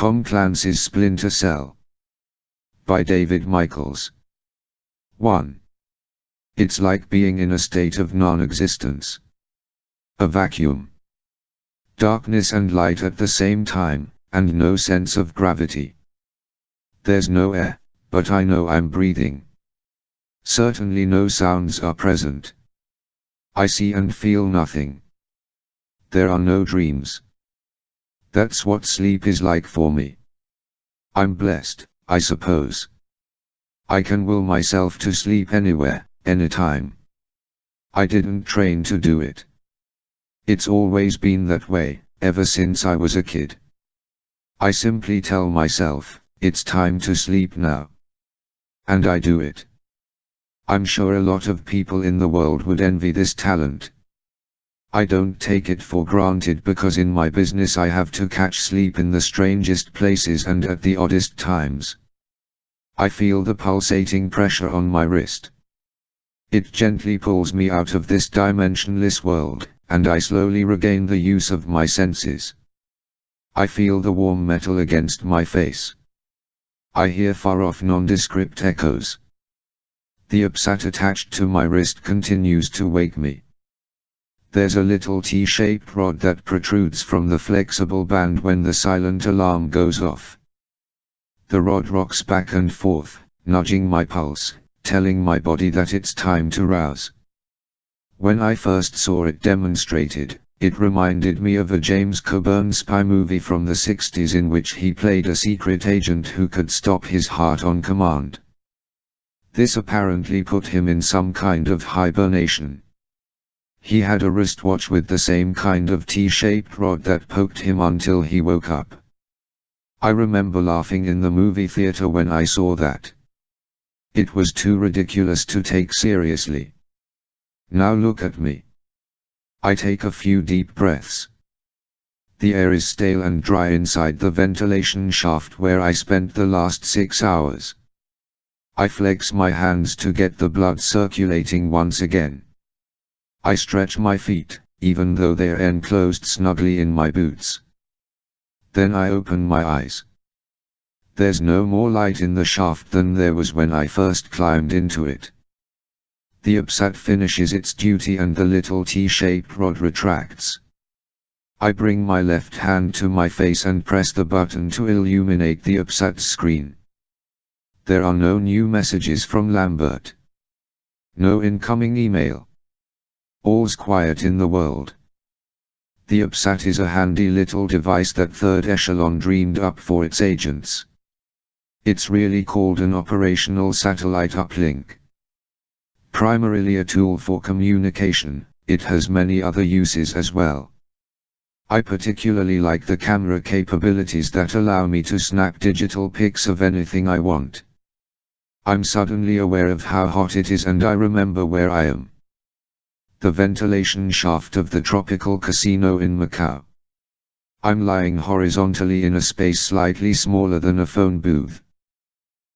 Tom Clancy's Splinter Cell. By David Michaels. 1. It's like being in a state of non-existence. A vacuum. Darkness and light at the same time, and no sense of gravity. There's no air, but I know I'm breathing. Certainly no sounds are present. I see and feel nothing. There are no dreams. That's what sleep is like for me. I'm blessed, I suppose. I can will myself to sleep anywhere, anytime. I didn't train to do it. It's always been that way, ever since I was a kid. I simply tell myself, it's time to sleep now. And I do it. I'm sure a lot of people in the world would envy this talent. I don't take it for granted because in my business I have to catch sleep in the strangest places and at the oddest times. I feel the pulsating pressure on my wrist. It gently pulls me out of this dimensionless world, and I slowly regain the use of my senses. I feel the warm metal against my face. I hear far-off nondescript echoes. The upsat attached to my wrist continues to wake me. There's a little T-shaped rod that protrudes from the flexible band when the silent alarm goes off. The rod rocks back and forth, nudging my pulse, telling my body that it's time to rouse. When I first saw it demonstrated, it reminded me of a James Coburn spy movie from the 60s in which he played a secret agent who could stop his heart on command. This apparently put him in some kind of hibernation. He had a wristwatch with the same kind of T-shaped rod that poked him until he woke up. I remember laughing in the movie theater when I saw that. It was too ridiculous to take seriously. Now look at me. I take a few deep breaths. The air is stale and dry inside the ventilation shaft where I spent the last 6 hours. I flex my hands to get the blood circulating once again. I stretch my feet, even though they're enclosed snugly in my boots. Then I open my eyes. There's no more light in the shaft than there was when I first climbed into it. The upsat finishes its duty and the little T-shaped rod retracts. I bring my left hand to my face and press the button to illuminate the upsat screen. There are no new messages from Lambert. No incoming email. All's quiet in the world. The upsat is a handy little device that Third Echelon dreamed up for its agents. It's really called an operational satellite uplink. Primarily a tool for communication, it has many other uses as well. I particularly like the camera capabilities that allow me to snap digital pics of anything I want. I'm suddenly aware of how hot it is and I remember where I am. The ventilation shaft of the tropical casino in Macau. I'm lying horizontally in a space slightly smaller than a phone booth.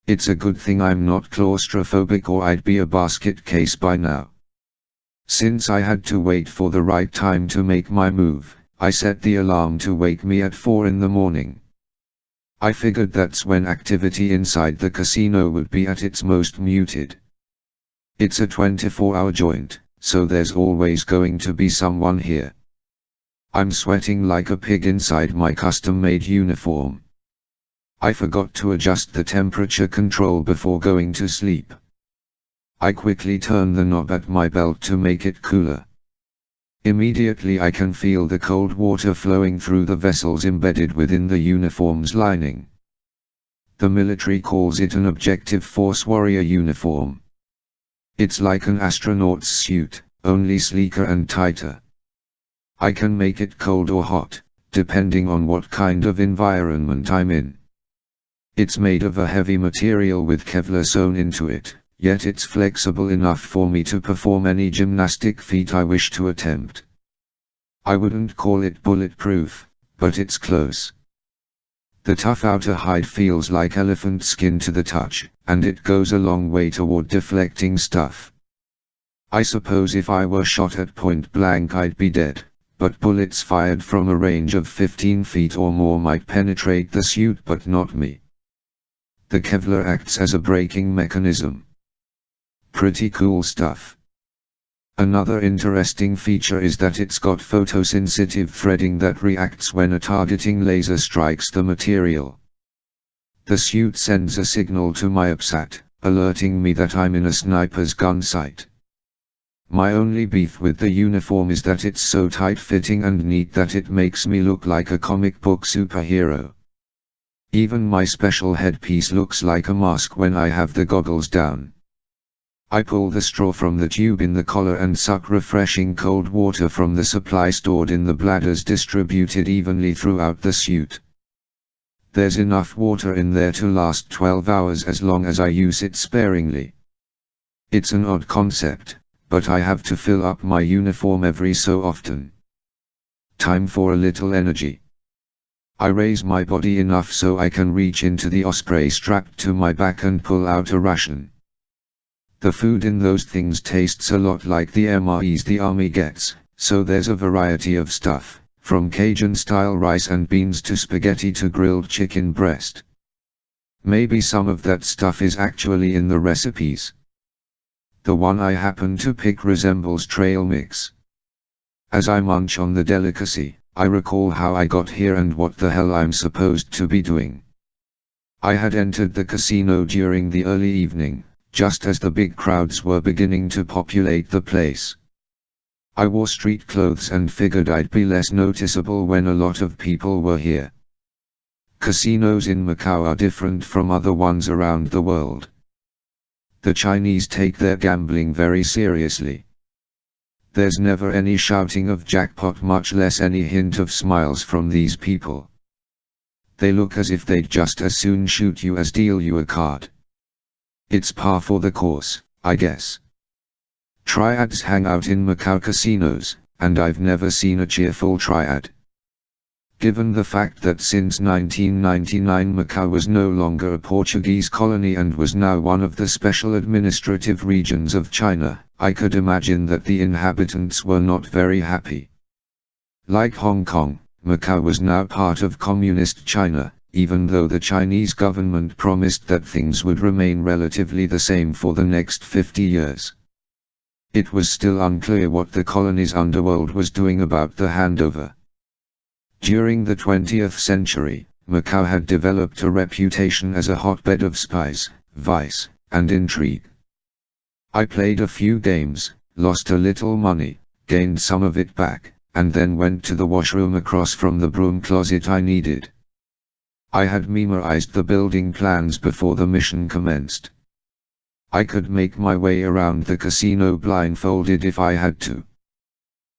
It's a good thing I'm not claustrophobic or I'd be a basket case by now. Since I had to wait for the right time to make my move, I set the alarm to wake me at 4 in the morning. I figured that's when activity inside the casino would be at its most muted. It's a 24-hour joint, so there's always going to be someone here. I'm sweating like a pig inside my custom-made uniform. I forgot to adjust the temperature control before going to sleep. I quickly turn the knob at my belt to make it cooler. Immediately I can feel the cold water flowing through the vessels embedded within the uniform's lining. The military calls it an Objective Force Warrior uniform. It's like an astronaut's suit, only sleeker and tighter. I can make it cold or hot, depending on what kind of environment I'm in. It's made of a heavy material with Kevlar sewn into it, yet it's flexible enough for me to perform any gymnastic feat I wish to attempt. I wouldn't call it bulletproof, but it's close. The tough outer hide feels like elephant skin to the touch, and it goes a long way toward deflecting stuff. I suppose if I were shot at point blank I'd be dead, but bullets fired from a range of 15 feet or more might penetrate the suit but not me. The Kevlar acts as a braking mechanism. Pretty cool stuff. Another interesting feature is that it's got photosensitive threading that reacts when a targeting laser strikes the material. The suit sends a signal to my OPSAT, alerting me that I'm in a sniper's gun sight. My only beef with the uniform is that it's so tight-fitting and neat that it makes me look like a comic book superhero. Even my special headpiece looks like a mask when I have the goggles down. I pull the straw from the tube in the collar and suck refreshing cold water from the supply stored in the bladders distributed evenly throughout the suit. There's enough water in there to last 12 hours as long as I use it sparingly. It's an odd concept, but I have to fill up my uniform every so often. Time for a little energy. I raise my body enough so I can reach into the osprey strapped to my back and pull out a ration. The food in those things tastes a lot like the MREs the army gets, so there's a variety of stuff, from Cajun-style rice and beans to spaghetti to grilled chicken breast. Maybe some of that stuff is actually in the recipes. The one I happen to pick resembles trail mix. As I munch on the delicacy, I recall how I got here and what the hell I'm supposed to be doing. I had entered the casino during the early evening, just as the big crowds were beginning to populate the place. I wore street clothes and figured I'd be less noticeable when a lot of people were here. Casinos in Macau are different from other ones around the world. The Chinese take their gambling very seriously. There's never any shouting of jackpot, much less any hint of smiles from these people. They look as if they'd just as soon shoot you as deal you a card. It's par for the course, I guess. Triads hang out in Macau casinos, and I've never seen a cheerful triad. Given the fact that since 1999 Macau was no longer a Portuguese colony and was now one of the special administrative regions of China, I could imagine that the inhabitants were not very happy. Like Hong Kong, Macau was now part of Communist China, even though the Chinese government promised that things would remain relatively the same for the next 50 years. It was still unclear what the colony's underworld was doing about the handover. During the 20th century, Macau had developed a reputation as a hotbed of spies, vice, and intrigue. I played a few games, lost a little money, gained some of it back, and then went to the washroom across from the broom closet I needed. I had memorized the building plans before the mission commenced. I could make my way around the casino blindfolded if I had to.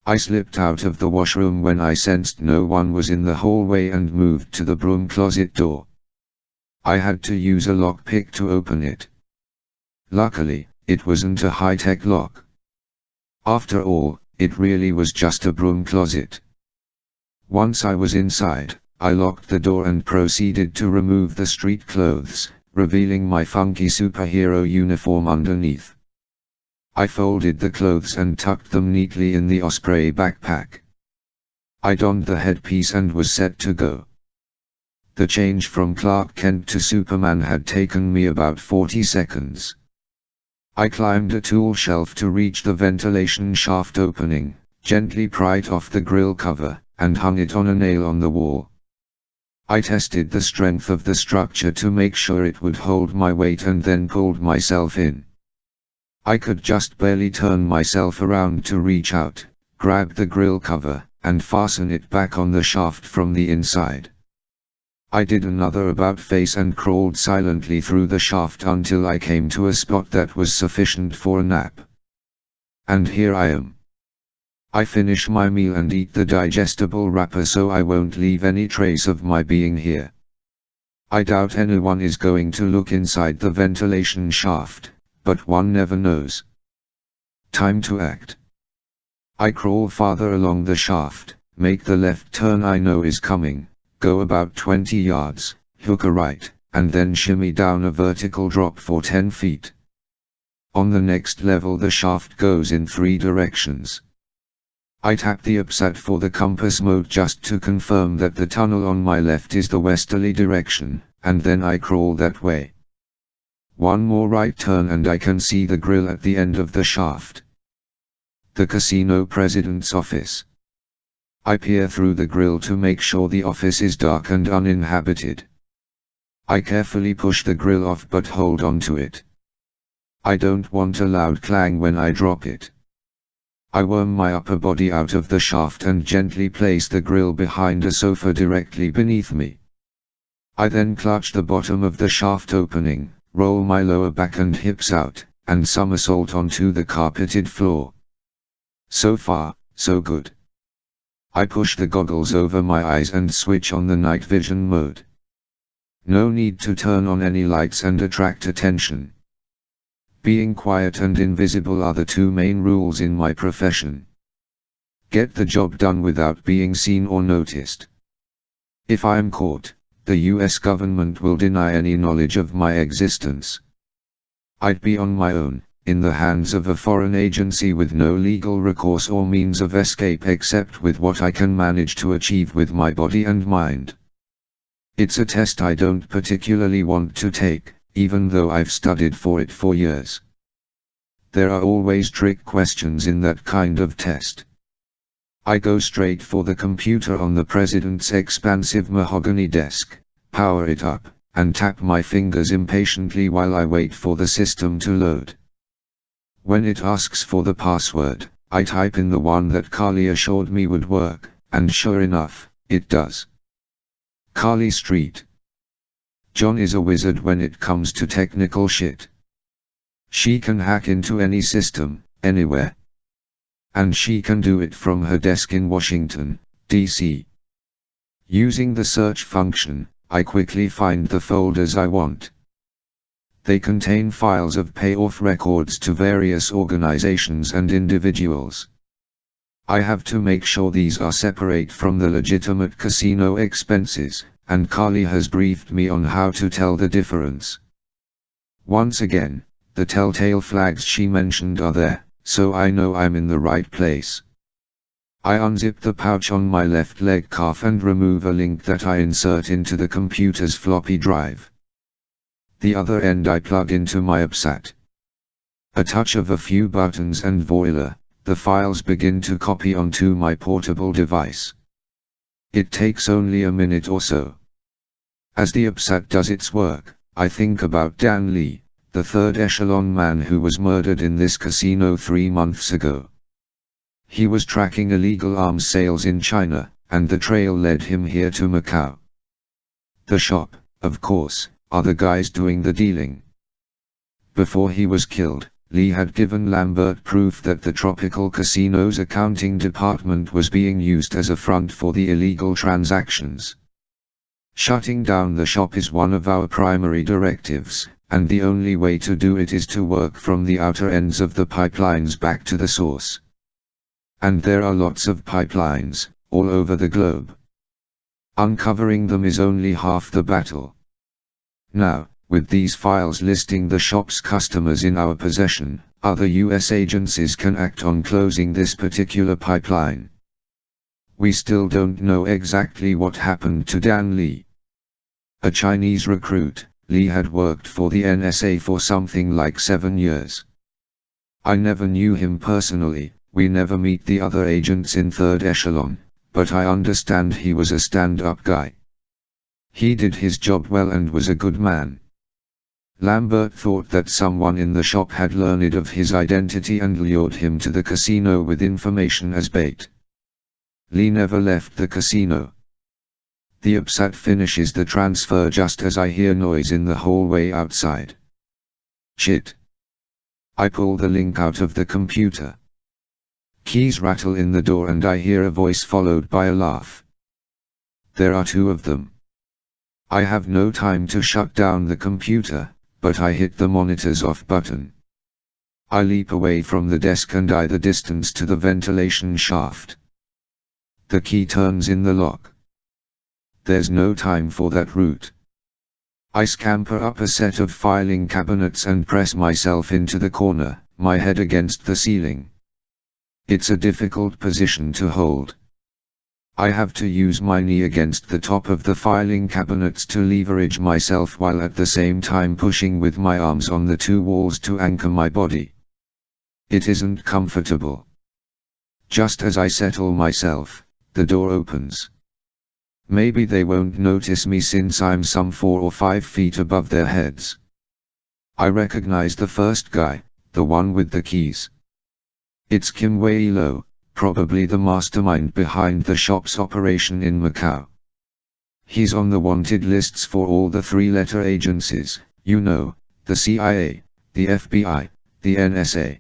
I slipped out of the washroom when I sensed no one was in the hallway and moved to the broom closet door. I had to use a lockpick to open it. Luckily, it wasn't a high-tech lock. After all, it really was just a broom closet. Once I was inside, I locked the door and proceeded to remove the street clothes, revealing my funky superhero uniform underneath. I folded the clothes and tucked them neatly in the Osprey backpack. I donned the headpiece and was set to go. The change from Clark Kent to Superman had taken me about 40 seconds. I climbed a tool shelf to reach the ventilation shaft opening, gently pried off the grill cover, and hung it on a nail on the wall. I tested the strength of the structure to make sure it would hold my weight and then pulled myself in. I could just barely turn myself around to reach out, grab the grill cover, and fasten it back on the shaft from the inside. I did another about face and crawled silently through the shaft until I came to a spot that was sufficient for a nap. And here I am. I finish my meal and eat the digestible wrapper so I won't leave any trace of my being here. I doubt anyone is going to look inside the ventilation shaft, but one never knows. Time to act. I crawl farther along the shaft, make the left turn I know is coming, go about 20 yards, hook a right, and then shimmy down a vertical drop for 10 feet. On the next level the shaft goes in 3 directions. I tap the upsat for the compass mode just to confirm that the tunnel on my left is the westerly direction, and then I crawl that way. One more right turn and I can see the grill at the end of the shaft. The casino president's office. I peer through the grill to make sure the office is dark and uninhabited. I carefully push the grill off but hold on to it. I don't want a loud clang when I drop it. I worm my upper body out of the shaft and gently place the grill behind a sofa directly beneath me. I then clutch the bottom of the shaft opening, roll my lower back and hips out, and somersault onto the carpeted floor. So far, so good. I push the goggles over my eyes and switch on the night vision mode. No need to turn on any lights and attract attention. Being quiet and invisible are the two main rules in my profession. Get the job done without being seen or noticed. If I am caught, the US government will deny any knowledge of my existence. I'd be on my own, in the hands of a foreign agency with no legal recourse or means of escape except with what I can manage to achieve with my body and mind. It's a test I don't particularly want to take, even though I've studied for it for years. There are always trick questions in that kind of test. I go straight for the computer on the president's expansive mahogany desk, power it up, and tap my fingers impatiently while I wait for the system to load. When it asks for the password, I type in the one that Carly assured me would work, and sure enough, it does. Carly Street. John is a wizard when it comes to technical shit. She can hack into any system, anywhere. And she can do it from her desk in Washington, D.C. Using the search function, I quickly find the folders I want. They contain files of payoff records to various organizations and individuals. I have to make sure these are separate from the legitimate casino expenses, and Carly has briefed me on how to tell the difference. Once again, the telltale flags she mentioned are there, so I know I'm in the right place. I unzip the pouch on my left leg calf and remove a link that I insert into the computer's floppy drive. The other end I plug into my upsat. A touch of a few buttons and voila, the files begin to copy onto my portable device. It takes only a minute or so. As the upsat does its work, I think about Dan Lee, the third echelon man who was murdered in this casino 3 months ago. He was tracking illegal arms sales in China, and the trail led him here to Macau. The shop, of course, are the guys doing the dealing. Before he was killed, Lee had given Lambert proof that the Tropical Casino's accounting department was being used as a front for the illegal transactions. Shutting down the shop is one of our primary directives, and the only way to do it is to work from the outer ends of the pipelines back to the source. And there are lots of pipelines, all over the globe. Uncovering them is only half the battle. Now, with these files listing the shop's customers in our possession, other US agencies can act on closing this particular pipeline. We still don't know exactly what happened to Dan Lee. A Chinese recruit, Lee had worked for the NSA for something like 7 years. I never knew him personally, we never meet the other agents in third echelon, but I understand he was a stand-up guy. He did his job well and was a good man. Lambert thought that someone in the shop had learned of his identity and lured him to the casino with information as bait. Lee never left the casino. The upsat finishes the transfer just as I hear noise in the hallway outside. Shit. I pull the link out of the computer. Keys rattle in the door and I hear a voice followed by a laugh. There are 2 of them. I have no time to shut down the computer, but I hit the monitor's off button. I leap away from the desk and eye the distance to the ventilation shaft. The key turns in the lock. There's no time for that route. I scamper up a set of filing cabinets and press myself into the corner, my head against the ceiling. It's a difficult position to hold. I have to use my knee against the top of the filing cabinets to leverage myself while at the same time pushing with my arms on the two walls to anchor my body. It isn't comfortable. Just as I settle myself, the door opens. Maybe they won't notice me since I'm some 4 or 5 feet above their heads. I recognize the first guy, the one with the keys. It's Kim Wei-lo, probably the mastermind behind the shop's operation in Macau. He's on the wanted lists for all the 3-letter agencies, you know, the CIA, the FBI, the NSA.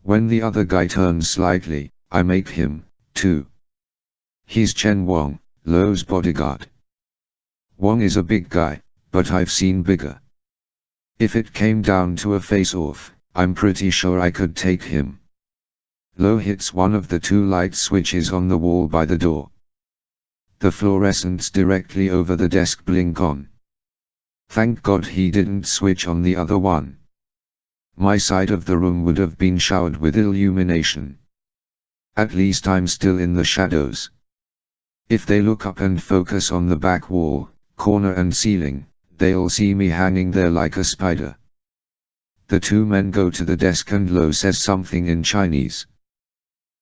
When the other guy turns slightly, I make him, too. He's Chen Wong, Lo's bodyguard. Wong is a big guy, but I've seen bigger. If it came down to a face-off, I'm pretty sure I could take him. Lo hits one of the 2 light switches on the wall by the door. The fluorescents directly over the desk blink on. Thank God he didn't switch on the other one. My side of the room would have been showered with illumination. At least I'm still in the shadows. If they look up and focus on the back wall, corner and ceiling, they'll see me hanging there like a spider. The 2 men go to the desk and Lo says something in Chinese.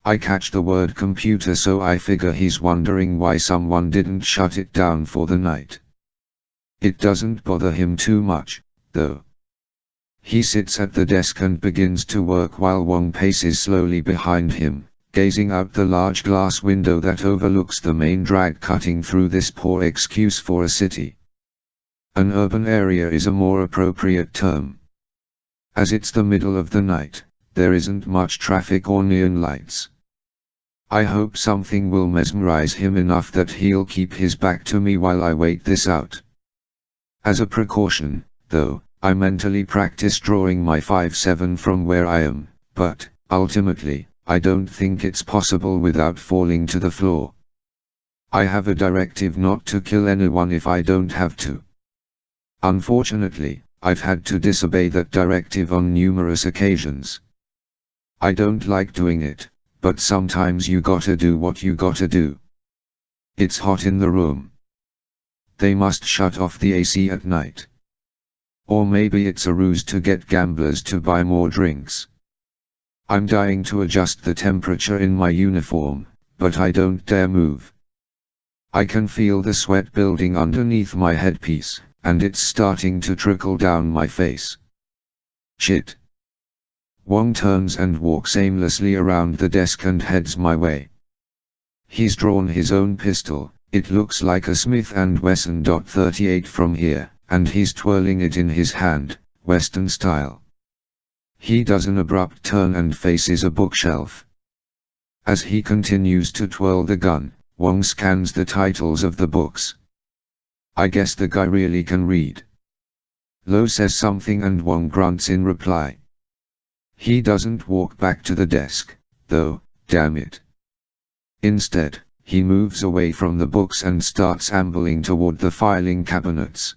I catch the word computer, so I figure he's wondering why someone didn't shut it down for the night. It doesn't bother him too much, though. He sits at the desk and begins to work while Wong paces slowly behind him, gazing out the large glass window that overlooks the main drag cutting through this poor excuse for a city. An urban area is a more appropriate term. As it's the middle of the night, there isn't much traffic or neon lights. I hope something will mesmerize him enough that he'll keep his back to me while I wait this out. As a precaution, though, I mentally practice drawing my 5-7 from where I am, but, ultimately, I don't think it's possible without falling to the floor. I have a directive not to kill anyone if I don't have to. Unfortunately, I've had to disobey that directive on numerous occasions. I don't like doing it, but sometimes you gotta do what you gotta do. It's hot in the room. They must shut off the AC at night. Or maybe it's a ruse to get gamblers to buy more drinks. I'm dying to adjust the temperature in my uniform, but I don't dare move. I can feel the sweat building underneath my headpiece, and it's starting to trickle down my face. Shit. Wong turns and walks aimlessly around the desk and heads my way. He's drawn his own pistol. It looks like a Smith & Wesson .38 from here, and he's twirling it in his hand, Western style. He does an abrupt turn and faces a bookshelf. As he continues to twirl the gun, Wong scans the titles of the books. I guess the guy really can read. Lo says something and Wong grunts in reply. He doesn't walk back to the desk, though, damn it. Instead, he moves away from the books and starts ambling toward the filing cabinets.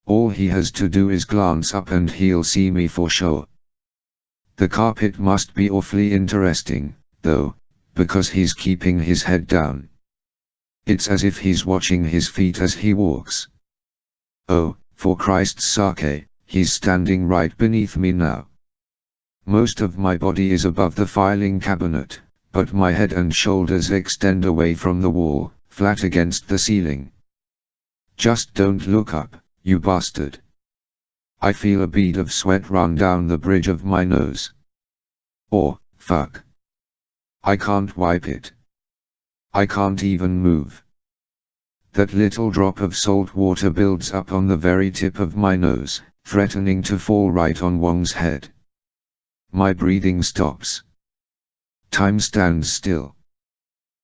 All he has to do is glance up and he'll see me for sure. The carpet must be awfully interesting, though, because he's keeping his head down. It's as if he's watching his feet as he walks. Oh, for Christ's sake, he's standing right beneath me now. Most of my body is above the filing cabinet, but my head and shoulders extend away from the wall, flat against the ceiling. Just don't look up, you bastard. I feel a bead of sweat run down the bridge of my nose. Oh, fuck. I can't wipe it. I can't even move. That little drop of salt water builds up on the very tip of my nose, threatening to fall right on Wong's head. My breathing stops. Time stands still.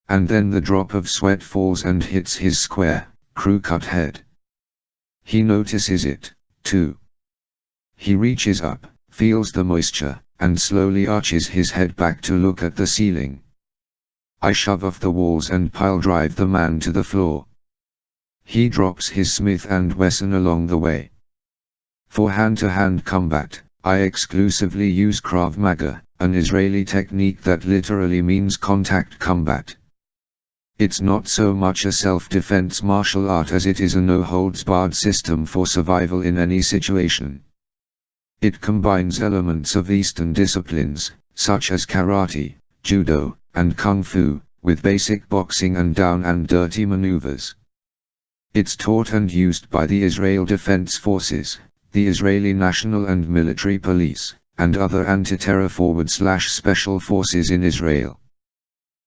And then the drop of sweat falls and hits his square, crew-cut head. He notices it, too. He reaches up, feels the moisture, and slowly arches his head back to look at the ceiling. I shove off the walls and pile-drive the man to the floor. He drops his Smith & Wesson along the way. For hand-to-hand combat, I exclusively use Krav Maga, an Israeli technique that literally means contact combat. It's not so much a self-defense martial art as it is a no-holds-barred system for survival in any situation. It combines elements of Eastern disciplines, such as karate, judo, and kung fu, with basic boxing and down and dirty maneuvers. It's taught and used by the Israel Defense Forces, the Israeli National and Military Police, and other anti-terror forward/special forces in Israel.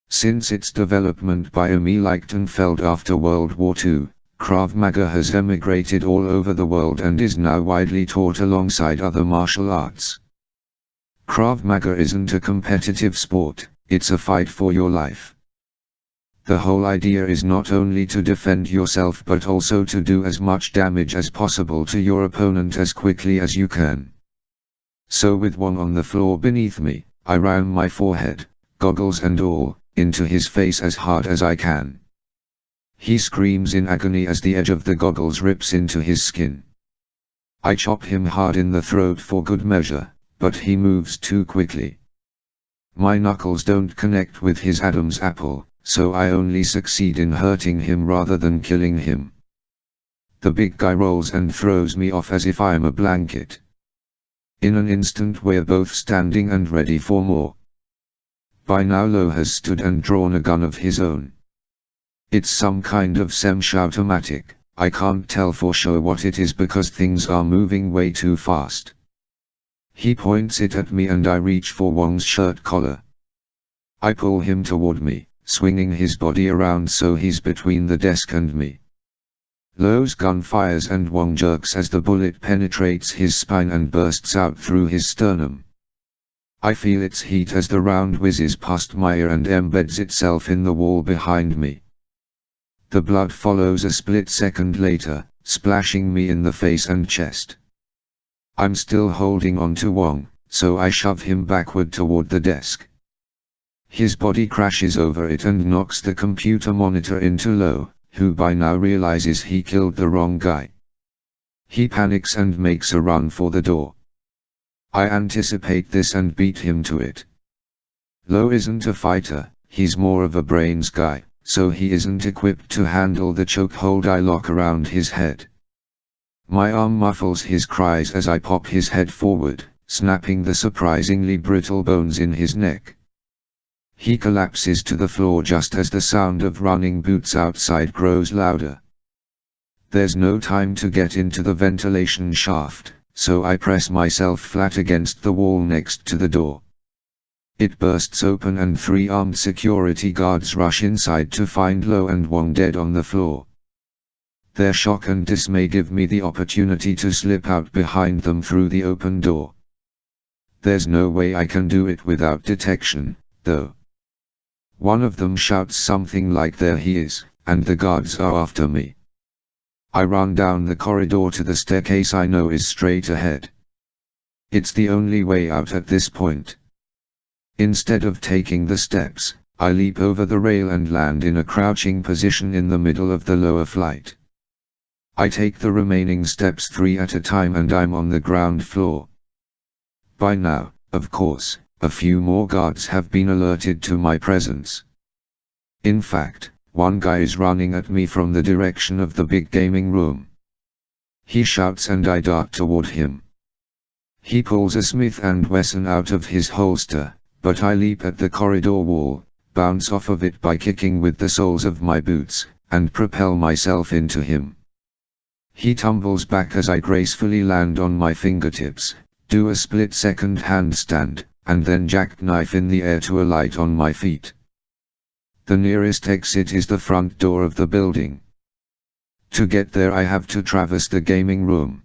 Since its development by Emil Lichtenfeld after World War II, Krav Maga has emigrated all over the world and is now widely taught alongside other martial arts. Krav Maga isn't a competitive sport, it's a fight for your life. The whole idea is not only to defend yourself but also to do as much damage as possible to your opponent as quickly as you can. So with Wong on the floor beneath me, I ram my forehead, goggles and all, into his face as hard as I can. He screams in agony as the edge of the goggles rips into his skin. I chop him hard in the throat for good measure, but he moves too quickly. My knuckles don't connect with his Adam's apple, so I only succeed in hurting him rather than killing him. The big guy rolls and throws me off as if I am a blanket. In an instant we're both standing and ready for more. By now Lo has stood and drawn a gun of his own. It's some kind of semi-automatic, I can't tell for sure what it is because things are moving way too fast. He points it at me and I reach for Wong's shirt collar. I pull him toward me, swinging his body around so he's between the desk and me. Lo's gun fires and Wong jerks as the bullet penetrates his spine and bursts out through his sternum. I feel its heat as the round whizzes past my ear and embeds itself in the wall behind me. The blood follows a split second later, splashing me in the face and chest. I'm still holding on to Wong, so I shove him backward toward the desk. His body crashes over it and knocks the computer monitor into Lo, who by now realizes he killed the wrong guy. He panics and makes a run for the door. I anticipate this and beat him to it. Lo isn't a fighter, he's more of a brains guy, so he isn't equipped to handle the chokehold I lock around his head. My arm muffles his cries as I pop his head forward, snapping the surprisingly brittle bones in his neck. He collapses to the floor just as the sound of running boots outside grows louder. There's no time to get into the ventilation shaft, so I press myself flat against the wall next to the door. It bursts open and 3 armed security guards rush inside to find Lo and Wong dead on the floor. Their shock and dismay give me the opportunity to slip out behind them through the open door. There's no way I can do it without detection, though. One of them shouts something like "There he is," and the guards are after me. I run down the corridor to the staircase I know is straight ahead. It's the only way out at this point. Instead of taking the steps, I leap over the rail and land in a crouching position in the middle of the lower flight. I take the remaining steps 3 at a time and I'm on the ground floor. By now, of course, a few more guards have been alerted to my presence. In fact, one guy is running at me from the direction of the big gaming room. He shouts and I dart toward him. He pulls a Smith & Wesson out of his holster, but I leap at the corridor wall, bounce off of it by kicking with the soles of my boots, and propel myself into him. He tumbles back as I gracefully land on my fingertips, do a split-second handstand, and then jackknife in the air to alight on my feet. The nearest exit is the front door of the building. To get there I have to traverse the gaming room.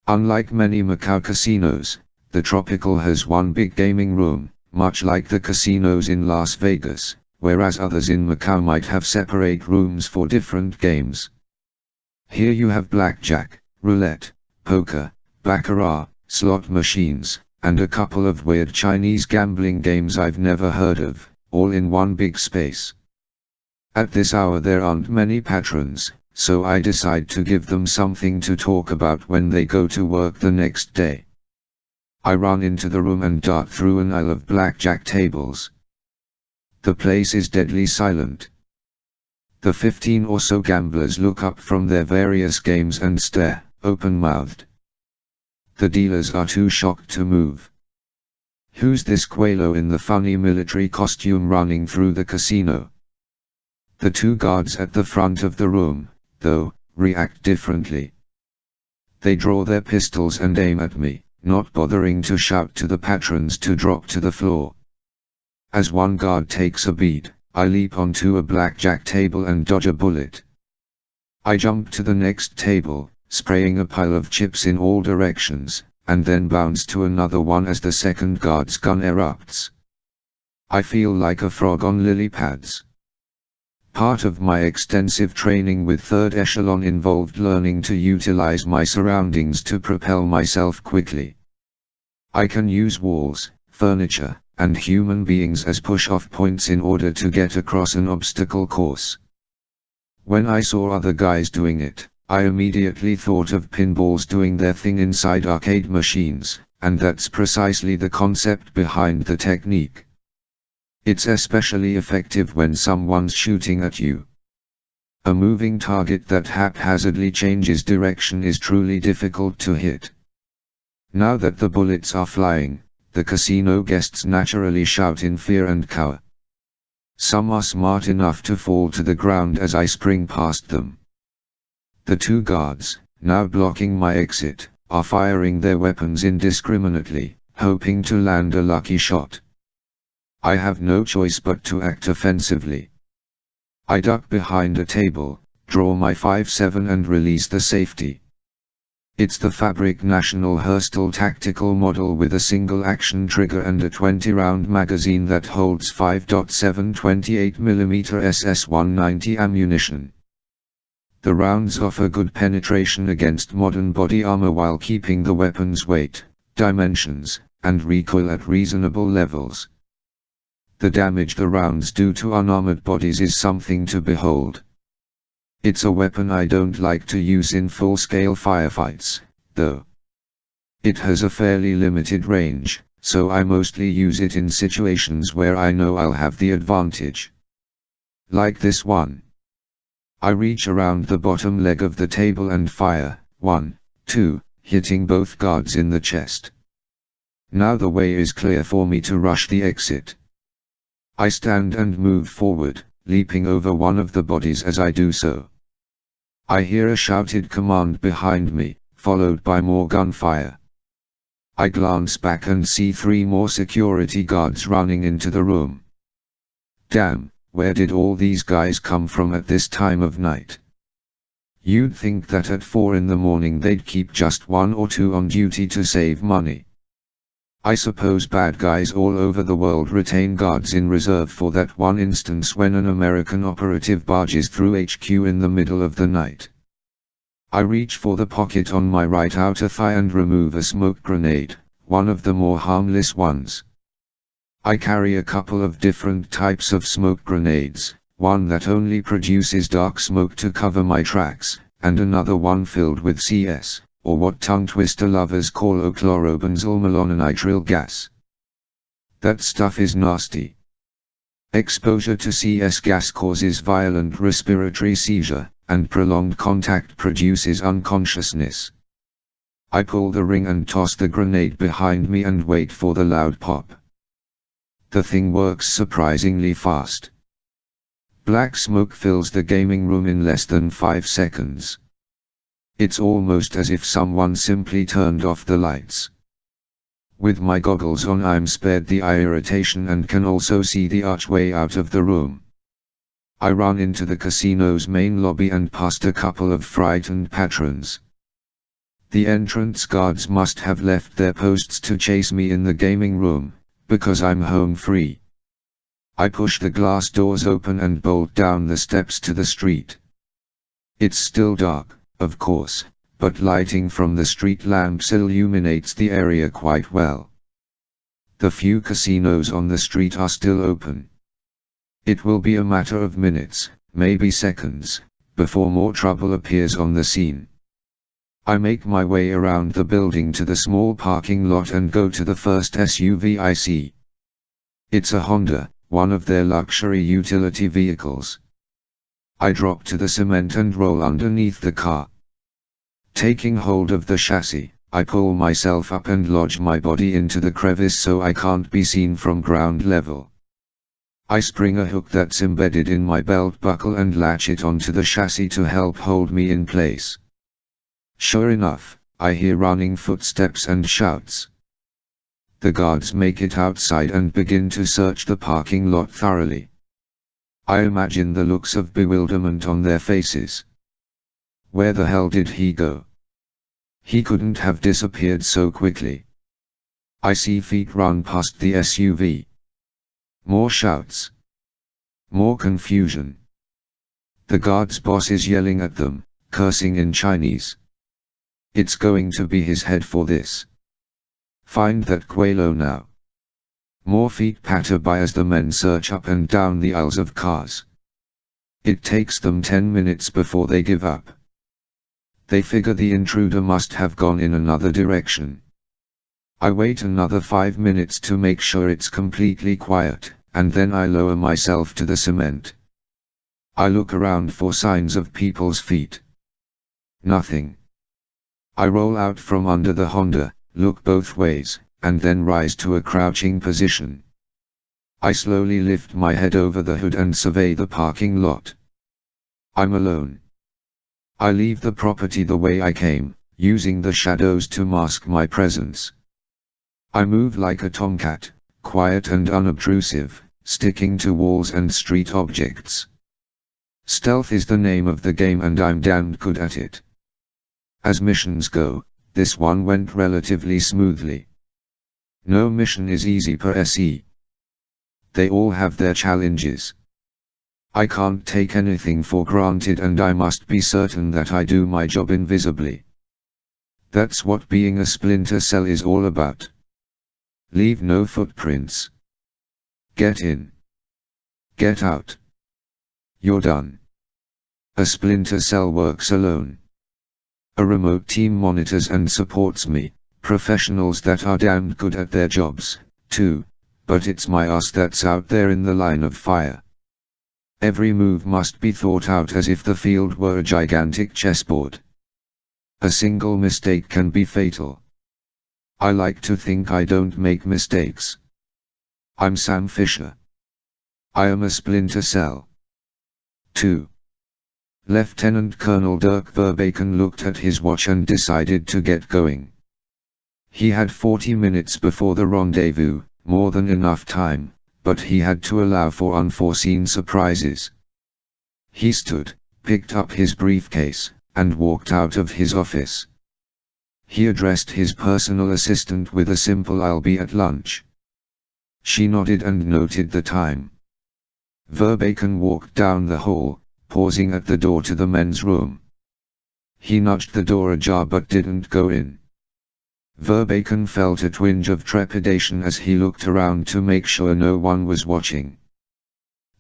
Unlike many Macau casinos, the Tropical has one big gaming room, much like the casinos in Las Vegas, whereas others in Macau might have separate rooms for different games. Here you have blackjack, roulette, poker, baccarat, slot machines, and a couple of weird Chinese gambling games I've never heard of, all in one big space. At this hour there aren't many patrons, so I decide to give them something to talk about when they go to work the next day. I run into the room and dart through an aisle of blackjack tables. The place is deadly silent. The 15 or so gamblers look up from their various games and stare, open-mouthed. The dealers are too shocked to move. Who's this Quelo in the funny military costume running through the casino? The 2 guards at the front of the room, though, react differently. They draw their pistols and aim at me, not bothering to shout to the patrons to drop to the floor. As one guard takes a bead, I leap onto a blackjack table and dodge a bullet. I jump to the next table, spraying a pile of chips in all directions, and then bounce to another one as the second guard's gun erupts. I feel like a frog on lily pads. Part of my extensive training with Third Echelon involved learning to utilize my surroundings to propel myself quickly. I can use walls, furniture, and human beings as push-off points in order to get across an obstacle course. When I saw other guys doing it, I immediately thought of pinballs doing their thing inside arcade machines, and that's precisely the concept behind the technique. It's especially effective when someone's shooting at you. A moving target that haphazardly changes direction is truly difficult to hit. Now that the bullets are flying, the casino guests naturally shout in fear and cower. Some are smart enough to fall to the ground as I spring past them. The 2 guards, now blocking my exit, are firing their weapons indiscriminately, hoping to land a lucky shot. I have no choice but to act offensively. I duck behind a table, draw my 5.7 and release the safety. It's the Fabric National Herstal tactical model with a single action trigger and a 20-round magazine that holds 5.7 28mm SS-190 ammunition. The rounds offer good penetration against modern body armor while keeping the weapon's weight, dimensions, and recoil at reasonable levels. The damage the rounds do to unarmored bodies is something to behold. It's a weapon I don't like to use in full-scale firefights, though. It has a fairly limited range, so I mostly use it in situations where I know I'll have the advantage. Like this one. I reach around the bottom leg of the table and fire, 1, 2, hitting both guards in the chest. Now the way is clear for me to rush the exit. I stand and move forward, leaping over one of the bodies as I do so. I hear a shouted command behind me, followed by more gunfire. I glance back and see 3 more security guards running into the room. Damn, where did all these guys come from at this time of night? You'd think that at 4 in the morning they'd keep just 1 or 2 on duty to save money. I suppose bad guys all over the world retain guards in reserve for that one instance when an American operative barges through HQ in the middle of the night. I reach for the pocket on my right outer thigh and remove a smoke grenade, one of the more harmless ones. I carry a couple of different types of smoke grenades, one that only produces dark smoke to cover my tracks, and another one filled with CS, or what tongue twister lovers call ochlorobenzylmalonitrile gas. That stuff is nasty. Exposure to CS gas causes violent respiratory seizure, and prolonged contact produces unconsciousness. I pull the ring and toss the grenade behind me and wait for the loud pop. The thing works surprisingly fast. Black smoke fills the gaming room in less than 5 seconds. It's almost as if someone simply turned off the lights. With my goggles on, I'm spared the eye irritation and can also see the archway out of the room. I run into the casino's main lobby and past a couple of frightened patrons. The entrance guards must have left their posts to chase me in the gaming room, because I'm home free. I push the glass doors open and bolt down the steps to the street. It's still dark, of course, but lighting from the street lamps illuminates the area quite well. The few casinos on the street are still open. It will be a matter of minutes, maybe seconds, before more trouble appears on the scene. I make my way around the building to the small parking lot and go to the first SUV I see. It's a Honda, one of their luxury utility vehicles. I drop to the cement and roll underneath the car. Taking hold of the chassis, I pull myself up and lodge my body into the crevice so I can't be seen from ground level. I spring a hook that's embedded in my belt buckle and latch it onto the chassis to help hold me in place. Sure enough, I hear running footsteps and shouts. The guards make it outside and begin to search the parking lot thoroughly. I imagine the looks of bewilderment on their faces. Where the hell did he go? He couldn't have disappeared so quickly. I see feet run past the SUV. More shouts. More confusion. The guard's boss is yelling at them, cursing in Chinese. It's going to be his head for this. Find that Quello now. More feet patter by as the men search up and down the aisles of cars. It takes them 10 minutes before they give up. They figure the intruder must have gone in another direction. I wait another 5 minutes to make sure it's completely quiet, and then I lower myself to the cement. I look around for signs of people's feet. Nothing. I roll out from under the Honda, look both ways, and then rise to a crouching position. I slowly lift my head over the hood and survey the parking lot. I'm alone. I leave the property the way I came, using the shadows to mask my presence. I move like a tomcat, quiet and unobtrusive, sticking to walls and street objects. Stealth is the name of the game and I'm damned good at it. As missions go, this one went relatively smoothly. No mission is easy per se. They all have their challenges. I can't take anything for granted and I must be certain that I do my job invisibly. That's what being a Splinter Cell is all about. Leave no footprints. Get in. Get out. You're done. A Splinter Cell works alone. A remote team monitors and supports me, professionals that are damned good at their jobs, too, but it's my ass that's out there in the line of fire. Every move must be thought out as if the field were a gigantic chessboard. A single mistake can be fatal. I like to think I don't make mistakes. I'm Sam Fisher. I am a Splinter Cell. 2. Lieutenant Colonel Dirk Verbaken looked at his watch and decided to get going. He had 40 minutes before the rendezvous, more than enough time, but he had to allow for unforeseen surprises. He stood, picked up his briefcase, and walked out of his office. He addressed his personal assistant with a simple "I'll be at lunch." She nodded and noted the time. Verbaken walked down the hall, pausing at the door to the men's room. He nudged the door ajar but didn't go in. Verbaken felt a twinge of trepidation as he looked around to make sure no one was watching.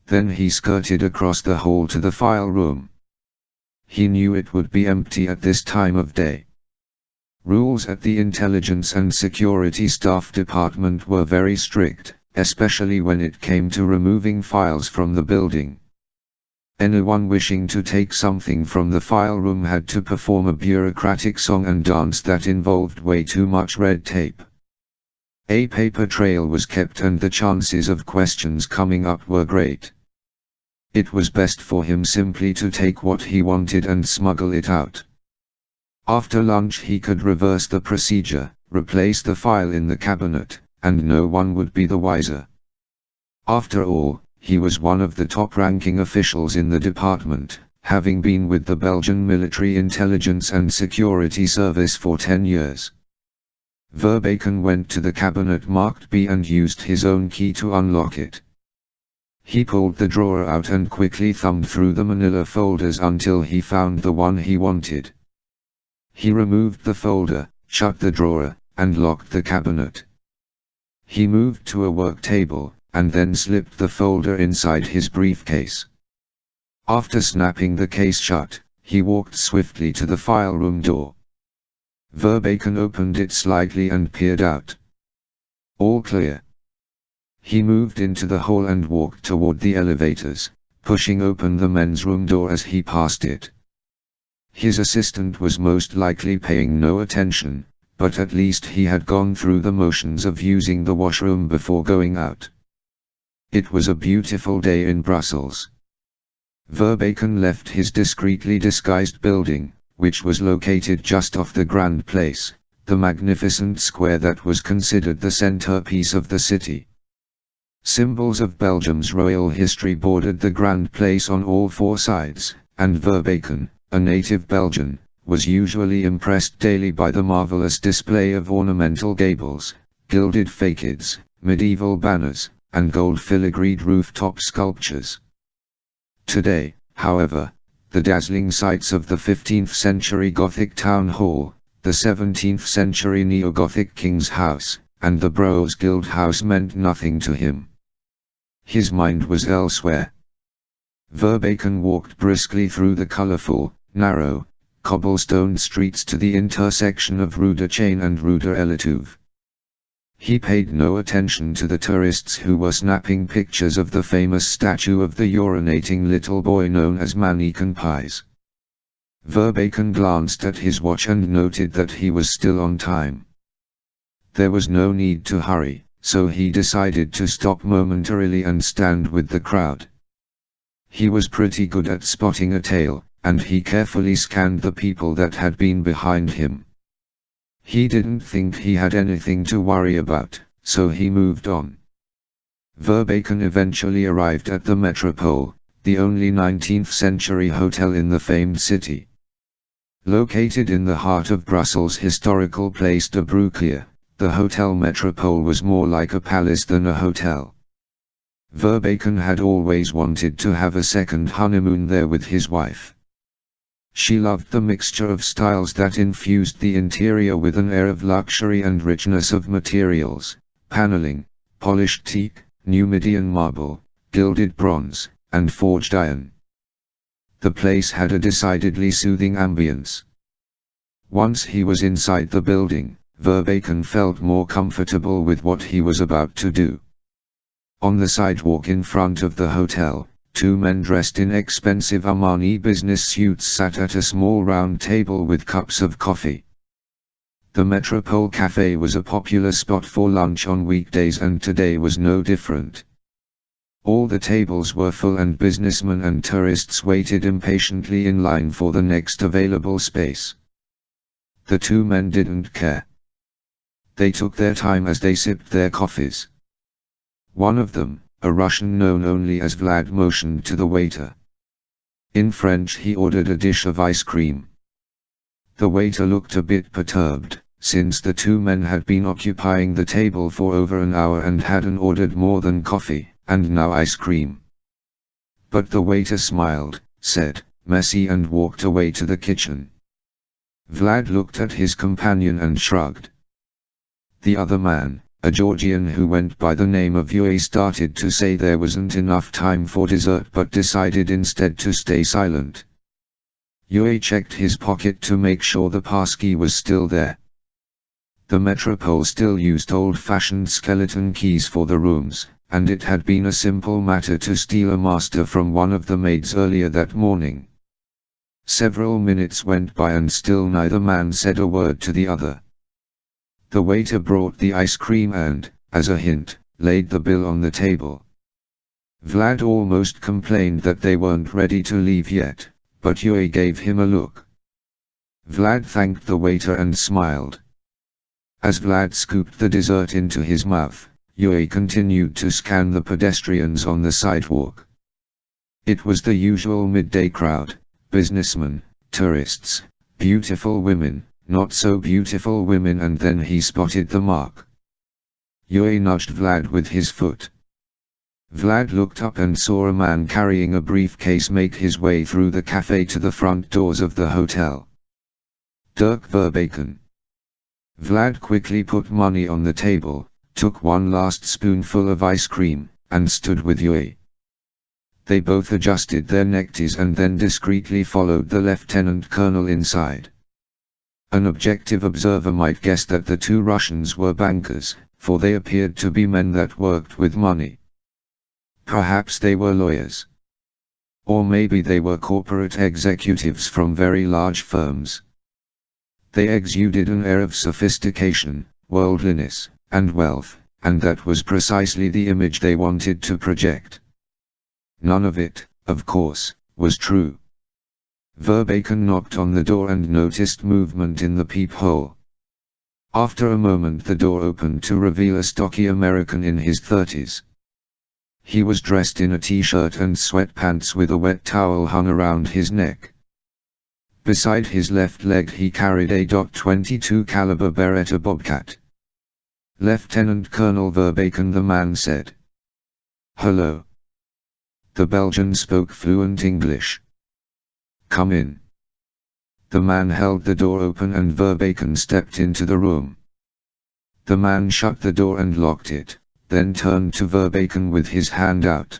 Then he skirted across the hall to the file room. He knew it would be empty at this time of day. Rules at the Intelligence and Security Staff Department were very strict, especially when it came to removing files from the building. Anyone wishing to take something from the file room had to perform a bureaucratic song and dance that involved way too much red tape. A paper trail was kept and the chances of questions coming up were great. It was best for him simply to take what he wanted and smuggle it out. After lunch he could reverse the procedure, replace the file in the cabinet, and no one would be the wiser. After all, he was one of the top-ranking officials in the department, having been with the Belgian Military Intelligence and Security Service for 10 years. Verbaken went to the cabinet marked B and used his own key to unlock it. He pulled the drawer out and quickly thumbed through the manila folders until he found the one he wanted. He removed the folder, shut the drawer, and locked the cabinet. He moved to a work table, and then slipped the folder inside his briefcase. After snapping the case shut, he walked swiftly to the file room door. Verbacon opened it slightly and peered out. All clear. He moved into the hall and walked toward the elevators, pushing open the men's room door as he passed it. His assistant was most likely paying no attention, but at least he had gone through the motions of using the washroom before going out. It was a beautiful day in Brussels. Verbacon left his discreetly disguised building, which was located just off the Grand Place, the magnificent square that was considered the centerpiece of the city. Symbols of Belgium's royal history bordered the Grand Place on all four sides, and Verbacon, a native Belgian, was usually impressed daily by the marvelous display of ornamental gables, gilded facades, medieval banners, and gold filigreed rooftop sculptures. Today, however, the dazzling sights of the 15th century Gothic town hall, the 17th century neo-Gothic King's House, and the Bros Guild House meant nothing to him. His mind was elsewhere. Verbacon walked briskly through the colorful, narrow, cobblestone streets to the intersection of Rue de Chain and Rue de Eletouve. He paid no attention to the tourists who were snapping pictures of the famous statue of the urinating little boy known as Mannequin Pies. Verbacon glanced at his watch and noted that he was still on time. There was no need to hurry, so he decided to stop momentarily and stand with the crowd. He was pretty good at spotting a tail, and he carefully scanned the people that had been behind him. He didn't think he had anything to worry about, so he moved on. Verbacon eventually arrived at the Metropole, the only 19th century hotel in the famed city. Located in the heart of Brussels' historical Place de Brucklier, the Hotel Metropole was more like a palace than a hotel. Verbacon had always wanted to have a second honeymoon there with his wife. She loved the mixture of styles that infused the interior with an air of luxury and richness of materials, paneling, polished teak, Numidian marble, gilded bronze, and forged iron. The place had a decidedly soothing ambience. Once he was inside the building, Verbacon felt more comfortable with what he was about to do. On the sidewalk in front of the hotel, two men dressed in expensive Armani business suits sat at a small round table with cups of coffee. The Metropole Café was a popular spot for lunch on weekdays, and today was no different. All the tables were full and businessmen and tourists waited impatiently in line for the next available space. The two men didn't care. They took their time as they sipped their coffees. One of them, a Russian known only as Vlad, motioned to the waiter. In French he ordered a dish of ice cream. The waiter looked a bit perturbed, since the two men had been occupying the table for over an hour and hadn't ordered more than coffee, and now ice cream. But the waiter smiled, said, "Merci," and walked away to the kitchen. Vlad looked at his companion and shrugged. The other man, a Georgian who went by the name of Yui, started to say there wasn't enough time for dessert but decided instead to stay silent. Yui checked his pocket to make sure the passkey was still there. The Metropole still used old-fashioned skeleton keys for the rooms, and it had been a simple matter to steal a master from one of the maids earlier that morning. Several minutes went by and still neither man said a word to the other. The waiter brought the ice cream and, as a hint, laid the bill on the table. Vlad almost complained that they weren't ready to leave yet, but Yui gave him a look. Vlad thanked the waiter and smiled. As Vlad scooped the dessert into his mouth, Yui continued to scan the pedestrians on the sidewalk. It was the usual midday crowd: businessmen, tourists, beautiful women, not so beautiful women, and then he spotted the mark. Yui nudged Vlad with his foot. Vlad looked up and saw a man carrying a briefcase make his way through the cafe to the front doors of the hotel. Dirk Verbacon. Vlad quickly put money on the table, took one last spoonful of ice cream, and stood with Yui. They both adjusted their neckties and then discreetly followed the lieutenant colonel inside. An objective observer might guess that the two Russians were bankers, for they appeared to be men that worked with money. Perhaps they were lawyers. Or maybe they were corporate executives from very large firms. They exuded an air of sophistication, worldliness, and wealth, and that was precisely the image they wanted to project. None of it, of course, was true. Verbaken knocked on the door and noticed movement in the peephole. After a moment the door opened to reveal a stocky American in his 30s. He was dressed in a t-shirt and sweatpants with a wet towel hung around his neck. Beside his left leg he carried a .22 caliber Beretta Bobcat. "Lieutenant Colonel Verbaken," the man said. "Hello." The Belgian spoke fluent English. "Come in." The man held the door open and Verbaken stepped into the room. The man shut the door and locked it, then turned to Verbaken with his hand out.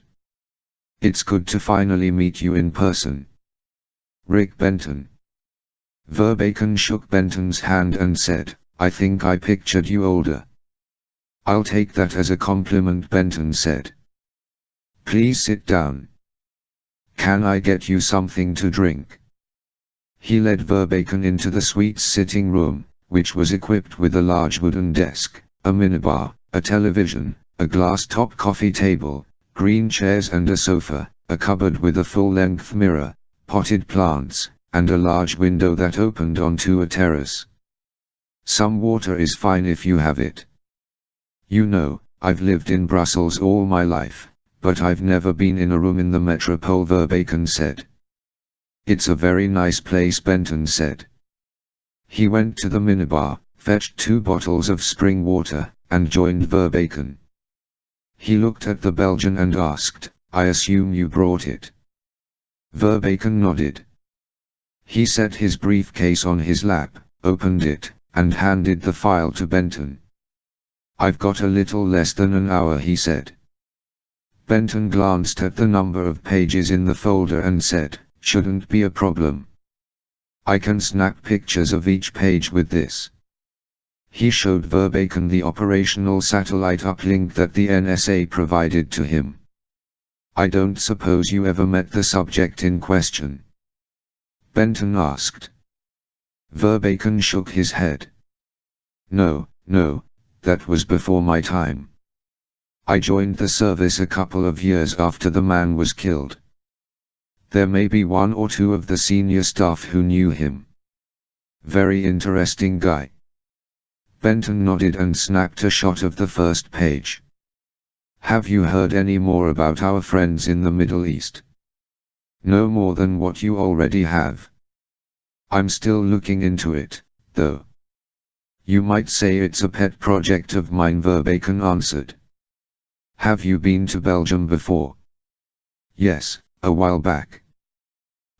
"It's good to finally meet you in person. Rick Benton." Verbaken shook Benton's hand and said, "I think I pictured you older." "I'll take that as a compliment," Benton said. "Please sit down. Can I get you something to drink?" He led Verbaken into the suite's sitting room, which was equipped with a large wooden desk, a minibar, a television, a glass-top coffee table, green chairs and a sofa, a cupboard with a full-length mirror, potted plants, and a large window that opened onto a terrace. "Some water is fine if you have it. You know, I've lived in Brussels all my life, but I've never been in a room in the metropole," Verbaken said. "It's a very nice place," Benton said. He went to the minibar, fetched 2 bottles of spring water, and joined Verbaken. He looked at the Belgian and asked, "I assume you brought it?" Verbaken nodded. He set his briefcase on his lap, opened it, and handed the file to Benton. "I've got a little less than an hour," he said. Benton glanced at the number of pages in the folder and said, "Shouldn't be a problem. I can snap pictures of each page with this." He showed Verbaken the operational satellite uplink that the NSA provided to him. "I don't suppose you ever met the subject in question?" Benton asked. Verbaken shook his head. No, that was before my time. I joined the service a couple of years after the man was killed. There may be 1 or 2 of the senior staff who knew him. Very interesting guy." Benton nodded and snapped a shot of the first page. "Have you heard any more about our friends in the Middle East?" "No more than what you already have. I'm still looking into it, though. You might say it's a pet project of mine," Verbaken answered. "Have you been to Belgium before?" "Yes, a while back.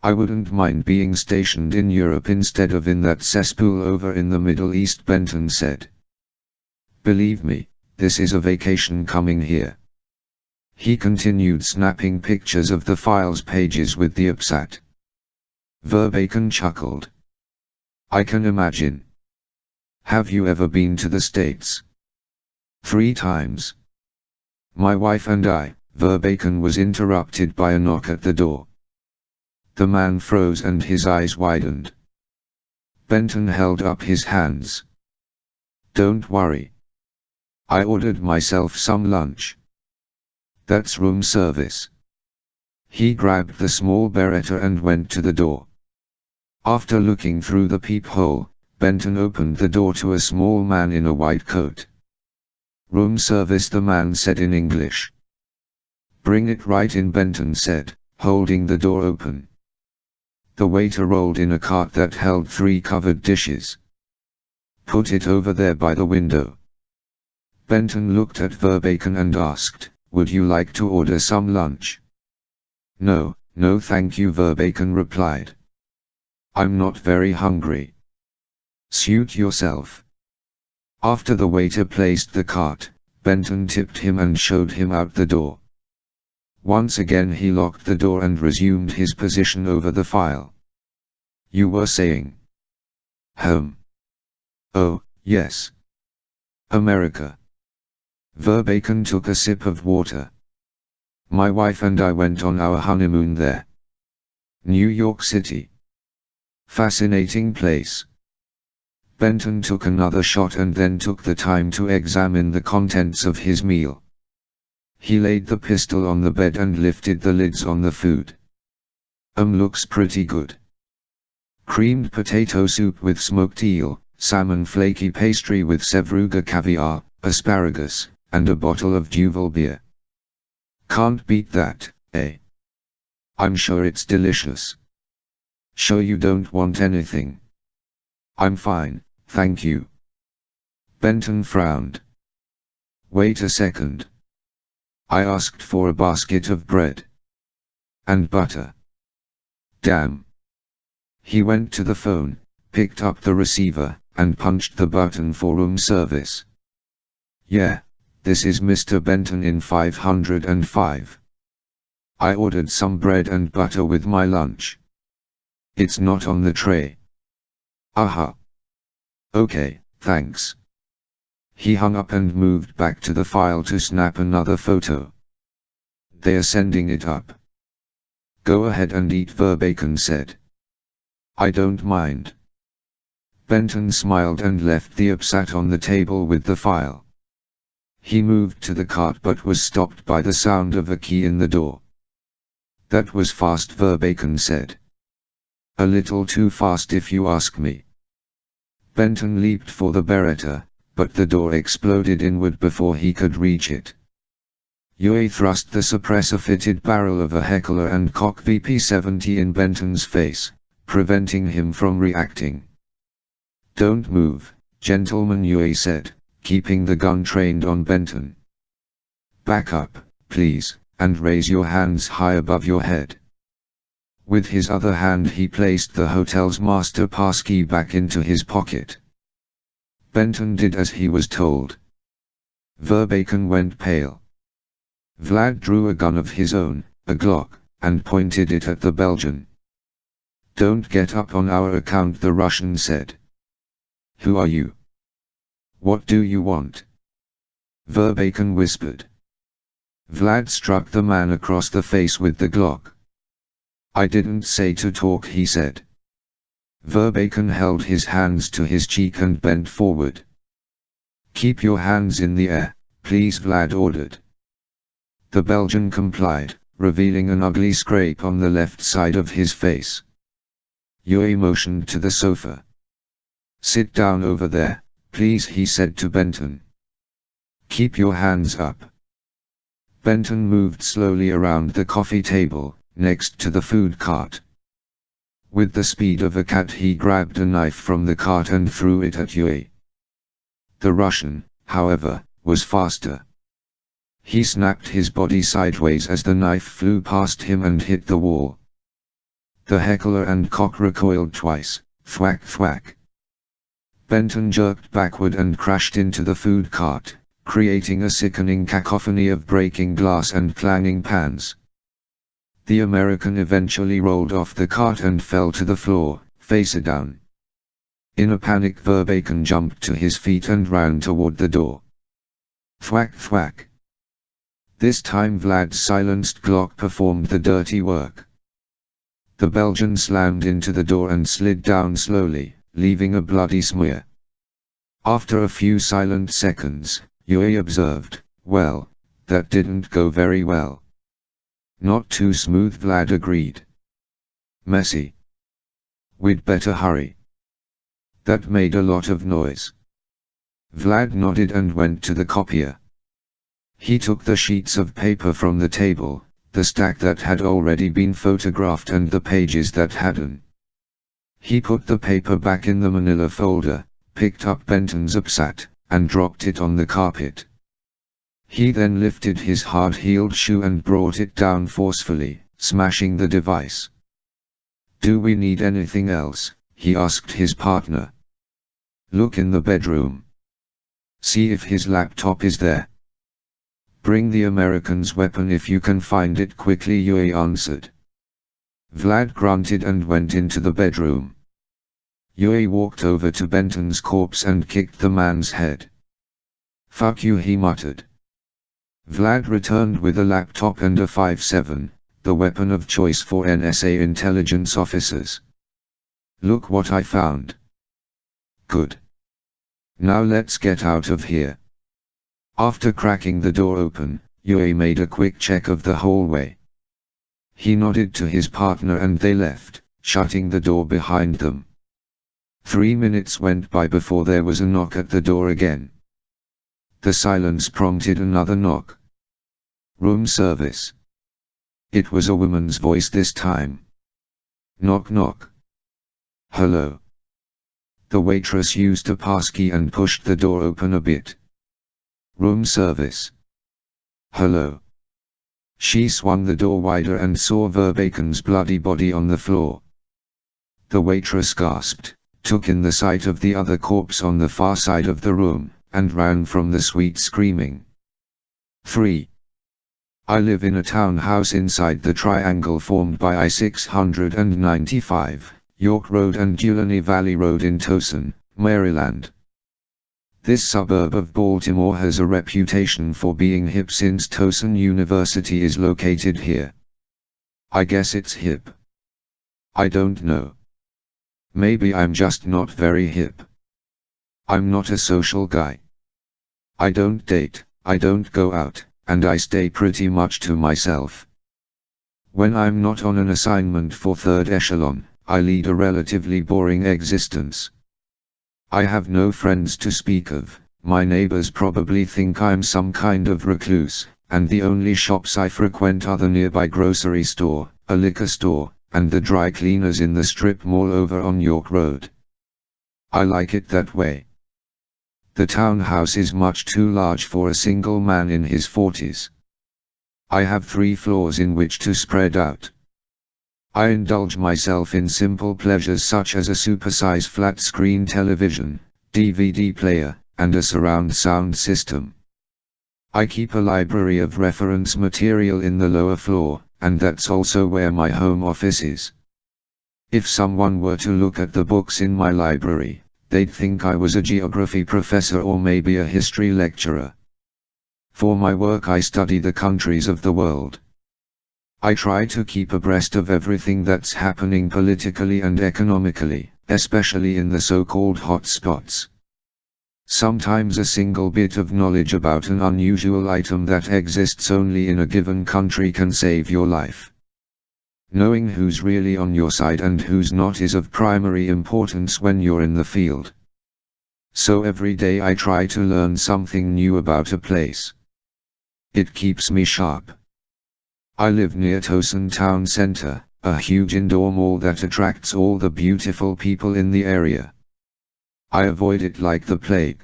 I wouldn't mind being stationed in Europe instead of in that cesspool over in the Middle East," Benton said. "Believe me, this is a vacation coming here." He continued snapping pictures of the file's pages with the upsat. Verbaken chuckled. "I can imagine. Have you ever been to the States?" "3 times. My wife and I." Verbaken was interrupted by a knock at the door. The man froze and his eyes widened. Benton held up his hands. "Don't worry. I ordered myself some lunch. That's room service." He grabbed the small Beretta and went to the door. After looking through the peephole, Benton opened the door to a small man in a white coat. "Room service," the man said in English. "Bring it right in," Benton said, holding the door open. The waiter rolled in a cart that held 3 covered dishes. "Put it over there by the window." Benton looked at Verbaken and asked, "Would you like to order some lunch?" No, thank you," Verbaken replied. "I'm not very hungry." "Suit yourself." After the waiter placed the cart, Benton tipped him and showed him out the door. Once again he locked the door and resumed his position over the file. "You were saying?" Oh, yes. America. Verbacon took a sip of water. My wife and I went on our honeymoon there. New York City. Fascinating place. Benton took another shot and then took the time to examine the contents of his meal. He laid the pistol on the bed and lifted the lids on the food. Looks pretty good. Creamed potato soup with smoked eel, salmon flaky pastry with Sevruga caviar, asparagus, and a bottle of Duvel beer. Can't beat that, eh? I'm sure it's delicious. Sure you don't want anything? I'm fine, thank you. Benton frowned. Wait a second. I asked for a basket of bread. And butter. Damn. He went to the phone, picked up the receiver, and punched the button for room service. Yeah, this is Mr. Benton in 505. I ordered some bread and butter with my lunch. It's not on the tray. Aha. Okay, thanks. He hung up and moved back to the file to snap another photo. They're sending it up. Go ahead and eat, Verbacon said. I don't mind. Benton smiled and left the upsat on the table with the file. He moved to the cart but was stopped by the sound of a key in the door. That was fast, Verbacon said. A little too fast if you ask me. Benton leaped for the Beretta, but the door exploded inward before he could reach it. Yue thrust the suppressor-fitted barrel of a Heckler & Koch VP-70 in Benton's face, preventing him from reacting. Don't move, gentleman, Yue said, keeping the gun trained on Benton. Back up, please, and raise your hands high above your head. With his other hand he placed the hotel's master passkey back into his pocket. Benton did as he was told. Verbacon went pale. Vlad drew a gun of his own, a Glock, and pointed it at the Belgian. Don't get up on our account, the Russian said. Who are you? What do you want? Verbacon whispered. Vlad struck the man across the face with the Glock. I didn't say to talk, he said. Verbacon held his hands to his cheek and bent forward. Keep your hands in the air, please, Vlad ordered. The Belgian complied, revealing an ugly scrape on the left side of his face. Yue motioned to the sofa. Sit down over there, please, he said to Benton. Keep your hands up. Benton moved slowly around the coffee table, next to the food cart. With the speed of a cat he grabbed a knife from the cart and threw it at Yue. The Russian, however, was faster. He snapped his body sideways as the knife flew past him and hit the wall. The Heckler & Koch recoiled twice, thwack thwack. Benton jerked backward and crashed into the food cart, creating a sickening cacophony of breaking glass and clanging pans. The American eventually rolled off the cart and fell to the floor, face down. In a panic, Verbacon jumped to his feet and ran toward the door. Thwack thwack. This time Vlad's silenced Glock performed the dirty work. The Belgian slammed into the door and slid down slowly, leaving a bloody smear. After a few silent seconds, Yue observed, well, that didn't go very well. Not too smooth, Vlad agreed. Messy. We'd better hurry. That made a lot of noise. Vlad nodded and went to the copier. He took the sheets of paper from the table, the stack that had already been photographed and the pages that hadn't. He put the paper back in the manila folder, picked up Benton's upsat, and dropped it on the carpet. He then lifted his hard-heeled shoe and brought it down forcefully, smashing the device. Do we need anything else? He asked his partner. Look in the bedroom. See if his laptop is there. Bring the American's weapon if you can find it quickly, Yue answered. Vlad grunted and went into the bedroom. Yui walked over to Benton's corpse and kicked the man's head. "Fuck you," he muttered. Vlad returned with a laptop and a 5.7, the weapon of choice for NSA intelligence officers. "Look what I found." "Good. Now let's get out of here." After cracking the door open, Yui made a quick check of the hallway. He nodded to his partner and they left, shutting the door behind them. 3 minutes went by before there was a knock at the door again. The silence prompted another knock. "Room service." It was a woman's voice this time. "Knock knock." "Hello." The waitress used a passkey and pushed the door open a bit. "Room service." "Hello." She swung the door wider and saw Verbaken's bloody body on the floor. The waitress gasped, took in the sight of the other corpse on the far side of the room, and ran from the suite screaming. 3. I live in a townhouse inside the triangle formed by I-695, York Road and Dulaney Valley Road in Towson, Maryland. This suburb of Baltimore has a reputation for being hip since Towson University is located here. I guess it's hip. I don't know. Maybe I'm just not very hip. I'm not a social guy. I don't date, I don't go out, and I stay pretty much to myself. When I'm not on an assignment for third echelon, I lead a relatively boring existence. I have no friends to speak of. My neighbors probably think I'm some kind of recluse, and the only shops I frequent are the nearby grocery store, a liquor store, and the dry cleaners in the strip mall over on York Road. I like it that way. The townhouse is much too large for a single man in his 40s. I have 3 floors in which to spread out. I indulge myself in simple pleasures such as a supersize flat-screen television, DVD player, and a surround sound system. I keep a library of reference material in the lower floor, and that's also where my home office is. If someone were to look at the books in my library, they'd think I was a geography professor or maybe a history lecturer. For my work I study the countries of the world. I try to keep abreast of everything that's happening politically and economically, especially in the so-called hot spots. Sometimes a single bit of knowledge about an unusual item that exists only in a given country can save your life. Knowing who's really on your side and who's not is of primary importance when you're in the field. So every day I try to learn something new about a place. It keeps me sharp. I live near Towson Town Center, a huge indoor mall that attracts all the beautiful people in the area. I avoid it like the plague.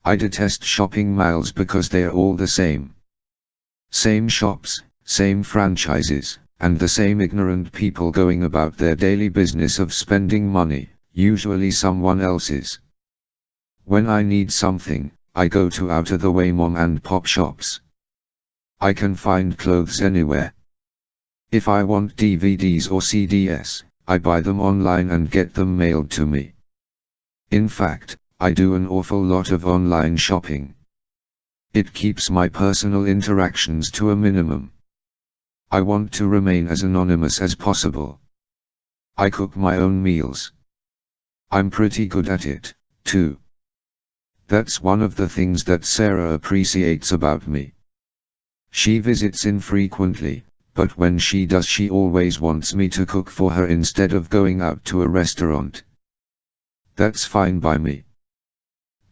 I detest shopping malls because they're all the same. Same shops, same franchises, and the same ignorant people going about their daily business of spending money, usually someone else's. When I need something, I go to out-of-the-way mom and pop shops. I can find clothes anywhere. If I want DVDs or CDs, I buy them online and get them mailed to me. In fact, I do an awful lot of online shopping. It keeps my personal interactions to a minimum. I want to remain as anonymous as possible. I cook my own meals. I'm pretty good at it, too. That's one of the things that Sarah appreciates about me. She visits infrequently, but when she does she always wants me to cook for her instead of going out to a restaurant. That's fine by me.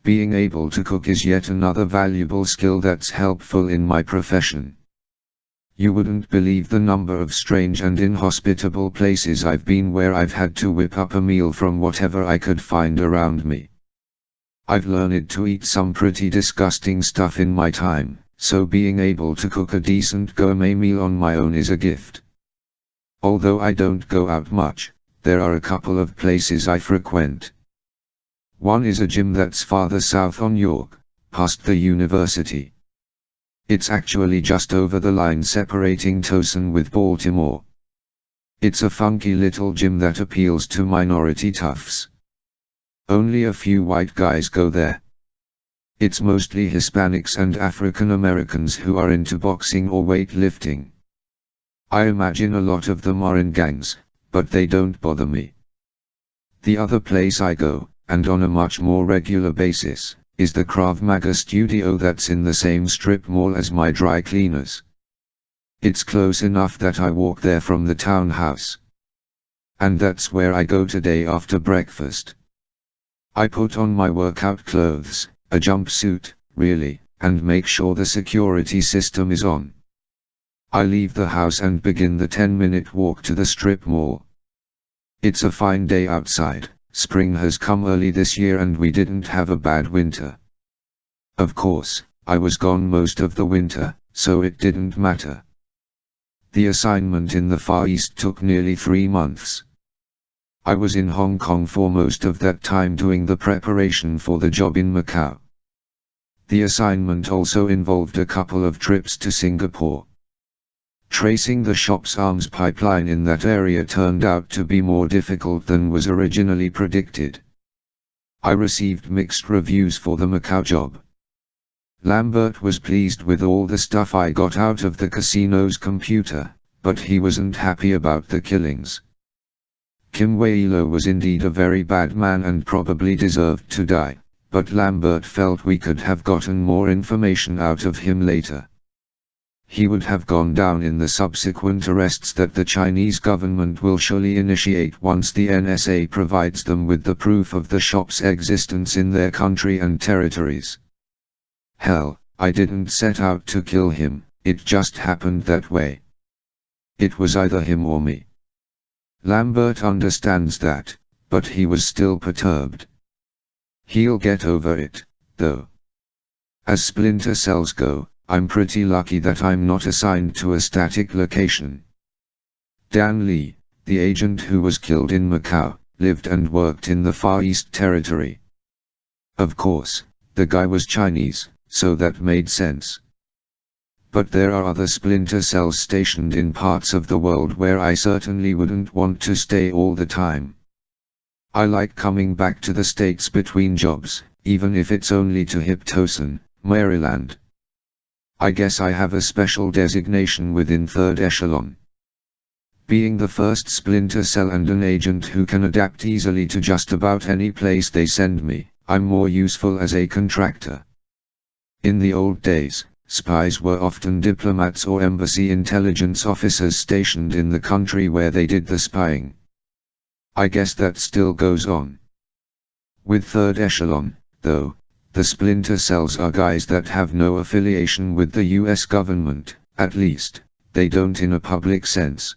Being able to cook is yet another valuable skill that's helpful in my profession. You wouldn't believe the number of strange and inhospitable places I've been where I've had to whip up a meal from whatever I could find around me. I've learned to eat some pretty disgusting stuff in my time, so being able to cook a decent gourmet meal on my own is a gift. Although I don't go out much, there are a couple of places I frequent. One is a gym that's farther south on York, past the university. It's actually just over the line separating Towson with Baltimore. It's a funky little gym that appeals to minority toughs, Only a few white guys go there. It's mostly Hispanics and African Americans who are into boxing or weightlifting. I imagine a lot of them are in gangs, but they don't bother me. The other place I go, and on a much more regular basis, is the Krav Maga studio that's in the same strip mall as my dry cleaners. It's close enough that I walk there from the townhouse. And that's where I go today after breakfast. I put on my workout clothes, a jumpsuit, really, and make sure the security system is on. I leave the house and begin the 10-minute walk to the strip mall. It's a fine day outside. Spring has come early this year and we didn't have a bad winter. Of course, I was gone most of the winter, so it didn't matter. The assignment in the Far East took nearly 3 months. I was in Hong Kong for most of that time doing the preparation for the job in Macau. The assignment also involved a couple of trips to Singapore. Tracing the shop's arms pipeline in that area turned out to be more difficult than was originally predicted. I received mixed reviews for the Macau job. Lambert was pleased with all the stuff I got out of the casino's computer, but he wasn't happy about the killings. Kim Wei-lo was indeed a very bad man and probably deserved to die, but Lambert felt we could have gotten more information out of him later. He would have gone down in the subsequent arrests that the Chinese government will surely initiate once the NSA provides them with the proof of the shop's existence in their country and territories. Hell, I didn't set out to kill him, it just happened that way. It was either him or me. Lambert understands that, but he was still perturbed. He'll get over it, though. As Splinter cells go, I'm pretty lucky that I'm not assigned to a static location. Dan Lee, the agent who was killed in Macau, lived and worked in the Far East Territory. Of course, the guy was Chinese, so that made sense. But there are other Splinter cells stationed in parts of the world where I certainly wouldn't want to stay all the time. I like coming back to the States between jobs, even if it's only to Hiptoson, Maryland. I guess I have a special designation within Third Echelon. Being the first Splinter cell and an agent who can adapt easily to just about any place they send me, I'm more useful as a contractor. In the old days, spies were often diplomats or embassy intelligence officers stationed in the country where they did the spying. I guess that still goes on. With Third Echelon, though, the Splinter cells are guys that have no affiliation with the US government, at least, they don't in a public sense.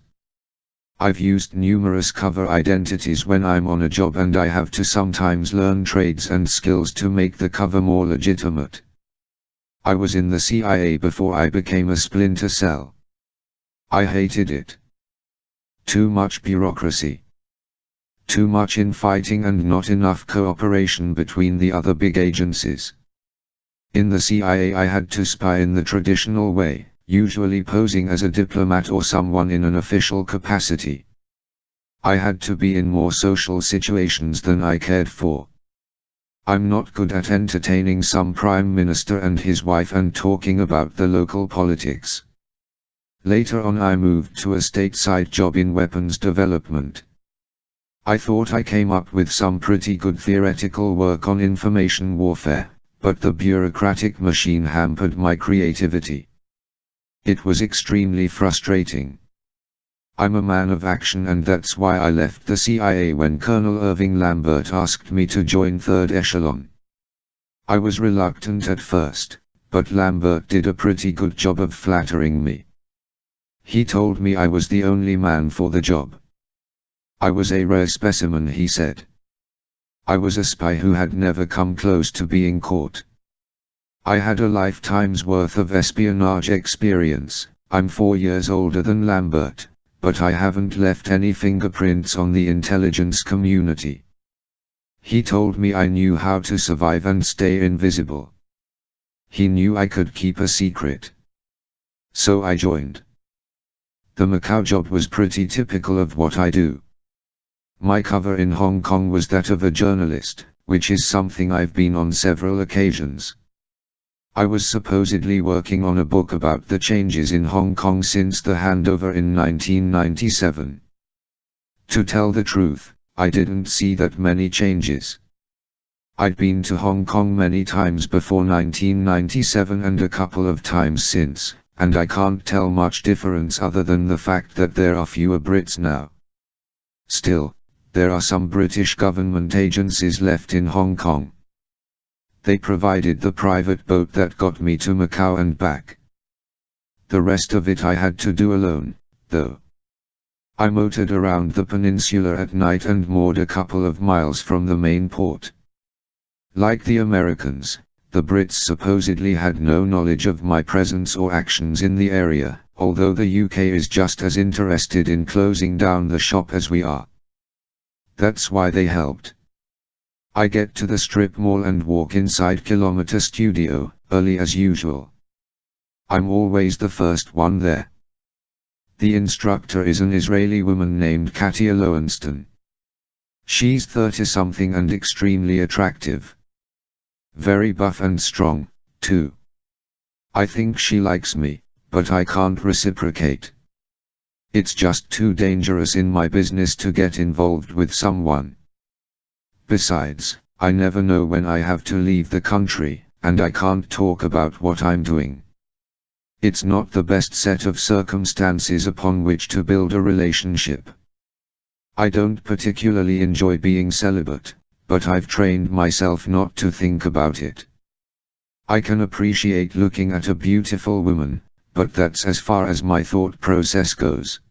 I've used numerous cover identities when I'm on a job and I have to sometimes learn trades and skills to make the cover more legitimate. I was in the CIA before I became a Splinter cell. I hated it. Too much bureaucracy. Too much infighting and not enough cooperation between the other big agencies. In the CIA I had to spy in the traditional way, usually posing as a diplomat or someone in an official capacity. I had to be in more social situations than I cared for. I'm not good at entertaining some prime minister and his wife and talking about the local politics. Later on I moved to a stateside job in weapons development. I thought I came up with some pretty good theoretical work on information warfare, but the bureaucratic machine hampered my creativity. It was extremely frustrating. I'm a man of action and that's why I left the CIA when Colonel Irving Lambert asked me to join Third Echelon. I was reluctant at first, but Lambert did a pretty good job of flattering me. He told me I was the only man for the job. I was a rare specimen, he said. I was a spy who had never come close to being caught. I had a lifetime's worth of espionage experience. I'm 4 years older than Lambert, but I haven't left any fingerprints on the intelligence community. He told me I knew how to survive and stay invisible. He knew I could keep a secret. So I joined. The Macau job was pretty typical of what I do. My cover in Hong Kong was that of a journalist, which is something I've been on several occasions. I was supposedly working on a book about the changes in Hong Kong since the handover in 1997. To tell the truth, I didn't see that many changes. I'd been to Hong Kong many times before 1997 and a couple of times since, and I can't tell much difference other than the fact that there are fewer Brits now. Still, there are some British government agencies left in Hong Kong. They provided the private boat that got me to Macau and back. The rest of it I had to do alone, though. I motored around the peninsula at night and moored a couple of miles from the main port. Like the Americans, the Brits supposedly had no knowledge of my presence or actions in the area, although the UK is just as interested in closing down the shop as we are. That's why they helped. I get to the strip mall and walk inside Kilometer Studio, early as usual. I'm always the first one there. The instructor is an Israeli woman named Katia Lowenstein. She's 30-something and extremely attractive. Very buff and strong, too. I think she likes me, but I can't reciprocate. It's just too dangerous in my business to get involved with someone. Besides, I never know when I have to leave the country, and I can't talk about what I'm doing. It's not the best set of circumstances upon which to build a relationship. I don't particularly enjoy being celibate, but I've trained myself not to think about it. I can appreciate looking at a beautiful woman, but that's as far as my thought process goes.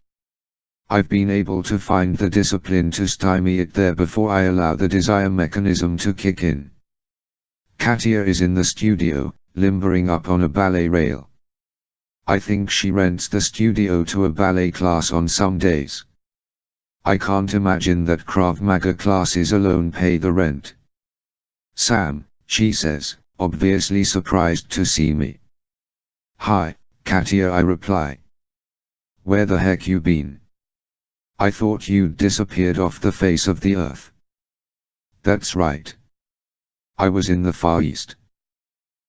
I've been able to find the discipline to stymie it there before I allow the desire mechanism to kick in. Katia is in the studio, limbering up on a ballet rail. I think she rents the studio to a ballet class on some days. I can't imagine that Krav Maga classes alone pay the rent. Sam, she says, obviously surprised to see me. Hi, Katia, I reply. Where the heck you been? I thought you'd disappeared off the face of the earth. That's right. I was in the Far East.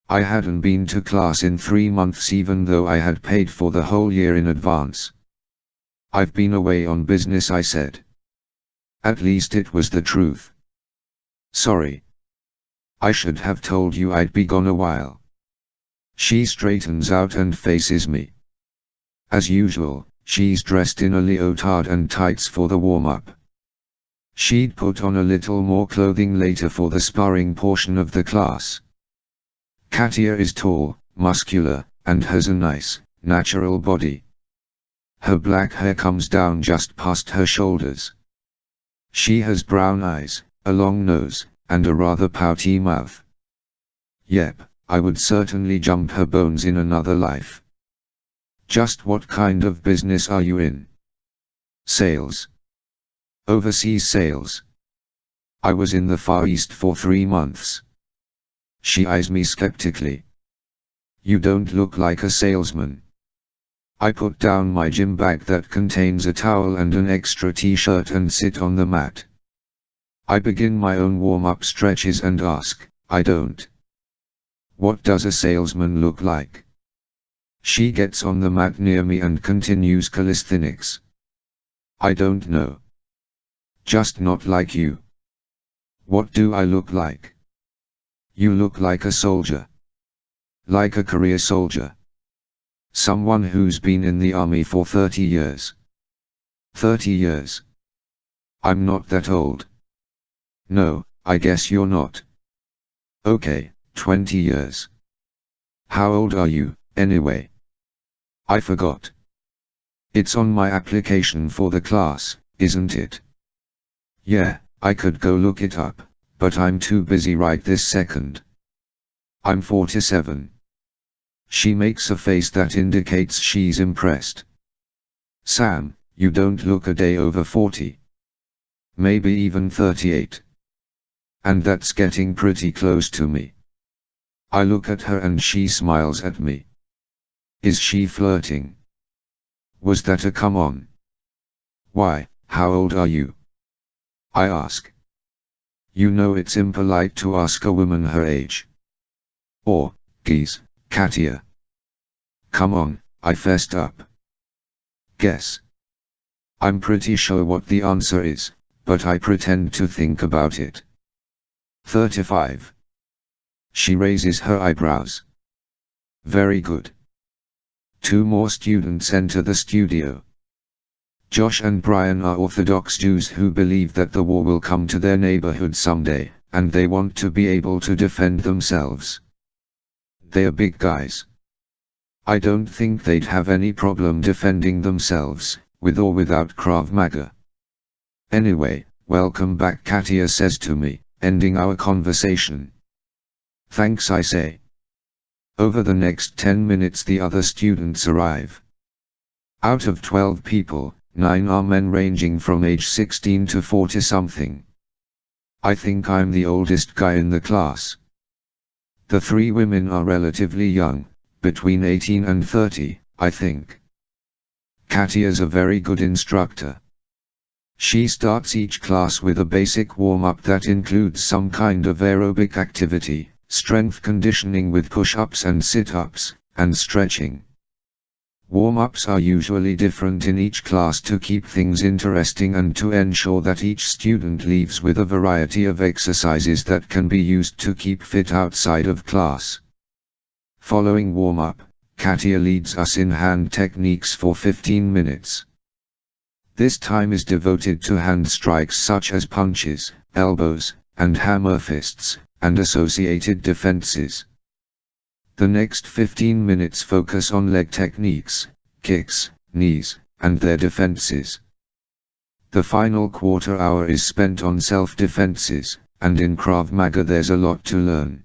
I hadn't been to class in 3 months even though I had paid for the whole year in advance. I've been away on business, I said. At least it was the truth. Sorry. I should have told you I'd be gone a while. She straightens out and faces me. As usual, she's dressed in a leotard and tights for the warm-up. She'd put on a little more clothing later for the sparring portion of the class. Katia is tall, muscular, and has a nice, natural body. Her black hair comes down just past her shoulders. She has brown eyes, a long nose, and a rather pouty mouth. Yep, I would certainly jump her bones in another life. Just what kind of business are you in? Sales. Overseas sales. I was in the Far East for 3 months. She eyes me skeptically. You don't look like a salesman. I put down my gym bag that contains a towel and an extra t-shirt and sit on the mat. I begin my own warm-up stretches and ask, I don't. What does a salesman look like? She gets on the mat near me and continues calisthenics. I don't know. Just not like you. What do I look like? You look like a soldier. Like a career soldier. Someone who's been in the army for 30 years. 30 years. I'm not that old. No, I guess you're not. Okay, 20 years. How old are you, anyway? I forgot. It's on my application for the class, isn't it? Yeah, I could go look it up, but I'm too busy right this second. I'm 47. She makes a face that indicates she's impressed. Sam, you don't look a day over 40. Maybe even 38. And that's getting pretty close to me. I look at her and she smiles at me. Is she flirting? Was that a come on? Why, how old are you? I ask. You know it's impolite to ask a woman her age. Or, geez, Katia. Come on, I fessed up. Guess. I'm pretty sure what the answer is, but I pretend to think about it. 35. She raises her eyebrows. Very good. 2 more students enter the studio. Josh and Brian are Orthodox Jews who believe that the war will come to their neighborhood someday, and they want to be able to defend themselves. They are big guys. I don't think they'd have any problem defending themselves, with or without Krav Maga. Anyway, welcome back, Katia says to me, ending our conversation. Thanks, I say. Over the next 10 minutes the other students arrive. Out of 12 people, 9 are men ranging from age 16 to 40-something. I think I'm the oldest guy in the class. The 3 women are relatively young, between 18 and 30, I think. Katia's a very good instructor. She starts each class with a basic warm-up that includes some kind of aerobic activity, strength conditioning with push-ups and sit-ups, and stretching. Warm-ups are usually different in each class to keep things interesting and to ensure that each student leaves with a variety of exercises that can be used to keep fit outside of class. Following warm-up, Katia leads us in hand techniques for 15 minutes. This time is devoted to hand strikes such as punches, elbows, and hammer fists, and associated defenses. The next 15 minutes focus on leg techniques, kicks, knees, and their defenses. The final quarter hour is spent on self-defenses, and in Krav Maga there's a lot to learn.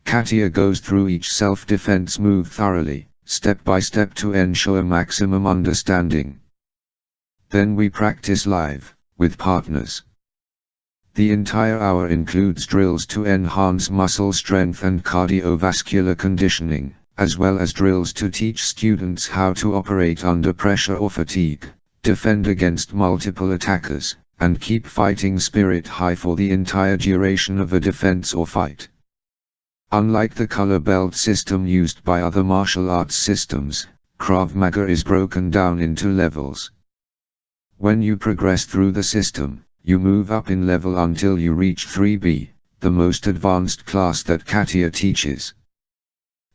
Katia goes through each self-defense move thoroughly, step by step to ensure maximum understanding. Then we practice live, with partners. The entire hour includes drills to enhance muscle strength and cardiovascular conditioning, as well as drills to teach students how to operate under pressure or fatigue, defend against multiple attackers, and keep fighting spirit high for the entire duration of a defense or fight. Unlike the color belt system used by other martial arts systems, Krav Maga is broken down into levels. When you progress through the system, you move up in level until you reach 3B, the most advanced class that Katia teaches.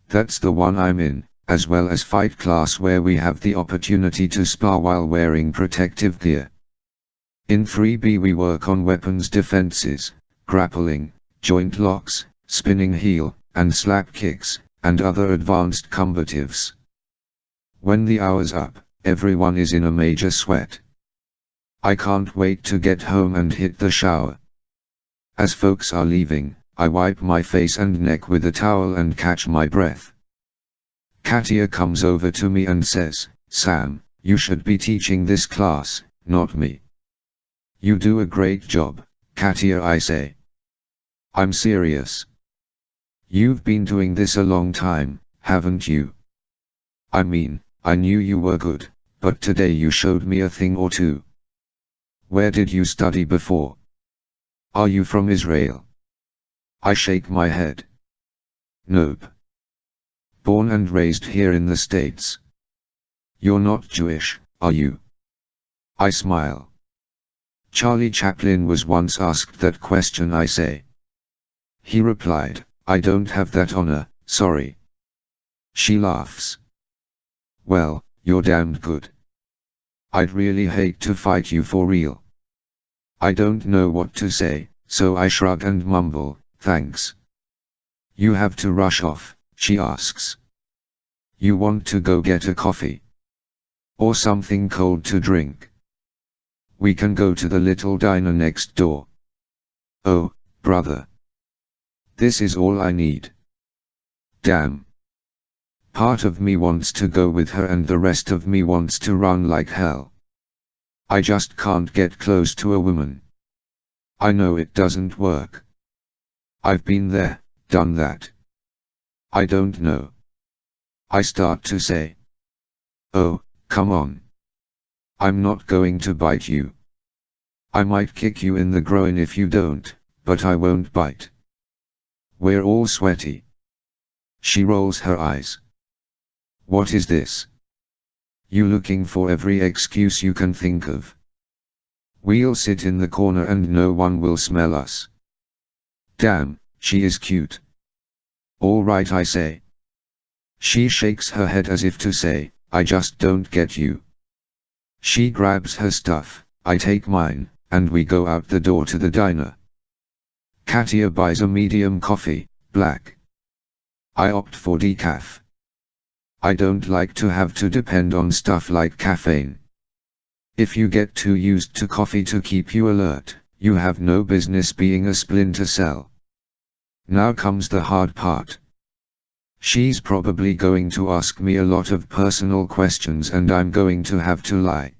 That's the one I'm in, as well as fight class where we have the opportunity to spar while wearing protective gear. In 3B we work on weapons defenses, grappling, joint locks, spinning heel, and slap kicks, and other advanced combatives. When the hour's up, everyone is in a major sweat. I can't wait to get home and hit the shower. As folks are leaving, I wipe my face and neck with a towel and catch my breath. Katia comes over to me and says, "Sam, you should be teaching this class, not me." "You do a great job, Katia," I say. "I'm serious. You've been doing this a long time, haven't you? I mean, I knew you were good, but today you showed me a thing or two. Where did you study before? Are you from Israel?" I shake my head. "Nope. Born and raised here in the States." "You're not Jewish, are you?" I smile. "Charlie Chaplin was once asked that question," I say. He replied, "I don't have that honor, sorry." She laughs. "Well, you're damned good. I'd really hate to fight you for real." I don't know what to say, so I shrug and mumble, "Thanks." "You have to rush off," she asks. "You want to go get a coffee? Or something cold to drink? We can go to the little diner next door." "Oh, brother. This is all I need." Damn. Part of me wants to go with her and the rest of me wants to run like hell. I just can't get close to a woman. I know it doesn't work. I've been there, done that. I don't know. I start to say, "Oh, come on. I'm not going to bite you. I might kick you in the groin if you don't, but I won't bite. We're all sweaty. She rolls her eyes. What is this? You looking for every excuse you can think of. We'll sit in the corner and no one will smell us. Damn, she is cute. All right, I say. She shakes her head as if to say, I just don't get you. She grabs her stuff, I take mine, and we go out the door to the diner. Katia buys a medium coffee, black. I opt for decaf. I don't like to have to depend on stuff like caffeine. If you get too used to coffee to keep you alert, you have no business being a splinter cell. Now comes the hard part. She's probably going to ask me a lot of personal questions and I'm going to have to lie.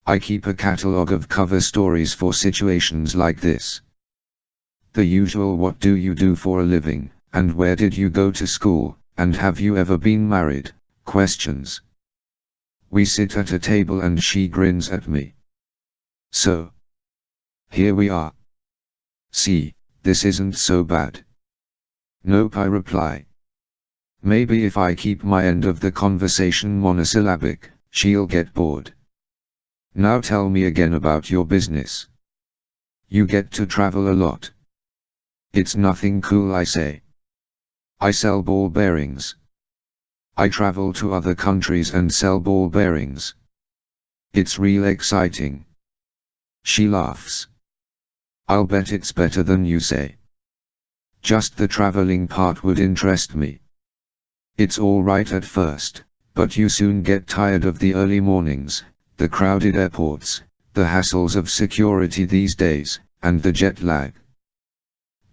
I keep a catalog of cover stories for situations like this. The usual what do you do for a living, and where did you go to school, and have you ever been married, questions. We sit at a table and she grins at me. So. Here we are. See, this isn't so bad. Nope, I reply. Maybe if I keep my end of the conversation monosyllabic, she'll get bored. Now tell me again about your business. You get to travel a lot. It's nothing cool, I say. I sell ball bearings. I travel to other countries and sell ball bearings. It's real exciting. She laughs. I'll bet it's better than you say. Just the traveling part would interest me. It's all right at first, but you soon get tired of the early mornings, the crowded airports, the hassles of security these days, and the jet lag.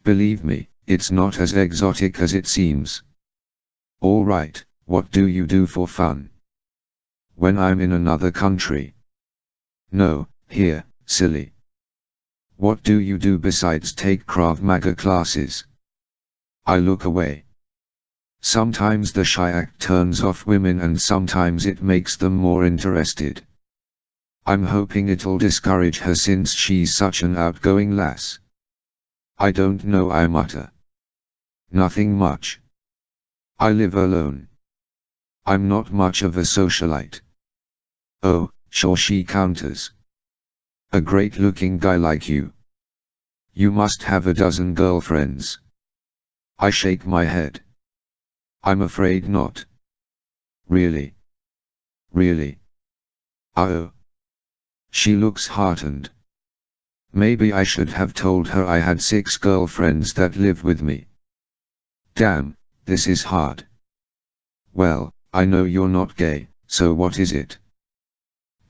Believe me, it's not as exotic as it seems. All right, what do you do for fun? When I'm in another country. No, here, silly. What do you do besides take Krav Maga classes? I look away. Sometimes the shy act turns off women and sometimes it makes them more interested. I'm hoping it'll discourage her since she's such an outgoing lass. I don't know, I mutter. Nothing much. I live alone. I'm not much of a socialite. Oh, sure, she counters. A great-looking guy like you. You must have a dozen girlfriends. I shake my head. I'm afraid not. Really? Really? Oh. She looks heartened. Maybe I should have told her I had 6 girlfriends that live with me. Damn, this is hard. Well, I know you're not gay, so what is it?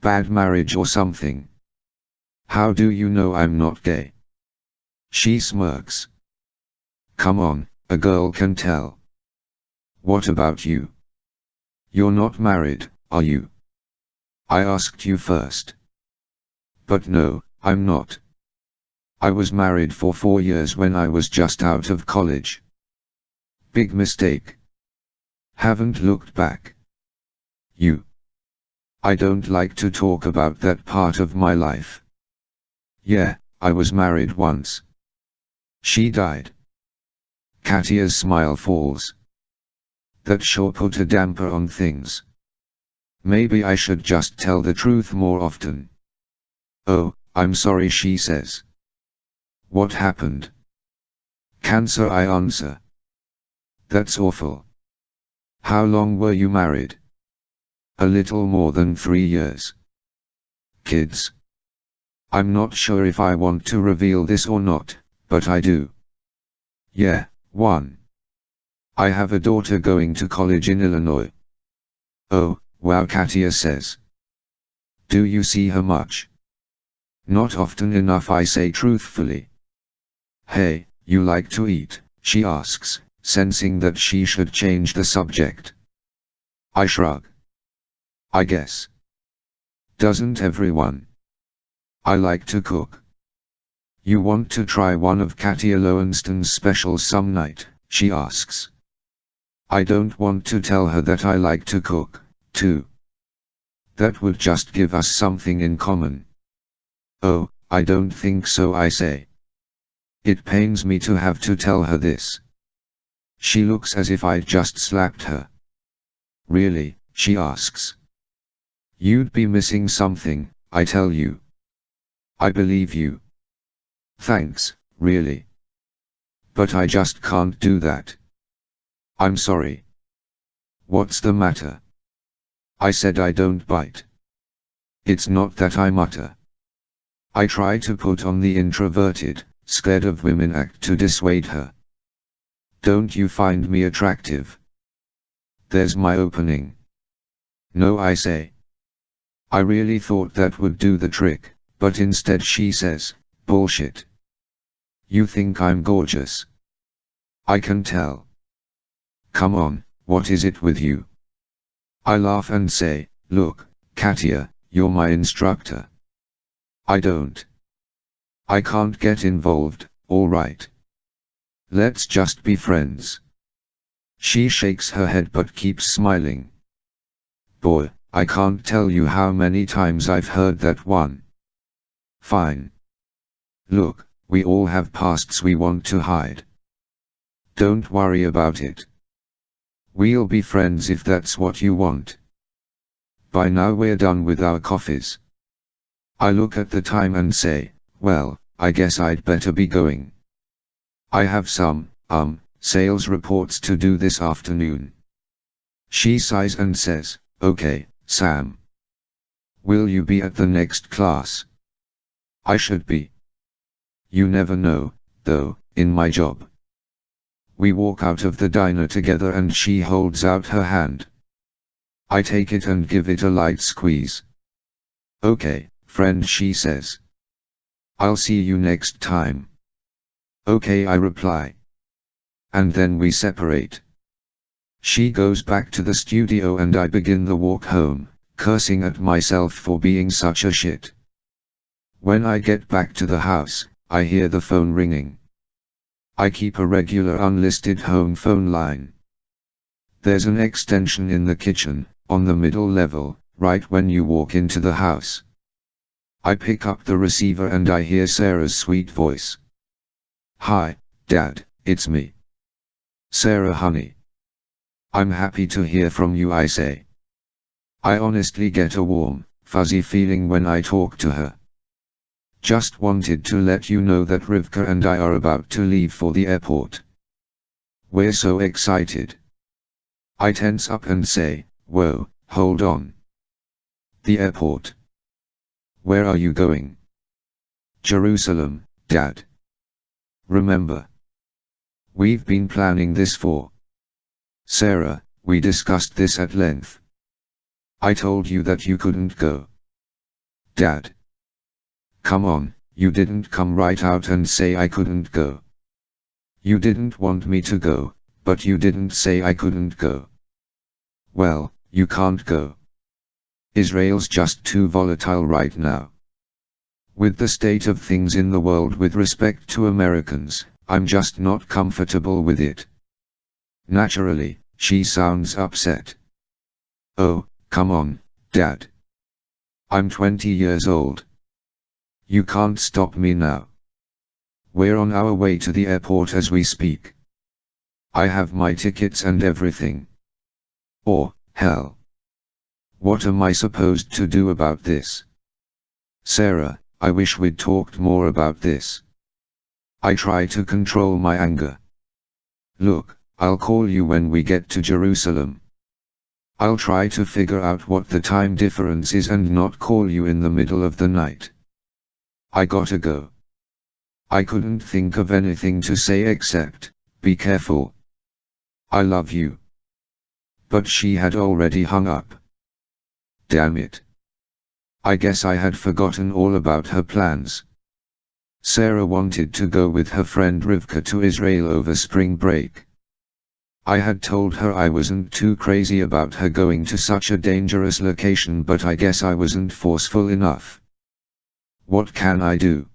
Bad marriage or something? How do you know I'm not gay? She smirks. Come on, a girl can tell. What about you? You're not married, are you? I asked you first. But no, I'm not. I was married for 4 years when I was just out of college. Big mistake. Haven't looked back. You. I don't like to talk about that part of my life. Yeah, I was married once. She died. Katia's smile falls. That sure put a damper on things. Maybe I should just tell the truth more often. Oh, I'm sorry, she says. What happened? Cancer, I answer. That's awful. How long were you married? A little more than 3 years. Kids? I'm not sure if I want to reveal this or not, but I do. Yeah, 1. I have a daughter going to college in Illinois. Oh, wow, Katia says. Do you see her much? Not often enough, I say truthfully. Hey, you like to eat? She asks, sensing that she should change the subject. I shrug. I guess. Doesn't everyone? I like to cook. You want to try one of Katia Lowenstein's specials some night? She asks. I don't want to tell her that I like to cook, too. That would just give us something in common. Oh, I don't think so, I say. It pains me to have to tell her this. She looks as if I'd just slapped her. Really, she asks. You'd be missing something, I tell you. I believe you. Thanks, really. But I just can't do that. I'm sorry. What's the matter? I said I don't bite. It's not that I mutter. I try to put on the introverted, scared of women act to dissuade her. Don't you find me attractive? There's my opening. No, I say. I really thought that would do the trick, but instead she says, bullshit. You think I'm gorgeous? I can tell. Come on, what is it with you? I laugh and say, look, Katia, you're my instructor. I don't. I can't get involved, alright. Let's just be friends. She shakes her head but keeps smiling. Boy, I can't tell you how many times I've heard that one. Fine. Look, we all have pasts we want to hide. Don't worry about it. We'll be friends if that's what you want. By now we're done with our coffees. I look at the time and say, well, I guess I'd better be going. I have some, sales reports to do this afternoon. She sighs and says, okay, Sam. Will you be at the next class? I should be. You never know, though, in my job. We walk out of the diner together and she holds out her hand. I take it and give it a light squeeze. Okay, friend, she says. I'll see you next time. Okay, I reply. And then we separate. She goes back to the studio and I begin the walk home, cursing at myself for being such a shit. When I get back to the house, I hear the phone ringing. I keep a regular unlisted home phone line. There's an extension in the kitchen, on the middle level, right when you walk into the house. I pick up the receiver and I hear Sarah's sweet voice. Hi, Dad, it's me. Sarah, honey. I'm happy to hear from you, I say. I honestly get a warm, fuzzy feeling when I talk to her. Just wanted to let you know that Rivka and I are about to leave for the airport. We're so excited. I tense up and say, whoa, hold on. The airport. Where are you going? Jerusalem, Dad. Remember. We've been planning this for. Sarah, we discussed this at length. I told you that you couldn't go. Dad. Come on, you didn't come right out and say I couldn't go. You didn't want me to go, but you didn't say I couldn't go. Well, you can't go. Israel's just too volatile right now. With the state of things in the world with respect to Americans, I'm just not comfortable with it. Naturally, she sounds upset. Oh, come on, Dad. I'm 20 years old. You can't stop me now. We're on our way to the airport as we speak. I have my tickets and everything. Or, hell. What am I supposed to do about this? Sarah, I wish we'd talked more about this. I try to control my anger. Look, I'll call you when we get to Jerusalem. I'll try to figure out what the time difference is and not call you in the middle of the night. I gotta go. I couldn't think of anything to say except, be careful. I love you. But she had already hung up. Damn it. I guess I had forgotten all about her plans. Sarah wanted to go with her friend Rivka to Israel over spring break. I had told her I wasn't too crazy about her going to such a dangerous location, but I guess I wasn't forceful enough. What can I do?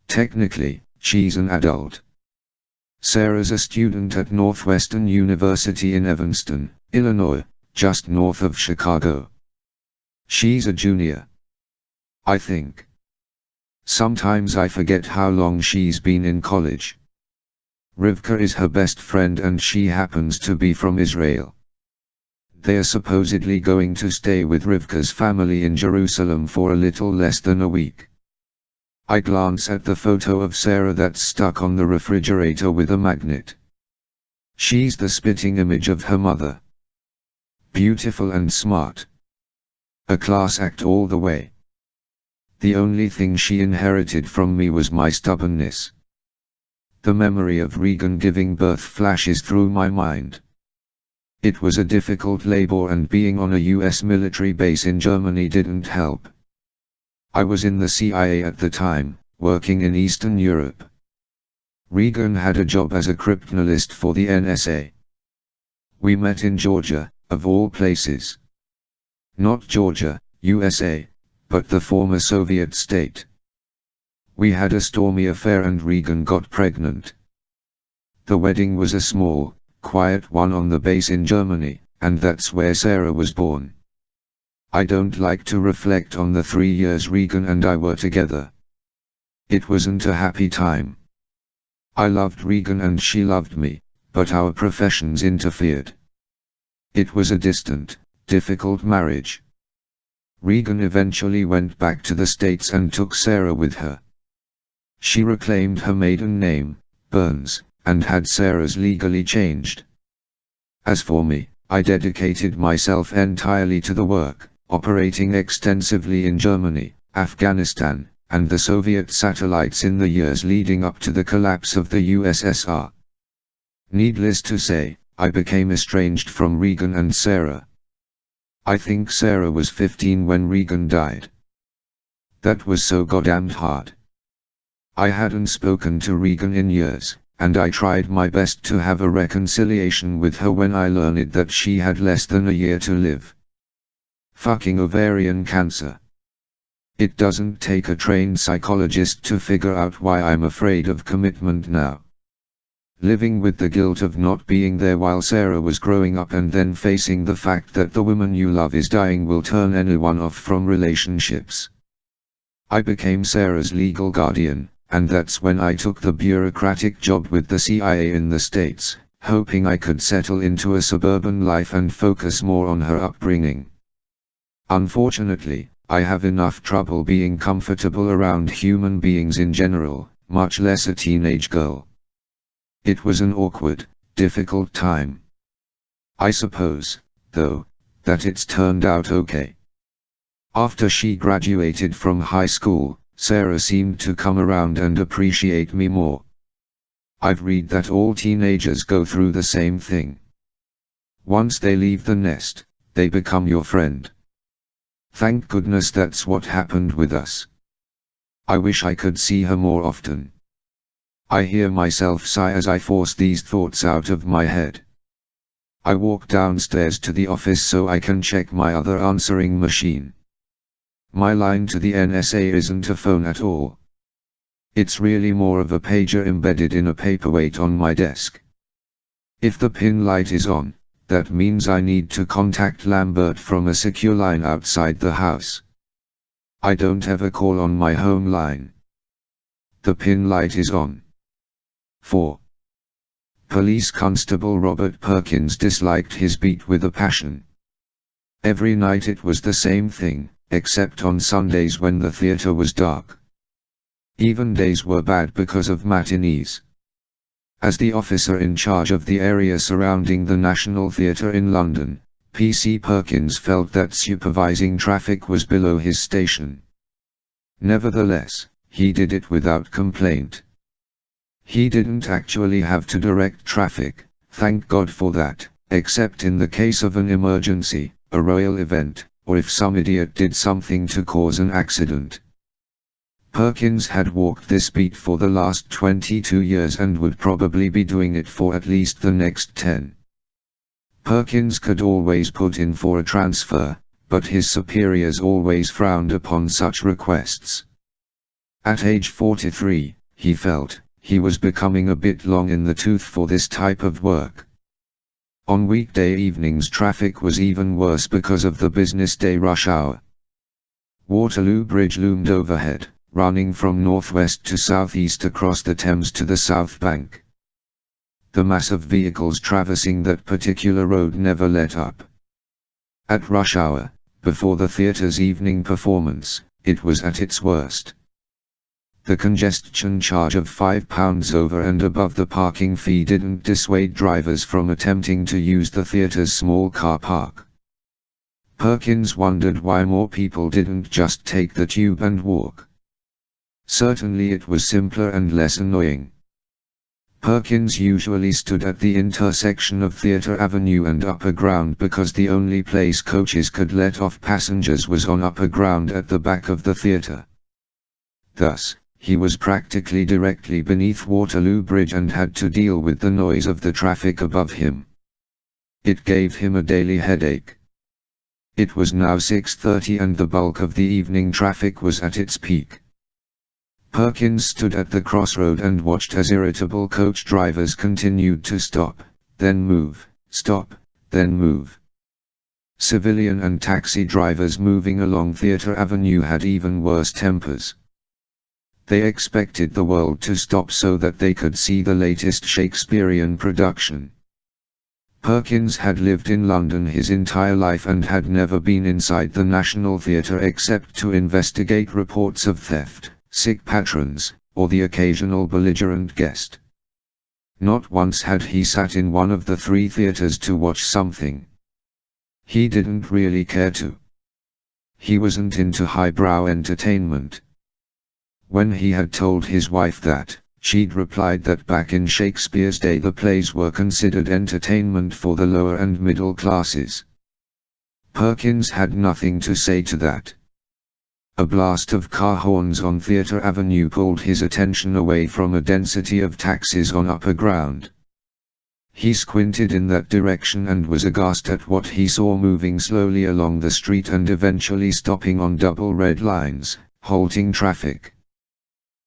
Technically, she's an adult. Sarah's a student at Northwestern University in Evanston, Illinois, just north of Chicago. She's a junior. I think. Sometimes I forget how long she's been in college. Rivka is her best friend and she happens to be from Israel. They're supposedly going to stay with Rivka's family in Jerusalem for a little less than a week. I glance at the photo of Sarah that's stuck on the refrigerator with a magnet. She's the spitting image of her mother. Beautiful and smart. A class act all the way. The only thing she inherited from me was my stubbornness. The memory of Regan giving birth flashes through my mind. It was a difficult labor and being on a US military base in Germany didn't help. I was in the CIA at the time, working in Eastern Europe. Regan had a job as a cryptanalyst for the NSA. We met in Georgia, of all places. Not Georgia, USA, but the former Soviet state. We had a stormy affair and Regan got pregnant. The wedding was a small, quiet one on the base in Germany, and that's where Sarah was born. I don't like to reflect on the 3 years Regan and I were together. It wasn't a happy time. I loved Regan and she loved me, but our professions interfered. It was a distant, difficult marriage. Regan eventually went back to the States and took Sarah with her. She reclaimed her maiden name, Burns, and had Sarah's legally changed. As for me, I dedicated myself entirely to the work, operating extensively in Germany, Afghanistan, and the Soviet satellites in the years leading up to the collapse of the USSR. Needless to say, I became estranged from Regan and Sarah. I think Sarah was 15 when Regan died. That was so goddamned hard. I hadn't spoken to Regan in years, and I tried my best to have a reconciliation with her when I learned that she had less than a year to live. Fucking ovarian cancer. It doesn't take a trained psychologist to figure out why I'm afraid of commitment now. Living with the guilt of not being there while Sarah was growing up and then facing the fact that the woman you love is dying will turn anyone off from relationships. I became Sarah's legal guardian, and that's when I took the bureaucratic job with the CIA in the States, hoping I could settle into a suburban life and focus more on her upbringing. Unfortunately, I have enough trouble being comfortable around human beings in general, much less a teenage girl. It was an awkward, difficult time. I suppose, though, that it's turned out okay. After she graduated from high school, Sarah seemed to come around and appreciate me more. I've read that all teenagers go through the same thing. Once they leave the nest, they become your friend. Thank goodness that's what happened with us. I wish I could see her more often. I hear myself sigh as I force these thoughts out of my head. I walk downstairs to the office so I can check my other answering machine. My line to the NSA isn't a phone at all. It's really more of a pager embedded in a paperweight on my desk. If the pin light is on, that means I need to contact Lambert from a secure line outside the house. I don't ever call on my home line. The pin light is on. 4. Police Constable Robert Perkins disliked his beat with a passion. Every night it was the same thing, except on Sundays when the theater was dark. Even days were bad because of matinees. As the officer in charge of the area surrounding the National Theatre in London, P.C. Perkins felt that supervising traffic was below his station. Nevertheless, he did it without complaint. He didn't actually have to direct traffic, thank God for that, except in the case of an emergency, a royal event, or if some idiot did something to cause an accident. Perkins had walked this beat for the last 22 years and would probably be doing it for at least the next 10. Perkins could always put in for a transfer, but his superiors always frowned upon such requests. At age 43, he felt, he was becoming a bit long in the tooth for this type of work. On weekday evenings traffic was even worse because of the business day rush hour. Waterloo Bridge loomed overhead, running from northwest to southeast across the Thames to the South Bank. The mass of vehicles traversing that particular road never let up. At rush hour, before the theatre's evening performance, it was at its worst. The congestion charge of £5 over and above the parking fee didn't dissuade drivers from attempting to use the theatre's small car park. Perkins wondered why more people didn't just take the tube and walk. Certainly it was simpler and less annoying. Perkins usually stood at the intersection of Theatre Avenue and Upper Ground because the only place coaches could let off passengers was on Upper Ground at the back of the theatre. Thus, he was practically directly beneath Waterloo Bridge and had to deal with the noise of the traffic above him. It gave him a daily headache. It was now 6:30 and the bulk of the evening traffic was at its peak. Perkins stood at the crossroad and watched as irritable coach drivers continued to stop, then move, stop, then move. Civilian and taxi drivers moving along Theatre Avenue had even worse tempers. They expected the world to stop so that they could see the latest Shakespearean production. Perkins had lived in London his entire life and had never been inside the National Theatre except to investigate reports of theft, sick patrons, or the occasional belligerent guest. Not once had he sat in one of the three theatres to watch something. He didn't really care to. He wasn't into highbrow entertainment. When he had told his wife that, she'd replied that back in Shakespeare's day the plays were considered entertainment for the lower and middle classes. Perkins had nothing to say to that. A blast of car horns on Theatre Avenue pulled his attention away from a density of taxis on Upper Ground. He squinted in that direction and was aghast at what he saw moving slowly along the street and eventually stopping on double red lines, halting traffic.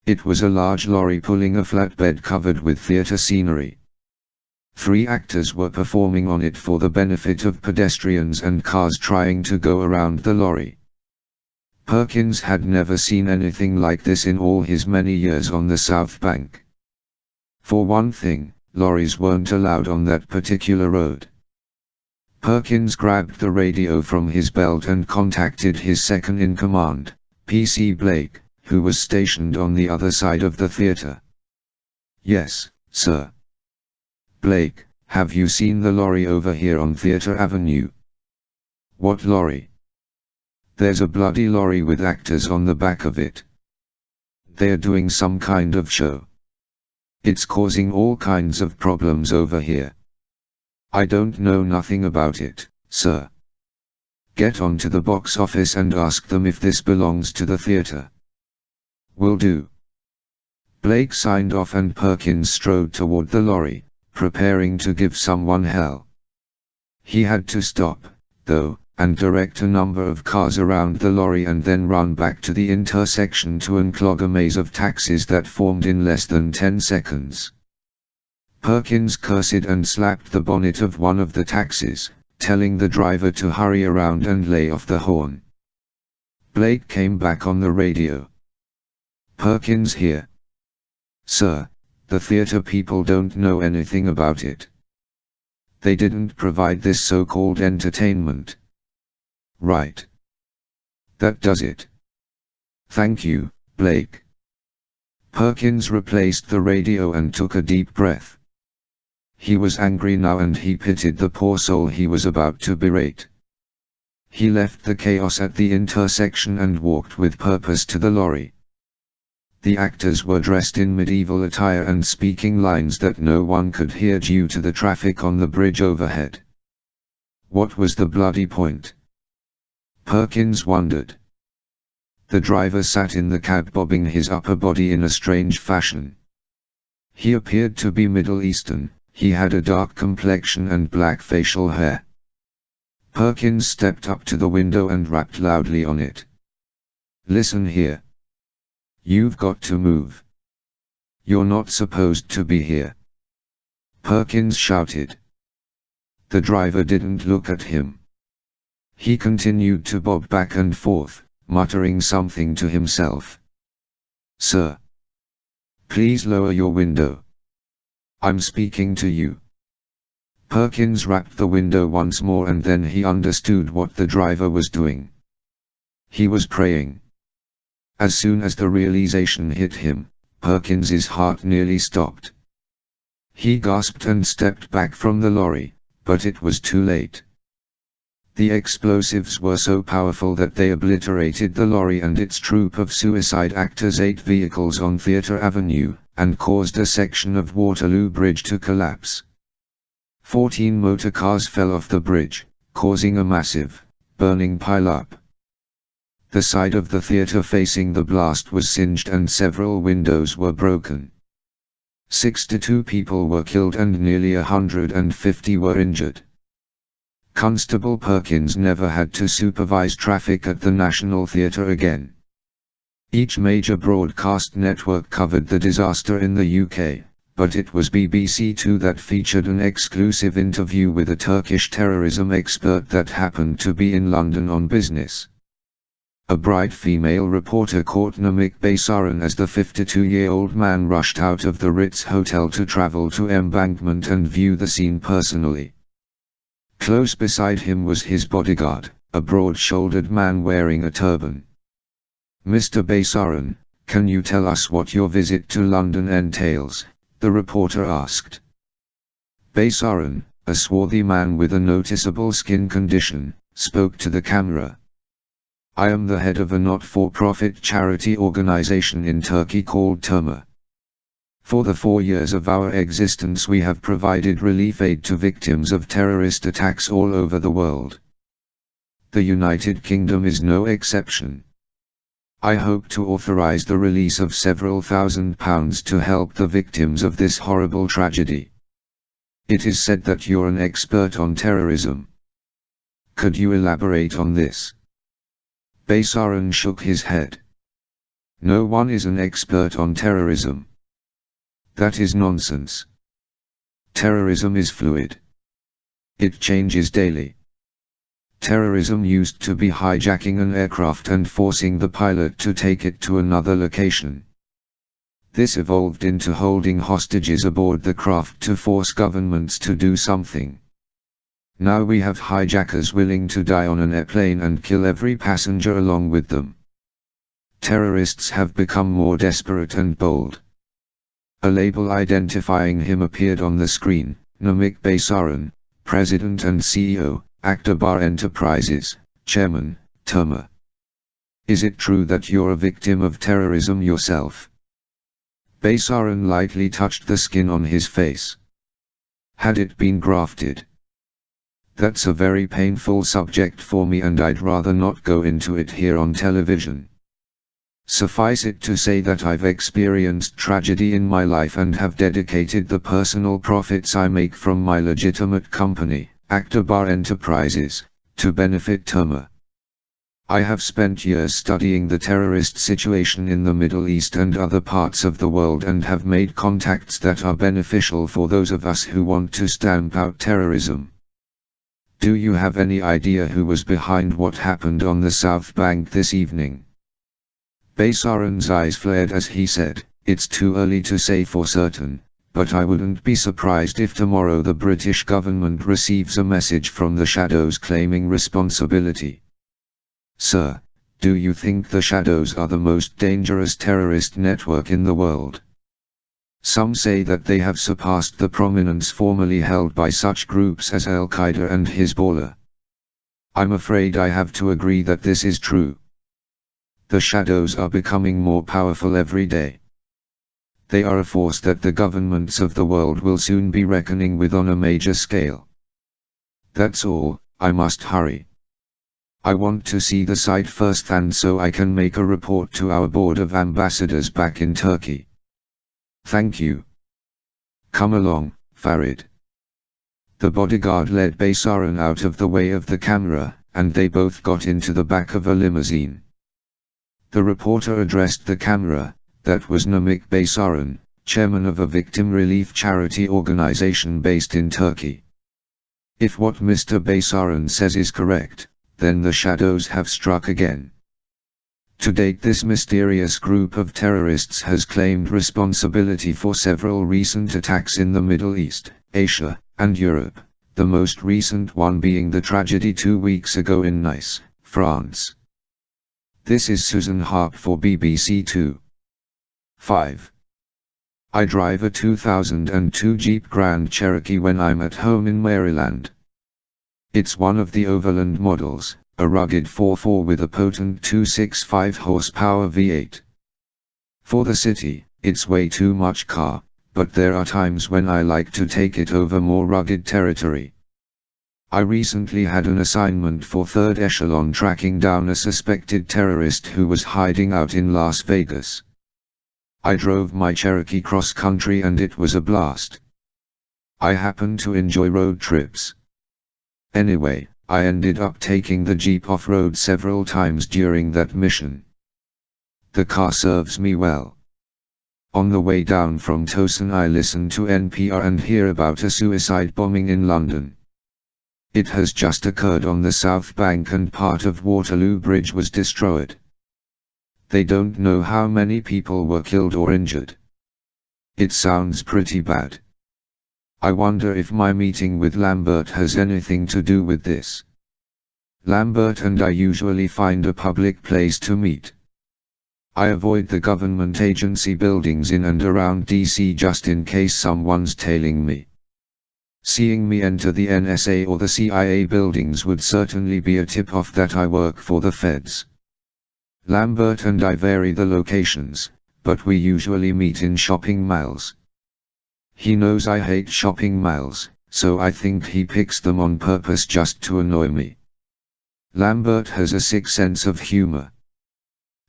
It was a large lorry pulling a flatbed covered with theatre scenery. 3 actors were performing on it for the benefit of pedestrians and cars trying to go around the lorry. Perkins had never seen anything like this in all his many years on the South Bank. For one thing, lorries weren't allowed on that particular road. Perkins grabbed the radio from his belt and contacted his second-in-command, P.C. Blake, who was stationed on the other side of the theatre. "Yes, sir." "Blake, have you seen the lorry over here on Theatre Avenue?" "What lorry?" "There's a bloody lorry with actors on the back of it. They're doing some kind of show. It's causing all kinds of problems over here." "I don't know nothing about it, sir." "Get on to the box office and ask them if this belongs to the theatre." "Will do." Blake signed off and Perkins strode toward the lorry, preparing to give someone hell. He had to stop, though, and direct a number of cars around the lorry and then run back to the intersection to unclog a maze of taxis that formed in less than 10 seconds. Perkins cursed and slapped the bonnet of one of the taxis, telling the driver to hurry around and lay off the horn. Blake came back on the radio. "Perkins here." "Sir, the theatre people don't know anything about it. They didn't provide this so-called entertainment." "Right. That does it. Thank you, Blake." Perkins replaced the radio and took a deep breath. He was angry now and he pitied the poor soul he was about to berate. He left the chaos at the intersection and walked with purpose to the lorry. The actors were dressed in medieval attire and speaking lines that no one could hear due to the traffic on the bridge overhead. What was the bloody point? Perkins wondered. The driver sat in the cab bobbing his upper body in a strange fashion. He appeared to be Middle Eastern, he had a dark complexion and black facial hair. Perkins stepped up to the window and rapped loudly on it. "Listen here. You've got to move. You're not supposed to be here." Perkins shouted. The driver didn't look at him. He continued to bob back and forth, muttering something to himself. Sir. Please lower your window. I'm speaking to you. Perkins rapped the window once more and then he understood what the driver was doing. He was praying. As soon as the realization hit him, Perkins's heart nearly stopped. He gasped and stepped back from the lorry, but it was too late. The explosives were so powerful that they obliterated the lorry and its troop of suicide actors' 8 vehicles on Theatre Avenue, and caused a section of Waterloo Bridge to collapse. 14 motor cars fell off the bridge, causing a massive, burning pile-up. The side of the theatre facing the blast was singed and several windows were broken. 62 people were killed and nearly 150 were injured. Constable Perkins never had to supervise traffic at the National Theatre again. Each major broadcast network covered the disaster in the UK, but it was BBC Two that featured an exclusive interview with a Turkish terrorism expert that happened to be in London on business. A bright female reporter caught Namik Baysaran as the 52-year-old man rushed out of the Ritz Hotel to travel to Embankment and view the scene personally. Close beside him was his bodyguard, a broad-shouldered man wearing a turban. "Mr. Baysaran, can you tell us what your visit to London entails?" the reporter asked. Baysaran, a swarthy man with a noticeable skin condition, spoke to the camera. "I am the head of a not-for-profit charity organization in Turkey called Turma. For the 4 years of our existence we have provided relief aid to victims of terrorist attacks all over the world. The United Kingdom is no exception. I hope to authorize the release of several £1,000s to help the victims of this horrible tragedy. It is said that you're an expert on terrorism. Could you elaborate on this?" Baysaran shook his head. "No one is an expert on terrorism. That is nonsense. Terrorism is fluid. It changes daily. Terrorism used to be hijacking an aircraft and forcing the pilot to take it to another location. This evolved into holding hostages aboard the craft to force governments to do something. Now we have hijackers willing to die on an airplane and kill every passenger along with them. Terrorists have become more desperate and bold." A label identifying him appeared on the screen: Namik Baysaran, President and CEO, Akbar Enterprises, Chairman, Turma. "Is it true that you're a victim of terrorism yourself?" Baysaran lightly touched the skin on his face. "Had it been grafted? That's a very painful subject for me and I'd rather not go into it here on television. Suffice it to say that I've experienced tragedy in my life and have dedicated the personal profits I make from my legitimate company, Akbar Enterprises, to benefit Turma. I have spent years studying the terrorist situation in the Middle East and other parts of the world and have made contacts that are beneficial for those of us who want to stamp out terrorism. Do you have any idea who was behind what happened on the South Bank this evening?" Baysaran's eyes flared as he said, "It's too early to say for certain, but I wouldn't be surprised if tomorrow the British government receives a message from the Shadows claiming responsibility." "Sir, do you think the Shadows are the most dangerous terrorist network in the world? Some say that they have surpassed the prominence formerly held by such groups as Al-Qaeda and Hezbollah. I'm afraid I have to agree that this is true. The Shadows are becoming more powerful every day. They are a force that the governments of the world will soon be reckoning with on a major scale. That's all, I must hurry. I want to see the site firsthand so I can make a report to our board of ambassadors back in Turkey. Thank you. Come along, Farid." The bodyguard led Baysaran out of the way of the camera, and they both got into the back of a limousine. The reporter addressed the camera. That was Namik Baysaran, chairman of a victim relief charity organization based in Turkey. If what Mr. Baysaran says is correct, then the Shadows have struck again. To date, this mysterious group of terrorists has claimed responsibility for several recent attacks in the Middle East, Asia, and Europe, the most recent one being the tragedy 2 weeks ago in Nice, France. This is Susan Harp for BBC Two. 5. I drive a 2002 Jeep Grand Cherokee when I'm at home in Maryland. It's one of the Overland models, a rugged 4x4 with a potent 265 horsepower V8. For the city, it's way too much car, but there are times when I like to take it over more rugged territory. I recently had an assignment for Third Echelon tracking down a suspected terrorist who was hiding out in Las Vegas. I drove my Cherokee cross-country and it was a blast. I happen to enjoy road trips. Anyway, I ended up taking the Jeep off-road several times during that mission. The car serves me well. On the way down from Towson I listen to NPR and hear about a suicide bombing in London. It has just occurred on the South Bank and part of Waterloo Bridge was destroyed. They don't know how many people were killed or injured. It sounds pretty bad. I wonder if my meeting with Lambert has anything to do with this. Lambert and I usually find a public place to meet. I avoid the government agency buildings in and around DC just in case someone's tailing me. Seeing me enter the NSA or the CIA buildings would certainly be a tip-off that I work for the feds. Lambert and I vary the locations, but we usually meet in shopping malls. He knows I hate shopping malls, so I think he picks them on purpose just to annoy me. Lambert has a sick sense of humor.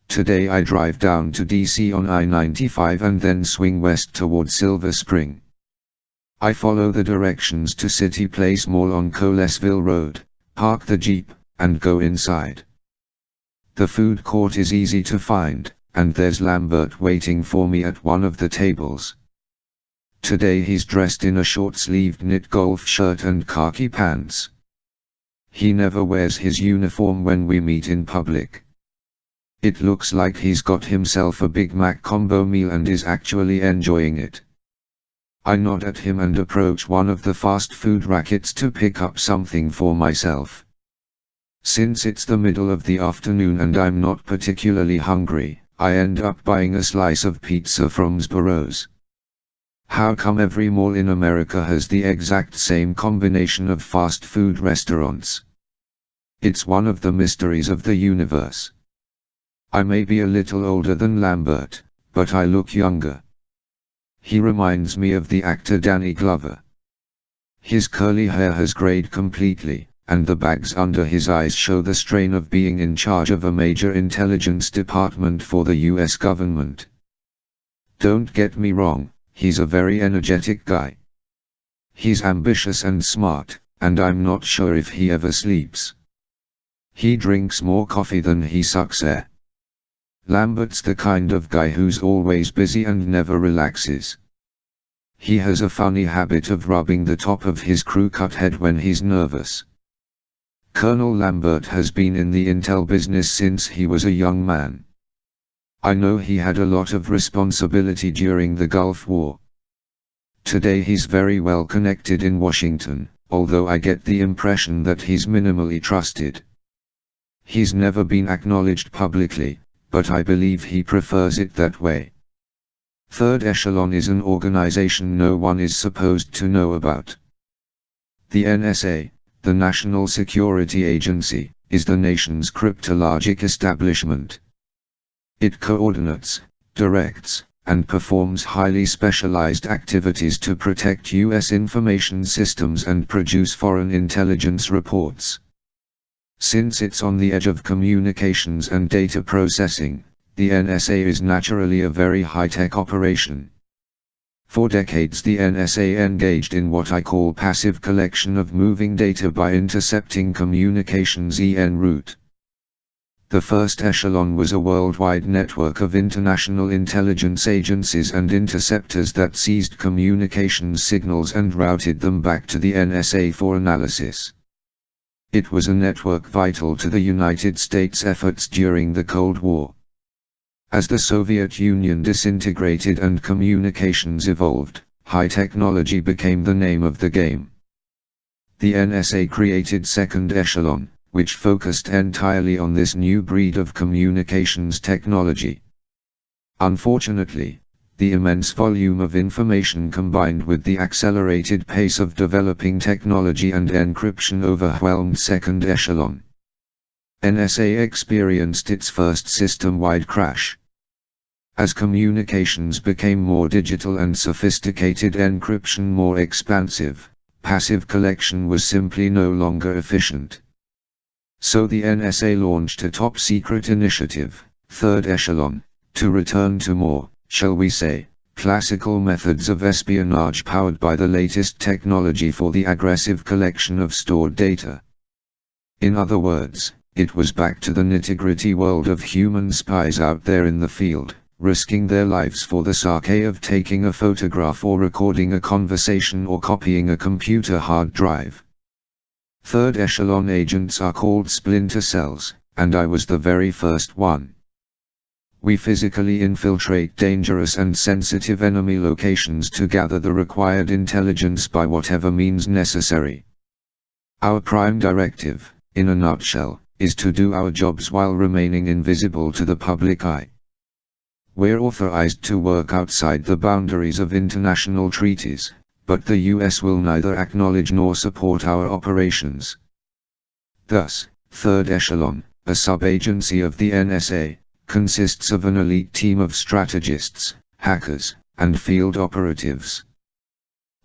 Today I drive down to DC on I-95 and then swing west toward Silver Spring. I follow the directions to City Place Mall on Colesville Road, park the Jeep, and go inside. The food court is easy to find, and there's Lambert waiting for me at one of the tables. Today he's dressed in a short-sleeved knit golf shirt and khaki pants. He never wears his uniform when we meet in public. It looks like he's got himself a Big Mac combo meal and is actually enjoying it. I nod at him and approach one of the fast food rackets to pick up something for myself. Since it's the middle of the afternoon and I'm not particularly hungry, I end up buying a slice of pizza from Sbarro's. How come every mall in America has the exact same combination of fast food restaurants? It's one of the mysteries of the universe. I may be a little older than Lambert, but I look younger. He reminds me of the actor Danny Glover. His curly hair has grayed completely, and the bags under his eyes show the strain of being in charge of a major intelligence department for the US government. Don't get me wrong, he's a very energetic guy. He's ambitious and smart, and I'm not sure if he ever sleeps. He drinks more coffee than he sucks air. Lambert's the kind of guy who's always busy and never relaxes. He has a funny habit of rubbing the top of his crew-cut head when he's nervous. Colonel Lambert has been in the intel business since he was a young man. I know he had a lot of responsibility during the Gulf War. Today he's very well connected in Washington, although I get the impression that he's minimally trusted. He's never been acknowledged publicly, but I believe he prefers it that way. Third Echelon is an organization no one is supposed to know about. The NSA, the National Security Agency, is the nation's cryptologic establishment. It coordinates, directs, and performs highly specialized activities to protect U.S. information systems and produce foreign intelligence reports. Since it's on the edge of communications and data processing, the NSA is naturally a very high-tech operation. For decades the NSA engaged in what I call passive collection of moving data by intercepting communications en route. The First Echelon was a worldwide network of international intelligence agencies and interceptors that seized communications signals and routed them back to the NSA for analysis. It was a network vital to the United States efforts during the Cold War. As the Soviet Union disintegrated and communications evolved, high technology became the name of the game. The NSA created Second Echelon, which focused entirely on this new breed of communications technology. Unfortunately, the immense volume of information combined with the accelerated pace of developing technology and encryption overwhelmed Second Echelon. NSA experienced its first system-wide crash. As communications became more digital and sophisticated, encryption more expansive, passive collection was simply no longer efficient. So the NSA launched a top-secret initiative, Third Echelon, to return to more, shall we say, classical methods of espionage powered by the latest technology for the aggressive collection of stored data. In other words, it was back to the nitty-gritty world of human spies out there in the field, risking their lives for the sake of taking a photograph or recording a conversation or copying a computer hard drive. Third echelon agents are called Splinter cells, and I was the very first one. We physically infiltrate dangerous and sensitive enemy locations to gather the required intelligence by whatever means necessary. Our prime directive, in a nutshell, is to do our jobs while remaining invisible to the public eye. We're authorized to work outside the boundaries of international treaties, but the US will neither acknowledge nor support our operations. Thus, Third Echelon, a sub-agency of the NSA, consists of an elite team of strategists, hackers, and field operatives.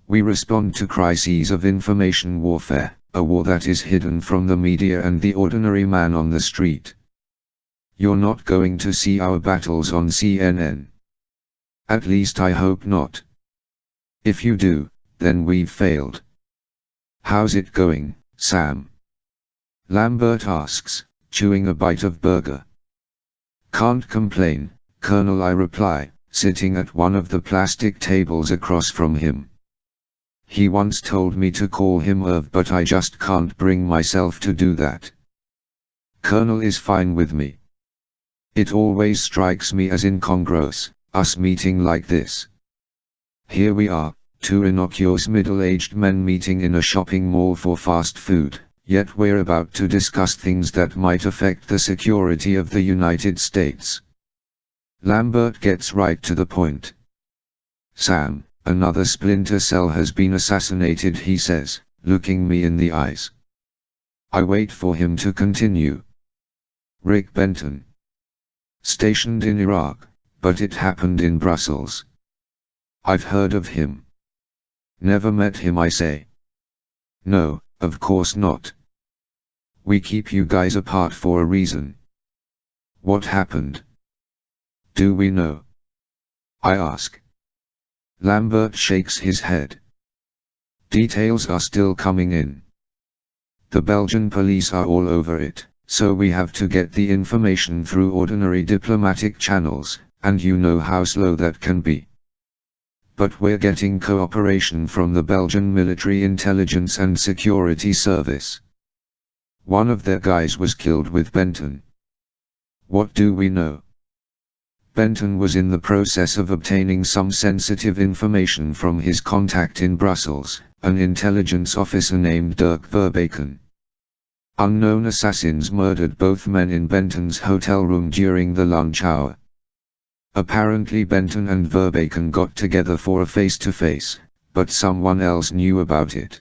We respond to crises of information warfare, a war that is hidden from the media and the ordinary man on the street. You're not going to see our battles on CNN. At least I hope not. If you do, then we've failed. How's it going, Sam? Lambert asks, chewing a bite of burger. Can't complain, Colonel, I reply, sitting at one of the plastic tables across from him. He once told me to call him Irv, but I just can't bring myself to do that. Colonel is fine with me. It always strikes me as incongruous, us meeting like this. Here we are, two innocuous middle-aged men meeting in a shopping mall for fast food, yet we're about to discuss things that might affect the security of the United States. Lambert gets right to the point. Sam, another Splinter cell has been assassinated, he says, looking me in the eyes. I wait for him to continue. Rick Benton. Stationed in Iraq, but it happened in Brussels. I've heard of him. Never met him, I say. No, of course not. We keep you guys apart for a reason. What happened? Do we know? I ask. Lambert shakes his head. Details are still coming in. The Belgian police are all over it, so we have to get the information through ordinary diplomatic channels, and you know how slow that can be. But we're getting cooperation from the Belgian Military Intelligence and Security Service. One of their guys was killed with Benton. What do we know? Benton was in the process of obtaining some sensitive information from his contact in Brussels, an intelligence officer named Dirk Verbaken. Unknown assassins murdered both men in Benton's hotel room during the lunch hour. Apparently Benton and Verbaken got together for a face-to-face, but someone else knew about it.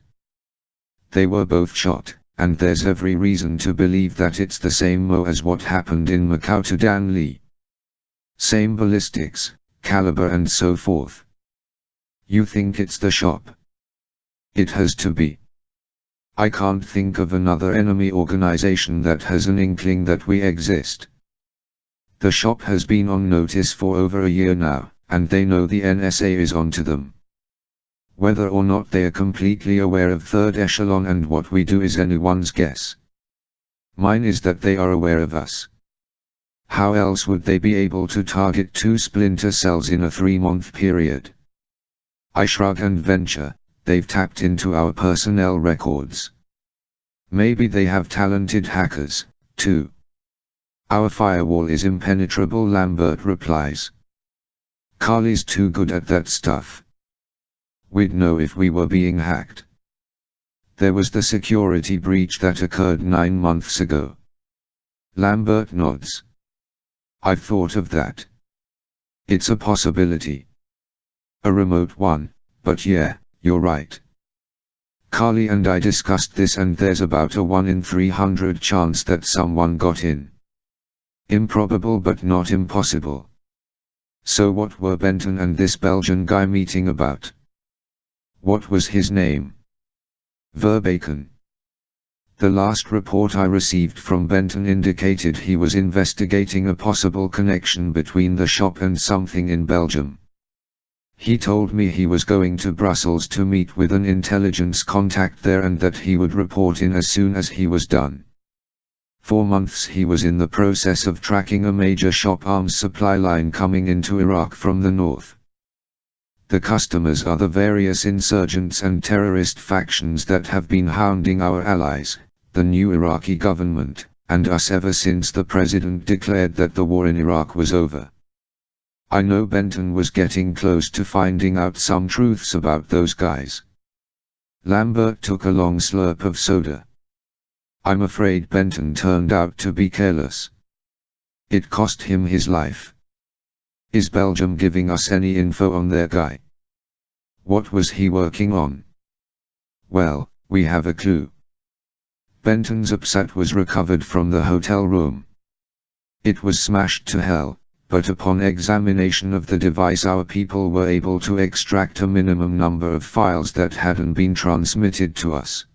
They were both shot, and there's every reason to believe that it's the same Mo as what happened in Macau to Dan Lee. Same ballistics, caliber and so forth. You think it's the shop? It has to be. I can't think of another enemy organization that has an inkling that we exist. The shop has been on notice for over a year now, and they know the NSA is onto them. Whether or not they are completely aware of Third Echelon and what we do is anyone's guess. Mine is that they are aware of us. How else would they be able to target two Splinter cells in a 3-month period? I shrug and venture, they've tapped into our personnel records. Maybe they have talented hackers, too. Our firewall is impenetrable, Lambert replies. Carly's too good at that stuff. We'd know if we were being hacked. There was the security breach that occurred 9 months ago. Lambert nods. I've thought of that. It's a possibility. A remote one, but yeah, you're right. Carly and I discussed this, and there's about a 1 in 300 chance that someone got in. Improbable but not impossible. So what were Benton and this Belgian guy meeting about? What was his name? Verbacon. The last report I received from Benton indicated he was investigating a possible connection between the shop and something in Belgium. He told me he was going to Brussels to meet with an intelligence contact there and that he would report in as soon as he was done. For months he was in the process of tracking a major shop arms supply line coming into Iraq from the north. The customers are the various insurgents and terrorist factions that have been hounding our allies, the new Iraqi government, and us ever since the president declared that the war in Iraq was over. I know Benton was getting close to finding out some truths about those guys. Lambert took a long slurp of soda. I'm afraid Benton turned out to be careless. It cost him his life. Is Belgium giving us any info on their guy? What was he working on? Well, we have a clue. Benton's upset was recovered from the hotel room. It was smashed to hell, but upon examination of the device our people were able to extract a minimum number of files that hadn't been transmitted to us.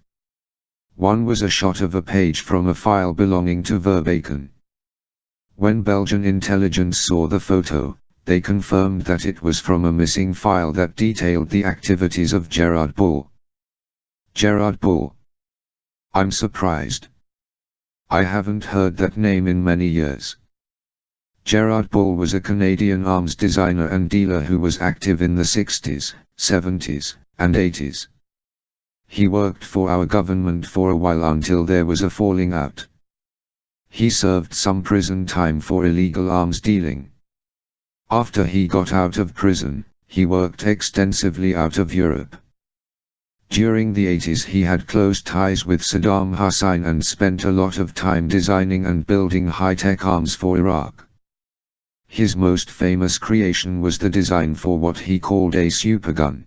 One was a shot of a page from a file belonging to Verbacon. When Belgian intelligence saw the photo, they confirmed that it was from a missing file that detailed the activities of Gerard Bull. Gerard Bull. I'm surprised. I haven't heard that name in many years. Gerard Bull was a Canadian arms designer and dealer who was active in the 60s, 70s, and 80s. He worked for our government for a while until there was a falling out. He served some prison time for illegal arms dealing. After he got out of prison, he worked extensively out of Europe. During the 80s he had close ties with Saddam Hussein and spent a lot of time designing and building high-tech arms for Iraq. His most famous creation was the design for what he called a supergun.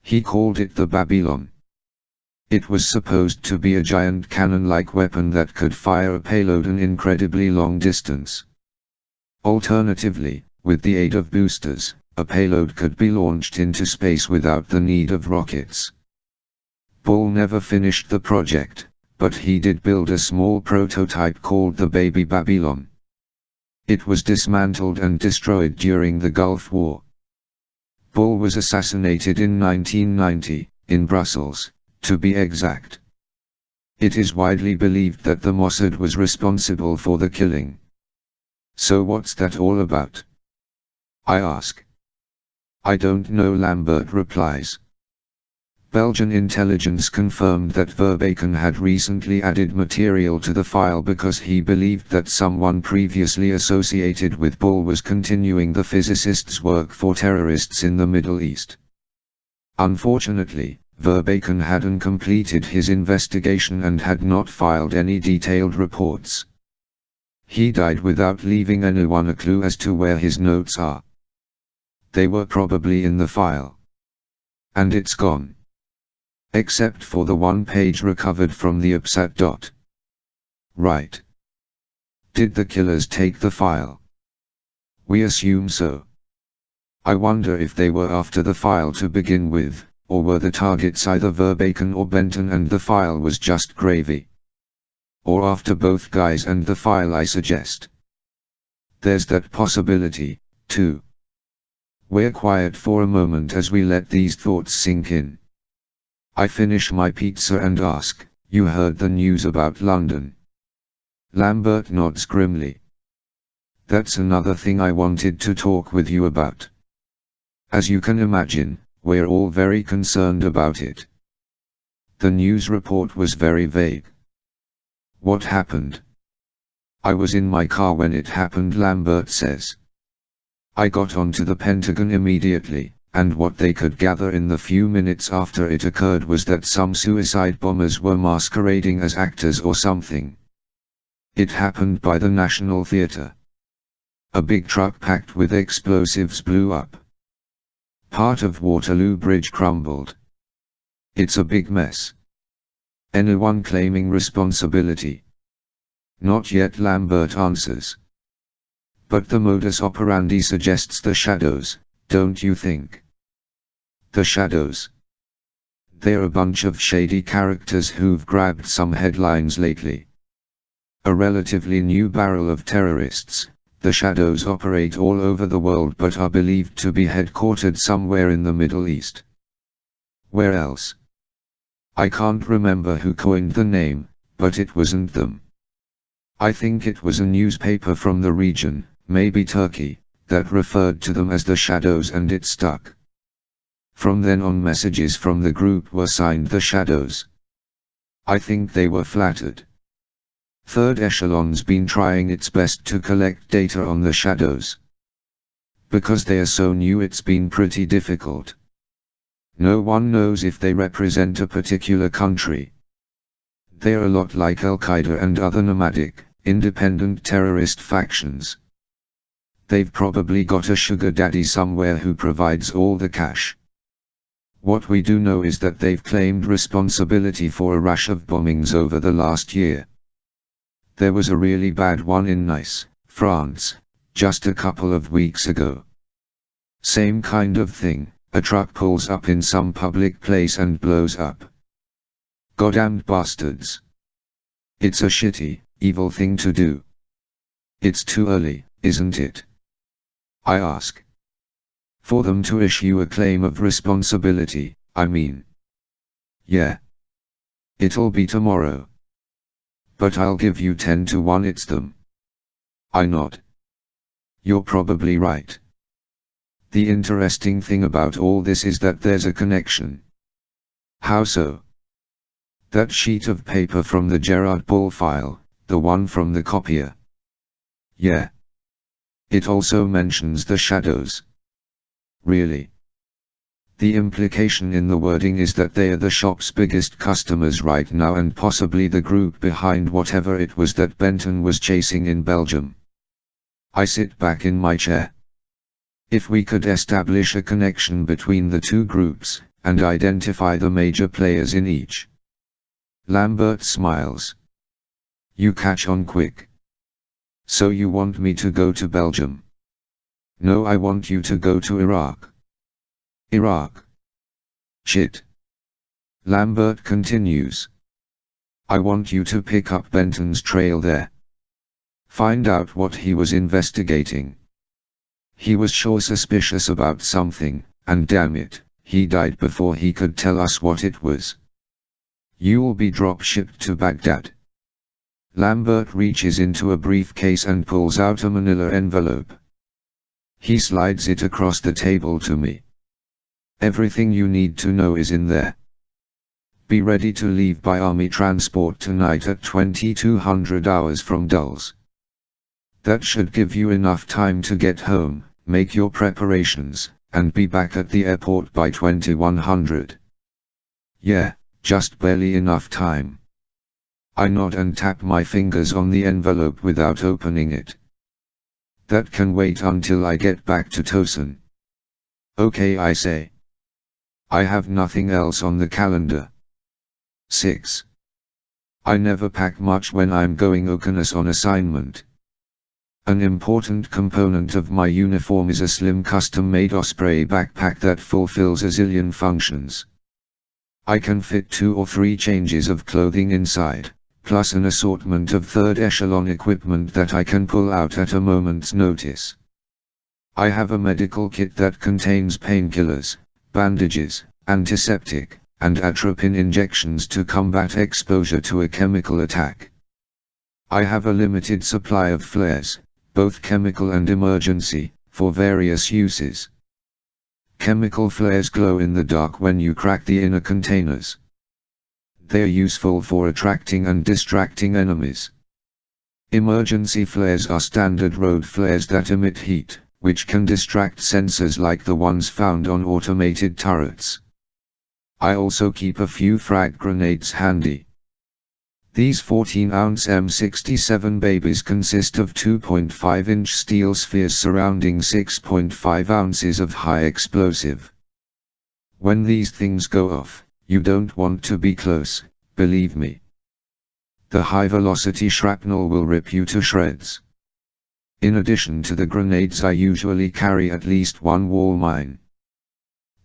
He called it the Babylon. It was supposed to be a giant cannon-like weapon that could fire a payload an incredibly long distance. Alternatively, with the aid of boosters, a payload could be launched into space without the need of rockets. Bull never finished the project, but he did build a small prototype called the Baby Babylon. It was dismantled and destroyed during the Gulf War. Bull was assassinated in 1990, in Brussels, to be exact. It is widely believed that the Mossad was responsible for the killing. So what's that all about? I ask. I don't know, Lambert replies. Belgian intelligence confirmed that Verbacon had recently added material to the file because he believed that someone previously associated with Bull was continuing the physicist's work for terrorists in the Middle East. Unfortunately, Verbacon hadn't completed his investigation and had not filed any detailed reports. He died without leaving anyone a clue as to where his notes are. They were probably in the file. And it's gone. Except for the one page recovered from the upset dot. Right. Did the killers take the file? We assume so. I wonder if they were after the file to begin with, or were the targets either Verbacon or Benton and the file was just gravy. Or after both guys and the file, I suggest. There's that possibility, too. We're quiet for a moment as we let these thoughts sink in. I finish my pizza and ask, you heard the news about London? Lambert nods grimly. That's another thing I wanted to talk with you about. As you can imagine, we're all very concerned about it. The news report was very vague. What happened? I was in my car when it happened, Lambert says. I got onto the Pentagon immediately, and what they could gather in the few minutes after it occurred was that some suicide bombers were masquerading as actors or something. It happened by the National Theatre. A big truck packed with explosives blew up. Part of Waterloo Bridge crumbled. It's a big mess. Anyone claiming responsibility? Not yet, Lambert answers. But the modus operandi suggests the shadows, don't you think? The shadows. They're a bunch of shady characters who've grabbed some headlines lately. A relatively new barrel of terrorists. The shadows operate all over the world but are believed to be headquartered somewhere in the Middle East. Where else? I can't remember who coined the name, but it wasn't them. I think it was a newspaper from the region, maybe Turkey, that referred to them as the shadows, and it stuck. From then on, messages from the group were signed the Shadows. I think they were flattered. Third Echelon's been trying its best to collect data on the Shadows. Because they are so new, it's been pretty difficult. No one knows if they represent a particular country. They're a lot like Al-Qaeda and other nomadic, independent terrorist factions. They've probably got a sugar daddy somewhere who provides all the cash. What we do know is that they've claimed responsibility for a rash of bombings over the last year. There was a really bad one in Nice, France, just a couple of weeks ago. Same kind of thing, a truck pulls up in some public place and blows up. Goddamned bastards. It's a shitty, evil thing to do. It's too early, isn't it? I ask. For them to issue a claim of responsibility, I mean. Yeah. It'll be tomorrow. But I'll give you 10 to 1 it's them. I nod. You're probably right. The interesting thing about all this is that there's a connection. How so? That sheet of paper from the Gerard Ball file, the one from the copier. Yeah. It also mentions the Shadows. Really? The implication in the wording is that they are the shop's biggest customers right now and possibly the group behind whatever it was that Benton was chasing in Belgium. I sit back in my chair. If we could establish a connection between the two groups, and identify the major players in each. Lambert smiles. You catch on quick. So you want me to go to Belgium? No, I want you to go to Iraq. Iraq. Shit. Lambert continues. I want you to pick up Benton's trail there. Find out what he was investigating. He was sure suspicious about something, and damn it, he died before he could tell us what it was. You'll be drop-shipped to Baghdad. Lambert reaches into a briefcase and pulls out a manila envelope. He slides it across the table to me. Everything you need to know is in there. Be ready to leave by army transport tonight at 2200 hours from Dulles. That should give you enough time to get home, make your preparations, and be back at the airport by 2100. Yeah, just barely enough time. I nod and tap my fingers on the envelope without opening it. That can wait until I get back to Tosin. Okay, I say. I have nothing else on the calendar. 6. I never pack much when I'm going Okeanos on assignment. An important component of my uniform is a slim custom-made Osprey backpack that fulfills a zillion functions. I can fit 2 or 3 changes of clothing inside, plus an assortment of third echelon equipment that I can pull out at a moment's notice. I have a medical kit that contains painkillers, bandages, antiseptic, and atropine injections to combat exposure to a chemical attack. I have a limited supply of flares, both chemical and emergency, for various uses. Chemical flares glow in the dark when you crack the inner containers. They are useful for attracting and distracting enemies. Emergency flares are standard road flares that emit heat, which can distract sensors like the ones found on automated turrets. I also keep a few frag grenades handy. These 14-ounce M67 babies consist of 2.5-inch steel spheres surrounding 6.5 ounces of high explosive. When these things go off, you don't want to be close, believe me. The high-velocity shrapnel will rip you to shreds. In addition to the grenades, I usually carry at least one wall mine.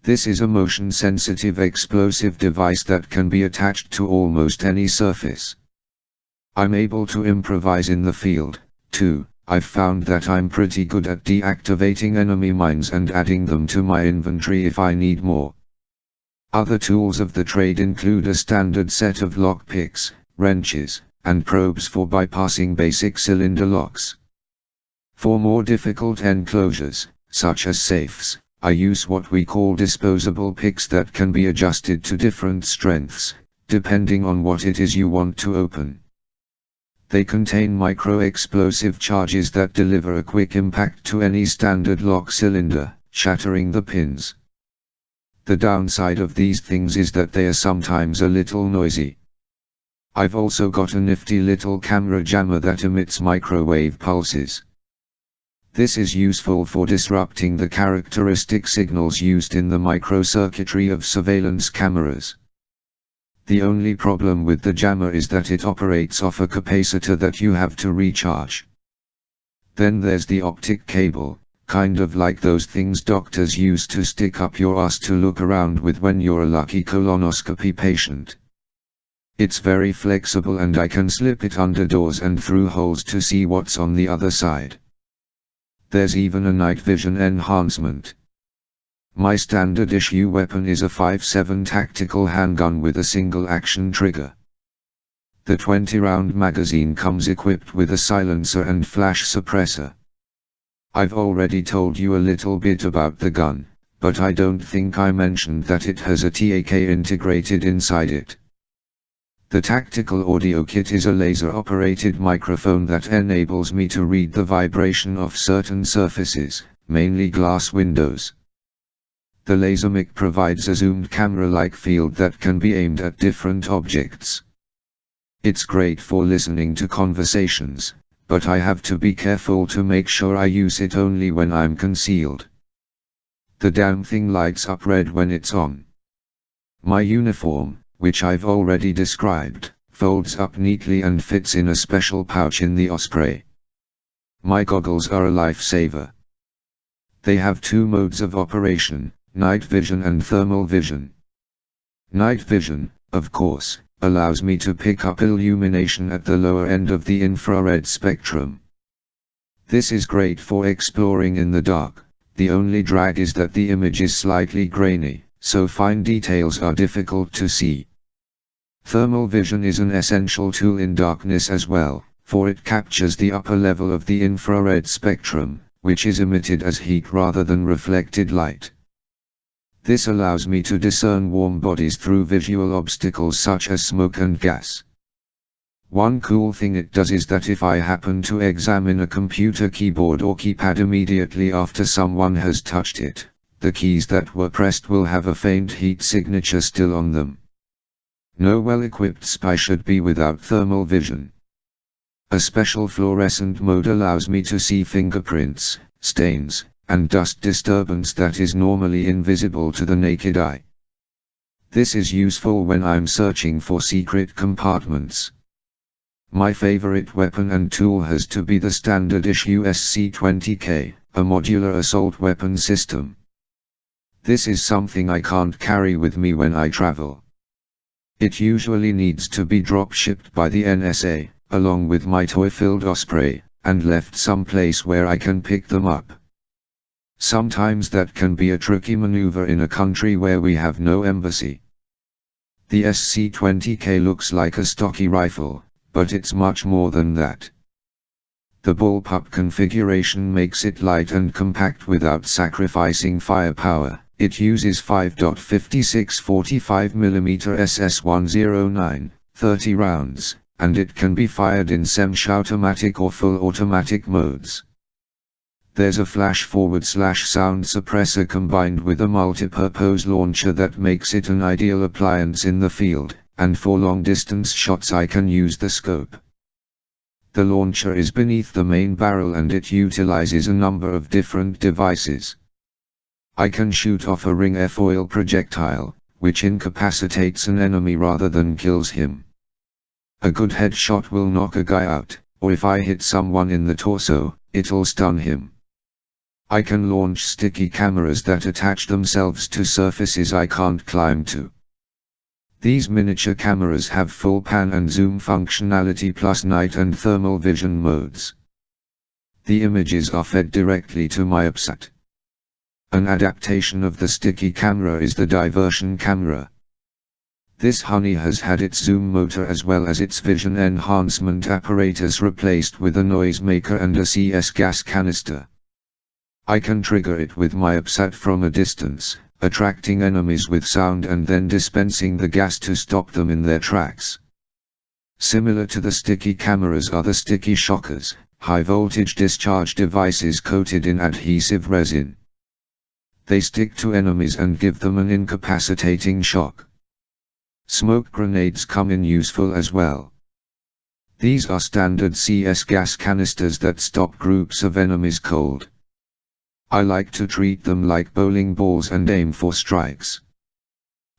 This is a motion-sensitive explosive device that can be attached to almost any surface. I'm able to improvise in the field, too. I've found that I'm pretty good at deactivating enemy mines and adding them to my inventory if I need more. Other tools of the trade include a standard set of lockpicks, wrenches, and probes for bypassing basic cylinder locks. For more difficult enclosures, such as safes, I use what we call disposable picks that can be adjusted to different strengths, depending on what it is you want to open. They contain micro-explosive charges that deliver a quick impact to any standard lock cylinder, shattering the pins. The downside of these things is that they are sometimes a little noisy. I've also got a nifty little camera jammer that emits microwave pulses. This is useful for disrupting the characteristic signals used in the microcircuitry of surveillance cameras. The only problem with the jammer is that it operates off a capacitor that you have to recharge. Then there's the optic cable, kind of like those things doctors use to stick up your ass to look around with when you're a lucky colonoscopy patient. It's very flexible and I can slip it under doors and through holes to see what's on the other side. There's even a night vision enhancement. My standard issue weapon is a 5.7 tactical handgun with a single action trigger. The 20-round magazine comes equipped with a silencer and flash suppressor. I've already told you a little bit about the gun, but I don't think I mentioned that it has a TAK integrated inside it. The tactical audio kit is a laser-operated microphone that enables me to read the vibration of certain surfaces, mainly glass windows. The laser mic provides a zoomed camera-like field that can be aimed at different objects. It's great for listening to conversations, but I have to be careful to make sure I use it only when I'm concealed. The damn thing lights up red when it's on. My uniform, which I've already described, folds up neatly and fits in a special pouch in the Osprey. My goggles are a lifesaver. They have two modes of operation, night vision and thermal vision. Night vision, of course, allows me to pick up illumination at the lower end of the infrared spectrum. This is great for exploring in the dark. The only drag is that the image is slightly grainy, so fine details are difficult to see. Thermal vision is an essential tool in darkness as well, for it captures the upper level of the infrared spectrum, which is emitted as heat rather than reflected light. This allows me to discern warm bodies through visual obstacles such as smoke and gas. One cool thing it does is that if I happen to examine a computer keyboard or keypad immediately after someone has touched it, the keys that were pressed will have a faint heat signature still on them. No well-equipped spy should be without thermal vision. A special fluorescent mode allows me to see fingerprints, stains, and dust disturbance that is normally invisible to the naked eye. This is useful when I'm searching for secret compartments. My favorite weapon and tool has to be the standard issue SC-20K, a modular assault weapon system. This is something I can't carry with me when I travel. It usually needs to be drop-shipped by the NSA, along with my toy-filled Osprey, and left someplace where I can pick them up. Sometimes that can be a tricky maneuver in a country where we have no embassy. The SC-20K looks like a stocky rifle, but it's much more than that. The bullpup configuration makes it light and compact without sacrificing firepower. It uses 5.56 45mm SS109, 30 rounds, and it can be fired in semi-automatic or full automatic modes. There's a flash-forward/sound suppressor combined with a multi-purpose launcher that makes it an ideal appliance in the field, and for long-distance shots I can use the scope. The launcher is beneath the main barrel and it utilizes a number of different devices. I can shoot off a ring airfoil projectile, which incapacitates an enemy rather than kills him. A good headshot will knock a guy out, or if I hit someone in the torso, it'll stun him. I can launch sticky cameras that attach themselves to surfaces I can't climb to. These miniature cameras have full pan and zoom functionality plus night and thermal vision modes. The images are fed directly to my OBSAT. An adaptation of the sticky camera is the diversion camera. This honey has had its zoom motor as well as its vision enhancement apparatus replaced with a noisemaker and a CS gas canister. I can trigger it with my OBSAT from a distance, attracting enemies with sound and then dispensing the gas to stop them in their tracks. Similar to the sticky cameras are the sticky shockers, high-voltage discharge devices coated in adhesive resin. They stick to enemies and give them an incapacitating shock. Smoke grenades come in useful as well. These are standard CS gas canisters that stop groups of enemies cold. I like to treat them like bowling balls and aim for strikes.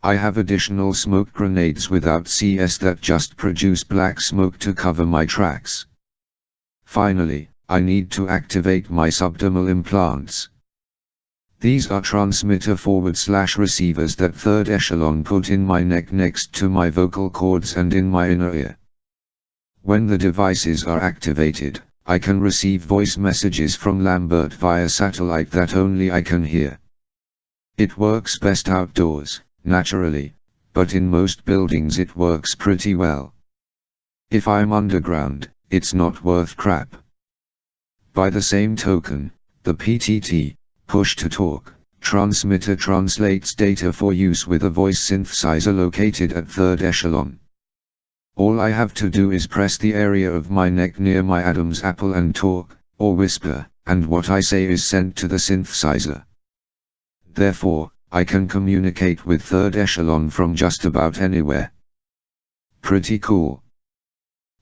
I have additional smoke grenades without CS that just produce black smoke to cover my tracks. Finally, I need to activate my subdermal implants. These are transmitter forward/receivers that third echelon put in my neck next to my vocal cords and in my inner ear. When the devices are activated, I can receive voice messages from Lambert via satellite that only I can hear. It works best outdoors, naturally, but in most buildings it works pretty well. If I'm underground, it's not worth crap. By the same token, the PTT, push-to-talk, transmitter translates data for use with a voice synthesizer located at third echelon. All I have to do is press the area of my neck near my Adam's apple and talk, or whisper, and what I say is sent to the synthesizer. Therefore, I can communicate with third echelon from just about anywhere. Pretty cool.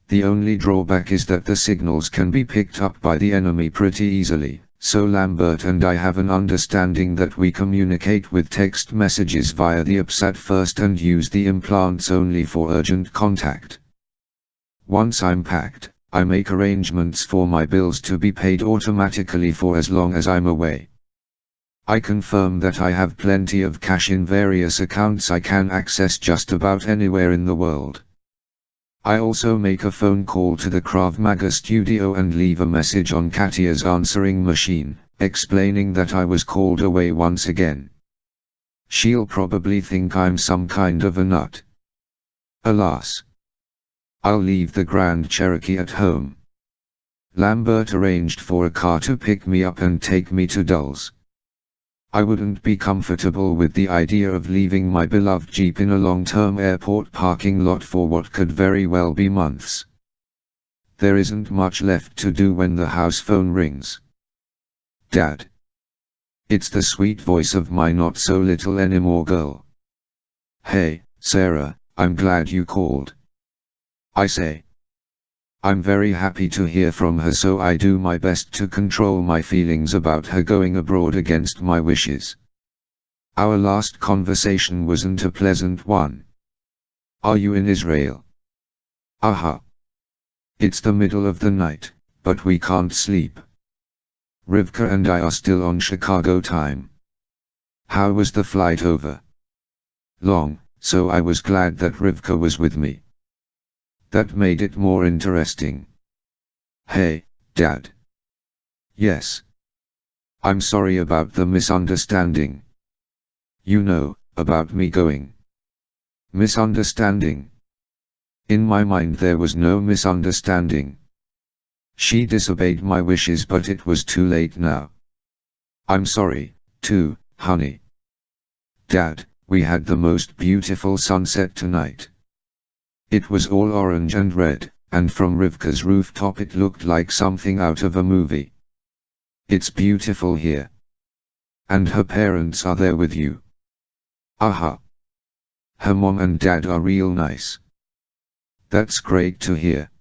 The only drawback is that the signals can be picked up by the enemy pretty easily, so Lambert and I have an understanding that we communicate with text messages via the OBSAT first and use the implants only for urgent contact. Once I'm packed, I make arrangements for my bills to be paid automatically for as long as I'm away. I confirm that I have plenty of cash in various accounts I can access just about anywhere in the world. I also make a phone call to the Krav Maga studio and leave a message on Katia's answering machine, explaining that I was called away once again. She'll probably think I'm some kind of a nut. Alas. I'll leave the Grand Cherokee at home. Lambert arranged for a car to pick me up and take me to Dulles. I wouldn't be comfortable with the idea of leaving my beloved Jeep in a long-term airport parking lot for what could very well be months. There isn't much left to do when the house phone rings. Dad. It's the sweet voice of my not-so-little anymore girl. Hey, Sarah, I'm glad you called. I say. I'm very happy to hear from her, so I do my best to control my feelings about her going abroad against my wishes. Our last conversation wasn't a pleasant one. Are you in Israel? Aha. It's the middle of the night, but we can't sleep. Rivka and I are still on Chicago time. How was the flight over? Long, so I was glad that Rivka was with me. That made it more interesting. Hey, Dad. Yes. I'm sorry about the misunderstanding. You know, about me going. Misunderstanding. In my mind there was no misunderstanding. She disobeyed my wishes, but it was too late now. I'm sorry, too, honey. Dad, we had the most beautiful sunset tonight. It was all orange and red, and from Rivka's rooftop it looked like something out of a movie. It's beautiful here. And her parents are there with you. Aha. Her mom and dad are real nice. That's great to hear.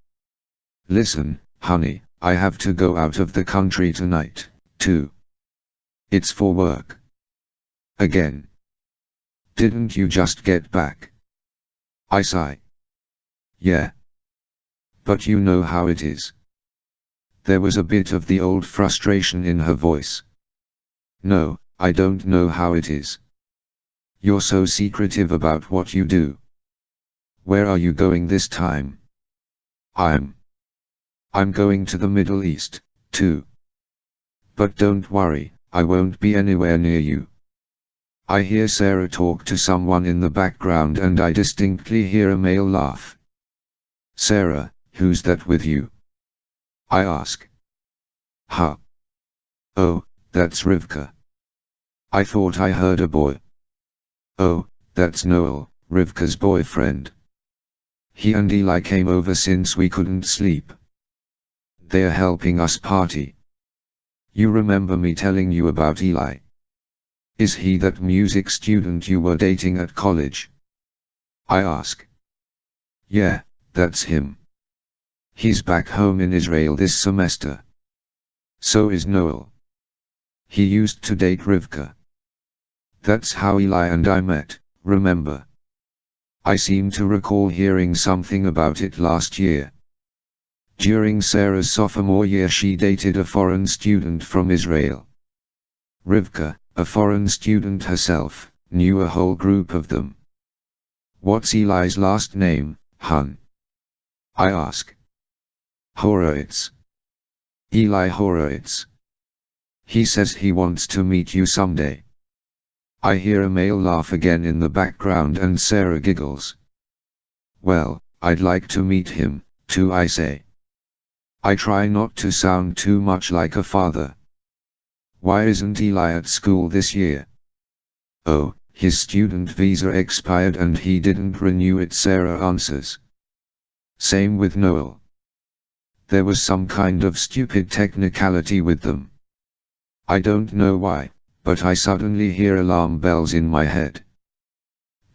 Listen, honey, I have to go out of the country tonight, too. It's for work. Again. Didn't you just get back? I sigh. Yeah. But you know how it is. There was a bit of the old frustration in her voice. No, I don't know how it is. You're so secretive about what you do. Where are you going this time? I'm going to the Middle East, too. But don't worry, I won't be anywhere near you. I hear Sarah talk to someone in the background and I distinctly hear a male laugh. Sarah, who's that with you? I ask. Huh? Oh, that's Rivka. I thought I heard a boy. Oh, that's Noel, Rivka's boyfriend. He and Eli came over since we couldn't sleep. They're helping us party. You remember me telling you about Eli? Is he that music student you were dating at college? I ask. Yeah, that's him. He's back home in Israel this semester. So is Noel. He used to date Rivka. That's how Eli and I met, remember? I seem to recall hearing something about it last year. During Sarah's sophomore year she dated a foreign student from Israel. Rivka, a foreign student herself, knew a whole group of them. What's Eli's last name, hun? I ask. Horowitz. Eli Horowitz. He says he wants to meet you someday. I hear a male laugh again in the background and Sarah giggles. Well, I'd like to meet him, too, I say. I try not to sound too much like a father. Why isn't Eli at school this year? Oh, his student visa expired and he didn't renew it, Sarah answers. Same with Noel. There was some kind of stupid technicality with them. I don't know why, but I suddenly hear alarm bells in my head.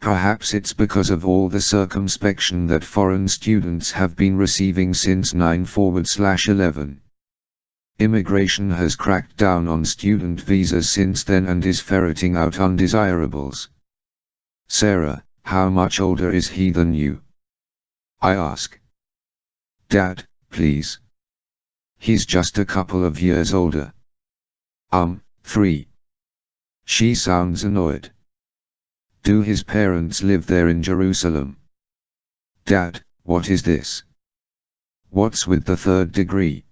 Perhaps it's because of all the circumspection that foreign students have been receiving since 9/11. Immigration has cracked down on student visas since then and is ferreting out undesirables. Sarah, how much older is he than you? I ask. Dad, please. He's just a couple of years older. 3. She sounds annoyed. Do his parents live there in Jerusalem? Dad, what is this? What's with the third degree?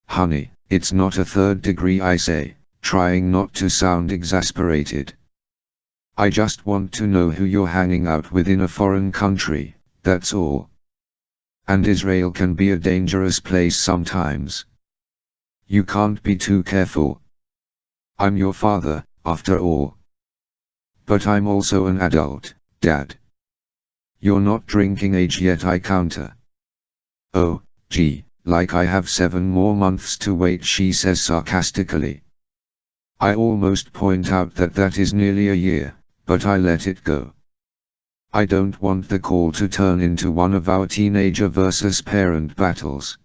Honey, it's not a third degree, I say, trying not to sound exasperated. I just want to know who you're hanging out with in a foreign country, that's all. And Israel can be a dangerous place sometimes. You can't be too careful. I'm your father, after all. But I'm also an adult, Dad. You're not drinking age yet, I counter. Oh, gee, like I have 7 more months to wait, she says sarcastically. I almost point out that that is nearly a year, but I let it go. I don't want the call to turn into one of our teenager versus parent battles.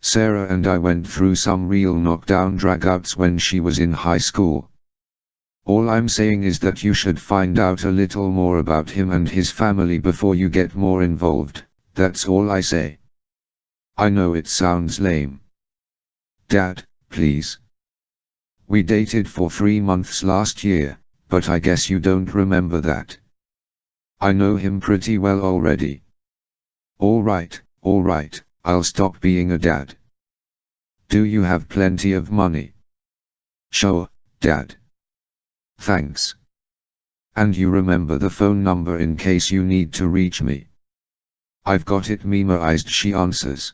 Sarah and I went through some real knockdown dragouts when she was in high school. All I'm saying is that you should find out a little more about him and his family before you get more involved, that's all I say. I know it sounds lame. Dad, please. We dated for 3 months last year, but I guess you don't remember that. I know him pretty well already. All right, I'll stop being a dad. Do you have plenty of money? Sure, Dad. Thanks. And you remember the phone number in case you need to reach me? I've got it memorized, she answers.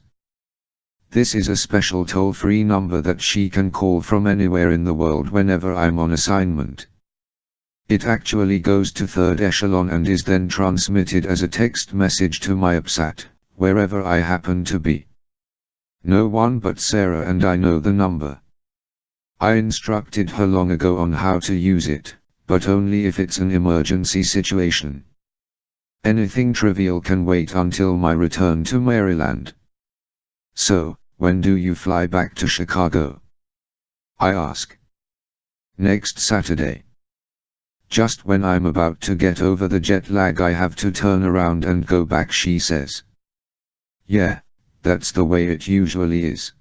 This is a special toll-free number that she can call from anywhere in the world whenever I'm on assignment. It actually goes to third echelon and is then transmitted as a text message to my AppSat, wherever I happen to be. No one but Sarah and I know the number. I instructed her long ago on how to use it, but only if it's an emergency situation. Anything trivial can wait until my return to Maryland. So, when do you fly back to Chicago? I ask. Next Saturday. Just when I'm about to get over the jet lag I have to turn around and go back, she says. Yeah, that's the way it usually is.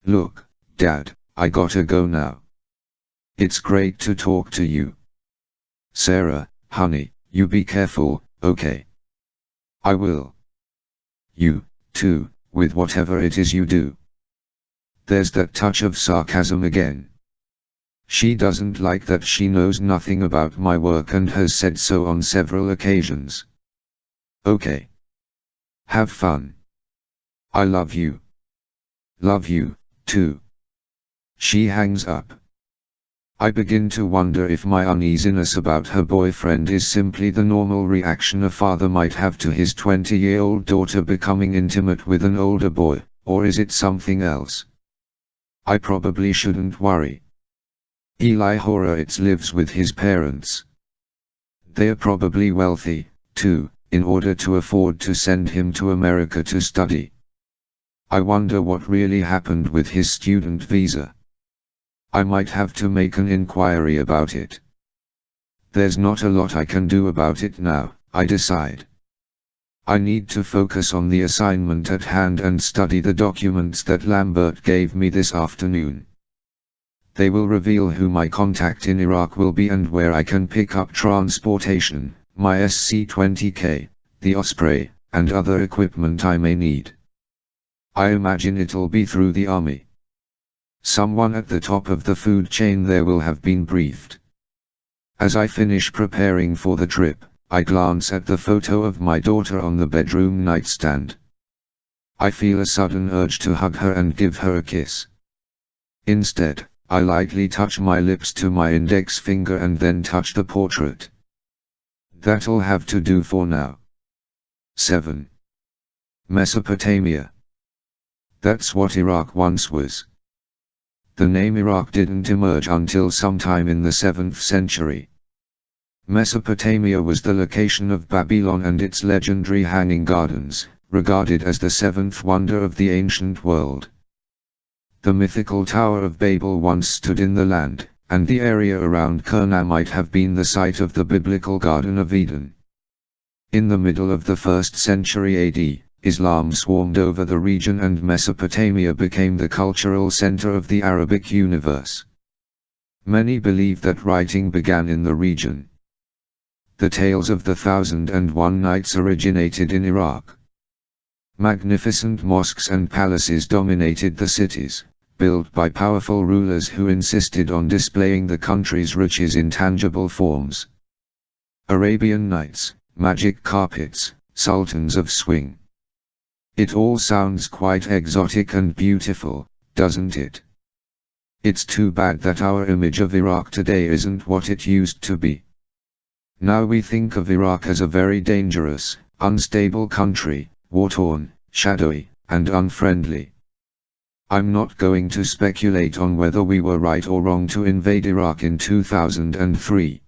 Look, Dad, I gotta go now. It's great to talk to you. Sarah, honey, you be careful, okay? I will. You, too, with whatever it is you do. There's that touch of sarcasm again. She doesn't like that she knows nothing about my work and has said so on several occasions. Okay. Have fun. I love you. Love you, too. She hangs up. I begin to wonder if my uneasiness about her boyfriend is simply the normal reaction a father might have to his 20-year-old daughter becoming intimate with an older boy, or is it something else? I probably shouldn't worry. Eli Horowitz lives with his parents. They're probably wealthy, too, in order to afford to send him to America to study. I wonder what really happened with his student visa. I might have to make an inquiry about it. There's not a lot I can do about it now, I decide. I need to focus on the assignment at hand and study the documents that Lambert gave me this afternoon. They will reveal who my contact in Iraq will be and where I can pick up transportation, my SC-20K, the Osprey, and other equipment I may need. I imagine it'll be through the army. Someone at the top of the food chain there will have been briefed. As I finish preparing for the trip, I glance at the photo of my daughter on the bedroom nightstand. I feel a sudden urge to hug her and give her a kiss. Instead, I lightly touch my lips to my index finger and then touch the portrait. That'll have to do for now. 7. Mesopotamia. That's what Iraq once was. The name Iraq didn't emerge until sometime in the 7th century. Mesopotamia was the location of Babylon and its legendary Hanging Gardens, regarded as the seventh wonder of the ancient world. The mythical Tower of Babel once stood in the land, and the area around Kurna might have been the site of the biblical Garden of Eden. In the middle of the 1st century AD, Islam swarmed over the region and Mesopotamia became the cultural center of the Arabic universe. Many believe that writing began in the region. The tales of the 1001 Nights originated in Iraq. Magnificent mosques and palaces dominated the cities, built by powerful rulers who insisted on displaying the country's riches in tangible forms. Arabian Nights, magic carpets, sultans of swing. It all sounds quite exotic and beautiful, doesn't it? It's too bad that our image of Iraq today isn't what it used to be. Now we think of Iraq as a very dangerous, unstable country, war-torn, shadowy, and unfriendly. I'm not going to speculate on whether we were right or wrong to invade Iraq in 2003.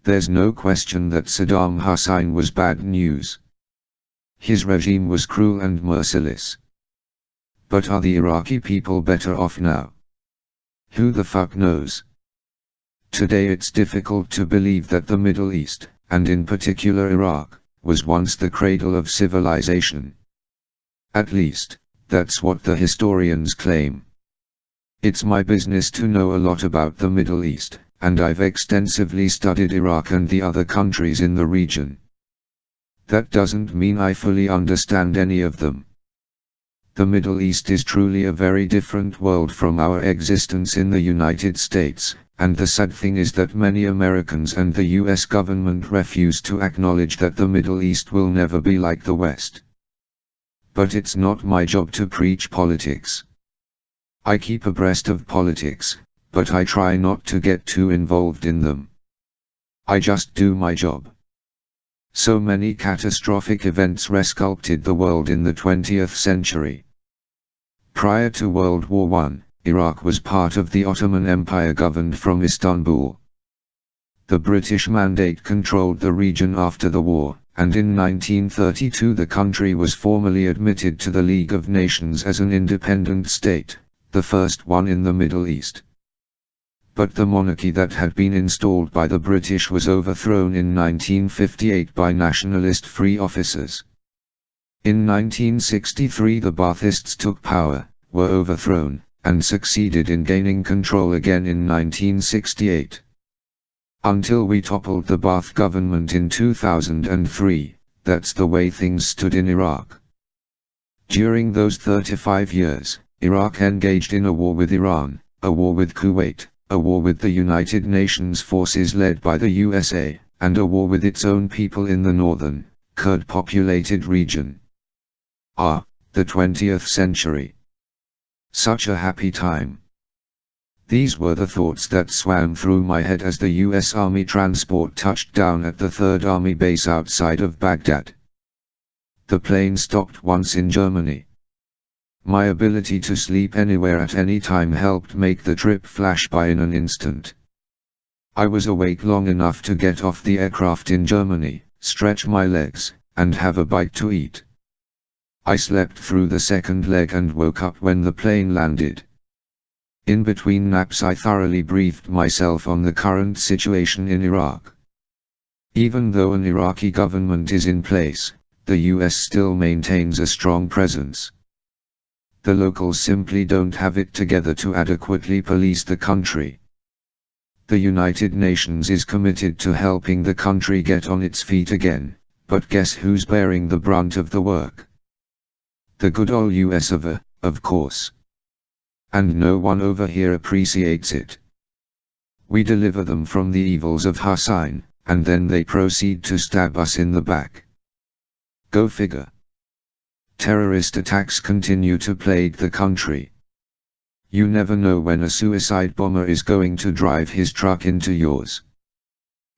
There's no question that Saddam Hussein was bad news. His regime was cruel and merciless. But are the Iraqi people better off now? Who the fuck knows? Today it's difficult to believe that the Middle East, and in particular Iraq, was once the cradle of civilization. At least, that's what the historians claim. It's my business to know a lot about the Middle East, and I've extensively studied Iraq and the other countries in the region. That doesn't mean I fully understand any of them. The Middle East is truly a very different world from our existence in the United States, and the sad thing is that many Americans and the US government refuse to acknowledge that the Middle East will never be like the West. But it's not my job to preach politics. I keep abreast of politics, but I try not to get too involved in them. I just do my job. So many catastrophic events resculpted the world in the 20th century. Prior to World War I, Iraq was part of the Ottoman Empire governed from Istanbul. The British Mandate controlled the region after the war, and in 1932 the country was formally admitted to the League of Nations as an independent state, the first one in the Middle East. But the monarchy that had been installed by the British was overthrown in 1958 by nationalist free officers. In 1963 the Baathists took power, were overthrown, and succeeded in gaining control again in 1968. Until we toppled the Baath government in 2003, that's the way things stood in Iraq. During those 35 years, Iraq engaged in a war with Iran, a war with Kuwait, a war with the United Nations forces led by the USA, and a war with its own people in the northern, Kurd-populated region. The 20th century. Such a happy time. These were the thoughts that swam through my head as the US Army transport touched down at the 3rd Army base outside of Baghdad. The plane stopped once in Germany. My ability to sleep anywhere at any time helped make the trip flash by in an instant. I was awake long enough to get off the aircraft in Germany, stretch my legs, and have a bite to eat. I slept through the second leg and woke up when the plane landed. In between naps I thoroughly briefed myself on the current situation in Iraq. Even though an Iraqi government is in place, the US still maintains a strong presence. The locals simply don't have it together to adequately police the country. The United Nations is committed to helping the country get on its feet again, but guess who's bearing the brunt of the work? The good old US of course. And no one over here appreciates it. We deliver them from the evils of Hussein, and then they proceed to stab us in the back. Go figure. Terrorist attacks continue to plague the country. You never know when a suicide bomber is going to drive his truck into yours.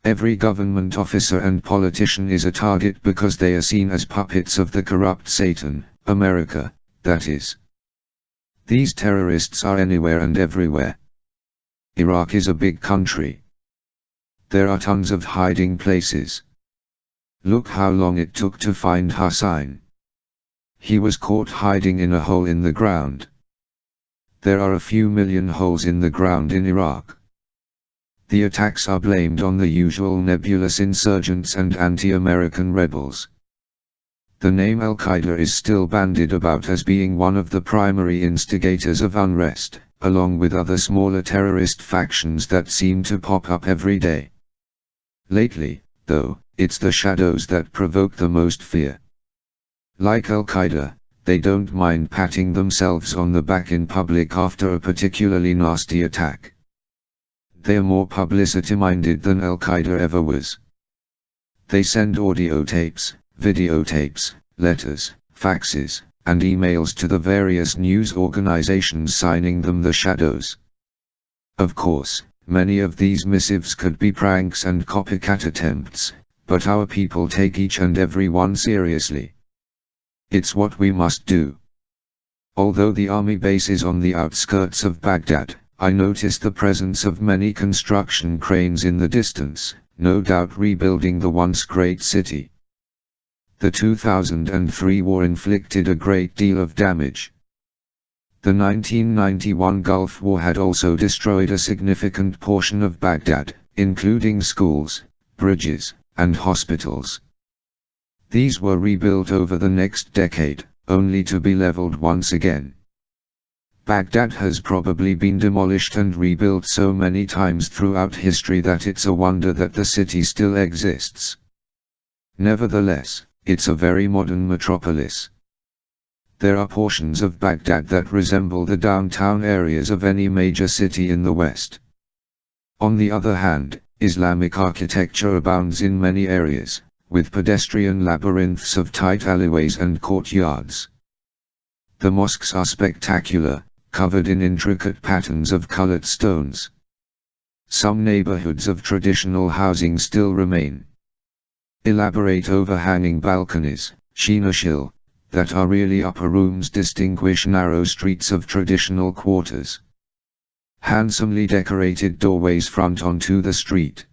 Every government officer and politician is a target because they are seen as puppets of the corrupt Satan, America, that is. These terrorists are anywhere and everywhere. Iraq is a big country. There are tons of hiding places. Look how long it took to find Hussein. He was caught hiding in a hole in the ground. There are a few million holes in the ground in Iraq. The attacks are blamed on the usual nebulous insurgents and anti-American rebels. The name Al-Qaeda is still bandied about as being one of the primary instigators of unrest, along with other smaller terrorist factions that seem to pop up every day. Lately, though, it's the shadows that provoke the most fear. Like Al-Qaeda, they don't mind patting themselves on the back in public after a particularly nasty attack. They're more publicity-minded than Al-Qaeda ever was. They send audio tapes, videotapes, letters, faxes, and emails to the various news organizations signing them the Shadows. Of course, many of these missives could be pranks and copycat attempts, but our people take each and every one seriously. It's what we must do. Although the army base is on the outskirts of Baghdad, I noticed the presence of many construction cranes in the distance, no doubt rebuilding the once great city. The 2003 war inflicted a great deal of damage. The 1991 Gulf War had also destroyed a significant portion of Baghdad, including schools, bridges, and hospitals. These were rebuilt over the next decade, only to be leveled once again. Baghdad has probably been demolished and rebuilt so many times throughout history that it's a wonder that the city still exists. Nevertheless, it's a very modern metropolis. There are portions of Baghdad that resemble the downtown areas of any major city in the West. On the other hand, Islamic architecture abounds in many areas, with pedestrian labyrinths of tight alleyways and courtyards. The mosques are spectacular, covered in intricate patterns of colored stones. Some neighborhoods of traditional housing still remain. Elaborate overhanging balconies, Sheenashil, that are really upper rooms distinguish narrow streets of traditional quarters. Handsomely decorated doorways front onto the street.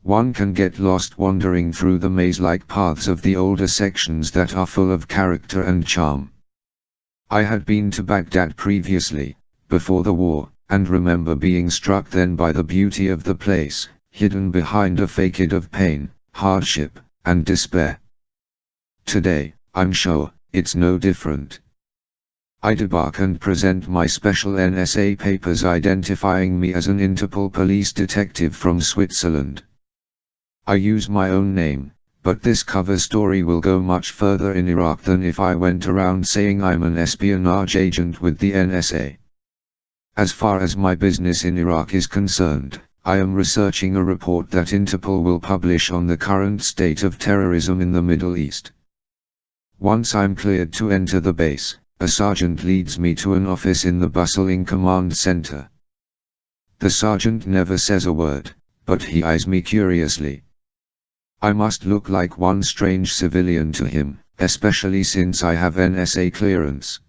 One can get lost wandering through the maze-like paths of the older sections that are full of character and charm. I had been to Baghdad previously, before the war, and remember being struck then by the beauty of the place, hidden behind a facade of pain, hardship, and despair. Today, I'm sure, it's no different. I debark and present my special NSA papers identifying me as an Interpol police detective from Switzerland. I use my own name, but this cover story will go much further in Iraq than if I went around saying I'm an espionage agent with the NSA. As far as my business in Iraq is concerned, I am researching a report that Interpol will publish on the current state of terrorism in the Middle East. Once I'm cleared to enter the base, a sergeant leads me to an office in the bustling command center. The sergeant never says a word, but he eyes me curiously. I must look like one strange civilian to him, especially since I have NSA clearance.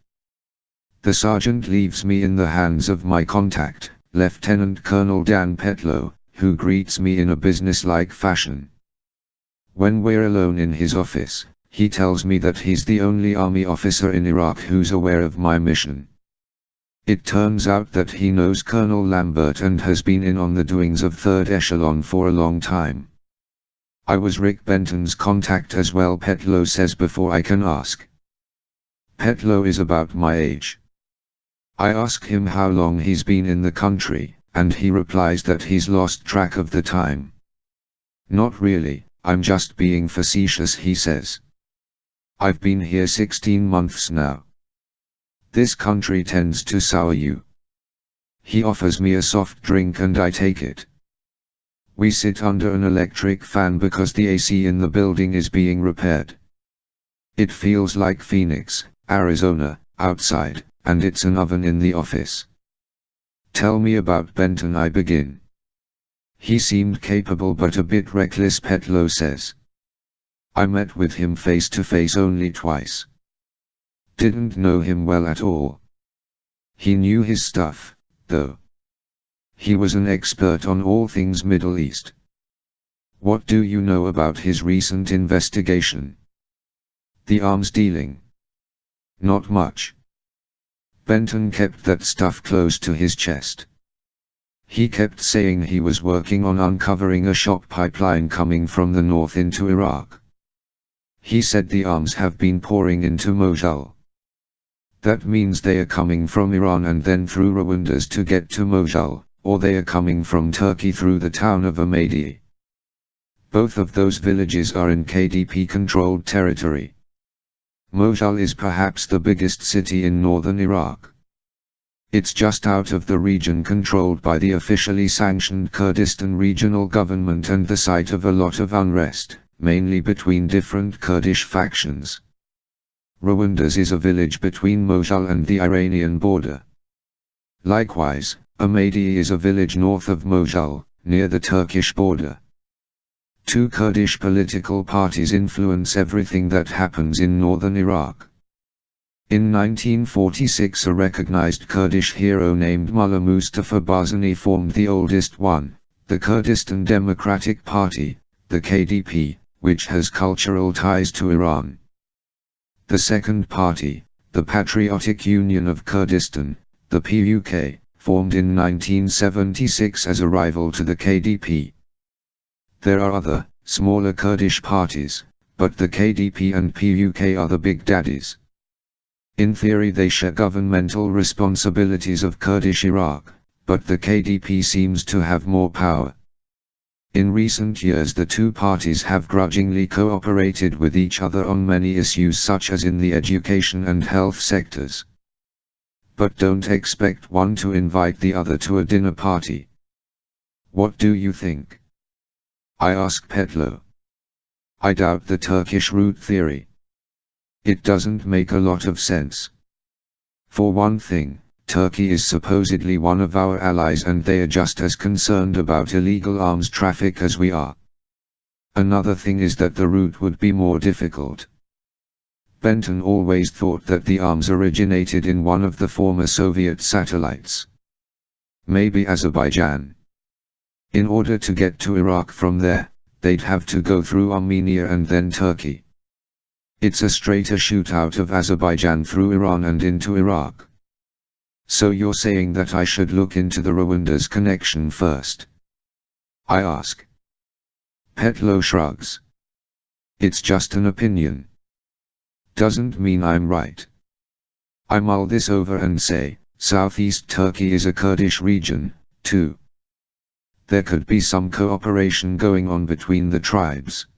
The sergeant leaves me in the hands of my contact, Lieutenant Colonel Dan Petlow, who greets me in a businesslike fashion. When we're alone in his office, he tells me that he's the only army officer in Iraq who's aware of my mission. It turns out that he knows Colonel Lambert and has been in on the doings of 3rd Echelon for a long time. I was Rick Benton's contact as well, Petlow says before I can ask. Petlow is about my age. I ask him how long he's been in the country, and he replies that he's lost track of the time. Not really, I'm just being facetious, he says. I've been here 16 months now. This country tends to sour you. He offers me a soft drink and I take it. We sit under an electric fan because the AC in the building is being repaired. It feels like Phoenix, Arizona, outside, and it's an oven in the office. Tell me about Benton, I begin. He seemed capable but a bit reckless, Petlow says. I met with him face to face only twice. Didn't know him well at all. He knew his stuff, though. He was an expert on all things Middle East. What do you know about his recent investigation? The arms dealing? Not much. Benton kept that stuff close to his chest. He kept saying he was working on uncovering a shock pipeline coming from the north into Iraq. He said the arms have been pouring into Mosul. That means they are coming from Iran and then through Rwandas to get to Mosul, or they are coming from Turkey through the town of Ahmadi. Both of those villages are in KDP-controlled territory. Mosul is perhaps the biggest city in northern Iraq. It's just out of the region controlled by the officially sanctioned Kurdistan regional government and the site of a lot of unrest, mainly between different Kurdish factions. Rwandas is a village between Mosul and the Iranian border. Likewise, Ahmadi is a village north of Mosul, near the Turkish border. Two Kurdish political parties influence everything that happens in northern Iraq. In 1946 a recognized Kurdish hero named Mullah Mustafa Barzani formed the oldest one, the Kurdistan Democratic Party, the KDP, which has cultural ties to Iran. The second party, the Patriotic Union of Kurdistan, the PUK, formed in 1976 as a rival to the KDP. There are other, smaller Kurdish parties, but the KDP and PUK are the big daddies. In theory they share governmental responsibilities of Kurdish Iraq, but the KDP seems to have more power. In recent years the two parties have grudgingly cooperated with each other on many issues such as in the education and health sectors. But don't expect one to invite the other to a dinner party. What do you think? I ask Petlow. I doubt the Turkish route theory. It doesn't make a lot of sense. For one thing, Turkey is supposedly one of our allies and they are just as concerned about illegal arms traffic as we are. Another thing is that the route would be more difficult. Benton always thought that the arms originated in one of the former Soviet satellites. Maybe Azerbaijan. In order to get to Iraq from there, they'd have to go through Armenia and then Turkey. It's a straighter shoot out of Azerbaijan through Iran and into Iraq. So you're saying that I should look into the Rwanda's connection first? I ask. Petlo shrugs. It's just an opinion. Doesn't mean I'm right. I mull this over and say, Southeast Turkey is a Kurdish region, too. There could be some cooperation going on between the tribes.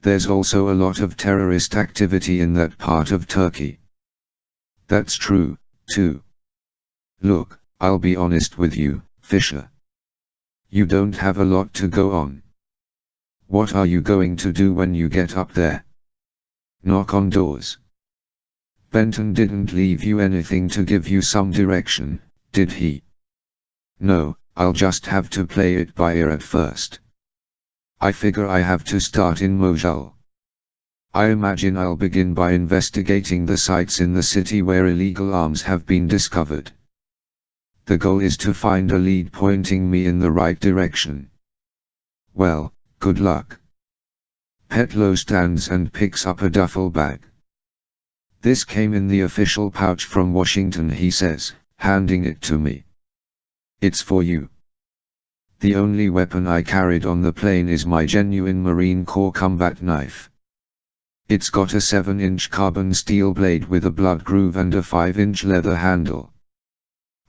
There's also a lot of terrorist activity in that part of Turkey. That's true, too. Look, I'll be honest with you, Fisher. You don't have a lot to go on. What are you going to do when you get up there? Knock on doors. Benton didn't leave you anything to give you some direction, did he? No, I'll just have to play it by ear at first. I figure I have to start in Mosul. I imagine I'll begin by investigating the sites in the city where illegal arms have been discovered. The goal is to find a lead pointing me in the right direction. Well, good luck. Petlo stands and picks up a duffel bag. This came in the official pouch from Washington, he says, handing it to me. It's for you. The only weapon I carried on the plane is my genuine Marine Corps combat knife. It's got a 7-inch carbon steel blade with a blood groove and a 5-inch leather handle.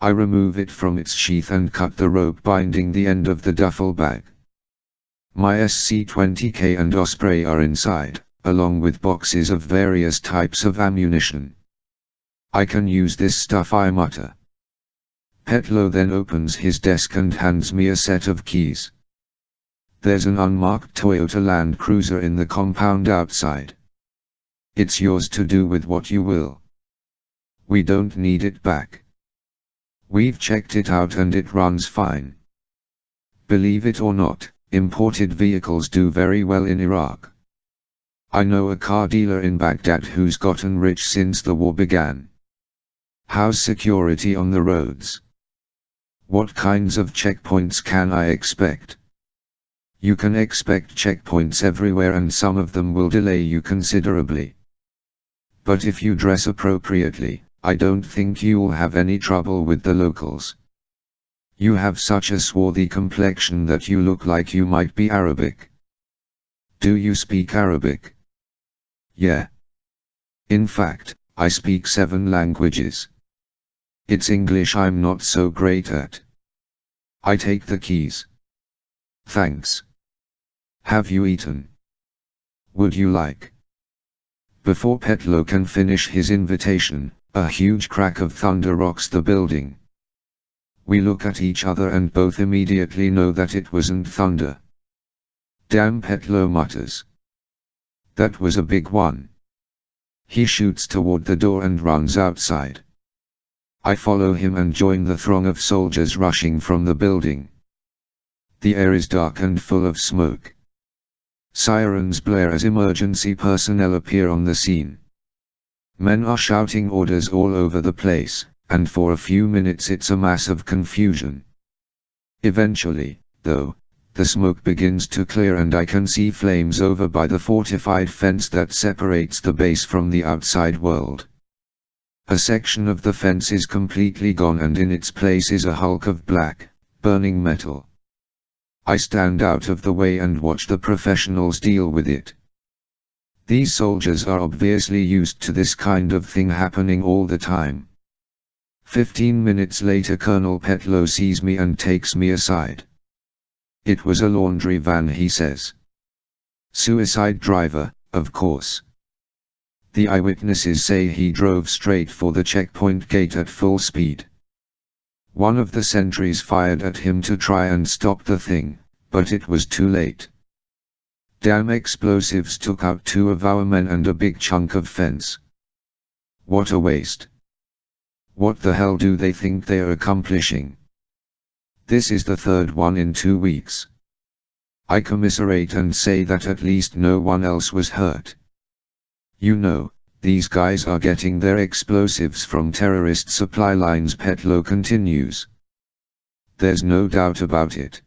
I remove it from its sheath and cut the rope binding the end of the duffel bag. My SC-20K and Osprey are inside, along with boxes of various types of ammunition. I can use this stuff, I mutter. Petlo then opens his desk and hands me a set of keys. There's an unmarked Toyota Land Cruiser in the compound outside. It's yours to do with what you will. We don't need it back. We've checked it out and it runs fine. Believe it or not, imported vehicles do very well in Iraq. I know a car dealer in Baghdad who's gotten rich since the war began. How's security on the roads? What kinds of checkpoints can I expect? You can expect checkpoints everywhere and some of them will delay you considerably. But if you dress appropriately, I don't think you'll have any trouble with the locals. You have such a swarthy complexion that you look like you might be Arabic. Do you speak Arabic? Yeah. In fact, I speak 7 languages. It's English I'm not so great at. I take the keys. Thanks. Have you eaten? Would you like? Before Petlo can finish his invitation, a huge crack of thunder rocks the building. We look at each other and both immediately know that it wasn't thunder. Damn, Petlo mutters. That was a big one. He shoots toward the door and runs outside. I follow him and join the throng of soldiers rushing from the building. The air is dark and full of smoke. Sirens blare as emergency personnel appear on the scene. Men are shouting orders all over the place, and for a few minutes it's a mass of confusion. Eventually, though, the smoke begins to clear and I can see flames over by the fortified fence that separates the base from the outside world. A section of the fence is completely gone and in its place is a hulk of black, burning metal. I stand out of the way and watch the professionals deal with it. These soldiers are obviously used to this kind of thing happening all the time. 15 minutes later Colonel Petlo sees me and takes me aside. It was a laundry van, he says. Suicide driver, of course. The eyewitnesses say he drove straight for the checkpoint gate at full speed. One of the sentries fired at him to try and stop the thing, but it was too late. Damn explosives took out 2 of our men and a big chunk of fence. What a waste. What the hell do they think they're accomplishing? This is the third one in 2 weeks. I commiserate and say that at least no one else was hurt. You know, these guys are getting their explosives from terrorist supply lines. Petlow continues. There's no doubt about it.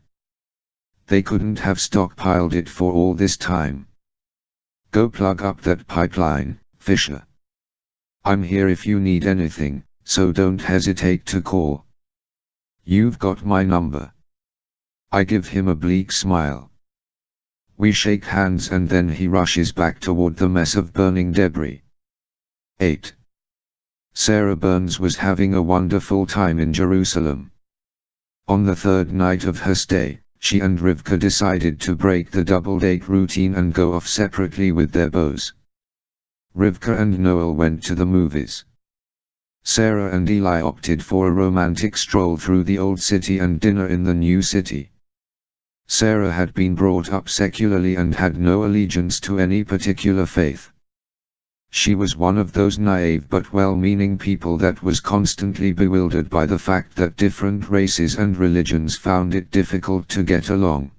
They couldn't have stockpiled it for all this time. Go plug up that pipeline, Fisher. I'm here if you need anything, so don't hesitate to call. You've got my number. I give him a bleak smile. We shake hands and then he rushes back toward the mess of burning debris. 8. Sarah Burns was having a wonderful time in Jerusalem. On the third night of her stay, she and Rivka decided to break the double-date routine and go off separately with their bows. Rivka and Noel went to the movies. Sarah and Eli opted for a romantic stroll through the old city and dinner in the new city. Sarah had been brought up secularly and had no allegiance to any particular faith. She was one of those naive but well-meaning people that was constantly bewildered by the fact that different races and religions found it difficult to get along.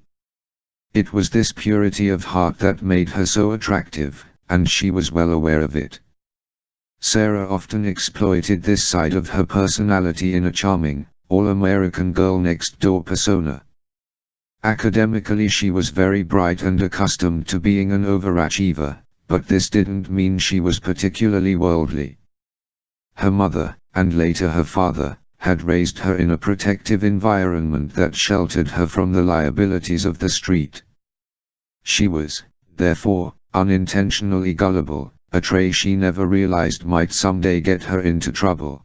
It was this purity of heart that made her so attractive, and she was well aware of it. Sarah often exploited this side of her personality in a charming, all-American girl-next-door persona. Academically she was very bright and accustomed to being an overachiever, but this didn't mean she was particularly worldly. Her mother, and later her father, had raised her in a protective environment that sheltered her from the liabilities of the street. She was, therefore, unintentionally gullible, a trait she never realized might someday get her into trouble.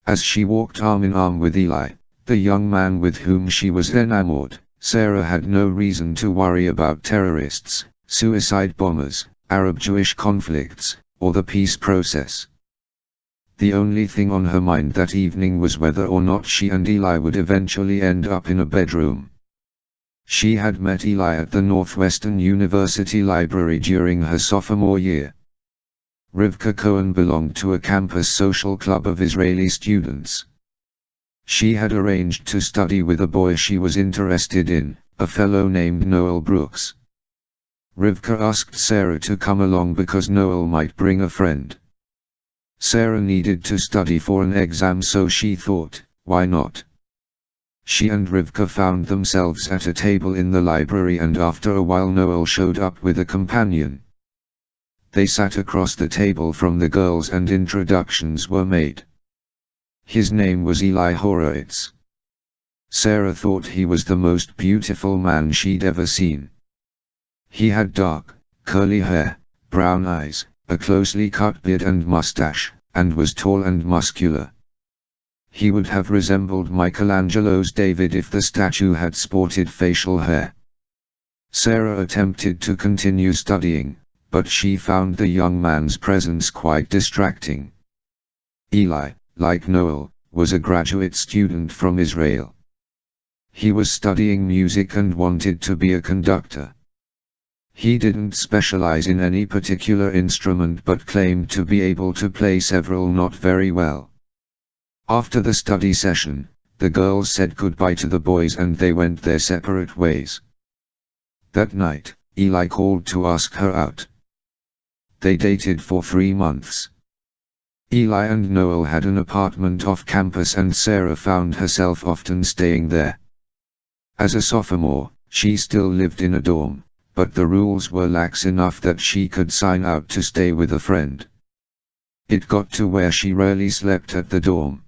As she walked arm in arm with Eli, the young man with whom she was enamored, Sarah had no reason to worry about terrorists, suicide bombers, Arab-Jewish conflicts, or the peace process. The only thing on her mind that evening was whether or not she and Eli would eventually end up in a bedroom. She had met Eli at the Northwestern University Library during her sophomore year. Rivka Cohen belonged to a campus social club of Israeli students. She had arranged to study with a boy she was interested in, a fellow named Noel Brooks. Rivka asked Sarah to come along because Noel might bring a friend. Sarah needed to study for an exam, so she thought, why not? She and Rivka found themselves at a table in the library, and after a while Noel showed up with a companion. They sat across the table from the girls and introductions were made. His name was Eli Horowitz. Sarah thought he was the most beautiful man she'd ever seen. He had dark, curly hair, brown eyes, a closely cut beard and mustache, and was tall and muscular. He would have resembled Michelangelo's David if the statue had sported facial hair. Sarah attempted to continue studying, but she found the young man's presence quite distracting. Eli, like Noel, was a graduate student from Israel. He was studying music and wanted to be a conductor. He didn't specialize in any particular instrument but claimed to be able to play several not very well. After the study session, the girls said goodbye to the boys and they went their separate ways. That night, Eli called to ask her out. They dated for 3 months. Eli and Noel had an apartment off campus and Sarah found herself often staying there. As a sophomore, she still lived in a dorm, but the rules were lax enough that she could sign out to stay with a friend. It got to where she rarely slept at the dorm.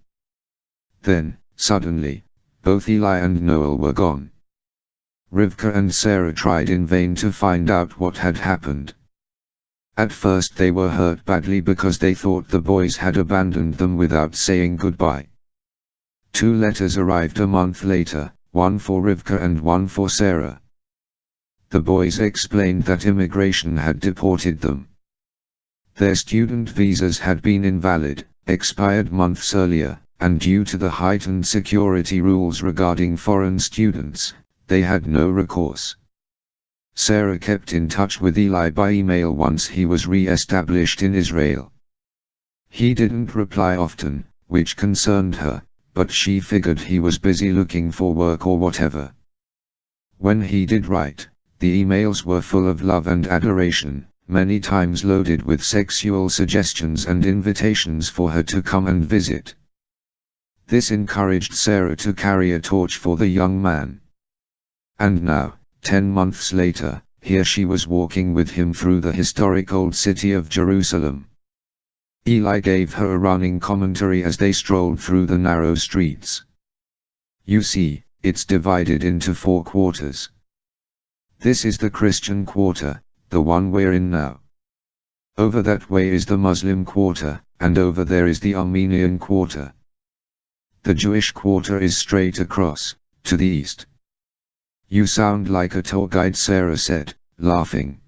Then, suddenly, both Eli and Noel were gone. Rivka and Sarah tried in vain to find out what had happened. At first they were hurt badly because they thought the boys had abandoned them without saying goodbye. 2 letters arrived a month later, one for Rivka and one for Sarah. The boys explained that immigration had deported them. Their student visas had been invalid, expired months earlier, and due to the heightened security rules regarding foreign students, they had no recourse. Sarah kept in touch with Eli by email once he was re-established in Israel. He didn't reply often, which concerned her, but she figured he was busy looking for work or whatever. When he did write, the emails were full of love and adoration, many times loaded with sexual suggestions and invitations for her to come and visit. This encouraged Sarah to carry a torch for the young man. And now, 10 months later, here she was walking with him through the historic old city of Jerusalem. Eli gave her a running commentary as they strolled through the narrow streets. You see, it's divided into 4 quarters. This is the Christian quarter, the one we're in now. Over that way is the Muslim quarter, and over there is the Armenian quarter. The Jewish quarter is straight across, to the east. You sound like a tour guide, Sarah said, laughing.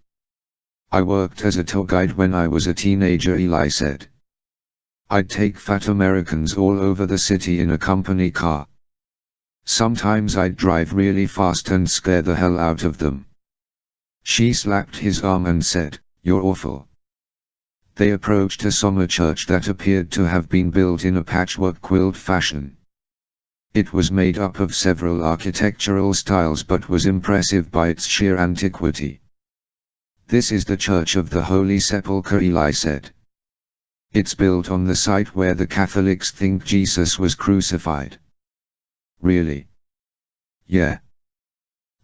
I worked as a tour guide when I was a teenager, Eli said. I'd take fat Americans all over the city in a company car. Sometimes I'd drive really fast and scare the hell out of them. She slapped his arm and said, You're awful. They approached a somber church that appeared to have been built in a patchwork quilt fashion. It was made up of several architectural styles but was impressive by its sheer antiquity. This is the Church of the Holy Sepulchre, Eli said. It's built on the site where the Catholics think Jesus was crucified. Really? Yeah.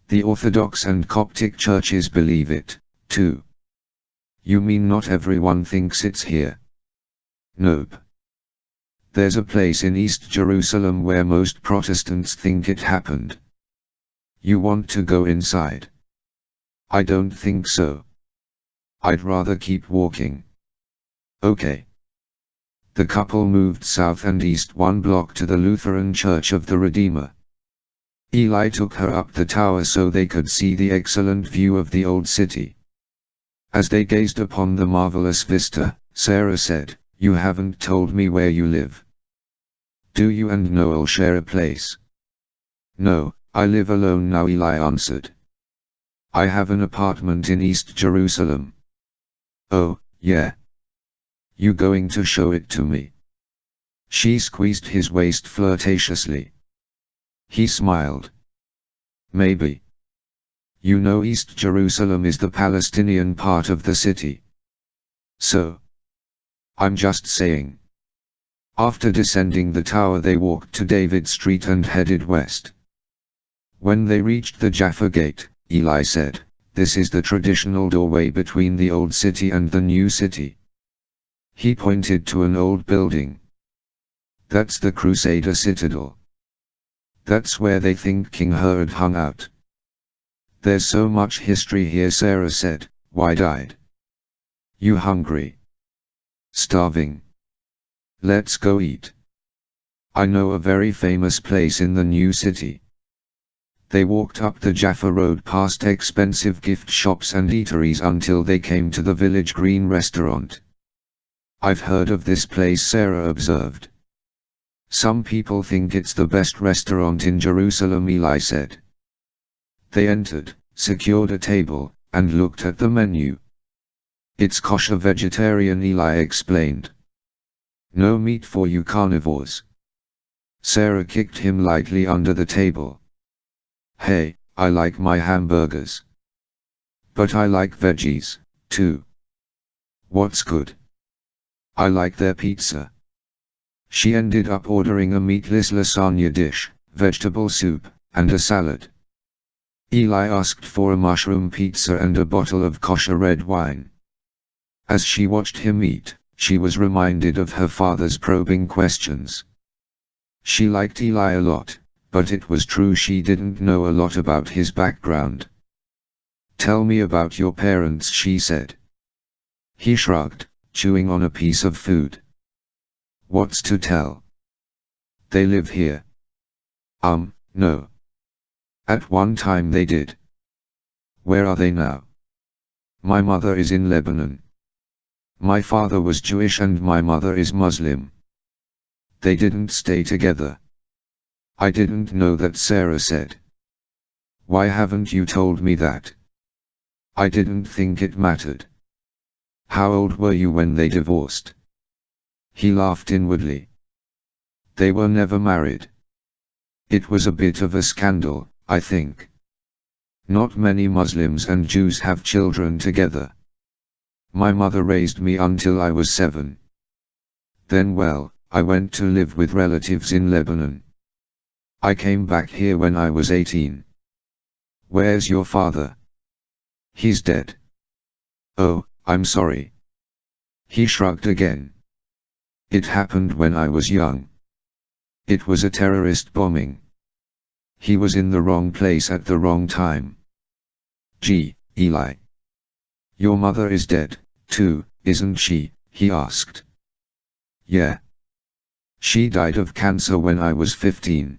The Orthodox and Coptic churches believe it, too. You mean not everyone thinks it's here? Nope. There's a place in East Jerusalem where most Protestants think it happened. You want to go inside? I don't think so. I'd rather keep walking. Okay. The couple moved south and east 1 block to the Lutheran Church of the Redeemer. Eli took her up the tower so they could see the excellent view of the old city. As they gazed upon the marvelous vista, Sarah said, You haven't told me where you live. Do you and Noel share a place? No, I live alone now, Eli answered. I have an apartment in East Jerusalem. Oh, yeah. You going to show it to me? She squeezed his waist flirtatiously. He smiled. Maybe. You know East Jerusalem is the Palestinian part of the city. So? I'm just saying. After descending the tower they walked to David Street and headed west. When they reached the Jaffa Gate, Eli said, This is the traditional doorway between the old city and the new city. He pointed to an old building. That's the Crusader Citadel. That's where they think King Herod hung out. There's so much history here, Sarah said, wide-eyed. You hungry? Starving? Let's go eat. I know a very famous place in the new city. They walked up the Jaffa Road past expensive gift shops and eateries until they came to the Village Green restaurant. I've heard of this place, Sarah observed. Some people think it's the best restaurant in Jerusalem, Eli said. They entered, secured a table, and looked at the menu. It's kosher vegetarian, Eli explained. No meat for you carnivores. Sarah kicked him lightly under the table. Hey, I like my hamburgers. But I like veggies, too. What's good? I like their pizza. She ended up ordering a meatless lasagna dish, vegetable soup, and a salad. Eli asked for a mushroom pizza and a bottle of kosher red wine. As she watched him eat, she was reminded of her father's probing questions. She liked Eli a lot, but it was true she didn't know a lot about his background. Tell me about your parents, she said. He shrugged, chewing on a piece of food. What's to tell? They live here. No. At one time they did. Where are they now? My mother is in Lebanon. My father was Jewish and my mother is Muslim. They didn't stay together. I didn't know that, Sarah said. Why haven't you told me that? I didn't think it mattered. How old were you when they divorced? He laughed inwardly. They were never married. It was a bit of a scandal, I think. Not many Muslims and Jews have children together. My mother raised me until I was 7. Then I went to live with relatives in Lebanon. I came back here when I was 18. Where's your father? He's dead. Oh, I'm sorry. He shrugged again. It happened when I was young. It was a terrorist bombing. He was in the wrong place at the wrong time. Gee, Eli. Your mother is dead, too, isn't she? He asked. Yeah. She died of cancer when I was 15.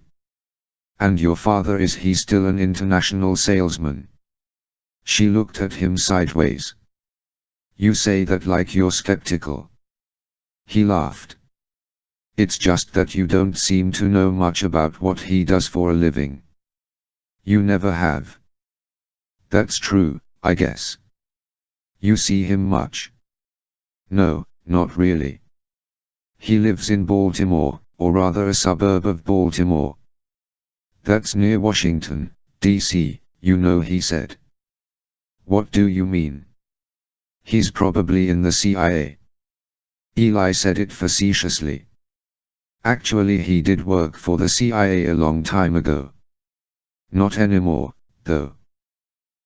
And your father, is he still an international salesman? She looked at him sideways. You say that like you're skeptical. He laughed. It's just that you don't seem to know much about what he does for a living. You never have. That's true, I guess. You see him much? No, not really. He lives in Baltimore, or rather a suburb of Baltimore. That's near Washington, D.C., you know, he said. What do you mean? He's probably in the CIA. Eli said it facetiously. Actually, he did work for the CIA a long time ago. Not anymore, though.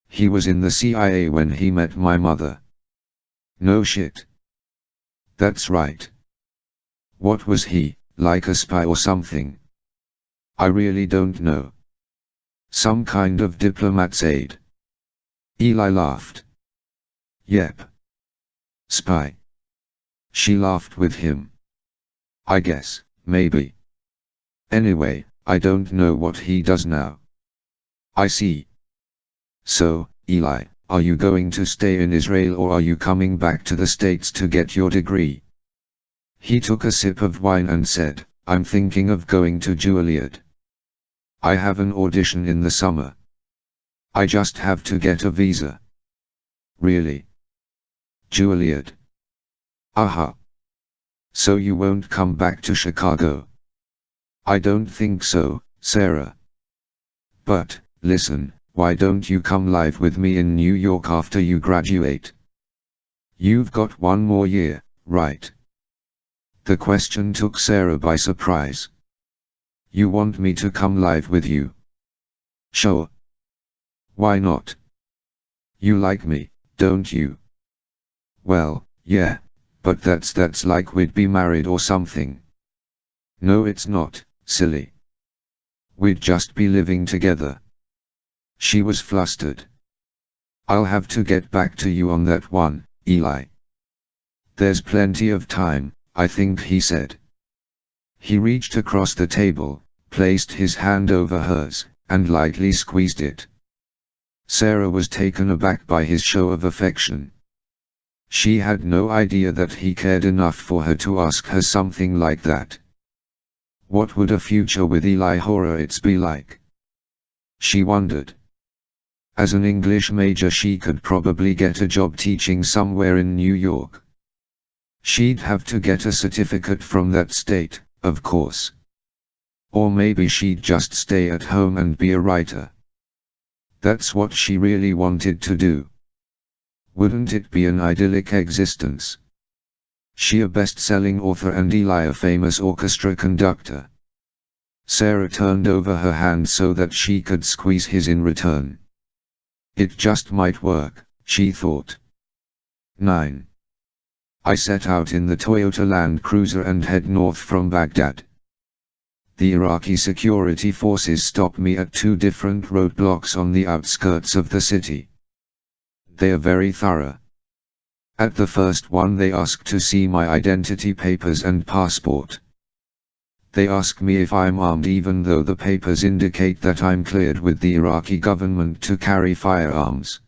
He was in the CIA when he met my mother. No shit. That's right. What was he, like a spy or something? I really don't know. Some kind of diplomat's aide. Eli laughed. Yep. Spy. She laughed with him. I guess, maybe. Anyway, I don't know what he does now. I see. So, Eli, are you going to stay in Israel or are you coming back to the States to get your degree? He took a sip of wine and said, I'm thinking of going to Juilliard. I have an audition in the summer. I just have to get a visa. Really? Juilliard. Aha. So you won't come back to Chicago? I don't think so, Sarah. But, listen, why don't you come live with me in New York after you graduate? You've got one more year, right? The question took Sarah by surprise. You want me to come live with you? Sure. Why not? You like me, don't you? Well, yeah, but that's like we'd be married or something. No, it's not, silly. We'd just be living together. She was flustered. I'll have to get back to you on that one, Eli. There's plenty of time, I think, he said. He reached across the table, placed his hand over hers, and lightly squeezed it. Sarah was taken aback by his show of affection. She had no idea that he cared enough for her to ask her something like that. What would a future with Eli Horowitz be like? She wondered. As an English major, she could probably get a job teaching somewhere in New York. She'd have to get a certificate from that state, of course. Or maybe she'd just stay at home and be a writer. That's what she really wanted to do. Wouldn't it be an idyllic existence? She a best-selling author and Eli a famous orchestra conductor. Sarah turned over her hand so that she could squeeze his in return. It just might work, she thought. 9. I set out in the Toyota Land Cruiser and head north from Baghdad. The Iraqi security forces stopped me at 2 different roadblocks on the outskirts of the city. They are very thorough. At the first one they ask to see my identity papers and passport. They ask me if I'm armed even though the papers indicate that I'm cleared with the Iraqi government to carry firearms.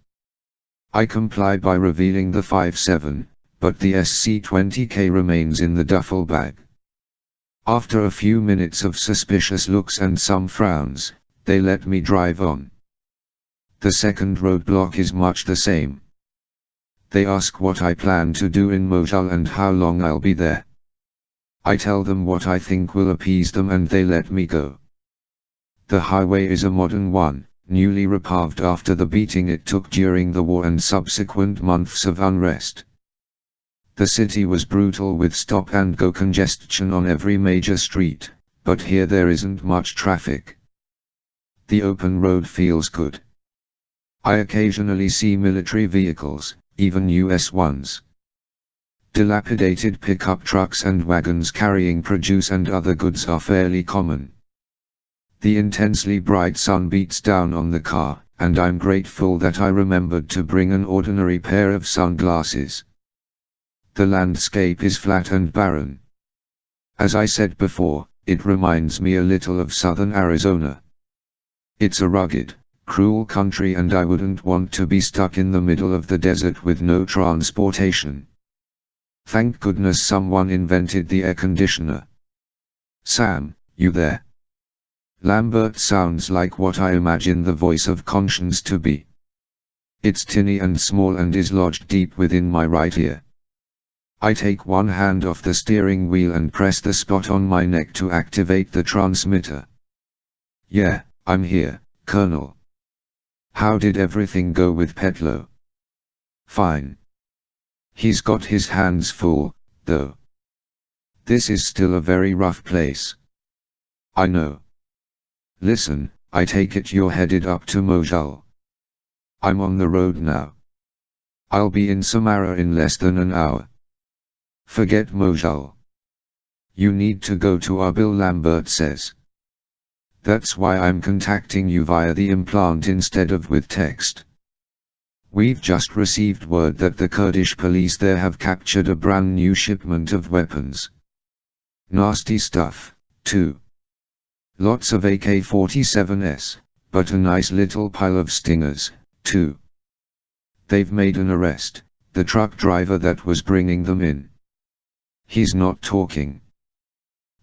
I comply by revealing the 5.7, but the SC-20K remains in the duffel bag. After a few minutes of suspicious looks and some frowns, they let me drive on. The second roadblock is much the same. They ask what I plan to do in Mosul and how long I'll be there. I tell them what I think will appease them and they let me go. The highway is a modern one, newly repaved after the beating it took during the war and subsequent months of unrest. The city was brutal with stop-and-go congestion on every major street, but here there isn't much traffic. The open road feels good. I occasionally see military vehicles, even US ones. Dilapidated pickup trucks and wagons carrying produce and other goods are fairly common. The intensely bright sun beats down on the car, and I'm grateful that I remembered to bring an ordinary pair of sunglasses. The landscape is flat and barren. As I said before, it reminds me a little of southern Arizona. It's a rugged, cruel country and I wouldn't want to be stuck in the middle of the desert with no transportation. Thank goodness someone invented the air conditioner. Sam, you there? Lambert sounds like what I imagine the voice of conscience to be. It's tinny and small and is lodged deep within my right ear. I take one hand off the steering wheel and press the spot on my neck to activate the transmitter. Yeah, I'm here, Colonel. How did everything go with Petlow? Fine. He's got his hands full, though. This is still a very rough place. I know. Listen, I take it you're headed up to Mosul. I'm on the road now. I'll be in Samarra in less than an hour. Forget Mosul. You need to go to Erbil, Lambert says. That's why I'm contacting you via the implant instead of with text. We've just received word that the Kurdish police there have captured a brand new shipment of weapons. Nasty stuff, too. Lots of AK-47s, but a nice little pile of Stingers, too. They've made an arrest, the truck driver that was bringing them in. He's not talking.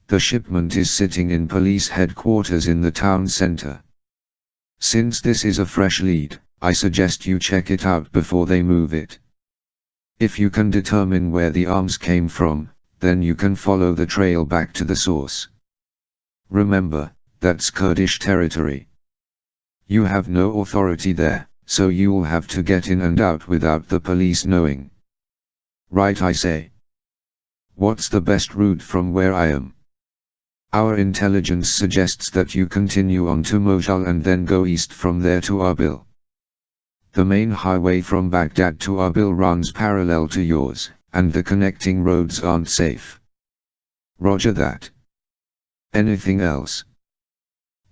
The shipment is sitting in police headquarters in the town center. Since this is a fresh lead, I suggest you check it out before they move it. If you can determine where the arms came from, then you can follow the trail back to the source. Remember, that's Kurdish territory. You have no authority there, so you'll have to get in and out without the police knowing. Right, I say. What's the best route from where I am? Our intelligence suggests that you continue on to Mosul and then go east from there to Erbil. The main highway from Baghdad to Erbil runs parallel to yours, and the connecting roads aren't safe. Roger that. Anything else?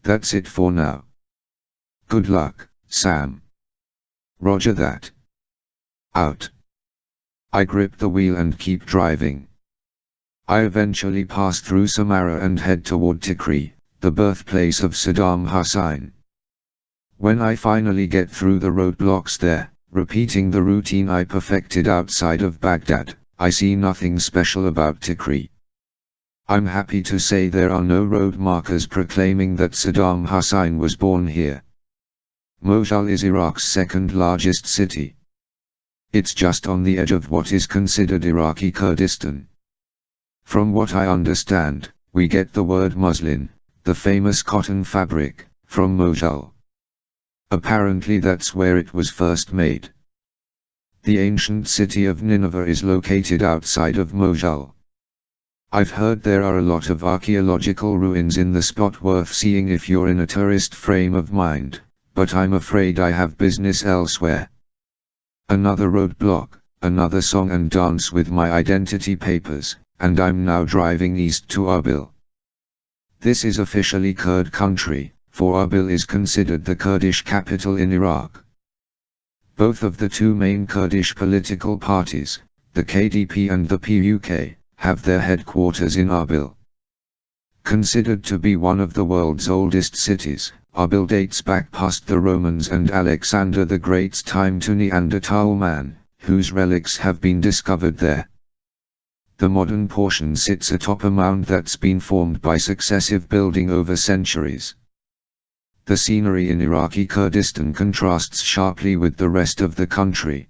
That's it for now. Good luck, Sam. Roger that. Out. I grip the wheel and keep driving. I eventually pass through Samarra and head toward Tikrit, the birthplace of Saddam Hussein. When I finally get through the roadblocks there, repeating the routine I perfected outside of Baghdad, I see nothing special about Tikrit. I'm happy to say there are no road markers proclaiming that Saddam Hussein was born here. Mosul is Iraq's second largest city. It's just on the edge of what is considered Iraqi Kurdistan. From what I understand, we get the word muslin, the famous cotton fabric, from Mosul. Apparently that's where it was first made. The ancient city of Nineveh is located outside of Mosul. I've heard there are a lot of archaeological ruins in the spot worth seeing if you're in a tourist frame of mind, but I'm afraid I have business elsewhere. Another roadblock, another song and dance with my identity papers, and I'm now driving east to Erbil. This is officially Kurd country, for Erbil is considered the Kurdish capital in Iraq. Both of the two main Kurdish political parties, the KDP and the PUK, have their headquarters in Erbil. Considered to be one of the world's oldest cities, Erbil dates back past the Romans and Alexander the Great's time to Neanderthal man, whose relics have been discovered there. The modern portion sits atop a mound that's been formed by successive building over centuries. The scenery in Iraqi Kurdistan contrasts sharply with the rest of the country.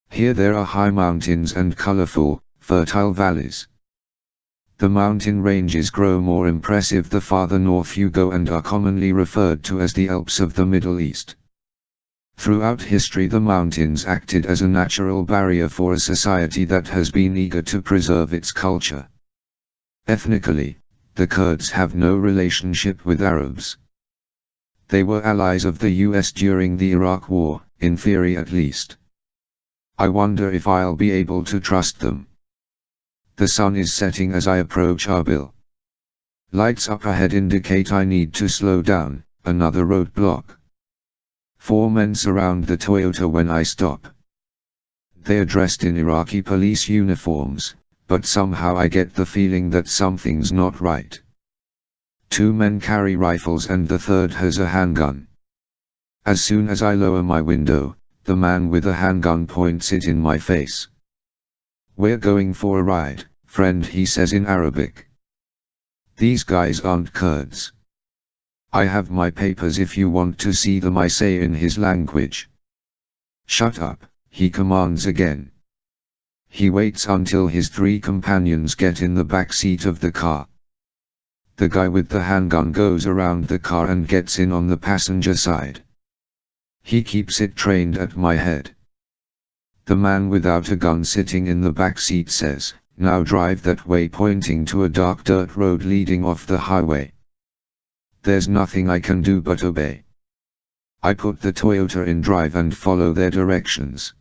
Here there are high mountains and colorful, fertile valleys. The mountain ranges grow more impressive the farther north you go and are commonly referred to as the Alps of the Middle East. Throughout history the mountains acted as a natural barrier for a society that has been eager to preserve its culture. Ethnically, the Kurds have no relationship with Arabs. They were allies of the US during the Iraq War, in theory at least. I wonder if I'll be able to trust them. The sun is setting as I approach Arbil. Lights up ahead indicate I need to slow down, another roadblock. 4 men surround the Toyota when I stop. They are dressed in Iraqi police uniforms, but somehow I get the feeling that something's not right. 2 men carry rifles and the third has a handgun. As soon as I lower my window, the man with a handgun points it in my face. "We're going for a ride, friend," he says in Arabic. "These guys aren't Kurds. I have my papers if you want to see them," I say in his language. "Shut up," he commands again. He waits until his 3 companions get in the back seat of the car. The guy with the handgun goes around the car and gets in on the passenger side. He keeps it trained at my head. The man without a gun sitting in the back seat says, "Now drive that way," pointing to a dark dirt road leading off the highway. There's nothing I can do but obey. I put the Toyota in drive and follow their directions.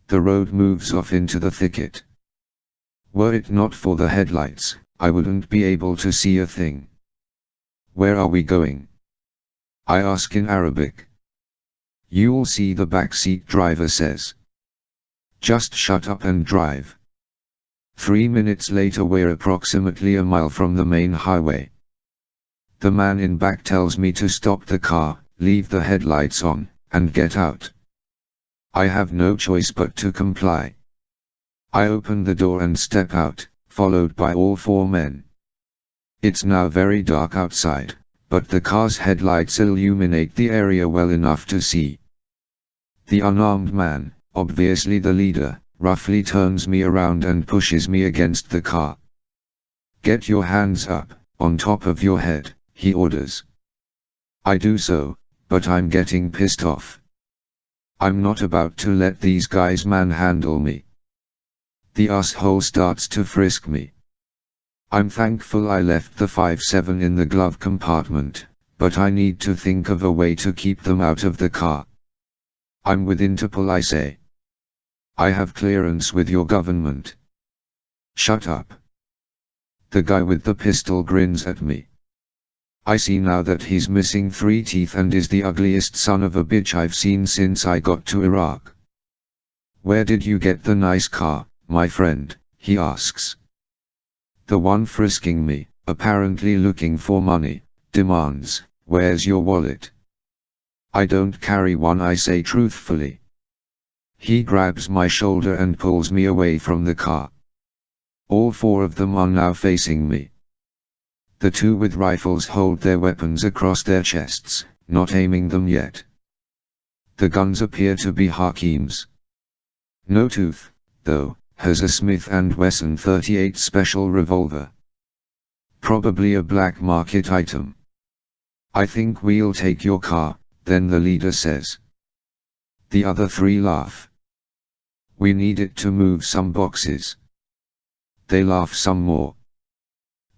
The road moves off into the thicket. Were it not for the headlights, I wouldn't be able to see a thing. "Where are we going?" I ask in Arabic. "You'll see," the backseat driver says. "Just shut up and drive." 3 minutes later we're approximately a mile from the main highway. The man in back tells me to stop the car, leave the headlights on, and get out. I have no choice but to comply. I open the door and step out, followed by all 4 men. It's now very dark outside, but the car's headlights illuminate the area well enough to see. The unarmed man, obviously the leader, roughly turns me around and pushes me against the car. "Get your hands up, on top of your head," he orders. I do so, but I'm getting pissed off. I'm not about to let these guys manhandle me. The asshole starts to frisk me. I'm thankful I left the 5.7 in the glove compartment, but I need to think of a way to keep them out of the car. "I'm with Interpol," I say. "I have clearance with your government." "Shut up." The guy with the pistol grins at me. I see now that he's missing 3 teeth and is the ugliest son of a bitch I've seen since I got to Iraq. "Where did you get the nice car, my friend?" he asks. The one frisking me, apparently looking for money, demands, "Where's your wallet?" "I don't carry one," I say truthfully. He grabs my shoulder and pulls me away from the car. All 4 of them are now facing me. The 2 with rifles hold their weapons across their chests, not aiming them yet. The guns appear to be Hakim's. No Tooth, though, has a Smith & Wesson .38 special revolver. Probably a black market item. "I think we'll take your car," then the leader says. The other 3 laugh. "We need it to move some boxes." They laugh some more.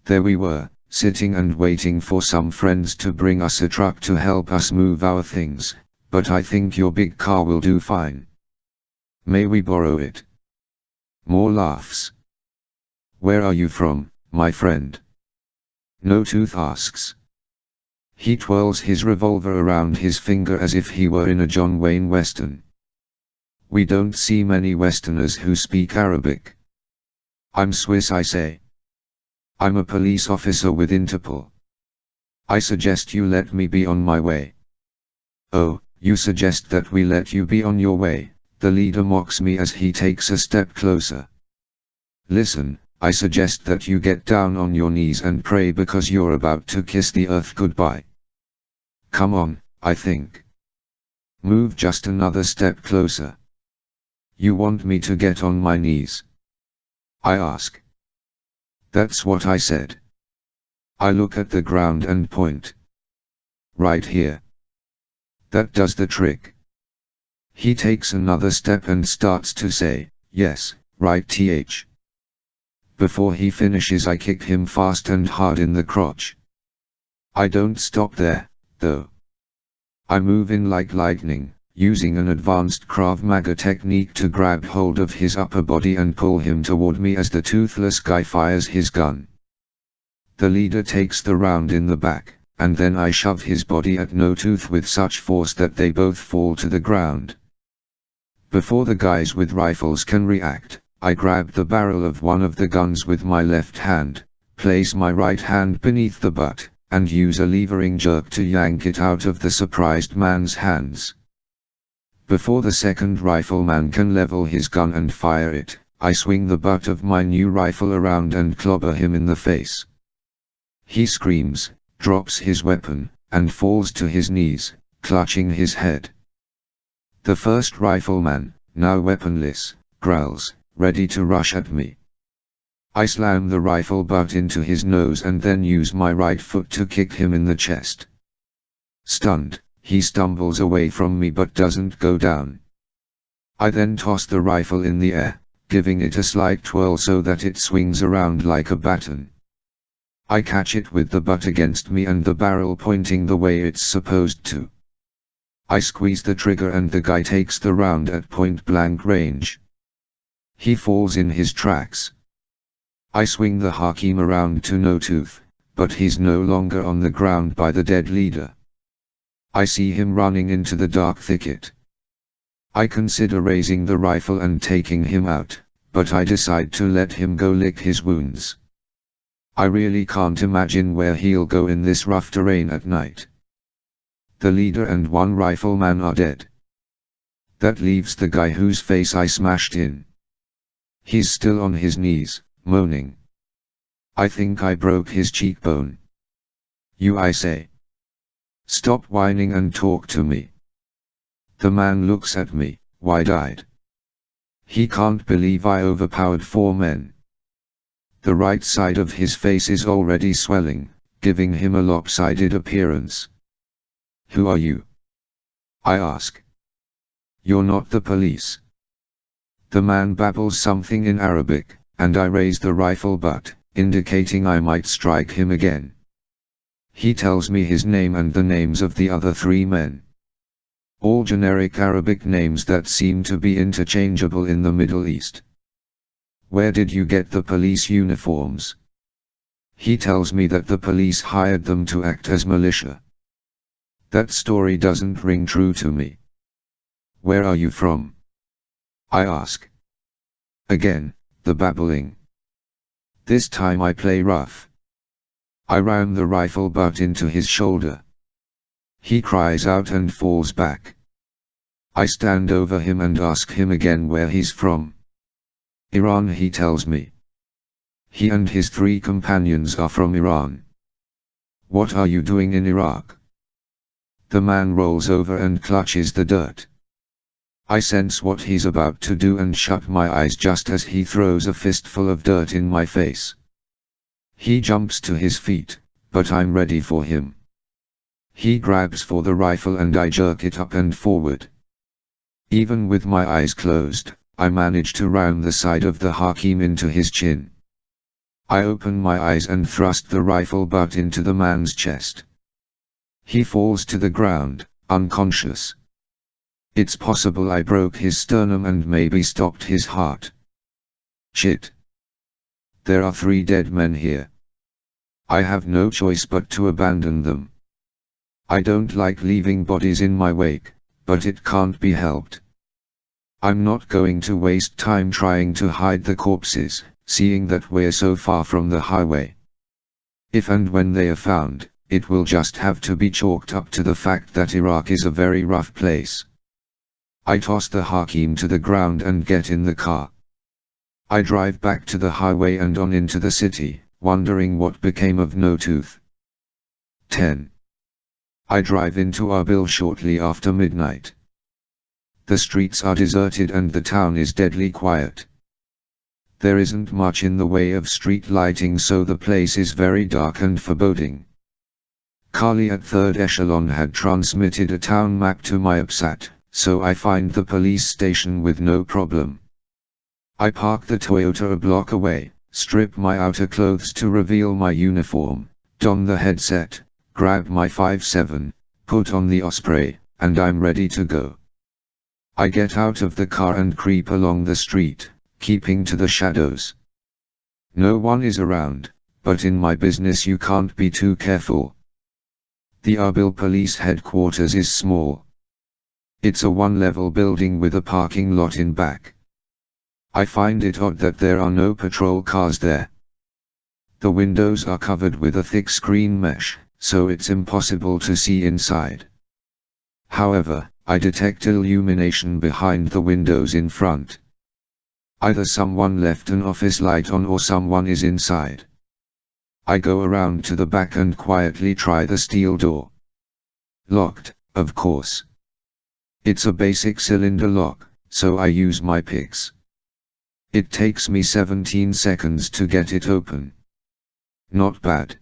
There we were, sitting and waiting for some friends to bring us a truck to help us move our things, "But I think your big car will do fine. May we borrow it?" More laughs. "Where are you from, my friend?" No Tooth asks. He twirls his revolver around his finger as if he were in a John Wayne Western. "We don't see many Westerners who speak Arabic." "I'm Swiss," I say. "I'm a police officer with Interpol. I suggest you let me be on my way." "Oh, you suggest that we let you be on your way," the leader mocks me as he takes a step closer. "Listen, I suggest that you get down on your knees and pray because you're about to kiss the earth goodbye." "Come on," I think. "Move just another step closer." "You want me to get on my knees?" I ask. That's what I said. I look at the ground and point. Right here. That does the trick. He takes another step and starts to say, yes, right th. Before he finishes I kick him fast and hard in the crotch. I don't stop there, though. I move in like lightning, using an advanced Krav Maga technique to grab hold of his upper body and pull him toward me as the toothless guy fires his gun. The leader takes the round in the back, and then I shove his body at No Tooth with such force that they both fall to the ground. Before the guys with rifles can react, I grab the barrel of one of the guns with my left hand, place my right hand beneath the butt, and use a levering jerk to yank it out of the surprised man's hands. Before the second rifleman can level his gun and fire it, I swing the butt of my new rifle around and clobber him in the face. He screams, drops his weapon, and falls to his knees, clutching his head. The first rifleman, now weaponless, growls, ready to rush at me. I slam the rifle butt into his nose and then use my right foot to kick him in the chest. Stunned, he stumbles away from me but doesn't go down. I then toss the rifle in the air, giving it a slight twirl so that it swings around like a baton. I catch it with the butt against me and the barrel pointing the way it's supposed to. I squeeze the trigger and the guy takes the round at point-blank range. He falls in his tracks. I swing the Hakim around to No Tooth, but he's no longer on the ground by the dead leader. I see him running into the dark thicket. I consider raising the rifle and taking him out, but I decide to let him go lick his wounds. I really can't imagine where he'll go in this rough terrain at night. The leader and one rifleman are dead. That leaves the guy whose face I smashed in. He's still on his knees, moaning. I think I broke his cheekbone. I say. Stop whining and talk to me. The man looks at me, wide-eyed. He can't believe I overpowered 4 men. The right side of his face is already swelling, giving him a lopsided appearance. Who are you? I ask. You're not the police. The man babbles something in Arabic, and I raise the rifle butt, indicating I might strike him again. He tells me his name and the names of the other 3 men. All generic Arabic names that seem to be interchangeable in the Middle East. Where did you get the police uniforms? He tells me that the police hired them to act as militia. That story doesn't ring true to me. Where are you from? I ask. Again, the babbling. This time I play rough. I ram the rifle butt into his shoulder. He cries out and falls back. I stand over him and ask him again where he's from. Iran, he tells me. He and his 3 companions are from Iran. What are you doing in Iraq? The man rolls over and clutches the dirt. I sense what he's about to do and shut my eyes just as he throws a fistful of dirt in my face. He jumps to his feet, but I'm ready for him. He grabs for the rifle and I jerk it up and forward. Even with my eyes closed, I manage to ram the side of the Hakim into his chin. I open my eyes and thrust the rifle butt into the man's chest. He falls to the ground, unconscious. It's possible I broke his sternum and maybe stopped his heart. Shit. There are 3 dead men here. I have no choice but to abandon them. I don't like leaving bodies in my wake, but it can't be helped. I'm not going to waste time trying to hide the corpses, seeing that we're so far from the highway. If and when they are found, it will just have to be chalked up to the fact that Iraq is a very rough place. I toss the Hakim to the ground and get in the car. I drive back to the highway and on into the city, wondering what became of No Tooth. 10. I drive into Erbil shortly after midnight. The streets are deserted and the town is deadly quiet. There isn't much in the way of street lighting, so the place is very dark and foreboding. Carly at third echelon had transmitted a town map to my APSAT, so I find the police station with no problem. I park the Toyota a block away, strip my outer clothes to reveal my uniform, don the headset, grab my 5.7, put on the Osprey, and I'm ready to go. I get out of the car and creep along the street, keeping to the shadows. No one is around, but in my business you can't be too careful. The Erbil police headquarters is small. It's a one-level building with a parking lot in back. I find it odd that there are no patrol cars there. The windows are covered with a thick screen mesh, so it's impossible to see inside. However, I detect illumination behind the windows in front. Either someone left an office light on or someone is inside. I go around to the back and quietly try the steel door. Locked, of course. It's a basic cylinder lock, so I use my picks. It takes me 17 seconds to get it open. Not bad.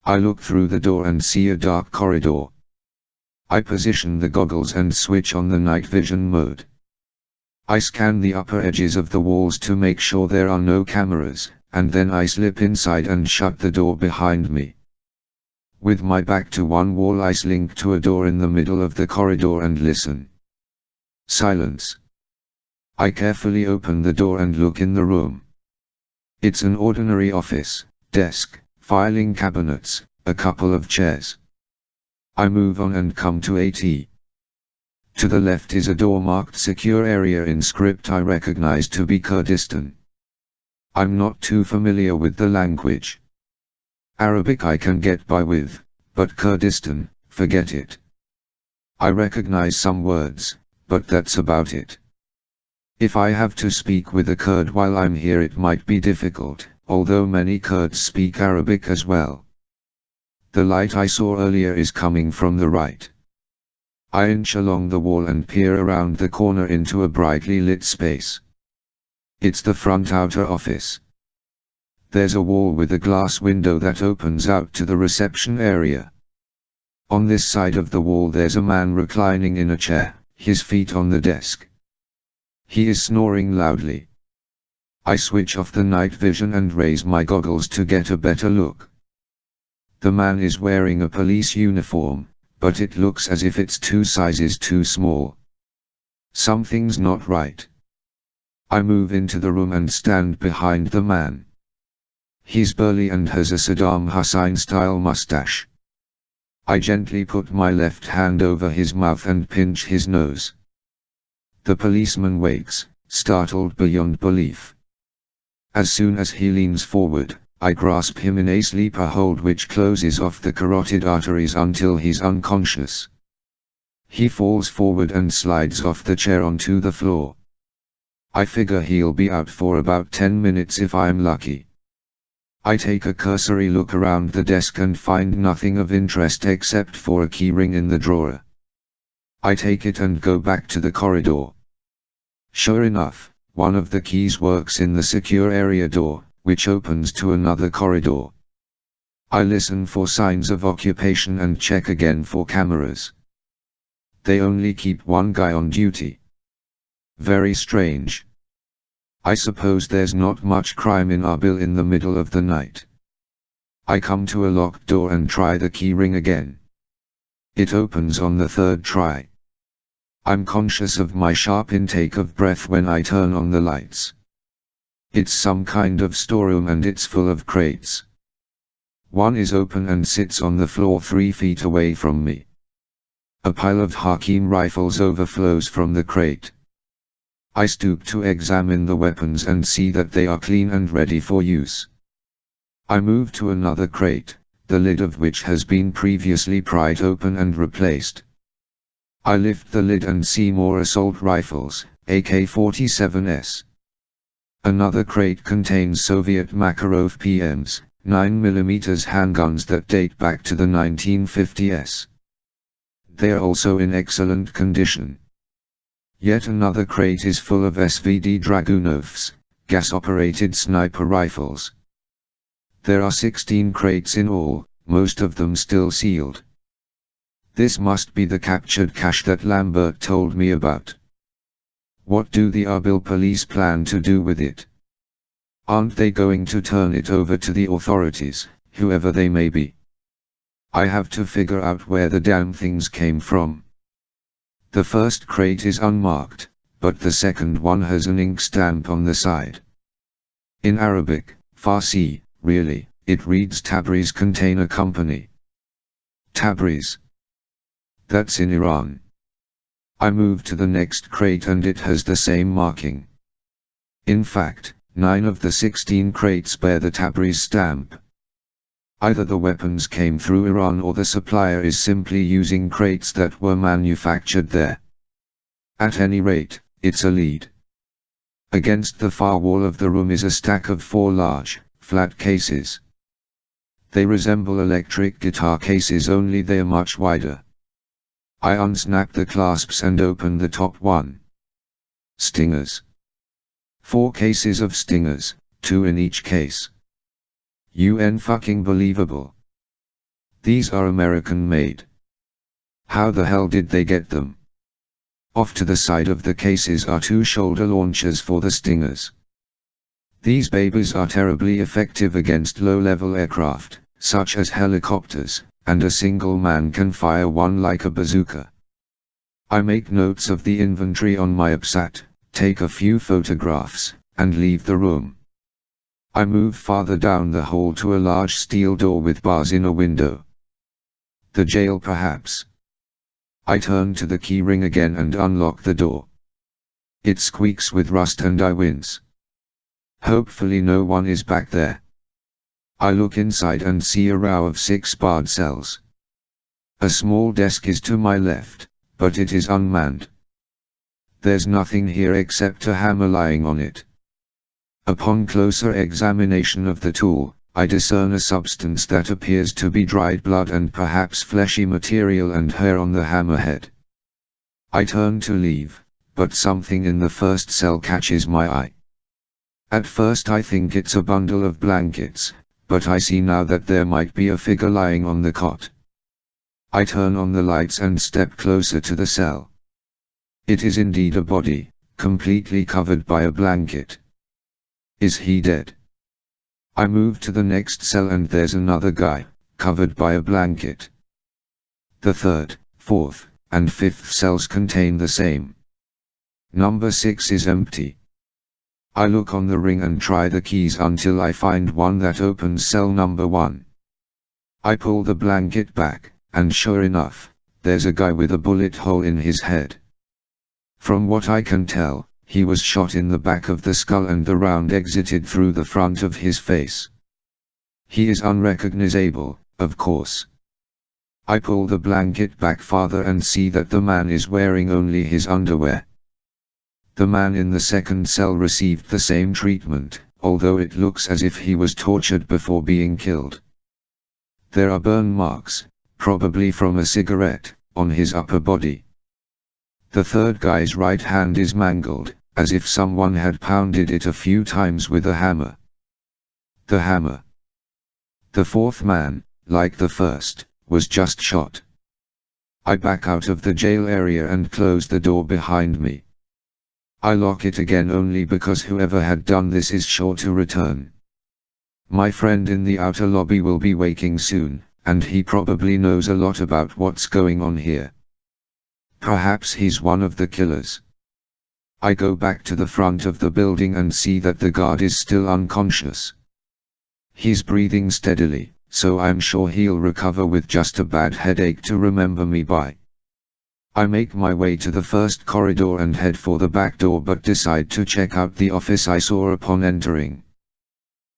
I look through the door and see a dark corridor. I position the goggles and switch on the night vision mode. I scan the upper edges of the walls to make sure there are no cameras, and then I slip inside and shut the door behind me. With my back to one wall I slink to a door in the middle of the corridor and listen. Silence. I carefully open the door and look in the room. It's an ordinary office, desk, filing cabinets, a couple of chairs. I move on and come to AT. To the left is a door marked secure area in script I recognize to be Kurdistan. I'm not too familiar with the language. Arabic I can get by with, but Kurdistan, forget it. I recognize some words, but that's about it. If I have to speak with a Kurd while I'm here it might be difficult, although many Kurds speak Arabic as well. The light I saw earlier is coming from the right. I inch along the wall and peer around the corner into a brightly lit space. It's the front outer office. There's a wall with a glass window that opens out to the reception area. On this side of the wall there's a man reclining in a chair, his feet on the desk. He is snoring loudly. I switch off the night vision and raise my goggles to get a better look. The man is wearing a police uniform, but it looks as if it's 2 sizes too small. Something's not right. I move into the room and stand behind the man. He's burly and has a Saddam Hussein-style mustache. I gently put my left hand over his mouth and pinch his nose. The policeman wakes, startled beyond belief. As soon as he leans forward, I grasp him in a sleeper hold which closes off the carotid arteries until he's unconscious. He falls forward and slides off the chair onto the floor. I figure he'll be out for about 10 minutes if I'm lucky. I take a cursory look around the desk and find nothing of interest except for a keyring in the drawer. I take it and go back to the corridor. Sure enough, one of the keys works in the secure area door, which opens to another corridor. I listen for signs of occupation and check again for cameras. They only keep one guy on duty. Very strange. I suppose there's not much crime in Erbil in the middle of the night. I come to a locked door and try the keyring again. It opens on the 3rd try. I'm conscious of my sharp intake of breath when I turn on the lights. It's some kind of storeroom and it's full of crates. One is open and sits on the floor 3 feet away from me. A pile of Hakim rifles overflows from the crate. I stoop to examine the weapons and see that they are clean and ready for use. I move to another crate, the lid of which has been previously pried open and replaced. I lift the lid and see more assault rifles, AK-47s. Another crate contains Soviet Makarov PMs, 9mm handguns that date back to the 1950s. They are also in excellent condition. Yet another crate is full of SVD Dragunovs, gas-operated sniper rifles. There are 16 crates in all, most of them still sealed. This must be the captured cache that Lambert told me about. What do the Erbil police plan to do with it? Aren't they going to turn it over to the authorities, whoever they may be? I have to figure out where the damn things came from. The first crate is unmarked, but the second one has an ink stamp on the side. In Arabic, Farsi, really, it reads Tabriz Container Company. Tabriz. That's in Iran. I move to the next crate and it has the same marking. In fact, 9 of the 16 crates bear the Tabriz stamp. Either the weapons came through Iran or the supplier is simply using crates that were manufactured there. At any rate, it's a lead. Against the far wall of the room is a stack of 4 large, flat cases. They resemble electric guitar cases, only they are much wider. I unsnap the clasps and open the top one. Stingers. 4 cases of Stingers, 2 in each case. Fucking believable. These are American made. How the hell did they get them? Off to the side of the cases are 2 shoulder launchers for the Stingers. These babies are terribly effective against low-level aircraft, such as helicopters, and a single man can fire one like a bazooka. I make notes of the inventory on my APSAT, take a few photographs, and leave the room. I move farther down the hall to a large steel door with bars in a window. The jail, perhaps. I turn to the key ring again and unlock the door. It squeaks with rust and I wince. Hopefully no one is back there. I look inside and see a row of 6 barred cells. A small desk is to my left, but it is unmanned. There's nothing here except a hammer lying on it. Upon closer examination of the tool, I discern a substance that appears to be dried blood and perhaps fleshy material and hair on the hammerhead. I turn to leave, but something in the first cell catches my eye. At first I think it's a bundle of blankets, but I see now that there might be a figure lying on the cot. I turn on the lights and step closer to the cell. It is indeed a body, completely covered by a blanket. Is he dead? I move to the next cell and there's another guy, covered by a blanket. The 3rd, 4th, and 5th cells contain the same. Number 6 is empty. I look on the ring and try the keys until I find one that opens cell number 1. I pull the blanket back, and sure enough, there's a guy with a bullet hole in his head. From what I can tell, he was shot in the back of the skull and the round exited through the front of his face. He is unrecognizable, of course. I pull the blanket back farther and see that the man is wearing only his underwear. The man in the 2nd cell received the same treatment, although it looks as if he was tortured before being killed. There are burn marks, probably from a cigarette, on his upper body. The 3rd guy's right hand is mangled, as if someone had pounded it a few times with a hammer. The hammer. The 4th man, like the 1st, was just shot. I back out of the jail area and close the door behind me. I lock it again only because whoever had done this is sure to return. My friend in the outer lobby will be waking soon, and he probably knows a lot about what's going on here. Perhaps he's one of the killers. I go back to the front of the building and see that the guard is still unconscious. He's breathing steadily, so I'm sure he'll recover with just a bad headache to remember me by. I make my way to the first corridor and head for the back door but decide to check out the office I saw upon entering.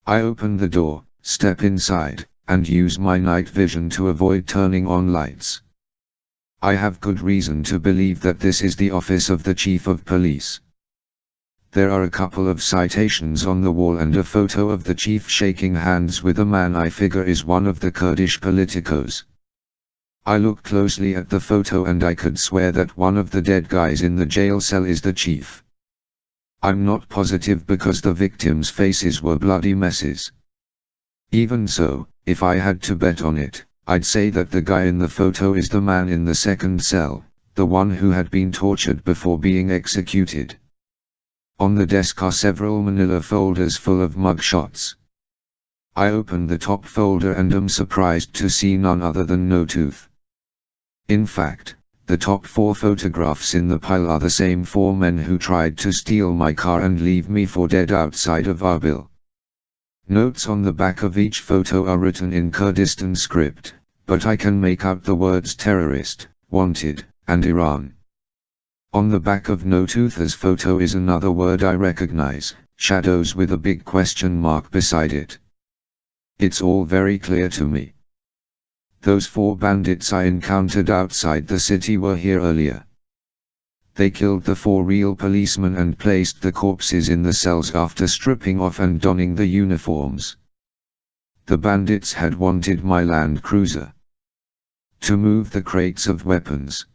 I open the door, step inside, and use my night vision to avoid turning on lights. I have good reason to believe that this is the office of the Chief of Police. There are a couple of citations on the wall and a photo of the chief shaking hands with a man I figure is one of the Kurdish politicos. I look closely at the photo and I could swear that one of the dead guys in the jail cell is the chief. I'm not positive because the victims' faces were bloody messes. Even so, if I had to bet on it, I'd say that the guy in the photo is the man in the second cell, the one who had been tortured before being executed. On the desk are several manila folders full of mugshots. I open the top folder and am surprised to see none other than No Tooth. In fact, the top 4 photographs in the pile are the same 4 men who tried to steal my car and leave me for dead outside of Erbil. Notes on the back of each photo are written in Kurdistan script, but I can make out the words terrorist, wanted, and Iran. On the back of No Tooth's photo is another word I recognize, shadows with a big question mark beside it. It's all very clear to me. Those 4 bandits I encountered outside the city were here earlier. They killed the 4 real policemen and placed the corpses in the cells after stripping off and donning the uniforms. The bandits had wanted my Land Cruiser to move the crates of weapons.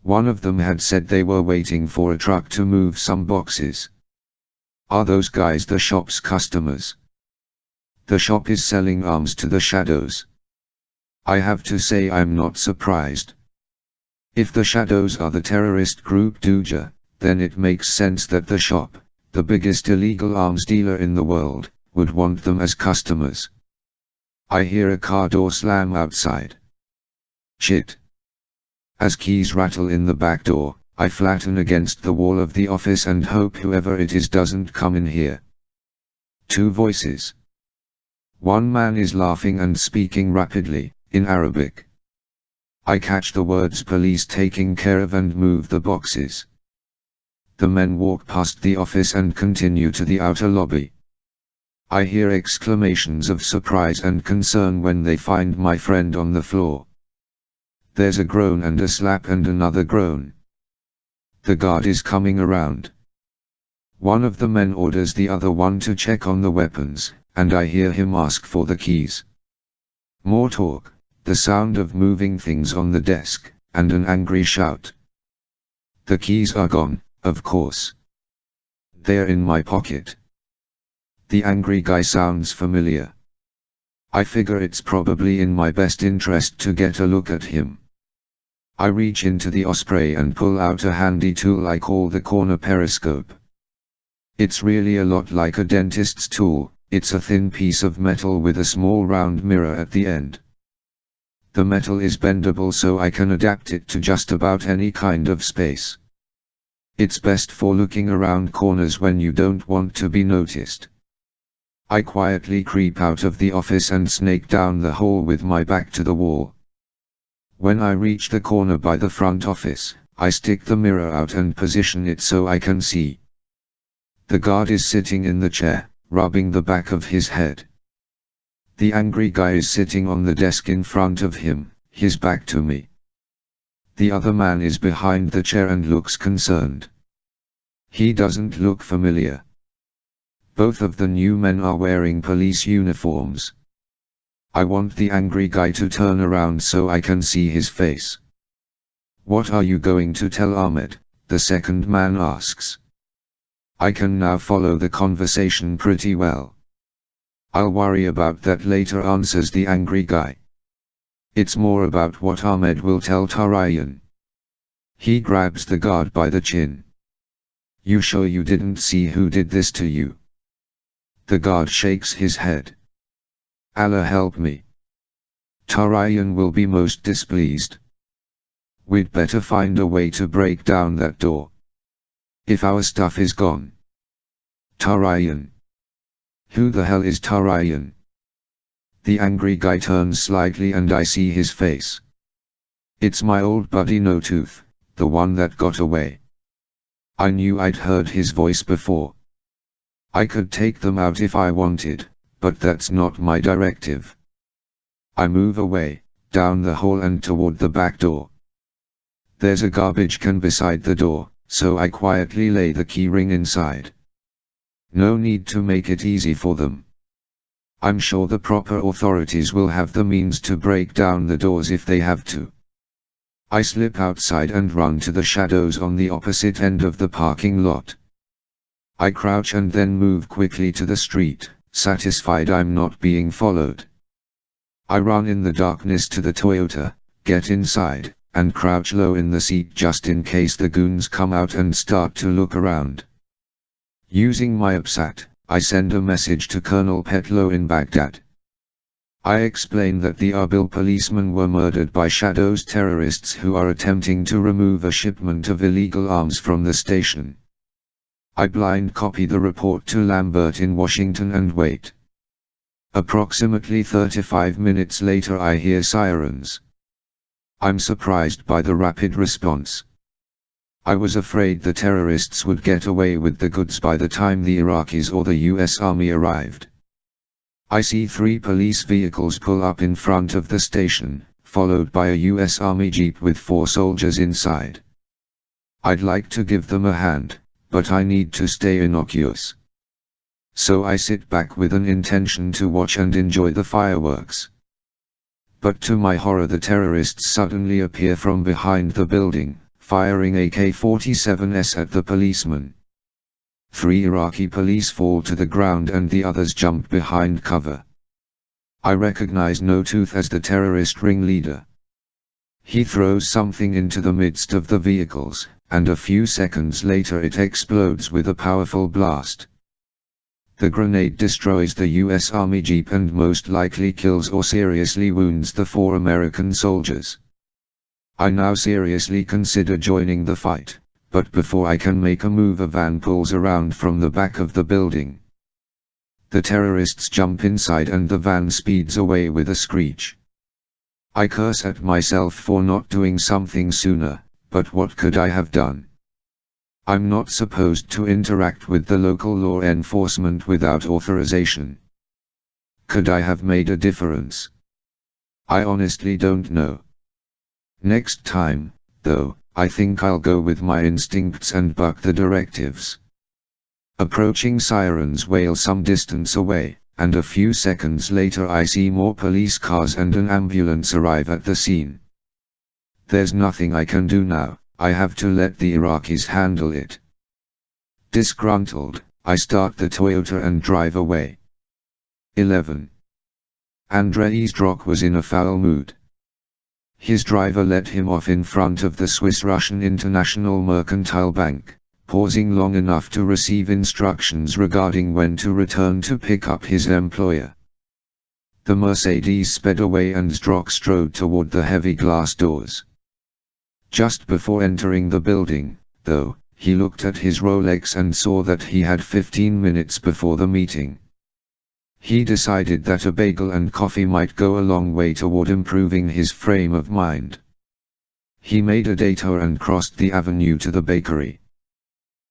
One of them had said they were waiting for a truck to move some boxes. Are those guys the shop's customers? The shop is selling arms to the shadows. I have to say I'm not surprised. If the shadows are the terrorist group Duja, then it makes sense that the shop, the biggest illegal arms dealer in the world, would want them as customers. I hear a car door slam outside. Shit. As keys rattle in the back door, I flatten against the wall of the office and hope whoever it is doesn't come in here. 2 voices. One man is laughing and speaking rapidly, in Arabic. I catch the words police taking care of and move the boxes. The men walk past the office and continue to the outer lobby. I hear exclamations of surprise and concern when they find my friend on the floor. There's a groan and a slap and another groan. The guard is coming around. One of the men orders the other one to check on the weapons, and I hear him ask for the keys. More talk, the sound of moving things on the desk, and an angry shout. The keys are gone, of course. They're in my pocket. The angry guy sounds familiar. I figure it's probably in my best interest to get a look at him. I reach into the Osprey and pull out a handy tool I call the corner periscope. It's really a lot like a dentist's tool. It's a thin piece of metal with a small round mirror at the end. The metal is bendable so I can adapt it to just about any kind of space. It's best for looking around corners when you don't want to be noticed. I quietly creep out of the office and snake down the hall with my back to the wall. When I reach the corner by the front office, I stick the mirror out and position it so I can see. The guard is sitting in the chair, rubbing the back of his head. The angry guy is sitting on the desk in front of him, his back to me. The other man is behind the chair and looks concerned. He doesn't look familiar. Both of the new men are wearing police uniforms. I want the angry guy to turn around so I can see his face. What are you going to tell Ahmed? The second man asks. I can now follow the conversation pretty well. I'll worry about that later, answers the angry guy. It's more about what Ahmed will tell Tarayan. He grabs the guard by the chin. You sure you didn't see who did this to you? The guard shakes his head. Allah help me. Tarayan will be most displeased. We'd better find a way to break down that door. If our stuff is gone. Tarayan. Who the hell is Tarayan? The angry guy turns slightly and I see his face. It's my old buddy No Tooth, the one that got away. I knew I'd heard his voice before. I could take them out if I wanted, but that's not my directive. I move away, down the hall and toward the back door. There's a garbage can beside the door, so I quietly lay the keyring inside. No need to make it easy for them. I'm sure the proper authorities will have the means to break down the doors if they have to. I slip outside and run to the shadows on the opposite end of the parking lot. I crouch and then move quickly to the street, satisfied I'm not being followed. I run in the darkness to the Toyota, get inside, and crouch low in the seat just in case the goons come out and start to look around. Using my APSAT, I send a message to Colonel Petlow in Baghdad. I explain that the Erbil policemen were murdered by Shadow's terrorists who are attempting to remove a shipment of illegal arms from the station. I blind copy the report to Lambert in Washington and wait. Approximately 35 minutes later I hear sirens. I'm surprised by the rapid response. I was afraid the terrorists would get away with the goods by the time the Iraqis or the US Army arrived. I see 3 police vehicles pull up in front of the station, followed by a US Army Jeep with 4 soldiers inside. I'd like to give them a hand, but I need to stay innocuous. So I sit back with an intention to watch and enjoy the fireworks. But to my horror the terrorists suddenly appear from behind the building, firing AK-47s at the policemen. 3 Iraqi police fall to the ground and the others jump behind cover. I recognize No Tooth as the terrorist ringleader. He throws something into the midst of the vehicles, and a few seconds later it explodes with a powerful blast. The grenade destroys the US Army Jeep and most likely kills or seriously wounds the 4 American soldiers. I now seriously consider joining the fight, but before I can make a move a van pulls around from the back of the building. The terrorists jump inside and the van speeds away with a screech. I curse at myself for not doing something sooner, but what could I have done? I'm not supposed to interact with the local law enforcement without authorization. Could I have made a difference? I honestly don't know. Next time, though, I think I'll go with my instincts and buck the directives. Approaching sirens wail some distance away, and a few seconds later I see more police cars and an ambulance arrive at the scene. There's nothing I can do now. I have to let the Iraqis handle it. Disgruntled, I start the Toyota and drive away. 11. Andrei Zdrok was in a foul mood. His driver let him off in front of the Swiss-Russian International Mercantile Bank, pausing long enough to receive instructions regarding when to return to pick up his employer. The Mercedes sped away and Zdrok strode toward the heavy glass doors. Just before entering the building, though, he looked at his Rolex and saw that he had 15 minutes before the meeting. He decided that a bagel and coffee might go a long way toward improving his frame of mind. He made a detour and crossed the avenue to the bakery.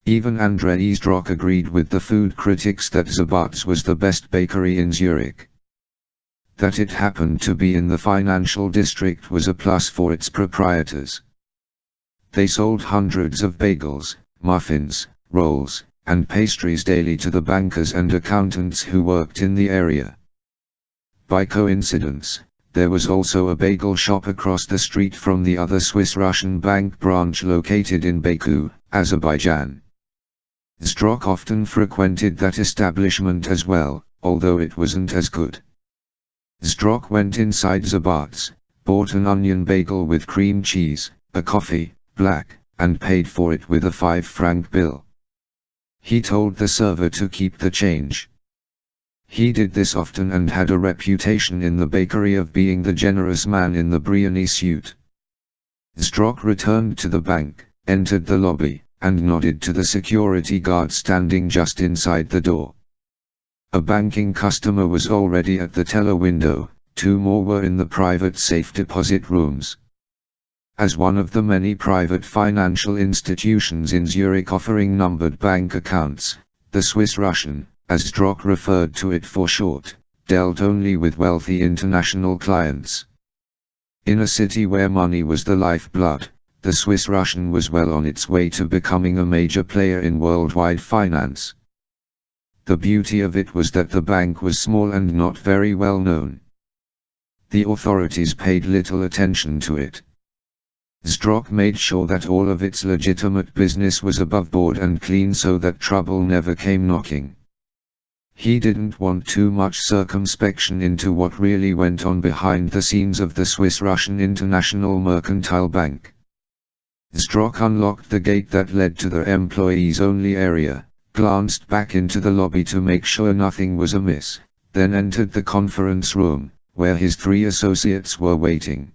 Even Andrei Zdrok agreed with the food critics that Zabat's was the best bakery in Zurich. That it happened to be in the financial district was a plus for its proprietors. They sold hundreds of bagels, muffins, rolls, and pastries daily to the bankers and accountants who worked in the area. By coincidence, there was also a bagel shop across the street from the other Swiss-Russian bank branch located in Baku, Azerbaijan. Zdrok often frequented that establishment as well, although it wasn't as good. Zdrok went inside Zabat's, bought an onion bagel with cream cheese, a coffee, black, and paid for it with a 5-franc bill. He told the server to keep the change. He did this often and had a reputation in the bakery of being the generous man in the Brioni suit. Zdrok returned to the bank, entered the lobby, and nodded to the security guard standing just inside the door. A banking customer was already at the teller window, 2 more were in the private safe deposit rooms. As one of the many private financial institutions in Zurich offering numbered bank accounts, the Swiss-Russian, as Zdrok referred to it for short, dealt only with wealthy international clients. In a city where money was the lifeblood, the Swiss-Russian was well on its way to becoming a major player in worldwide finance. The beauty of it was that the bank was small and not very well known. The authorities paid little attention to it. Zdrok made sure that all of its legitimate business was above board and clean so that trouble never came knocking. He didn't want too much circumspection into what really went on behind the scenes of the Swiss-Russian International Mercantile Bank. Zdrok unlocked the gate that led to the employees-only area, glanced back into the lobby to make sure nothing was amiss, then entered the conference room, where his 3 associates were waiting.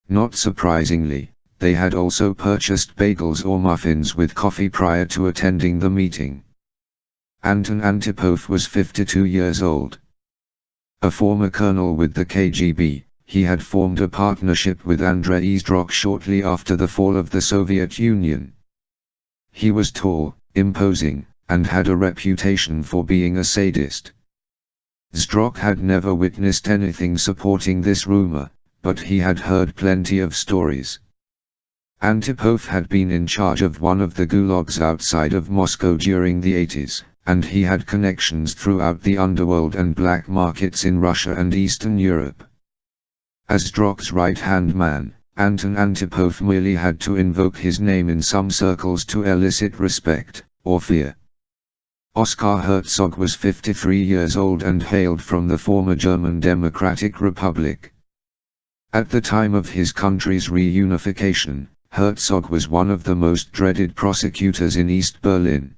Not surprisingly, they had also purchased bagels or muffins with coffee prior to attending the meeting. Anton Antipov was 52 years old. A former colonel with the KGB, he had formed a partnership with Andrei Zdrok shortly after the fall of the Soviet Union. He was tall, imposing, and had a reputation for being a sadist. Zdrok had never witnessed anything supporting this rumor, but he had heard plenty of stories. Antipov had been in charge of one of the gulags outside of Moscow during the 80s, and he had connections throughout the underworld and black markets in Russia and Eastern Europe. As Zdrok's right-hand man, Anton Antipov merely had to invoke his name in some circles to elicit respect, or fear. Oskar Herzog was 53 years old and hailed from the former German Democratic Republic. At the time of his country's reunification, Herzog was one of the most dreaded prosecutors in East Berlin.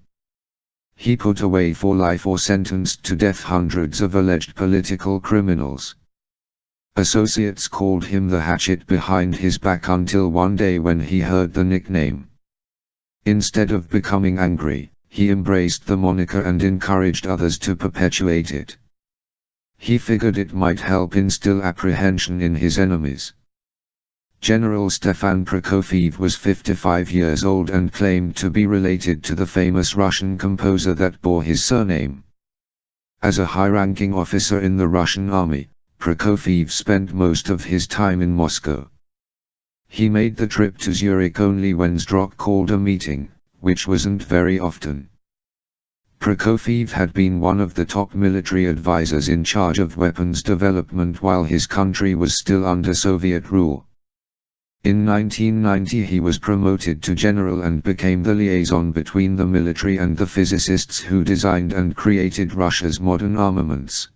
He put away for life or sentenced to death hundreds of alleged political criminals. Associates called him the hatchet behind his back until one day when he heard the nickname. Instead of becoming angry, he embraced the moniker and encouraged others to perpetuate it. He figured it might help instill apprehension in his enemies. General Stefan Prokofiev was 55 years old and claimed to be related to the famous Russian composer that bore his surname. As a high-ranking officer in the Russian army, Prokofiev spent most of his time in Moscow. He made the trip to Zurich only when Zdrok called a meeting, which wasn't very often. Prokofiev had been one of the top military advisors in charge of weapons development while his country was still under Soviet rule. In 1990 he was promoted to general and became the liaison between the military and the physicists who designed and created Russia's modern armaments.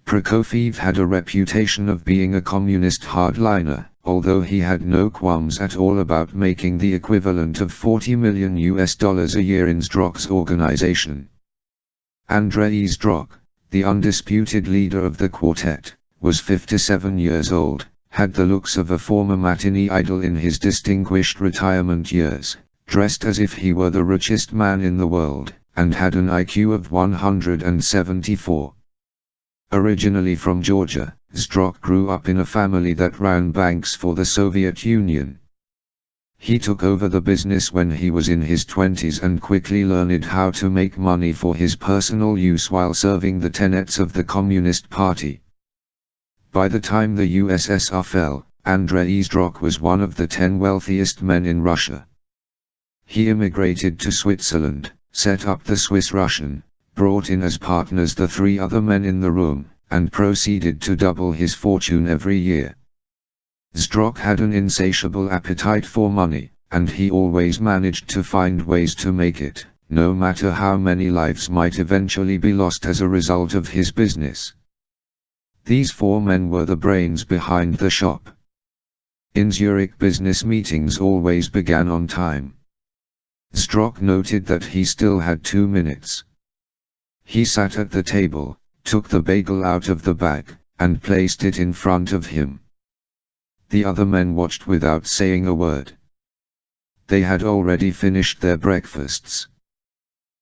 Prokofiev had a reputation of being a communist hardliner, although he had no qualms at all about making the equivalent of $40 million a year in Zdrok's organization. Andrei Zdrok, the undisputed leader of the quartet, was 57 years old, had the looks of a former matinee idol in his distinguished retirement years, dressed as if he were the richest man in the world, and had an IQ of 174. Originally from Georgia, Zdrok grew up in a family that ran banks for the Soviet Union. He took over the business when he was in his 20s and quickly learned how to make money for his personal use while serving the tenets of the Communist Party. By the time the USSR fell, Andrei Zdrok was one of the 10 wealthiest men in Russia. He immigrated to Switzerland, set up the Swiss-Russian, brought in as partners the 3 other men in the room, and proceeded to double his fortune every year. Zdrok had an insatiable appetite for money, and he always managed to find ways to make it, no matter how many lives might eventually be lost as a result of his business. These 4 men were the brains behind the shop. In Zurich, business meetings always began on time. Zdrok noted that he still had 2 minutes. He sat at the table, took the bagel out of the bag, and placed it in front of him. The other men watched without saying a word. They had already finished their breakfasts.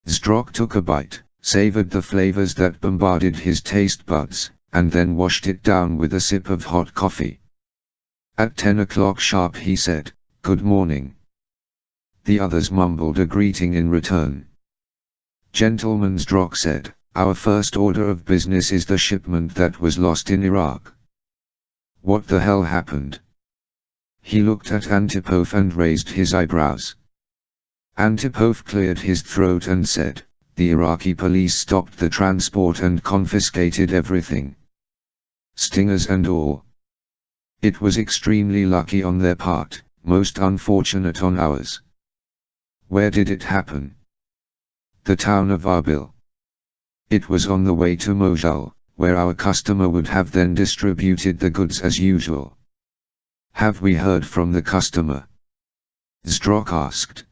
Zdrok took a bite, savored the flavors that bombarded his taste buds, and then washed it down with a sip of hot coffee. At 10 o'clock sharp he said, "Good morning." The others mumbled a greeting in return. "Gentlemen," Zdrok said, "our first order of business is the shipment that was lost in Iraq." "What the hell happened?" He looked at Antipov and raised his eyebrows. Antipov cleared his throat and said, "The Iraqi police stopped the transport and confiscated everything. Stingers and all." It was extremely lucky on their part, most unfortunate on ours. Where did it happen? The town of Arbil. It was on the way to Mosul, where our customer would have then distributed the goods as usual. Have we heard from the customer? Zdrok asked.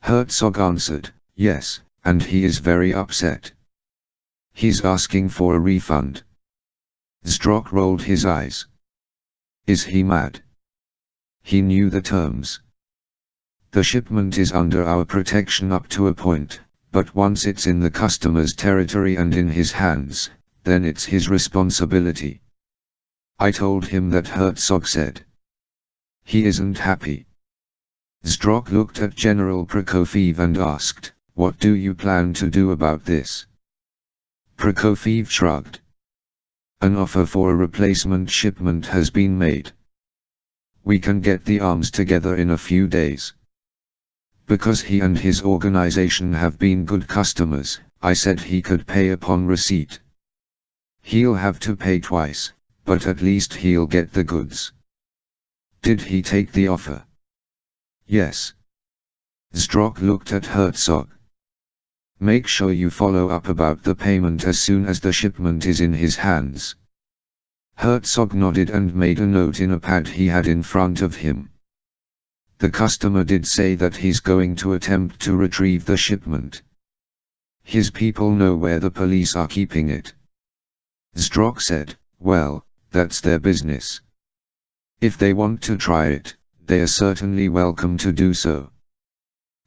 Herzog answered, yes, and he is very upset. He's asking for a refund. Zdrok rolled his eyes. Is he mad? He knew the terms. The shipment is under our protection up to a point, but once it's in the customer's territory and in his hands, then it's his responsibility. I told him that, Herzog said. He isn't happy. Zdrok looked at General Prokofiev and asked, what do you plan to do about this? Prokofiev shrugged. An offer for a replacement shipment has been made. We can get the arms together in a few days. Because he and his organization have been good customers, I said he could pay upon receipt. He'll have to pay twice, but at least he'll get the goods. Did he take the offer? Yes. Zdrok looked at Herzog. Make sure you follow up about the payment as soon as the shipment is in his hands. Herzog nodded and made a note in a pad he had in front of him. The customer did say that he's going to attempt to retrieve the shipment. His people know where the police are keeping it. Zdrok said, well, that's their business. If they want to try it, they are certainly welcome to do so.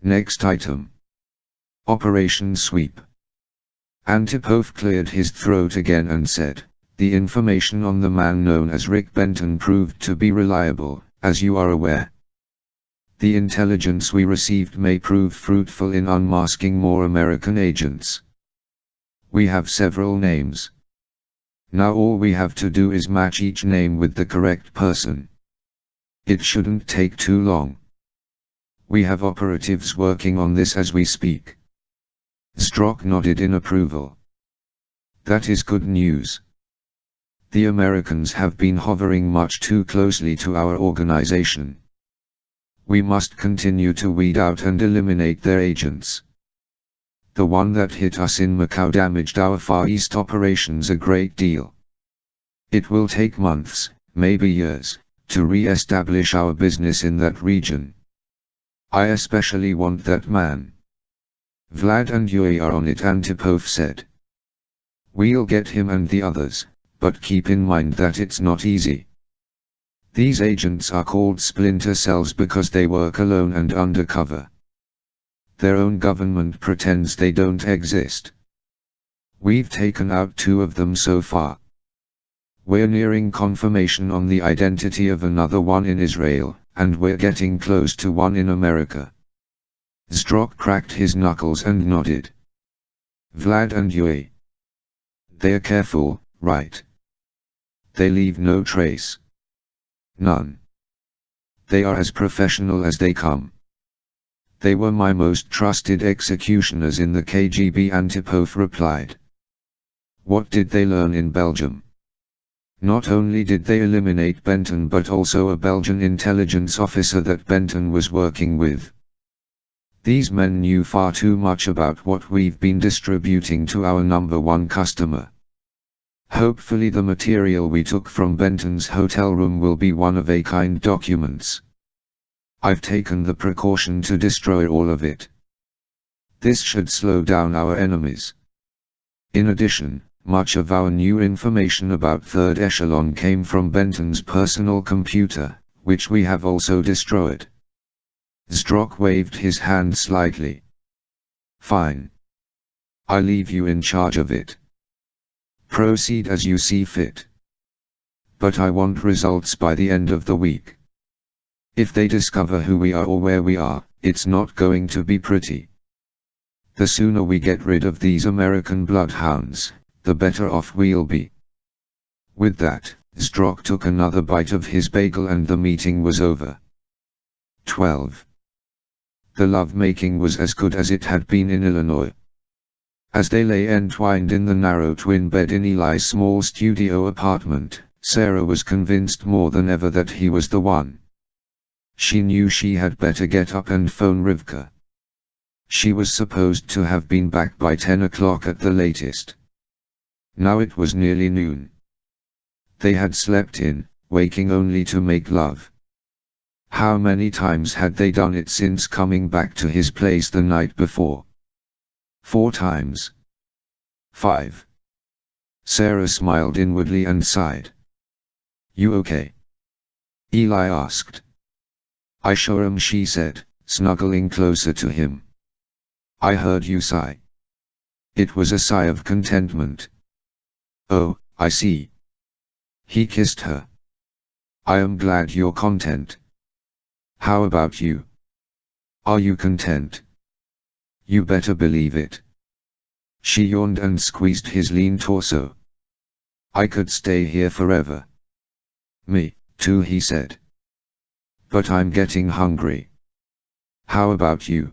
Next item. Operation Sweep. Antipov cleared his throat again and said, the information on the man known as Rick Benton proved to be reliable, as you are aware. The intelligence we received may prove fruitful in unmasking more American agents. We have several names. Now all we have to do is match each name with the correct person. It shouldn't take too long. We have operatives working on this as we speak. Zdrok nodded in approval. That is good news. The Americans have been hovering much too closely to our organization. We must continue to weed out and eliminate their agents. The one that hit us in Macau damaged our Far East operations a great deal. It will take months, maybe years, to re-establish our business in that region. I especially want that man. Vlad and Yuri are on it, Antipov said. We'll get him and the others, but keep in mind that it's not easy. These agents are called Splinter cells because they work alone and undercover. Their own government pretends they don't exist. We've taken out 2 of them so far. We're nearing confirmation on the identity of another one in Israel, and we're getting close to one in America. Zdrok cracked his knuckles and nodded. Vlad and Yuri. They're careful, right? They leave no trace. None. They are as professional as they come. They were my most trusted executioners in the KGB, Antipov replied. What did they learn in Belgium? Not only did they eliminate Benton but also a Belgian intelligence officer that Benton was working with. These men knew far too much about what we've been distributing to our number 1 customer. Hopefully the material we took from Benton's hotel room will be one-of-a-kind documents. I've taken the precaution to destroy all of it. This should slow down our enemies. In addition, much of our new information about Third Echelon came from Benton's personal computer, which we have also destroyed. Zdrok waved his hand slightly. Fine. I leave you in charge of it. Proceed as you see fit. But I want results by the end of the week. If they discover who we are or where we are, it's not going to be pretty. The sooner we get rid of these American bloodhounds, the better off we'll be. With that, Zdrok took another bite of his bagel and the meeting was over. 12. The lovemaking was as good as it had been in Illinois. As they lay entwined in the narrow twin bed in Eli's small studio apartment, Sarah was convinced more than ever that he was the one. She knew she had better get up and phone Rivka. She was supposed to have been back by 10 o'clock at the latest. Now it was nearly noon. They had slept in, waking only to make love. How many times had they done it since coming back to his place the night before? 4 times. 5. Sarah smiled inwardly and sighed. You okay? Eli asked. I sure am, she said, snuggling closer to him. I heard you sigh. It was a sigh of contentment. Oh, I see. He kissed her. I am glad you're content. How about you? Are you content? You better believe it. She yawned and squeezed his lean torso. I could stay here forever. Me, too, he said. But I'm getting hungry. How about you?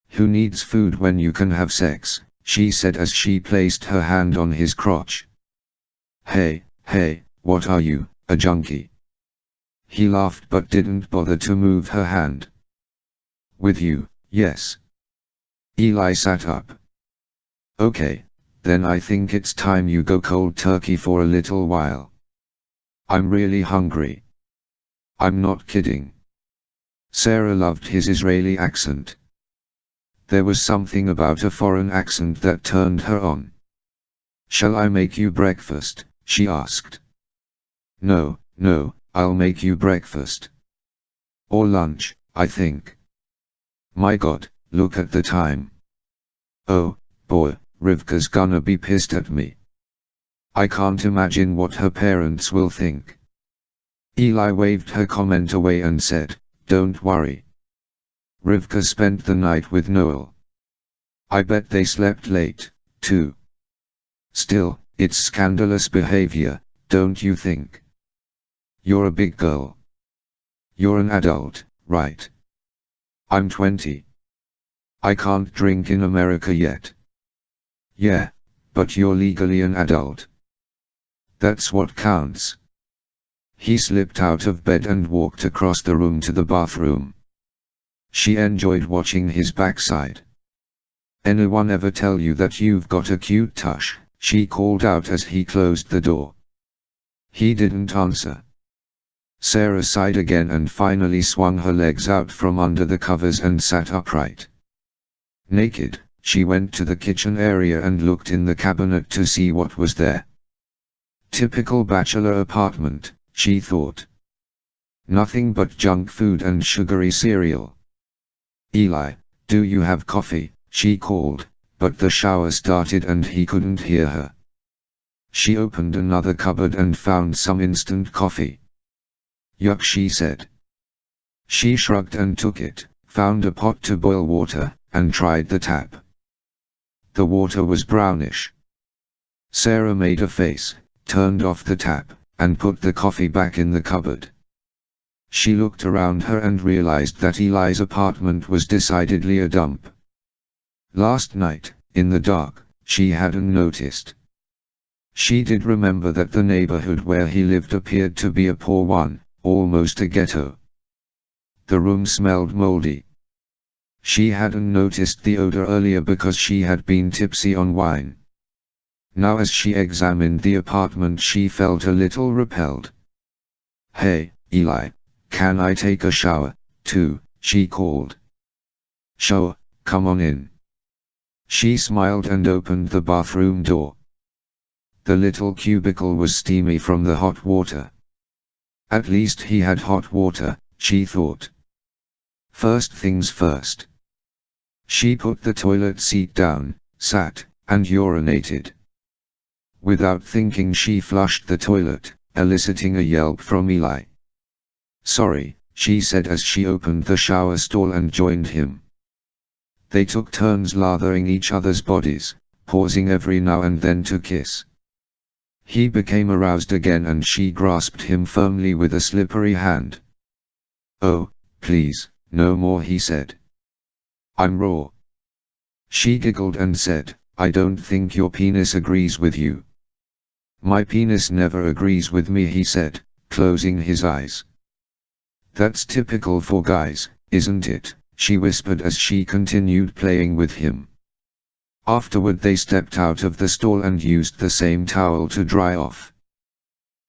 Who needs food when you can have sex, she said as she placed her hand on his crotch. Hey, what are you, a junkie? He laughed but didn't bother to move her hand. With you, yes. Eli sat up. Okay, then I think it's time you go cold turkey for a little while. I'm really hungry. I'm not kidding. Sarah loved his Israeli accent. There was something about a foreign accent that turned her on. Shall I make you breakfast? She asked. No, I'll make you breakfast. Or lunch, I think. My God, look at the time. Oh, boy, Rivka's gonna be pissed at me. I can't imagine what her parents will think. Eli waved her comment away and said, don't worry. Rivka spent the night with Noel. I bet they slept late, too. Still, it's scandalous behavior, don't you think? You're a big girl. You're an adult, right? I'm 20. I can't drink in America yet. Yeah, but you're legally an adult. That's what counts. He slipped out of bed and walked across the room to the bathroom. She enjoyed watching his backside. Anyone ever tell you that you've got a cute tush? She called out as he closed the door. He didn't answer. Sarah sighed again and finally swung her legs out from under the covers and sat upright. Naked, she went to the kitchen area and looked in the cabinet to see what was there. Typical bachelor apartment, she thought. Nothing but junk food and sugary cereal. Eli, do you have coffee? She called, but the shower started and he couldn't hear her. She opened another cupboard and found some instant coffee. Yuck, she said. She shrugged and took it, found a pot to boil water, and tried the tap. The water was brownish. Sarah made a face, turned off the tap, and put the coffee back in the cupboard. She looked around her and realized that Eli's apartment was decidedly a dump. Last night, in the dark, she hadn't noticed. She did remember that the neighborhood where he lived appeared to be a poor one, almost a ghetto. The room smelled moldy. She hadn't noticed the odor earlier because she had been tipsy on wine. Now as she examined the apartment she felt a little repelled. Hey, Eli, can I take a shower, too? She called. Sure, come on in. She smiled and opened the bathroom door. The little cubicle was steamy from the hot water. At least he had hot water, she thought. First things first. She put the toilet seat down, sat, and urinated. Without thinking she flushed the toilet, eliciting a yelp from Eli. Sorry, she said as she opened the shower stall and joined him. They took turns lathering each other's bodies, pausing every now and then to kiss. He became aroused again and she grasped him firmly with a slippery hand. Oh, please, no more, he said. I'm raw. She giggled and said, I don't think your penis agrees with you. My penis never agrees with me, he said, closing his eyes. That's typical for guys, isn't it? She whispered as she continued playing with him. Afterward they stepped out of the stall and used the same towel to dry off.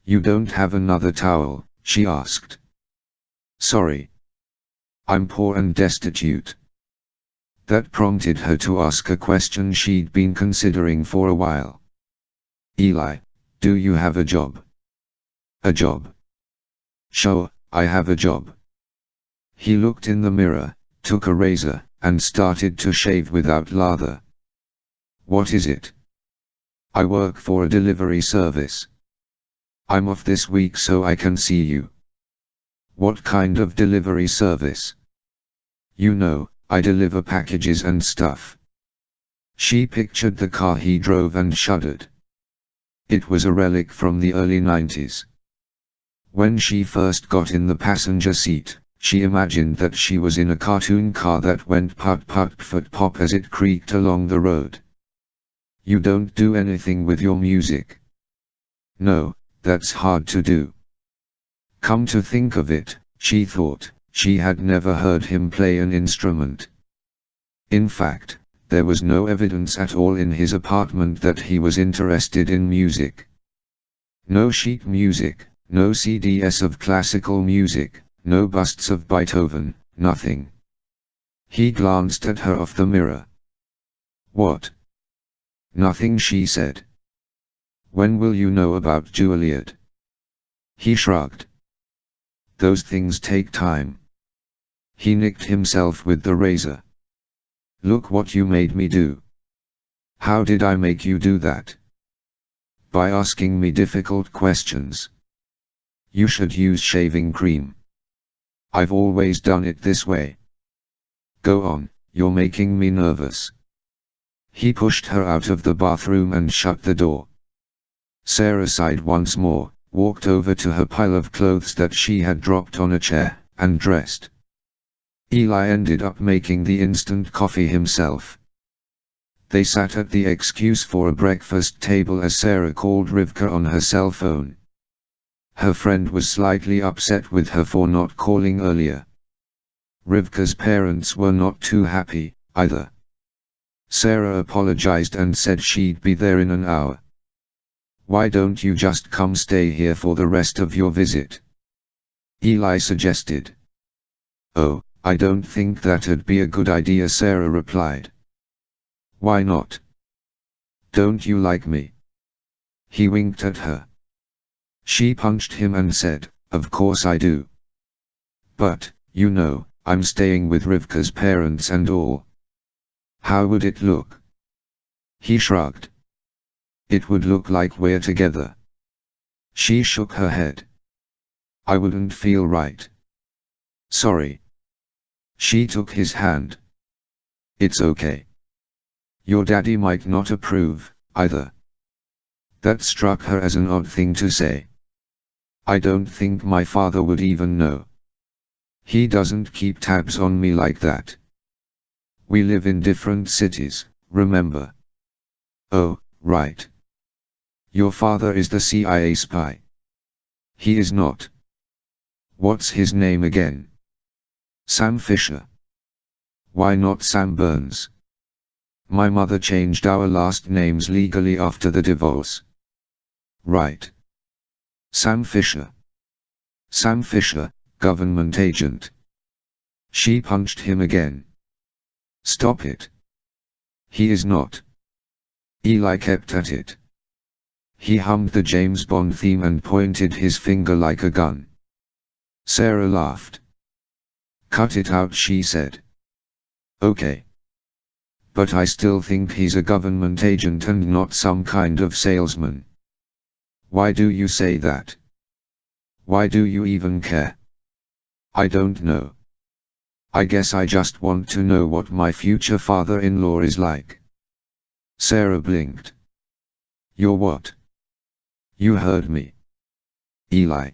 You don't have another towel? She asked. Sorry. I'm poor and destitute. That prompted her to ask a question she'd been considering for a while. Eli, do you have a job? A job? Sure, I have a job. He looked in the mirror, took a razor, and started to shave without lather. What is it? I work for a delivery service. I'm off this week so I can see you. What kind of delivery service? You know, I deliver packages and stuff. She pictured the car he drove and shuddered. It was a relic from the early 90s. When she first got in the passenger seat, she imagined that she was in a cartoon car that went put-put-put-pop as it creaked along the road. You don't do anything with your music? No, that's hard to do. Come to think of it, she thought, she had never heard him play an instrument. In fact, there was no evidence at all in his apartment that he was interested in music. No sheet music, no CDs of classical music, no busts of Beethoven, nothing. He glanced at her off the mirror. What? Nothing, she said. When will you know about Juliet? He shrugged. Those things take time. He nicked himself with the razor. Look what you made me do. How did I make you do that? By asking me difficult questions. You should use shaving cream. I've always done it this way. Go on, you're making me nervous. He pushed her out of the bathroom and shut the door. Sarah sighed once more, walked over to her pile of clothes that she had dropped on a chair, and dressed. Eli ended up making the instant coffee himself. They sat at the excuse for a breakfast table as Sarah called Rivka on her cell phone. Her friend was slightly upset with her for not calling earlier. Rivka's parents were not too happy, either. Sarah apologized and said she'd be there in an hour. Why don't you just come stay here for the rest of your visit? Eli suggested. Oh, I don't think that'd be a good idea, Sarah replied. Why not? Don't you like me? He winked at her. She punched him and said, Of course I do. But, you know, I'm staying with Rivka's parents and all. How would it look? He shrugged. It would look like we're together. She shook her head. I wouldn't feel right. Sorry. She took his hand. It's okay. Your daddy might not approve, either. That struck her as an odd thing to say. I don't think my father would even know. He doesn't keep tabs on me like that. We live in different cities, remember? Oh, right. Your father is the CIA spy. He is not. What's his name again? Sam Fisher. Why not Sam Burns? My mother changed our last names legally after the divorce. Right. Sam Fisher. Sam Fisher, government agent. She punched him again. Stop it. He is not. Eli kept at it. He hummed the James Bond theme and pointed his finger like a gun. Sarah laughed. Cut it out, she said. Okay. But I still think he's a government agent and not some kind of salesman. Why do you say that? Why do you even care? I don't know. I guess I just want to know what my future father-in-law is like. Sarah blinked. You're what? You heard me. Eli.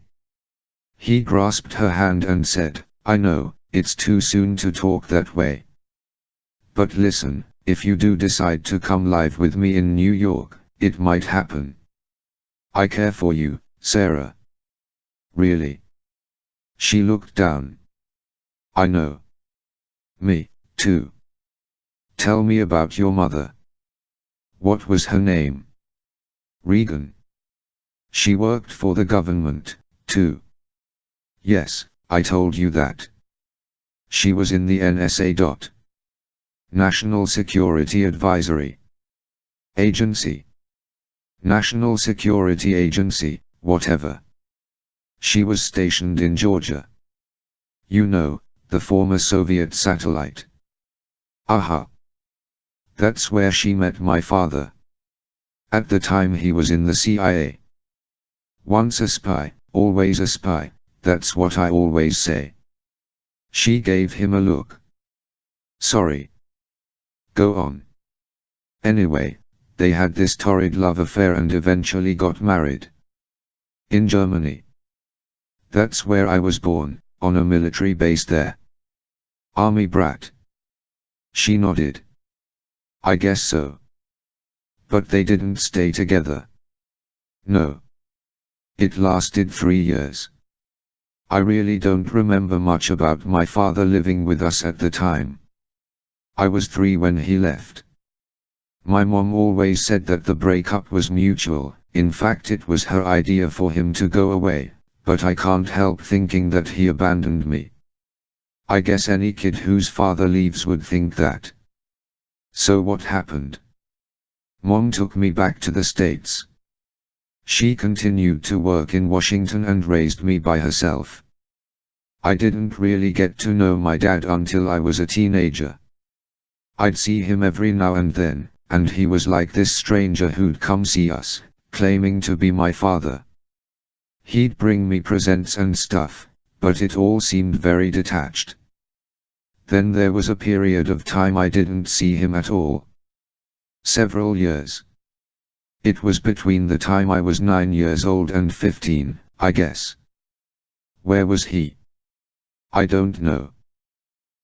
He grasped her hand and said, I know, it's too soon to talk that way. But listen, if you do decide to come live with me in New York, it might happen. I care for you, Sarah. Really? She looked down. I know. Me, too. Tell me about your mother. What was her name? Regan. She worked for the government, too. Yes, I told you that. She was in the NSA. National Security Advisory Agency. National Security Agency, whatever. She was stationed in Georgia. You know, the former Soviet satellite. Aha. That's where she met my father. At the time he was in the CIA. Once a spy, always a spy, that's what I always say. She gave him a look. Sorry. Go on. Anyway, they had this torrid love affair and eventually got married. In Germany. That's where I was born, on a military base there. Army brat. She nodded. I guess so. But they didn't stay together. No. It lasted 3 years. I really don't remember much about my father living with us at the time. I was 3 when he left. My mom always said that the breakup was mutual, in fact it was her idea for him to go away, but I can't help thinking that he abandoned me. I guess any kid whose father leaves would think that. So what happened? Mom took me back to the States. She continued to work in Washington and raised me by herself. I didn't really get to know my dad until I was a teenager. I'd see him every now and then, and he was like this stranger who'd come see us, claiming to be my father. He'd bring me presents and stuff, but it all seemed very detached. Then there was a period of time I didn't see him at all. Several years. It was between the time I was 9 years old and 15, I guess. Where was he? I don't know.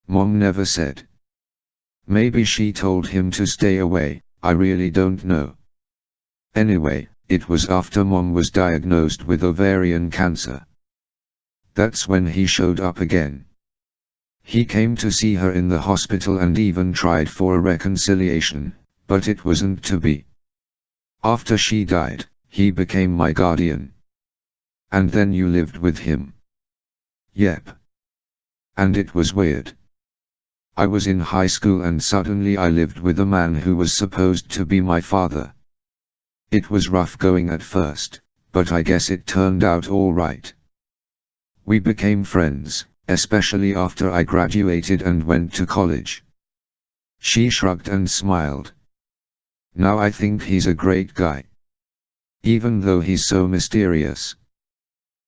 Mom never said. Maybe she told him to stay away, I really don't know. Anyway, it was after Mom was diagnosed with ovarian cancer. That's when he showed up again. He came to see her in the hospital and even tried for a reconciliation, but it wasn't to be. After she died, he became my guardian. And then you lived with him. Yep. And it was weird. I was in high school and suddenly I lived with a man who was supposed to be my father. It was rough going at first, but I guess it turned out all right. We became friends, especially after I graduated and went to college. She shrugged and smiled. Now I think he's a great guy. Even though he's so mysterious.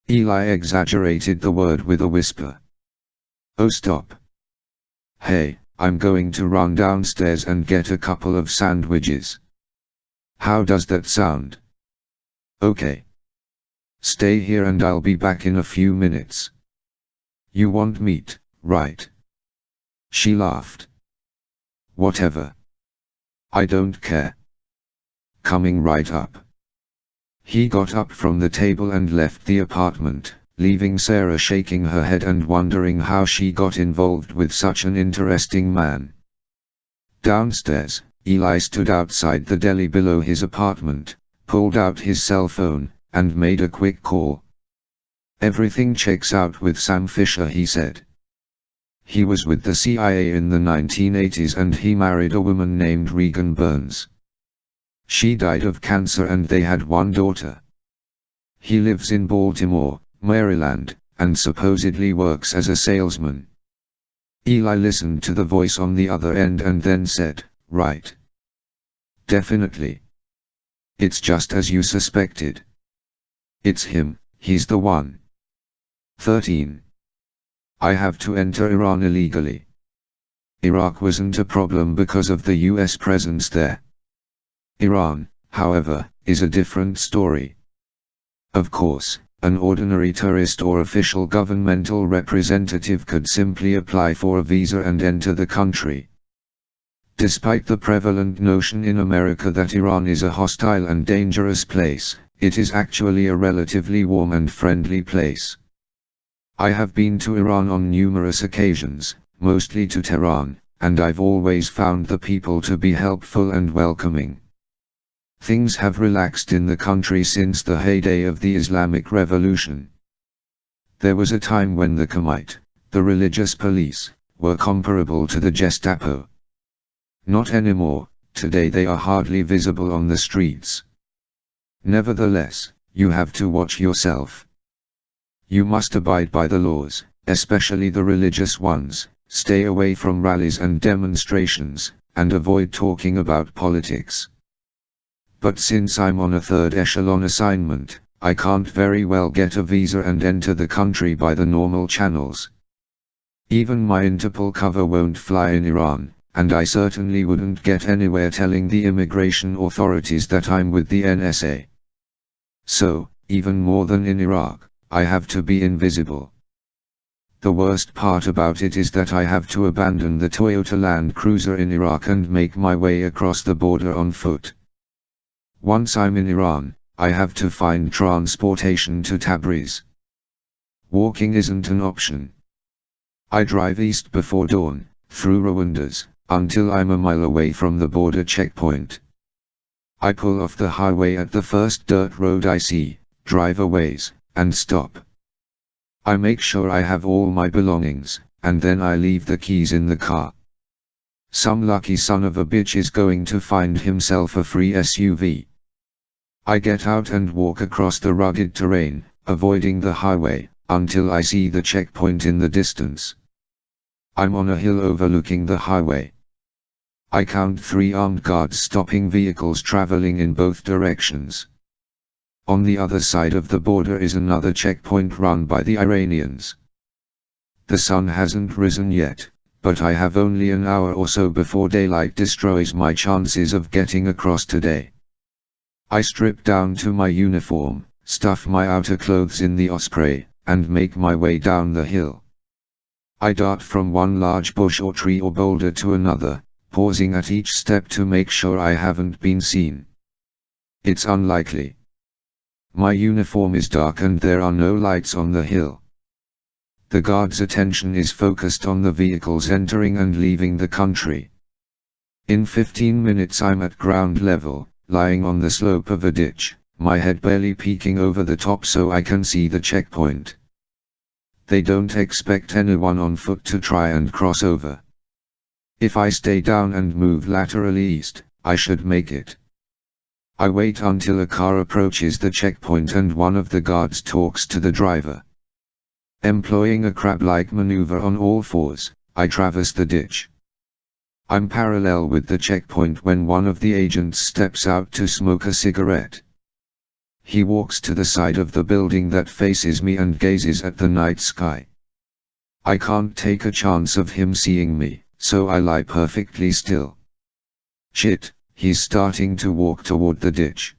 Eli exaggerated the word with a whisper. Oh, stop. Hey, I'm going to run downstairs and get a couple of sandwiches. How does that sound? Okay. Stay here and I'll be back in a few minutes. You want meat, right? She laughed. Whatever. I don't care. Coming right up. He got up from the table and left the apartment, leaving Sarah shaking her head and wondering how she got involved with such an interesting man. Downstairs, Eli stood outside the deli below his apartment, pulled out his cell phone, and made a quick call. Everything checks out with Sam Fisher, he said. He was with the CIA in the 1980s and he married a woman named Regan Burns. She died of cancer and they had one daughter. He lives in Baltimore, Maryland, and supposedly works as a salesman. Eli listened to the voice on the other end and then said, right. Definitely. It's just as you suspected. It's him, he's the one. 13. I have to enter Iran illegally. Iraq wasn't a problem because of the US presence there. Iran, however, is a different story. Of course, an ordinary tourist or official governmental representative could simply apply for a visa and enter the country. Despite the prevalent notion in America that Iran is a hostile and dangerous place, It is actually a relatively warm and friendly place. I have been to Iran on numerous occasions, mostly to Tehran, and I've always found the people to be helpful and welcoming. Things have relaxed in the country since the heyday of the Islamic Revolution. There was a time when the Kamite, the religious police, were comparable to the Gestapo. Not anymore. Today they are hardly visible on the streets. Nevertheless, you have to watch yourself. You must abide by the laws, especially the religious ones, stay away from rallies and demonstrations, and avoid talking about politics. But since I'm on a third echelon assignment, I can't very well get a visa and enter the country by the normal channels. Even my Interpol cover won't fly in Iran, and I certainly wouldn't get anywhere telling the immigration authorities that I'm with the NSA. So, even more than in Iraq, I have to be invisible. The worst part about it is that I have to abandon the Toyota Land Cruiser in Iraq and make my way across the border on foot. Once I'm in Iran, I have to find transportation to Tabriz. Walking isn't an option. I drive east before dawn, through Rwandas, until I'm a mile away from the border checkpoint. I pull off the highway at the first dirt road I see, drive a ways, and stop. I make sure I have all my belongings, and then I leave the keys in the car. Some lucky son of a bitch is going to find himself a free SUV. I get out and walk across the rugged terrain, avoiding the highway, until I see the checkpoint in the distance. I'm on a hill overlooking the highway. I count 3 armed guards stopping vehicles traveling in both directions. On the other side of the border is another checkpoint run by the Iranians. The sun hasn't risen yet, but I have only an hour or so before daylight destroys my chances of getting across today. I strip down to my uniform, stuff my outer clothes in the osprey, and make my way down the hill. I dart from one large bush or tree or boulder to another, pausing at each step to make sure I haven't been seen. It's unlikely. My uniform is dark and there are no lights on the hill. The guard's attention is focused on the vehicles entering and leaving the country. In 15 minutes I'm at ground level, lying on the slope of a ditch, my head barely peeking over the top so I can see the checkpoint. They don't expect anyone on foot to try and cross over. If I stay down and move laterally east, I should make it. I wait until a car approaches the checkpoint and one of the guards talks to the driver. Employing a crab-like maneuver on all fours, I traverse the ditch. I'm parallel with the checkpoint when one of the agents steps out to smoke a cigarette. He walks to the side of the building that faces me and gazes at the night sky. I can't take a chance of him seeing me, so I lie perfectly still. Shit, he's starting to walk toward the ditch.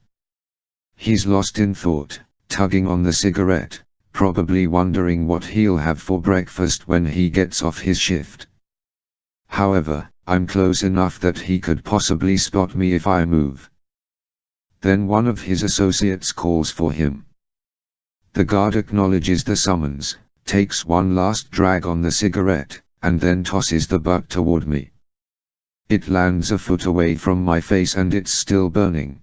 He's lost in thought, tugging on the cigarette, probably wondering what he'll have for breakfast when he gets off his shift. However, I'm close enough that he could possibly spot me if I move. Then one of his associates calls for him. The guard acknowledges the summons, takes one last drag on the cigarette, and then tosses the butt toward me. It lands a foot away from my face and it's still burning.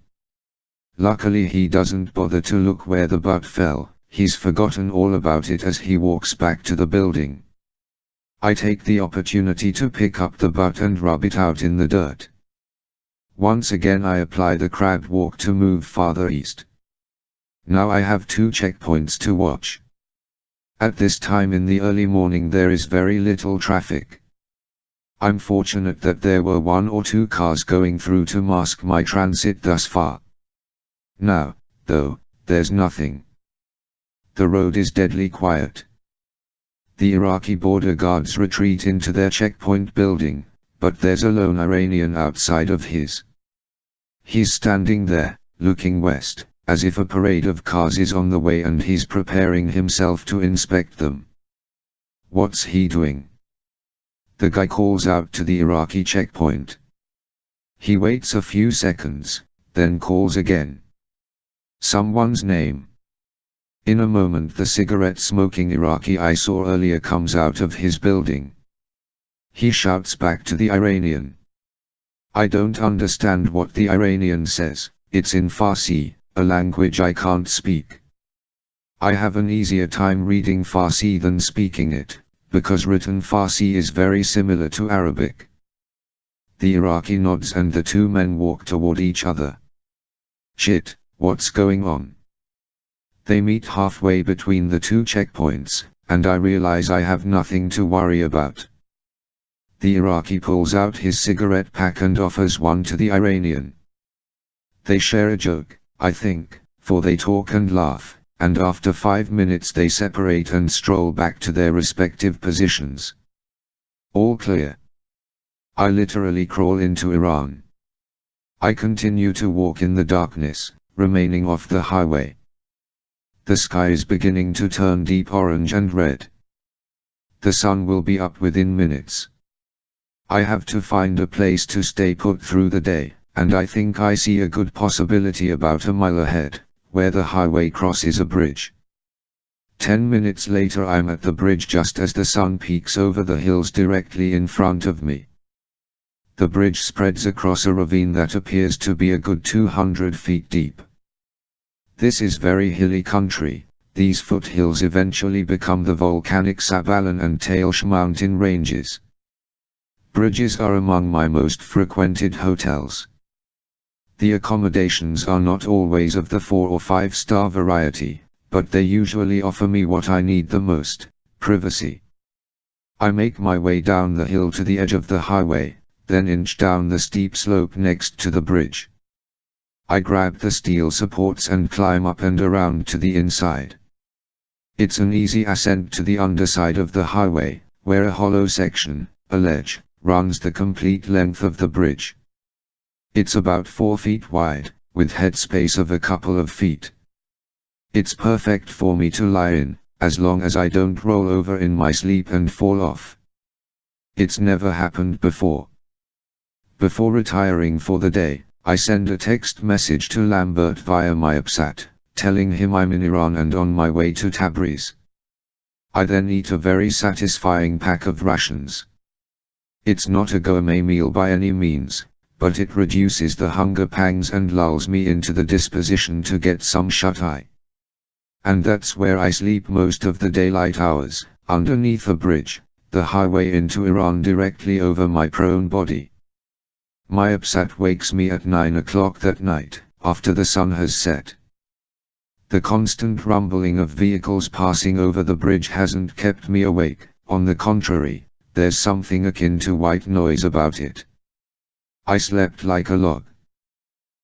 Luckily he doesn't bother to look where the butt fell, he's forgotten all about it as he walks back to the building. I take the opportunity to pick up the butt and rub it out in the dirt. Once again I apply the crab walk to move farther east. Now I have 2 checkpoints to watch. At this time in the early morning there is very little traffic. I'm fortunate that there were 1 or 2 cars going through to mask my transit thus far. Now, though, there's nothing. The road is deadly quiet. The Iraqi border guards retreat into their checkpoint building, but there's a lone Iranian outside of his. He's standing there, looking west, as if a parade of cars is on the way and he's preparing himself to inspect them. What's he doing? The guy calls out to the Iraqi checkpoint. He waits a few seconds, then calls again. Someone's name. In a moment the cigarette-smoking Iraqi I saw earlier comes out of his building. He shouts back to the Iranian. I don't understand what the Iranian says, it's in Farsi, a language I can't speak. I have an easier time reading Farsi than speaking it, because written Farsi is very similar to Arabic. The Iraqi nods and the two men walk toward each other. Shit, what's going on? They meet halfway between the two checkpoints, and I realize I have nothing to worry about. The Iraqi pulls out his cigarette pack and offers one to the Iranian. They share a joke, I think, for they talk and laugh, and after 5 minutes they separate and stroll back to their respective positions. All clear. I literally crawl into Iran. I continue to walk in the darkness, remaining off the highway. The sky is beginning to turn deep orange and red. The sun will be up within minutes. I have to find a place to stay put through the day, and I think I see a good possibility about a mile ahead, where the highway crosses a bridge. 10 minutes later I'm at the bridge just as the sun peeks over the hills directly in front of me. The bridge spreads across a ravine that appears to be a good 200 feet deep. This is very hilly country. These foothills eventually become the volcanic Sabalan and Tailsh mountain ranges. Bridges are among my most frequented hotels. The accommodations are not always of the 4 or 5 star variety, but they usually offer me what I need the most, privacy. I make my way down the hill to the edge of the highway, then inch down the steep slope next to the bridge. I grab the steel supports and climb up and around to the inside. It's an easy ascent to the underside of the highway, where a hollow section, a ledge, runs the complete length of the bridge. It's about 4 feet wide, with headspace of a couple of feet. It's perfect for me to lie in, as long as I don't roll over in my sleep and fall off. It's never happened before. Before retiring for the day, I send a text message to Lambert via my AppSat, telling him I'm in Iran and on my way to Tabriz. I then eat a very satisfying pack of rations. It's not a gourmet meal by any means, but it reduces the hunger pangs and lulls me into the disposition to get some shut-eye. And that's where I sleep most of the daylight hours, underneath a bridge, the highway into Iran directly over my prone body. My AppSat wakes me at 9 o'clock that night, after the sun has set. The constant rumbling of vehicles passing over the bridge hasn't kept me awake, on the contrary, there's something akin to white noise about it. I slept like a log.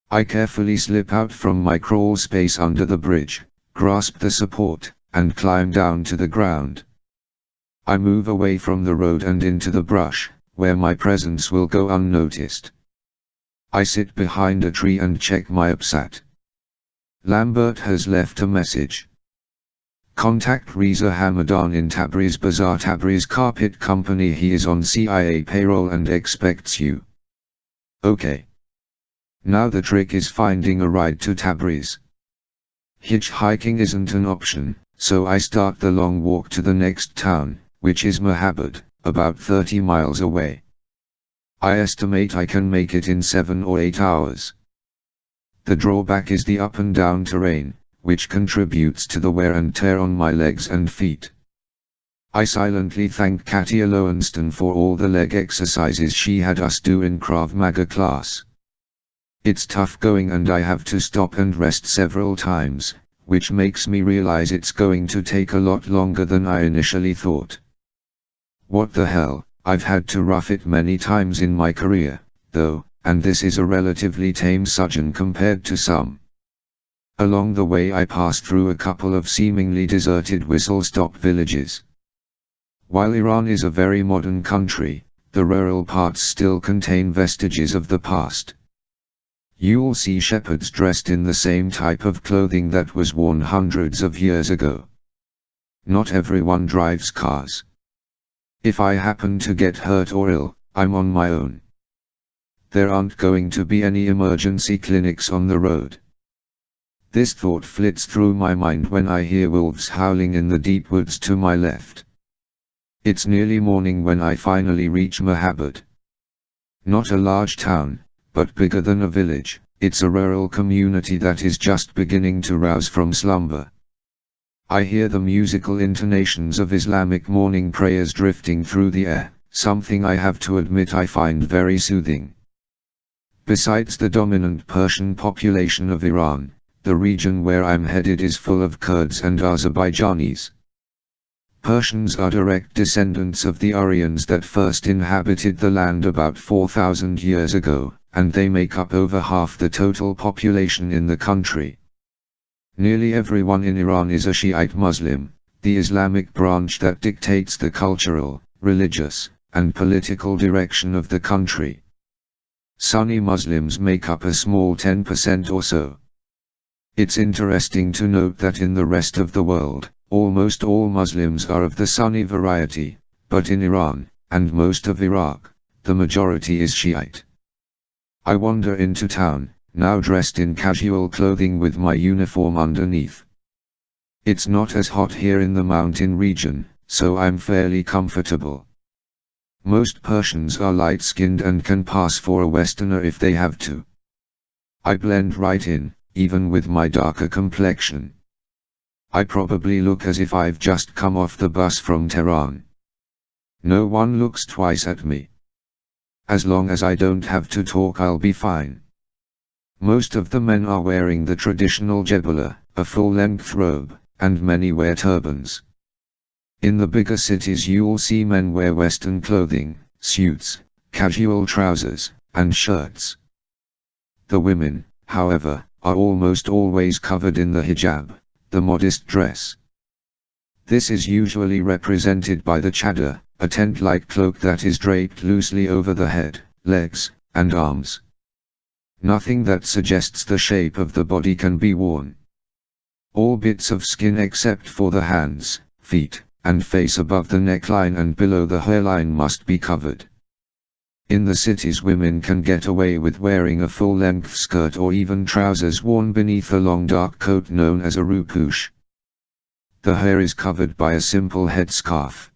I carefully slip out from my crawl space under the bridge, grasp the support, and climb down to the ground. I move away from the road and into the brush, where my presence will go unnoticed. I sit behind a tree and check my AppSat. Lambert has left a message. Contact Reza Hamadan in Tabriz Bazaar Tabriz Carpet Company. He is on CIA payroll and expects you. Okay. Now the trick is finding a ride to Tabriz. Hitchhiking isn't an option, so I start the long walk to the next town, which is Mahabad, about 30 miles away. I estimate I can make it in 7 or 8 hours. The drawback is the up and down terrain, which contributes to the wear and tear on my legs and feet. I silently thank Katia Lowenstein for all the leg exercises she had us do in Krav Maga class. It's tough going and I have to stop and rest several times, which makes me realize it's going to take a lot longer than I initially thought. What the hell? I've had to rough it many times in my career, though, and this is a relatively tame sojourn compared to some. Along the way I passed through a couple of seemingly deserted whistle-stop villages. While Iran is a very modern country, the rural parts still contain vestiges of the past. You'll see shepherds dressed in the same type of clothing that was worn hundreds of years ago. Not everyone drives cars. If I happen to get hurt or ill, I'm on my own. There aren't going to be any emergency clinics on the road. This thought flits through my mind when I hear wolves howling in the deep woods to my left. It's nearly morning when I finally reach Mohabbat. Not a large town, but bigger than a village. It's a rural community that is just beginning to rouse from slumber. I hear the musical intonations of Islamic morning prayers drifting through the air, something I have to admit I find very soothing. Besides the dominant Persian population of Iran, the region where I'm headed is full of Kurds and Azerbaijanis. Persians are direct descendants of the Aryans that first inhabited the land about 4,000 years ago, and they make up over half the total population in the country. Nearly everyone in Iran is a Shiite Muslim, the Islamic branch that dictates the cultural, religious, and political direction of the country. Sunni Muslims make up a small 10% or so. It's interesting to note that in the rest of the world, almost all Muslims are of the Sunni variety, but in Iran, and most of Iraq, the majority is Shiite. I wander into town, now dressed in casual clothing with my uniform underneath. It's not as hot here in the mountain region, so I'm fairly comfortable. Most Persians are light-skinned and can pass for a Westerner if they have to. I blend right in, even with my darker complexion. I probably look as if I've just come off the bus from Tehran. No one looks twice at me. As long as I don't have to talk, I'll be fine. Most of the men are wearing the traditional jebula, a full-length robe, and many wear turbans. In the bigger cities you'll see men wear Western clothing, suits, casual trousers, and shirts. The women, however, are almost always covered in the hijab, the modest dress. This is usually represented by the chador, a tent-like cloak that is draped loosely over the head, legs, and arms. Nothing that suggests the shape of the body can be worn. All bits of skin except for the hands, feet, and face above the neckline and below the hairline must be covered. In the cities women can get away with wearing a full-length skirt or even trousers worn beneath a long dark coat known as a rupush. The hair is covered by a simple headscarf.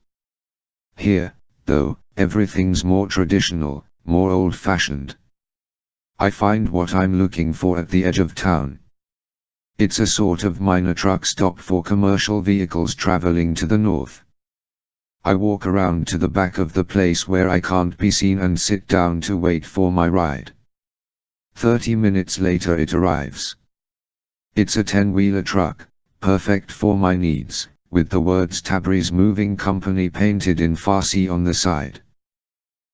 Here, though, everything's more traditional, more old-fashioned. I find what I'm looking for at the edge of town. It's a sort of minor truck stop for commercial vehicles traveling to the north. I walk around to the back of the place where I can't be seen and sit down to wait for my ride. 30 minutes later it arrives. It's a 10-wheeler truck, perfect for my needs, with the words Tabriz Moving Company painted in Farsi on the side.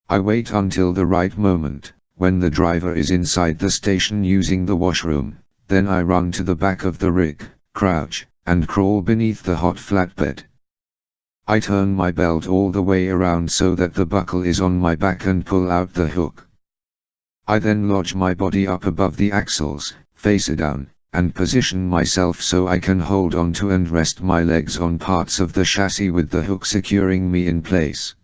I wait until the right moment, when the driver is inside the station using the washroom, then I run to the back of the rig, crouch, and crawl beneath the hot flatbed. I turn my belt all the way around so that the buckle is on my back and pull out the hook. I then lodge my body up above the axles, face down, and position myself so I can hold onto and rest my legs on parts of the chassis with the hook securing me in place.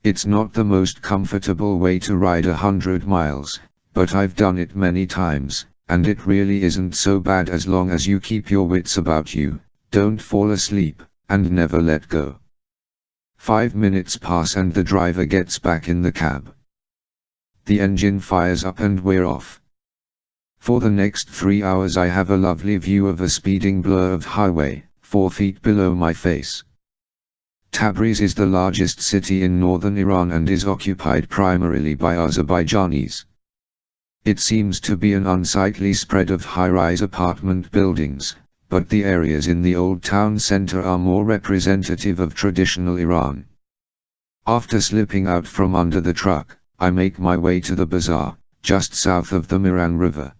It's not the most comfortable way to ride 100 miles, but I've done it many times, and it really isn't so bad as long as you keep your wits about you, don't fall asleep, and never let go. 5 minutes pass and the driver gets back in the cab. The engine fires up and we're off. For the next 3 hours I have a lovely view of a speeding blur of highway, 4 feet below my face. Tabriz is the largest city in northern Iran and is occupied primarily by Azerbaijanis. It seems to be an unsightly spread of high-rise apartment buildings, but the areas in the old town center are more representative of traditional Iran. After slipping out from under the truck, I make my way to the bazaar, just south of the Miran River.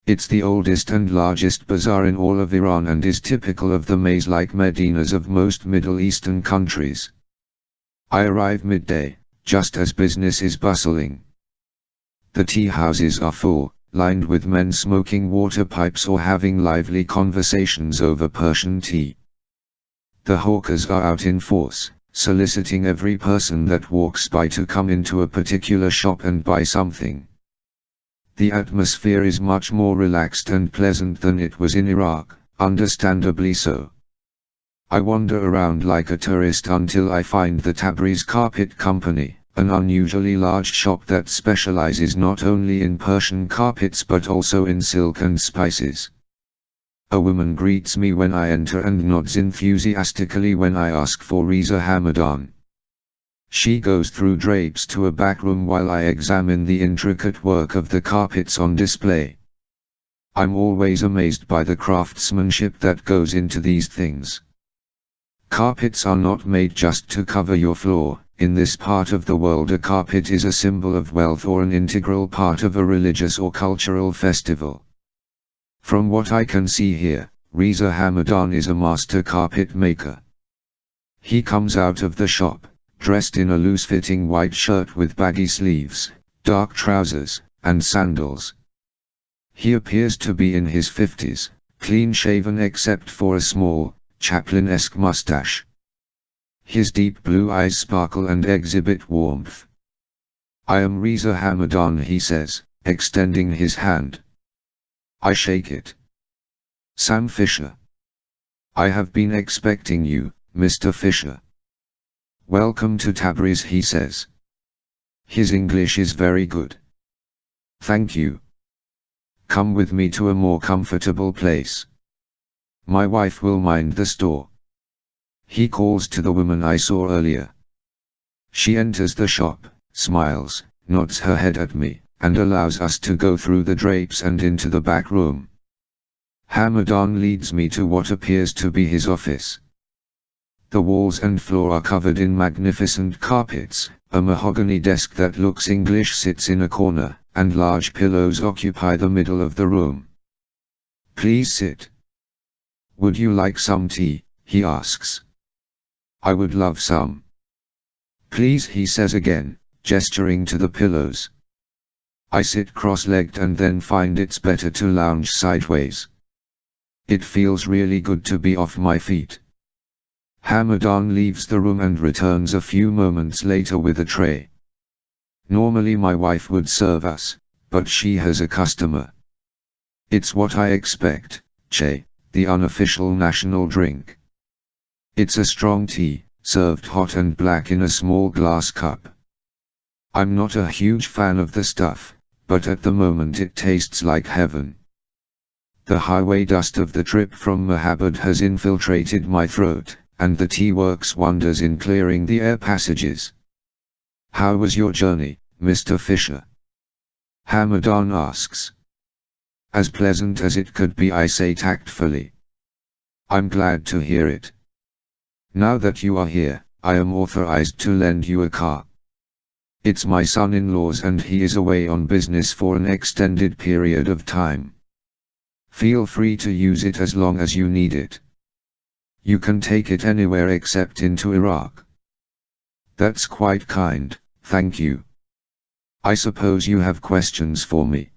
It's the oldest and largest bazaar in all of Iran and is typical of the maze-like medinas of most Middle Eastern countries. I arrive midday, just as business is bustling. The tea houses are full, lined with men smoking water pipes or having lively conversations over Persian tea. The hawkers are out in force, soliciting every person that walks by to come into a particular shop and buy something. The atmosphere is much more relaxed and pleasant than it was in Iraq, understandably so. I wander around like a tourist until I find the Tabriz Carpet Company, an unusually large shop that specializes not only in Persian carpets but also in silk and spices. A woman greets me when I enter and nods enthusiastically when I ask for Riza Hamadan. She goes through drapes to a back room while I examine the intricate work of the carpets on display. I'm always amazed by the craftsmanship that goes into these things. Carpets are not made just to cover your floor. In this part of the world, a carpet is a symbol of wealth or an integral part of a religious or cultural festival. From what I can see here, Riza Hamadan is a master carpet maker. He comes out of the shop, dressed in a loose-fitting white shirt with baggy sleeves, dark trousers, and sandals. He appears to be in his 50s, clean-shaven except for a small, Chaplin-esque mustache. His deep blue eyes sparkle and exhibit warmth. "I am Riza Hamadan," he says, extending his hand. I shake it. "Sam Fisher. I have been expecting you, Mr. Fisher." "Welcome to Tabriz," he says. His English is very good. "Thank you. Come with me to a more comfortable place. My wife will mind the store." He calls to the woman I saw earlier. She enters the shop, smiles, nods her head at me, and allows us to go through the drapes and into the back room. Hamadan leads me to what appears to be his office. The walls and floor are covered in magnificent carpets, a mahogany desk that looks English sits in a corner, and large pillows occupy the middle of the room. "Please sit. Would you like some tea?" he asks. "I would love some." "Please," he says again, gesturing to the pillows. I sit cross-legged and then find it's better to lounge sideways. It feels really good to be off my feet. Hamadan leaves the room and returns a few moments later with a tray. Normally my wife would serve us, but she has a customer. It's what I expect, chai, the unofficial national drink. It's a strong tea, served hot and black in a small glass cup. I'm not a huge fan of the stuff, but at the moment it tastes like heaven. The highway dust of the trip from Mahabad has infiltrated my throat, and the tea works wonders in clearing the air passages. "How was your journey, Mr. Fisher?" Hamadan asks. "As pleasant as it could be," I say tactfully. "I'm glad to hear it. Now that you are here, I am authorized to lend you a car. It's my son-in-law's and he is away on business for an extended period of time. Feel free to use it as long as you need it. You can take it anywhere except into Iraq." "That's quite kind, thank you. I suppose you have questions for me?"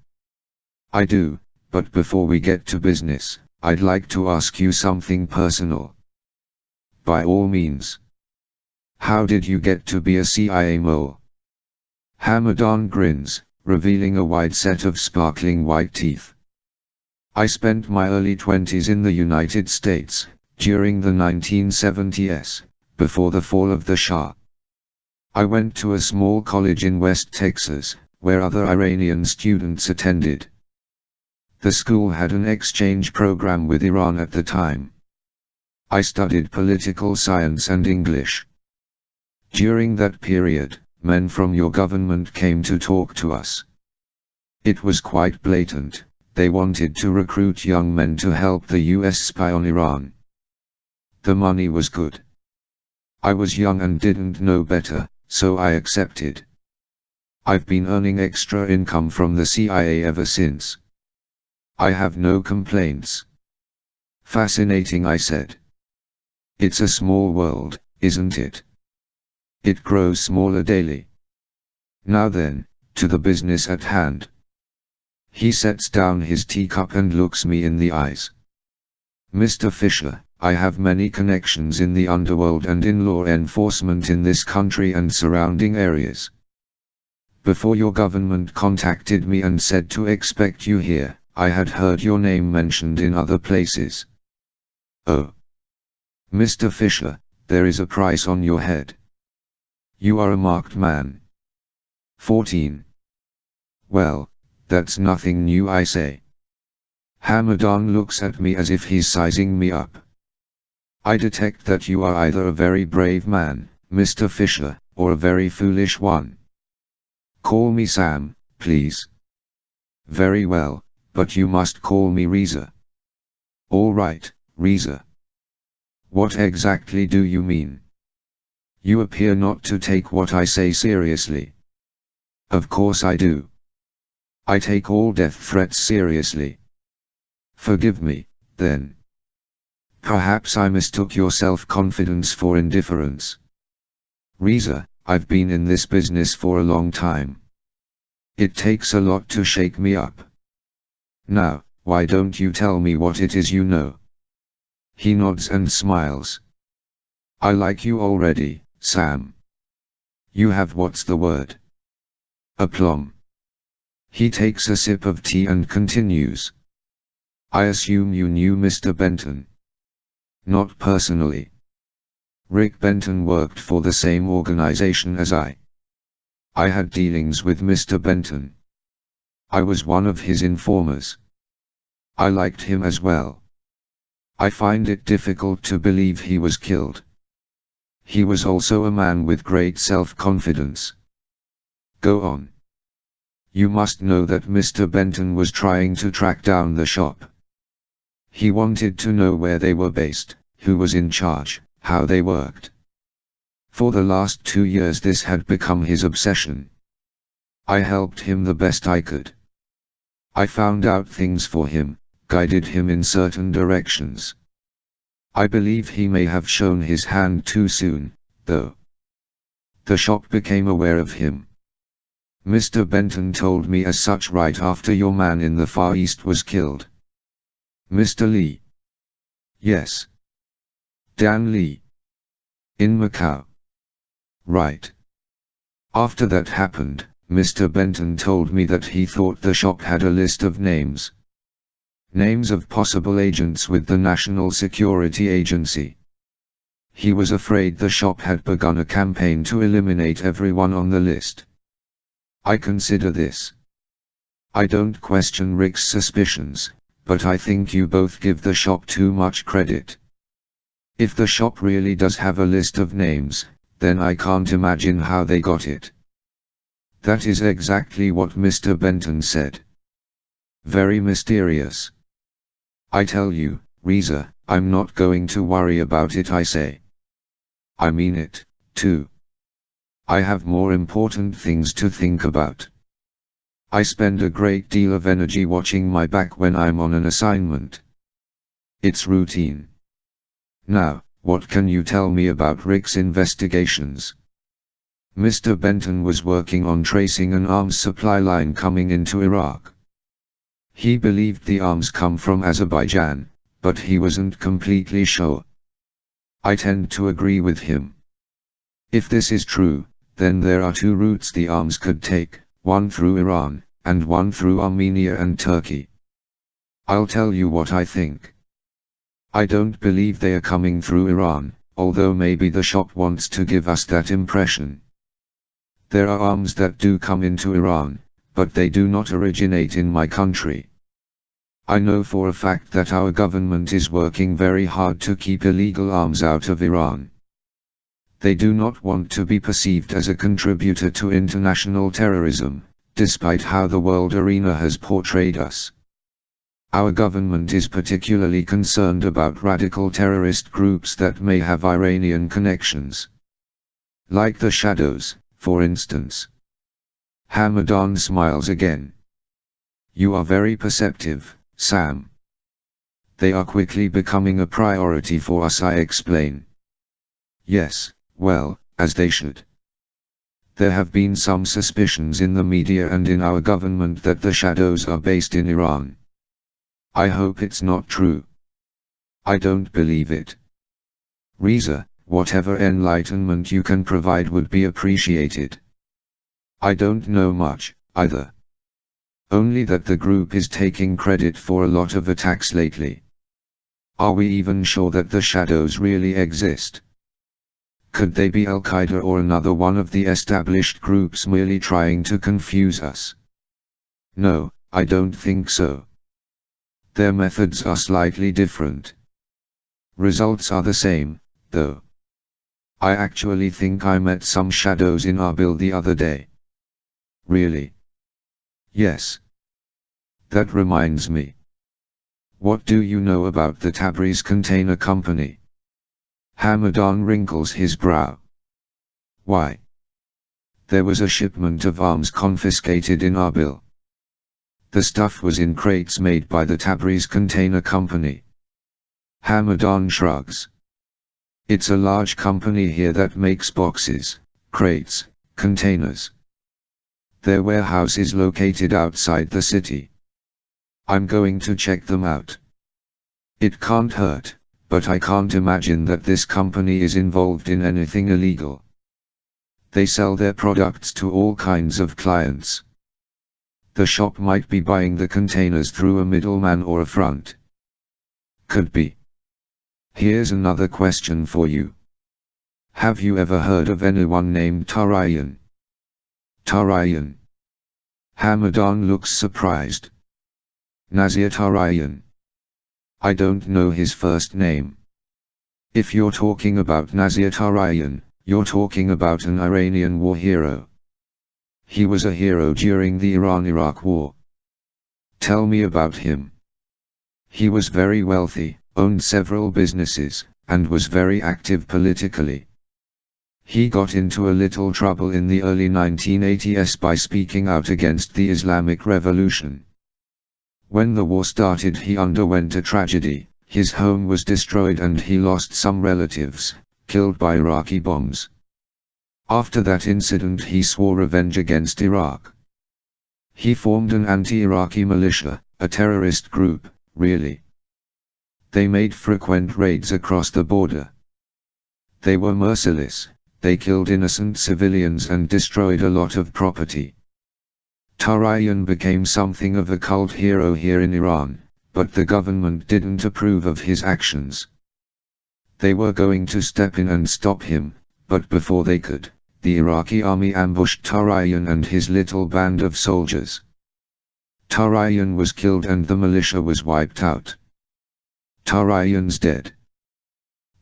"I do, but before we get to business, I'd like to ask you something personal." "By all means." "How did you get to be a CIA mole?" Hamadan grins, revealing a wide set of sparkling white teeth. "I spent my early 20s in the United States, during the 1970s, before the fall of the Shah. I went to a small college in West Texas, where other Iranian students attended. The school had an exchange program with Iran at the time. I studied political science and English. During that period, men from your government came to talk to us. It was quite blatant, they wanted to recruit young men to help the US spy on Iran. The money was good. I was young and didn't know better, so I accepted. I've been earning extra income from the CIA ever since. I have no complaints." "Fascinating," I said. "It's a small world, isn't it? It grows smaller daily. Now then, to the business at hand." He sets down his teacup and looks me in the eyes. "Mr. Fisher, I have many connections in the underworld and in law enforcement in this country and surrounding areas. Before your government contacted me and said to expect you here, I had heard your name mentioned in other places. Oh. Mr. Fisher, there is a price on your head. You are a marked man. 14. Well, that's nothing new, I say. Hamadan looks at me as if he's sizing me up. I detect that you are either a very brave man, Mr. Fisher, or a very foolish one. Call me Sam, please. Very well, but you must call me Reza. All right, Reza. What exactly do you mean? You appear not to take what I say seriously. Of course I do. I take all death threats seriously. Forgive me, then. Perhaps I mistook your self-confidence for indifference. Reza, I've been in this business for a long time. It takes a lot to shake me up. Now, why don't you tell me what it is you know? He nods and smiles. I like you already, Sam. You have what's the word? Aplomb. He takes a sip of tea and continues. I assume you knew Mr. Benton. Not personally. Rick Benton worked for the same organization as I. I had dealings with Mr. Benton. I was one of his informers. I liked him as well. I find it difficult to believe he was killed. He was also a man with great self-confidence. Go on. You must know that Mr. Benton was trying to track down the shop. He wanted to know where they were based, who was in charge, how they worked. For the last 2 years this had become his obsession. I helped him the best I could. I found out things for him, guided him in certain directions. I believe he may have shown his hand too soon, though. The shop became aware of him. Mr. Benton told me as such right after your man in the Far East was killed. Mr. Lee. Yes. Dan Lee. In Macau. Right. After that happened, Mr. Benton told me that he thought the shop had a list of names. Names of possible agents with the National Security Agency. He was afraid the shop had begun a campaign to eliminate everyone on the list. I consider this. I don't question Rick's suspicions, but I think you both give the shop too much credit. If the shop really does have a list of names, then I can't imagine how they got it. That is exactly what Mr. Benton said. Very mysterious. I tell you, Reza, I'm not going to worry about it, I say. I mean it, too. I have more important things to think about. I spend a great deal of energy watching my back when I'm on an assignment. It's routine. Now, what can you tell me about Rick's investigations? Mr. Benton was working on tracing an arms supply line coming into Iraq. He believed the arms come from Azerbaijan, but he wasn't completely sure. I tend to agree with him. If this is true, then there are 2 routes the arms could take, one through Iran, and one through Armenia and Turkey. I'll tell you what I think. I don't believe they are coming through Iran, although maybe the shop wants to give us that impression. There are arms that do come into Iran, but they do not originate in my country. I know for a fact that our government is working very hard to keep illegal arms out of Iran. They do not want to be perceived as a contributor to international terrorism, despite how the world arena has portrayed us. Our government is particularly concerned about radical terrorist groups that may have Iranian connections. Like the Shadows, for instance. Hamadan smiles again. You are very perceptive, Sam. They are quickly becoming a priority for us, I explain. Yes, well, as they should. There have been some suspicions in the media and in our government that the Shadows are based in Iran. I hope it's not true. I don't believe it. Reza, whatever enlightenment you can provide would be appreciated. I don't know much, either. Only that the group is taking credit for a lot of attacks lately. Are we even sure that the shadows really exist? Could they be Al-Qaeda or another one of the established groups merely trying to confuse us? No, I don't think so. Their methods are slightly different. Results are the same, though. I actually think I met some shadows in Erbil the other day. Really? Yes. That reminds me. What do you know about the Tabriz Container Company? Hamadan wrinkles his brow. Why? There was a shipment of arms confiscated in Erbil. The stuff was in crates made by the Tabriz Container Company. Hamadan shrugs. It's a large company here that makes boxes, crates, containers. Their warehouse is located outside the city. I'm going to check them out. It can't hurt, but I can't imagine that this company is involved in anything illegal. They sell their products to all kinds of clients. The shop might be buying the containers through a middleman or a front. Could be. Here's another question for you. Have you ever heard of anyone named Tarayan? Tarayan. Hamadan looks surprised. Nazir Tarayan. I don't know his first name. If you're talking about Nazir Tarayan, you're talking about an Iranian war hero. He was a hero during the Iran-Iraq War. Tell me about him. He was very wealthy, owned several businesses, and was very active politically. He got into a little trouble in the early 1980s by speaking out against the Islamic Revolution. When the war started, he underwent a tragedy. His home was destroyed and he lost some relatives, killed by Iraqi bombs. After that incident, he swore revenge against Iraq. He formed an anti-Iraqi militia, a terrorist group, really. They made frequent raids across the border. They were merciless, they killed innocent civilians and destroyed a lot of property. Tarayan became something of a cult hero here in Iran, but the government didn't approve of his actions. They were going to step in and stop him, but before they could, the Iraqi army ambushed Tarayan and his little band of soldiers. Tarayan was killed and the militia was wiped out. Tarayan's dead.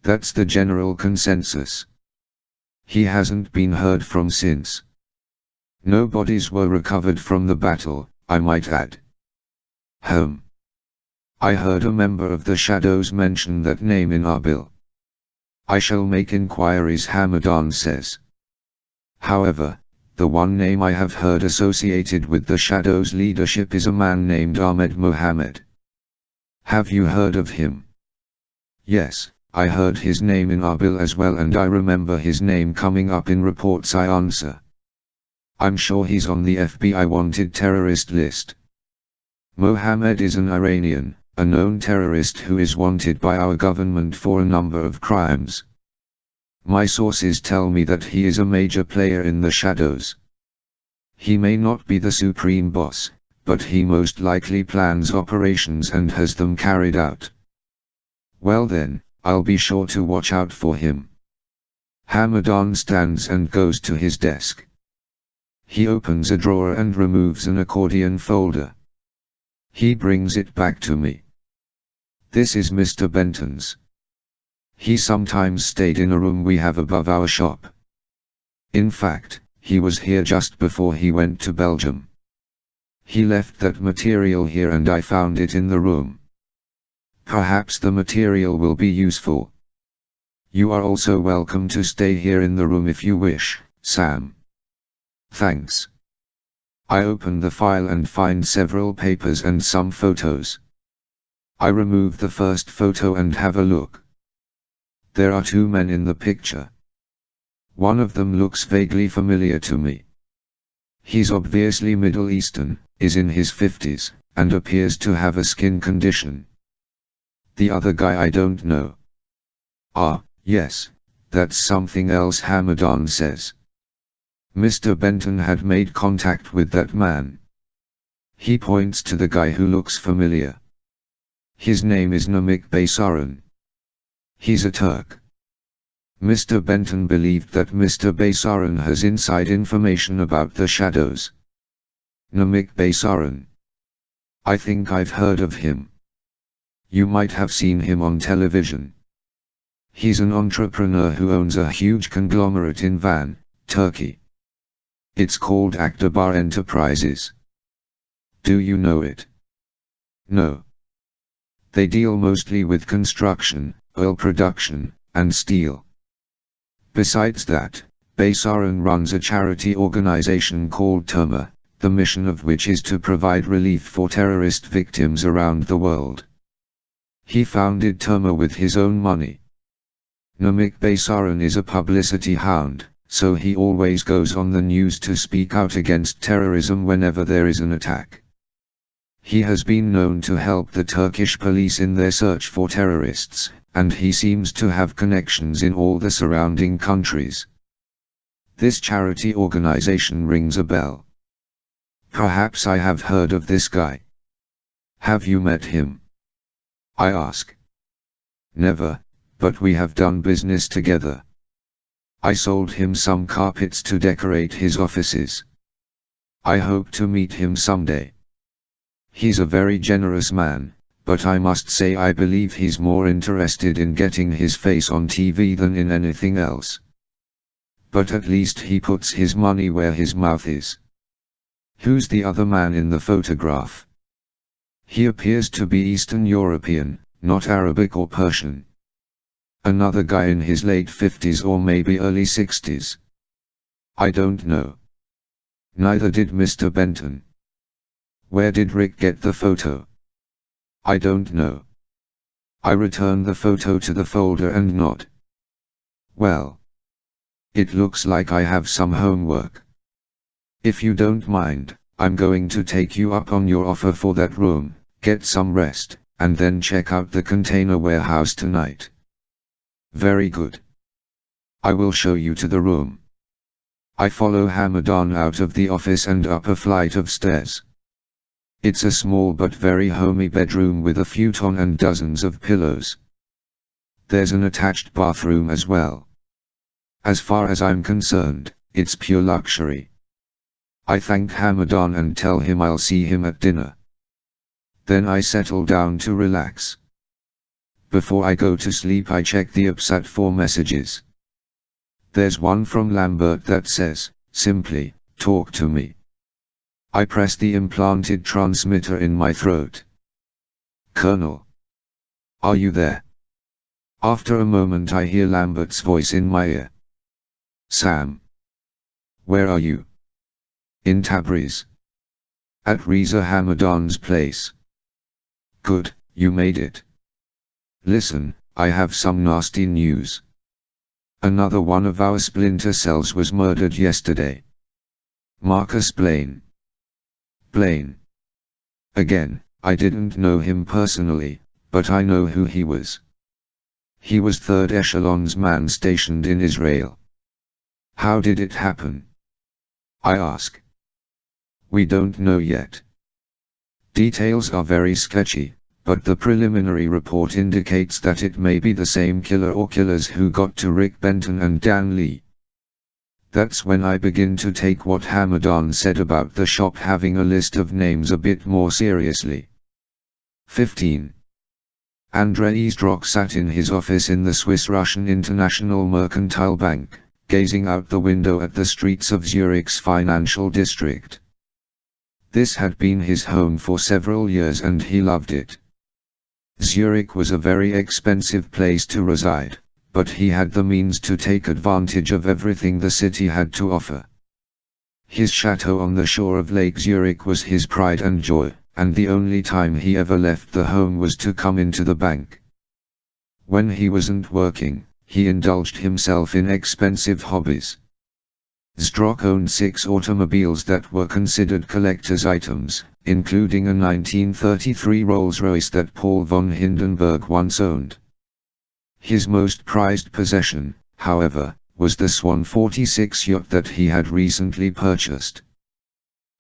That's the general consensus. He hasn't been heard from since. No bodies were recovered from the battle, I might add. I heard a member of the Shadows mention that name in Erbil. I shall make inquiries, Hamadan says. However, the one name I have heard associated with the Shadows leadership is a man named Ahmed Mohammed. Have you heard of him? Yes, I heard his name in Erbil as well, and I remember his name coming up in reports I answer. I'm sure he's on the FBI wanted terrorist list. Mohammed is an Iranian, a known terrorist who is wanted by our government for a number of crimes. My sources tell me that he is a major player in the Shadows. He may not be the supreme boss, but he most likely plans operations and has them carried out. Well then, I'll be sure to watch out for him. Hamadan stands and goes to his desk. He opens a drawer and removes an accordion folder. He brings it back to me. This is Mr. Benton's. He sometimes stayed in a room we have above our shop. In fact, he was here just before he went to Belgium. He left that material here and I found it in the room. Perhaps the material will be useful. You are also welcome to stay here in the room if you wish, Sam. Thanks. I open the file and find several papers and some photos. I remove the first photo and have a look. There are two men in the picture. One of them looks vaguely familiar to me. He's obviously Middle Eastern, is in his 50s, and appears to have a skin condition. The other guy I don't know. Ah, yes, that's something else, Hamadan says. Mr. Benton had made contact with that man. He points to the guy who looks familiar. His name is Namik Baysaran. He's a Turk. Mr. Benton believed that Mr. Baysaran has inside information about the shadows. Namik Baysaran. I think I've heard of him. You might have seen him on television. He's an entrepreneur who owns a huge conglomerate in Van, Turkey. It's called Akdabar Enterprises. Do you know it? No. They deal mostly with construction, oil production, and steel. Besides that, Baysaran runs a charity organization called Terma, the mission of which is to provide relief for terrorist victims around the world. He founded Terma with his own money. Namik Baysaran is a publicity hound, so he always goes on the news to speak out against terrorism whenever there is an attack. He has been known to help the Turkish police in their search for terrorists, and he seems to have connections in all the surrounding countries. This charity organization rings a bell. Perhaps I have heard of this guy. Have you met him? I ask. Never, but we have done business together. I sold him some carpets to decorate his offices. I hope to meet him someday. He's a very generous man, but I must say I believe he's more interested in getting his face on TV than in anything else. But at least he puts his money where his mouth is. Who's the other man in the photograph? He appears to be Eastern European, not Arabic or Persian. Another guy in his late 50s or maybe early 60s. I don't know. Neither did Mr. Benton. Where did Rick get the photo? I don't know. I return the photo to the folder and nod. Well. It looks like I have some homework. If you don't mind, I'm going to take you up on your offer for that room, get some rest, and then check out the container warehouse tonight. Very good. I will show you to the room. I follow Hamadan out of the office and up a flight of stairs. It's a small but very homey bedroom with a futon and dozens of pillows. There's an attached bathroom as well. As far as I'm concerned, it's pure luxury. I thank Hamadan and tell him I'll see him at dinner. Then I settle down to relax. Before I go to sleep I check the UPSAT 4 messages. There's one from Lambert that says, simply, talk to me. I press the implanted transmitter in my throat. Colonel. Are you there? After a moment I hear Lambert's voice in my ear. Sam. Where are you? In Tabriz. At Reza Hamadan's place. Good, you made it. Listen, I have some nasty news. Another one of our Splinter cells was murdered yesterday. Marcus Blaine. Blaine. Again, I didn't know him personally, but I know who he was. He was third echelon's man stationed in Israel. How did it happen? I ask. We don't know yet. Details are very sketchy, but the preliminary report indicates that it may be the same killer or killers who got to Rick Benton and Dan Lee. That's when I begin to take what Hamadan said about the shop having a list of names a bit more seriously. 15. Andrei Zdrok sat in his office in the Swiss-Russian International Mercantile Bank, gazing out the window at the streets of Zurich's financial district. This had been his home for several years and he loved it. Zurich was a very expensive place to reside, but he had the means to take advantage of everything the city had to offer. His chateau on the shore of Lake Zurich was his pride and joy, and the only time he ever left the home was to come into the bank. When he wasn't working, he indulged himself in expensive hobbies. Zdrok owned 6 automobiles that were considered collector's items, including a 1933 Rolls-Royce that Paul von Hindenburg once owned. His most prized possession, however, was the Swan 46 yacht that he had recently purchased.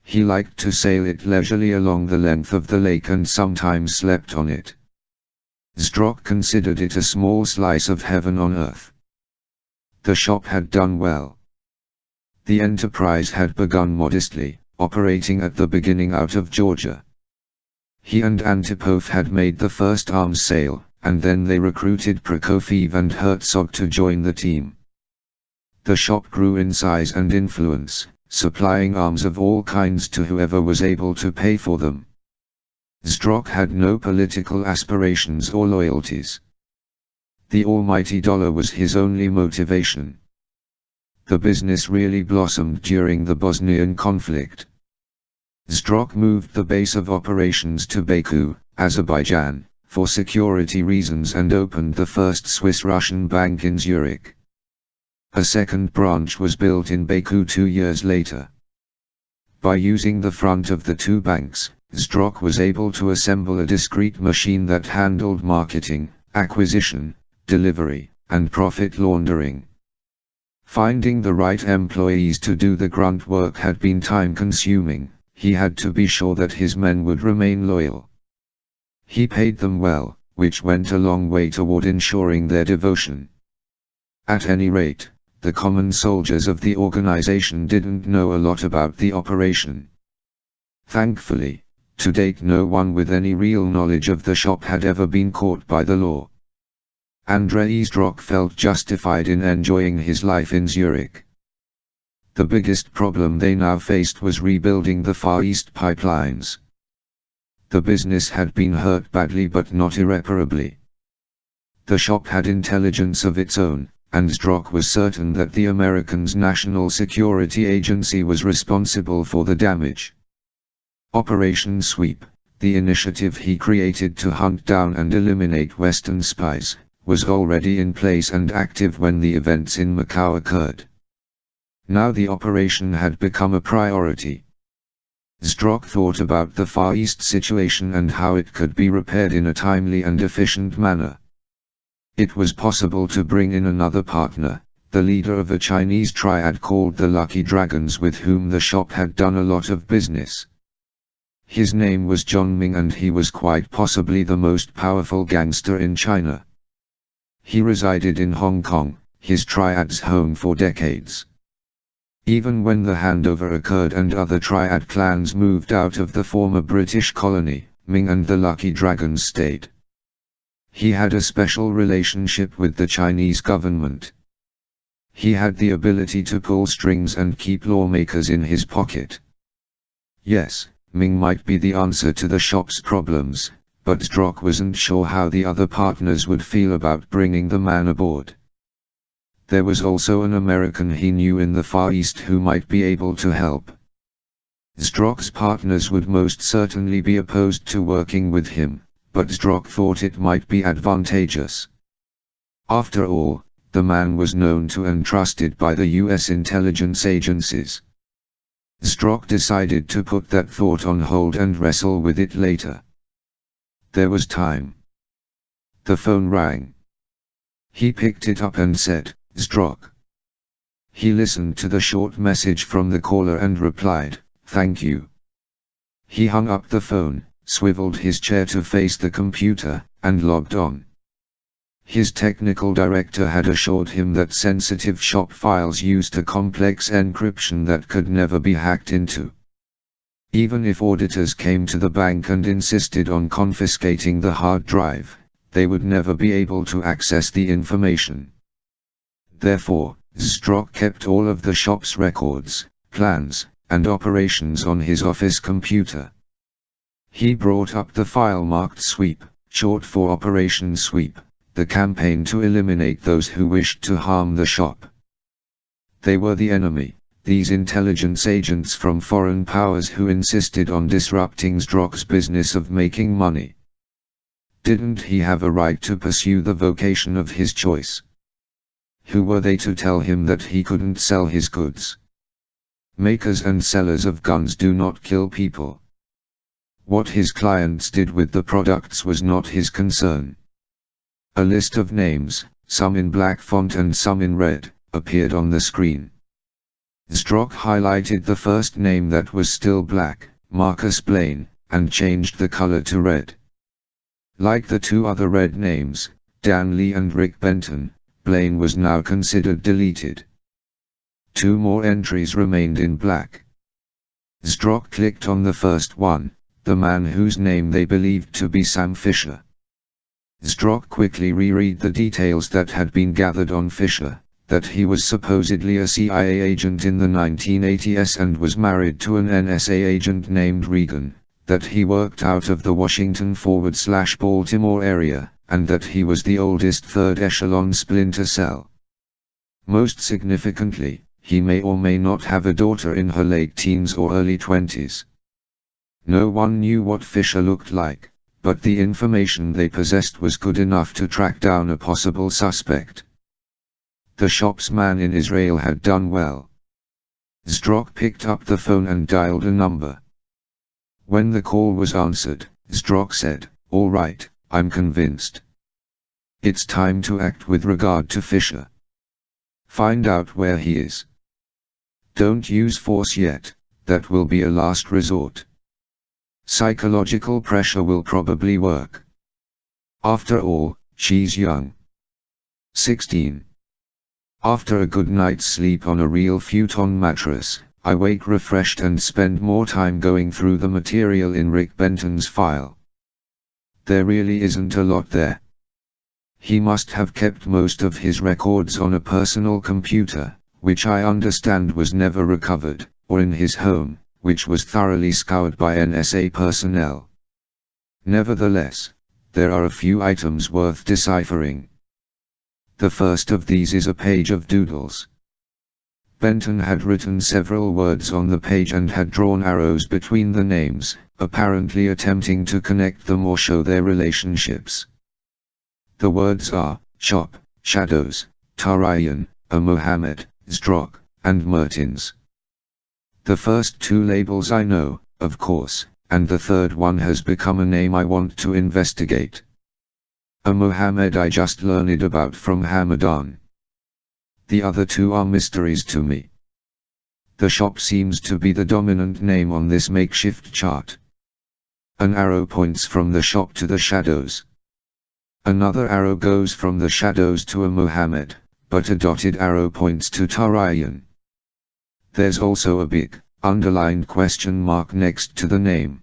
He liked to sail it leisurely along the length of the lake and sometimes slept on it. Zdrok considered it a small slice of heaven on earth. The shop had done well. The enterprise had begun modestly, operating at the beginning out of Georgia. He and Antipov had made the first arms sale, and then they recruited Prokofiev and Herzog to join the team. The shop grew in size and influence, supplying arms of all kinds to whoever was able to pay for them. Zdrok had no political aspirations or loyalties. The almighty dollar was his only motivation. The business really blossomed during the Bosnian conflict. Zdrok moved the base of operations to Baku, Azerbaijan, for security reasons and opened the first Swiss-Russian bank in Zurich. A second branch was built in Baku 2 years later. By using the front of the two banks, Zdrok was able to assemble a discrete machine that handled marketing, acquisition, delivery, and profit laundering. Finding the right employees to do the grunt work had been time-consuming. He had to be sure that his men would remain loyal. He paid them well, which went a long way toward ensuring their devotion. At any rate, the common soldiers of the organization didn't know a lot about the operation. Thankfully, to date no one with any real knowledge of the shop had ever been caught by the law. Andrei Zdrok felt justified in enjoying his life in Zurich. The biggest problem they now faced was rebuilding the Far East pipelines. The business had been hurt badly but not irreparably. The shop had intelligence of its own, and Zdrok was certain that the Americans' National Security Agency was responsible for the damage. Operation Sweep, the initiative he created to hunt down and eliminate Western spies, was already in place and active when the events in Macau occurred. Now the operation had become a priority. Zdrok thought about the Far East situation and how it could be repaired in a timely and efficient manner. It was possible to bring in another partner, the leader of a Chinese triad called the Lucky Dragons with whom the shop had done a lot of business. His name was John Ming and he was quite possibly the most powerful gangster in China. He resided in Hong Kong, his triad's home for decades. Even when the handover occurred and other triad clans moved out of the former British colony, Ming and the Lucky Dragons stayed. He had a special relationship with the Chinese government. He had the ability to pull strings and keep lawmakers in his pocket. Yes, Ming might be the answer to the shop's problems, but Zdrok wasn't sure how the other partners would feel about bringing the man aboard. There was also an American he knew in the Far East who might be able to help. Zdrok's partners would most certainly be opposed to working with him, but Zdrok thought it might be advantageous. After all, the man was known to and trusted by the US intelligence agencies. Zdrok decided to put that thought on hold and wrestle with it later. There was time. The phone rang. He picked it up and said, "Zdrok." He listened to the short message from the caller and replied, "Thank you." He hung up the phone, swiveled his chair to face the computer, and logged on. His technical director had assured him that sensitive shop files used a complex encryption that could never be hacked into. Even if auditors came to the bank and insisted on confiscating the hard drive, they would never be able to access the information. Therefore, Zdrok kept all of the shop's records, plans, and operations on his office computer. He brought up the file marked Sweep, short for Operation Sweep, the campaign to eliminate those who wished to harm the shop. They were the enemy, these intelligence agents from foreign powers who insisted on disrupting Zdrok's business of making money. Didn't he have a right to pursue the vocation of his choice? Who were they to tell him that he couldn't sell his goods? Makers and sellers of guns do not kill people. What his clients did with the products was not his concern. A list of names, some in black font and some in red, appeared on the screen. Strock highlighted the first name that was still black, Marcus Blaine, and changed the color to red. Like the two other red names, Dan Lee and Rick Benton, Blaine was now considered deleted. 2 more entries remained in black. Strock clicked on the first one, the man whose name they believed to be Sam Fisher. Strock quickly reread the details that had been gathered on Fisher, that he was supposedly a CIA agent in the 1980s and was married to an NSA agent named Regan, that he worked out of the Washington/Baltimore area, and that he was the oldest third-echelon Splinter cell. Most significantly, he may or may not have a daughter in her late teens or early 20s. No one knew what Fisher looked like, but the information they possessed was good enough to track down a possible suspect. The shop's man in Israel had done well. Strock picked up the phone and dialed a number. When the call was answered, Strock said, "All right, I'm convinced. It's time to act with regard to Fisher. Find out where he is. Don't use force yet, that will be a last resort. Psychological pressure will probably work. After all, she's young. 16. After a good night's sleep on a real futon mattress, I wake refreshed and spend more time going through the material in Rick Benton's file. There really isn't a lot there. He must have kept most of his records on a personal computer, which I understand was never recovered, or in his home, which was thoroughly scoured by NSA personnel. Nevertheless, there are a few items worth deciphering. The first of these is a page of doodles. Benton had written several words on the page and had drawn arrows between the names, apparently attempting to connect them or show their relationships. The words are, Chop, Shadows, Tarayan, A Mohammed, Strock, and Mertins. The first 2 labels I know, of course, and the third one has become a name I want to investigate. A Mohammed I just learned about from Hamadan. The other 2 are mysteries to me. The shop seems to be the dominant name on this makeshift chart. An arrow points from the shop to the shadows. Another arrow goes from the shadows to a Mohammed, but a dotted arrow points to Tarayan. There's also a big, underlined question mark next to the name.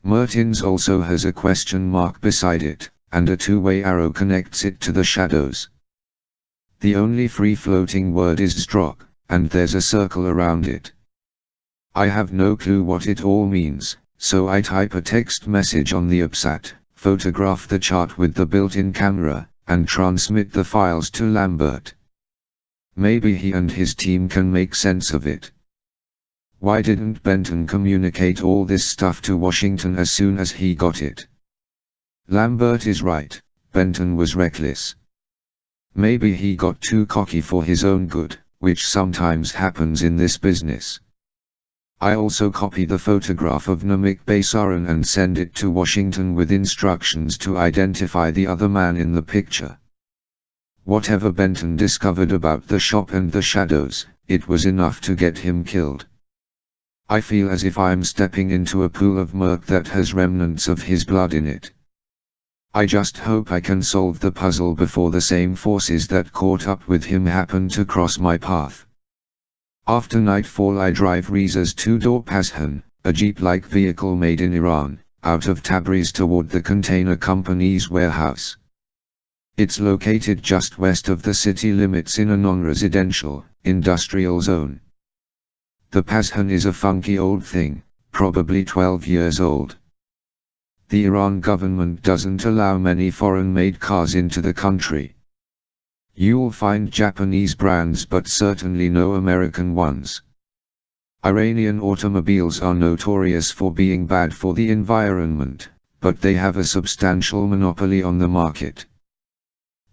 Mertins also has a question mark beside it, and a 2-way arrow connects it to the shadows. The only free-floating word is Strock, and there's a circle around it. I have no clue what it all means, so I type a text message on the AppSat, photograph the chart with the built-in camera, and transmit the files to Lambert. Maybe he and his team can make sense of it. Why didn't Benton communicate all this stuff to Washington as soon as he got it? Lambert is right, Benton was reckless. Maybe he got too cocky for his own good, which sometimes happens in this business. I also copy the photograph of Namik Baysaran and send it to Washington with instructions to identify the other man in the picture. Whatever Benton discovered about the shop and the shadows, it was enough to get him killed. I feel as if I'm stepping into a pool of murk that has remnants of his blood in it. I just hope I can solve the puzzle before the same forces that caught up with him happen to cross my path. After nightfall I drive Reza's 2-door Pashan, a Jeep-like vehicle made in Iran, out of Tabriz toward the container company's warehouse. It's located just west of the city limits in a non-residential, industrial zone. The Pashan is a funky old thing, probably 12 years old. The Iran government doesn't allow many foreign-made cars into the country. You'll find Japanese brands but certainly no American ones. Iranian automobiles are notorious for being bad for the environment, but they have a substantial monopoly on the market.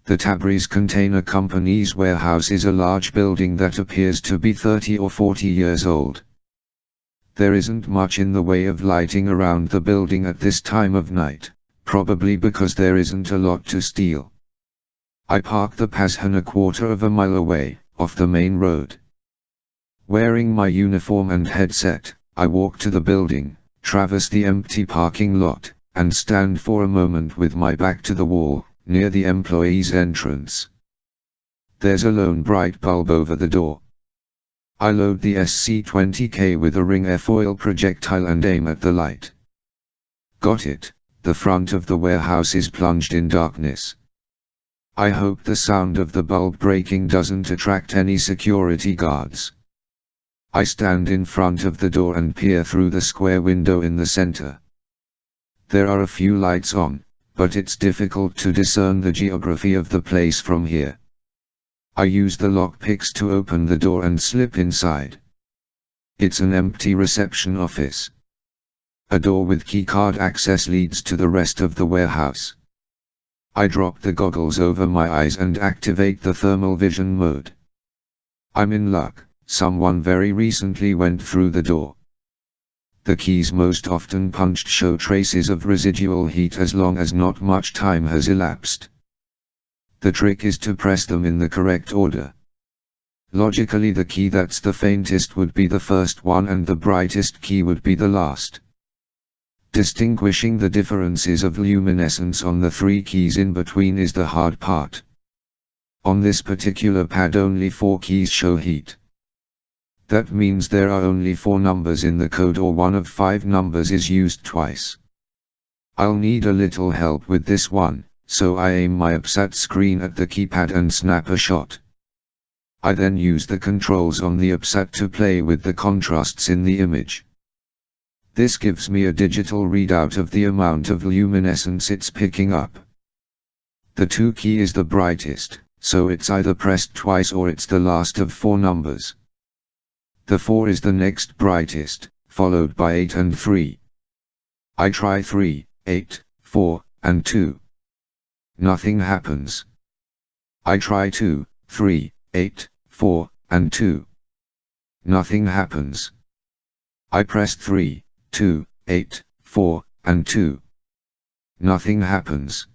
The Tabriz Container Company's warehouse is a large building that appears to be 30 or 40 years old. There isn't much in the way of lighting around the building at this time of night, probably because there isn't a lot to steal. I park the Pashan a quarter of a mile away, off the main road. Wearing my uniform and headset, I walk to the building, traverse the empty parking lot, and stand for a moment with my back to the wall, near the employees' entrance. There's a lone bright bulb over the door. I load the SC-20K with a ring airfoil projectile and aim at the light. Got it, the front of the warehouse is plunged in darkness. I hope the sound of the bulb breaking doesn't attract any security guards. I stand in front of the door and peer through the square window in the center. There are a few lights on, but it's difficult to discern the geography of the place from here. I use the lockpicks to open the door and slip inside. It's an empty reception office. A door with keycard access leads to the rest of the warehouse. I drop the goggles over my eyes and activate the thermal vision mode. I'm in luck. Someone very recently went through the door. The keys most often punched show traces of residual heat as long as not much time has elapsed. The trick is to press them in the correct order. Logically, the key that's the faintest would be the first one and the brightest key would be the last. Distinguishing the differences of luminescence on the three keys in between is the hard part. On this particular pad only 4 keys show heat. That means there are only 4 numbers in the code, or one of 5 numbers is used twice. I'll need a little help with this one, so I aim my UPSAT screen at the keypad and snap a shot. I then use the controls on the UPSAT to play with the contrasts in the image. This gives me a digital readout of the amount of luminescence it's picking up. The 2 key is the brightest, so it's either pressed twice or it's the last of 4 numbers. The 4 is the next brightest, followed by 8 and 3. I try 3, 8, 4, and 2. Nothing happens. I try 2, 3, 8, 4, and 2. Nothing happens. I press 3, 2, 8, 4, and 2. Nothing happens.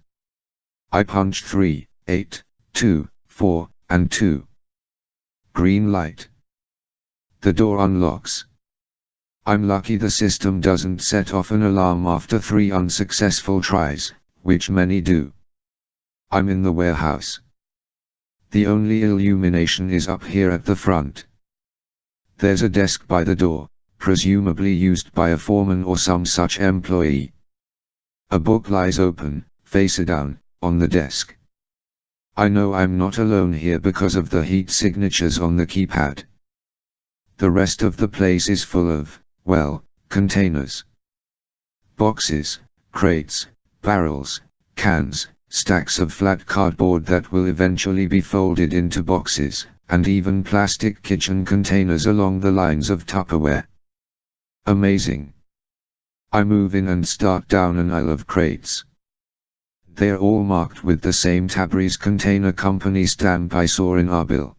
I punch 3, 8, 2, 4, and 2. Green light. The door unlocks. I'm lucky the system doesn't set off an alarm after 3 unsuccessful tries, which many do. I'm in the warehouse. The only illumination is up here at the front. There's a desk by the door, presumably used by a foreman or some such employee. A book lies open, face down, on the desk. I know I'm not alone here because of the heat signatures on the keypad. The rest of the place is full of, well, containers. Boxes, crates, barrels, cans, stacks of flat cardboard that will eventually be folded into boxes, and even plastic kitchen containers along the lines of Tupperware. Amazing. I move in and start down an aisle of crates. They're all marked with the same Tabriz Container Company stamp I saw in Arbil.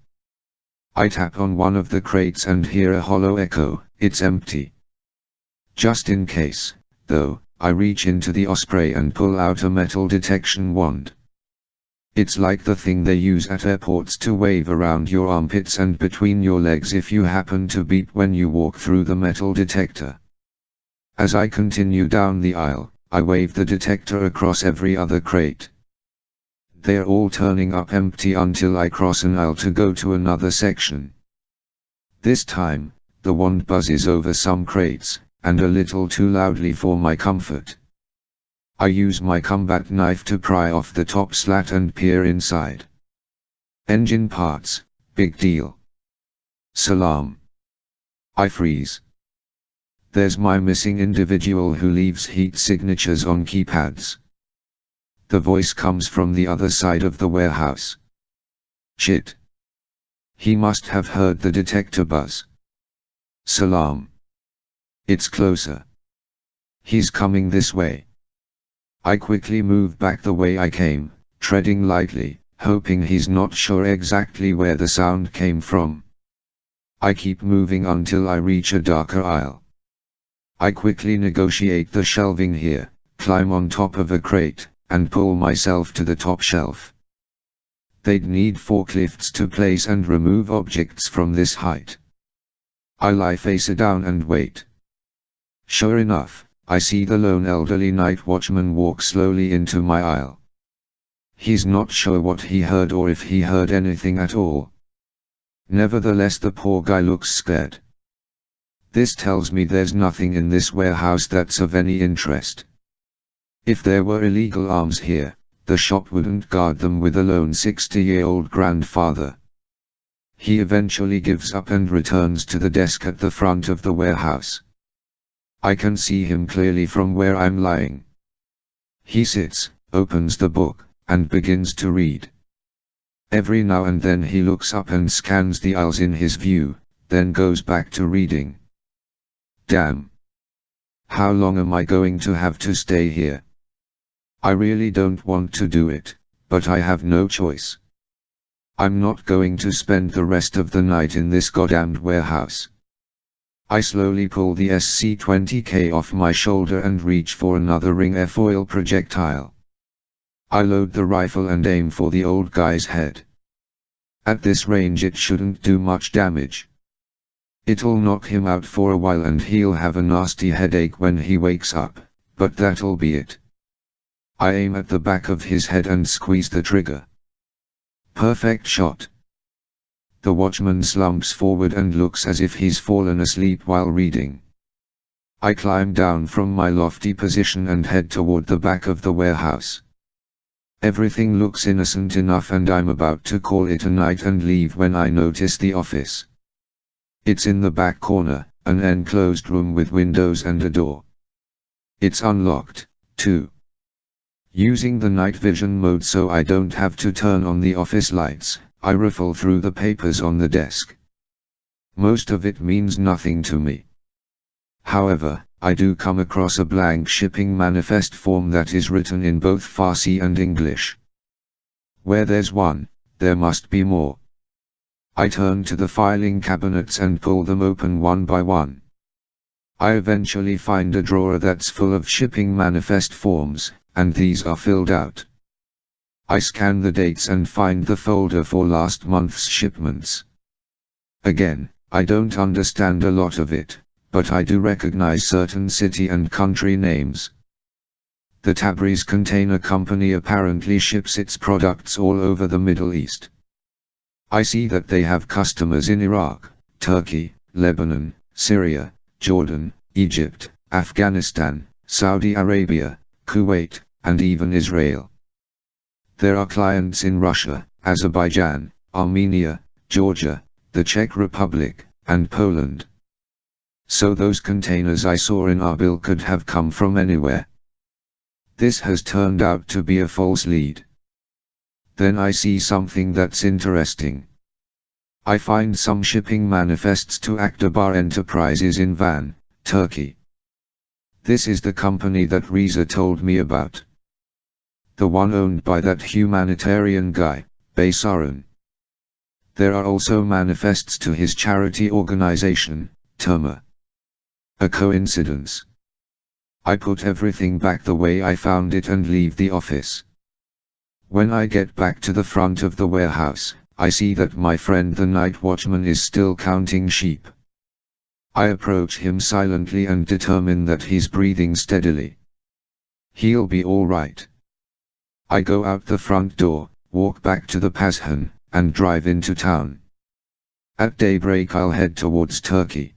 I tap on one of the crates and hear a hollow echo, it's empty. Just in case, though, I reach into the osprey and pull out a metal detection wand. It's like the thing they use at airports to wave around your armpits and between your legs if you happen to beep when you walk through the metal detector. As I continue down the aisle, I wave the detector across every other crate. They're all turning up empty until I cross an aisle to go to another section. This time, the wand buzzes over some crates, and a little too loudly for my comfort. I use my combat knife to pry off the top slat and peer inside. Engine parts, big deal. Salam. I freeze. There's my missing individual who leaves heat signatures on keypads. The voice comes from the other side of the warehouse. Shit. He must have heard the detector buzz. Salam. It's closer. He's coming this way. I quickly move back the way I came, treading lightly, hoping he's not sure exactly where the sound came from. I keep moving until I reach a darker aisle. I quickly negotiate the shelving here, climb on top of a crate, and pull myself to the top shelf. They'd need forklifts to place and remove objects from this height. I lie face down and wait. Sure enough, I see the lone elderly night watchman walk slowly into my aisle. He's not sure what he heard or if he heard anything at all. Nevertheless, the poor guy looks scared. This tells me there's nothing in this warehouse that's of any interest. If there were illegal arms here, the shop wouldn't guard them with a lone 60-year-old grandfather. He eventually gives up and returns to the desk at the front of the warehouse. I can see him clearly from where I'm lying. He sits, opens the book, and begins to read. Every now and then he looks up and scans the aisles in his view, then goes back to reading. Damn. How long am I going to have to stay here? I really don't want to do it, but I have no choice. I'm not going to spend the rest of the night in this goddamned warehouse. I slowly pull the SC-20K off my shoulder and reach for another ring airfoil projectile. I load the rifle and aim for the old guy's head. At this range it shouldn't do much damage. It'll knock him out for a while and he'll have a nasty headache when he wakes up, but that'll be it. I aim at the back of his head and squeeze the trigger. Perfect shot. The watchman slumps forward and looks as if he's fallen asleep while reading. I climb down from my lofty position and head toward the back of the warehouse. Everything looks innocent enough and I'm about to call it a night and leave when I notice the office. It's in the back corner, an enclosed room with windows and a door. It's unlocked, too. Using the night vision mode so I don't have to turn on the office lights, I riffle through the papers on the desk. Most of it means nothing to me. However, I do come across a blank shipping manifest form that is written in both Farsi and English. Where there's one, there must be more. I turn to the filing cabinets and pull them open one by one. I eventually find a drawer that's full of shipping manifest forms, and these are filled out. I scan the dates and find the folder for last month's shipments. Again, I don't understand a lot of it, but I do recognize certain city and country names. The Tabriz Container Company apparently ships its products all over the Middle East. I see that they have customers in Iraq, Turkey, Lebanon, Syria, Jordan, Egypt, Afghanistan, Saudi Arabia, Kuwait, and even Israel. There are clients in Russia, Azerbaijan, Armenia, Georgia, the Czech Republic, and Poland. So those containers I saw in Erbil could have come from anywhere. This has turned out to be a false lead. Then I see something that's interesting. I find some shipping manifests to Akdabar Enterprises in Van, Turkey. This is the company that Reza told me about. The one owned by that humanitarian guy, Baysarun. There are also manifests to his charity organization, Terma. A coincidence. I put everything back the way I found it and leave the office. When I get back to the front of the warehouse, I see that my friend the night watchman is still counting sheep. I approach him silently and determine that he's breathing steadily. He'll be all right. I go out the front door, walk back to the Pashan, and drive into town. At daybreak I'll head towards Turkey.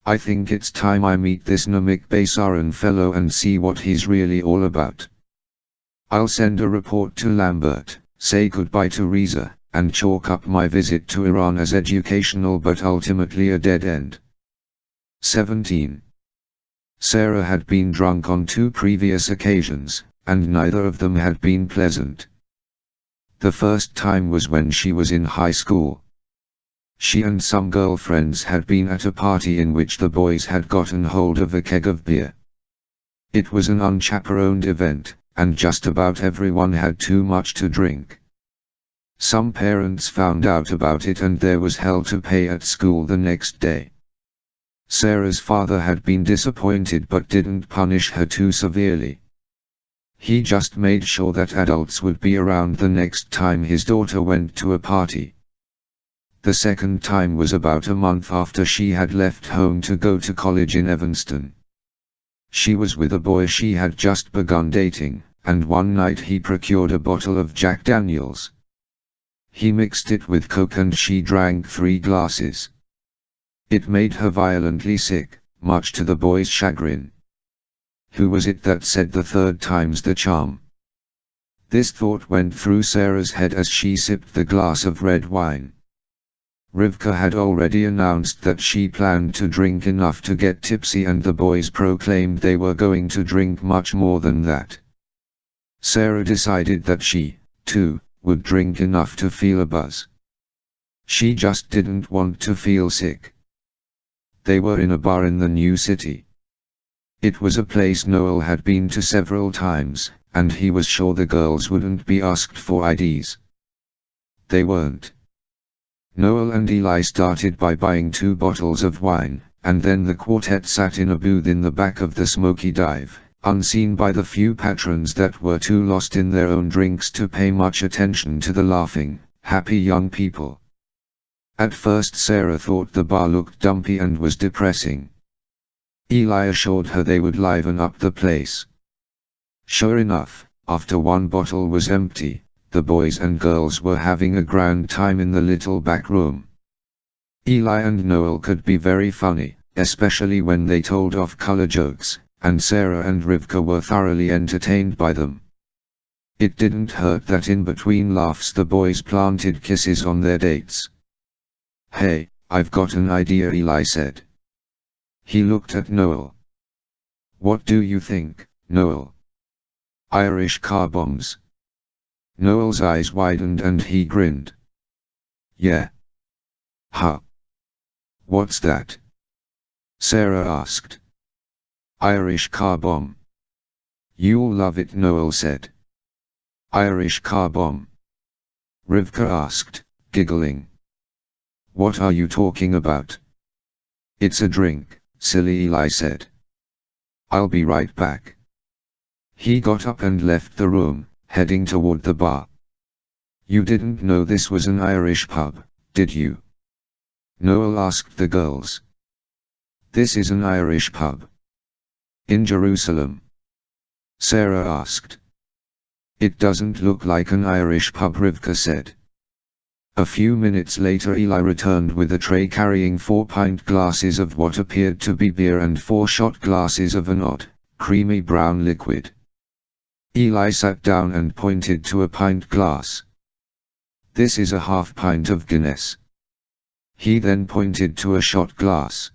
I think it's time I meet this Namik Baysaran fellow and see what he's really all about. I'll send a report to Lambert, say goodbye to Reza, and chalk up my visit to Iran as educational but ultimately a dead end. 17. Sarah had been drunk on 2 previous occasions, and neither of them had been pleasant. The first time was when she was in high school. She and some girlfriends had been at a party in which the boys had gotten hold of a keg of beer. It was an unchaperoned event, and just about everyone had too much to drink. Some parents found out about it and there was hell to pay at school the next day. Sarah's father had been disappointed but didn't punish her too severely. He just made sure that adults would be around the next time his daughter went to a party. The second time was about a month after she had left home to go to college in Evanston. She was with a boy she had just begun dating, and one night he procured a bottle of Jack Daniels. He mixed it with Coke and she drank 3 glasses. It made her violently sick, much to the boy's chagrin. Who was it that said the third time's the charm? This thought went through Sarah's head as she sipped the glass of red wine. Rivka had already announced that she planned to drink enough to get tipsy, and the boys proclaimed they were going to drink much more than that. Sarah decided that she, too, would drink enough to feel a buzz. She just didn't want to feel sick. They were in a bar in the new city. It was a place Noel had been to several times, and he was sure the girls wouldn't be asked for IDs. They weren't. Noel and Eli started by buying 2 bottles of wine, and then the quartet sat in a booth in the back of the smoky dive, unseen by the few patrons that were too lost in their own drinks to pay much attention to the laughing, happy young people. At first Sarah thought the bar looked dumpy and was depressing. Eli assured her they would liven up the place. Sure enough, after 1 bottle was empty, the boys and girls were having a grand time in the little back room. Eli and Noel could be very funny, especially when they told off-color jokes, and Sarah and Rivka were thoroughly entertained by them. It didn't hurt that in between laughs the boys planted kisses on their dates. "Hey, I've got an idea," Eli said. He looked at Noel. "What do you think, Noel?" "Irish car bombs." Noel's eyes widened and he grinned. "Yeah." "Huh. What's that?" Sarah asked. "Irish car bomb. You'll love it," Noel said. "Irish car bomb?" Rivka asked, giggling. "What are you talking about?" "It's a drink, silly," Eli said. "I'll be right back." He got up and left the room, heading toward the bar. "You didn't know this was an Irish pub, did you?" Noel asked the girls. "This is an Irish pub." "In Jerusalem?" Sarah asked. "It doesn't look like an Irish pub," Rivka said. A few minutes later Eli returned with a tray carrying 4-pint glasses of what appeared to be beer and 4 shot glasses of an odd, creamy brown liquid. Eli sat down and pointed to a pint glass. "This is a half-pint of Guinness." He then pointed to a shot glass.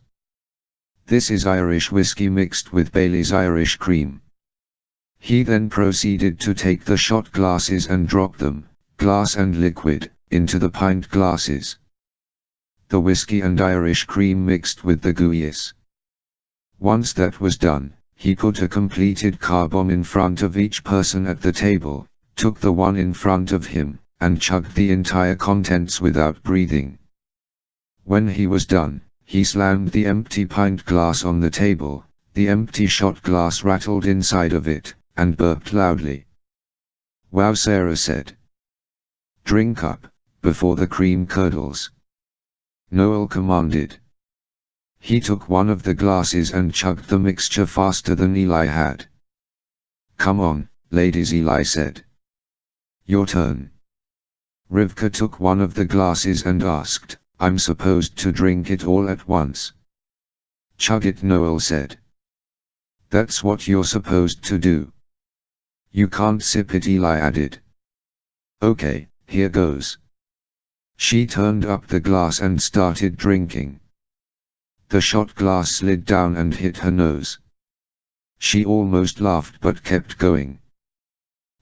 "This is Irish whiskey mixed with Bailey's Irish cream." He then proceeded to take the shot glasses and drop them, glass and liquid, into the pint glasses. The whiskey and Irish cream mixed with the Guinness. Once that was done, he put a completed car bomb in front of each person at the table, took the one in front of him, and chugged the entire contents without breathing. When he was done, he slammed the empty pint glass on the table, the empty shot glass rattled inside of it, and burped loudly. "Wow," Sarah said. "Drink up, before the cream curdles," Noel commanded. He took one of the glasses and chugged the mixture faster than Eli had. "Come on, ladies," Eli said. "Your turn." Rivka took one of the glasses and asked, "I'm supposed to drink it all at once?" "Chug it," Noel said. "That's what you're supposed to do." "You can't sip it," Eli added. "Okay, here goes." She turned up the glass and started drinking. The shot glass slid down and hit her nose. She almost laughed but kept going.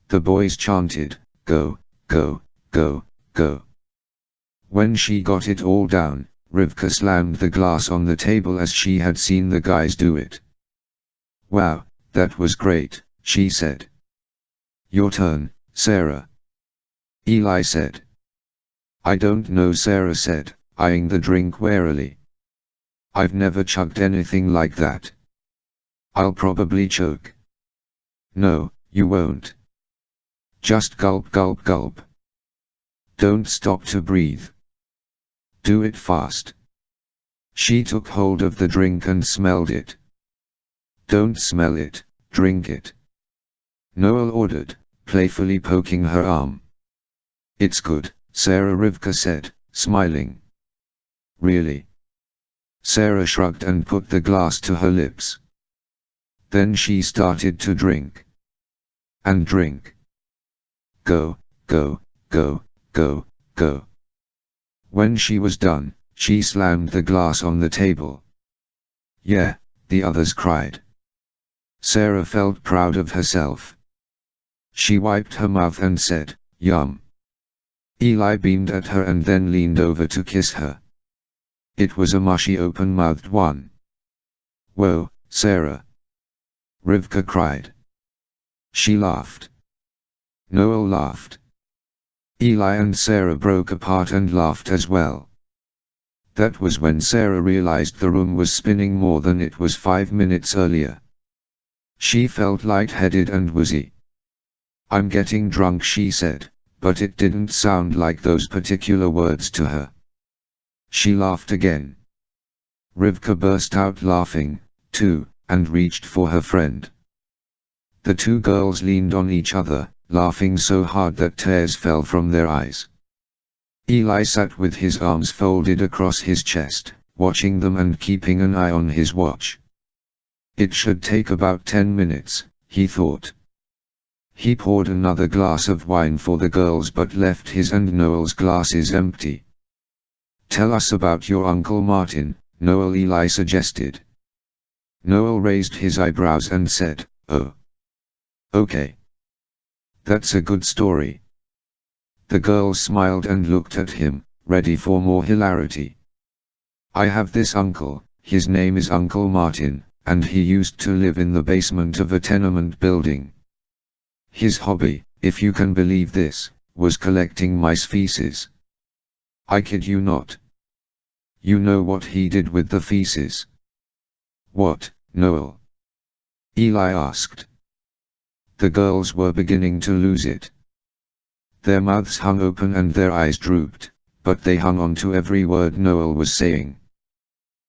The boys chanted, "Go, go, go, go." When she got it all down, Rivka slammed the glass on the table as she had seen the guys do it. "Wow, that was great," she said. "Your turn, Sarah," Eli said. "I don't know," Sarah said, eyeing the drink warily. "I've never chugged anything like that. I'll probably choke." "No, You won't. Just gulp gulp gulp. Don't stop to breathe. Do it fast. She took hold of the drink and smelled it. Don't smell it, drink it. Noel ordered, playfully poking her arm. It's good, Sarah Rivka said, smiling. Really? Sarah shrugged and put the glass to her lips. Then she started to drink. And drink. Go, go, go, go, go. When she was done, she slammed the glass on the table. Yeah, the others cried. Sarah felt proud of herself. She wiped her mouth and said, "Yum." Eli beamed at her and then leaned over to kiss her. It was a mushy open-mouthed one. "Whoa, Sarah!" Rivka cried. She laughed. Noel laughed. Eli and Sarah broke apart and laughed as well. That was when Sarah realized the room was spinning more than it was 5 minutes earlier. She felt lightheaded and woozy. "I'm getting drunk," she said, but it didn't sound like those particular words to her. She laughed again. Rivka burst out laughing, too, and reached for her friend. The two girls leaned on each other, laughing so hard that tears fell from their eyes. Eli sat with his arms folded across his chest, watching them and keeping an eye on his watch. It should take about 10 minutes, he thought. He poured another glass of wine for the girls but left his and Noel's glasses empty. "Tell us about your Uncle Martin," Noel Eli suggested. Noel raised his eyebrows and said, "Oh. Okay. That's a good story." The girls smiled and looked at him, ready for more hilarity. "I have this uncle, his name is Uncle Martin, and he used to live in the basement of a tenement building. His hobby, if you can believe this, was collecting mice feces. I kid you not. You know what he did with the feces?" "What, Noel?" Eli asked. The girls were beginning to lose it. Their mouths hung open and their eyes drooped, but they hung on to every word Noel was saying.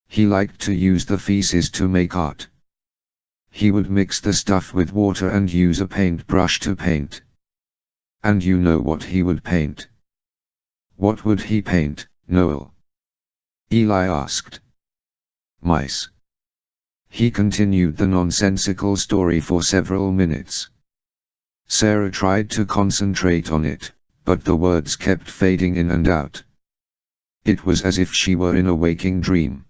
He liked to use the feces to make art. He would mix the stuff with water and use a paintbrush to paint. And you know what he would paint? "What would he paint, Noel?" Eli asked. "Mice." He continued the nonsensical story for several minutes. Sarah tried to concentrate on it, but the words kept fading in and out. It was as if she were in a waking dream.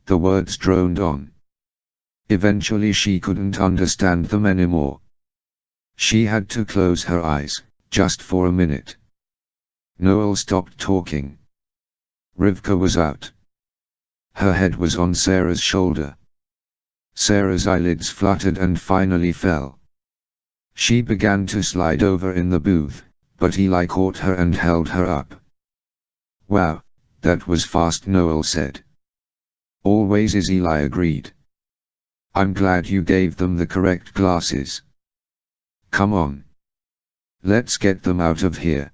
The words droned on. Eventually she couldn't understand them anymore. She had to close her eyes, just for a minute. Noel stopped talking. Rivka was out. Her head was on Sarah's shoulder. Sarah's eyelids fluttered and finally fell. She began to slide over in the booth, but Eli caught her and held her up. "Wow, that was fast," Noel said. "Always is," Eli agreed. "I'm glad you gave them the correct glasses. Come on. Let's get them out of here."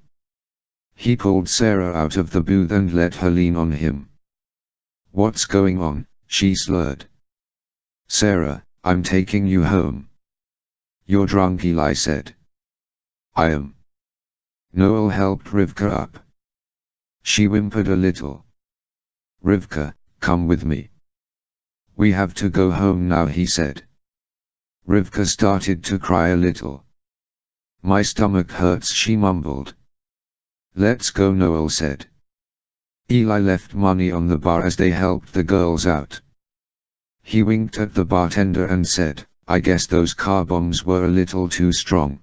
He pulled Sarah out of the booth and let her lean on him. "What's going on?" she slurred. "Sarah, I'm taking you home." "You're drunk," Eli said. "I am." Noel helped Rivka up. She whimpered a little. "Rivka, come with me. We have to go home now," he said. Rivka started to cry a little. "My stomach hurts," she mumbled. "Let's go," Noel said. Eli left money on the bar as they helped the girls out. He winked at the bartender and said, "I guess those car bombs were a little too strong."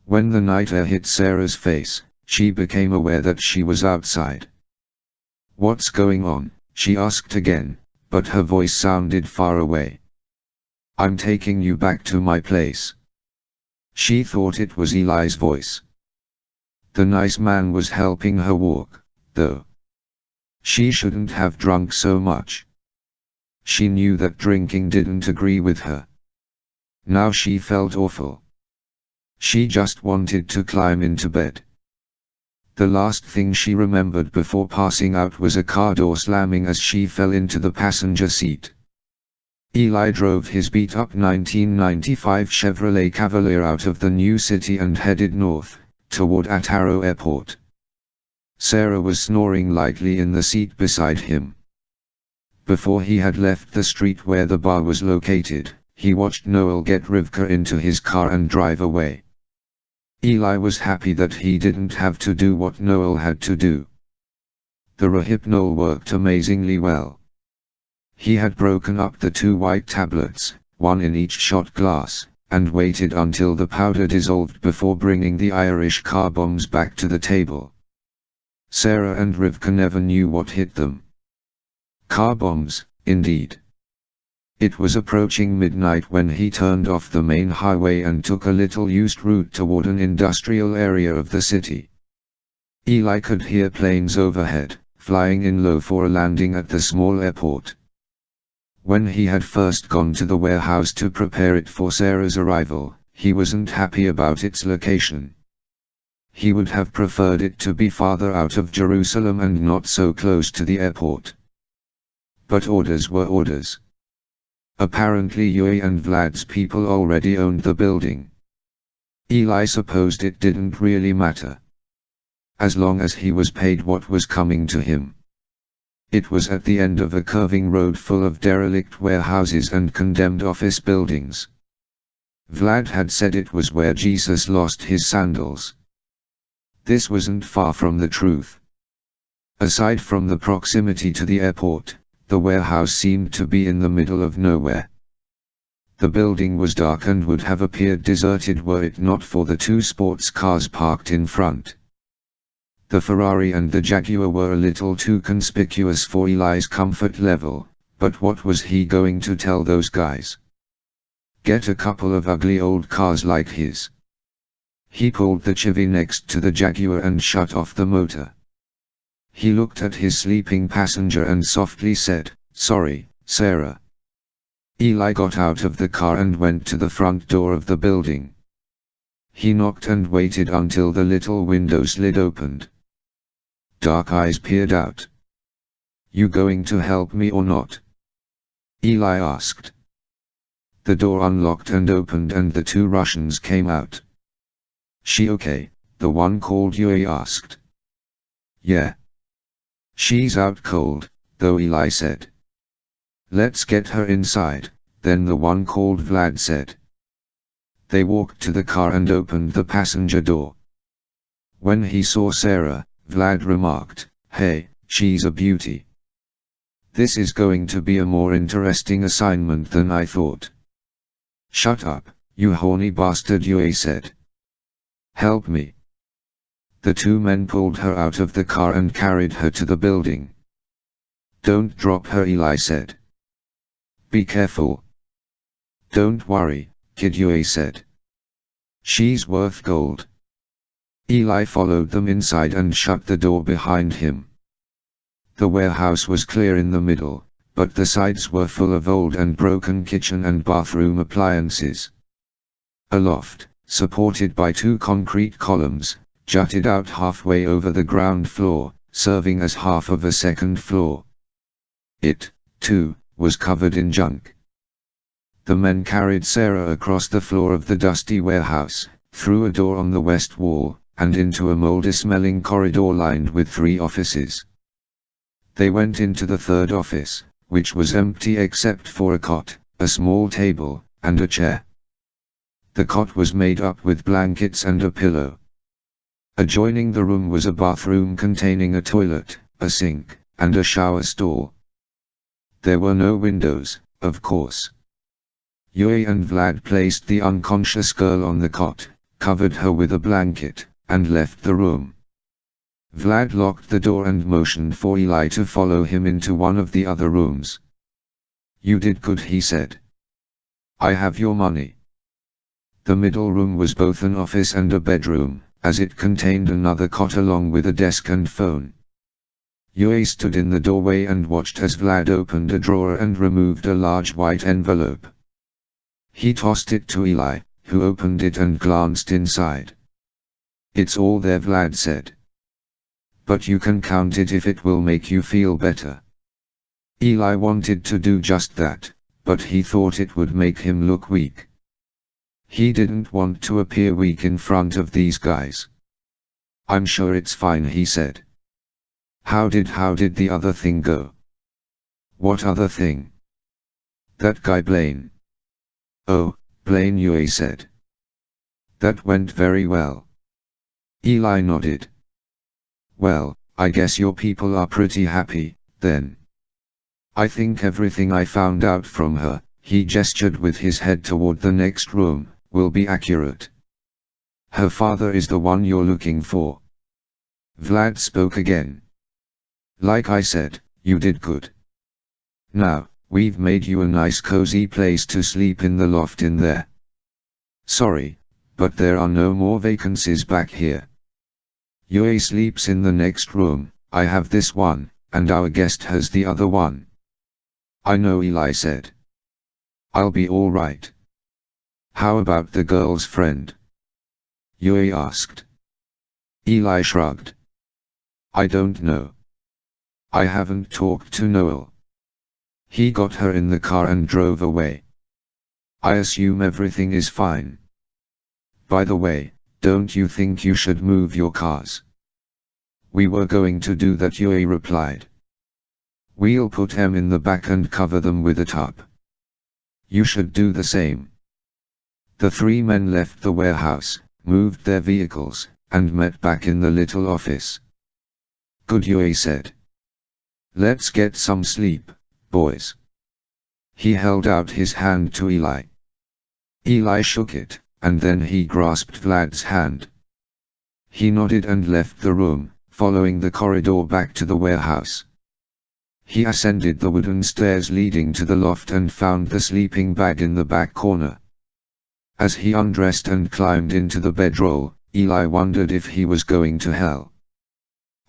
When the night air hit Sarah's face, she became aware that she was outside. "What's going on?" she asked again, but her voice sounded far away. "I'm taking you back to my place." She thought it was Eli's voice. The nice man was helping her walk, though. She shouldn't have drunk so much. She knew that drinking didn't agree with her. Now she felt awful. She just wanted to climb into bed. The last thing she remembered before passing out was a car door slamming as she fell into the passenger seat. Eli drove his beat-up 1995 Chevrolet Cavalier out of the new city and headed north, toward Attaro Airport. Sarah was snoring lightly in the seat beside him. Before he had left the street where the bar was located, he watched Noel get Rivka into his car and drive away. Eli was happy that he didn't have to do what Noel had to do. The Rohypnol worked amazingly well. He had broken up the 2 white tablets, 1 in each shot glass, and waited until the powder dissolved before bringing the Irish car bombs back to the table. Sarah and Rivka never knew what hit them. Car bombs, indeed. It was approaching midnight when he turned off the main highway and took a little used route toward an industrial area of the city. Eli could hear planes overhead, flying in low for a landing at the small airport. When he had first gone to the warehouse to prepare it for Sarah's arrival, he wasn't happy about its location. He would have preferred it to be farther out of Jerusalem and not so close to the airport. But orders were orders. Apparently Yui and Vlad's people already owned the building. Eli supposed it didn't really matter. As long as he was paid what was coming to him. It was at the end of a curving road full of derelict warehouses and condemned office buildings. Vlad had said it was where Jesus lost his sandals. This wasn't far from the truth. Aside from the proximity to the airport, the warehouse seemed to be in the middle of nowhere. The building was dark and would have appeared deserted were it not for the 2 sports cars parked in front. The Ferrari and the Jaguar were a little too conspicuous for Eli's comfort level, but what was he going to tell those guys? Get a couple of ugly old cars like his. He pulled the Chevy next to the Jaguar and shut off the motor. He looked at his sleeping passenger and softly said, "Sorry, Sarah." Eli got out of the car and went to the front door of the building. He knocked and waited until the little window slid opened. Dark eyes peered out. "You going to help me or not?" Eli asked. The door unlocked and opened and the 2 Russians came out. "She okay?" the one called Yui asked. "Yeah. She's out cold, though," Eli said. "Let's get her inside," then the one called Vlad said. They walked to the car and opened the passenger door. When he saw Sarah, Vlad remarked, "Hey, she's a beauty. This is going to be a more interesting assignment than I thought." "Shut up, you horny bastard," Yui said. "Help me." The 2 men pulled her out of the car and carried her to the building. "Don't drop her," Eli said. "Be careful." "Don't worry, kid," Yui said. "She's worth gold." Eli followed them inside and shut the door behind him. The warehouse was clear in the middle, but the sides were full of old and broken kitchen and bathroom appliances. A loft, supported by 2 concrete columns, jutted out halfway over the ground floor, serving as half of a second floor. It, too, was covered in junk. The men carried Sarah across the floor of the dusty warehouse, through a door on the west wall, and into a moldy-smelling corridor lined with 3 offices. They went into the 3rd office, which was empty except for a cot, a small table, and a chair. The cot was made up with blankets and a pillow. Adjoining the room was a bathroom containing a toilet, a sink, and a shower stall. There were no windows, of course. Yui and Vlad placed the unconscious girl on the cot, covered her with a blanket, and left the room. Vlad locked the door and motioned for Eli to follow him into one of the other rooms. "You did good," he said. "I have your money." The middle room was both an office and a bedroom, as it contained another cot along with a desk and phone. Yui stood in the doorway and watched as Vlad opened a drawer and removed a large white envelope. He tossed it to Eli, who opened it and glanced inside. "It's all there," Vlad said. "But you can count it if it will make you feel better." Eli wanted to do just that, but he thought it would make him look weak. He didn't want to appear weak in front of these guys. "I'm sure it's fine," he said. How did the other thing go?" "What other thing?" "That guy Blaine." "Oh, Blaine," Yui said. "That went very well." Eli nodded. "Well, I guess your people are pretty happy, then." "I think everything I found out from her," he gestured with his head toward the next room, "will be accurate. Her father is the one you're looking for." Vlad spoke again. "Like I said, you did good. Now, we've made you a nice cozy place to sleep in the loft in there. Sorry, but there are no more vacancies back here. Yui sleeps in the next room, I have this one, and our guest has the other one." "I know," Eli said. "I'll be all right." "How about the girl's friend?" Yui asked. Eli shrugged. "I don't know. I haven't talked to Noel. He got her in the car and drove away. I assume everything is fine. By the way, don't you think you should move your cars?" "We were going to do that," Yui replied. "We'll put them in the back and cover them with a tarp. You should do the same." The three men left the warehouse, moved their vehicles, and met back in the little office. "Good," Yui said. "Let's get some sleep, boys." He held out his hand to Eli. Eli shook it, and then he grasped Vlad's hand. He nodded and left the room, following the corridor back to the warehouse. He ascended the wooden stairs leading to the loft and found the sleeping bag in the back corner. As he undressed and climbed into the bedroll, Eli wondered if he was going to hell.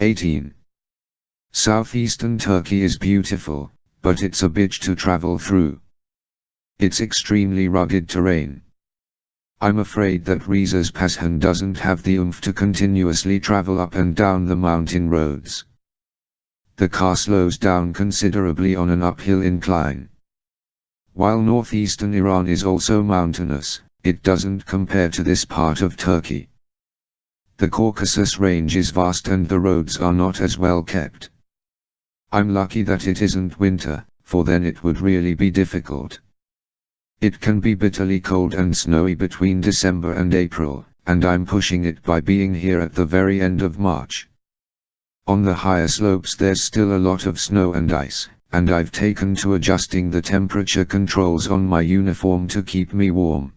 18. Southeastern Turkey is beautiful, but it's a bitch to travel through. It's extremely rugged terrain. I'm afraid that Rize's Pashan doesn't have the oomph to continuously travel up and down the mountain roads. The car slows down considerably on an uphill incline. While northeastern Iran is also mountainous, it doesn't compare to this part of Turkey. The Caucasus range is vast and the roads are not as well kept. I'm lucky that it isn't winter, for then it would really be difficult. It can be bitterly cold and snowy between December and April, and I'm pushing it by being here at the very end of March. On the higher slopes there's still a lot of snow and ice, and I've taken to adjusting the temperature controls on my uniform to keep me warm.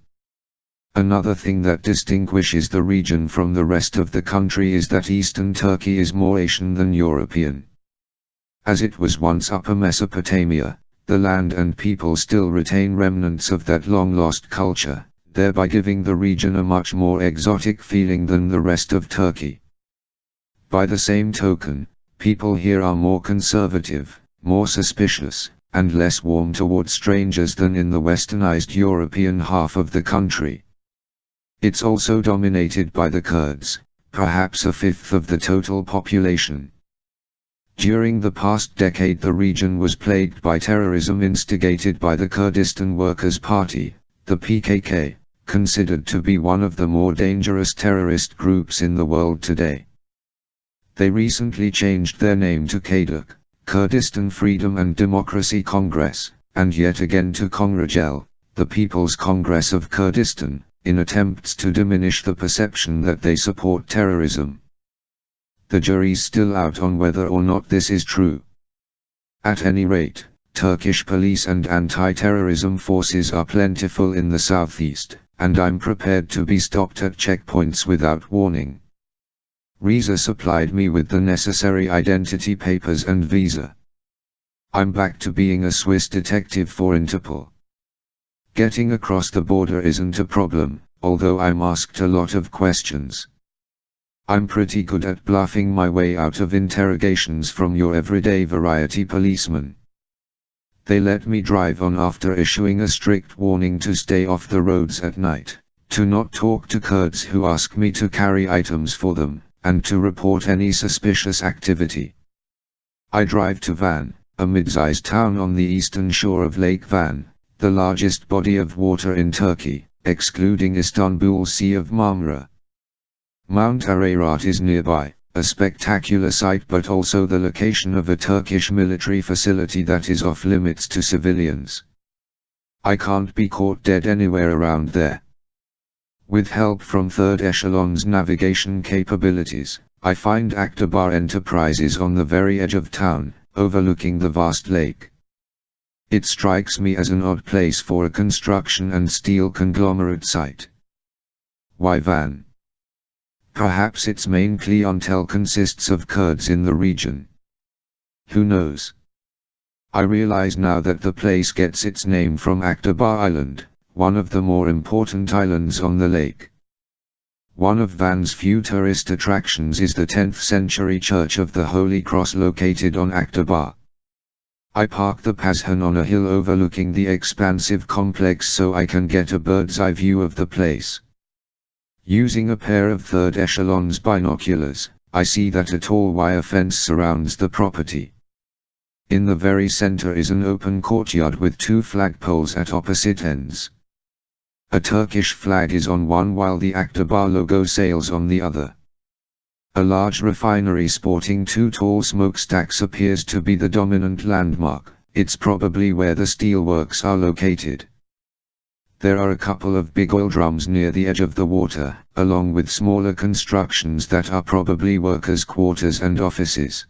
Another thing that distinguishes the region from the rest of the country is that Eastern Turkey is more Asian than European. As it was once Upper Mesopotamia, the land and people still retain remnants of that long-lost culture, thereby giving the region a much more exotic feeling than the rest of Turkey. By the same token, people here are more conservative, more suspicious, and less warm toward strangers than in the westernized European half of the country. It's also dominated by the Kurds, perhaps a fifth of the total population. During the past decade the region was plagued by terrorism instigated by the Kurdistan Workers' Party, the PKK, considered to be one of the more dangerous terrorist groups in the world today. They recently changed their name to KDUK, Kurdistan Freedom and Democracy Congress, and yet again to Kongrejel, the People's Congress of Kurdistan, in attempts to diminish the perception that they support terrorism. The jury's still out on whether or not this is true. At any rate, Turkish police and anti-terrorism forces are plentiful in the southeast, and I'm prepared to be stopped at checkpoints without warning. Rize supplied me with the necessary identity papers and visa. I'm back to being a Swiss detective for Interpol. Getting across the border isn't a problem, although I'm asked a lot of questions. I'm pretty good at bluffing my way out of interrogations from your everyday variety policeman. They let me drive on after issuing a strict warning to stay off the roads at night, to not talk to Kurds who ask me to carry items for them, and to report any suspicious activity. I drive to Van, a mid-sized town on the eastern shore of Lake Van, the largest body of water in Turkey, excluding Istanbul's Sea of Marmara. Mount Ararat is nearby, a spectacular sight but also the location of a Turkish military facility that is off limits to civilians. I can't be caught dead anywhere around there. With help from Third Echelon's navigation capabilities, I find Aktabar Enterprises on the very edge of town, overlooking the vast lake. It strikes me as an odd place for a construction and steel conglomerate site. Why Van? Perhaps its main clientele consists of Kurds in the region. Who knows? I realize now that the place gets its name from Aktabar Island, one of the more important islands on the lake. One of Van's few tourist attractions is the 10th century Church of the Holy Cross located on Aktabar. I park the Pashan on a hill overlooking the expansive complex so I can get a bird's eye view of the place. Using a pair of Third Echelon's binoculars, I see that a tall wire fence surrounds the property. In the very center is an open courtyard with two flagpoles at opposite ends. A Turkish flag is on one while the Aktabar logo sails on the other. A large refinery sporting two tall smokestacks appears to be the dominant landmark. It's probably where the steelworks are located. There are a couple of big oil drums near the edge of the water, along with smaller constructions that are probably workers' quarters and offices.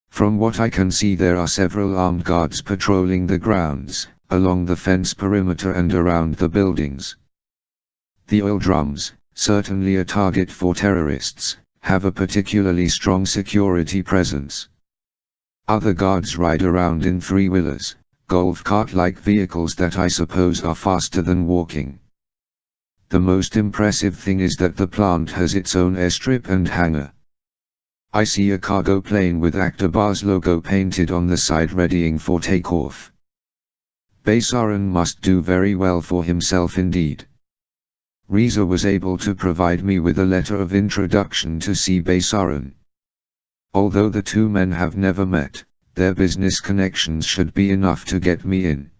From what I can see, there are several armed guards patrolling the grounds, along the fence perimeter and around the buildings. The oil drums, certainly a target for terrorists, have a particularly strong security presence. Other guards ride around in three-wheelers, golf cart-like vehicles that I suppose are faster than walking. The most impressive thing is that the plant has its own airstrip and hangar. I see a cargo plane with Aktabar's logo painted on the side readying for takeoff. Baysaran must do very well for himself indeed. Reza was able to provide me with a letter of introduction to see Baysaran. Although the two men have never met, their business connections should be enough to get me in.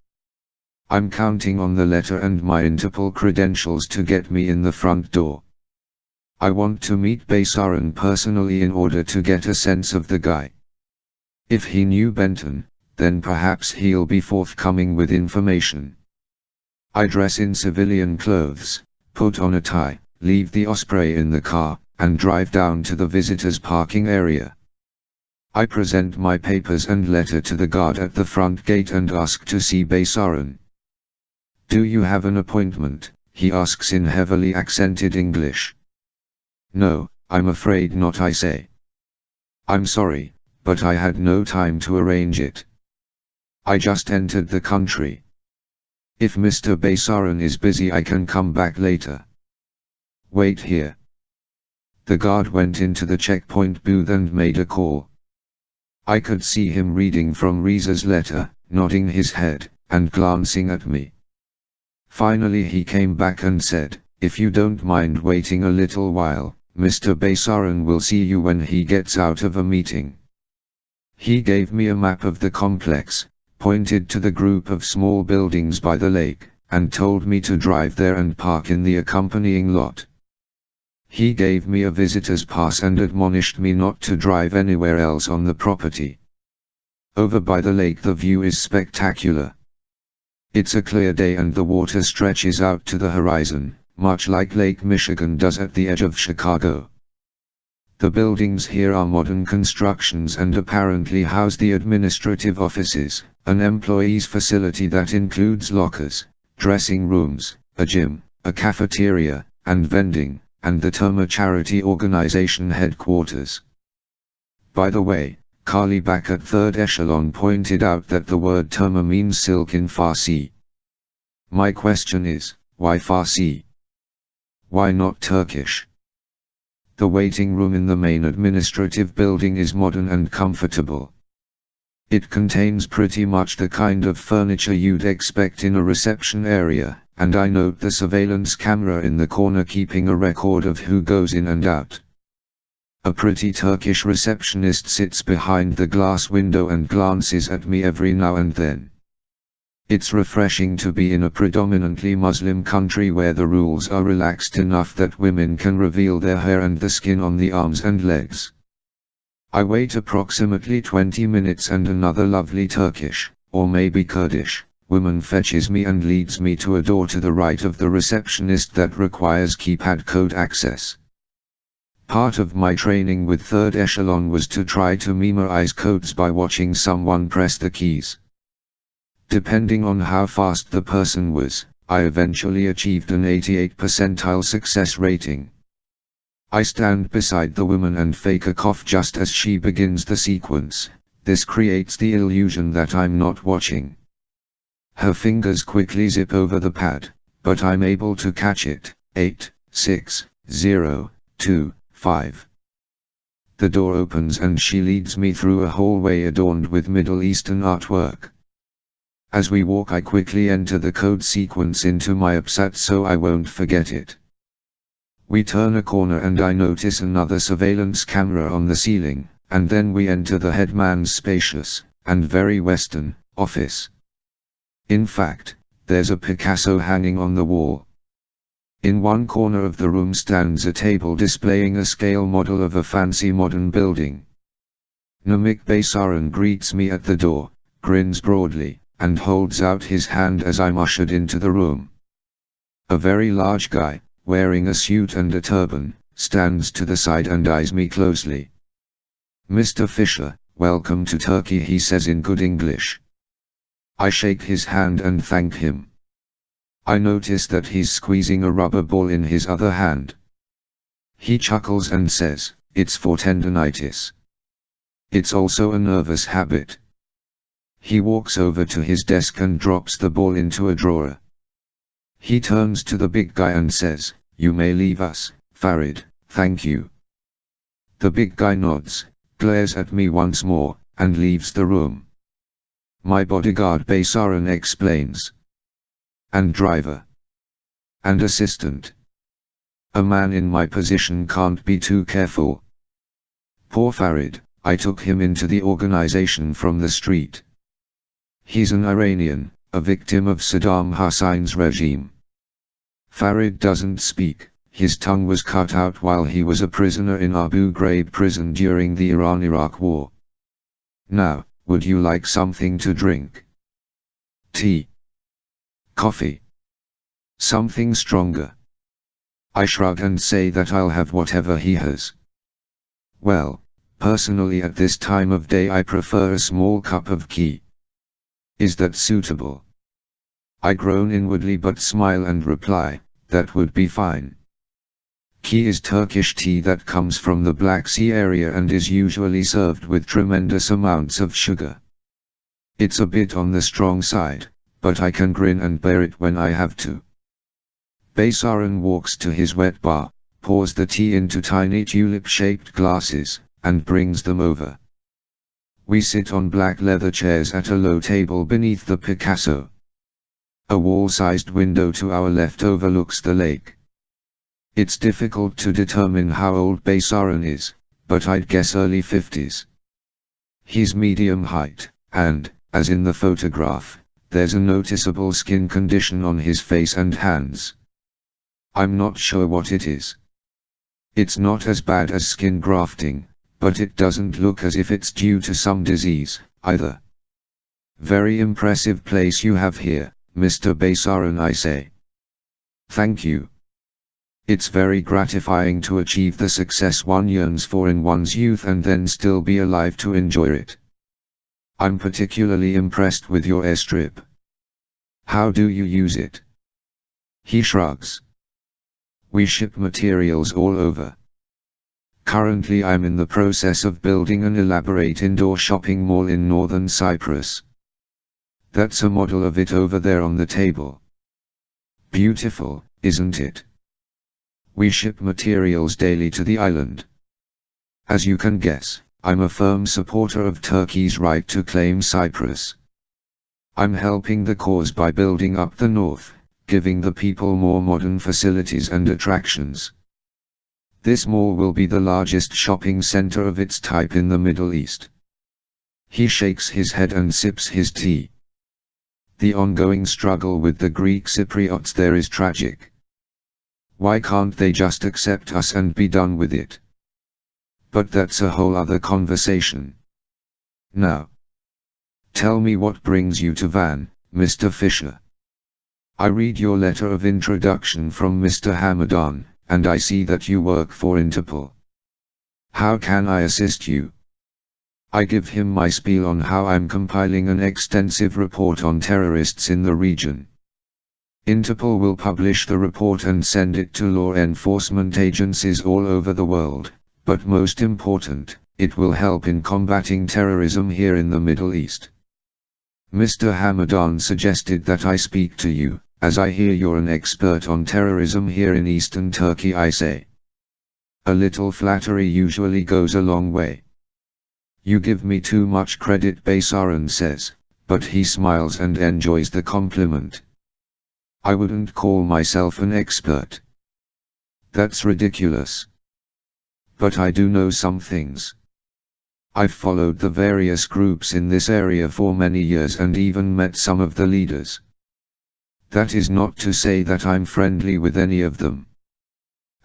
I'm counting on the letter and my Interpol credentials to get me in the front door. I want to meet Baysaran personally in order to get a sense of the guy. If he knew Benton, then perhaps he'll be forthcoming with information. I dress in civilian clothes, put on a tie, leave the Osprey in the car, and drive down to the visitors' parking area. I present my papers and letter to the guard at the front gate and ask to see Baysaran. "Do you have an appointment?" he asks in heavily accented English. "No, I'm afraid not," I say. "I'm sorry, but I had no time to arrange it. I just entered the country. If Mr. Baysaran is busy, I can come back later." "Wait here." The guard went into the checkpoint booth and made a call. I could see him reading from Reza's letter, nodding his head, and glancing at me. Finally he came back and said, "If you don't mind waiting a little while, Mr. Baysaran will see you when he gets out of a meeting." He gave me a map of the complex, pointed to the group of small buildings by the lake, and told me to drive there and park in the accompanying lot. He gave me a visitor's pass and admonished me not to drive anywhere else on the property. Over by the lake the view is spectacular. It's a clear day and the water stretches out to the horizon, much like Lake Michigan does at the edge of Chicago. The buildings here are modern constructions and apparently house the administrative offices, an employees' facility that includes lockers, dressing rooms, a gym, a cafeteria, and vending, and the Terma charity organization headquarters. By the way, Carly back at Third Echelon pointed out that the word Terma means silk in Farsi. My question is, why Farsi? Why not Turkish? The waiting room in the main administrative building is modern and comfortable. It contains pretty much the kind of furniture you'd expect in a reception area, and I note the surveillance camera in the corner keeping a record of who goes in and out. A pretty Turkish receptionist sits behind the glass window and glances at me every now and then. It's refreshing to be in a predominantly Muslim country where the rules are relaxed enough that women can reveal their hair and the skin on the arms and legs. I wait approximately 20 minutes and another lovely Turkish, or maybe Kurdish, woman fetches me and leads me to a door to the right of the receptionist that requires keypad code access. Part of my training with Third Echelon was to try to memorize codes by watching someone press the keys. Depending on how fast the person was, I eventually achieved an 88th percentile success rating. I stand beside the woman and fake a cough just as she begins the sequence. This creates the illusion that I'm not watching. Her fingers quickly zip over the pad, but I'm able to catch it. 8, 6, 0, 2, 5. The door opens and she leads me through a hallway adorned with Middle Eastern artwork. As we walk, I quickly enter the code sequence into my AppSat so I won't forget it. We turn a corner and I notice another surveillance camera on the ceiling, and then we enter the headman's spacious, and very Western, office. In fact, there's a Picasso hanging on the wall. In one corner of the room stands a table displaying a scale model of a fancy modern building. Namik Baysaran greets me at the door, grins broadly, and holds out his hand as I'm ushered into the room. A very large guy, wearing a suit and a turban, stands to the side and eyes me closely. "Mr. Fisher, welcome to Turkey," he says in good English. I shake his hand and thank him. I notice that he's squeezing a rubber ball in his other hand. He chuckles and says, "It's for tendonitis. It's also a nervous habit." He walks over to his desk and drops the ball into a drawer. He turns to the big guy and says, "You may leave us, Farid, thank you." The big guy nods, glares at me once more, and leaves the room. My bodyguard Baysaran explains. "And driver. And assistant. A man in my position can't be too careful. Poor Farid, I took him into the organization from the street. He's an Iranian, a victim of Saddam Hussein's regime. Farid doesn't speak, his tongue was cut out while he was a prisoner in Abu Ghraib prison during the Iran-Iraq War. Now, would you like something to drink? Tea? Coffee? Something stronger?" I shrug and say that I'll have whatever he has. Well, personally at this time of day I prefer a small cup of tea. Is that suitable? I groan inwardly but smile and reply, "That would be fine." Tea is Turkish tea that comes from the Black Sea area and is usually served with tremendous amounts of sugar. It's a bit on the strong side, but I can grin and bear it when I have to. Baysaran walks to his wet bar, pours the tea into tiny tulip-shaped glasses, and brings them over. We sit on black leather chairs at a low table beneath the Picasso. A wall-sized window to our left overlooks the lake. It's difficult to determine how old Baysaran is, but I'd guess early 50s. He's medium height, and, as in the photograph, there's a noticeable skin condition on his face and hands. I'm not sure what it is. It's not as bad as skin grafting, but it doesn't look as if it's due to some disease, either. "Very impressive place you have here, Mr. Baysaran," I say. "Thank you. It's very gratifying to achieve the success one yearns for in one's youth and then still be alive to enjoy it. I'm particularly impressed with your airstrip. How do you use it?" He shrugs. "We ship materials all over. Currently I'm in the process of building an elaborate indoor shopping mall in northern Cyprus. That's a model of it over there on the table. Beautiful, isn't it? We ship materials daily to the island. As you can guess, I'm a firm supporter of Turkey's right to claim Cyprus. I'm helping the cause by building up the north, giving the people more modern facilities and attractions. This mall will be the largest shopping center of its type in the Middle East. He shakes his head and sips his tea. The ongoing struggle with the Greek Cypriots there is tragic. Why can't they just accept us and be done with it? But that's a whole other conversation. Now, tell me what brings you to Van, Mr. Fisher. I read your letter of introduction from Mr. Hamadan, and I see that you work for Interpol. How can I assist you? I give him my spiel on how I'm compiling an extensive report on terrorists in the region. Interpol will publish the report and send it to law enforcement agencies all over the world, but most important, it will help in combating terrorism here in the Middle East. Mr. Hamadan suggested that I speak to you, as I hear you're an expert on terrorism here in eastern Turkey. I say. A little flattery usually goes a long way. You give me too much credit, Baysaran says, but he smiles and enjoys the compliment. I wouldn't call myself an expert. That's ridiculous. But I do know some things. I've followed the various groups in this area for many years and even met some of the leaders. That is not to say that I'm friendly with any of them.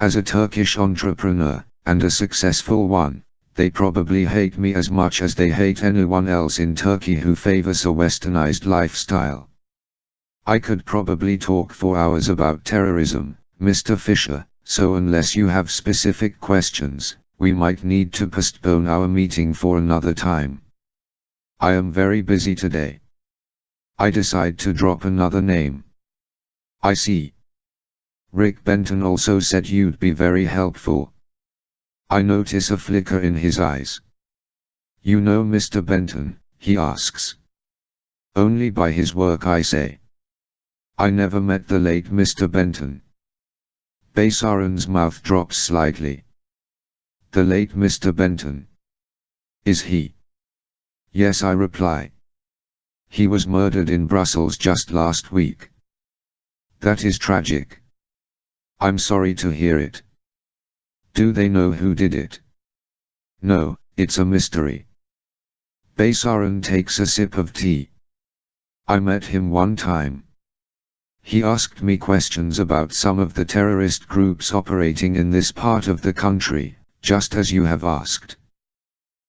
As a Turkish entrepreneur, and a successful one, they probably hate me as much as they hate anyone else in Turkey who favors a westernized lifestyle. I could probably talk for hours about terrorism, Mr. Fisher, so unless you have specific questions, we might need to postpone our meeting for another time. I am very busy today. I decide to drop another name. I see. Rick Benton also said you'd be very helpful. I notice a flicker in his eyes. You know Mr. Benton, he asks. Only by his work, I say. I never met the late Mr. Benton. Baysaran's mouth drops slightly. The late Mr. Benton. Is he? Yes, I reply. He was murdered in Brussels just last week. That is tragic. I'm sorry to hear it. Do they know who did it? No, it's a mystery. Baysaran takes a sip of tea. I met him one time. He asked me questions about some of the terrorist groups operating in this part of the country, just as you have asked.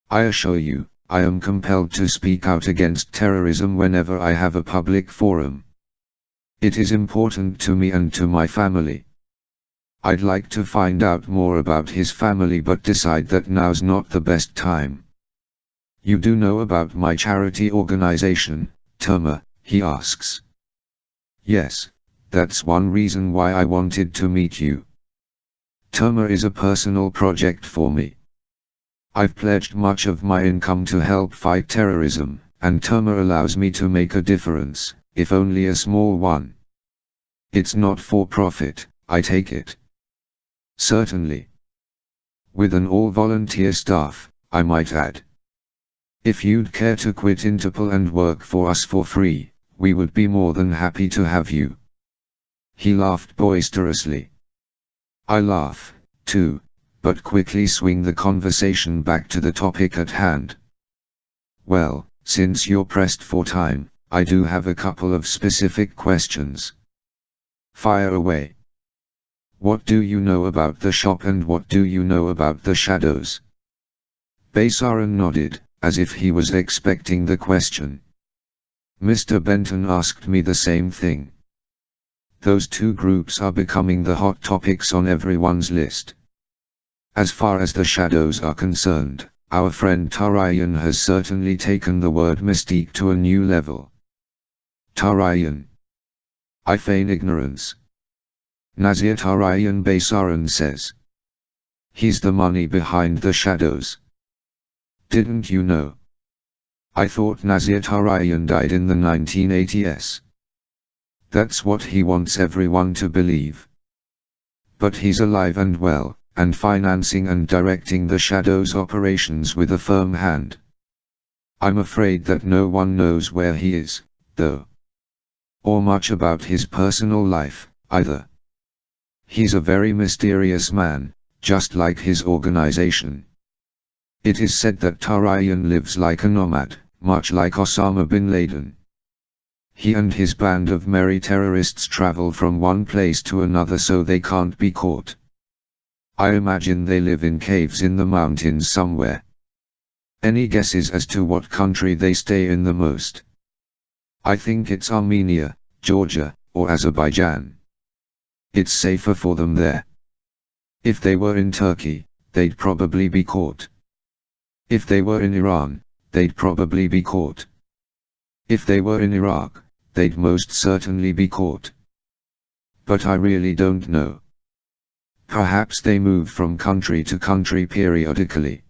I assure you, I am compelled to speak out against terrorism whenever I have a public forum. It is important to me and to my family. I'd like to find out more about his family but decide that now's not the best time. You do know about my charity organization, Terma, he asks. Yes, that's one reason why I wanted to meet you. Terma is a personal project for me. I've pledged much of my income to help fight terrorism, and Terma allows me to make a difference, if only a small one. It's not for profit, I take it. Certainly. With an all-volunteer staff, I might add. If you'd care to quit Interpol and work for us for free, we would be more than happy to have you. He laughed boisterously. I laugh, too, but quickly swing the conversation back to the topic at hand. Well, since you're pressed for time, I do have a couple of specific questions. Fire away. What do you know about the shop and what do you know about the shadows? Baysaran nodded, as if he was expecting the question. Mr. Benton asked me the same thing. Those two groups are becoming the hot topics on everyone's list. As far as the shadows are concerned, our friend Tarayan has certainly taken the word mystique to a new level. Tarayan. I feign ignorance. Nazir Tarayan, Baysaran says. He's the money behind the shadows. Didn't you know? I thought Nazir Tarayan died in the 1980s. That's what he wants everyone to believe. But he's alive and well, and financing and directing the Shadow's operations with a firm hand. I'm afraid that no one knows where he is, though. Or much about his personal life, either. He's a very mysterious man, just like his organization. It is said that Tarayan lives like a nomad, much like Osama bin Laden. He and his band of merry terrorists travel from one place to another so they can't be caught. I imagine they live in caves in the mountains somewhere. Any guesses as to what country they stay in the most? I think it's Armenia, Georgia, or Azerbaijan. It's safer for them there. If they were in Turkey, they'd probably be caught. If they were in Iran, they'd probably be caught. If they were in Iraq, they'd most certainly be caught. But I really don't know. Perhaps they move from country to country periodically.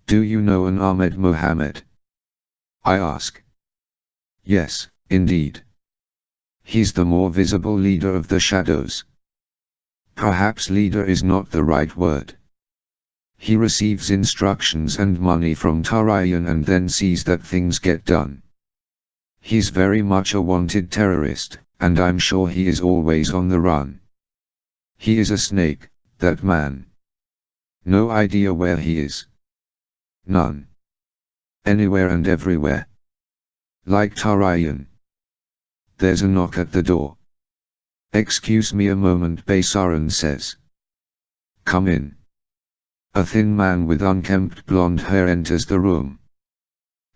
Do you know an Ahmed Mohammed? I ask. Yes, indeed. He's the more visible leader of the Shadows. Perhaps leader is not the right word. He receives instructions and money from Tarayan and then sees that things get done. He's very much a wanted terrorist, and I'm sure he is always on the run. He is a snake, that man. No idea where he is. None. Anywhere and everywhere. Like Tarayan. There's a knock at the door. Excuse me a moment, Baysaran says. Come in. A thin man with unkempt blonde hair enters the room.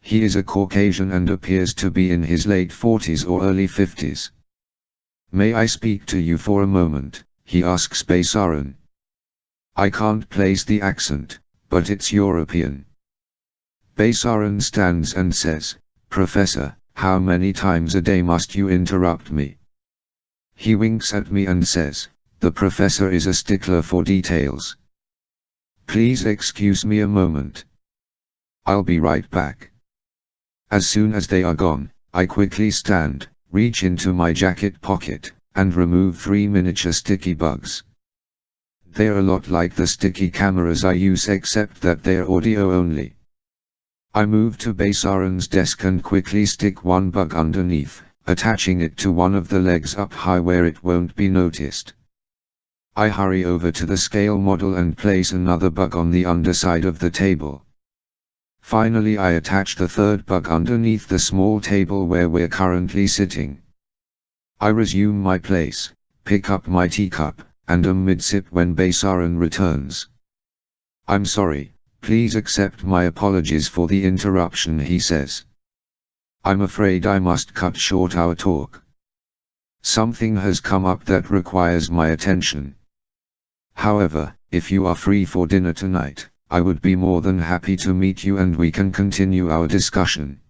He is a Caucasian and appears to be in his late 40s or early 50s. May I speak to you for a moment, he asks Baysaran. I can't place the accent, but it's European. Baysaran stands and says, Professor, how many times a day must you interrupt me? He winks at me and says, the professor is a stickler for details. Please excuse me a moment. I'll be right back. As soon as they are gone, I quickly stand, reach into my jacket pocket, and remove 3 miniature sticky bugs. They're a lot like the sticky cameras I use except that they're audio only. I move to Baysaran's desk and quickly stick one bug underneath, attaching it to one of the legs up high where it won't be noticed. I hurry over to the scale model and place another bug on the underside of the table. Finally I attach the third bug underneath the small table where we're currently sitting. I resume my place, pick up my teacup, and am mid-sip when Baysaran returns. I'm sorry, please accept my apologies for the interruption, he says. I'm afraid I must cut short our talk. Something has come up that requires my attention. However, if you are free for dinner tonight, I would be more than happy to meet you and we can continue our discussion.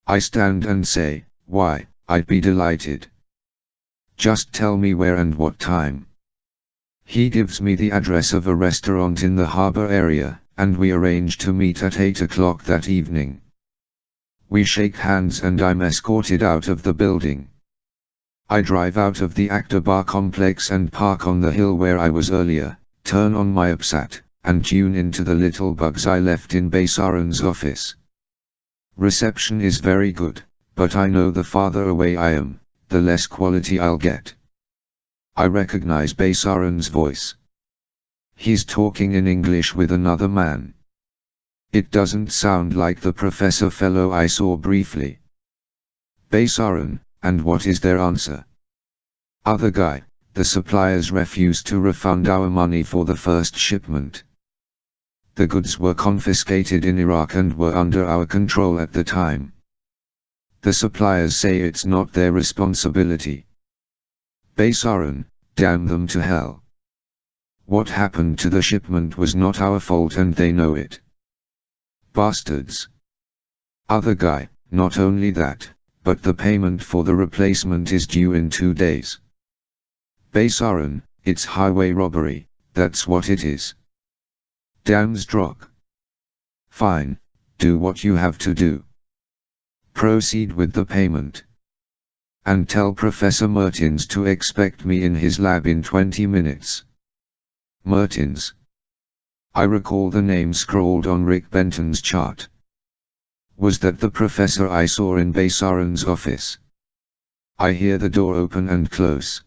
I stand and say, why, I'd be delighted. Just tell me where and what time. He gives me the address of a restaurant in the harbor area, and we arrange to meet at 8 o'clock that evening. We shake hands and I'm escorted out of the building. I drive out of the Actor Bar complex and park on the hill where I was earlier, turn on my APSAT, and tune into the little bugs I left in Baysaran's office. Reception is very good, but I know the farther away I am, the less quality I'll get. I recognize Baysaran's voice. He's talking in English with another man. It doesn't sound like the professor fellow I saw briefly. Baysaran, and what is their answer? Other guy, the suppliers refused to refund our money for the first shipment. The goods were confiscated in Iraq and were under our control at the time. The suppliers say it's not their responsibility. Baysaran, damn them to hell. What happened to the shipment was not our fault and they know it. Bastards. Other guy, not only that, but the payment for the replacement is due in 2 days. Baysaran, it's highway robbery, that's what it is. Damns drog. Fine, do what you have to do. Proceed with the payment. And tell Professor Mertens to expect me in his lab in 20 minutes. Mertens. I recall the name scrawled on Rick Benton's chart. Was that the professor I saw in Baysaren's office? I hear the door open and close.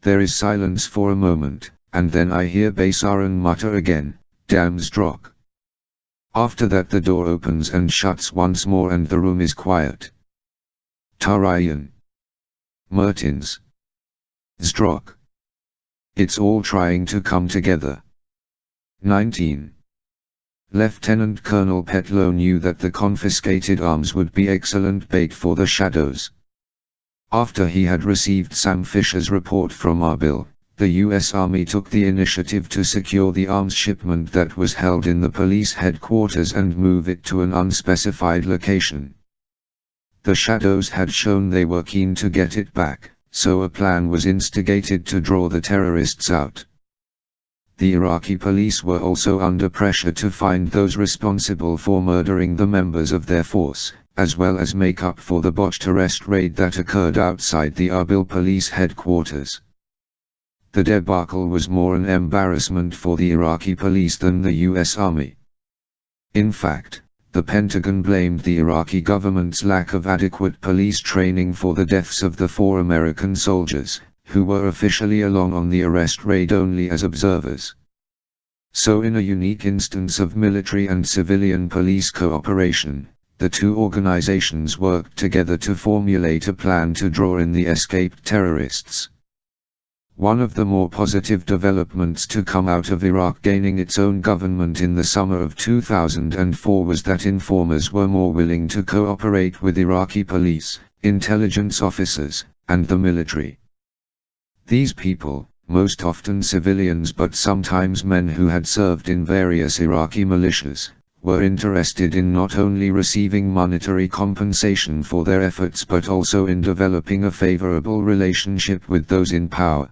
There is silence for a moment, and then I hear Baysaren mutter again, "Damn Zdrok." After that the door opens and shuts once more and the room is quiet. Tarayan. Mertens. Zdrok. It's all trying to come together. 19. Lieutenant Colonel Petlow knew that the confiscated arms would be excellent bait for the shadows. After he had received Sam Fisher's report from Erbil, the U.S. Army took the initiative to secure the arms shipment that was held in the police headquarters and move it to an unspecified location. The shadows had shown they were keen to get it back, so a plan was instigated to draw the terrorists out. The Iraqi police were also under pressure to find those responsible for murdering the members of their force, as well as make up for the botched arrest raid that occurred outside the Erbil police headquarters. The debacle was more an embarrassment for the Iraqi police than the U.S. Army. In fact, the Pentagon blamed the Iraqi government's lack of adequate police training for the deaths of the 4 American soldiers, who were officially along on the arrest raid only as observers. So in a unique instance of military and civilian police cooperation, the two organizations worked together to formulate a plan to draw in the escaped terrorists. One of the more positive developments to come out of Iraq gaining its own government in the summer of 2004 was that informers were more willing to cooperate with Iraqi police, intelligence officers, and the military. These people, most often civilians but sometimes men who had served in various Iraqi militias, were interested in not only receiving monetary compensation for their efforts but also in developing a favorable relationship with those in power.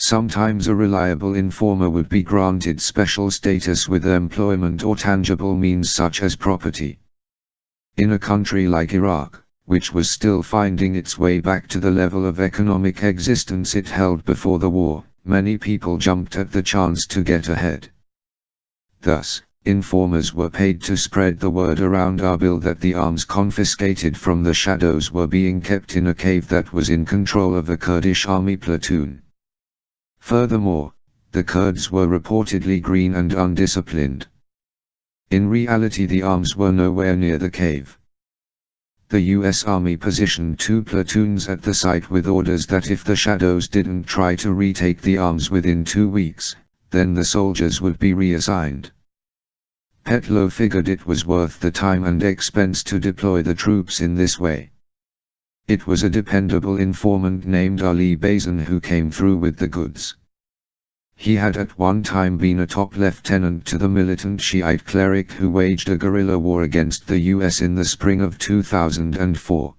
Sometimes a reliable informer would be granted special status with employment or tangible means such as property. In a country like Iraq, which was still finding its way back to the level of economic existence it held before the war, many people jumped at the chance to get ahead. Thus, informers were paid to spread the word around Erbil that the arms confiscated from the shadows were being kept in a cave that was in control of a Kurdish army platoon. Furthermore, the Kurds were reportedly green and undisciplined. In reality the arms were nowhere near the cave. The U.S. Army positioned 2 platoons at the site with orders that if the shadows didn't try to retake the arms within 2 weeks, then the soldiers would be reassigned. Petlow figured it was worth the time and expense to deploy the troops in this way. It was a dependable informant named Ali Bazan who came through with the goods. He had at one time been a top lieutenant to the militant Shiite cleric who waged a guerrilla war against the U.S. in the spring of 2004.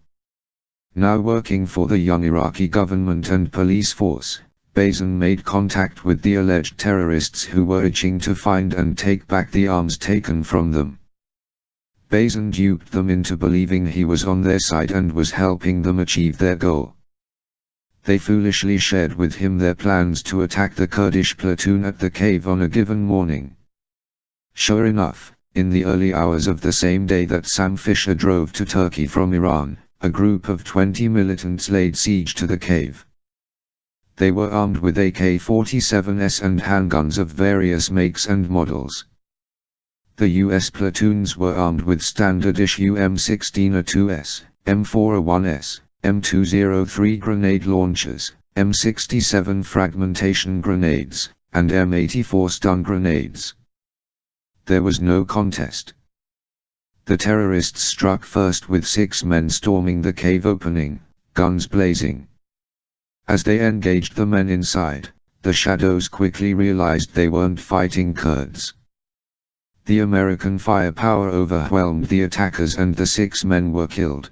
Now working for the young Iraqi government and police force, Bazan made contact with the alleged terrorists who were itching to find and take back the arms taken from them. Bazan duped them into believing he was on their side and was helping them achieve their goal. They foolishly shared with him their plans to attack the Kurdish platoon at the cave on a given morning. Sure enough, in the early hours of the same day that Sam Fisher drove to Turkey from Iran, a group of 20 militants laid siege to the cave. They were armed with AK-47s and handguns of various makes and models. The U.S. platoons were armed with standard-issue M16A2s, M4A1s, M203 grenade launchers, M67 fragmentation grenades, and M84 stun grenades. There was no contest. The terrorists struck first with 6 men storming the cave opening, guns blazing. As they engaged the men inside, the shadows quickly realized they weren't fighting Kurds. The American firepower overwhelmed the attackers and the 6 men were killed.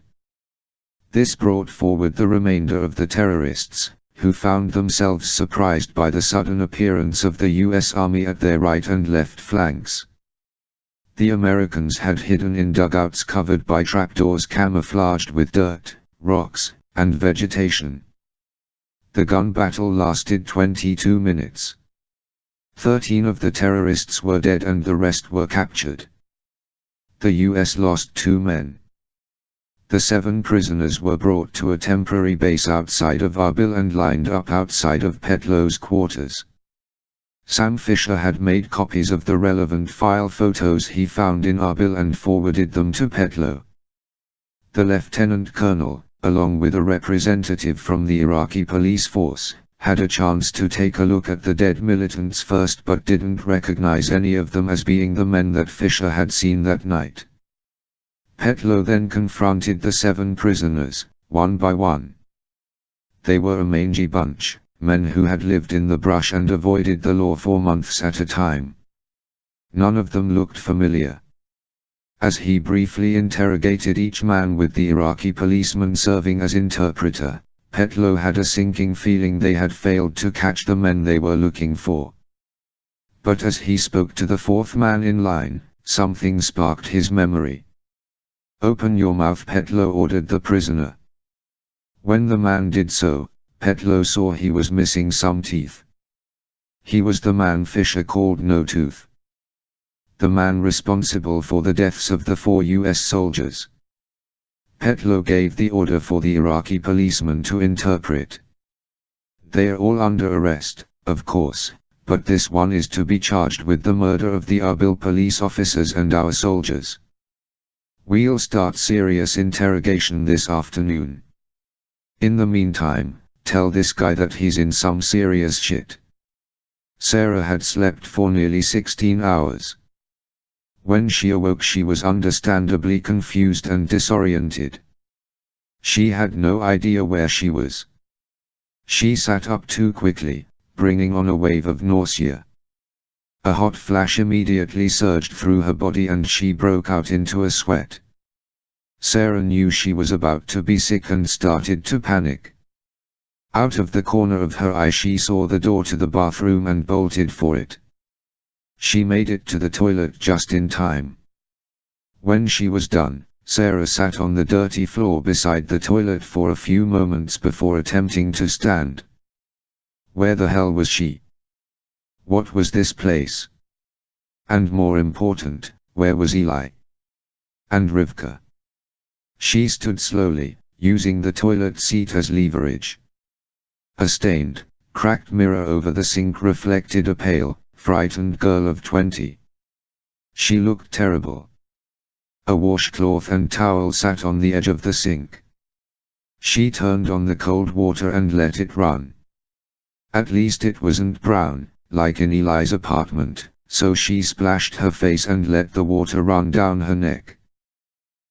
This brought forward the remainder of the terrorists, who found themselves surprised by the sudden appearance of the U.S. Army at their right and left flanks. The Americans had hidden in dugouts covered by trapdoors camouflaged with dirt, rocks, and vegetation. The gun battle lasted 22 minutes. 13 of the terrorists were dead and the rest were captured. The US lost 2 men. The 7 prisoners were brought to a temporary base outside of Erbil and lined up outside of Petlow's quarters. Sam Fisher had made copies of the relevant file photos he found in Erbil and forwarded them to Petlow. The lieutenant colonel, along with a representative from the Iraqi police force, had a chance to take a look at the dead militants first but didn't recognize any of them as being the men that Fisher had seen that night. Petlow then confronted the 7 prisoners, one by one. They were a mangy bunch, men who had lived in the brush and avoided the law for months at a time. None of them looked familiar. As he briefly interrogated each man with the Iraqi policeman serving as interpreter, Petlow had a sinking feeling they had failed to catch the men they were looking for. But as he spoke to the 4th man in line, something sparked his memory. "Open your mouth," Petlow ordered the prisoner. When the man did so, Petlow saw he was missing some teeth. He was the man Fisher called No Tooth. The man responsible for the deaths of the 4 US soldiers. Petlow gave the order for the Iraqi policeman to interpret. "They are all under arrest, of course, but this one is to be charged with the murder of the Erbil police officers and our soldiers. We'll start serious interrogation this afternoon. In the meantime, tell this guy that he's in some serious shit." Sarah had slept for nearly 16 hours. When she awoke she was understandably confused and disoriented. She had no idea where she was. She sat up too quickly, bringing on a wave of nausea. A hot flash immediately surged through her body and she broke out into a sweat. Sarah knew she was about to be sick and started to panic. Out of the corner of her eye she saw the door to the bathroom and bolted for it. She made it to the toilet just in time. When she was done, Sarah sat on the dirty floor beside the toilet for a few moments before attempting to stand. Where the hell was she? What was this place? And more important, where was Eli? And Rivka? She stood slowly, using the toilet seat as leverage. A stained, cracked mirror over the sink reflected a pale, frightened girl of 20. She looked terrible. A washcloth and towel sat on the edge of the sink. She turned on the cold water and let it run. At least it wasn't brown, like in Eli's apartment, so she splashed her face and let the water run down her neck.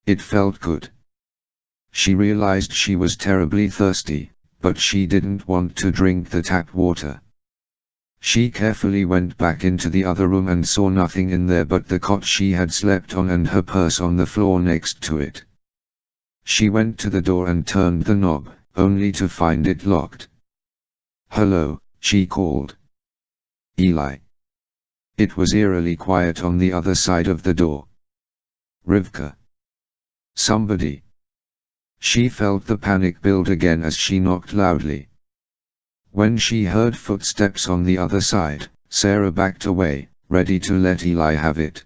It felt good. She realized she was terribly thirsty, but she didn't want to drink the tap water. She carefully went back into the other room and saw nothing in there but the cot she had slept on and her purse on the floor next to it. She went to the door and turned the knob, only to find it locked. "Hello," she called. "Eli." It was eerily quiet on the other side of the door. "Rivka." "Somebody." She felt the panic build again as she knocked loudly. When she heard footsteps on the other side, Sarah backed away, ready to let Eli have it.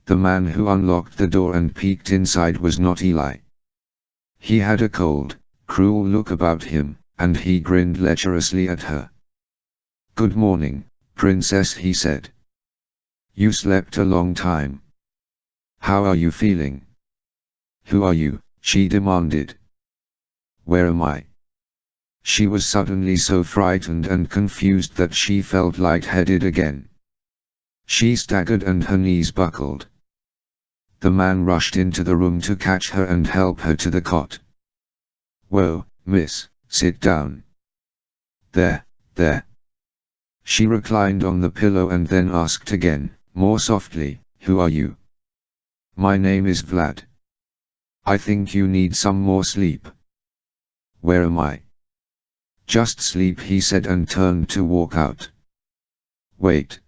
The man who unlocked the door and peeked inside was not Eli. He had a cold, cruel look about him, and he grinned lecherously at her. "Good morning, princess," he said. "You slept a long time. How are you feeling?" "Who are you?" she demanded. "Where am I?" She was suddenly so frightened and confused that she felt lightheaded again. She staggered and her knees buckled. The man rushed into the room to catch her and help her to the cot. "Whoa, miss, sit down. There, there." She reclined on the pillow and then asked again, more softly, "Who are you?" "My name is Vlad. I think you need some more sleep." "Where am I?" "Just sleep," he said and turned to walk out. "Wait."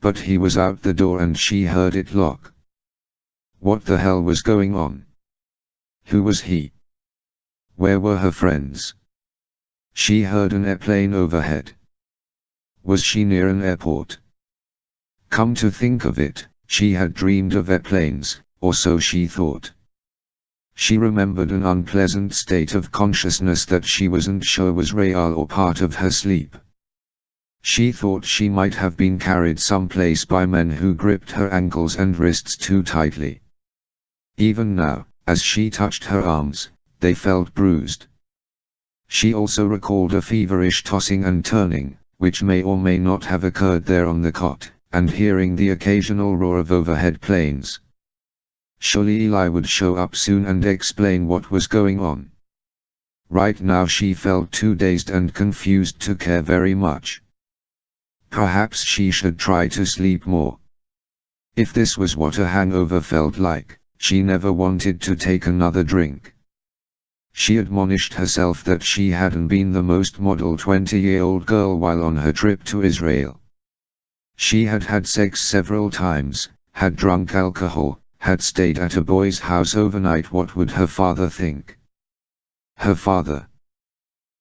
But he was out the door and she heard it lock. What the hell was going on? Who was he? Where were her friends? She heard an airplane overhead. Was she near an airport? Come to think of it, she had dreamed of airplanes, or so she thought. She remembered an unpleasant state of consciousness that she wasn't sure was real or part of her sleep. She thought she might have been carried someplace by men who gripped her ankles and wrists too tightly. Even now, as she touched her arms, they felt bruised. She also recalled a feverish tossing and turning, which may or may not have occurred there on the cot, and hearing the occasional roar of overhead planes. Surely Eli would show up soon and explain what was going on. Right now she felt too dazed and confused to care very much. Perhaps she should try to sleep more. If this was what a hangover felt like, she never wanted to take another drink. She admonished herself that she hadn't been the most model 20-year-old girl while on her trip to Israel. She had had sex several times, had drunk alcohol, had stayed at a boy's house overnight. What would her father think? Her father.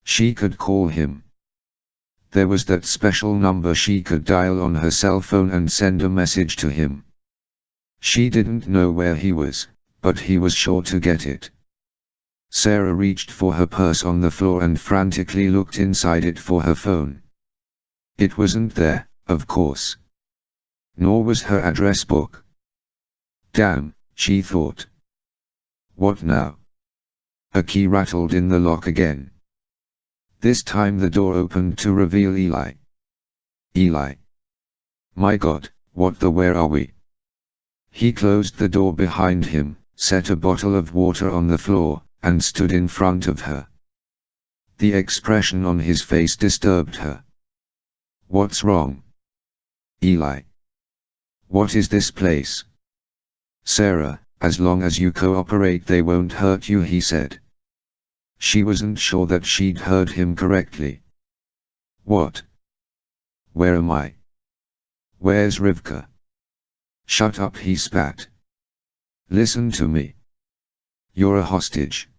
She could call him. There was that special number she could dial on her cell phone and send a message to him. She didn't know where he was, but he was sure to get it. Sarah reached for her purse on the floor and frantically looked inside it for her phone. It wasn't there, of course. Nor was her address book. Damn, she thought. What now? A key rattled in the lock again. This time the door opened to reveal Eli. Eli. My God, where are we? He closed the door behind him, set a bottle of water on the floor, and stood in front of her. The expression on his face disturbed her. What's wrong? Eli. What is this place? Sarah, as long as you cooperate they won't hurt you, he said. She wasn't sure that she'd heard him correctly. What? Where am I? Where's Rivka? Shut up, he spat. Listen to me. You're a hostage.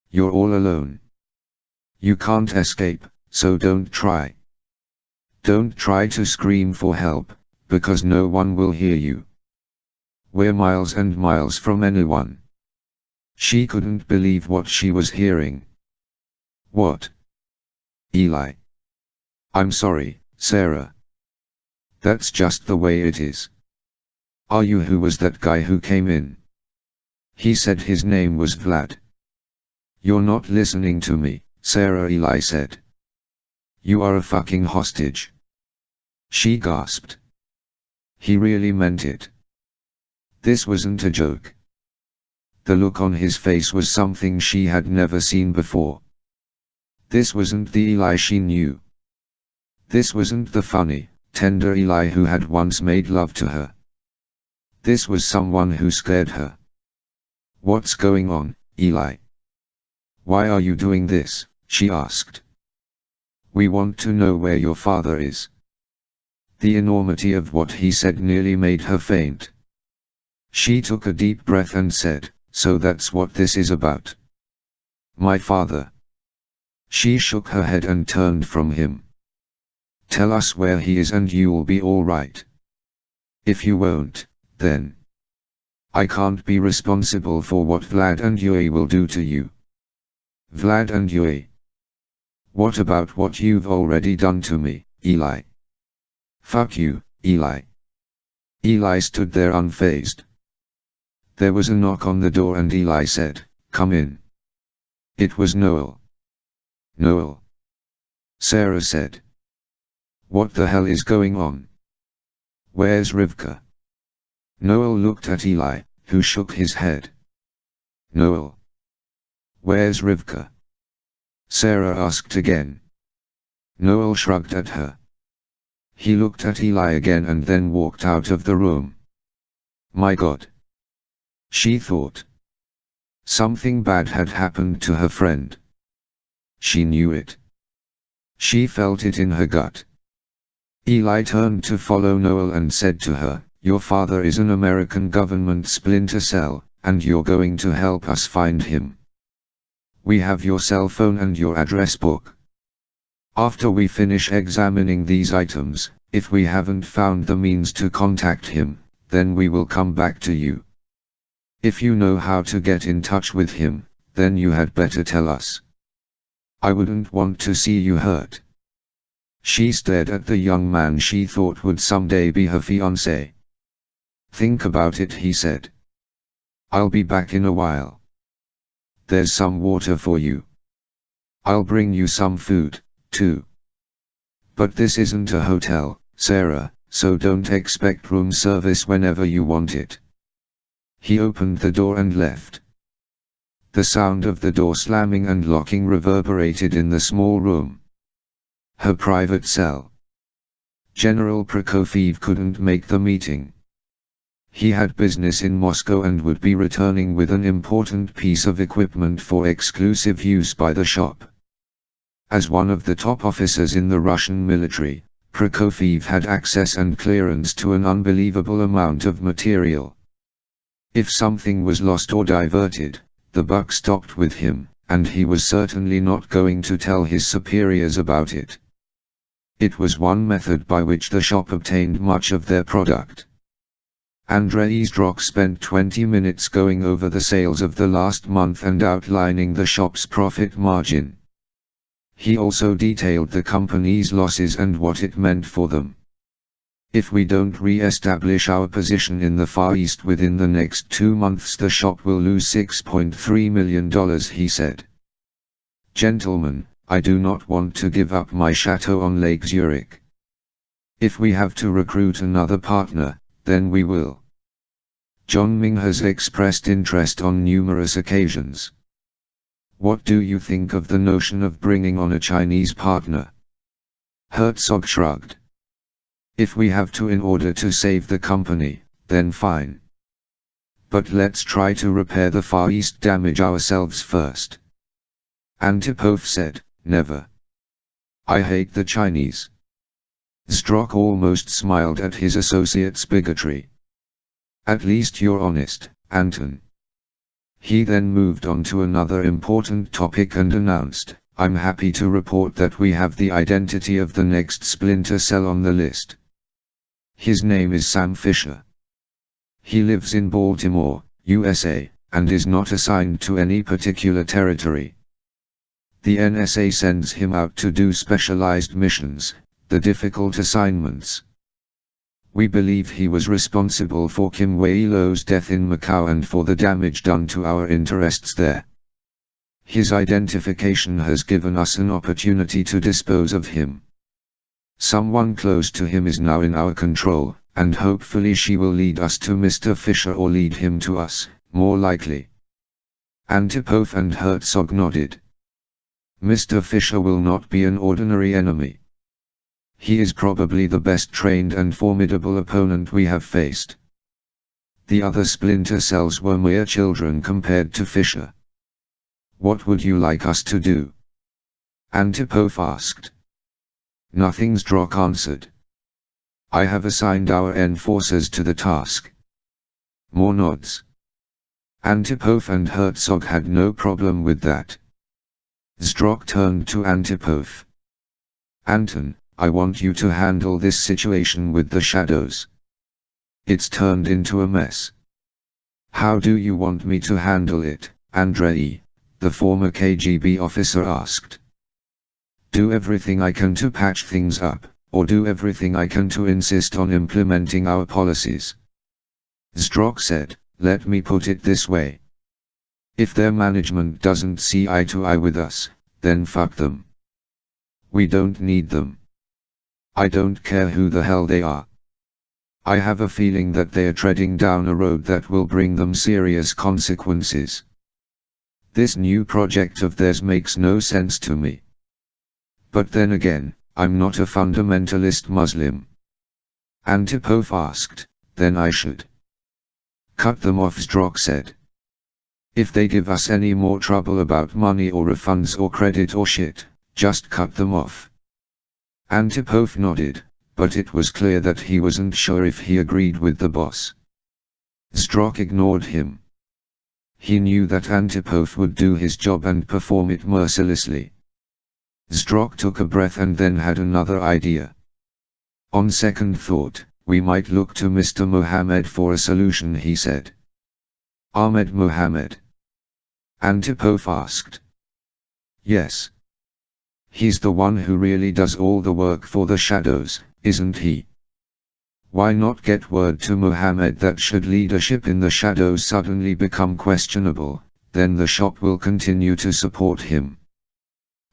You're all alone. You can't escape, so don't try. Don't try to scream for help, because no one will hear you. We're miles and miles from anyone. She couldn't believe what she was hearing. What? Eli. I'm sorry, Sarah. That's just the way it is. Are you? Who was that guy who came in? He said his name was Vlad. You're not listening to me, Sarah, Eli said. You are a fucking hostage. She gasped. He really meant it. This wasn't a joke. The look on his face was something she had never seen before. This wasn't the Eli she knew. This wasn't the funny, tender Eli who had once made love to her. This was someone who scared her. What's going on, Eli? Why are you doing this? She asked. We want to know where your father is. The enormity of what he said nearly made her faint. She took a deep breath and said, so that's what this is about. My father. She shook her head and turned from him. Tell us where he is and you'll be all right. If you won't, then I can't be responsible for what Vlad and Yui will do to you. Vlad and Yui. What about what you've already done to me, Eli? Fuck you, Eli. Eli stood there unfazed. There was a knock on the door and Eli said, come in. It was Noel. Noel. Sarah said. What the hell is going on? Where's Rivka? Noel looked at Eli, who shook his head. Noel. Where's Rivka? Sarah asked again. Noel shrugged at her. He looked at Eli again and then walked out of the room. My God. She thought. Something bad had happened to her friend. She knew it. She felt it in her gut. Eli turned to follow Noel and said to her, your father is an American government Splinter cell, and you're going to help us find him. We have your cell phone and your address book. After we finish examining these items, if we haven't found the means to contact him, then we will come back to you. If you know how to get in touch with him, then you had better tell us. I wouldn't want to see you hurt." She stared at the young man she thought would someday be her fiancé. "Think about it," he said. "I'll be back in a while. There's some water for you. I'll bring you some food, too. But this isn't a hotel, Sarah, so don't expect room service whenever you want it." He opened the door and left. The sound of the door slamming and locking reverberated in the small room. Her private cell. General Prokofiev couldn't make the meeting. He had business in Moscow and would be returning with an important piece of equipment for exclusive use by the shop. As one of the top officers in the Russian military, Prokofiev had access and clearance to an unbelievable amount of material. If something was lost or diverted, the buck stopped with him, and he was certainly not going to tell his superiors about it. It was one method by which the shop obtained much of their product. Andrei Zdrok spent 20 minutes going over the sales of the last month and outlining the shop's profit margin. He also detailed the company's losses and what it meant for them. "If we don't re-establish our position in the Far East within the next 2 months, the shop will lose $6.3 million, he said. "Gentlemen, I do not want to give up my chateau on Lake Zurich. If we have to recruit another partner, then we will. John Ming has expressed interest on numerous occasions. What do you think of the notion of bringing on a Chinese partner?" Herzog shrugged. "If we have to in order to save the company, then fine. But let's try to repair the Far East damage ourselves first." Antipov said, "Never. I hate the Chinese." Zdrok almost smiled at his associate's bigotry. "At least you're honest, Anton." He then moved on to another important topic and announced, "I'm happy to report that we have the identity of the next Splinter cell on the list. His name is Sam Fisher. He lives in Baltimore, USA, and is not assigned to any particular territory. The NSA sends him out to do specialized missions, the difficult assignments. We believe he was responsible for Kim Wei-lo's death in Macau and for the damage done to our interests there. His identification has given us an opportunity to dispose of him. Someone close to him is now in our control, and hopefully she will lead us to Mr. Fisher or lead him to us, more likely." Antipov and Herzog nodded. "Mr. Fisher will not be an ordinary enemy. He is probably the best trained and formidable opponent we have faced. The other Splinter cells were mere children compared to Fisher." "What would you like us to do?" Antipov asked. "Nothing," Zdrok answered. "I have assigned our enforcers to the task." More nods. Antipov and Herzog had no problem with that. Zdrok turned to Antipov. "Anton, I want you to handle this situation with the shadows. It's turned into a mess." "How do you want me to handle it, Andrei?" the former KGB officer asked. "Do everything I can to patch things up, or do everything I can to insist on implementing our policies?" Zdrok said, "Let me put it this way. If their management doesn't see eye to eye with us, then fuck them. We don't need them. I don't care who the hell they are. I have a feeling that they are treading down a road that will bring them serious consequences. This new project of theirs makes no sense to me. But then again, I'm not a fundamentalist Muslim." Antipov asked, "Then I should cut them off," Zdrok said. "If they give us any more trouble about money or refunds or credit or shit, just cut them off." Antipov nodded, but it was clear that he wasn't sure if he agreed with the boss. Zdrok ignored him. He knew that Antipov would do his job and perform it mercilessly. Zdrok took a breath and then had another idea. On second thought, we might look to Mr. Mohammed for a solution, he said. Ahmed Mohammed? Antipov asked. Yes. He's the one who really does all the work for the shadows, isn't he? Why not get word to Mohammed that should leadership in the shadows suddenly become questionable, then the shop will continue to support him.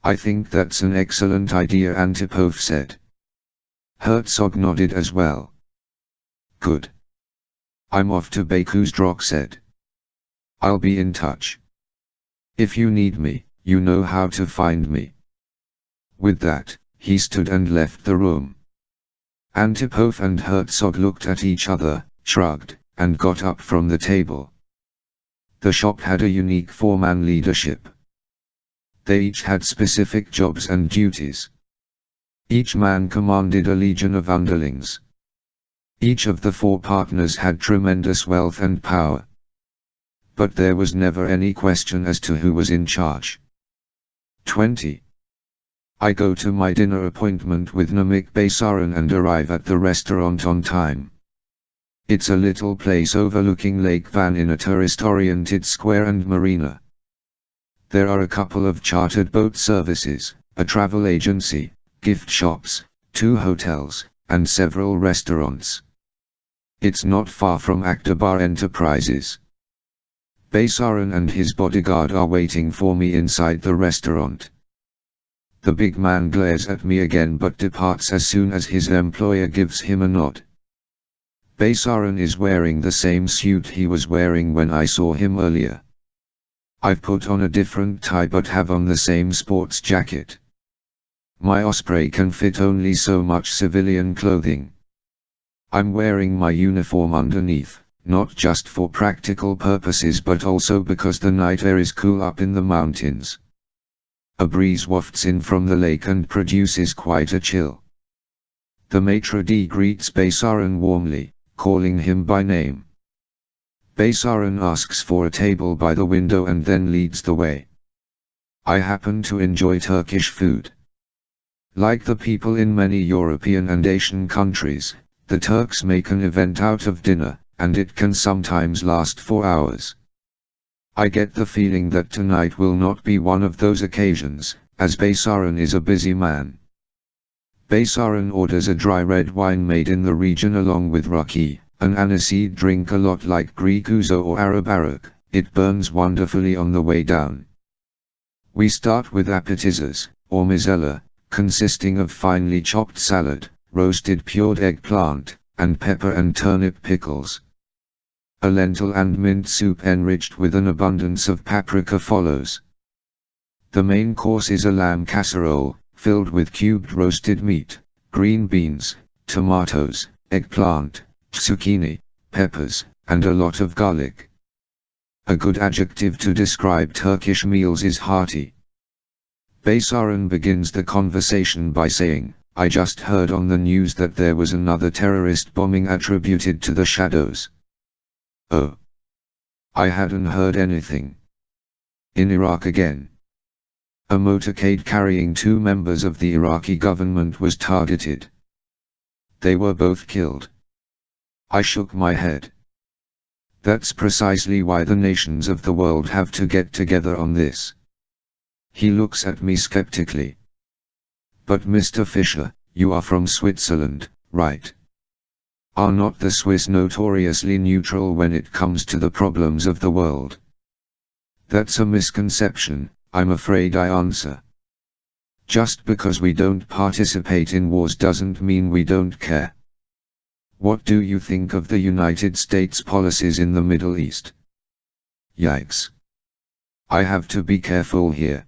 I think that's an excellent idea, Antipov said. Herzog nodded as well. Good. I'm off to Baku, Zdrok said. I'll be in touch. If you need me, you know how to find me. With that, he stood and left the room. Antipov and Herzog looked at each other, shrugged, and got up from the table. The shop had a unique four-man leadership. They each had specific jobs and duties. Each man commanded a legion of underlings. Each of the four partners had tremendous wealth and power. But there was never any question as to who was in charge. 20. I go to my dinner appointment with Namik Baysaran and arrive at the restaurant on time. It's a little place overlooking Lake Van in a tourist-oriented square and marina. There are a couple of chartered boat services, a travel agency, gift shops, 2 hotels, and several restaurants. It's not far from Akbar Enterprises. Baysaran and his bodyguard are waiting for me inside the restaurant. The big man glares at me again but departs as soon as his employer gives him a nod. Baysaran is wearing the same suit he was wearing when I saw him earlier. I've put on a different tie but have on the same sports jacket. My osprey can fit only so much civilian clothing. I'm wearing my uniform underneath, not just for practical purposes but also because the night air is cool up in the mountains. A breeze wafts in from the lake and produces quite a chill. The maitre d' greets Baysaran warmly, calling him by name. Baysaran asks for a table by the window and then leads the way. I happen to enjoy Turkish food. Like the people in many European and Asian countries, the Turks make an event out of dinner, and it can sometimes last for hours. I get the feeling that tonight will not be one of those occasions, as Baysaran is a busy man. Baysaran orders a dry red wine made in the region along with raki, an aniseed drink a lot like Greek ouzo or Arab arak. It burns wonderfully on the way down. We start with appetizers, or mizella, consisting of finely chopped salad, roasted pured eggplant, and pepper and turnip pickles. A lentil and mint soup enriched with an abundance of paprika follows. The main course is a lamb casserole, filled with cubed roasted meat, green beans, tomatoes, eggplant, zucchini, peppers, and a lot of garlic. A good adjective to describe Turkish meals is hearty. Baysaran begins the conversation by saying, I just heard on the news that there was another terrorist bombing attributed to the shadows. Oh. I hadn't heard anything. In Iraq again. A motorcade carrying 2 members of the Iraqi government was targeted. They were both killed. I shook my head. That's precisely why the nations of the world have to get together on this. He looks at me skeptically. But Mr. Fisher, you are from Switzerland, right? Are not the Swiss notoriously neutral when it comes to the problems of the world? That's a misconception, I'm afraid I answer. Just because we don't participate in wars doesn't mean we don't care. What do you think of the United States policies in the Middle East? Yikes. I have to be careful here.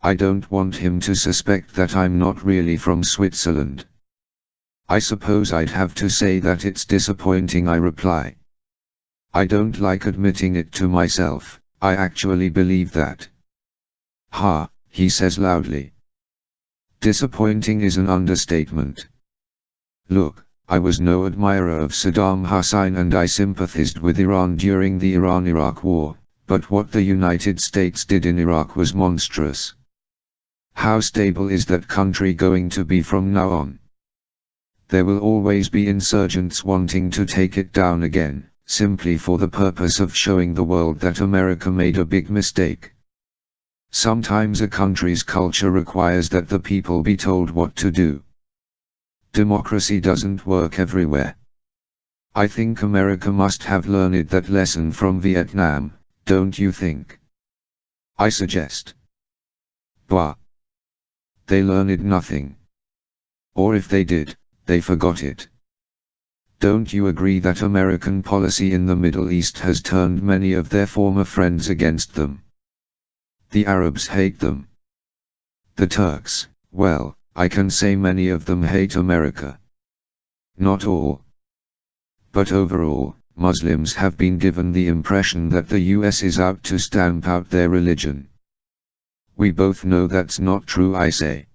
I don't want him to suspect that I'm not really from Switzerland. I suppose I'd have to say that it's disappointing, I reply. I don't like admitting it to myself, I actually believe that. Ha, he says loudly. Disappointing is an understatement. Look, I was no admirer of Saddam Hussein and I sympathized with Iran during the Iran-Iraq War, but what the United States did in Iraq was monstrous. How stable is that country going to be from now on? There will always be insurgents wanting to take it down again, simply for the purpose of showing the world that America made a big mistake. Sometimes a country's culture requires that the people be told what to do. Democracy doesn't work everywhere. I think America must have learned that lesson from Vietnam, don't you think? I suggest. Bah. They learned nothing. Or if they did, they forgot it. Don't you agree that American policy in the Middle East has turned many of their former friends against them? The Arabs hate them. The Turks, well, I can say many of them hate America. Not all. But overall, Muslims have been given the impression that the US is out to stamp out their religion. We both know that's not true, I say.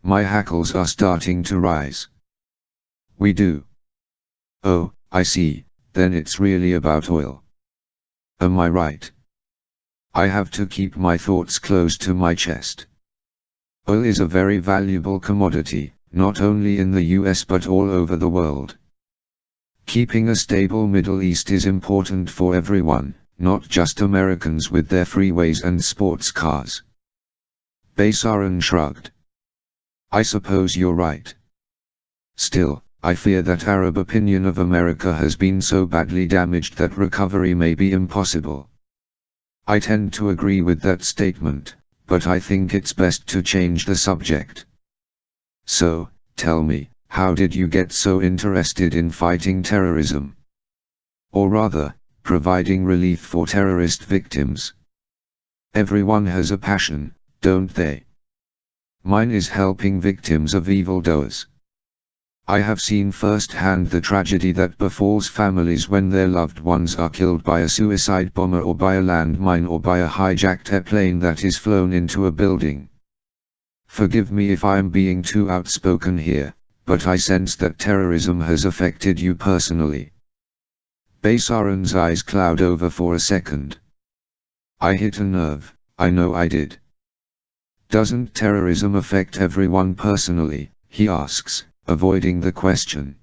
My hackles are starting to rise. We do. Oh, I see, then it's really about oil. Am I right? I have to keep my thoughts close to my chest. Oil is a very valuable commodity, not only in the US but all over the world. Keeping a stable Middle East is important for everyone, not just Americans with their freeways and sports cars. Baysaran shrugged. I suppose you're right. Still, I fear that Arab opinion of America has been so badly damaged that recovery may be impossible. I tend to agree with that statement, but I think it's best to change the subject. So, tell me, how did you get so interested in fighting terrorism? Or rather, providing relief for terrorist victims? Everyone has a passion, don't they? Mine is helping victims of evildoers. I have seen firsthand the tragedy that befalls families when their loved ones are killed by a suicide bomber or by a landmine or by a hijacked airplane that is flown into a building. Forgive me if I am being too outspoken here, but I sense that terrorism has affected you personally. Baysaran's eyes cloud over for a second. I hit a nerve, I know I did. Doesn't terrorism affect everyone personally, he asks, avoiding the question.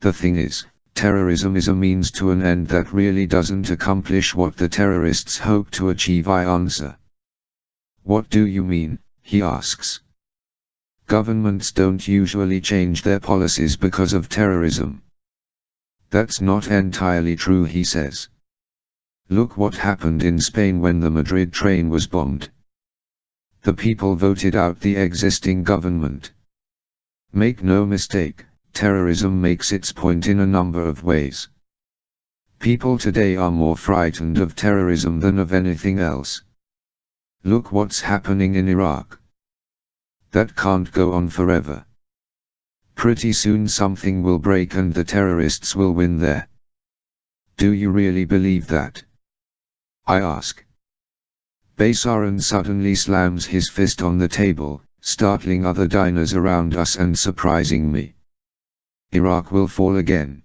The thing is, terrorism is a means to an end that really doesn't accomplish what the terrorists hope to achieve, I answer. What do you mean, he asks. Governments don't usually change their policies because of terrorism. That's not entirely true, he says. Look what happened in Spain when the Madrid train was bombed. The people voted out the existing government. Make no mistake, terrorism makes its point in a number of ways. People today are more frightened of terrorism than of anything else. Look what's happening in Iraq. That can't go on forever. Pretty soon something will break and the terrorists will win there. Do you really believe that? I ask. Baysaran suddenly slams his fist on the table, startling other diners around us and surprising me. Iraq will fall again.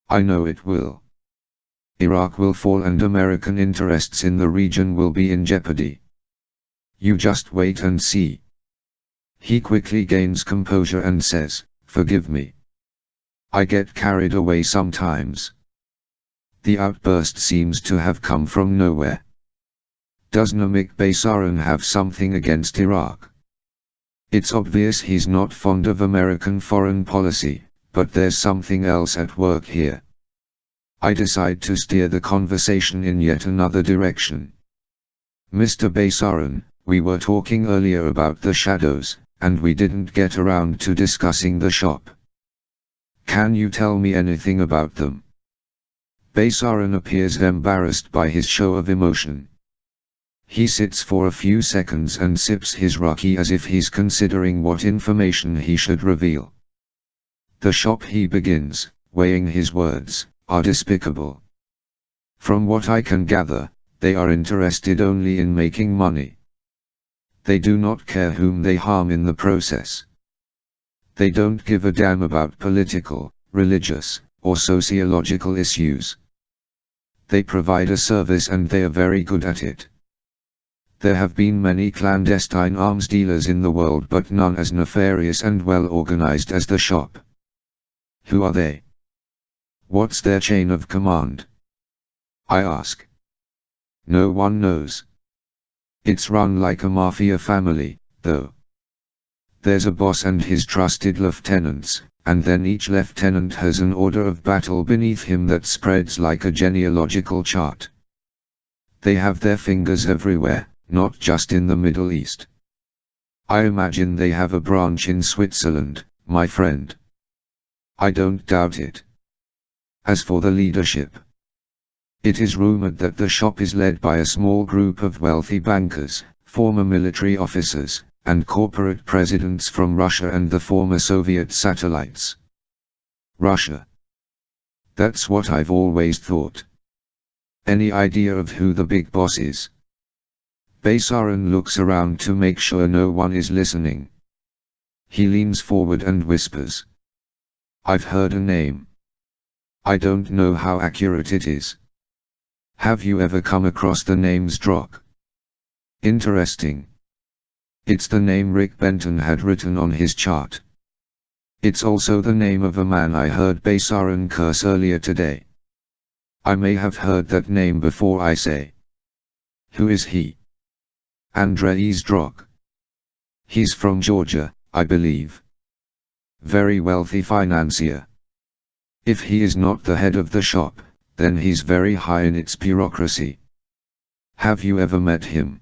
I know it will. Iraq will fall and American interests in the region will be in jeopardy. You just wait and see. He quickly gains composure and says, forgive me. I get carried away sometimes. The outburst seems to have come from nowhere. Does Namik Baysaran have something against Iraq? It's obvious he's not fond of American foreign policy, but there's something else at work here. I decide to steer the conversation in yet another direction. Mr. Baysaran, we were talking earlier about the shadows, and we didn't get around to discussing the shop. Can you tell me anything about them? Baysaran appears embarrassed by his show of emotion. He sits for a few seconds and sips his raki as if he's considering what information he should reveal. The shop, he begins, weighing his words, are despicable. From what I can gather, they are interested only in making money. They do not care whom they harm in the process. They don't give a damn about political, religious, or sociological issues. They provide a service and they are very good at it. There have been many clandestine arms dealers in the world, but none as nefarious and well organized as the shop. Who are they? What's their chain of command? I ask. No one knows. It's run like a mafia family, though. There's a boss and his trusted lieutenants, and then each lieutenant has an order of battle beneath him that spreads like a genealogical chart. They have their fingers everywhere, not just in the Middle East. I imagine they have a branch in Switzerland, my friend. I don't doubt it. As for the leadership, it is rumored that the shop is led by a small group of wealthy bankers, former military officers, and corporate presidents from Russia and the former Soviet satellites. Russia. That's what I've always thought. Any idea of who the big boss is? Baysarin looks around to make sure no one is listening. He leans forward and whispers. I've heard a name. I don't know how accurate it is. Have you ever come across the name Zdrok? Interesting. It's the name Rick Benton had written on his chart. It's also the name of a man I heard Baysarin curse earlier today. I may have heard that name before, I say. Who is he? Andrei Zdrok. He's from Georgia, I believe. Very wealthy financier. If he is not the head of the shop, then he's very high in its bureaucracy. Have you ever met him?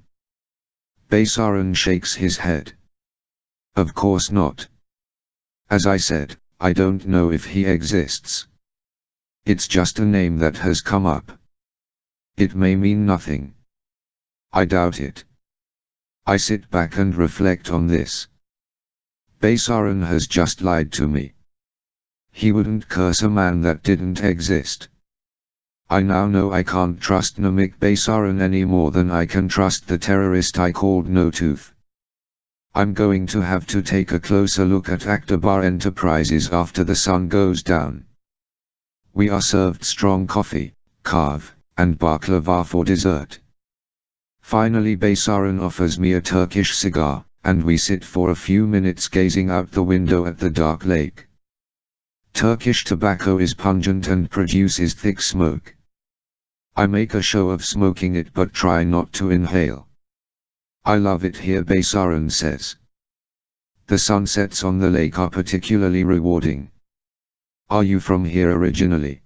Baysarin shakes his head. Of course not. As I said, I don't know if he exists. It's just a name that has come up. It may mean nothing. I doubt it. I sit back and reflect on this. Baysarin has just lied to me. He wouldn't curse a man that didn't exist. I now know I can't trust Namik Baysarin any more than I can trust the terrorist I called No Tooth. I'm going to have to take a closer look at Akbar Enterprises after the sun goes down. We are served strong coffee, kava, and baklava for dessert. Finally Baysarin offers me a Turkish cigar, and we sit for a few minutes gazing out the window at the dark lake. Turkish tobacco is pungent and produces thick smoke. I make a show of smoking it but try not to inhale. I love it here, Baysarin says. The sunsets on the lake are particularly rewarding. Are you from here originally?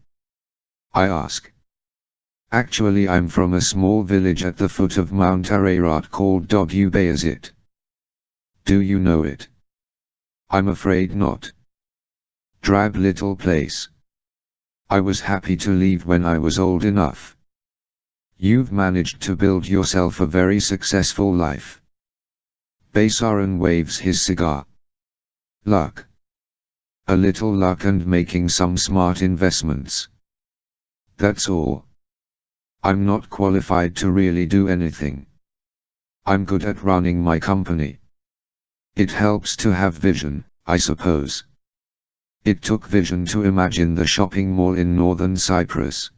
I ask. Actually, I'm from a small village at the foot of Mount Ararat called Dogyu Bayazit. Do you know it? I'm afraid not. Drab little place. I was happy to leave when I was old enough. You've managed to build yourself a very successful life. Baysarin waves his cigar. Luck. A little luck and making some smart investments. That's all. I'm not qualified to really do anything. I'm good at running my company. It helps to have vision, I suppose. It took vision to imagine the shopping mall in northern Cyprus.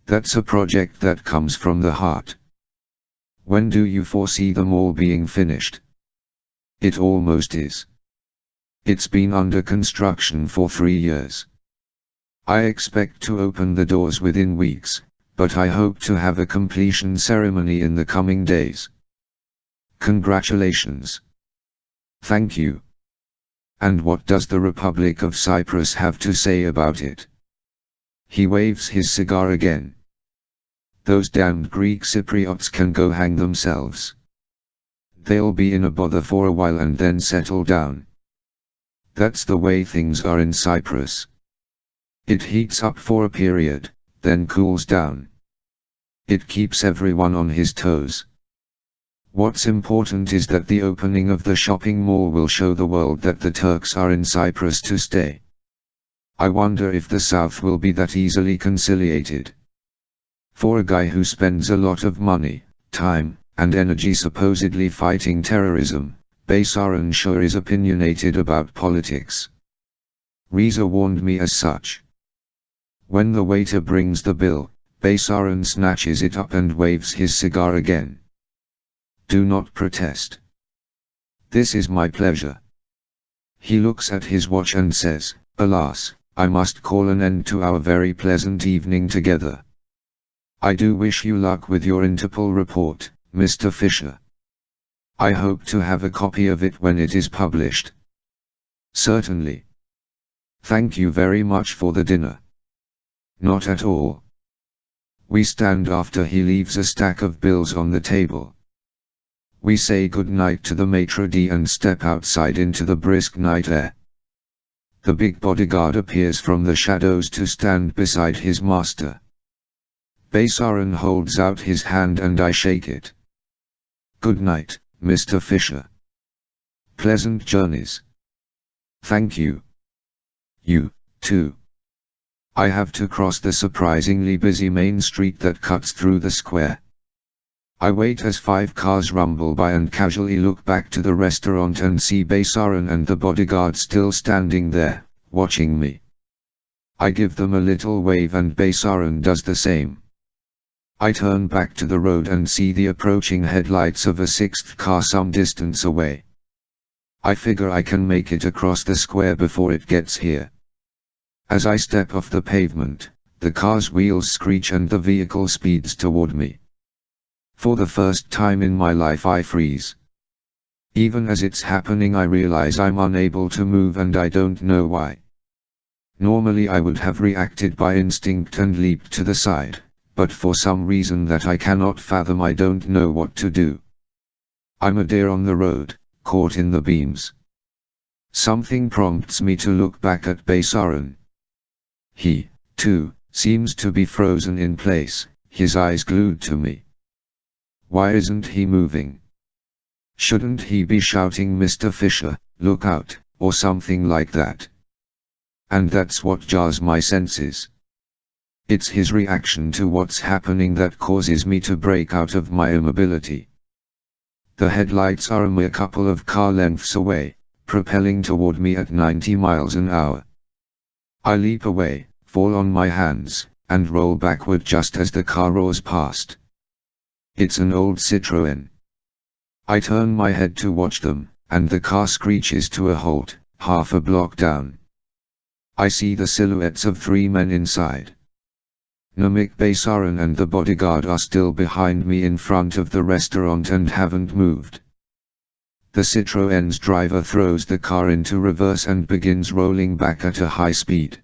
That's a project that comes from the heart. When do you foresee the mall being finished? It almost is. It's been under construction for 3 years. I expect to open the doors within weeks, but I hope to have a completion ceremony in the coming days. Congratulations. Thank you. And what does the Republic of Cyprus have to say about it? He waves his cigar again. Those damned Greek Cypriots can go hang themselves. They'll be in a bother for a while and then settle down. That's the way things are in Cyprus. It heats up for a period, then cools down. It keeps everyone on his toes. What's important is that the opening of the shopping mall will show the world that the Turks are in Cyprus to stay. I wonder if the South will be that easily conciliated. For a guy who spends a lot of money, time, and energy supposedly fighting terrorism, Baysarin sure is opinionated about politics. Reza warned me as such. When the waiter brings the bill, Baysarin snatches it up and waves his cigar again. Do not protest. This is my pleasure. He looks at his watch and says, alas, I must call an end to our very pleasant evening together. I do wish you luck with your Interpol report, Mr. Fisher. I hope to have a copy of it when it is published. Certainly. Thank you very much for the dinner. Not at all. We stand after he leaves a stack of bills on the table. We say good night to the maitre d' and step outside into the brisk night air. The big bodyguard appears from the shadows to stand beside his master. Baysaran holds out his hand and I shake it. Good night, Mr. Fisher. Pleasant journeys. Thank you. You, too. I have to cross the surprisingly busy main street that cuts through the square. I wait as 5 cars rumble by and casually look back to the restaurant and see Baysaran and the bodyguard still standing there, watching me. I give them a little wave and Baysaran does the same. I turn back to the road and see the approaching headlights of a 6th car some distance away. I figure I can make it across the square before it gets here. As I step off the pavement, the car's wheels screech and the vehicle speeds toward me. For the first time in my life I freeze. Even as it's happening I realize I'm unable to move and I don't know why. Normally I would have reacted by instinct and leaped to the side, but for some reason that I cannot fathom I don't know what to do. I'm a deer on the road, caught in the beams. Something prompts me to look back at Baysaran. He, too, seems to be frozen in place, his eyes glued to me. Why isn't he moving? Shouldn't he be shouting Mr. Fisher, look out, or something like that? And that's what jars my senses. It's his reaction to what's happening that causes me to break out of my immobility. The headlights are a mere couple of car lengths away, propelling toward me at 90 miles an hour. I leap away, fall on my hands, and roll backward just as the car roars past. It's an old Citroën. I turn my head to watch them, and the car screeches to a halt, half a block down. I see the silhouettes of 3 men inside. Namik Baysaran and the bodyguard are still behind me in front of the restaurant and haven't moved. The Citroën's driver throws the car into reverse and begins rolling back at a high speed.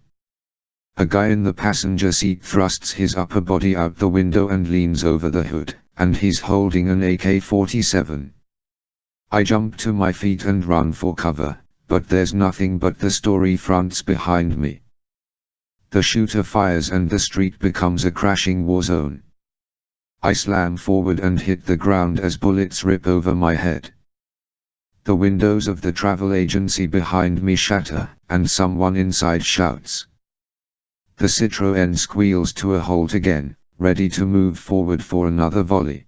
A guy in the passenger seat thrusts his upper body out the window and leans over the hood, and he's holding an AK-47. I jump to my feet and run for cover, but there's nothing but the story fronts behind me. The shooter fires and the street becomes a crashing war zone. I slam forward and hit the ground as bullets rip over my head. The windows of the travel agency behind me shatter, and someone inside shouts. The Citroën squeals to a halt again, ready to move forward for another volley.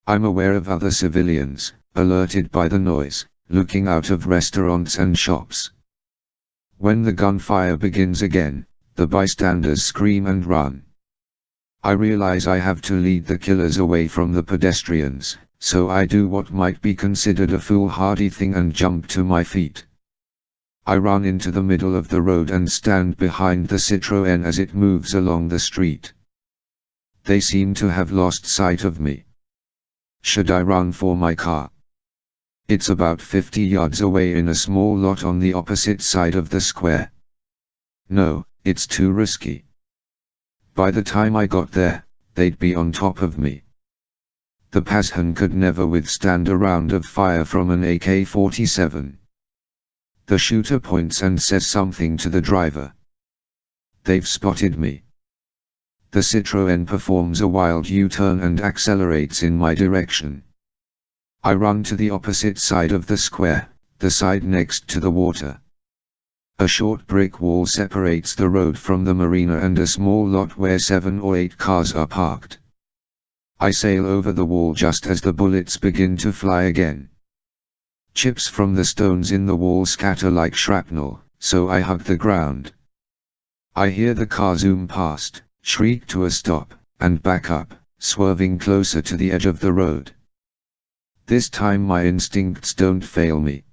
I'm aware of other civilians, alerted by the noise, looking out of restaurants and shops. When the gunfire begins again, the bystanders scream and run. I realize I have to lead the killers away from the pedestrians, so I do what might be considered a foolhardy thing and jump to my feet. I run into the middle of the road and stand behind the Citroën as it moves along the street. They seem to have lost sight of me. Should I run for my car? It's about 50 yards away in a small lot on the opposite side of the square. No, it's too risky. By the time I got there, they'd be on top of me. The Pashan could never withstand a round of fire from an AK-47. The shooter points and says something to the driver. They've spotted me. The Citroën performs a wild U-turn and accelerates in my direction. I run to the opposite side of the square, the side next to the water. A short brick wall separates the road from the marina and a small lot where 7 or 8 cars are parked. I sail over the wall just as the bullets begin to fly again. Chips from the stones in the wall scatter like shrapnel, so I hug the ground. I hear the car zoom past, shriek to a stop, and back up, swerving closer to the edge of the road. This time my instincts don't fail me.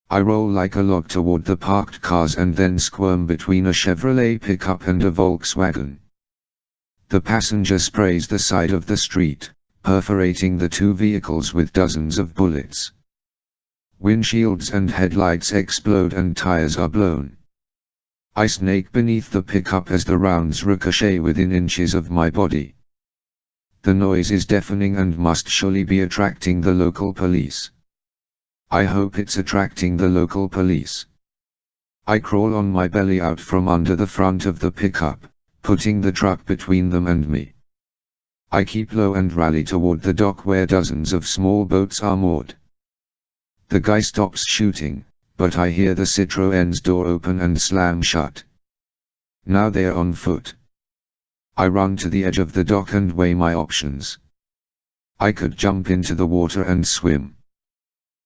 I roll like a log toward the parked cars and then squirm between a Chevrolet pickup and a Volkswagen. The passenger sprays the side of the street, perforating the two vehicles with dozens of bullets. Windshields and headlights explode and tires are blown. I snake beneath the pickup as the rounds ricochet within inches of my body. The noise is deafening and must surely be attracting the local police. I hope it's attracting the local police. I crawl on my belly out from under the front of the pickup, putting the truck between them and me. I keep low and rally toward the dock where dozens of small boats are moored. The guy stops shooting, but I hear the Citroen's door open and slam shut. Now they're on foot. I run to the edge of the dock and weigh my options. I could jump into the water and swim.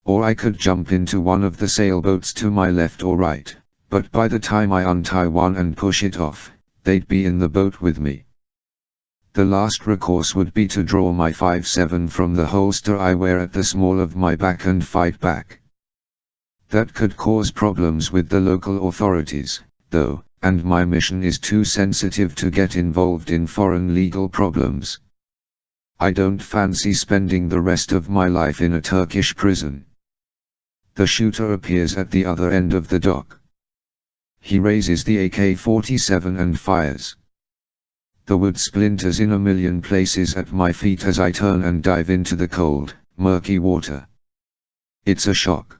Or I could jump into one of the sailboats to my left or right, but by the time I untie one and push it off, they'd be in the boat with me. The last recourse would be to draw my 5.7 from the holster I wear at the small of my back and fight back. That could cause problems with the local authorities, though, and my mission is too sensitive to get involved in foreign legal problems. I don't fancy spending the rest of my life in a Turkish prison. The shooter appears at the other end of the dock. He raises the AK-47 and fires. The wood splinters in a million places at my feet as I turn and dive into the cold, murky water. It's a shock.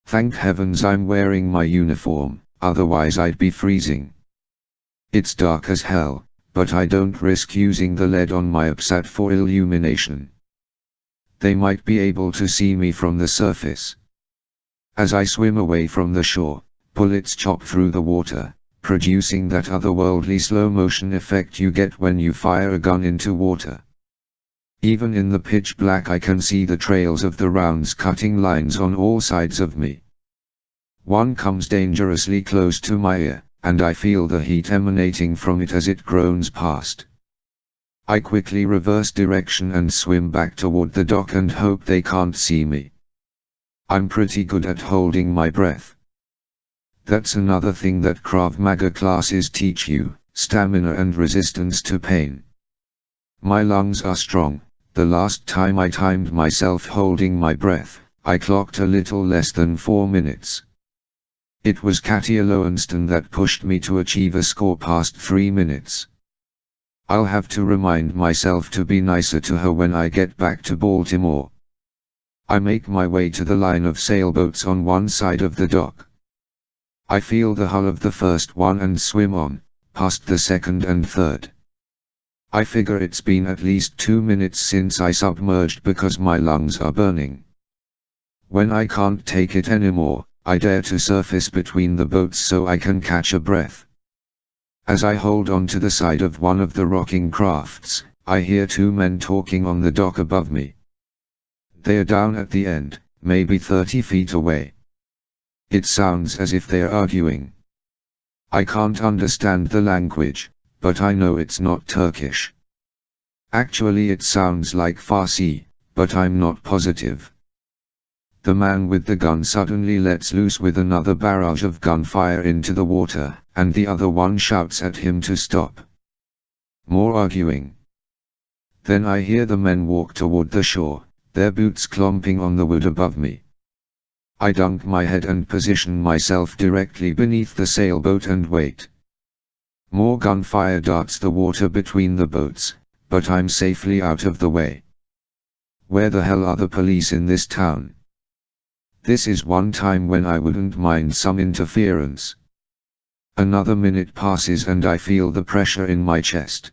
Thank heavens I'm wearing my uniform, otherwise I'd be freezing. It's dark as hell, but I don't risk using the LED on my upset for illumination. They might be able to see me from the surface. As I swim away from the shore, bullets chop through the water, producing that otherworldly slow-motion effect you get when you fire a gun into water. Even in the pitch black I can see the trails of the rounds cutting lines on all sides of me. One comes dangerously close to my ear, and I feel the heat emanating from it as it groans past. I quickly reverse direction and swim back toward the dock and hope they can't see me. I'm pretty good at holding my breath. That's another thing that Krav Maga classes teach you, stamina and resistance to pain. My lungs are strong. The last time I timed myself holding my breath, I clocked a little less than 4 minutes. It was Katia Lowenstein that pushed me to achieve a score past 3 minutes. I'll have to remind myself to be nicer to her when I get back to Baltimore. I make my way to the line of sailboats on one side of the dock. I feel the hull of the first one and swim on, past the second and third. I figure it's been at least 2 minutes since I submerged because my lungs are burning. When I can't take it anymore, I dare to surface between the boats so I can catch a breath. As I hold on to the side of one of the rocking crafts, I hear two men talking on the dock above me. They're down at the end, maybe 30 feet away. It sounds as if they're arguing. I can't understand the language, but I know it's not Turkish. Actually it sounds like Farsi, but I'm not positive. The man with the gun suddenly lets loose with another barrage of gunfire into the water, and the other one shouts at him to stop. More arguing. Then I hear the men walk toward the shore, their boots clomping on the wood above me. I dunk my head and position myself directly beneath the sailboat and wait. More gunfire darts the water between the boats, but I'm safely out of the way. Where the hell are the police in this town? This is one time when I wouldn't mind some interference. Another minute passes and I feel the pressure in my chest.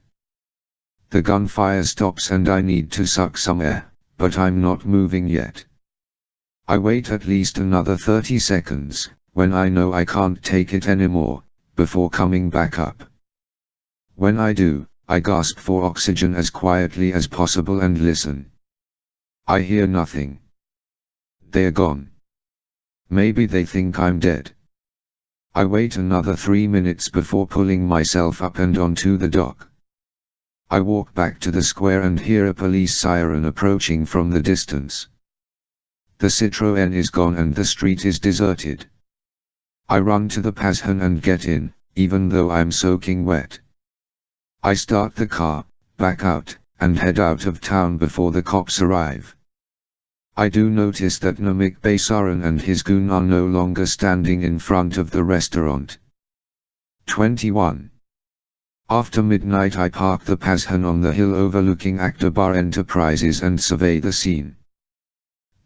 The gunfire stops and I need to suck some air, but I'm not moving yet. I wait at least another 30 seconds, when I know I can't take it anymore, before coming back up. When I do, I gasp for oxygen as quietly as possible and listen. I hear nothing. They're gone. Maybe they think I'm dead. I wait another 3 minutes before pulling myself up and onto the dock. I walk back to the square and hear a police siren approaching from the distance. The Citroën is gone and the street is deserted. I run to the Pashan and get in, even though I'm soaking wet. I start the car, back out, and head out of town before the cops arrive. I do notice that Namik Basaran and his goon are no longer standing in front of the restaurant. 21. After midnight I park the Pashan on the hill overlooking Akbar Enterprises and survey the scene.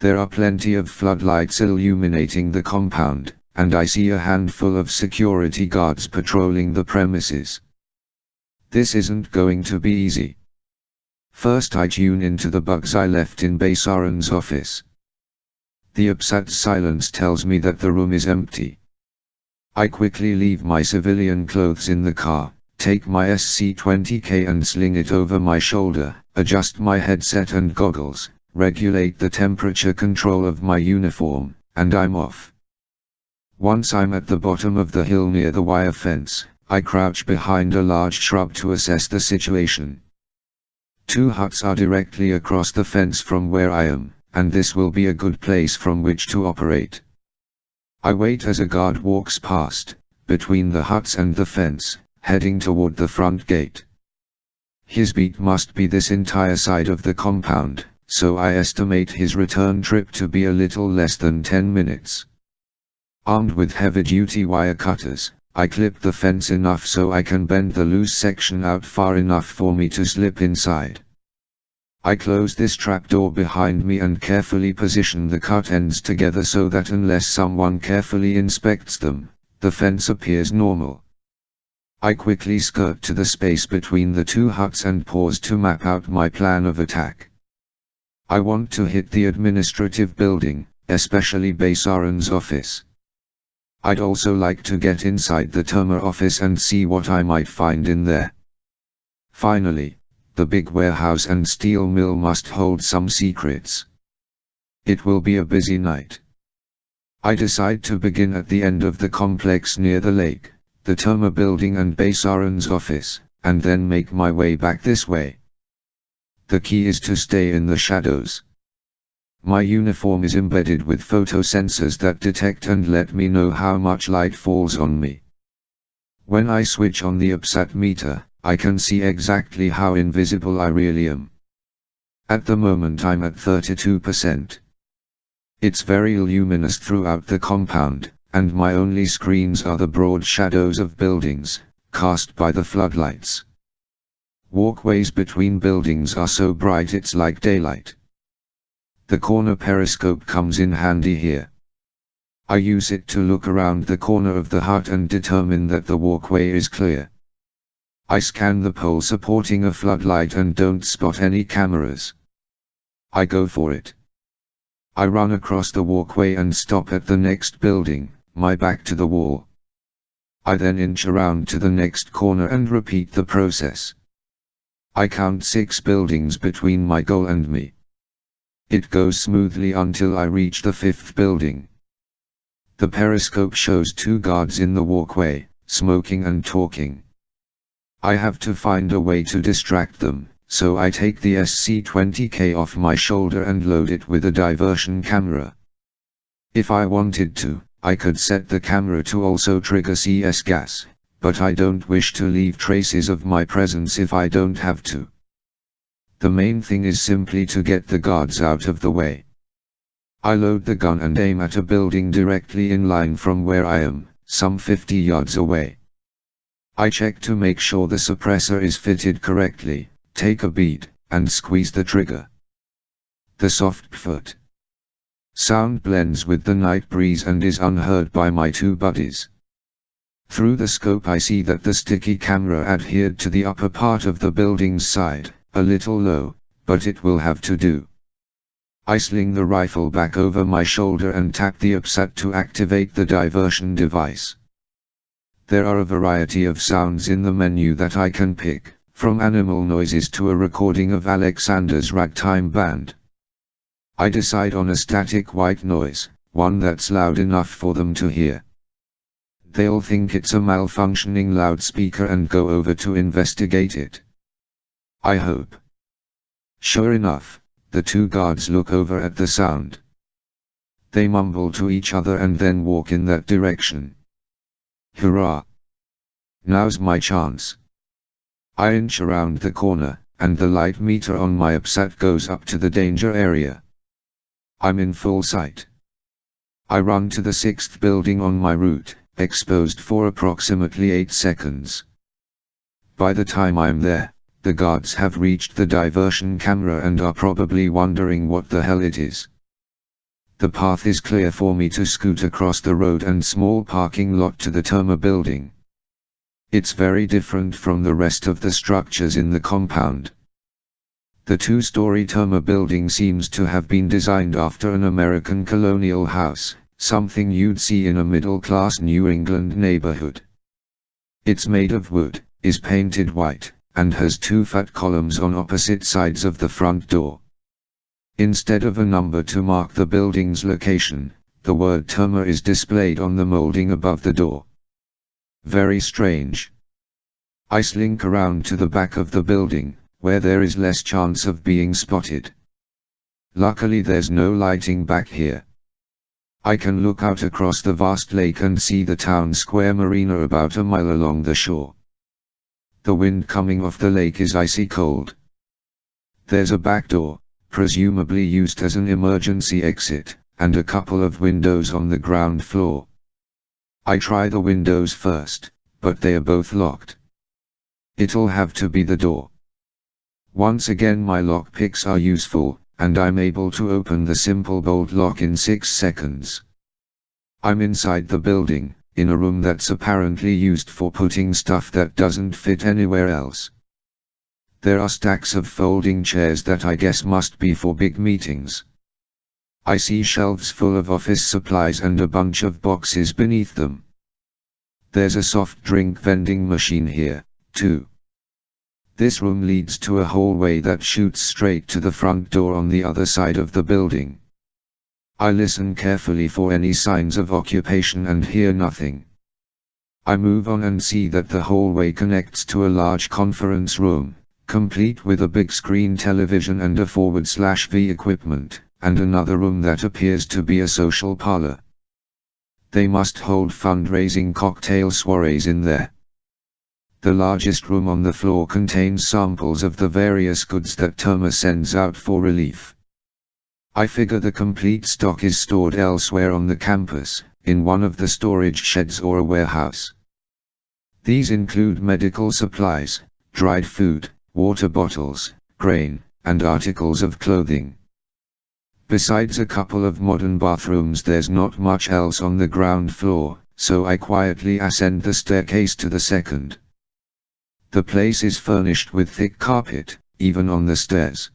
There are plenty of floodlights illuminating the compound, and I see a handful of security guards patrolling the premises. This isn't going to be easy. First I tune into the bugs I left in Basaran's office. The upset silence tells me that the room is empty. I quickly leave my civilian clothes in the car, take my SC-20K and sling it over my shoulder, adjust my headset and goggles, regulate the temperature control of my uniform, and I'm off. Once I'm at the bottom of the hill near the wire fence, I crouch behind a large shrub to assess the situation. 2 huts are directly across the fence from where I am, and this will be a good place from which to operate. I wait as a guard walks past, between the huts and the fence, heading toward the front gate. His beat must be this entire side of the compound, so I estimate his return trip to be a little less than 10 minutes. Armed with heavy-duty wire cutters, I clip the fence enough so I can bend the loose section out far enough for me to slip inside. I close this trapdoor behind me and carefully position the cut ends together so that unless someone carefully inspects them, the fence appears normal. I quickly skirt to the space between the 2 huts and pause to map out my plan of attack. I want to hit the administrative building, especially Basaran's office. I'd also like to get inside the Terma office and see what I might find in there. Finally, the big warehouse and steel mill must hold some secrets. It will be a busy night. I decide to begin at the end of the complex near the lake, the Terma building and Basaran's office, and then make my way back this way. The key is to stay in the shadows. My uniform is embedded with photosensors that detect and let me know how much light falls on me. When I switch on the upsat meter, I can see exactly how invisible I really am. At the moment I'm at 32%. It's very luminous throughout the compound, and my only screens are the broad shadows of buildings, cast by the floodlights. Walkways between buildings are so bright it's like daylight. The corner periscope comes in handy here. I use it to look around the corner of the hut and determine that the walkway is clear. I scan the pole supporting a floodlight and don't spot any cameras. I go for it. I run across the walkway and stop at the next building, my back to the wall. I then inch around to the next corner and repeat the process. I count 6 buildings between my goal and me. It goes smoothly until I reach the 5th building. The periscope shows 2 guards in the walkway, smoking and talking. I have to find a way to distract them, so I take the SC-20K off my shoulder and load it with a diversion camera. If I wanted to, I could set the camera to also trigger CS gas, but I don't wish to leave traces of my presence if I don't have to. The main thing is simply to get the guards out of the way. I load the gun and aim at a building directly in line from where I am, some 50 yards away. I check to make sure the suppressor is fitted correctly, take a bead, and squeeze the trigger. The soft pfft sound blends with the night breeze and is unheard by my 2 buddies. Through the scope I see that the sticky camera adhered to the upper part of the building's side, a little low, but it will have to do. I sling the rifle back over my shoulder and tap the upsat to activate the diversion device. There are a variety of sounds in the menu that I can pick, from animal noises to a recording of Alexander's ragtime band. I decide on a static white noise, one that's loud enough for them to hear. They'll think it's a malfunctioning loudspeaker and go over to investigate it. I hope. Sure enough, the two guards look over at the sound. They mumble to each other and then walk in that direction. Hurrah! Now's my chance. I inch around the corner, and the light meter on my upsat goes up to the danger area. I'm in full sight. I run to the 6th building on my route, exposed for approximately 8 seconds. By the time I'm there, the guards have reached the diversion camera and are probably wondering what the hell it is. The path is clear for me to scoot across the road and small parking lot to the Terma building. It's very different from the rest of the structures in the compound. The two-story Terma building seems to have been designed after an American colonial house, something you'd see in a middle-class New England neighborhood. It's made of wood, is painted white, and has two fat columns on opposite sides of the front door. Instead of a number to mark the building's location, the word Terma is displayed on the molding above the door. Very strange. I slink around to the back of the building, where there is less chance of being spotted. Luckily there's no lighting back here. I can look out across the vast lake and see the town square marina about a mile along the shore. The wind coming off the lake is icy cold. There's a back door, presumably used as an emergency exit, and a couple of windows on the ground floor. I try the windows first, but they are both locked. It'll have to be the door. Once again my lockpicks are useful, and I'm able to open the simple bolt lock in 6 seconds. I'm inside the building, in a room that's apparently used for putting stuff that doesn't fit anywhere else. There are stacks of folding chairs that I guess must be for big meetings. I see shelves full of office supplies and a bunch of boxes beneath them. There's a soft drink vending machine here, too. This room leads to a hallway that shoots straight to the front door on the other side of the building. I listen carefully for any signs of occupation and hear nothing. I move on and see that the hallway connects to a large conference room, complete with a big screen television and a /V equipment, and another room that appears to be a social parlor. They must hold fundraising cocktail soirees in there. The largest room on the floor contains samples of the various goods that Terma sends out for relief. I figure the complete stock is stored elsewhere on the campus, in one of the storage sheds or a warehouse. These include medical supplies, dried food, water bottles, grain, and articles of clothing. Besides a couple of modern bathrooms, there's not much else on the ground floor, so I quietly ascend the staircase to the second. The place is furnished with thick carpet, even on the stairs.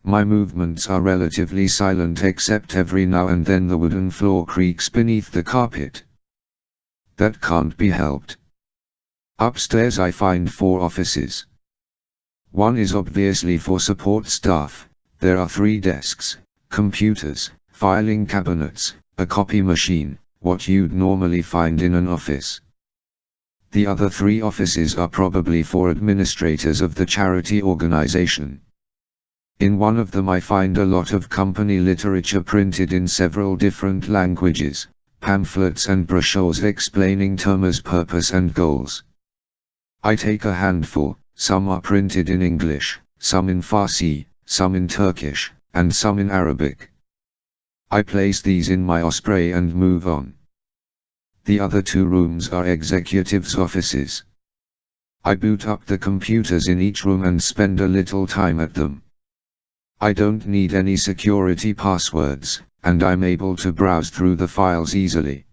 My movements are relatively silent except every now and then the wooden floor creaks beneath the carpet. That can't be helped. Upstairs I find 4 offices. One is obviously for support staff. There are 3 desks, computers, filing cabinets, a copy machine, what you'd normally find in an office. The other 3 offices are probably for administrators of the charity organization. In one of them I find a lot of company literature printed in several different languages, pamphlets and brochures explaining Terma's purpose and goals. I take a handful, some are printed in English, some in Farsi, some in Turkish, and some in Arabic. I place these in my osprey and move on. The other 2 rooms are executives' offices. I boot up the computers in each room and spend a little time at them. I don't need any security passwords, and I'm able to browse through the files easily.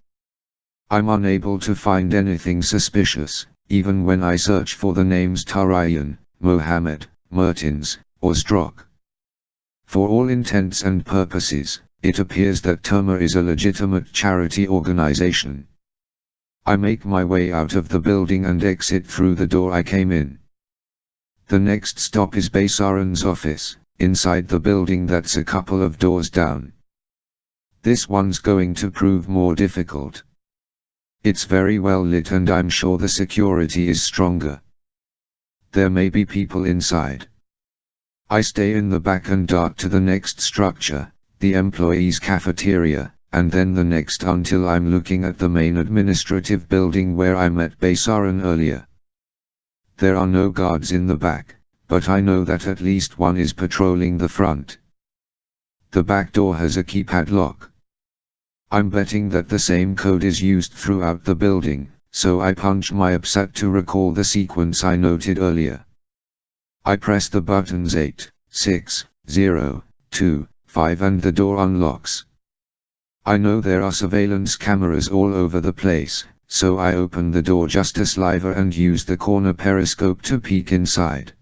I'm unable to find anything suspicious, even when I search for the names Tarayan, Mohammed, Mertens, or Strock. For all intents and purposes, it appears that Terma is a legitimate charity organization. I make my way out of the building and exit through the door I came in. The next stop is Basaran's office, inside the building that's a couple of doors down. This one's going to prove more difficult. It's very well lit and I'm sure the security is stronger. There may be people inside. I stay in the back and dart to the next structure, the employees' cafeteria, and then the next until I'm looking at the main administrative building where I met Baysaran earlier. There are no guards in the back, but I know that at least one is patrolling the front. The back door has a keypad lock. I'm betting that the same code is used throughout the building, so I punch my upsat to recall the sequence I noted earlier. I press the buttons 8, 6, 0, 2, 5 and the door unlocks. I know there are surveillance cameras all over the place, so I open the door just a sliver and use the corner periscope to peek inside.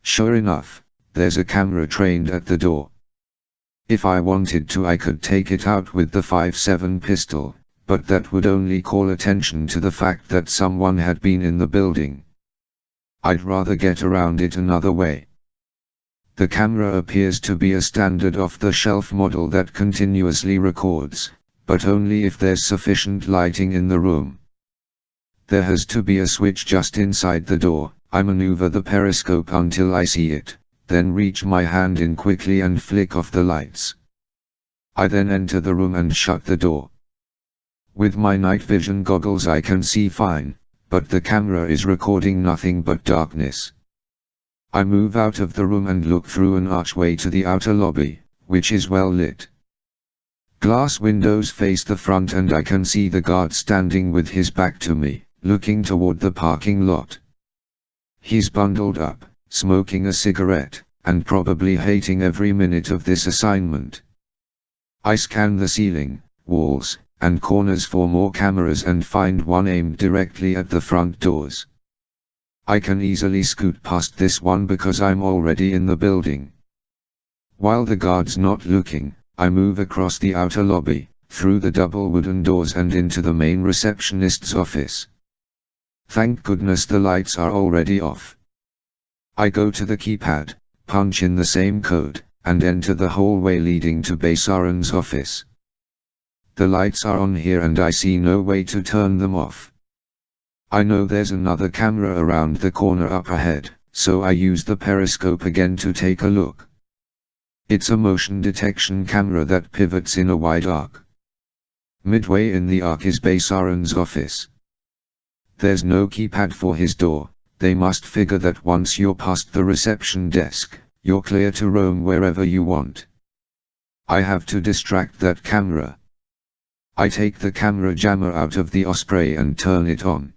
Sure enough, there's a camera trained at the door. If I wanted to I could take it out with the 5.7 pistol, but that would only call attention to the fact that someone had been in the building. I'd rather get around it another way. The camera appears to be a standard off-the-shelf model that continuously records, but only if there's sufficient lighting in the room. There has to be a switch just inside the door. I maneuver the periscope until I see it, then reach my hand in quickly and flick off the lights. I then enter the room and shut the door. With my night vision goggles I can see fine, but the camera is recording nothing but darkness. I move out of the room and look through an archway to the outer lobby, which is well lit. Glass windows face the front and I can see the guard standing with his back to me, looking toward the parking lot. He's bundled up, smoking a cigarette, and probably hating every minute of this assignment. I scan the ceiling, walls, and corners for more cameras and find one aimed directly at the front doors. I can easily scoot past this one because I'm already in the building. While the guard's not looking, I move across the outer lobby, through the double wooden doors and into the main receptionist's office. Thank goodness the lights are already off. I go to the keypad, punch in the same code, and enter the hallway leading to Baysaran's office. The lights are on here and I see no way to turn them off. I know there's another camera around the corner up ahead, so I use the periscope again to take a look. It's a motion detection camera that pivots in a wide arc. Midway in the arc is Baysaran's office. There's no keypad for his door. They must figure that once you're past the reception desk, you're clear to roam wherever you want. I have to distract that camera. I take the camera jammer out of the Osprey and turn it on.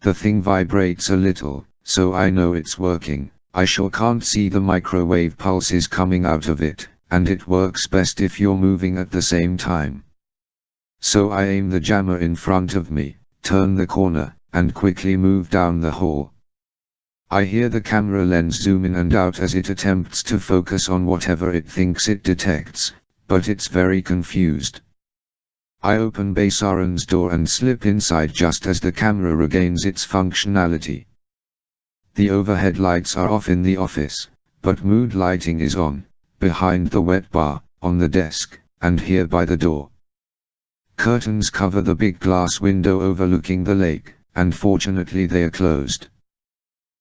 The thing vibrates a little, so I know it's working. I sure can't see the microwave pulses coming out of it, and it works best if you're moving at the same time. So I aim the jammer in front of me, turn the corner, and quickly move down the hall. I hear the camera lens zoom in and out as it attempts to focus on whatever it thinks it detects, but it's very confused. I open Baysaran's door and slip inside just as the camera regains its functionality. The overhead lights are off in the office, but mood lighting is on, behind the wet bar, on the desk, and here by the door. Curtains cover the big glass window overlooking the lake, and fortunately they are closed.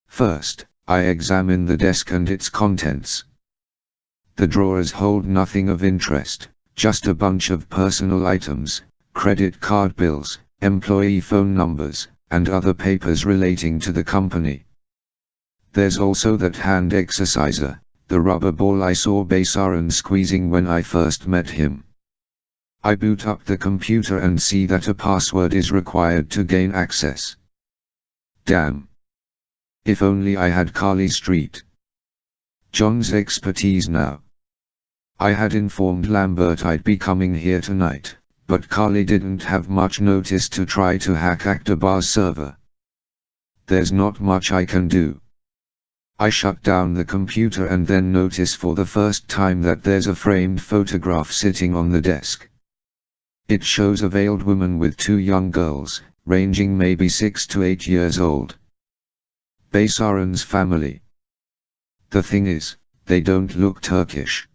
First, I examine the desk and its contents. The drawers hold nothing of interest, just a bunch of personal items, credit card bills, employee phone numbers, and other papers relating to the company. There's also that hand exerciser, the rubber ball I saw Baysaran squeezing when I first met him. I boot up the computer and see that a password is required to gain access. Damn. If only I had Carly Street. John's expertise now. I had informed Lambert I'd be coming here tonight, but Carly didn't have much notice to try to hack Actorbar's server. There's not much I can do. I shut down the computer and then notice for the first time that there's a framed photograph sitting on the desk. It shows a veiled woman with two young girls, ranging maybe 6 to 8 years old. Baysaran's family. The thing is, they don't look Turkish.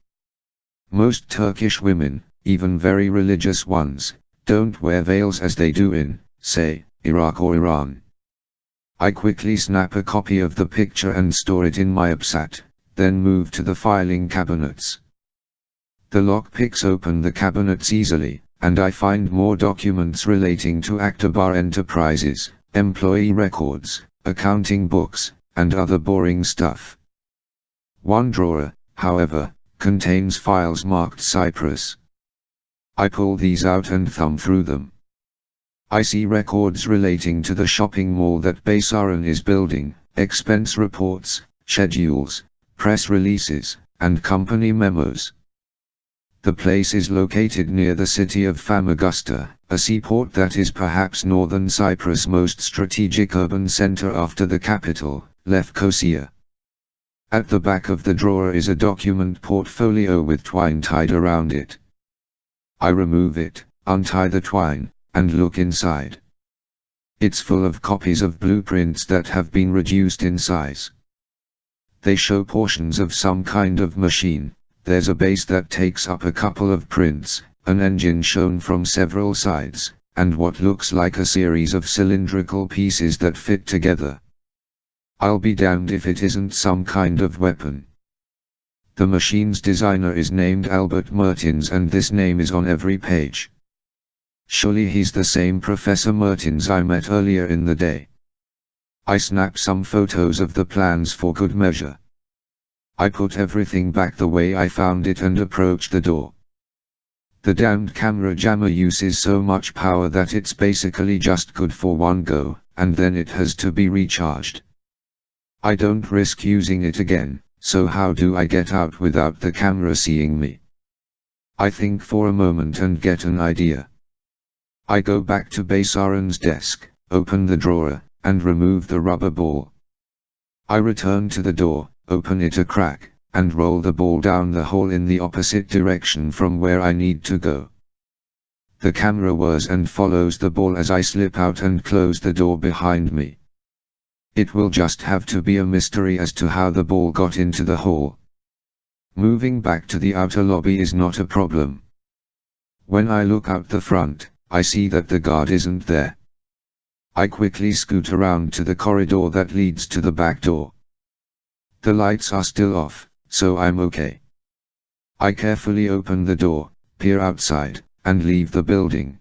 Most Turkish women, even very religious ones, don't wear veils as they do in, say, Iraq or Iran. I quickly snap a copy of the picture and store it in my upsat, then move to the filing cabinets. The lock picks open the cabinets easily, and I find more documents relating to Akbar Enterprises, employee records, accounting books, and other boring stuff. One drawer, however, contains files marked Cyprus. I pull these out and thumb through them. I see records relating to the shopping mall that Baysaran is building, expense reports, schedules, press releases, and company memos. The place is located near the city of Famagusta, a seaport that is perhaps northern Cyprus' most strategic urban center after the capital, Lefkosia. At the back of the drawer is a document portfolio with twine tied around it. I remove it, untie the twine, and look inside. It's full of copies of blueprints that have been reduced in size. They show portions of some kind of machine. There's a base that takes up a couple of prints, an engine shown from several sides, and what looks like a series of cylindrical pieces that fit together. I'll be damned if it isn't some kind of weapon. The machine's designer is named Albert Mertens, and this name is on every page. Surely he's the same Professor Mertens I met earlier in the day. I snap some photos of the plans for good measure. I put everything back the way I found it and approach the door. The damned camera jammer uses so much power that it's basically just good for one go, and then it has to be recharged. I don't risk using it again, so how do I get out without the camera seeing me? I think for a moment and get an idea. I go back to Baysaran's desk, open the drawer, and remove the rubber ball. I return to the door, open it a crack, and roll the ball down the hole in the opposite direction from where I need to go. The camera whirs and follows the ball as I slip out and close the door behind me. It will just have to be a mystery as to how the ball got into the hole. Moving back to the outer lobby is not a problem. When I look out the front, I see that the guard isn't there. I quickly scoot around to the corridor that leads to the back door. The lights are still off, so I'm okay. I carefully open the door, peer outside, and leave the building.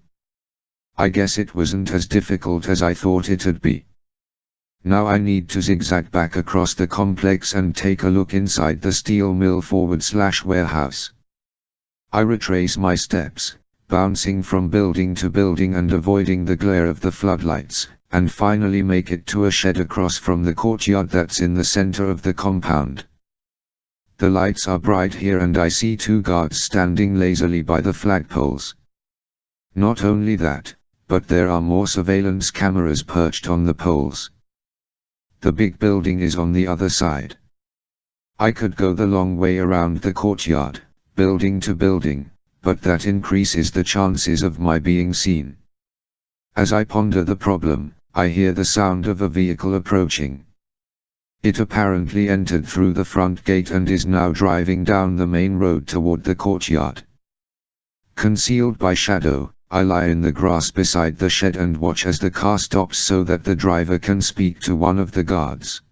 I guess it wasn't as difficult as I thought it'd be. Now I need to zigzag back across the complex and take a look inside the steel mill /warehouse. I retrace my steps, bouncing from building to building and avoiding the glare of the floodlights, and finally make it to a shed across from the courtyard that's in the center of the compound. The lights are bright here and I see two guards standing lazily by the flagpoles. Not only that, but there are more surveillance cameras perched on the poles. The big building is on the other side. I could go the long way around the courtyard, building to building, but that increases the chances of my being seen. As I ponder the problem, I hear the sound of a vehicle approaching. It apparently entered through the front gate and is now driving down the main road toward the courtyard. Concealed by shadow, I lie in the grass beside the shed and watch as the car stops so that the driver can speak to one of the guards.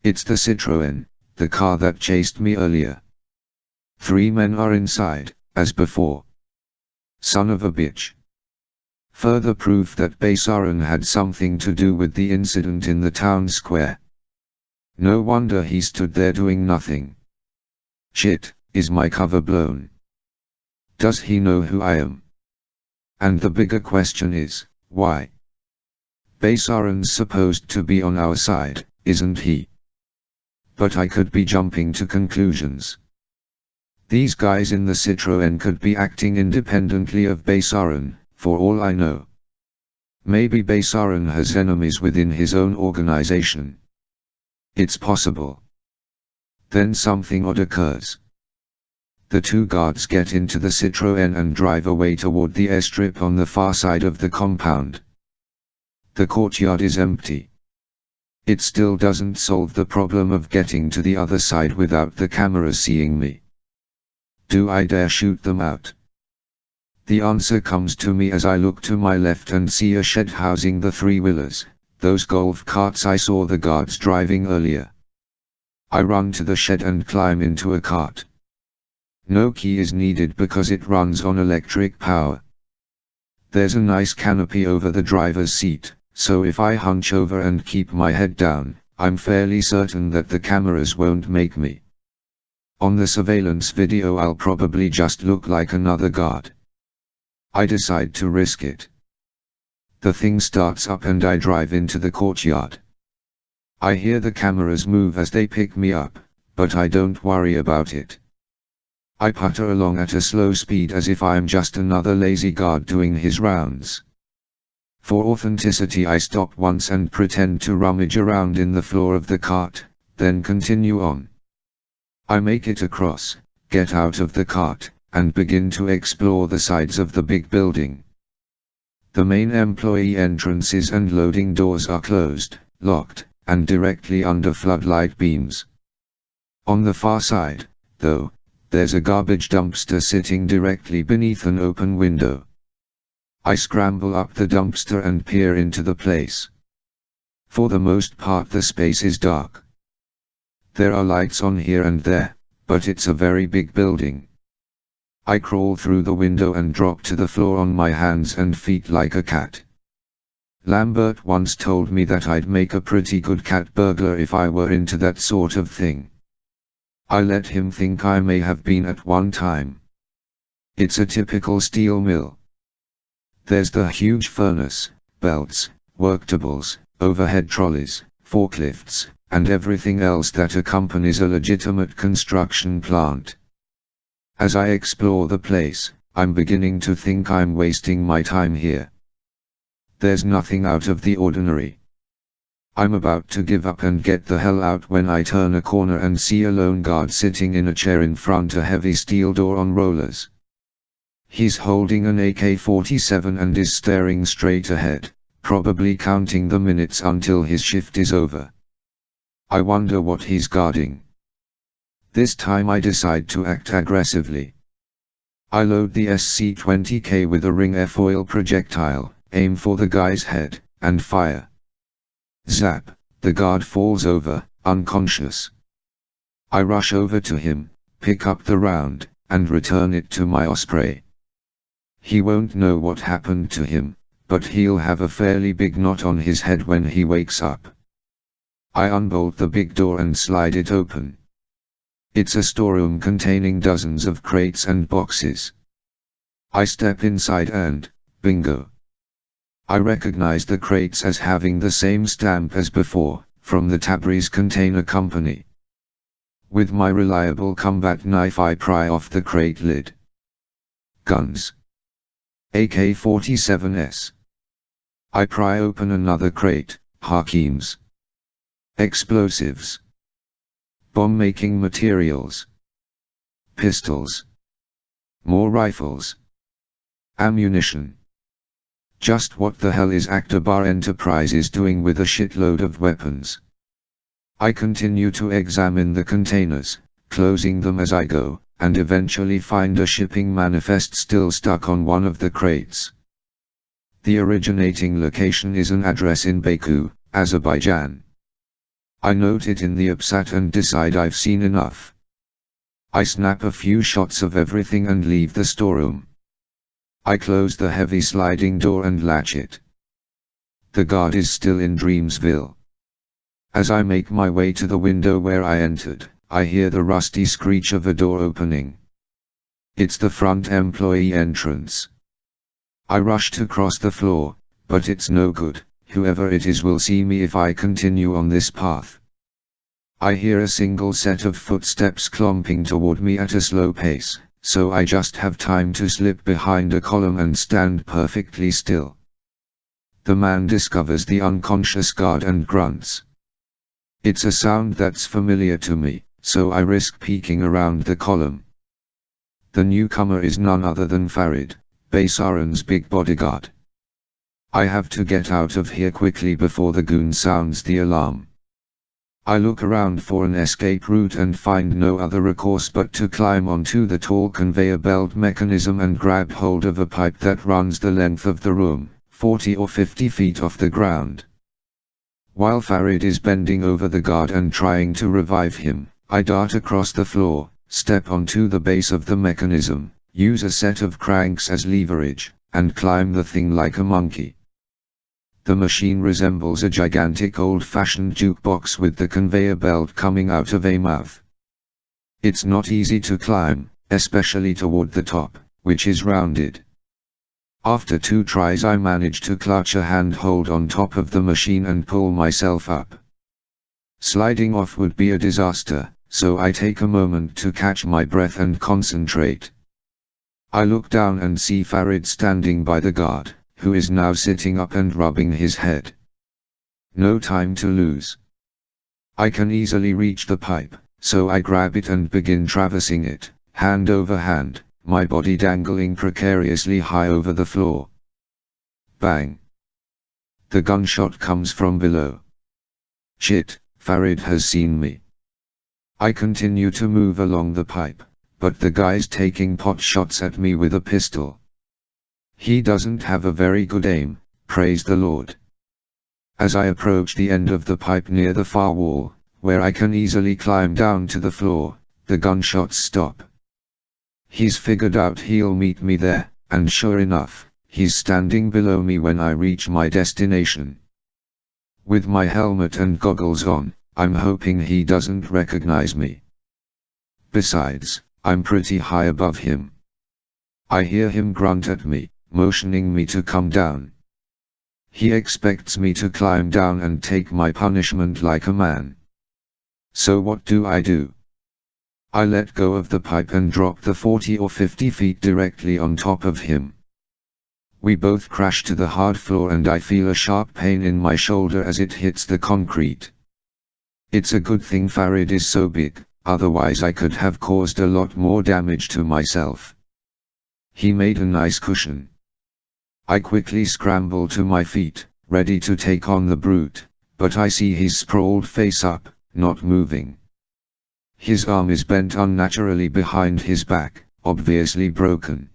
It's the Citroën, the car that chased me earlier. 3 men are inside, as before. Son of a bitch. Further proof that Baysaran had something to do with the incident in the town square. No wonder he stood there doing nothing. Shit, is my cover blown? Does he know who I am? And the bigger question is, why? Baysaran's supposed to be on our side, isn't he? But I could be jumping to conclusions. These guys in the Citroën could be acting independently of Baysaran, for all I know. Maybe Baysaran has enemies within his own organization. It's possible. Then something odd occurs. The two guards get into the Citroën and drive away toward the airstrip on the far side of the compound. The courtyard is empty. It still doesn't solve the problem of getting to the other side without the cameras seeing me. Do I dare shoot them out? The answer comes to me as I look to my left and see a shed housing the three-wheelers, those golf carts I saw the guards driving earlier. I run to the shed and climb into a cart. No key is needed because it runs on electric power. There's a nice canopy over the driver's seat, so if I hunch over and keep my head down, I'm fairly certain that the cameras won't make me. On the surveillance video I'll probably just look like another guard. I decide to risk it. The thing starts up and I drive into the courtyard. I hear the cameras move as they pick me up, but I don't worry about it. I putter along at a slow speed as if I'm just another lazy guard doing his rounds. For authenticity I stop once and pretend to rummage around in the floor of the cart, then continue on. I make it across, get out of the cart, and begin to explore the sides of the big building. The main employee entrances and loading doors are closed, locked, and directly under floodlight beams. On the far side, though, there's a garbage dumpster sitting directly beneath an open window. I scramble up the dumpster and peer into the place. For the most part the space is dark. There are lights on here and there, but it's a very big building. I crawl through the window and drop to the floor on my hands and feet like a cat. Lambert once told me that I'd make a pretty good cat burglar if I were into that sort of thing. I let him think I may have been at one time. It's a typical steel mill. There's the huge furnace, belts, worktables, overhead trolleys, forklifts, and everything else that accompanies a legitimate construction plant. As I explore the place, I'm beginning to think I'm wasting my time here. There's nothing out of the ordinary. I'm about to give up and get the hell out when I turn a corner and see a lone guard sitting in a chair in front of a heavy steel door on rollers. He's holding an AK-47 and is staring straight ahead, probably counting the minutes until his shift is over. I wonder what he's guarding. This time I decide to act aggressively. I load the SC-20K with a ring airfoil projectile, aim for the guy's head, and fire. Zap, the guard falls over, unconscious. I rush over to him, pick up the round, and return it to my Osprey. He won't know what happened to him, but he'll have a fairly big knot on his head when he wakes up. I unbolt the big door and slide it open. It's a storeroom containing dozens of crates and boxes. I step inside and, bingo. I recognize the crates as having the same stamp as before, from the Tabriz Container Company. With my reliable combat knife I pry off the crate lid. Guns. AK-47s. I pry open another crate, Hakims. Explosives. Bomb-making materials. Pistols. More rifles. Ammunition. Just what the hell is Akbar Enterprises doing with a shitload of weapons? I continue to examine the containers, closing them as I go, and eventually find a shipping manifest still stuck on one of the crates. The originating location is an address in Baku, Azerbaijan. I note it in the Upsat and decide I've seen enough. I snap a few shots of everything and leave the storeroom. I close the heavy sliding door and latch it. The guard is still in Dreamsville. As I make my way to the window where I entered, I hear the rusty screech of a door opening. It's the front employee entrance. I rush to cross the floor, but it's no good. Whoever it is will see me if I continue on this path. I hear a single set of footsteps clomping toward me at a slow pace, so I just have time to slip behind a column and stand perfectly still. The man discovers the unconscious guard and grunts. It's a sound that's familiar to me, so I risk peeking around the column. The newcomer is none other than Farid, Baysaran's big bodyguard. I have to get out of here quickly before the goon sounds the alarm. I look around for an escape route and find no other recourse but to climb onto the tall conveyor belt mechanism and grab hold of a pipe that runs the length of the room, 40 or 50 feet off the ground. While Farid is bending over the guard and trying to revive him, I dart across the floor, step onto the base of the mechanism, use a set of cranks as leverage, and climb the thing like a monkey. The machine resembles a gigantic old-fashioned jukebox with the conveyor belt coming out of a mouth. It's not easy to climb, especially toward the top, which is rounded. After 2 tries I manage to clutch a handhold on top of the machine and pull myself up. Sliding off would be a disaster, so I take a moment to catch my breath and concentrate. I look down and see Farid standing by the guard, who is now sitting up and rubbing his head. No time to lose. I can easily reach the pipe, so I grab it and begin traversing it, hand over hand, my body dangling precariously high over the floor. Bang! The gunshot comes from below. Shit, Farid has seen me. I continue to move along the pipe, but the guy's taking pot shots at me with a pistol. He doesn't have a very good aim, praise the Lord. As I approach the end of the pipe near the far wall, where I can easily climb down to the floor, the gunshots stop. He's figured out he'll meet me there, and sure enough, he's standing below me when I reach my destination. With my helmet and goggles on, I'm hoping he doesn't recognize me. Besides, I'm pretty high above him. I hear him grunt at me, motioning me to come down. He expects me to climb down and take my punishment like a man. So what do? I let go of the pipe and drop the 40 or 50 feet directly on top of him. We both crash to the hard floor and I feel a sharp pain in my shoulder as it hits the concrete. It's a good thing Farid is so big, otherwise I could have caused a lot more damage to myself. He made a nice cushion. I quickly scramble to my feet, ready to take on the brute, but I see his sprawled face up, not moving. His arm is bent unnaturally behind his back, obviously broken.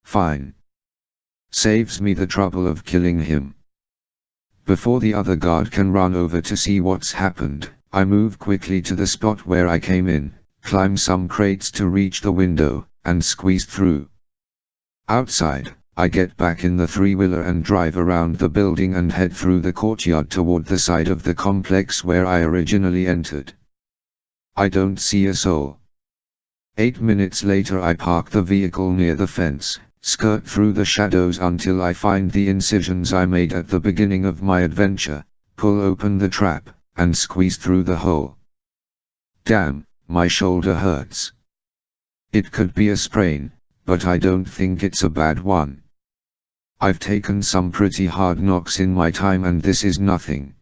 Fine. Saves me the trouble of killing him. Before the other guard can run over to see what's happened, I move quickly to the spot where I came in, climb some crates to reach the window, and squeeze through. Outside, I get back in the 3-wheeler and drive around the building and head through the courtyard toward the side of the complex where I originally entered. I don't see a soul. 8 minutes later I park the vehicle near the fence, skirt through the shadows until I find the incisions I made at the beginning of my adventure, pull open the trap, and squeeze through the hole. Damn, my shoulder hurts. It could be a sprain, but I don't think it's a bad one. I've taken some pretty hard knocks in my time and this is nothing.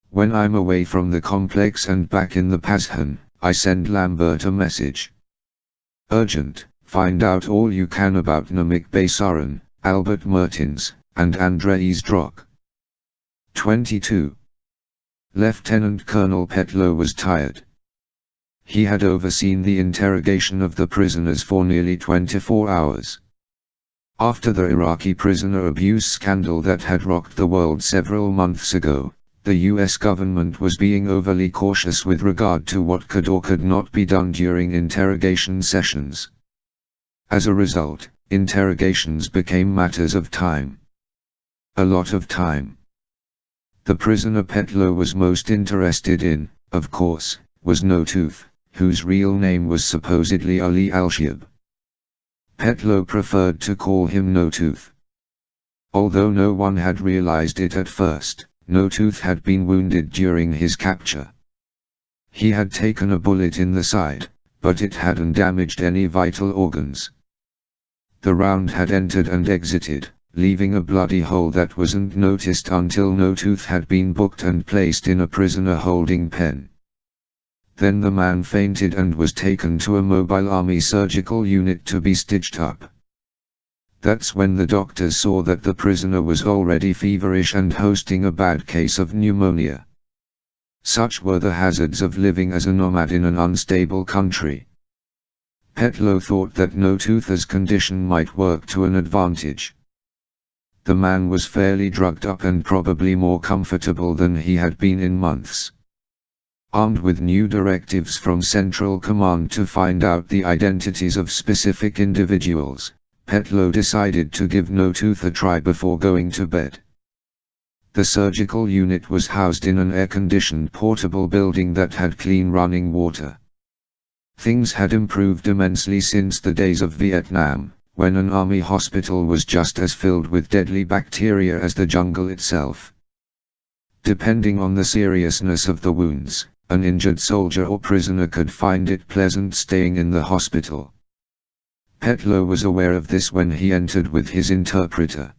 When I'm away from the complex and back in the Pashan, I send Lambert a message. Urgent, find out all you can about Namik Baysaran, Albert Mertens, and Andreas Drock. 22. Lieutenant Colonel Petlow was tired. He had overseen the interrogation of the prisoners for nearly 24 hours. After the Iraqi prisoner abuse scandal that had rocked the world several months ago, the US government was being overly cautious with regard to what could or could not be done during interrogation sessions. As a result, interrogations became matters of time. A lot of time. The prisoner Petlow was most interested in, of course, was No Tooth, whose real name was supposedly Ali Al-Shib. Petlow preferred to call him No Tooth. Although no one had realized it at first, No Tooth had been wounded during his capture. He had taken a bullet in the side, but it hadn't damaged any vital organs. The round had entered and exited, leaving a bloody hole that wasn't noticed until No Tooth had been booked and placed in a prisoner holding pen. Then the man fainted and was taken to a mobile army surgical unit to be stitched up. That's when the doctors saw that the prisoner was already feverish and hosting a bad case of pneumonia. Such were the hazards of living as a nomad in an unstable country. Petlow thought that No Tooth's condition might work to an advantage. The man was fairly drugged up and probably more comfortable than he had been in months. Armed with new directives from Central Command to find out the identities of specific individuals, Petlow decided to give No Tooth a try before going to bed. The surgical unit was housed in an air-conditioned portable building that had clean running water. Things had improved immensely since the days of Vietnam, when an army hospital was just as filled with deadly bacteria as the jungle itself. Depending on the seriousness of the wounds, an injured soldier or prisoner could find it pleasant staying in the hospital. Petlow was aware of this when he entered with his interpreter.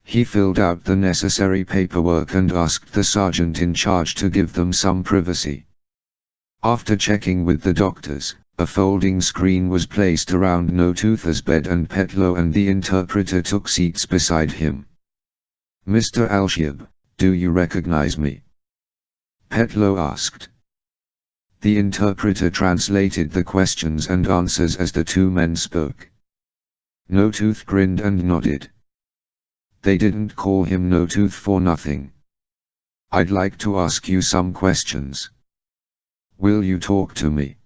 He filled out the necessary paperwork and asked the sergeant in charge to give them some privacy. After checking with the doctors, a folding screen was placed around No Tooth's bed and Petlow and the interpreter took seats beside him. "Mr. Alshib, do you recognize me?" Petlow asked. The interpreter translated the questions and answers as the two men spoke. No Tooth grinned and nodded. They didn't call him No Tooth for nothing. "I'd like to ask you some questions. Will you talk to me?"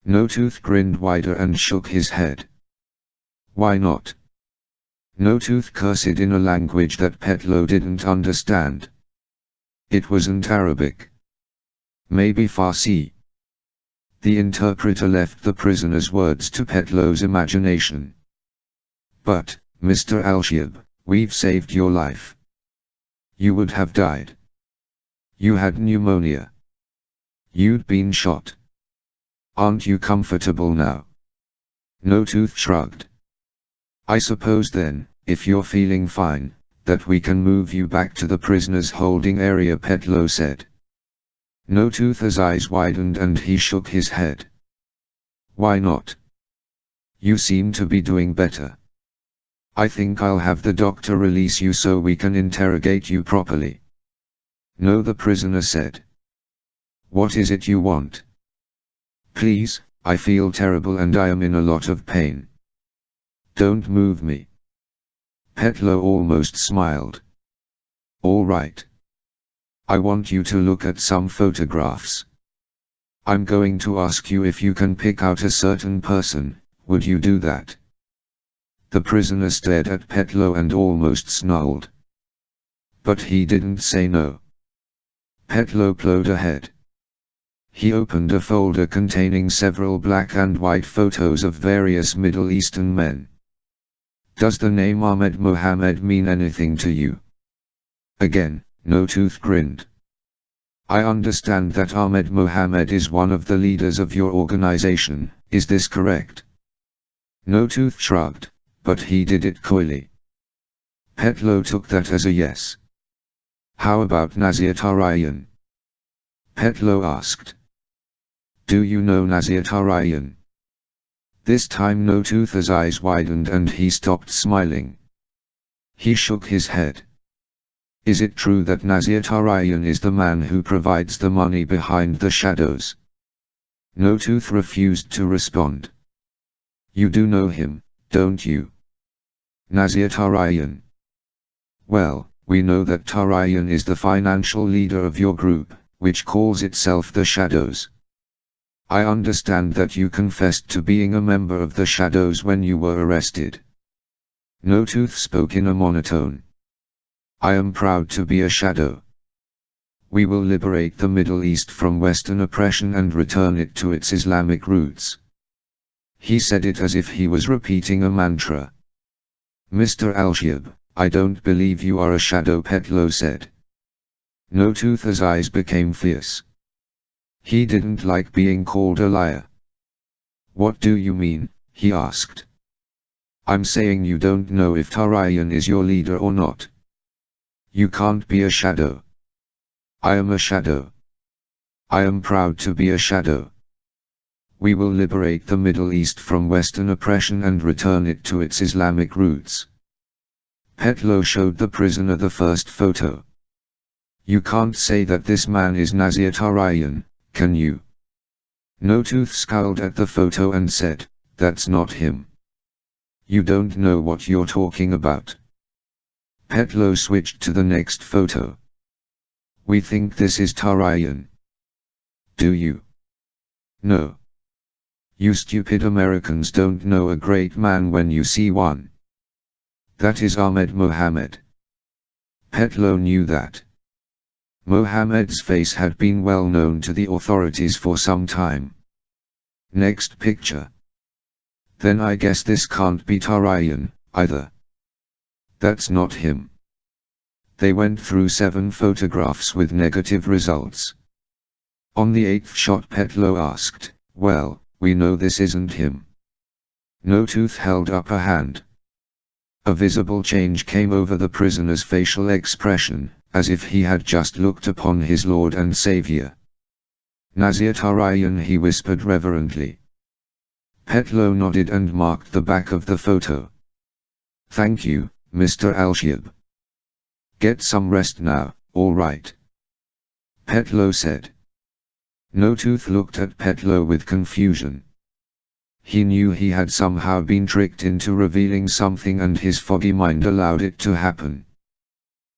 No Tooth grinned wider and shook his head. "Why not?" No Tooth cursed in a language that Petlow didn't understand. It wasn't Arabic. Maybe Farsi. The interpreter left the prisoner's words to Petlow's imagination. "But, Mr. Alshib, we've saved your life. You would have died. You had pneumonia. You'd been shot. Aren't you comfortable now?" No Tooth shrugged. "I suppose then, if you're feeling fine, that we can move you back to the prisoner's holding area," Petlow said. No Tooth's eyes widened and he shook his head. "Why not? You seem to be doing better. I think I'll have the doctor release you so we can interrogate you properly." "No," the prisoner said. "What is it you want?" "Please, I feel terrible and I am in a lot of pain. Don't move me." Petlow almost smiled. "All right. I want you to look at some photographs. I'm going to ask you if you can pick out a certain person. Would you do that?" The prisoner stared at Petlow and almost snarled. But he didn't say no. Petlow plowed ahead. He opened a folder containing several black and white photos of various Middle Eastern men. "Does the name Ahmed Mohammed mean anything to you?" Again, No Tooth grinned. "I understand that Ahmed Mohammed is one of the leaders of your organization, is this correct?" No Tooth shrugged, but he did it coyly. Petlow took that as a yes. "How about Nazir Tarayan?" Petlow asked. "Do you know Nazir Tarayan?" This time No Tooth's eyes widened and he stopped smiling. He shook his head. "Is it true that Nazir Tarayan is the man who provides the money behind the shadows?" No Tooth refused to respond. "You do know him, don't you? Nazir Tarayan." "Well, we know that Tarayan is the financial leader of your group, which calls itself the Shadows. I understand that you confessed to being a member of the Shadows when you were arrested." No Tooth spoke in a monotone. "I am proud to be a Shadow. We will liberate the Middle East from Western oppression and return it to its Islamic roots." He said it as if he was repeating a mantra. "Mr. Alshib, I don't believe you are a Shadow," Petlow said. No Tooth's eyes became fierce. He didn't like being called a liar. "What do you mean?" he asked. "I'm saying you don't know if Tarayan is your leader or not. You can't be a Shadow." "I am a Shadow. I am proud to be a Shadow. We will liberate the Middle East from Western oppression and return it to its Islamic roots." Petlow showed the prisoner the first photo. "You can't say that this man is Nazir Tarayan, can you?" No Tooth scowled at the photo and said, "That's not him. You don't know what you're talking about." Petlo switched to the next photo. We think this is Tarayan. Do you? No. You stupid Americans don't know a great man when you see one. That is Ahmed Mohammed. Petlo knew that. Mohammed's face had been well known to the authorities for some time. Next picture. Then I guess this can't be Tarayan, either. That's not him. They went through 7 photographs with negative results. On the 8th shot Petlo asked, well, we know this isn't him. No Tooth held up a hand. A visible change came over the prisoner's facial expression, as if he had just looked upon his Lord and Savior. Nazir Tarayan, he whispered reverently. Petlo nodded and marked the back of the photo. Thank you, Mr. Alshib. Get some rest now, all right? Petlo said. No Tooth looked at Petlo with confusion. He knew he had somehow been tricked into revealing something and his foggy mind allowed it to happen.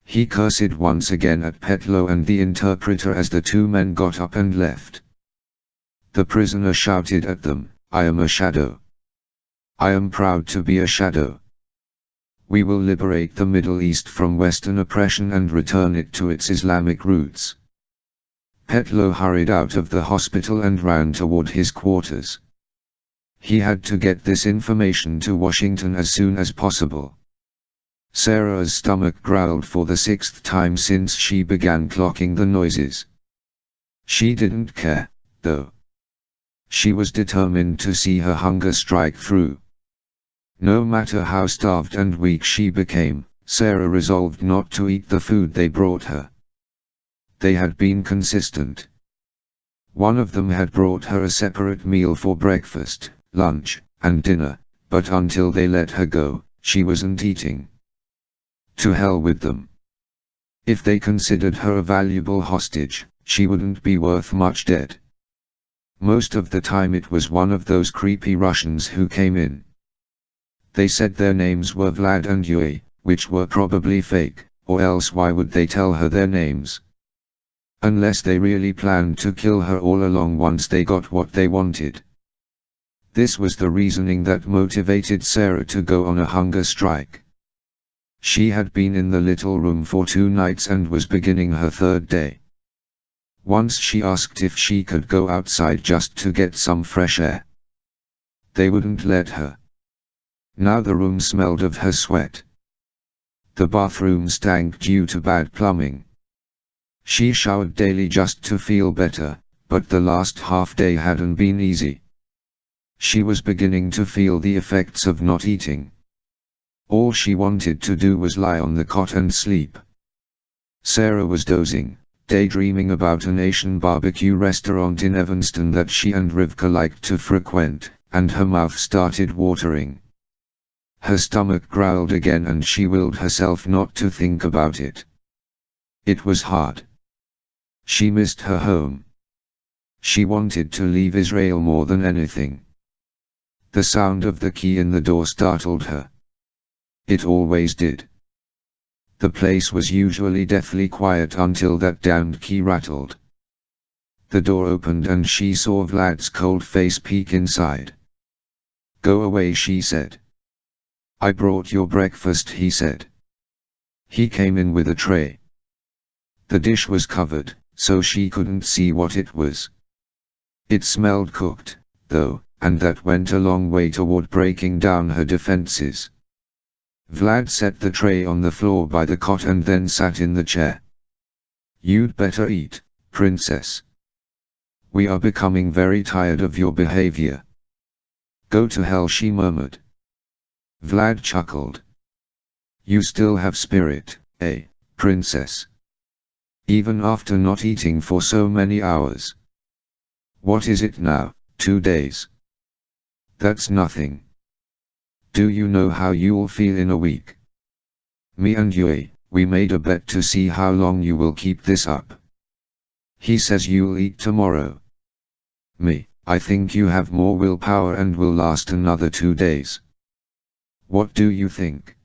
He cursed once again at Petlo and the interpreter as the 2 men got up and left. The prisoner shouted at them, I am a shadow. I am proud to be a shadow. We will liberate the Middle East from Western oppression and return it to its Islamic roots. Petlo hurried out of the hospital and ran toward his quarters. He had to get this information to Washington as soon as possible. Sarah's stomach growled for the 6th time since she began clocking the noises. She didn't care, though. She was determined to see her hunger strike through. No matter how starved and weak she became, Sarah resolved not to eat the food they brought her. They had been consistent. One of them had brought her a separate meal for breakfast, lunch, and dinner, but until they let her go, she wasn't eating. To hell with them. If they considered her a valuable hostage, she wouldn't be worth much dead. Most of the time it was one of those creepy Russians who came in. They said their names were Vlad and Yui, which were probably fake, or else why would they tell her their names? Unless they really planned to kill her all along once they got what they wanted. This was the reasoning that motivated Sarah to go on a hunger strike. She had been in the little room for 2 nights and was beginning her 3rd day. Once she asked if she could go outside just to get some fresh air. They wouldn't let her. Now the room smelled of her sweat. The bathroom stank due to bad plumbing. She showered daily just to feel better, but the last half day hadn't been easy. She was beginning to feel the effects of not eating. All she wanted to do was lie on the cot and sleep. Sarah was dozing, daydreaming about an Asian barbecue restaurant in Evanston that she and Rivka liked to frequent, and her mouth started watering. Her stomach growled again and she willed herself not to think about it. It was hard. She missed her home. She wanted to leave Israel more than anything. The sound of the key in the door startled her. It always did. The place was usually deathly quiet until that damned key rattled. The door opened and she saw Vlad's cold face peek inside. Go away, she said. I brought your breakfast, he said. He came in with a tray. The dish was covered, so she couldn't see what it was. It smelled cooked, though, and that went a long way toward breaking down her defenses. Vlad set the tray on the floor by the cot and then sat in the chair. You'd better eat, princess. We are becoming very tired of your behavior. Go to hell, she murmured. Vlad chuckled. You still have spirit, eh, princess? Even after not eating for so many hours. What is it now, 2 days? That's nothing. Do you know how you'll feel in a week? Me and Yui, we made a bet to see how long you will keep this up. He says you'll eat tomorrow. Me, I think you have more willpower and will last another 2 days. What do you think?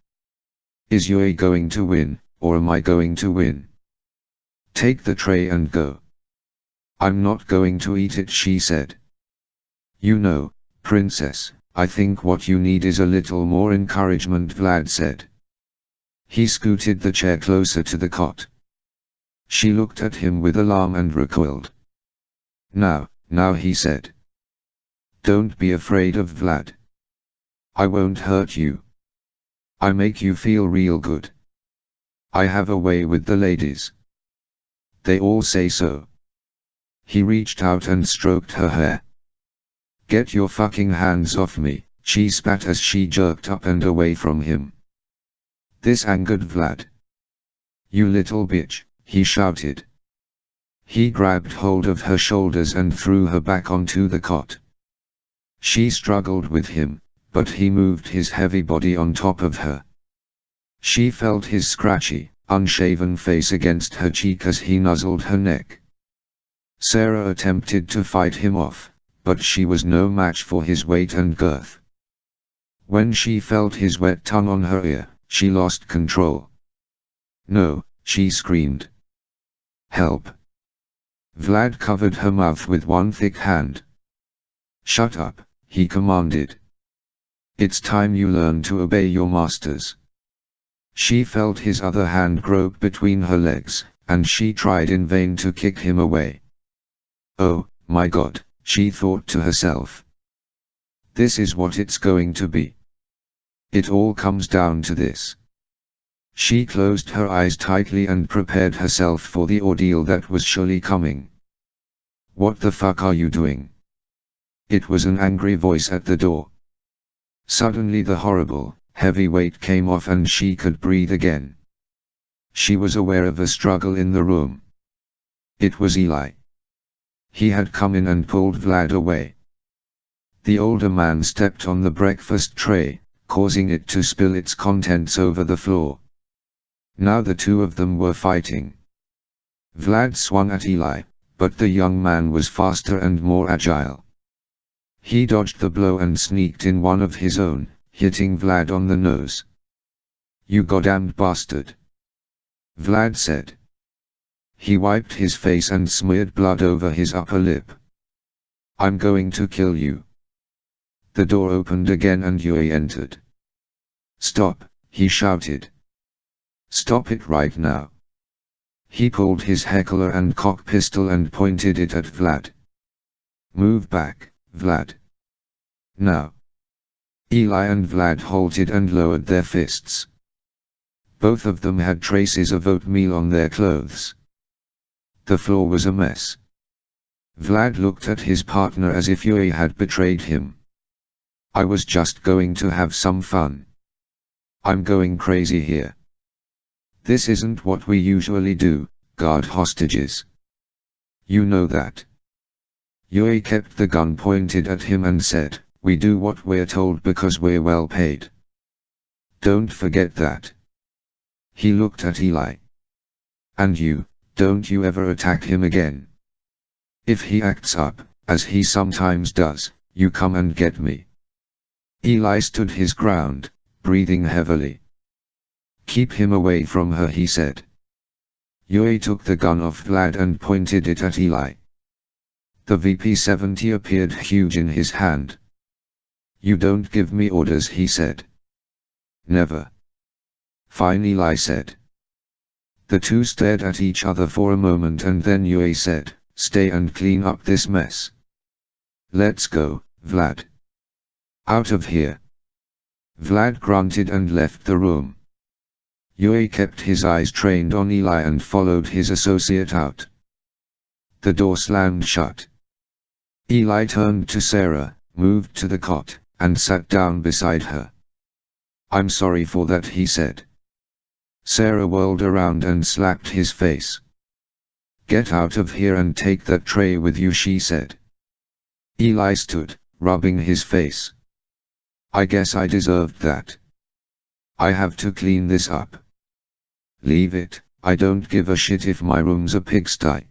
Is Yui going to win, or am I going to win? Take the tray and go. I'm not going to eat it, she said. You know, princess, I think what you need is a little more encouragement, Vlad said. He scooted the chair closer to the cot. She looked at him with alarm and recoiled. Now, he said. Don't be afraid of Vlad. I won't hurt you. I make you feel real good. I have a way with the ladies. They all say so. He reached out and stroked her hair. Get your fucking hands off me, she spat as she jerked up and away from him. This angered Vlad. You little bitch, he shouted. He grabbed hold of her shoulders and threw her back onto the cot. She struggled with him, but he moved his heavy body on top of her. She felt his scratchy, unshaven face against her cheek as he nuzzled her neck. Sarah attempted to fight him off, but she was no match for his weight and girth. When she felt his wet tongue on her ear, she lost control. No, she screamed. Help. Vlad covered her mouth with one thick hand. Shut up, he commanded. It's time you learn to obey your masters. She felt his other hand grope between her legs, and she tried in vain to kick him away. Oh, my God, she thought to herself. This is what it's going to be. It all comes down to this. She closed her eyes tightly and prepared herself for the ordeal that was surely coming. What the fuck are you doing? It was an angry voice at the door. Suddenly the horrible, heavy weight came off and she could breathe again. She was aware of a struggle in the room. It was Eli. He had come in and pulled Vlad away. The older man stepped on the breakfast tray, causing it to spill its contents over the floor. Now the two of them were fighting. Vlad swung at Eli, but the young man was faster and more agile. He dodged the blow and sneaked in one of his own, hitting Vlad on the nose. You goddamned bastard, Vlad said. He wiped his face and smeared blood over his upper lip. I'm going to kill you. The door opened again and Yui entered. Stop, he shouted. Stop it right now. He pulled his heckler and cock pistol and pointed it at Vlad. Move back, Vlad. Now. Eli and Vlad halted and lowered their fists. Both of them had traces of oatmeal on their clothes. The floor was a mess. Vlad looked at his partner as if Yui had betrayed him. I was just going to have some fun. I'm going crazy here. This isn't what we usually do, guard hostages. You know that. Yui kept the gun pointed at him and said, we do what we're told because we're well paid. Don't forget that. He looked at Eli. And you, don't you ever attack him again. If he acts up, as he sometimes does, you come and get me. Eli stood his ground, breathing heavily. Keep him away from her, he said. Yui took the gun off Vlad and pointed it at Eli. The VP-70 appeared huge in his hand. You don't give me orders, he said. Never. Fine, Eli said. The two stared at each other for a moment and then Yui said, stay and clean up this mess. Let's go, Vlad. Out of here. Vlad grunted and left the room. Yui kept his eyes trained on Eli and followed his associate out. The door slammed shut. Eli turned to Sarah, moved to the cot, and sat down beside her. I'm sorry for that, he said. Sarah whirled around and slapped his face. Get out of here and take that tray with you, she said. Eli stood, rubbing his face. I guess I deserved that. I have to clean this up. Leave it, I don't give a shit if my room's a pigsty.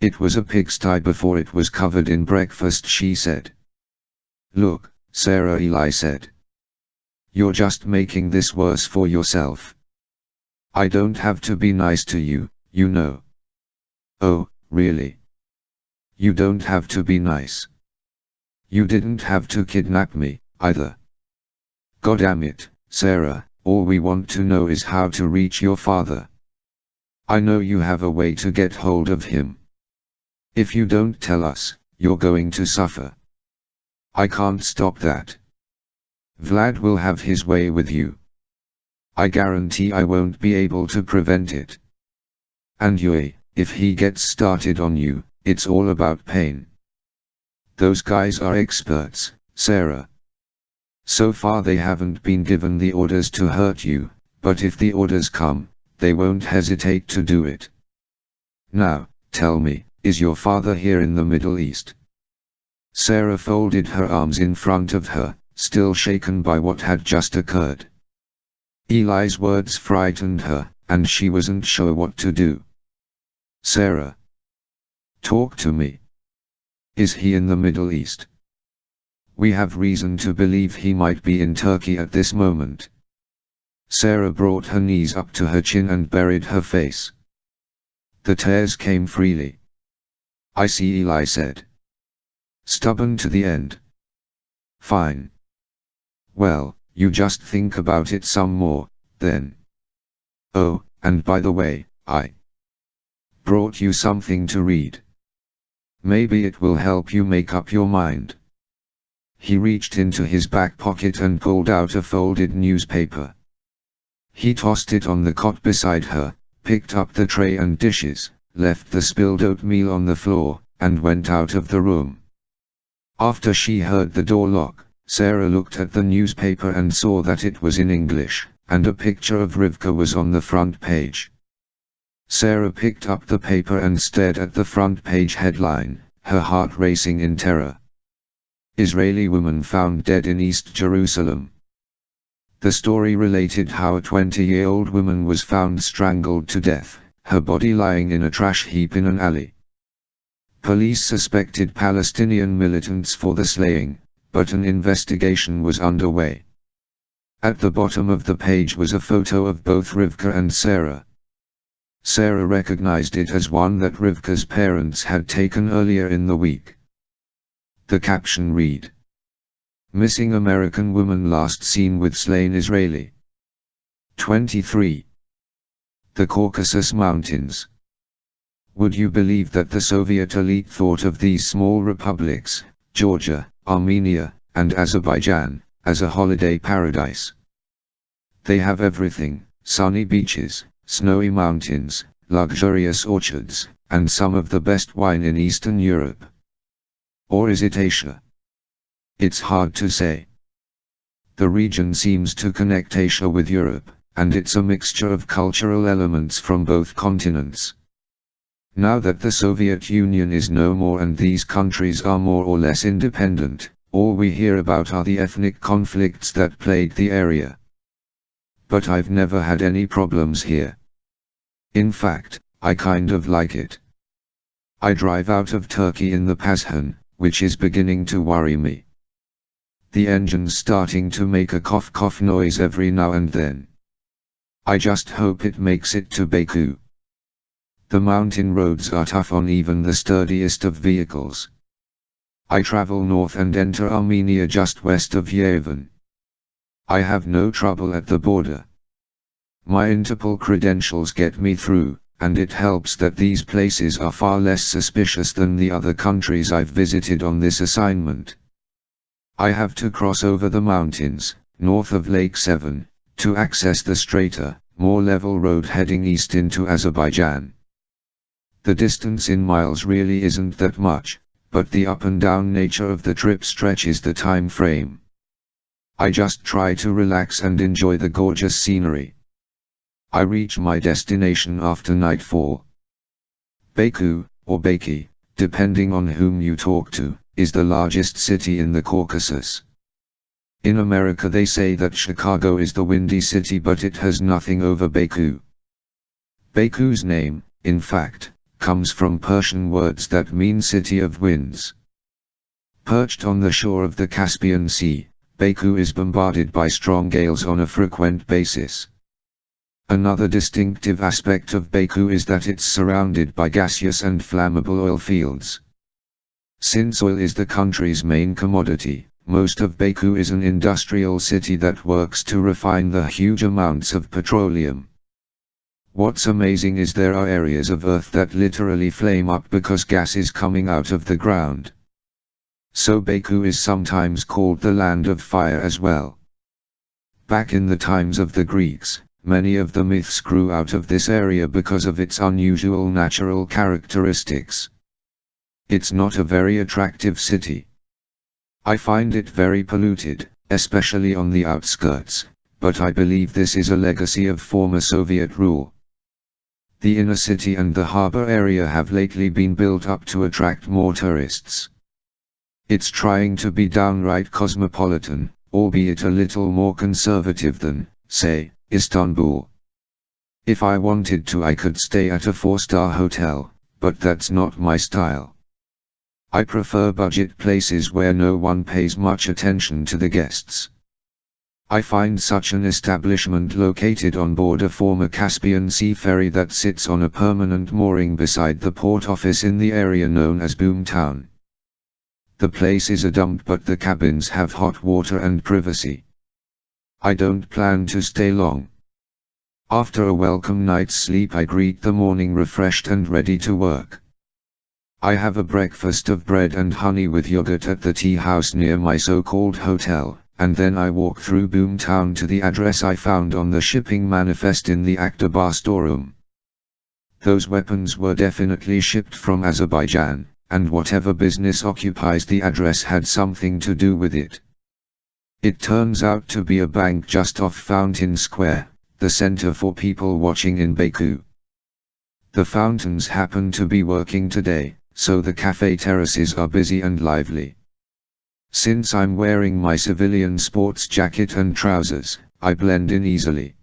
It was a pigsty before it was covered in breakfast, she said. Look, Sarah, Eli said. You're just making this worse for yourself. I don't have to be nice to you, you know. Oh, really? You don't have to be nice. You didn't have to kidnap me, either. Goddamn it, Sarah, all we want to know is how to reach your father. I know you have a way to get hold of him. If you don't tell us, you're going to suffer. I can't stop that. Vlad will have his way with you. I guarantee I won't be able to prevent it. And if he gets started on you, it's all about pain. Those guys are experts, Sarah. So far they haven't been given the orders to hurt you, but if the orders come, they won't hesitate to do it. Now, tell me, is your father here in the Middle East? Sarah folded her arms in front of her, still shaken by what had just occurred. Eli's words frightened her, and she wasn't sure what to do. Sarah, talk to me. Is he in the Middle East? We have reason to believe he might be in Turkey at this moment. Sarah brought her knees up to her chin and buried her face. The tears came freely. I see, Eli said. Stubborn to the end. Fine. Well, you just think about it some more, then. Oh, and by the way, I brought you something to read. Maybe it will help you make up your mind. He reached into his back pocket and pulled out a folded newspaper. He tossed it on the cot beside her, picked up the tray and dishes, left the spilled oatmeal on the floor, and went out of the room. After she heard the door lock, Sarah looked at the newspaper and saw that it was in English, and a picture of Rivka was on the front page. Sarah picked up the paper and stared at the front page headline, her heart racing in terror. Israeli woman found dead in East Jerusalem. The story related how a 20-year-old woman was found strangled to death, her body lying in a trash heap in an alley. Police suspected Palestinian militants for the slaying, but an investigation was underway. At the bottom of the page was a photo of both Rivka and Sarah. Sarah recognized it as one that Rivka's parents had taken earlier in the week. The caption read, "Missing American woman last seen with slain Israeli." 23. The Caucasus Mountains. Would you believe that the Soviet elite thought of these small republics, Georgia, Armenia, and Azerbaijan, as a holiday paradise? They have everything: sunny beaches, snowy mountains, luxurious orchards, and some of the best wine in Eastern Europe. Or is it Asia? It's hard to say. The region seems to connect Asia with Europe, and it's a mixture of cultural elements from both continents. Now that the Soviet Union is no more and these countries are more or less independent, all we hear about are the ethnic conflicts that plagued the area. But I've never had any problems here. In fact, I kind of like it. I drive out of Turkey in the Pashan, which is beginning to worry me. The engine's starting to make a cough-cough noise every now and then. I just hope it makes it to Baku. The mountain roads are tough on even the sturdiest of vehicles. I travel north and enter Armenia just west of Yerevan. I have no trouble at the border. My Interpol credentials get me through, and it helps that these places are far less suspicious than the other countries I've visited on this assignment. I have to cross over the mountains, north of Lake Sevan, to access the straighter, more level road heading east into Azerbaijan. The distance in miles really isn't that much, but the up and down nature of the trip stretches the time frame. I just try to relax and enjoy the gorgeous scenery. I reach my destination after nightfall. Baku, or Baki, depending on whom you talk to, is the largest city in the Caucasus. In America they say that Chicago is the windy city, but it has nothing over Baku. Baku's name, in fact, comes from Persian words that mean city of winds. Perched on the shore of the Caspian Sea, Baku is bombarded by strong gales on a frequent basis. Another distinctive aspect of Baku is that it's surrounded by gaseous and flammable oil fields. Since oil is the country's main commodity, most of Baku is an industrial city that works to refine the huge amounts of petroleum. What's amazing is there are areas of Earth that literally flame up because gas is coming out of the ground. So Baku is sometimes called the land of fire as well. Back in the times of the Greeks, many of the myths grew out of this area because of its unusual natural characteristics. It's not a very attractive city. I find it very polluted, especially on the outskirts, but I believe this is a legacy of former Soviet rule. The inner city and the harbor area have lately been built up to attract more tourists. It's trying to be downright cosmopolitan, albeit a little more conservative than, say, Istanbul. If I wanted to, I could stay at a 4-star hotel, but that's not my style. I prefer budget places where no one pays much attention to the guests. I find such an establishment located on board a former Caspian Sea ferry that sits on a permanent mooring beside the port office in the area known as Boomtown. The place is a dump, but the cabins have hot water and privacy. I don't plan to stay long. After a welcome night's sleep, I greet the morning refreshed and ready to work. I have a breakfast of bread and honey with yogurt at the tea house near my so-called hotel, and then I walk through Boomtown to the address I found on the shipping manifest in the Akta bar storeroom. Those weapons were definitely shipped from Azerbaijan, and whatever business occupies the address had something to do with it. It turns out to be a bank just off Fountain Square, the center for people watching in Baku. The fountains happen to be working today, so the cafe terraces are busy and lively. Since I'm wearing my civilian sports jacket and trousers, I blend in easily.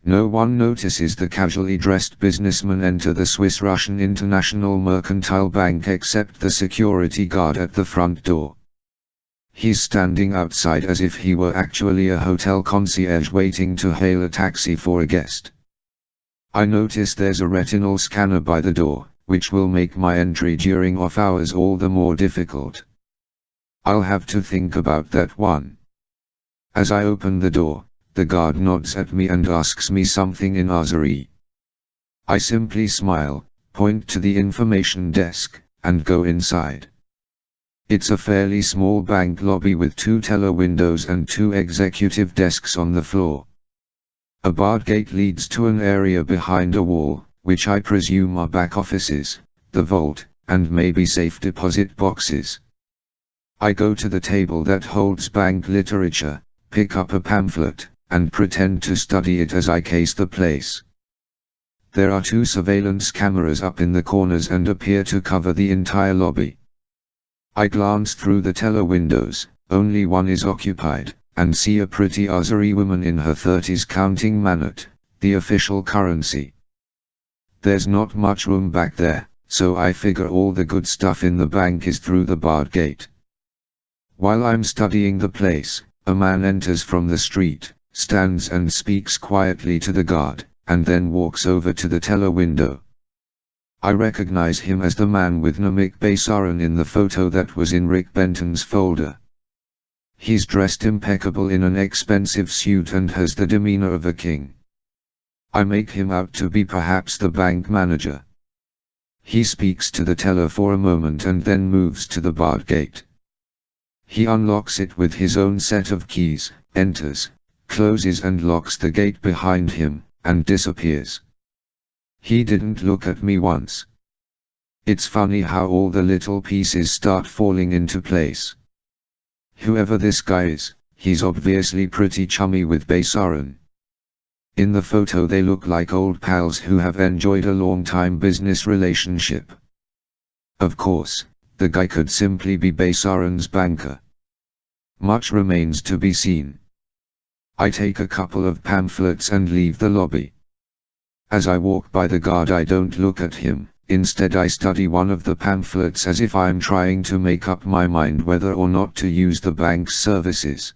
No one notices the casually dressed businessman enter the Swiss-Russian International Mercantile Bank except the security guard at the front door. He's standing outside as if he were actually a hotel concierge waiting to hail a taxi for a guest. I notice there's a retinal scanner by the door, which will make my entry during off hours all the more difficult. I'll have to think about that one. As I open the door, the guard nods at me and asks me something in Azeri. I simply smile, point to the information desk, and go inside. It's a fairly small bank lobby with 2 teller windows and 2 executive desks on the floor. A barred gate leads to an area behind a wall, which I presume are back offices, the vault, and maybe safe deposit boxes. I go to the table that holds bank literature, pick up a pamphlet, and pretend to study it as I case the place. There are 2 surveillance cameras up in the corners and appear to cover the entire lobby. I glance through the teller windows, only one is occupied, and see a pretty Azeri woman in her 30s counting manat, the official currency. There's not much room back there, so I figure all the good stuff in the bank is through the barred gate. While I'm studying the place, a man enters from the street, stands and speaks quietly to the guard, and then walks over to the teller window. I recognize him as the man with Namik Baysaran in the photo that was in Rick Benton's folder. He's dressed impeccable in an expensive suit and has the demeanor of a king. I make him out to be perhaps the bank manager. He speaks to the teller for a moment and then moves to the barred gate. He unlocks it with his own set of keys, enters, closes and locks the gate behind him, and disappears. He didn't look at me once. It's funny how all the little pieces start falling into place. Whoever this guy is, he's obviously pretty chummy with Baysaran. In the photo they look like old pals who have enjoyed a long-time business relationship. Of course, the guy could simply be Baysaran's banker. Much remains to be seen. I take a couple of pamphlets and leave the lobby. As I walk by the guard I don't look at him, Instead I study one of the pamphlets as if I'm trying to make up my mind whether or not to use the bank's services.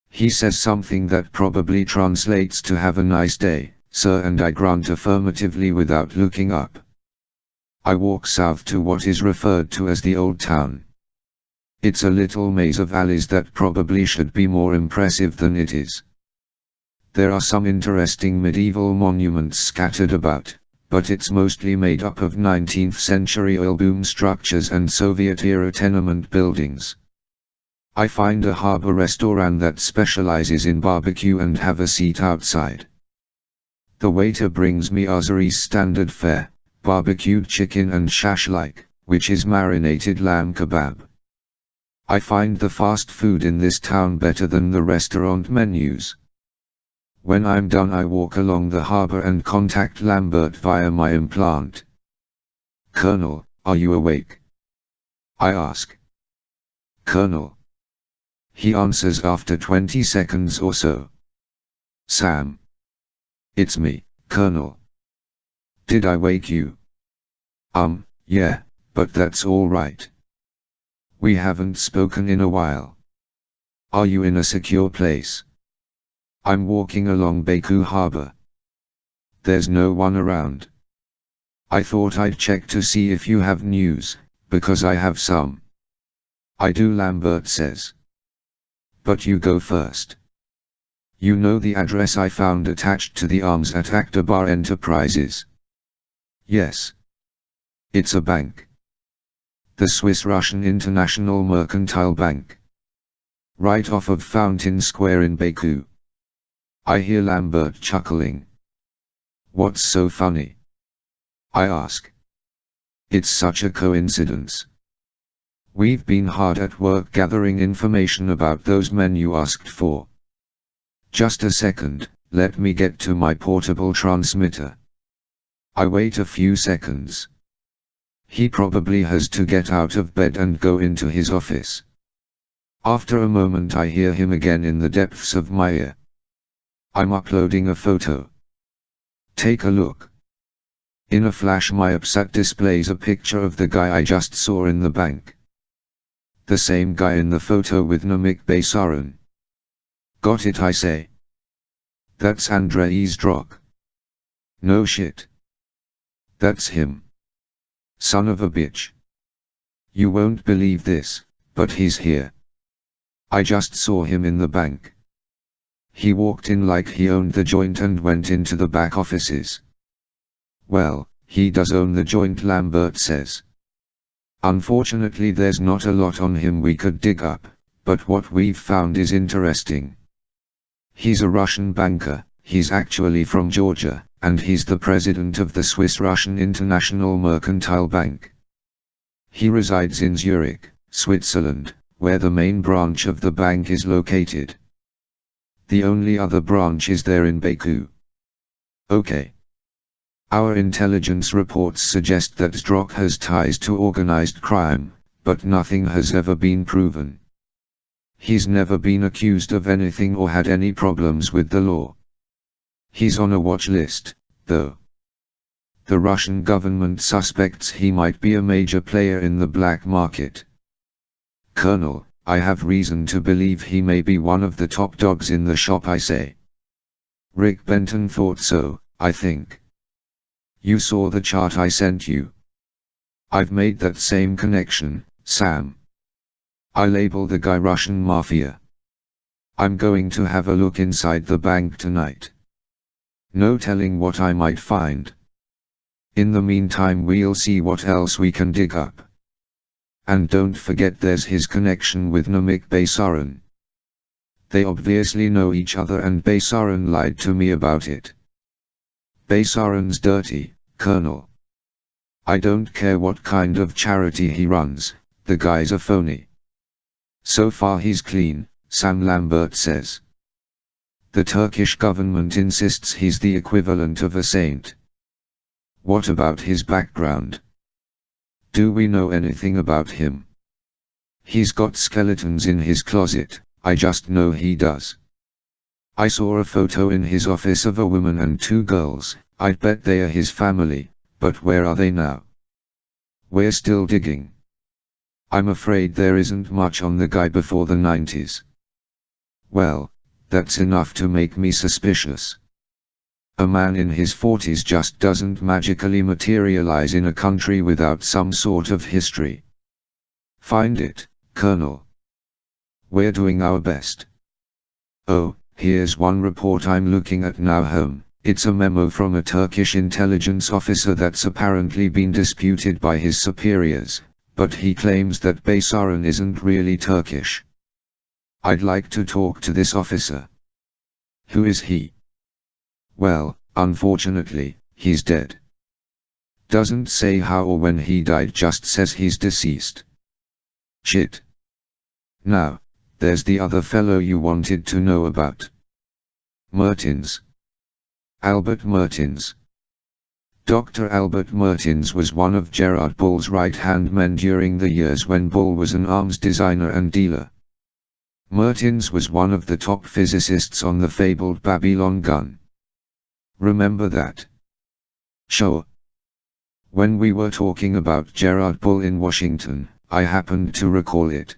He says something that probably translates to "Have a nice day, sir," and I grunt affirmatively without looking up. I walk south to what is referred to as the Old Town. It's a little maze of alleys that probably should be more impressive than it is. There are some interesting medieval monuments scattered about, but it's mostly made up of 19th century oil boom structures and Soviet-era tenement buildings. I find a harbor restaurant that specializes in barbecue and have a seat outside. The waiter brings me Azeri's standard fare, barbecued chicken and shashlik, which is marinated lamb kebab. I find the fast food in this town better than the restaurant menus. When I'm done I walk along the harbor and contact Lambert via my implant. "Colonel, are you awake?" I ask. "Colonel." He answers after 20 seconds or so. "Sam." "It's me, Colonel." "Did I wake you?" Yeah, but that's all right. We haven't spoken in a while. Are you in a secure place?" "I'm walking along Baku Harbor." "There's no one around?" "I thought I'd check to see if you have news, because I have some." "I do," Lambert says. "But you go first. You know the address I found attached to the arms at Akbar Enterprises?" "Yes. It's a bank. The Swiss-Russian International Mercantile Bank. Right off of Fountain Square in Baku." I hear Lambert chuckling. "What's so funny?" I ask. "It's such a coincidence. We've been hard at work gathering information about those men you asked for." "Just a second, let me get to my portable transmitter." I wait a few seconds. He probably has to get out of bed and go into his office. After a moment I hear him again in the depths of my ear. "I'm uploading a photo. Take a look." In a flash my AppSat displays a picture of the guy I just saw in the bank. The same guy in the photo with Namik Baysaran. "Got it," I say. "That's Andrei Zdrok." "No shit. That's him. Son of a bitch. You won't believe this, but he's here. I just saw him in the bank. He walked in like he owned the joint and went into the back offices." "Well, he does own the joint," Lambert says. "Unfortunately there's not a lot on him we could dig up, but what we've found is interesting. He's a Russian banker, he's actually from Georgia, and he's the president of the Swiss-Russian International Mercantile Bank. He resides in Zurich, Switzerland, where the main branch of the bank is located. The only other branch is there in Baku." "Okay. Our intelligence reports suggest that Zdrok has ties to organized crime, but nothing has ever been proven. He's never been accused of anything or had any problems with the law. He's on a watch list, though. The Russian government suspects he might be a major player in the black market." "Colonel, I have reason to believe he may be one of the top dogs in the shop," I say. "Rick Benton thought so, I think. You saw the chart I sent you?" "I've made that same connection, Sam. I label the guy Russian Mafia. I'm going to have a look inside the bank tonight. No telling what I might find. In the meantime we'll see what else we can dig up. And don't forget there's his connection with Namik Baysaran. They obviously know each other and Baysaran lied to me about it. Baysaran's dirty, Colonel. I don't care what kind of charity he runs, the guy's a phony." "So far he's clean," Sam Lambert says. "The Turkish government insists he's the equivalent of a saint." "What about his background? Do we know anything about him?" "He's got skeletons in his closet, I just know he does. I saw a photo in his office of a woman and 2 girls, I'd bet they are his family, but where are they now? We're still digging. I'm afraid there isn't much on the guy before the 90s. Well, that's enough to make me suspicious. A man in his 40s just doesn't magically materialize in a country without some sort of history. Find it, Colonel. We're doing our best. Oh, here's one report I'm looking at now home. It's a memo from a Turkish intelligence officer that's apparently been disputed by his superiors, but he claims that Basaran isn't really Turkish. I'd like to talk to this officer. Who is he? Well, unfortunately, he's dead. Doesn't say how or when he died, just says he's deceased. Shit. Now, there's the other fellow you wanted to know about. Mertens. Albert Mertens. Dr. Albert Mertens was one of Gerard Bull's right-hand men during the years when Bull was an arms designer and dealer. Mertens was one of the top physicists on the fabled Babylon gun. Remember that? Sure. When we were talking about Gerard Bull in Washington, I happened to recall it.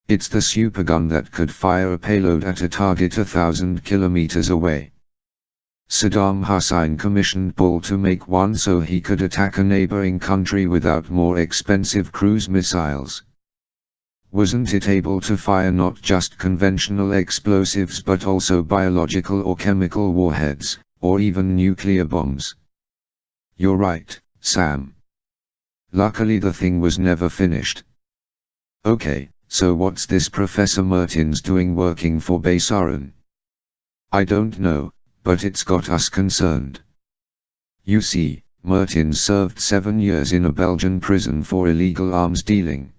It's the supergun that could fire a payload at a target 1,000 kilometers away. Saddam Hussein commissioned Bull to make one so he could attack a neighboring country without more expensive cruise missiles. Wasn't it able to fire not just conventional explosives but also biological or chemical warheads, or even nuclear bombs? You're right, Sam. Luckily the thing was never finished. Okay, so what's this Professor Mertens doing working for Basaran? I don't know, but it's got us concerned. You see, Mertens served 7 years in a Belgian prison for illegal arms dealing.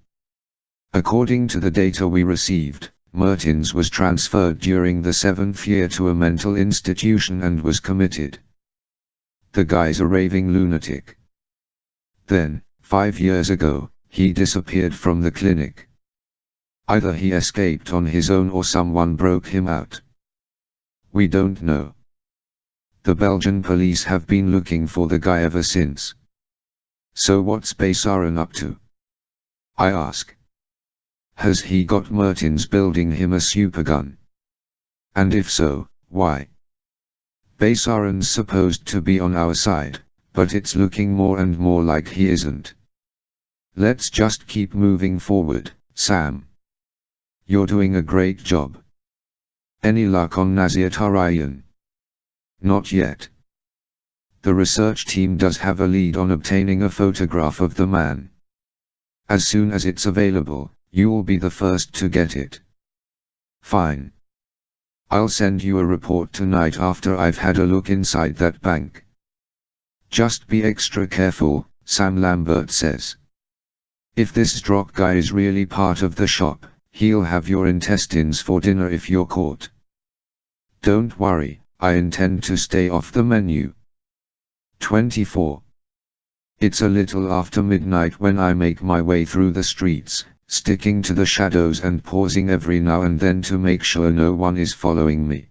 According to the data we received, Mertens was transferred during the 7th year to a mental institution and was committed. The guy's a raving lunatic. Then, 5 years ago, he disappeared from the clinic. Either he escaped on his own or someone broke him out. We don't know. The Belgian police have been looking for the guy ever since. So what's Basaran up to? I ask. Has he got Mertens building him a supergun? And if so, why? Basaran's supposed to be on our side, but it's looking more and more like he isn't. Let's just keep moving forward, Sam. You're doing a great job. Any luck on Nazir Tarayan? Not yet. The research team does have a lead on obtaining a photograph of the man. As soon as it's available, you'll be the first to get it. Fine. I'll send you a report tonight after I've had a look inside that bank. Just be extra careful, Sam Lambert says. If this Strock guy is really part of the shop, he'll have your intestines for dinner if you're caught. Don't worry, I intend to stay off the menu. 24. It's a little after midnight when I make my way through the streets, sticking to the shadows and pausing every now and then to make sure no one is following me.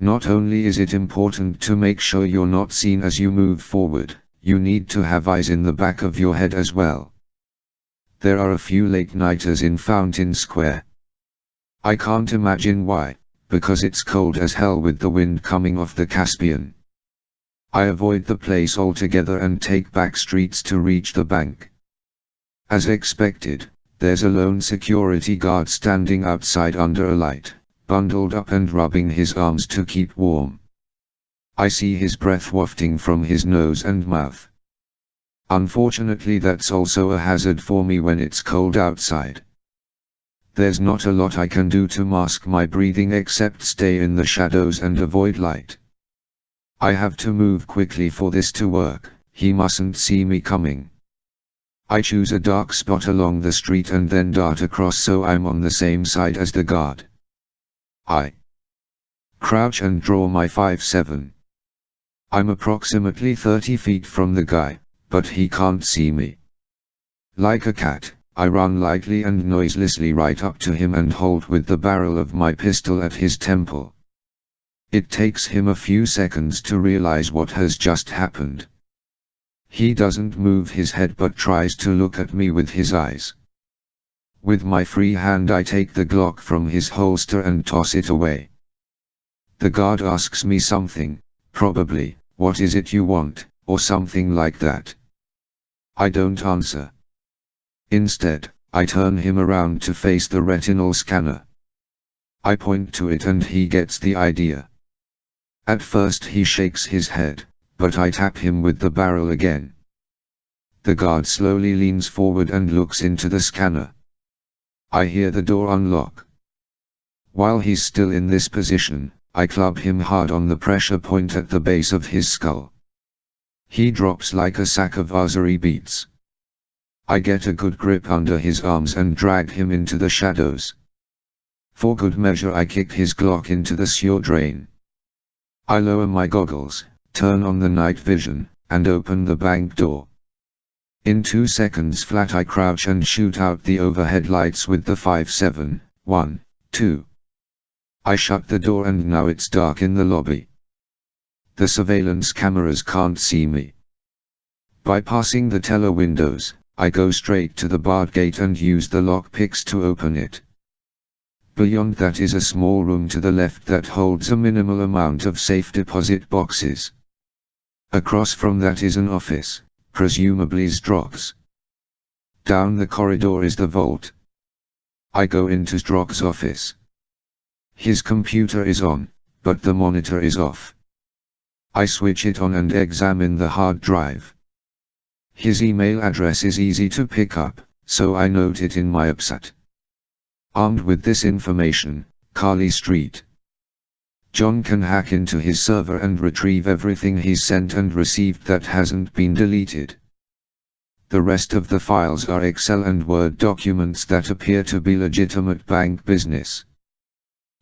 Not only is it important to make sure you're not seen as you move forward, you need to have eyes in the back of your head as well. There are a few late-nighters in Fountain Square. I can't imagine why, because it's cold as hell with the wind coming off the Caspian. I avoid the place altogether and take back streets to reach the bank. As expected, there's a lone security guard standing outside under a light, bundled up and rubbing his arms to keep warm. I see his breath wafting from his nose and mouth. Unfortunately, that's also a hazard for me when it's cold outside. There's not a lot I can do to mask my breathing except stay in the shadows and avoid light. I have to move quickly for this to work. He mustn't see me coming. I choose a dark spot along the street and then dart across so I'm on the same side as the guard. I crouch and draw my 5-7. I'm approximately 30 feet from the guy, but he can't see me. Like a cat, I run lightly and noiselessly right up to him and hold with the barrel of my pistol at his temple. It takes him a few seconds to realize what has just happened. He doesn't move his head but tries to look at me with his eyes. With my free hand I take the Glock from his holster and toss it away. The guard asks me something, probably, "What is it you want?" or something like that. I don't answer. Instead, I turn him around to face the retinal scanner. I point to it and he gets the idea. At first he shakes his head, but I tap him with the barrel again. The guard slowly leans forward and looks into the scanner. I hear the door unlock. While he's still in this position, I club him hard on the pressure point at the base of his skull. He drops like a sack of rosary beads. I get a good grip under his arms and drag him into the shadows. For good measure I kick his Glock into the sewer drain. I lower my goggles, turn on the night vision, and open the bank door. In 2 seconds flat I crouch and shoot out the overhead lights with the 5.7, 1, 2. I shut the door and now it's dark in the lobby. The surveillance cameras can't see me. Bypassing the teller windows, I go straight to the barred gate and use the lockpicks to open it. Beyond that is a small room to the left that holds a minimal amount of safe deposit boxes. Across from that is an office, presumably Strock's. Down the corridor is the vault. I go into Strock's office. His computer is on, but the monitor is off. I switch it on and examine the hard drive. His email address is easy to pick up, so I note it in my upset. Armed with this information, Carly Street. John can hack into his server and retrieve everything he's sent and received that hasn't been deleted. The rest of the files are Excel and Word documents that appear to be legitimate bank business.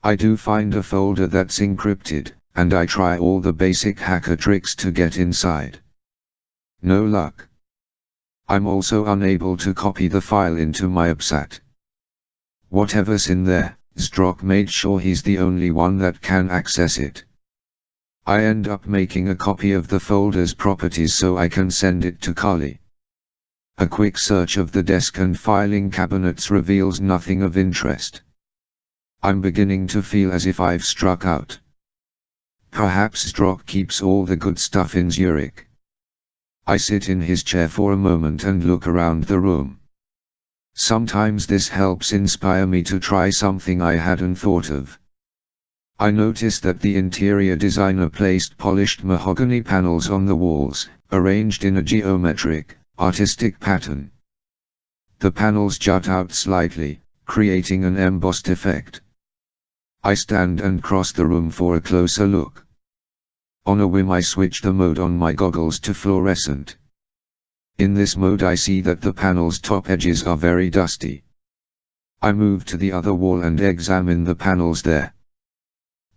I do find a folder that's encrypted, and I try all the basic hacker tricks to get inside. No luck. I'm also unable to copy the file into my upsat. Whatever's in there, Strock made sure he's the only one that can access it. I end up making a copy of the folder's properties so I can send it to Carly. A quick search of the desk and filing cabinets reveals nothing of interest. I'm beginning to feel as if I've struck out. Perhaps Strock keeps all the good stuff in Zurich. I sit in his chair for a moment and look around the room. Sometimes this helps inspire me to try something I hadn't thought of. I notice that the interior designer placed polished mahogany panels on the walls, arranged in a geometric, artistic pattern. The panels jut out slightly, creating an embossed effect. I stand and cross the room for a closer look. On a whim I switch the mode on my goggles to fluorescent. In this mode I see that the panel's top edges are very dusty. I move to the other wall and examine the panels there.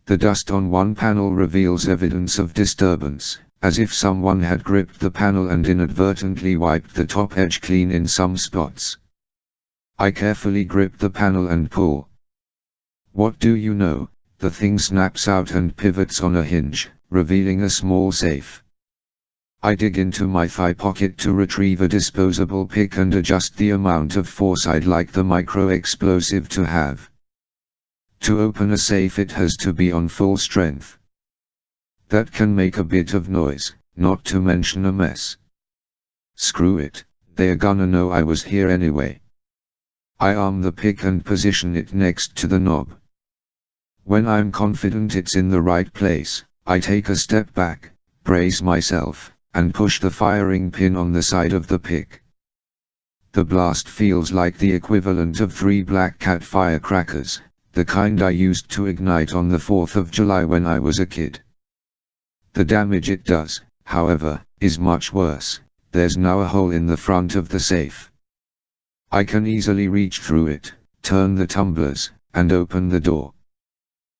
The dust on one panel reveals evidence of disturbance, as if someone had gripped the panel and inadvertently wiped the top edge clean in some spots. I carefully grip the panel and pull. What do you know, the thing snaps out and pivots on a hinge, revealing a small safe. I dig into my thigh pocket to retrieve a disposable pick and adjust the amount of force I'd like the micro-explosive to have. To open a safe it has to be on full strength. That can make a bit of noise, not to mention a mess. Screw it, they're gonna know I was here anyway. I arm the pick and position it next to the knob. When I'm confident it's in the right place, I take a step back, brace myself, and push the firing pin on the side of the pick. The blast feels like the equivalent of 3 Black Cat firecrackers, the kind I used to ignite on the 4th of July when I was a kid. The damage it does, however, is much worse. There's now a hole in the front of the safe. I can easily reach through it, turn the tumblers, and open the door.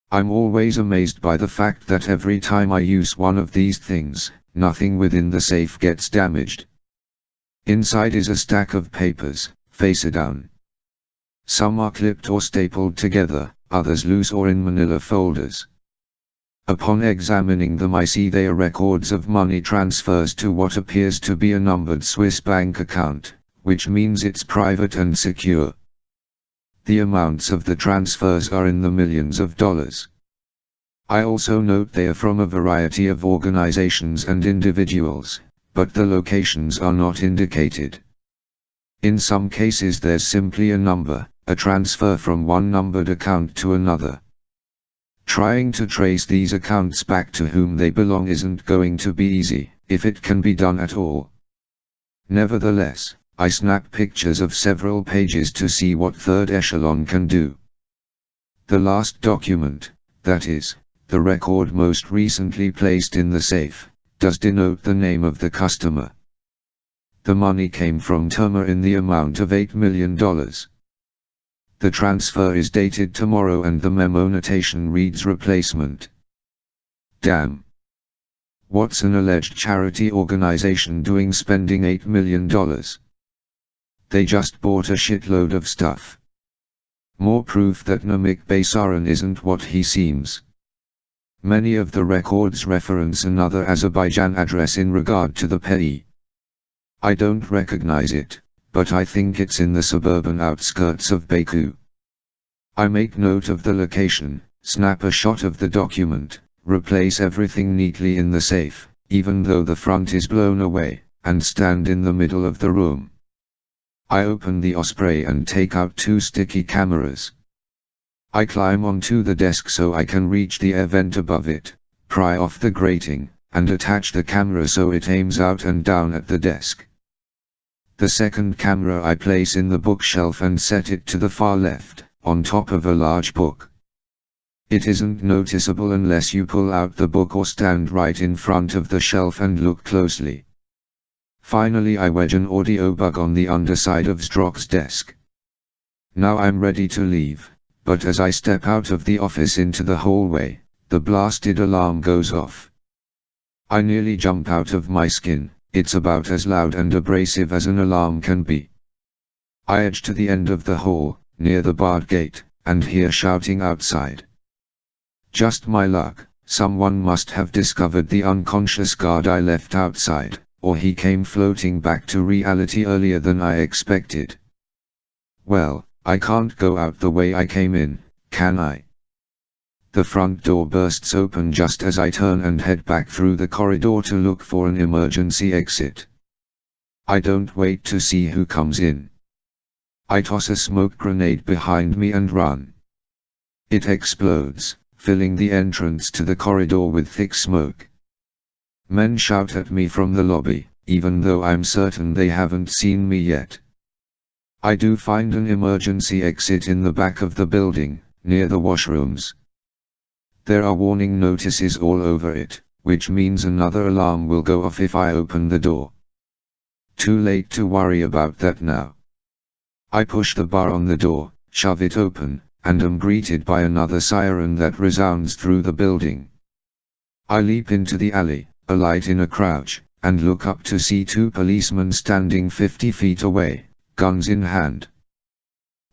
I'm always amazed by the fact that every time I use one of these things, nothing within the safe gets damaged. Inside is a stack of papers, face down. Some are clipped or stapled together, others loose or in manila folders. Upon examining them I see they are records of money transfers to what appears to be a numbered Swiss bank account, which means it's private and secure. The amounts of the transfers are in the millions of dollars. I also note they are from a variety of organizations and individuals, but the locations are not indicated. In some cases there's simply a number, a transfer from one numbered account to another. Trying to trace these accounts back to whom they belong isn't going to be easy, if it can be done at all. Nevertheless, I snap pictures of several pages to see what third echelon can do. The last document, that is, the record most recently placed in the safe, does denote the name of the customer. The money came from Turma in the amount of $8 million. The transfer is dated tomorrow and the memo notation reads replacement. Damn. What's an alleged charity organization doing spending $8 million? They just bought a shitload of stuff. More proof that Namik Baysaran isn't what he seems. Many of the records reference another Azerbaijan address in regard to the pay. I don't recognize it, but I think it's in the suburban outskirts of Baku. I make note of the location, snap a shot of the document, replace everything neatly in the safe, even though the front is blown away, and stand in the middle of the room. I open the Osprey and take out 2 sticky cameras. I climb onto the desk so I can reach the air vent above it, pry off the grating, and attach the camera so it aims out and down at the desk. The second camera I place in the bookshelf and set it to the far left, on top of a large book. It isn't noticeable unless you pull out the book or stand right in front of the shelf and look closely. Finally I wedge an audiobook on the underside of Strock's desk. Now I'm ready to leave, but as I step out of the office into the hallway, the blasted alarm goes off. I nearly jump out of my skin. It's about as loud and abrasive as an alarm can be. I edge to the end of the hall, near the barred gate, and hear shouting outside. Just my luck, someone must have discovered the unconscious guard I left outside, or he came floating back to reality earlier than I expected. Well, I can't go out the way I came in, can I? The front door bursts open just as I turn and head back through the corridor to look for an emergency exit. I don't wait to see who comes in. I toss a smoke grenade behind me and run. It explodes, filling the entrance to the corridor with thick smoke. Men shout at me from the lobby, even though I'm certain they haven't seen me yet. I do find an emergency exit in the back of the building, near the washrooms. There are warning notices all over it, which means another alarm will go off if I open the door. Too late to worry about that now. I push the bar on the door, shove it open, and am greeted by another siren that resounds through the building. I leap into the alley, alight in a crouch, and look up to see 2 policemen standing 50 feet away, guns in hand.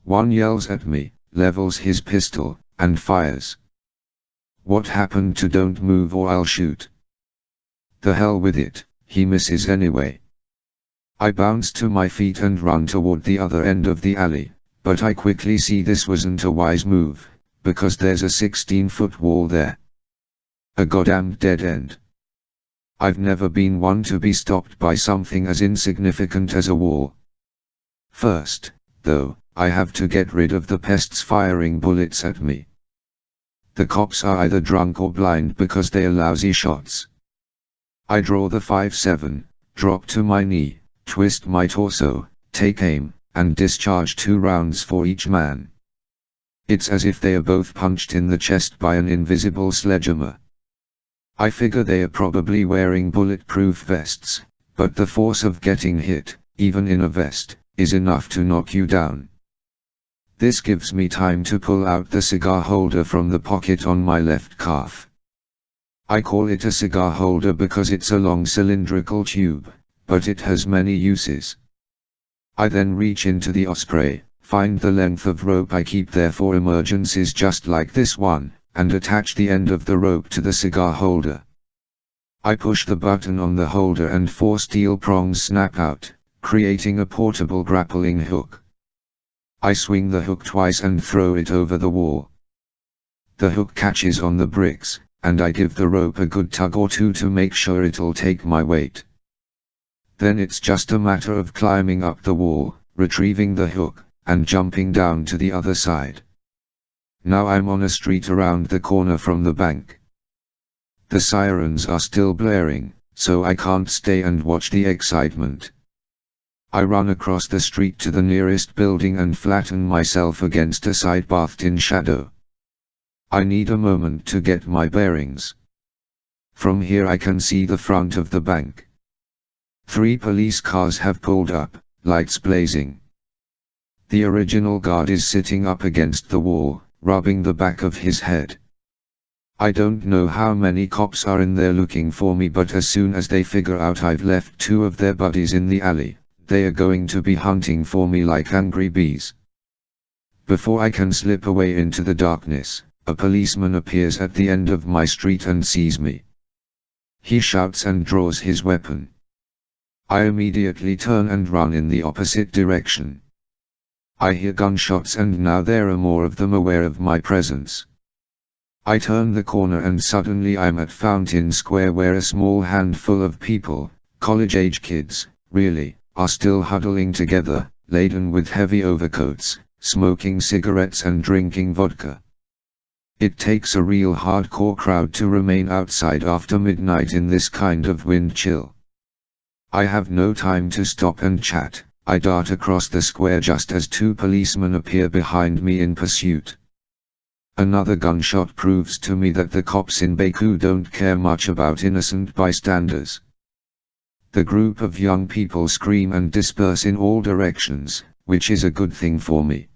One yells at me, levels his pistol, and fires. What happened to "Don't move or I'll shoot"? The hell with it, he misses anyway. I bounce to my feet and run toward the other end of the alley, but I quickly see this wasn't a wise move, because there's a 16-foot wall there. A goddamn dead end. I've never been one to be stopped by something as insignificant as a wall. First, though, I have to get rid of the pests firing bullets at me. The cops are either drunk or blind because they are lousy shots. I draw the 5.7, drop to my knee, twist my torso, take aim, and discharge 2 rounds for each man. It's as if they are both punched in the chest by an invisible sledgehammer. I figure they are probably wearing bulletproof vests, but the force of getting hit, even in a vest, is enough to knock you down. This gives me time to pull out the cigar holder from the pocket on my left calf. I call it a cigar holder because it's a long cylindrical tube, but it has many uses. I then reach into the Osprey, find the length of rope I keep there for emergencies just like this one, and attach the end of the rope to the cigar holder. I push the button on the holder and 4 steel prongs snap out, creating a portable grappling hook. I swing the hook twice and throw it over the wall. The hook catches on the bricks, and I give the rope a good tug or two to make sure it'll take my weight. Then it's just a matter of climbing up the wall, retrieving the hook, and jumping down to the other side. Now I'm on a street around the corner from the bank. The sirens are still blaring, so I can't stay and watch the excitement. I run across the street to the nearest building and flatten myself against a side bathed in shadow. I need a moment to get my bearings. From here I can see the front of the bank. 3 police cars have pulled up, lights blazing. The original guard is sitting up against the wall, rubbing the back of his head. I don't know how many cops are in there looking for me, but as soon as they figure out I've left 2 of their buddies in the alley, they are going to be hunting for me like angry bees. Before I can slip away into the darkness, a policeman appears at the end of my street and sees me. He shouts and draws his weapon. I immediately turn and run in the opposite direction. I hear gunshots and now there are more of them aware of my presence. I turn the corner and suddenly I'm at Fountain Square, where a small handful of people, college-age kids, really, are still huddling together, laden with heavy overcoats, smoking cigarettes and drinking vodka. It takes a real hardcore crowd to remain outside after midnight in this kind of wind chill. I have no time to stop and chat. I dart across the square just as 2 policemen appear behind me in pursuit. Another gunshot proves to me that the cops in Baku don't care much about innocent bystanders. The group of young people scream and disperse in all directions, which is a good thing for me.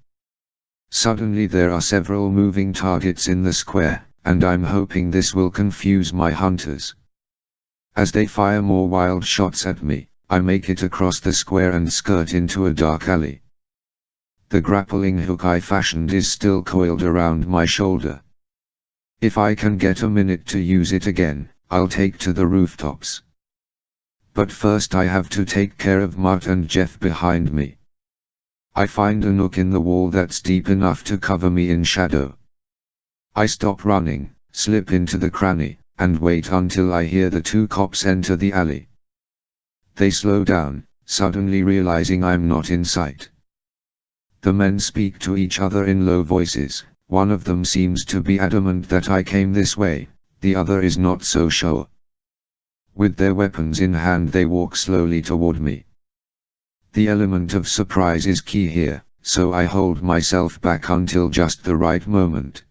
Suddenly there are several moving targets in the square, and I'm hoping this will confuse my hunters. As they fire more wild shots at me, I make it across the square and skirt into a dark alley. The grappling hook I fashioned is still coiled around my shoulder. If I can get a minute to use it again, I'll take to the rooftops. But first I have to take care of Mutt and Jeff behind me. I find a nook in the wall that's deep enough to cover me in shadow. I stop running, slip into the cranny, and wait until I hear the 2 cops enter the alley. They slow down, suddenly realizing I'm not in sight. The men speak to each other in low voices. One of them seems to be adamant that I came this way, the other is not so sure. With their weapons in hand they walk slowly toward me. The element of surprise is key here, so I hold myself back until just the right moment.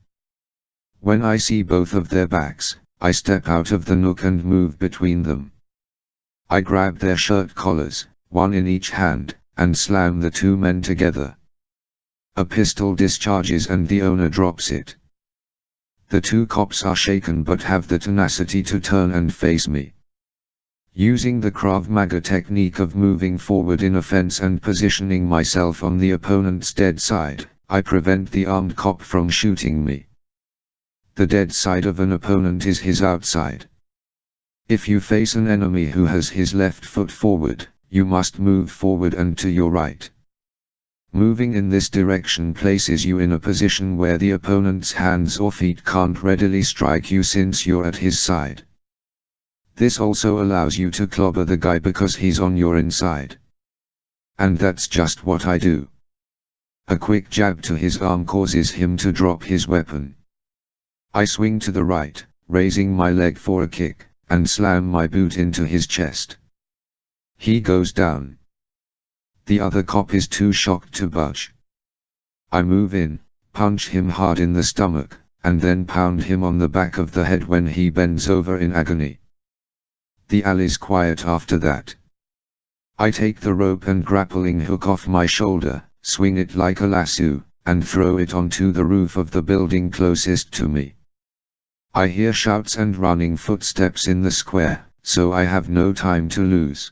When I see both of their backs, I step out of the nook and move between them. I grab their shirt collars, 1 in each hand, and slam the 2 men together. A pistol discharges and the owner drops it. The 2 cops are shaken but have the tenacity to turn and face me. Using the Krav Maga technique of moving forward in offense and positioning myself on the opponent's dead side, I prevent the armed cop from shooting me. The dead side of an opponent is his outside. If you face an enemy who has his left foot forward, you must move forward and to your right. Moving in this direction places you in a position where the opponent's hands or feet can't readily strike you since you're at his side. This also allows you to clobber the guy because he's on your inside. And that's just what I do. A quick jab to his arm causes him to drop his weapon. I swing to the right, raising my leg for a kick, and slam my boot into his chest. He goes down. The other cop is too shocked to budge. I move in, punch him hard in the stomach, and then pound him on the back of the head when he bends over in agony. The alley's quiet after that. I take the rope and grappling hook off my shoulder, swing it like a lasso, and throw it onto the roof of the building closest to me. I hear shouts and running footsteps in the square, so I have no time to lose.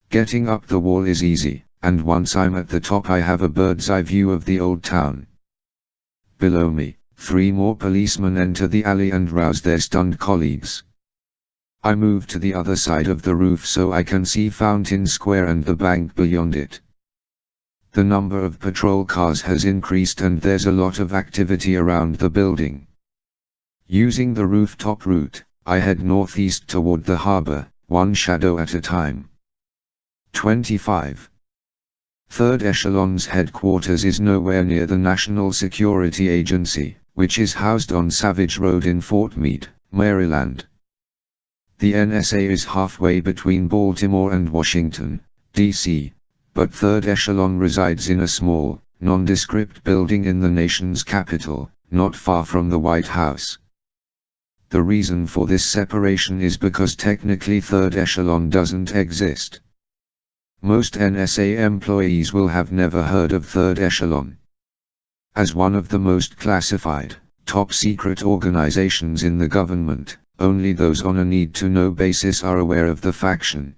Getting up the wall is easy, and once I'm at the top I have a bird's eye view of the old town. Below me, 3 more policemen enter the alley and rouse their stunned colleagues. I move to the other side of the roof so I can see Fountain Square and the bank beyond it. The number of patrol cars has increased and there's a lot of activity around the building. Using the rooftop route, I head northeast toward the harbor, one shadow at a time. 25. Third Echelon's headquarters is nowhere near the National Security Agency, which is housed on Savage Road in Fort Meade, Maryland. The NSA is halfway between Baltimore and Washington, D.C., but Third Echelon resides in a small, nondescript building in the nation's capital, not far from the White House. The reason for this separation is because technically Third Echelon doesn't exist. Most NSA employees will have never heard of Third Echelon. As one of the most classified, top-secret organizations in the government, only those on a need-to-know basis are aware of the faction.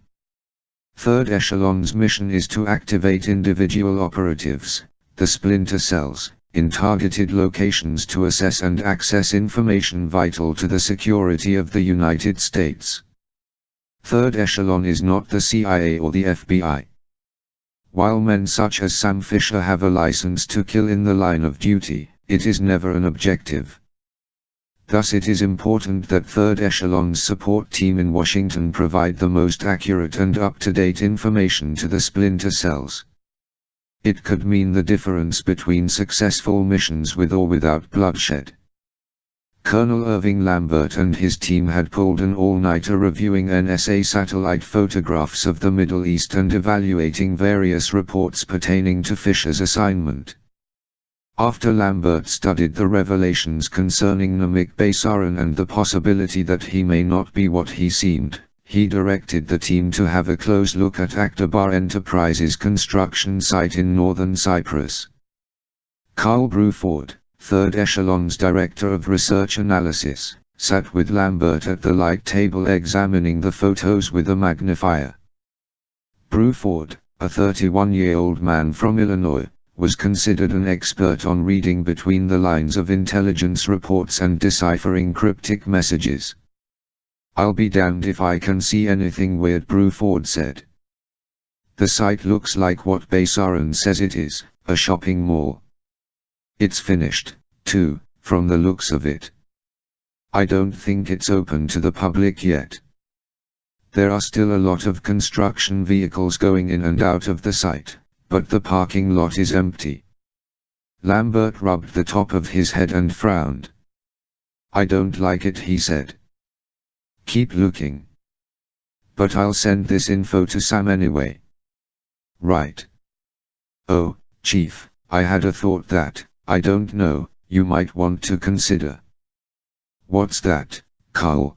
Third Echelon's mission is to activate individual operatives, the Splinter cells, in targeted locations to assess and access information vital to the security of the United States. Third Echelon is not the CIA or the FBI. While men such as Sam Fisher have a license to kill in the line of duty, it is never an objective. Thus it is important that Third Echelon's support team in Washington provide the most accurate and up-to-date information to the Splinter cells. It could mean the difference between successful missions with or without bloodshed. Colonel Irving Lambert and his team had pulled an all-nighter reviewing NSA satellite photographs of the Middle East and evaluating various reports pertaining to Fisher's assignment. After Lambert studied the revelations concerning Namik Baysaran and the possibility that he may not be what he seemed, he directed the team to have a close look at Aktabar Enterprises' construction site in northern Cyprus. Carl Bruford, Third Echelon's Director of Research Analysis, sat with Lambert at the light table examining the photos with a magnifier. Bruford, a 31-year-old man from Illinois, was considered an expert on reading between the lines of intelligence reports and deciphering cryptic messages. "I'll be damned if I can see anything weird," Bruford said. "The site looks like what Baysaran says it is, a shopping mall. It's finished, too, from the looks of it. I don't think it's open to the public yet. There are still a lot of construction vehicles going in and out of the site, but the parking lot is empty." Lambert rubbed the top of his head and frowned. "I don't like it," he said. "Keep looking. But I'll send this info to Sam anyway." "Right. Oh, Chief, I had a thought that, I don't know, you might want to consider." "What's that, Carl?"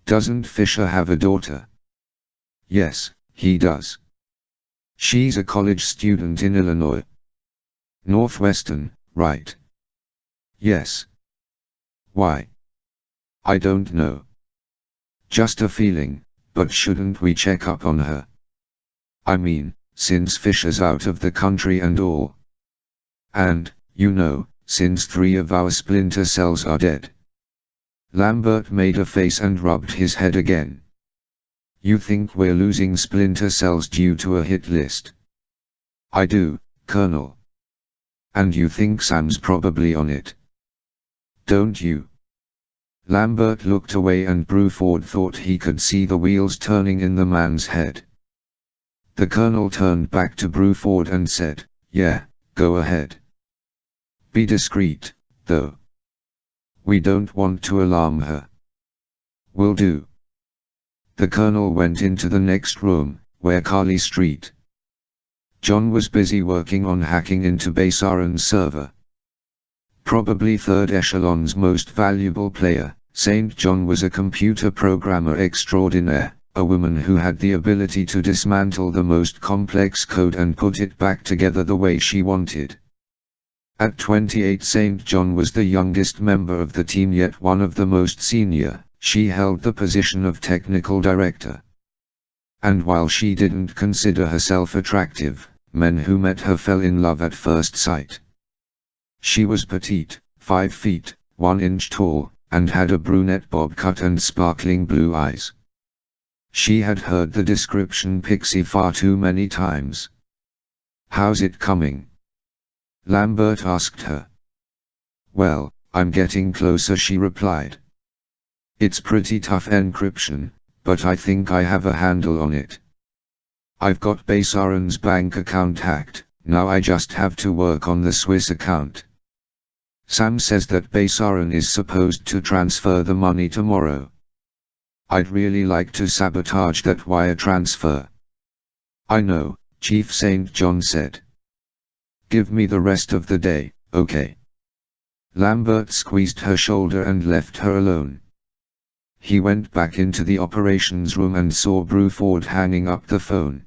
"Doesn't Fisher have a daughter?" "Yes, he does. She's a college student in Illinois. Northwestern, right?" "Yes." "Why?" "I don't know. Just a feeling, but shouldn't we check up on her? I mean, since Fisher's out of the country and all. And, you know, since 3 of our Splinter cells are dead." Lambert made a face and rubbed his head again. "You think we're losing Splinter cells due to a hit list?" "I do, Colonel." "And you think Sam's probably on it?" "Don't you?" Lambert looked away and Bruford thought he could see the wheels turning in the man's head. The Colonel turned back to Bruford and said, "Yeah, go ahead. Be discreet, though. We don't want to alarm her." "Will do." The Colonel went into the next room, where Carly Street. John was busy working on hacking into Baysaran's server. Probably Third Echelon's most valuable player, St. John was a computer programmer extraordinaire, a woman who had the ability to dismantle the most complex code and put it back together the way she wanted. At 28, St. John was the youngest member of the team yet one of the most senior. She held the position of technical director. And while she didn't consider herself attractive, men who met her fell in love at first sight. She was petite, 5 feet, 1 inch tall, and had a brunette bob cut and sparkling blue eyes. She had heard the description pixie far too many times. "How's it coming?" Lambert asked her. "Well, I'm getting closer," she replied. "It's pretty tough encryption, but I think I have a handle on it. I've got Basaran's bank account hacked, now I just have to work on the Swiss account. Sam says that Basaran is supposed to transfer the money tomorrow. I'd really like to sabotage that wire transfer." "I know," Chief St. John said. "Give me the rest of the day, okay?" Lambert squeezed her shoulder and left her alone. He went back into the operations room and saw Bruford hanging up the phone.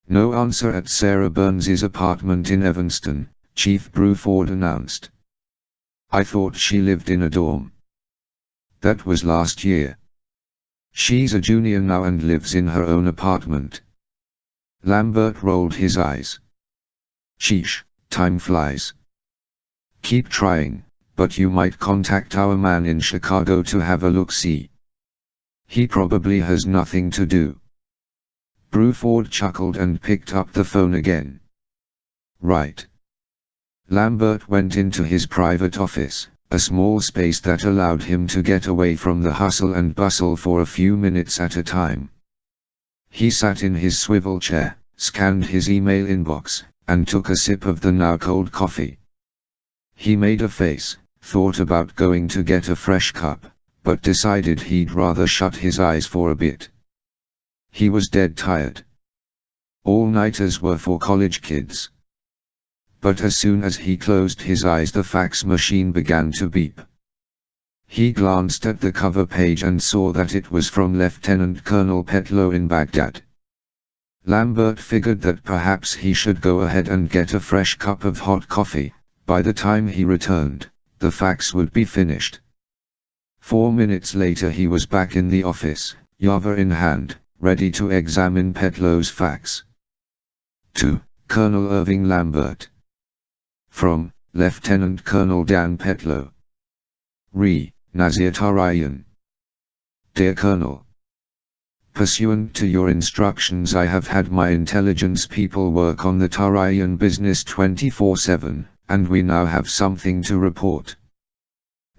"No answer at Sarah Burns's apartment in Evanston," Chief Bruford announced. "I thought she lived in a dorm." "That was last year. She's a junior now and lives in her own apartment." Lambert rolled his eyes. "Sheesh, time flies. Keep trying, but you might contact our man in Chicago to have a look-see. He probably has nothing to do." Bruford chuckled and picked up the phone again. "Right." Lambert went into his private office, a small space that allowed him to get away from the hustle and bustle for a few minutes at a time. He sat in his swivel chair, scanned his email inbox, and took a sip of the now cold coffee. He made a face, thought about going to get a fresh cup, but decided he'd rather shut his eyes for a bit. He was dead tired. All-nighters were for college kids. But as soon as he closed his eyes, the fax machine began to beep. He glanced at the cover page and saw that it was from Lieutenant Colonel Petlow in Baghdad. Lambert figured that perhaps he should go ahead and get a fresh cup of hot coffee. By the time he returned, the fax would be finished. 4 minutes later he was back in the office, Java in hand, ready to examine Petlow's fax. To Colonel Irving Lambert. From Lieutenant Colonel Dan Petlow. Re. Nazir Tarayan. Dear Colonel, pursuant to your instructions, I have had my intelligence people work on the Tarayan business 24/7, and we now have something to report.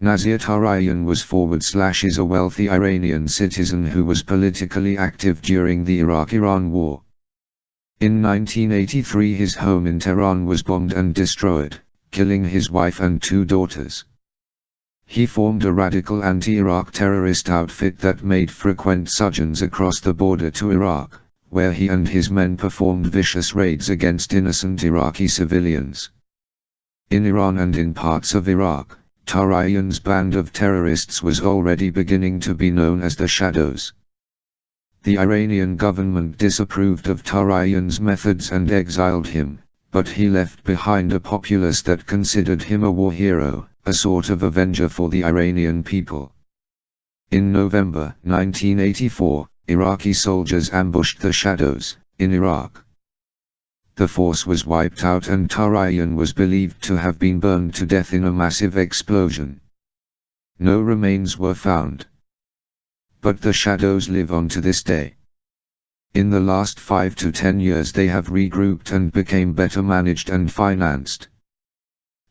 Nazir Tarayan was / is a wealthy Iranian citizen who was politically active during the Iraq-Iran war. In 1983 his home in Tehran was bombed and destroyed, killing his wife and 2 daughters. He formed a radical anti-Iraq terrorist outfit that made frequent sojourns across the border to Iraq, where he and his men performed vicious raids against innocent Iraqi civilians. In Iran and in parts of Iraq, Tarayan's band of terrorists was already beginning to be known as the Shadows. The Iranian government disapproved of Tarayan's methods and exiled him, but he left behind a populace that considered him a war hero, a sort of avenger for the Iranian people. In November 1984, Iraqi soldiers ambushed the Shadows, in Iraq. The force was wiped out and Tarayan was believed to have been burned to death in a massive explosion. No remains were found. But the Shadows live on to this day. In the last 5 to 10 years they have regrouped and became better managed and financed.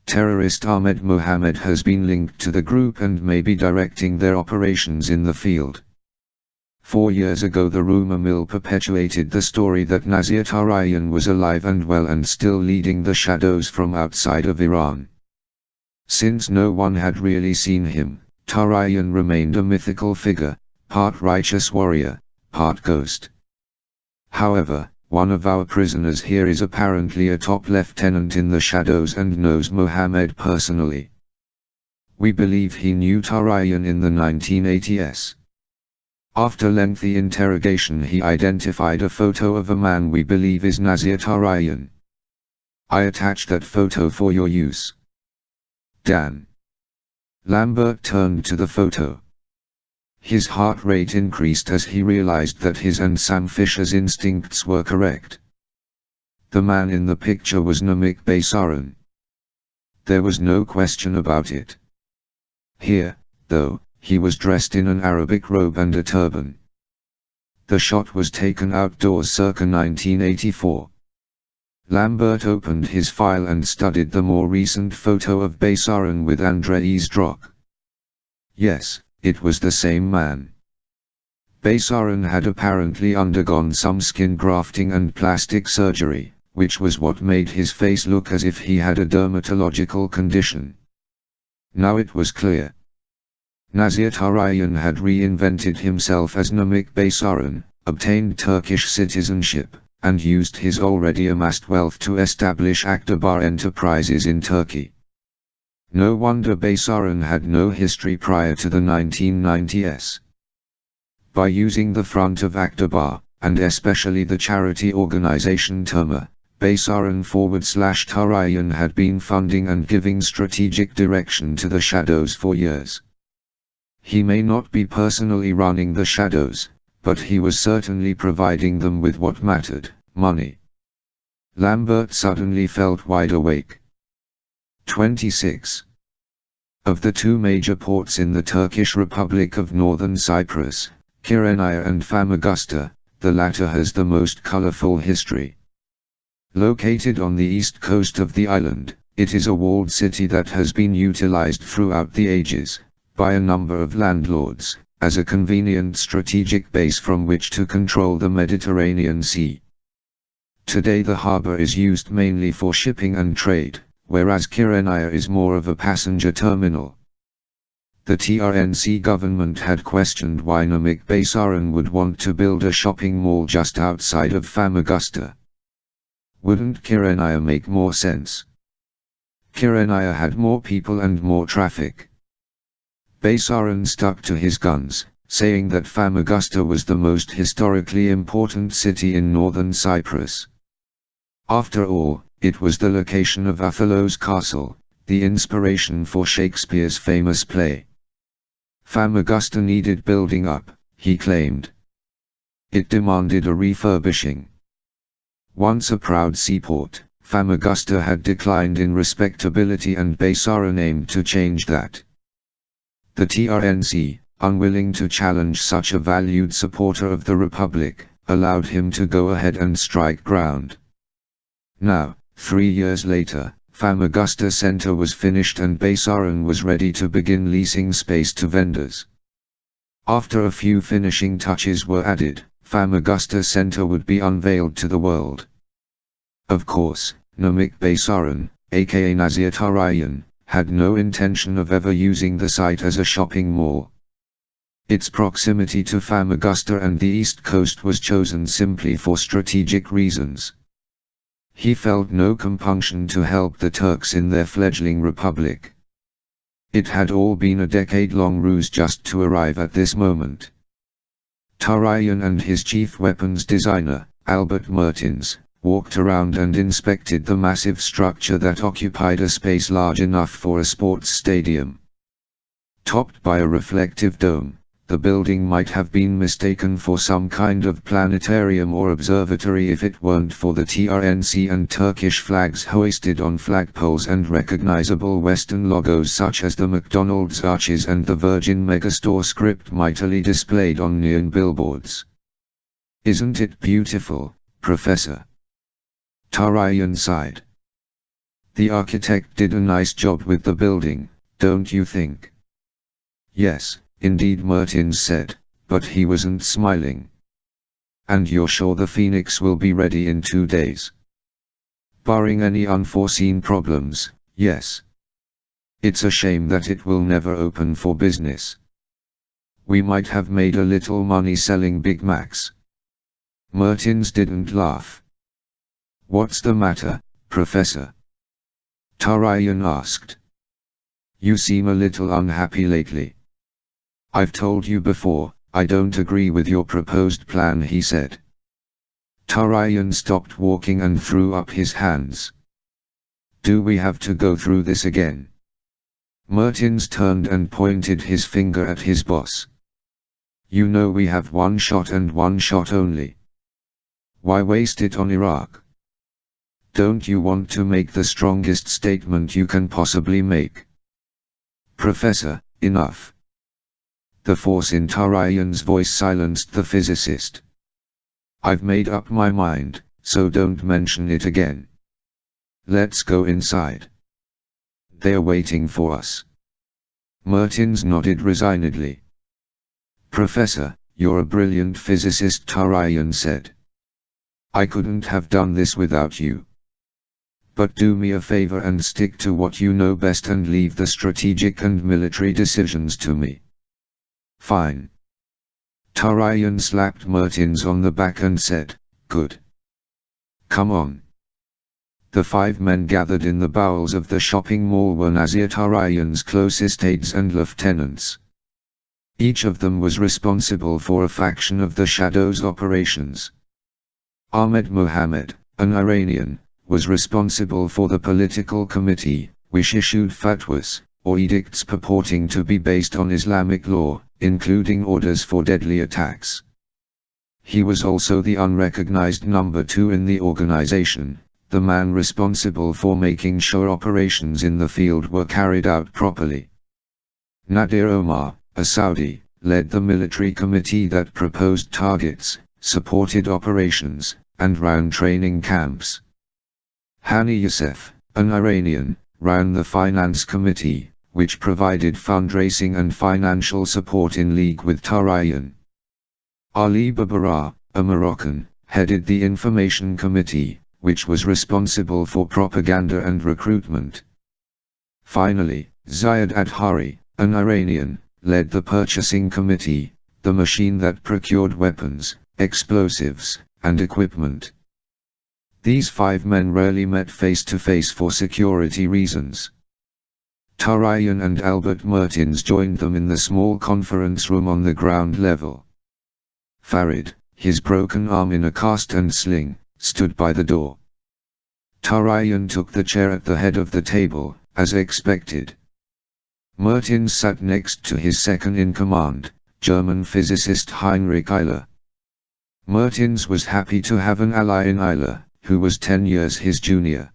Terrorist Ahmed Mohammed has been linked to the group and may be directing their operations in the field. 4 years ago the rumor mill perpetuated the story that Nazir Tarayan was alive and well and still leading the Shadows from outside of Iran. Since no one had really seen him, Tarayan remained a mythical figure, part righteous warrior, part ghost. However, one of our prisoners here is apparently a top lieutenant in the Shadows and knows Mohammed personally. We believe he knew Tarayan in the 1980s. After lengthy interrogation he identified a photo of a man we believe is Nazir Tarayan. I attached that photo for your use. Dan. Lambert turned to the photo. His heart rate increased as he realized that his and Sam Fisher's instincts were correct. The man in the picture was Namik Baysaran. There was no question about it. Here, though, he was dressed in an Arabic robe and a turban. The shot was taken outdoors circa 1984. Lambert opened his file and studied the more recent photo of Baysarin with Andrzej Zdrok. Yes, it was the same man. Baysarin had apparently undergone some skin grafting and plastic surgery, which was what made his face look as if he had a dermatological condition. Now it was clear. Nazir Tarayan had reinvented himself as Namık Baysarin, obtained Turkish citizenship, and used his already amassed wealth to establish Akdamar enterprises in Turkey. No wonder Baysarin had no history prior to the 1990s. By using the front of Akdamar, and especially the charity organization Terma, Baysarin / Tarayan had been funding and giving strategic direction to the shadows for years. He may not be personally running the shadows, but he was certainly providing them with what mattered, money. Lambert suddenly felt wide awake. 26. Of the two major ports in the Turkish Republic of Northern Cyprus, Kyrenia and Famagusta, the latter has the most colorful history. Located on the east coast of the island, it is a walled city that has been utilized throughout the ages, by a number of landlords, as a convenient strategic base from which to control the Mediterranean Sea. Today the harbor is used mainly for shipping and trade, whereas Kyrenia is more of a passenger terminal. The TRNC government had questioned why Namık Baysarin would want to build a shopping mall just outside of Famagusta. Wouldn't Kyrenia make more sense? Kyrenia had more people and more traffic. Baysarin stuck to his guns, saying that Famagusta was the most historically important city in northern Cyprus. After all, it was the location of Othello's castle, the inspiration for Shakespeare's famous play. Famagusta needed building up, he claimed. It demanded a refurbishing. Once a proud seaport, Famagusta had declined in respectability and Baysarin aimed to change that. The TRNC, unwilling to challenge such a valued supporter of the Republic, allowed him to go ahead and strike ground. Now, 3 years later, Famagusta Center was finished and Baysarin was ready to begin leasing space to vendors. After a few finishing touches were added, Famagusta Center would be unveiled to the world. Of course, Namık Baysarin, aka Nazir Tarayan, had no intention of ever using the site as a shopping mall. Its proximity to Famagusta and the east coast was chosen simply for strategic reasons. He felt no compunction to help the Turks in their fledgling republic. It had all been a decade-long ruse just to arrive at this moment. Tarayan and his chief weapons designer, Albert Mertens, walked around and inspected the massive structure that occupied a space large enough for a sports stadium. Topped by a reflective dome, the building might have been mistaken for some kind of planetarium or observatory if it weren't for the TRNC and Turkish flags hoisted on flagpoles and recognizable Western logos such as the McDonald's arches and the Virgin Megastore script mightily displayed on neon billboards. "Isn't it beautiful, Professor?" Tarayan sighed. "The architect did a nice job with the building, don't you think?" "Yes, indeed," Mertens said, but he wasn't smiling. "And you're sure the Phoenix will be ready in 2 days?" "Barring any unforeseen problems, yes. It's a shame that it will never open for business. We might have made a little money selling Big Macs." Mertens didn't laugh. "What's the matter, Professor?" Tarayan asked. "You seem a little unhappy lately." "I've told you before, I don't agree with your proposed plan," he said. Tarayan stopped walking and threw up his hands. "Do we have to go through this again?" Mertens turned and pointed his finger at his boss. "You know we have one shot and one shot only. Why waste it on Iraq?" Don't you want to make the strongest statement you can possibly make? Professor, enough. The force in Tarayan's voice silenced the physicist. I've made up my mind, so don't mention it again. Let's go inside. They're waiting for us. Mertens nodded resignedly. Professor, you're a brilliant physicist, Tarayan said. I couldn't have done this without you. But do me a favor and stick to what you know best and leave the strategic and military decisions to me. Fine. Tarayan slapped Mertens on the back and said, Good. Come on. The 5 men gathered in the bowels of the shopping mall were Nazir Tarayan's closest aides and lieutenants. Each of them was responsible for a faction of the Shadow's operations. Ahmed Mohammed, an Iranian, was responsible for the political committee, which issued fatwas, or edicts purporting to be based on Islamic law, including orders for deadly attacks. He was also the unrecognized number 2 in the organization, the man responsible for making sure operations in the field were carried out properly. Nadir Omar, a Saudi, led the military committee that proposed targets, supported operations, and ran training camps. Hani Youssef, an Iranian, ran the finance committee, which provided fundraising and financial support in league with Tarayan. Ali Babara, a Moroccan, headed the information committee, which was responsible for propaganda and recruitment. Finally, Zayed Adhari, an Iranian, led the purchasing committee, the machine that procured weapons, explosives, and equipment. These 5 men rarely met face to face for security reasons. Tarayan and Albert Mertens joined them in the small conference room on the ground level. Farid, his broken arm in a cast and sling, stood by the door. Tarayan took the chair at the head of the table, as expected. Mertens sat next to his second-in-command, German physicist Heinrich Euler. Mertens was happy to have an ally in Euler, who was 10 years his junior.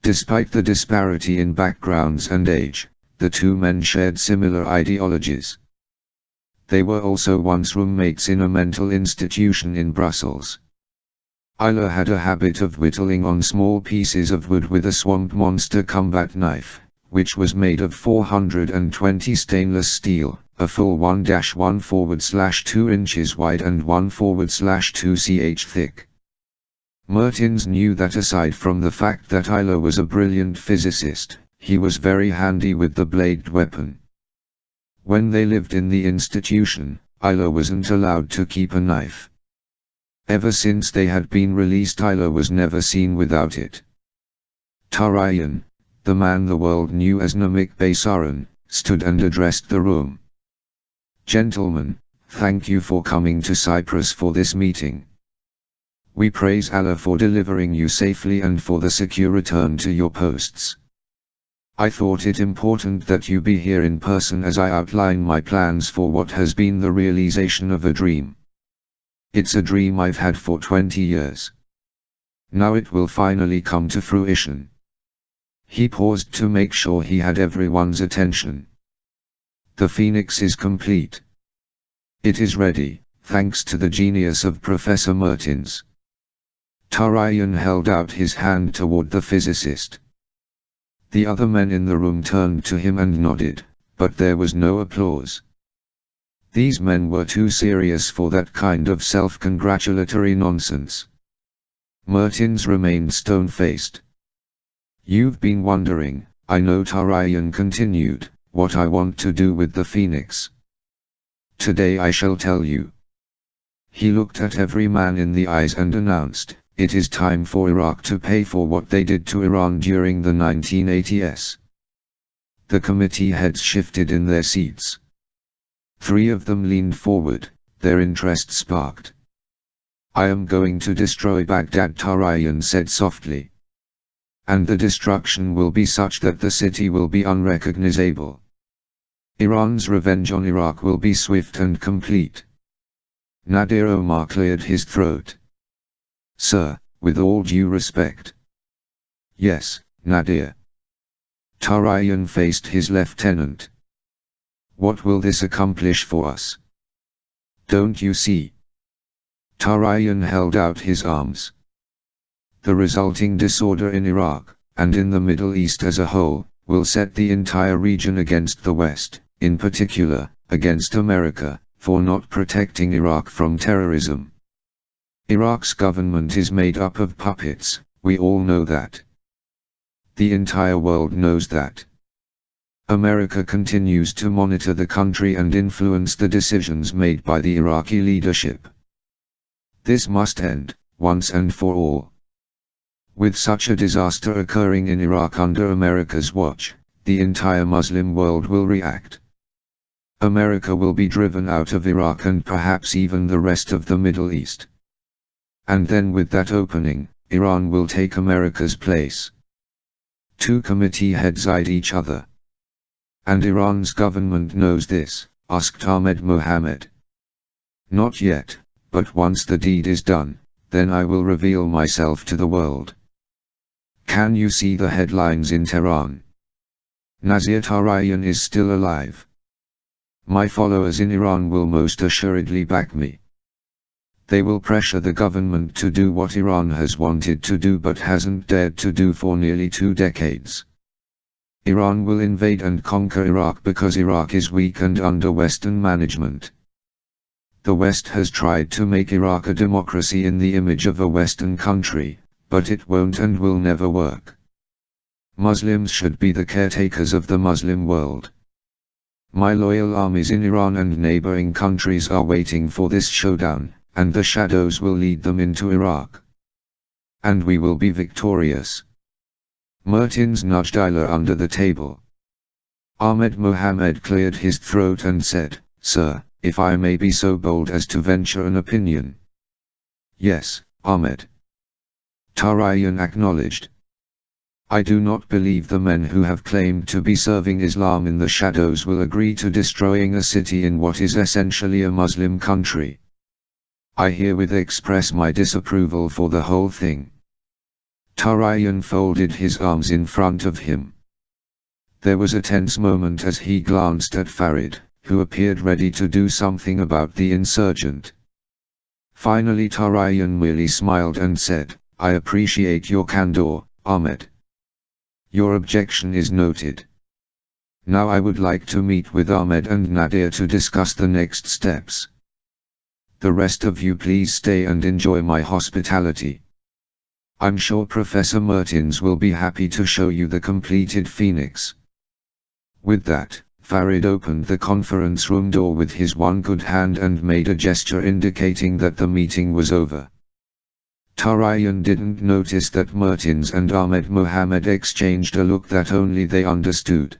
Despite the disparity in backgrounds and age, the 2 men shared similar ideologies. They were also once roommates in a mental institution in Brussels. Euler had a habit of whittling on small pieces of wood with a swamp monster combat knife, which was made of 420 stainless steel, a full 1-1/2 inches wide and 1/2 ch thick. Mertens knew that aside from the fact that Euler was a brilliant physicist, he was very handy with the bladed weapon. When they lived in the institution, Euler wasn't allowed to keep a knife. Ever since they had been released, Euler was never seen without it. Tarayan, the man the world knew as Namik Baysaran, stood and addressed the room. Gentlemen, thank you for coming to Cyprus for this meeting. We praise Allah for delivering you safely and for the secure return to your posts. I thought it important that you be here in person as I outline my plans for what has been the realization of a dream. It's a dream I've had for 20 years. Now it will finally come to fruition. He paused to make sure he had everyone's attention. The Phoenix is complete. It is ready, thanks to the genius of Professor Mertens. Tarayan held out his hand toward the physicist. The other men in the room turned to him and nodded, but there was no applause. These men were too serious for that kind of self-congratulatory nonsense. Mertens remained stone-faced. You've been wondering, I know, Tarayan continued, what I want to do with the Phoenix. Today I shall tell you. He looked at every man in the eyes and announced, it is time for Iraq to pay for what they did to Iran during the 1980s. The committee heads shifted in their seats. 3 of them leaned forward, their interest sparked. I am going to destroy Baghdad, Tarayan said softly. And the destruction will be such that the city will be unrecognizable. Iran's revenge on Iraq will be swift and complete. Nadir Omar cleared his throat. Sir, with all due respect, Yes, Nadir. Tarayan faced his lieutenant. What will this accomplish for us? Don't you see? Tarayan held out his arms. The resulting disorder in Iraq, and in the Middle East as a whole, will set the entire region against the West, in particular, against America, for not protecting Iraq from terrorism. Iraq's government is made up of puppets, we all know that. The entire world knows that. America continues to monitor the country and influence the decisions made by the Iraqi leadership. This must end, once and for all. With such a disaster occurring in Iraq under America's watch, the entire Muslim world will react. America will be driven out of Iraq and perhaps even the rest of the Middle East. And then with that opening, Iran will take America's place. Two committee heads eyed each other. And Iran's government knows this, asked Ahmed Mohammed. Not yet, but once the deed is done, then I will reveal myself to the world. Can you see the headlines in Tehran? Nazir Tarayan is still alive. My followers in Iran will most assuredly back me. They will pressure the government to do what Iran has wanted to do but hasn't dared to do for nearly 2 decades. Iran will invade and conquer Iraq because Iraq is weak and under Western management. The West has tried to make Iraq a democracy in the image of a Western country, but it won't and will never work. Muslims should be the caretakers of the Muslim world. My loyal armies in Iran and neighboring countries are waiting for this showdown, and the shadows will lead them into Iraq. And we will be victorious. Mertens nudged Ayla under the table. Ahmed Mohammed cleared his throat and said, Sir, if I may be so bold as to venture an opinion. Yes, Ahmed. Tarayan acknowledged. I do not believe the men who have claimed to be serving Islam in the shadows will agree to destroying a city in what is essentially a Muslim country. I herewith express my disapproval for the whole thing. Tarayan folded his arms in front of him. There was a tense moment as he glanced at Farid, who appeared ready to do something about the insurgent. Finally Tarayan merely smiled and said, I appreciate your candor, Ahmed. Your objection is noted. Now I would like to meet with Ahmed and Nadir to discuss the next steps. The rest of you please stay and enjoy my hospitality. I'm sure Professor Mertens will be happy to show you the completed Phoenix. With that, Farid opened the conference room door with his one good hand and made a gesture indicating that the meeting was over. Tarayan didn't notice that Mertens and Ahmed Mohammed exchanged a look that only they understood.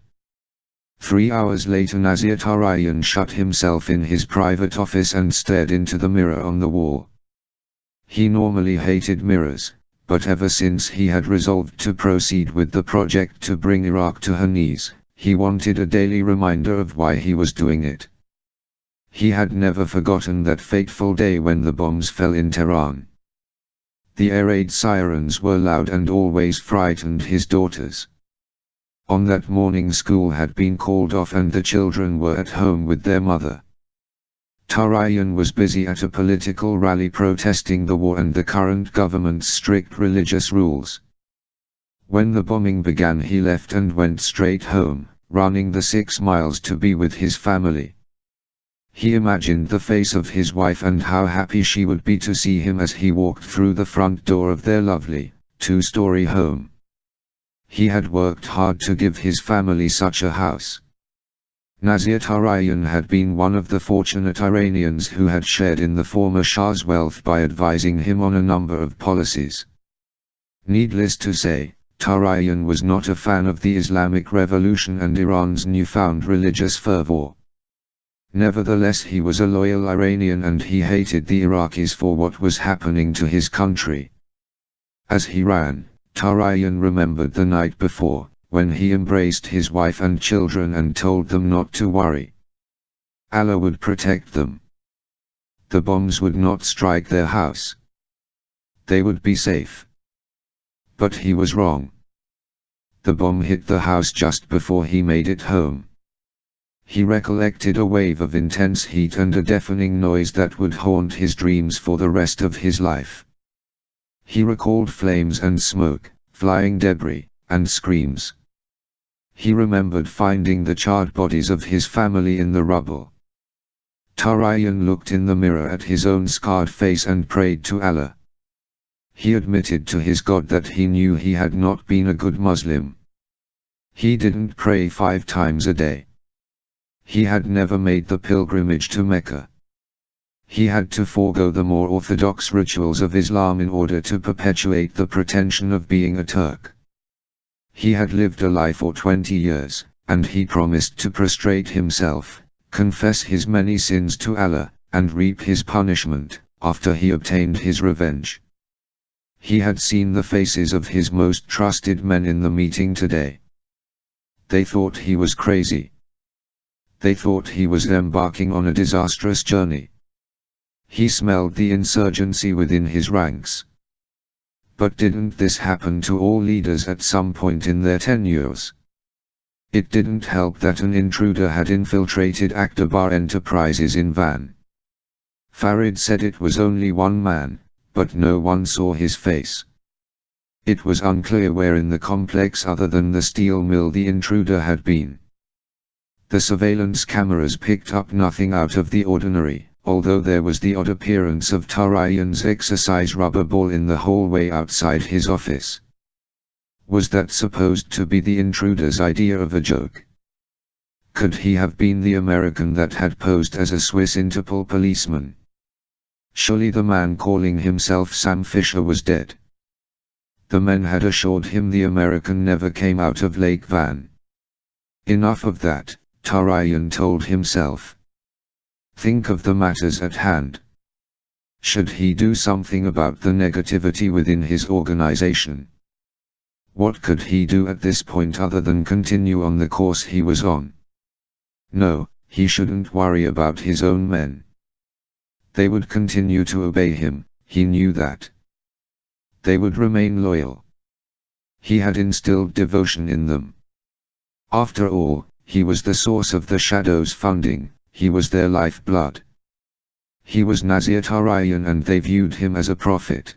3 hours later Nazir Tarayan shut himself in his private office and stared into the mirror on the wall. He normally hated mirrors, but ever since he had resolved to proceed with the project to bring Iraq to her knees, he wanted a daily reminder of why he was doing it. He had never forgotten that fateful day when the bombs fell in Tehran. The air raid sirens were loud and always frightened his daughters. On that morning school had been called off and the children were at home with their mother. Tarayan was busy at a political rally protesting the war and the current government's strict religious rules. When the bombing began he left and went straight home, running the 6 miles to be with his family. He imagined the face of his wife and how happy she would be to see him as he walked through the front door of their lovely, 2-story home. He had worked hard to give his family such a house. Nazir Tarayan had been one of the fortunate Iranians who had shared in the former Shah's wealth by advising him on a number of policies. Needless to say, Tarayan was not a fan of the Islamic Revolution and Iran's newfound religious fervor. Nevertheless he was a loyal Iranian and he hated the Iraqis for what was happening to his country. As he ran, Tarayan remembered the night before, when he embraced his wife and children and told them not to worry. Allah would protect them. The bombs would not strike their house. They would be safe. But he was wrong. the bomb hit the house just before he made it home. He recollected a wave of intense heat and a deafening noise that would haunt his dreams for the rest of his life. He recalled flames and smoke, flying debris, and screams. He remembered finding the charred bodies of his family in the rubble. Tarayan looked in the mirror at his own scarred face and prayed to Allah. He admitted to his God that he knew he had not been a good Muslim. He didn't pray 5 times a day. He had never made the pilgrimage to Mecca. He had to forego the more orthodox rituals of Islam in order to perpetuate the pretension of being a Turk. He had lived a life for 20 years, and he promised to prostrate himself, confess his many sins to Allah, and reap his punishment, after he obtained his revenge. He had seen the faces of his most trusted men in the meeting today. They thought he was crazy. They thought he was embarking on a disastrous journey. He smelled the insurgency within his ranks. But didn't this happen to all leaders at some point in their tenures? It didn't help that an intruder had infiltrated Akbar Enterprises in Van. Farid said it was only one man, but no one saw his face. It was unclear where in the complex other than the steel mill the intruder had been. The surveillance cameras picked up nothing out of the ordinary, although there was the odd appearance of Tarayan's exercise rubber ball in the hallway outside his office. Was that supposed to be the intruder's idea of a joke? Could he have been the American that had posed as a Swiss Interpol policeman? Surely the man calling himself Sam Fisher was dead. The men had assured him the American never came out of Lake Van. Enough of that, Tarayan told himself. Think of the matters at hand. Should he do something about the negativity within his organization? What could he do at this point other than continue on the course he was on? No, he shouldn't worry about his own men. They would continue to obey him, he knew that. They would remain loyal. He had instilled devotion in them. After all, he was the source of the Shadows' funding, he was their lifeblood. He was Nazir Tarayan and they viewed him as a prophet.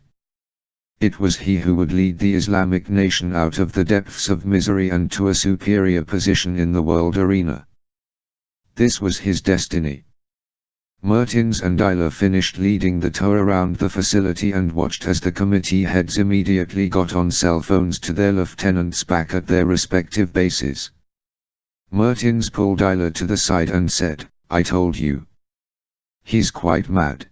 It was he who would lead the Islamic nation out of the depths of misery and to a superior position in the world arena. This was his destiny. Mertens and Isla finished leading the tour around the facility and watched as the committee heads immediately got on cell phones to their lieutenants back at their respective bases. Mertens pulled Isla to the side and said, "I told you. He's quite mad."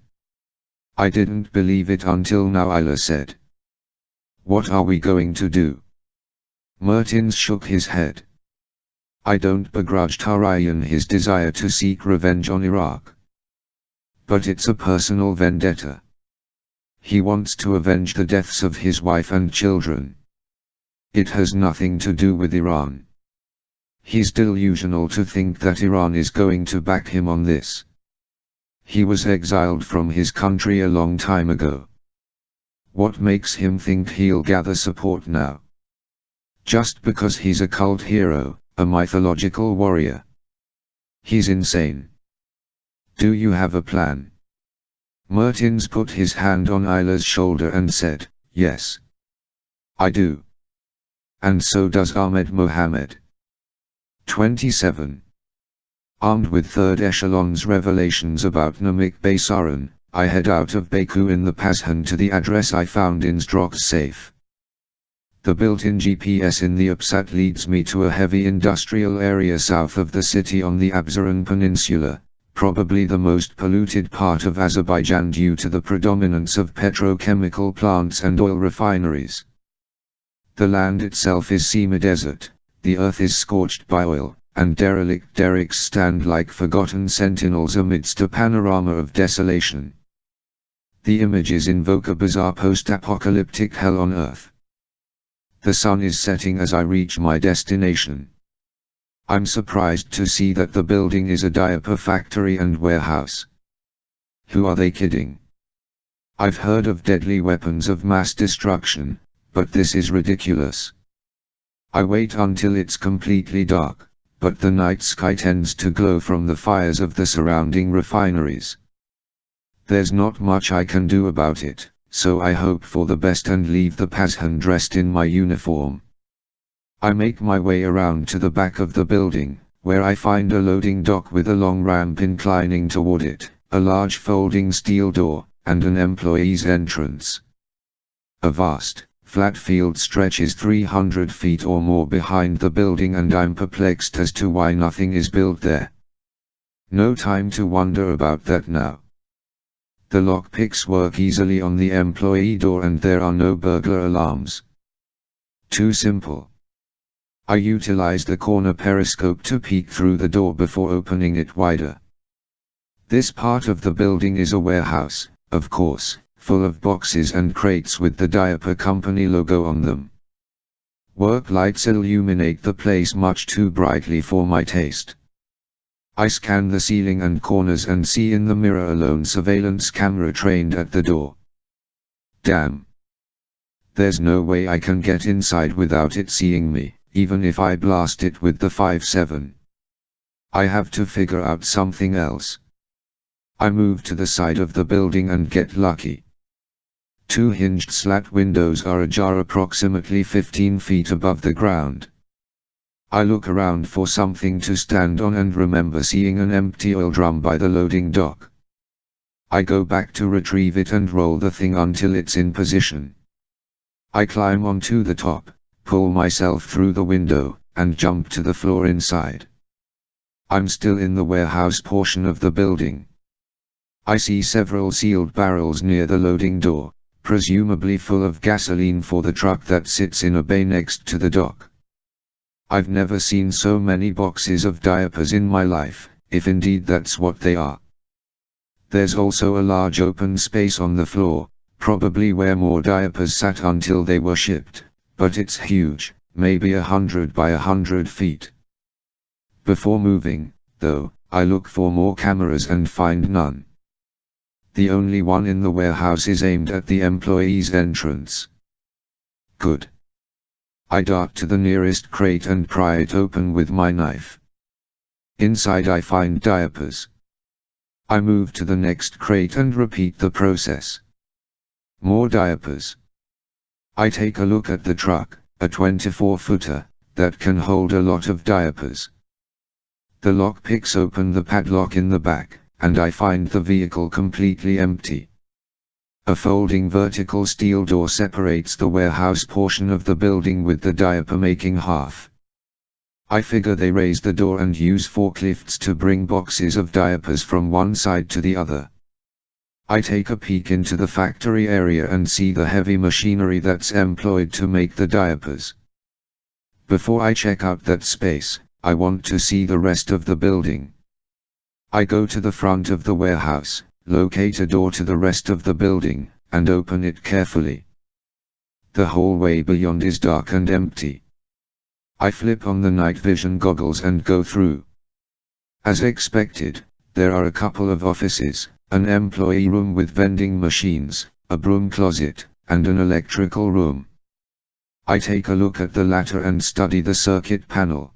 "I didn't believe it until now," Isla said. "What are we going to do?" Mertens shook his head. "I don't begrudge Tarayan his desire to seek revenge on Iraq. But it's a personal vendetta. He wants to avenge the deaths of his wife and children. It has nothing to do with Iran. He's delusional to think that Iran is going to back him on this. He was exiled from his country a long time ago. What makes him think he'll gather support now? Just because he's a cult hero, a mythological warrior. He's insane. Do you have a plan?" Mertens put his hand on Isla's shoulder and said, "Yes. I do. And so does Ahmed Mohammed." 27. Armed with third echelon's revelations about Namik Baysaran, I head out of Baku in the Pashan to the address I found in Zdrok's safe. The built-in GPS in the UPSAT leads me to a heavy industrial area south of the city on the Absaran Peninsula, probably the most polluted part of Azerbaijan due to the predominance of petrochemical plants and oil refineries. The land itself is semi-desert, the earth is scorched by oil, and derelict derricks stand like forgotten sentinels amidst a panorama of desolation. The images invoke a bizarre post-apocalyptic hell on earth. The sun is setting as I reach my destination. I'm surprised to see that the building is a diaper factory and warehouse. Who are they kidding? I've heard of deadly weapons of mass destruction, but this is ridiculous. I wait until it's completely dark, but the night sky tends to glow from the fires of the surrounding refineries. There's not much I can do about it, so I hope for the best and leave the Pashan dressed in my uniform. I make my way around to the back of the building, where I find a loading dock with a long ramp inclining toward it, a large folding steel door, and an employee's entrance. A vast, flat field stretches 300 feet or more behind the building, and I'm perplexed as to why nothing is built there. No time to wonder about that now. The lockpicks work easily on the employee door and there are no burglar alarms. Too simple. I utilize the corner periscope to peek through the door before opening it wider. This part of the building is a warehouse, of course, full of boxes and crates with the diaper company logo on them. Work lights illuminate the place much too brightly for my taste. I scan the ceiling and corners and see in the mirror a lone surveillance camera trained at the door. Damn. There's no way I can get inside without it seeing me, even if I blast it with the 5.7. I have to figure out something else. I move to the side of the building and get lucky. Two hinged slat windows are ajar approximately 15 feet above the ground. I look around for something to stand on and remember seeing an empty oil drum by the loading dock. I go back to retrieve it and roll the thing until it's in position. I climb onto the top, pull myself through the window, and jump to the floor inside. I'm still in the warehouse portion of the building. I see several sealed barrels near the loading door, presumably full of gasoline for the truck that sits in a bay next to the dock. I've never seen so many boxes of diapers in my life, if indeed that's what they are. There's also a large open space on the floor, probably where more diapers sat until they were shipped, but it's huge, maybe 100 by 100 feet. Before moving, though, I look for more cameras and find none. The only one in the warehouse is aimed at the employee's entrance. Good. I dart to the nearest crate and pry it open with my knife. Inside I find diapers. I move to the next crate and repeat the process. More diapers. I take a look at the truck, a 24-footer, that can hold a lot of diapers. The lock picks open the padlock in the back, and I find the vehicle completely empty. A folding vertical steel door separates the warehouse portion of the building with the diaper making half. I figure they raise the door and use forklifts to bring boxes of diapers from one side to the other. I take a peek into the factory area and see the heavy machinery that's employed to make the diapers. Before I check out that space, I want to see the rest of the building. I go to the front of the warehouse, locate a door to the rest of the building, and open it carefully. The hallway beyond is dark and empty. I flip on the night vision goggles and go through. As expected, there are a couple of offices, an employee room with vending machines, a broom closet, and an electrical room. I take a look at the latter and study the circuit panel.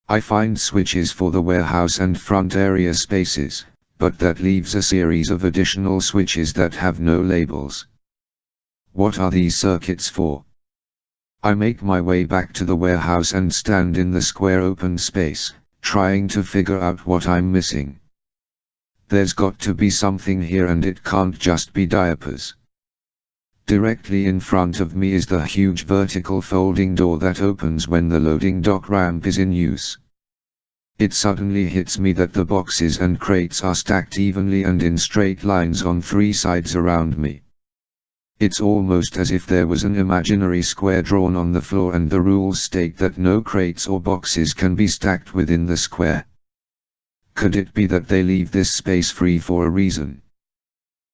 I find switches for the warehouse and front area spaces, but that leaves a series of additional switches that have no labels. What are these circuits for? I make my way back to the warehouse and stand in the square open space, trying to figure out what I'm missing. There's got to be something here and it can't just be diapers. Directly in front of me is the huge vertical folding door that opens when the loading dock ramp is in use. It suddenly hits me that the boxes and crates are stacked evenly and in straight lines on three sides around me. It's almost as if there was an imaginary square drawn on the floor and the rules state that no crates or boxes can be stacked within the square. Could it be that they leave this space free for a reason?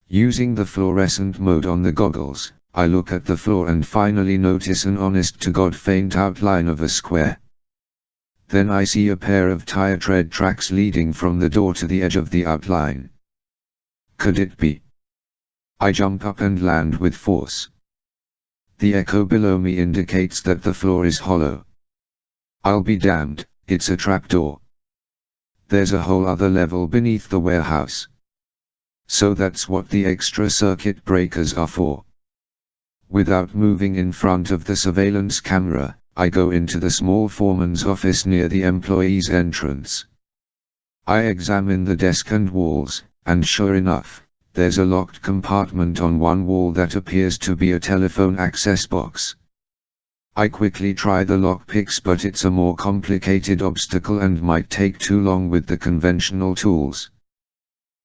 Using the fluorescent mode on the goggles, I look at the floor and finally notice an honest-to-God faint outline of a square. Then I see a pair of tire tread tracks leading from the door to the edge of the outline. Could it be? I jump up and land with force. The echo below me indicates that the floor is hollow. I'll be damned, it's a trapdoor. There's a whole other level beneath the warehouse. So that's what the extra circuit breakers are for. Without moving in front of the surveillance camera, I go into the small foreman's office near the employee's entrance. I examine the desk and walls, and sure enough, there's a locked compartment on one wall that appears to be a telephone access box. I quickly try the lockpicks, but it's a more complicated obstacle and might take too long with the conventional tools.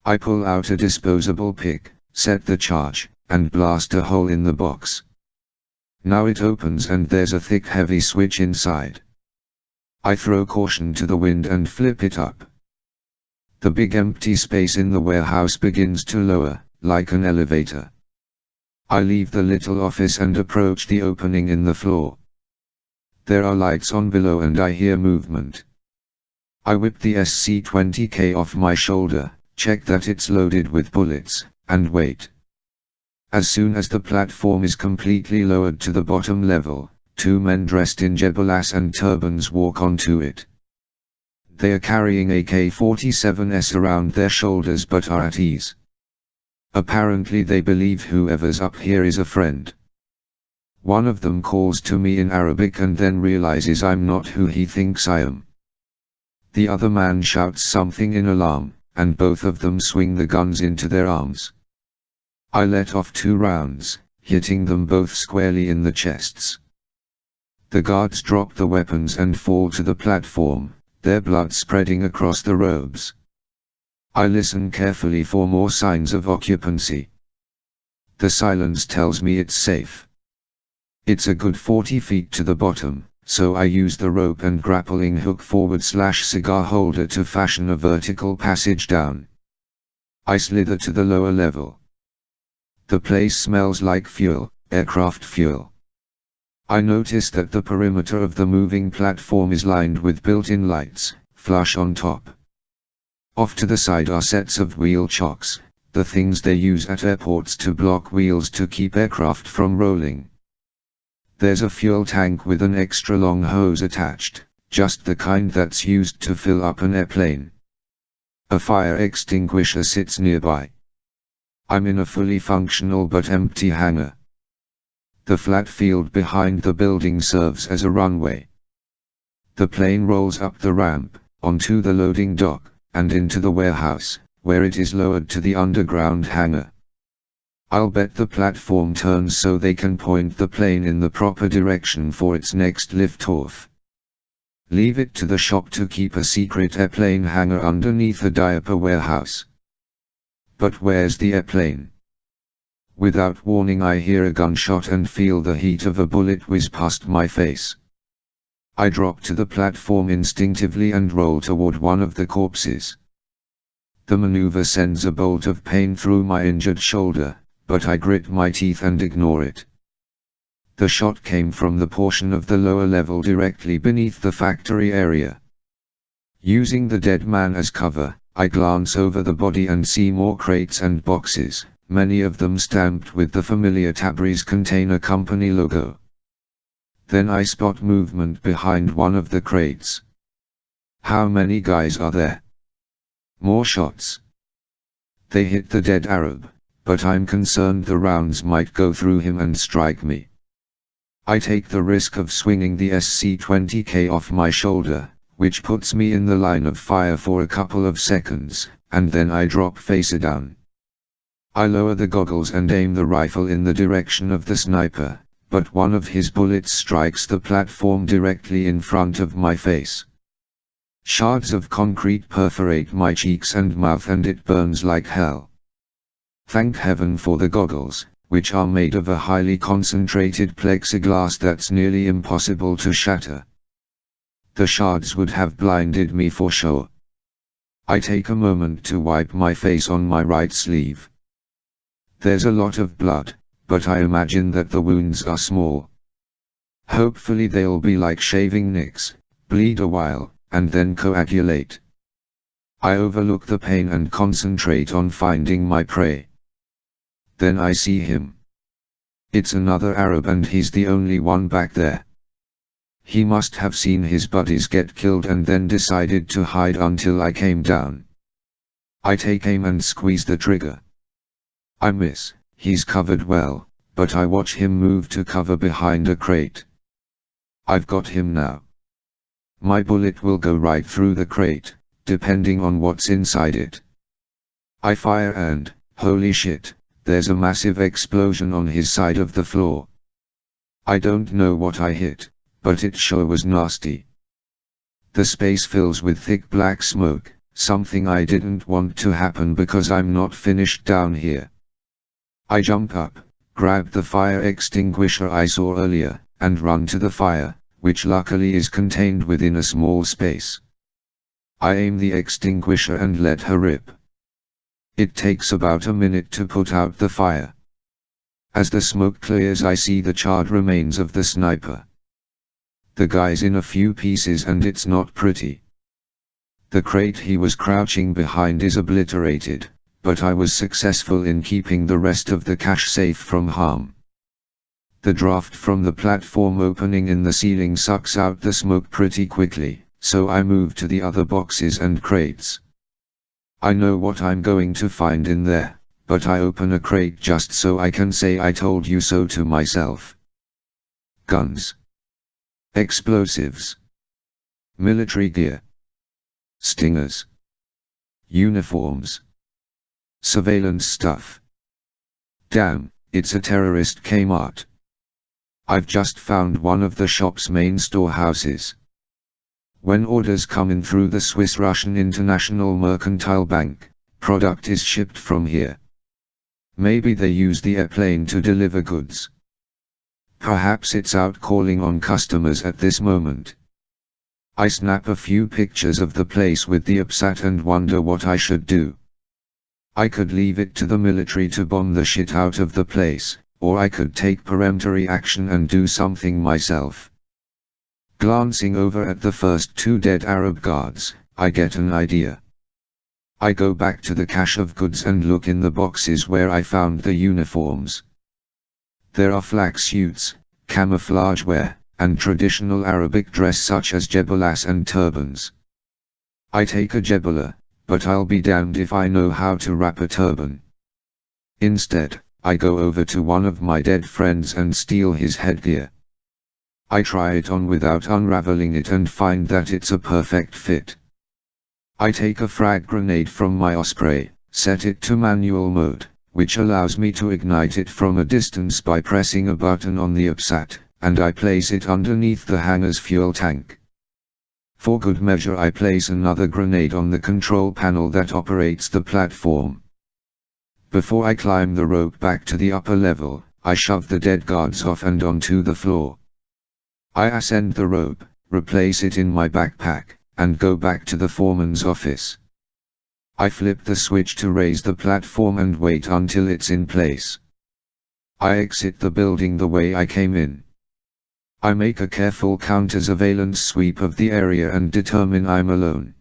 I pull out a disposable pick, set the charge, and blast a hole in the box. Now it opens and there's a thick heavy switch inside. I throw caution to the wind and flip it up. The big empty space in the warehouse begins to lower, like an elevator. I leave the little office and approach the opening in the floor. There are lights on below and I hear movement. I whip the SC-20K off my shoulder, check that it's loaded with bullets, and wait. As soon as the platform is completely lowered to the bottom level, two men dressed in jebalas and turbans walk onto it. They are carrying AK-47s around their shoulders but are at ease. Apparently they believe whoever's up here is a friend. One of them calls to me in Arabic and then realizes I'm not who he thinks I am. The other man shouts something in alarm, and both of them swing the guns into their arms. I let off 2 rounds, hitting them both squarely in the chests. The guards drop the weapons and fall to the platform, their blood spreading across the robes. I listen carefully for more signs of occupancy. The silence tells me it's safe. It's a good 40 feet to the bottom, so I use the rope and grappling hook /cigar holder to fashion a vertical passage down. I slither to the lower level. The place smells like fuel, aircraft fuel. I notice that the perimeter of the moving platform is lined with built-in lights, flush on top. Off to the side are sets of wheel chocks, the things they use at airports to block wheels to keep aircraft from rolling. There's a fuel tank with an extra long hose attached, just the kind that's used to fill up an airplane. A fire extinguisher sits nearby. I'm in a fully functional but empty hangar. The flat field behind the building serves as a runway. The plane rolls up the ramp, onto the loading dock, and into the warehouse, where it is lowered to the underground hangar. I'll bet the platform turns so they can point the plane in the proper direction for its next liftoff. Leave it to the shop to keep a secret airplane hangar underneath a diaper warehouse. But where's the airplane? Without warning I hear a gunshot and feel the heat of a bullet whiz past my face. I drop to the platform instinctively and roll toward one of the corpses. The maneuver sends a bolt of pain through my injured shoulder, but I grit my teeth and ignore it. The shot came from the portion of the lower level directly beneath the factory area. Using the dead man as cover, I glance over the body and see more crates and boxes, many of them stamped with the familiar Tabriz Container Company logo. Then I spot movement behind one of the crates. How many guys are there? More shots. They hit the dead Arab, but I'm concerned the rounds might go through him and strike me. I take the risk of swinging the SC-20K off my shoulder, which puts me in the line of fire for a couple of seconds, and then I drop face down. I lower the goggles and aim the rifle in the direction of the sniper, but one of his bullets strikes the platform directly in front of my face. Shards of concrete perforate my cheeks and mouth and it burns like hell. Thank heaven for the goggles, which are made of a highly concentrated plexiglass that's nearly impossible to shatter. The shards would have blinded me for sure. I take a moment to wipe my face on my right sleeve. There's a lot of blood, but I imagine that the wounds are small. Hopefully they'll be like shaving nicks, bleed a while, and then coagulate. I overlook the pain and concentrate on finding my prey. Then I see him. It's another Arab and he's the only one back there. He must have seen his buddies get killed and then decided to hide until I came down. I take aim and squeeze the trigger. I miss, he's covered well, but I watch him move to cover behind a crate. I've got him now. My bullet will go right through the crate, depending on what's inside it. I fire and, holy shit, there's a massive explosion on his side of the floor. I don't know what I hit, but it sure was nasty. The space fills with thick black smoke, something I didn't want to happen because I'm not finished down here. I jump up, grab the fire extinguisher I saw earlier, and run to the fire, which luckily is contained within a small space. I aim the extinguisher and let her rip. It takes about a minute to put out the fire. As the smoke clears, I see the charred remains of the sniper. The guy's in a few pieces and it's not pretty. The crate he was crouching behind is obliterated, but I was successful in keeping the rest of the cache safe from harm. The draft from the platform opening in the ceiling sucks out the smoke pretty quickly, so I move to the other boxes and crates. I know what I'm going to find in there, but I open a crate just so I can say I told you so to myself. Guns. Explosives. Military gear. Stingers. Uniforms. Surveillance stuff. Damn, it's a terrorist Kmart. I've just found one of the shop's main storehouses. When orders come in through the Swiss-Russian International Mercantile Bank, product is shipped from here. Maybe they use the airplane to deliver goods. Perhaps it's out calling on customers at this moment. I snap a few pictures of the place with the UPSAT and wonder what I should do. I could leave it to the military to bomb the shit out of the place, or I could take peremptory action and do something myself. Glancing over at the first two dead Arab guards, I get an idea. I go back to the cache of goods and look in the boxes where I found the uniforms. There are flak suits, camouflage wear, and traditional Arabic dress such as jebalas and turbans. I take a jebala, but I'll be damned if I know how to wrap a turban. Instead, I go over to one of my dead friends and steal his headgear. I try it on without unraveling it and find that it's a perfect fit. I take a frag grenade from my Osprey, set it to manual mode, which allows me to ignite it from a distance by pressing a button on the UPSAT, and I place it underneath the hangar's fuel tank. For good measure, I place another grenade on the control panel that operates the platform. Before I climb the rope back to the upper level, I shove the dead guards off and onto the floor. I ascend the rope, replace it in my backpack, and go back to the foreman's office. I flip the switch to raise the platform and wait until it's in place. I exit the building the way I came in. I make a careful counter-surveillance sweep of the area and determine I'm alone.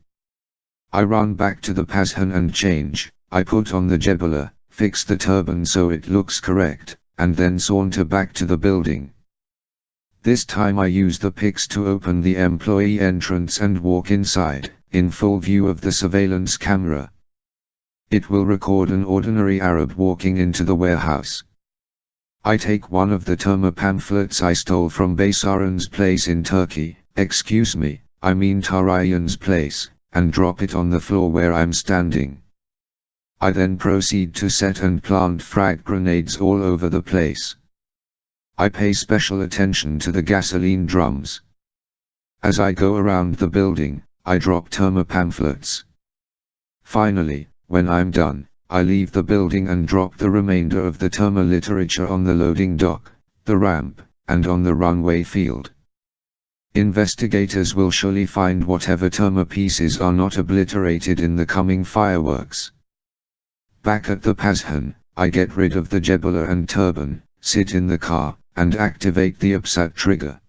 I run back to the Pashan and change. I put on the jebala, fix the turban so it looks correct, and then saunter back to the building. This time I use the picks to open the employee entrance and walk inside, in full view of the surveillance camera. It will record an ordinary Arab walking into the warehouse. I take one of the Terma pamphlets I stole from Baysaran's place in Turkey, excuse me, I mean Tarayan's place, and drop it on the floor where I'm standing. I then proceed to set and plant frag grenades all over the place. I pay special attention to the gasoline drums. As I go around the building, I drop Terma pamphlets. Finally, when I'm done, I leave the building and drop the remainder of the Terma literature on the loading dock, the ramp, and on the runway field. Investigators will surely find whatever Terma pieces are not obliterated in the coming fireworks. Back at the Pashan, I get rid of the jebala and turban, sit in the car, and activate the UPSAT trigger.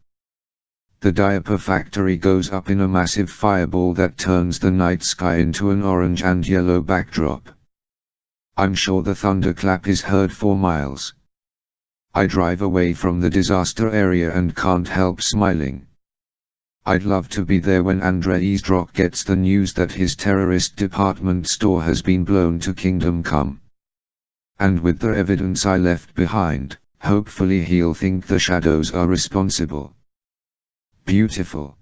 The diaper factory goes up in a massive fireball that turns the night sky into an orange and yellow backdrop. I'm sure the thunderclap is heard for miles. I drive away from the disaster area and can't help smiling. I'd love to be there when Andrei Zdrok gets the news that his terrorist department store has been blown to Kingdom Come. And with the evidence I left behind, hopefully he'll think the shadows are responsible. Beautiful.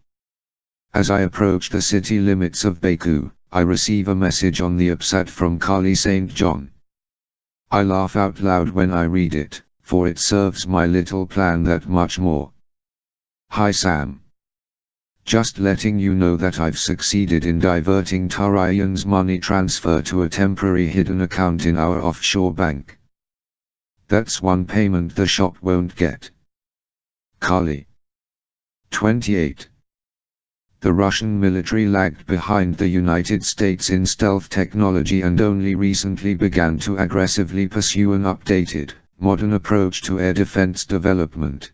As I approach the city limits of Baku, I receive a message on the AppSat from Carly St. John. I laugh out loud when I read it, for it serves my little plan that much more. Hi Sam. Just letting you know that I've succeeded in diverting Tarayan's money transfer to a temporary hidden account in our offshore bank. That's one payment the shop won't get. Carly. 28. The Russian military lagged behind the United States in stealth technology and only recently began to aggressively pursue an updated, modern approach to air defense development.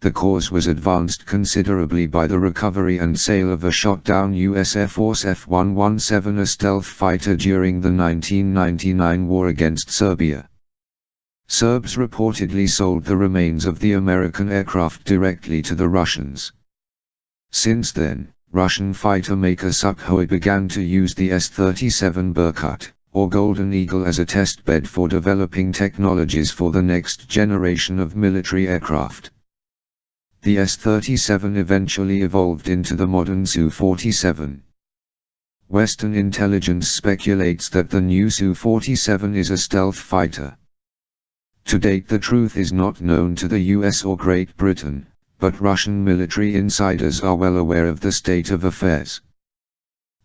The cause was advanced considerably by the recovery and sale of a shot-down US Air Force F-117, a stealth fighter during the 1999 war against Serbia. Serbs reportedly sold the remains of the American aircraft directly to the Russians. Since then, Russian fighter maker Sukhoi began to use the S-37 Berkut, or Golden Eagle, as a test bed for developing technologies for the next generation of military aircraft. The S-37 eventually evolved into the modern Su-47. Western intelligence speculates that the new Su-47 is a stealth fighter. To date, the truth is not known to the US or Great Britain, but Russian military insiders are well aware of the state of affairs.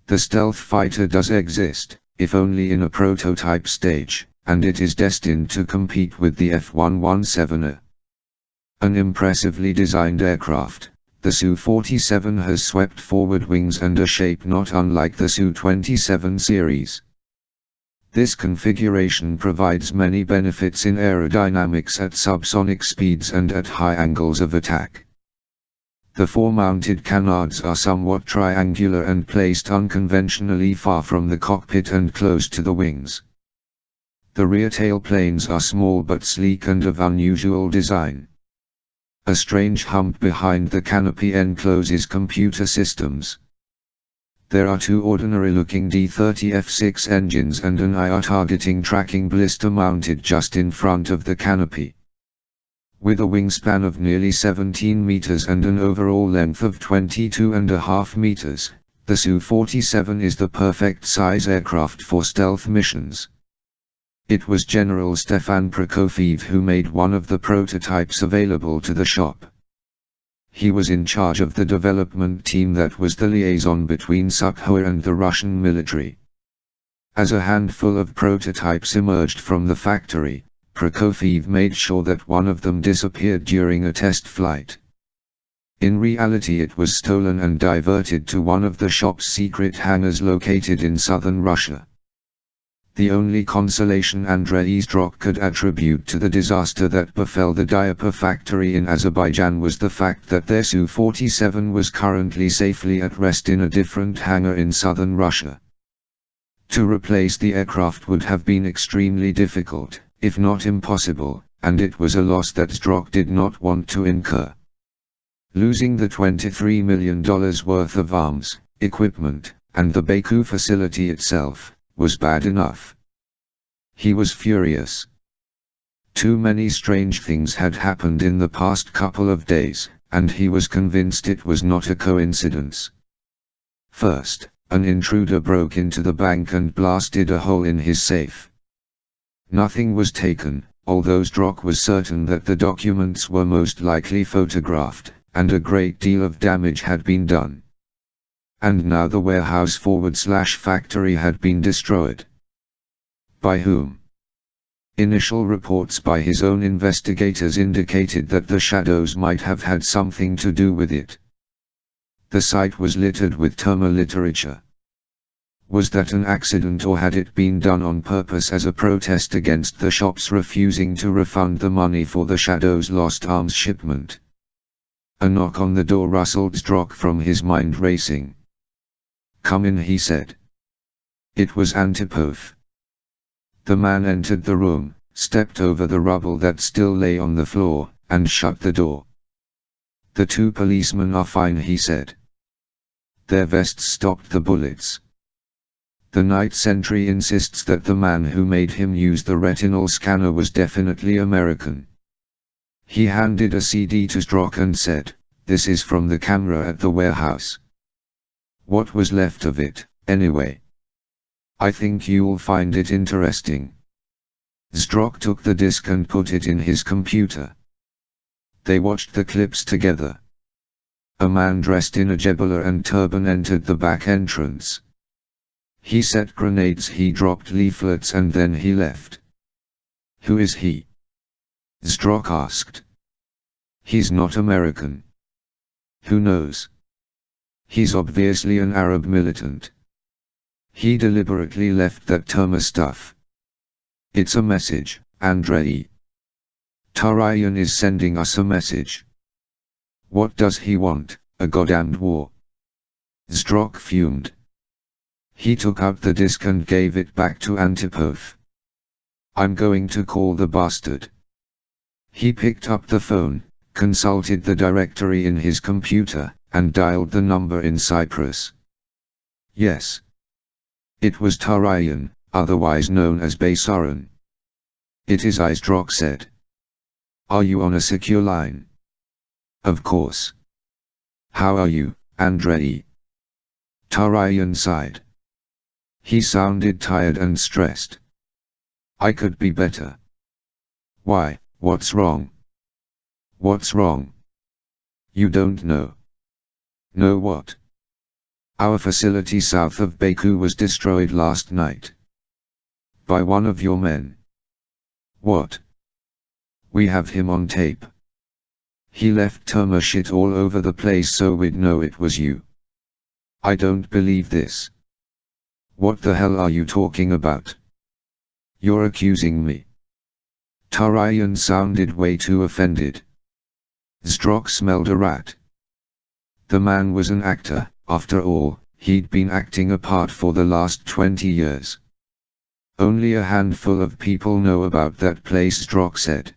The stealth fighter does exist, if only in a prototype stage, and it is destined to compete with the F-117. An impressively designed aircraft, the Su-47 has swept forward wings and a shape not unlike the Su-27 series. This configuration provides many benefits in aerodynamics at subsonic speeds and at high angles of attack. The four-mounted canards are somewhat triangular and placed unconventionally far from the cockpit and close to the wings. The rear tailplanes are small but sleek and of unusual design. A strange hump behind the canopy encloses computer systems. There are two ordinary-looking D-30 F6 engines and an IR-targeting tracking blister mounted just in front of the canopy. With a wingspan of nearly 17 meters and an overall length of 22.5 meters, the Su-47 is the perfect size aircraft for stealth missions. It was General Stefan Prokofiev who made one of the prototypes available to the shop. He was in charge of the development team that was the liaison between Sukhoi and the Russian military. As a handful of prototypes emerged from the factory, Prokofiev made sure that one of them disappeared during a test flight. In reality, it was stolen and diverted to one of the shop's secret hangars located in southern Russia. The only consolation Andrei Zdrok could attribute to the disaster that befell the diaper factory in Azerbaijan was the fact that their Su-47 was currently safely at rest in a different hangar in southern Russia. To replace the aircraft would have been extremely difficult, if not impossible, and it was a loss that Zdrok did not want to incur. Losing the $23 million worth of arms, equipment, and the Baku facility itself was bad enough. He was furious. Too many strange things had happened in the past couple of days, and he was convinced it was not a coincidence. First, an intruder broke into the bank and blasted a hole in his safe. Nothing was taken, although Zdrok was certain that the documents were most likely photographed, and a great deal of damage had been done. And now the warehouse /factory had been destroyed. By whom? Initial reports by his own investigators indicated that the shadows might have had something to do with it. The site was littered with terma literature. Was that an accident, or had it been done on purpose as a protest against the shops refusing to refund the money for the Shadow's lost arms shipment? A knock on the door rustled Zdrok from his mind racing. "Come in," he said. It was Antipov. The man entered the room, stepped over the rubble that still lay on the floor, and shut the door. "The two policemen are fine," he said. "Their vests stopped the bullets. The night sentry insists that the man who made him use the retinal scanner was definitely American." He handed a CD to Strock and said, "This is from the camera at the warehouse. What was left of it, anyway? I think you'll find it interesting." Strock took the disc and put it in his computer. They watched the clips together. A man dressed in a jebula and turban entered the back entrance. He set grenades, he dropped leaflets, and then he left. "Who is he?" Strock asked. "He's not American." "Who knows? He's obviously an Arab militant. He deliberately left that Terma stuff. It's a message, Andrei. Tarayan is sending us a message. What does he want, a goddamned war?" Strock fumed. He took out the disc and gave it back to Antipov. "I'm going to call the bastard." He picked up the phone, consulted the directory in his computer, and dialed the number in Cyprus. Yes. It was Tarayan, otherwise known as Baysaran. "It is I," Strock said. "Are you on a secure line?" "Of course. How are you, Andrei?" Tarayan sighed. He sounded tired and stressed. "I could be better." "Why, what's wrong?" "What's wrong? You don't know." "Know what?" "Our facility south of Baku was destroyed last night. By one of your men." "What?" "We have him on tape. He left Terma shit all over the place so we'd know it was you." "I don't believe this." "What the hell are you talking about? You're accusing me." Tarayan sounded way too offended. Strock smelled a rat. The man was an actor, after all. He'd been acting a part for the last 20 years. "Only a handful of people know about that place," Strock said.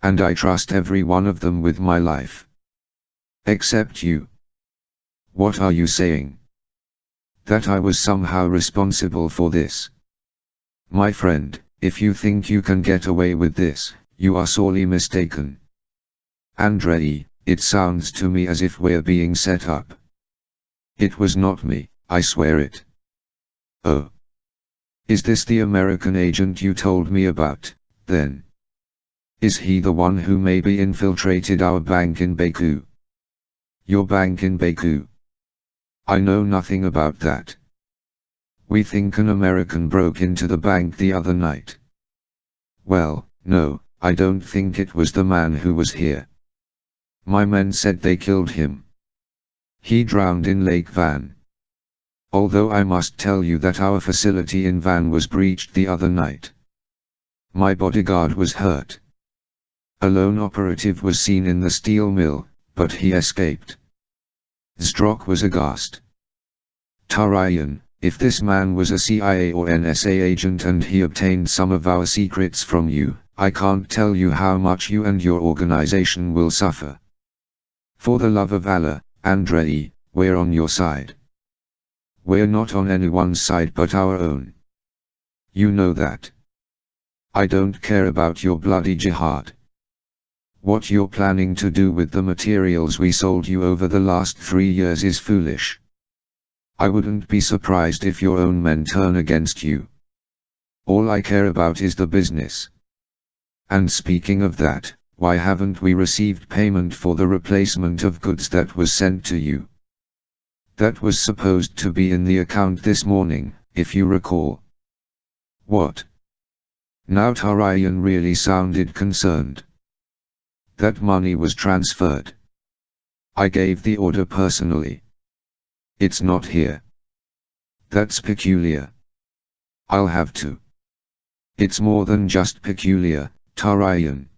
"And I trust every one of them with my life. Except you." "What are you saying? That I was somehow responsible for this?" "My friend, if you think you can get away with this, you are sorely mistaken. Andrei, it sounds to me as if we're being set up." "It was not me, I swear it." "Oh. Is this the American agent you told me about, then? Is he the one who maybe infiltrated our bank in Baku?" "Your bank in Baku? I know nothing about that. We think an American broke into the bank the other night." "Well, no, I don't think it was the man who was here. My men said they killed him. He drowned in Lake Van. Although I must tell you that our facility in Van was breached the other night. My bodyguard was hurt. A lone operative was seen in the steel mill, but he escaped." Strock was aghast. "Tarayan, if this man was a CIA or NSA agent and he obtained some of our secrets from you, I can't tell you how much you and your organization will suffer. For the love of Allah, Andrei, we're on your side. We're not on anyone's side but our own. You know that. I don't care about your bloody jihad. What you're planning to do with the materials we sold you over the last 3 years is foolish. I wouldn't be surprised if your own men turn against you. All I care about is the business. And speaking of that, why haven't we received payment for the replacement of goods that was sent to you? That was supposed to be in the account this morning, if you recall." "What?" Now Tarayan really sounded concerned. "That money was transferred. I gave the order personally. It's not here. That's peculiar. I'll have to." "It's more than just peculiar, Tarayan.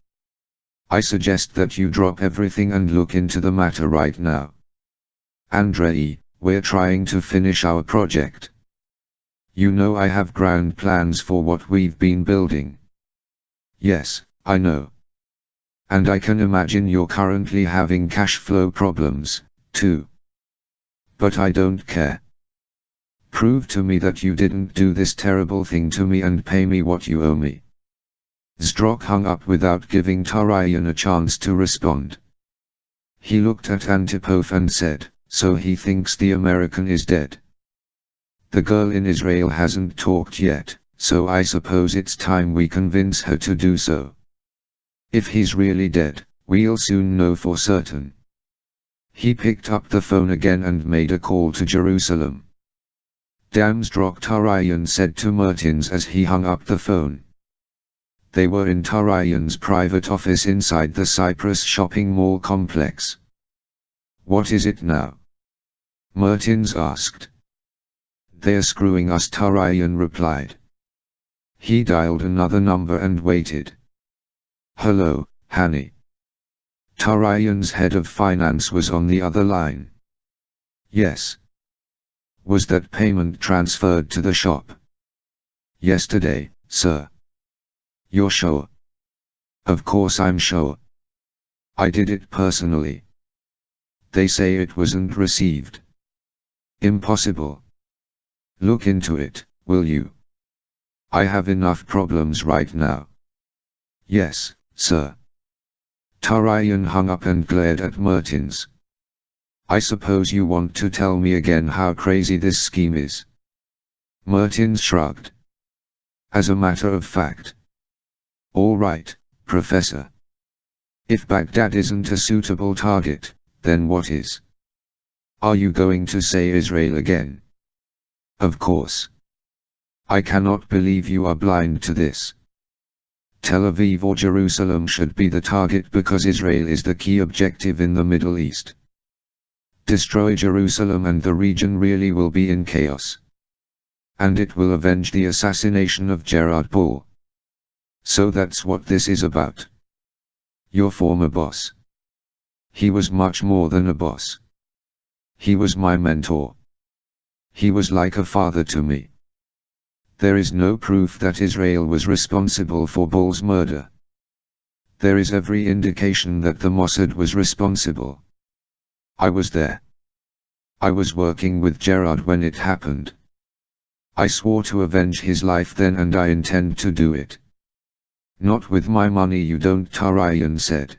I suggest that you drop everything and look into the matter right now. Andrei, we're trying to finish our project. You know I have ground plans for what we've been building. Yes, I know. And I can imagine you're currently having cash flow problems, too. But I don't care. Prove to me that you didn't do this terrible thing to me and pay me what you owe me. Zdrok hung up without giving Tarayan a chance to respond. He looked at Antipov and said, "So he thinks the American is dead. The girl in Israel hasn't talked yet, so I suppose it's time we convince her to do so. If he's really dead, we'll soon know for certain." He picked up the phone again and made a call to Jerusalem. "Damn Zdrok," Tarayan said to Mertens as he hung up the phone. They were in Tarayan's private office inside the Cyprus shopping mall complex. "What is it now?" Mertens asked. "They're screwing us," Tarayan replied. He dialed another number and waited. "Hello, Hani." Tarayan's head of finance was on the other line. "Yes. Was that payment transferred to the shop?" "Yesterday, sir." "You're sure?" "Of course I'm sure. I did it personally." "They say it wasn't received." "Impossible." "Look into it, will you? I have enough problems right now." "Yes, sir." Tarayan hung up and glared at Mertens. "I suppose you want to tell me again how crazy this scheme is?" Mertens shrugged. "As a matter of fact." "All right, Professor. If Baghdad isn't a suitable target, then what is? Are you going to say Israel again?" "Of course. I cannot believe you are blind to this. Tel Aviv or Jerusalem should be the target because Israel is the key objective in the Middle East. Destroy Jerusalem and the region really will be in chaos. And it will avenge the assassination of Gerard Bull. So that's what this is about. Your former boss. He was much more than a boss. He was my mentor. He was like a father to me. There is no proof that Israel was responsible for Bull's murder. There is every indication that the Mossad was responsible. I was there. I was working with Gerard when it happened. I swore to avenge his life then and I intend to do it. Not with my money you don't," Tarayan said.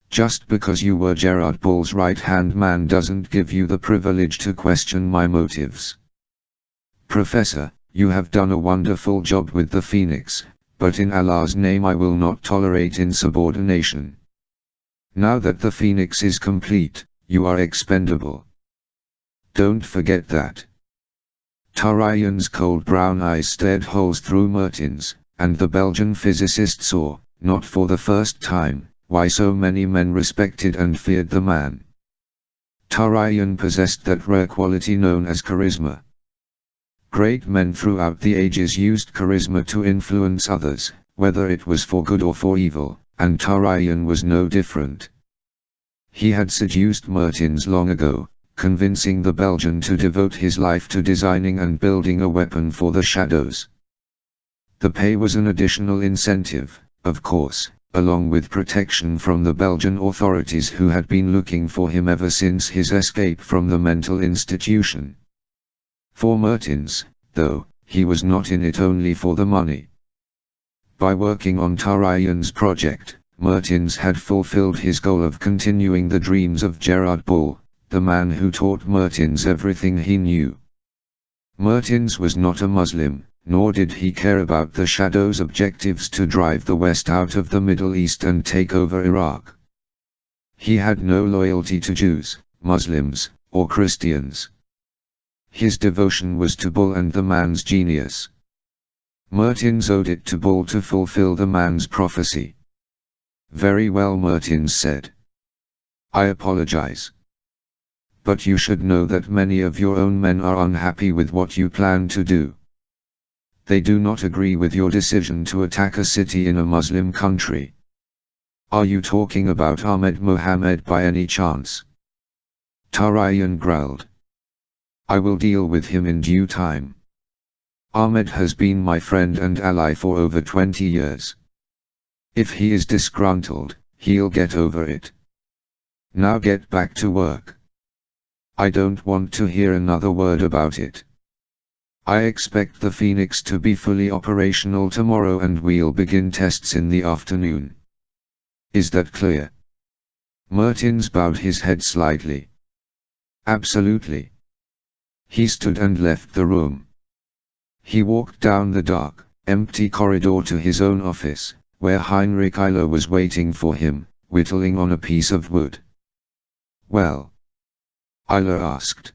"Just because you were Gerard Bull's right-hand man doesn't give you the privilege to question my motives. Professor, you have done a wonderful job with the Phoenix, but in Allah's name I will not tolerate insubordination. Now that the Phoenix is complete, you are expendable. Don't forget that." Tarayan's cold brown eyes stared holes through Mertens, and the Belgian physicist saw, not for the first time, why so many men respected and feared the man. Tarayan possessed that rare quality known as charisma. Great men throughout the ages used charisma to influence others, whether it was for good or for evil, and Tarayan was no different. He had seduced Mertens long ago, convincing the Belgian to devote his life to designing and building a weapon for the shadows. The pay was an additional incentive, of course, along with protection from the Belgian authorities who had been looking for him ever since his escape from the mental institution. For Mertens, though, he was not in it only for the money. By working on Tarayan's project, Mertens had fulfilled his goal of continuing the dreams of Gerard Bull, the man who taught Mertens everything he knew. Mertens was not a Muslim, nor did he care about the Shadow's objectives to drive the West out of the Middle East and take over Iraq. He had no loyalty to Jews, Muslims, or Christians. His devotion was to Bull and the man's genius. Mertens owed it to Bull to fulfill the man's prophecy. "Very well," Mertens said. "I apologize. But you should know that many of your own men are unhappy with what you plan to do. They do not agree with your decision to attack a city in a Muslim country. Are you talking about Ahmed Mohammed by any chance?" Tarayan growled. "I will deal with him in due time. Ahmed has been my friend and ally for over 20 years. If he is disgruntled, he'll get over it. Now get back to work. I don't want to hear another word about it. I expect the Phoenix to be fully operational tomorrow and we'll begin tests in the afternoon. Is that clear? Mertens bowed his head slightly. Absolutely. He stood and left the room. He walked down the dark, empty corridor to his own office, where Heinrich Eiler was waiting for him, whittling on a piece of wood. Well? Eiler asked.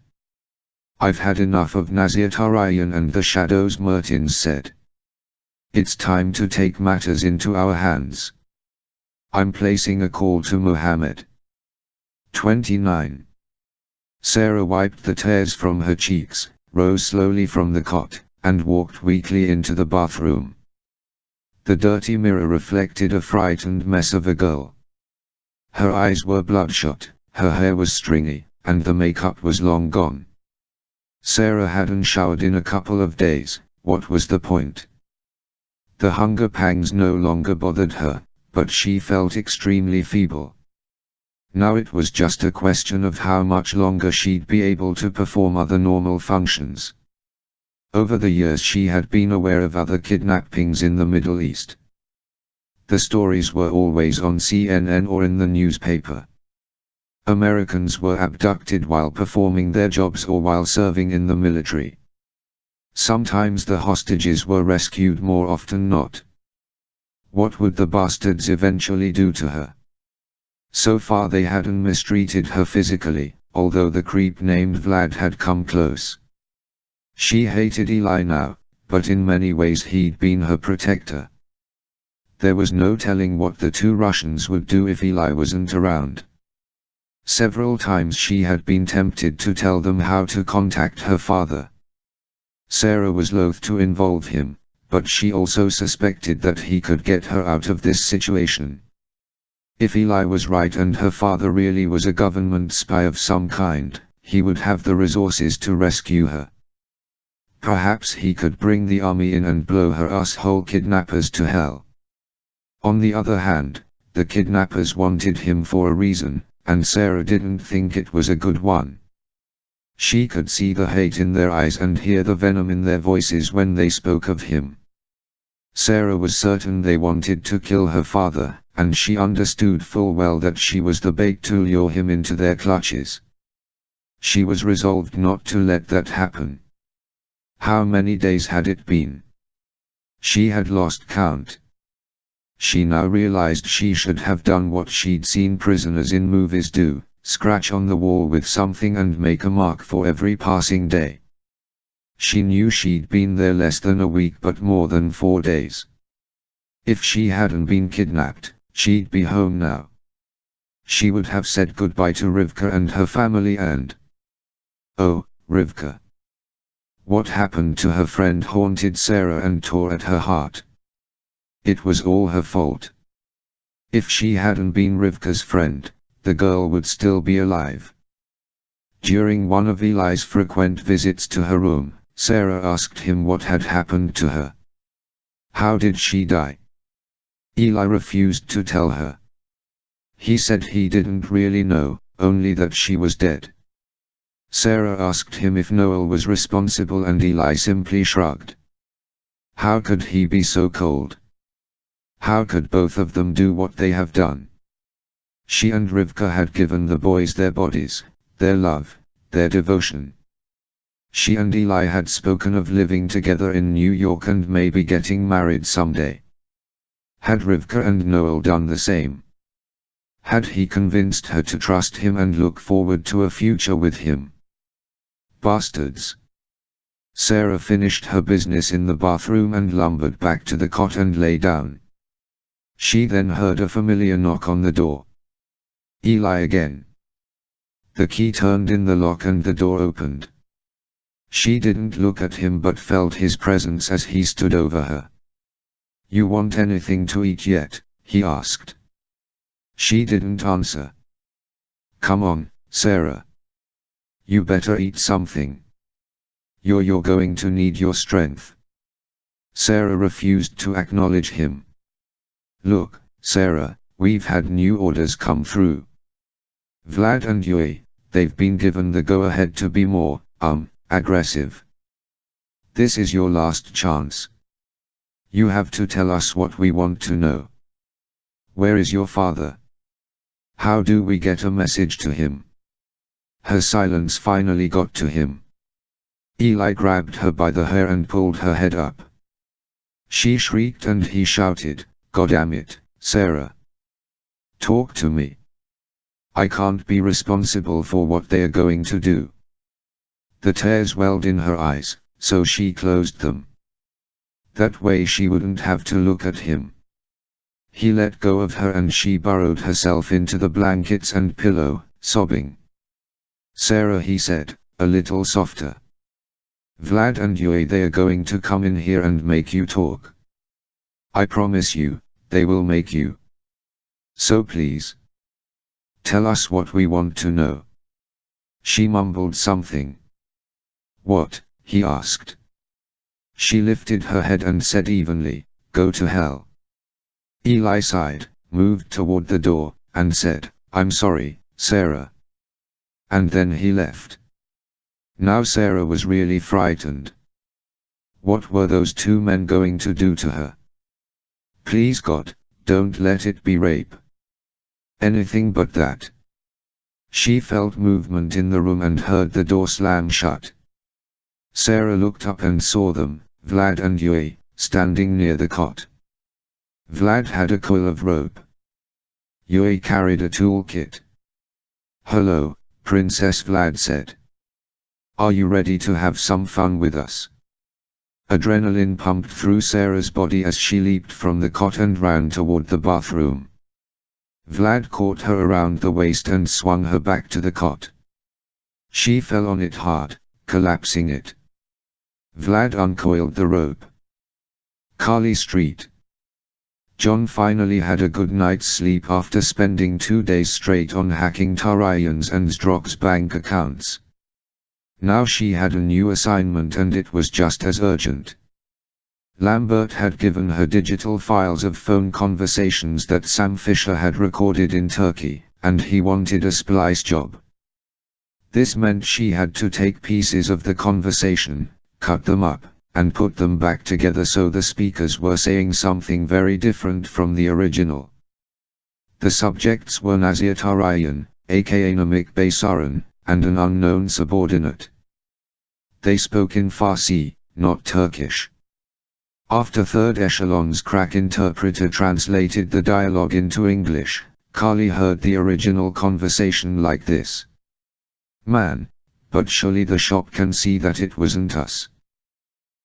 I've had enough of Nazir-Tarayan and the shadows, Mertens said. It's time to take matters into our hands. I'm placing a call to Mohammed. 29. Sarah wiped the tears from her cheeks, rose slowly from the cot, and walked weakly into the bathroom. The dirty mirror reflected a frightened mess of a girl. Her eyes were bloodshot, her hair was stringy, and the makeup was long gone. Sarah hadn't showered in a couple of days. What was the point? The hunger pangs no longer bothered her, but she felt extremely feeble. Now it was just a question of how much longer she'd be able to perform other normal functions. Over the years she had been aware of other kidnappings in the Middle East. The stories were always on CNN or in the newspaper. Americans were abducted while performing their jobs or while serving in the military. Sometimes the hostages were rescued, more often not. What would the bastards eventually do to her? So far they hadn't mistreated her physically, although the creep named Vlad had come close. She hated Eli now, but in many ways he'd been her protector. There was no telling what the two Russians would do if Eli wasn't around. Several times she had been tempted to tell them how to contact her father. Sarah was loath to involve him, but she also suspected that he could get her out of this situation. If Eli was right and her father really was a government spy of some kind, he would have the resources to rescue her. Perhaps he could bring the army in and blow her asshole kidnappers to hell. On the other hand, the kidnappers wanted him for a reason, and Sarah didn't think it was a good one. She could see the hate in their eyes and hear the venom in their voices when they spoke of him. Sarah was certain they wanted to kill her father, and she understood full well that she was the bait to lure him into their clutches. She was resolved not to let that happen. How many days had it been? She had lost count. She now realized she should have done what she'd seen prisoners in movies do, scratch on the wall with something and make a mark for every passing day. She knew she'd been there less than a week but more than 4 days. If she hadn't been kidnapped, she'd be home now. She would have said goodbye to Rivka and her family and... Oh, Rivka. What happened to her friend haunted Sarah and tore at her heart. It was all her fault. If she hadn't been Rivka's friend, the girl would still be alive. During one of Eli's frequent visits to her room, Sarah asked him what had happened to her. How did she die? Eli refused to tell her. He said he didn't really know, only that she was dead. Sarah asked him if Noel was responsible and Eli simply shrugged. How could he be so cold? How could both of them do what they have done? She and Rivka had given the boys their bodies, their love, their devotion. She and Eli had spoken of living together in New York and maybe getting married someday. Had Rivka and Noel done the same? Had he convinced her to trust him and look forward to a future with him? Bastards. Sarah finished her business in the bathroom and lumbered back to the cot and lay down. She then heard a familiar knock on the door. Eli again. The key turned in the lock and the door opened. She didn't look at him but felt his presence as he stood over her. You want anything to eat yet? He asked. She didn't answer. Come on, Sarah. You better eat something. You're going to need your strength. Sarah refused to acknowledge him. Look, Sarah, we've had new orders come through. Vlad and Yui, they've been given the go-ahead to be more, aggressive. This is your last chance. You have to tell us what we want to know. Where is your father? How do we get a message to him? Her silence finally got to him. Eli grabbed her by the hair and pulled her head up. She shrieked and he shouted, "God damn it, Sarah. Talk to me. I can't be responsible for what they are going to do." The tears welled in her eyes, so she closed them. That way she wouldn't have to look at him. He let go of her and she burrowed herself into the blankets and pillow, sobbing. "Sarah," he said, a little softer. "Vlad and Yui, they are going to come in here and make you talk. I promise you, they will make you. So please, tell us what we want to know." She mumbled something. "What?" he asked. She lifted her head and said evenly, "Go to hell." Eli sighed, moved toward the door, and said, "I'm sorry, Sarah." And then he left. Now Sarah was really frightened. What were those two men going to do to her? Please God, don't let it be rape. Anything but that. She felt movement in the room and heard the door slam shut. Sarah looked up and saw them, Vlad and Yui, standing near the cot. Vlad had a coil of rope. Yui carried a toolkit. "Hello, Princess," Vlad said. "Are you ready to have some fun with us?" Adrenaline pumped through Sarah's body as she leaped from the cot and ran toward the bathroom. Vlad caught her around the waist and swung her back to the cot. She fell on it hard, collapsing it. Vlad uncoiled the rope. Carly Street. John finally had a good night's sleep after spending 2 days straight on hacking Tarayan's and Zdrok's bank accounts. Now she had a new assignment and it was just as urgent. Lambert had given her digital files of phone conversations that Sam Fisher had recorded in Turkey, and he wanted a splice job. This meant she had to take pieces of the conversation, cut them up, and put them back together so the speakers were saying something very different from the original. The subjects were Nazir Tarayan, aka Namik Baysaran, and an unknown subordinate. They spoke in Farsi, not Turkish. After third echelon's crack interpreter translated the dialogue into English, Carly heard the original conversation like this. "Man, but surely the shop can see that it wasn't us."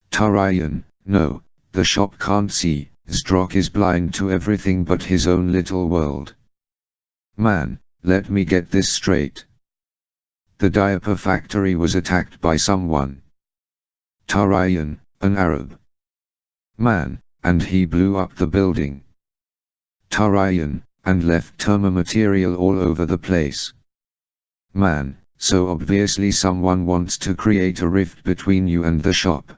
Tarayan, "No, the shop can't see, Zdrok is blind to everything but his own little world." "Man, let me get this straight. The diaper factory was attacked by someone. Tarayan, an Arab. Man, and he blew up the building. Tarayan, and left thermal material all over the place. Man, so obviously someone wants to create a rift between you and the shop.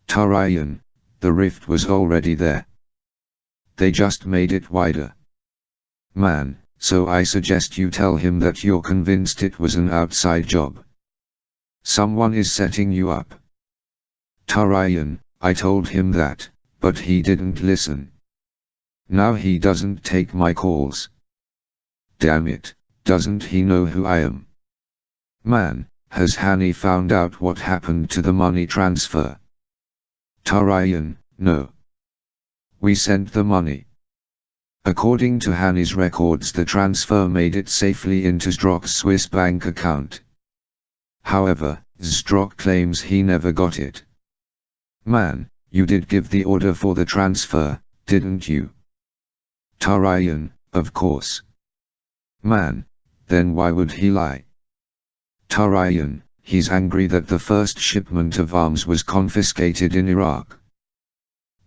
Tarayan, the rift was already there. They just made it wider. Man, so I suggest you tell him that you're convinced it was an outside job. Someone is setting you up." Tarayan, "I told him that, but he didn't listen. Now he doesn't take my calls. Damn it, doesn't he know who I am? Man, has Hani found out what happened to the money transfer?" Tarayan, "No. We sent the money. According to Hani's records, the transfer made it safely into Zdrok's Swiss bank account. However, Zdrok claims he never got it." "Man, you did give the order for the transfer, didn't you?" Tarayan, "Of course." "Man, then why would he lie?" Tarayan, "He's angry that the first shipment of arms was confiscated in Iraq.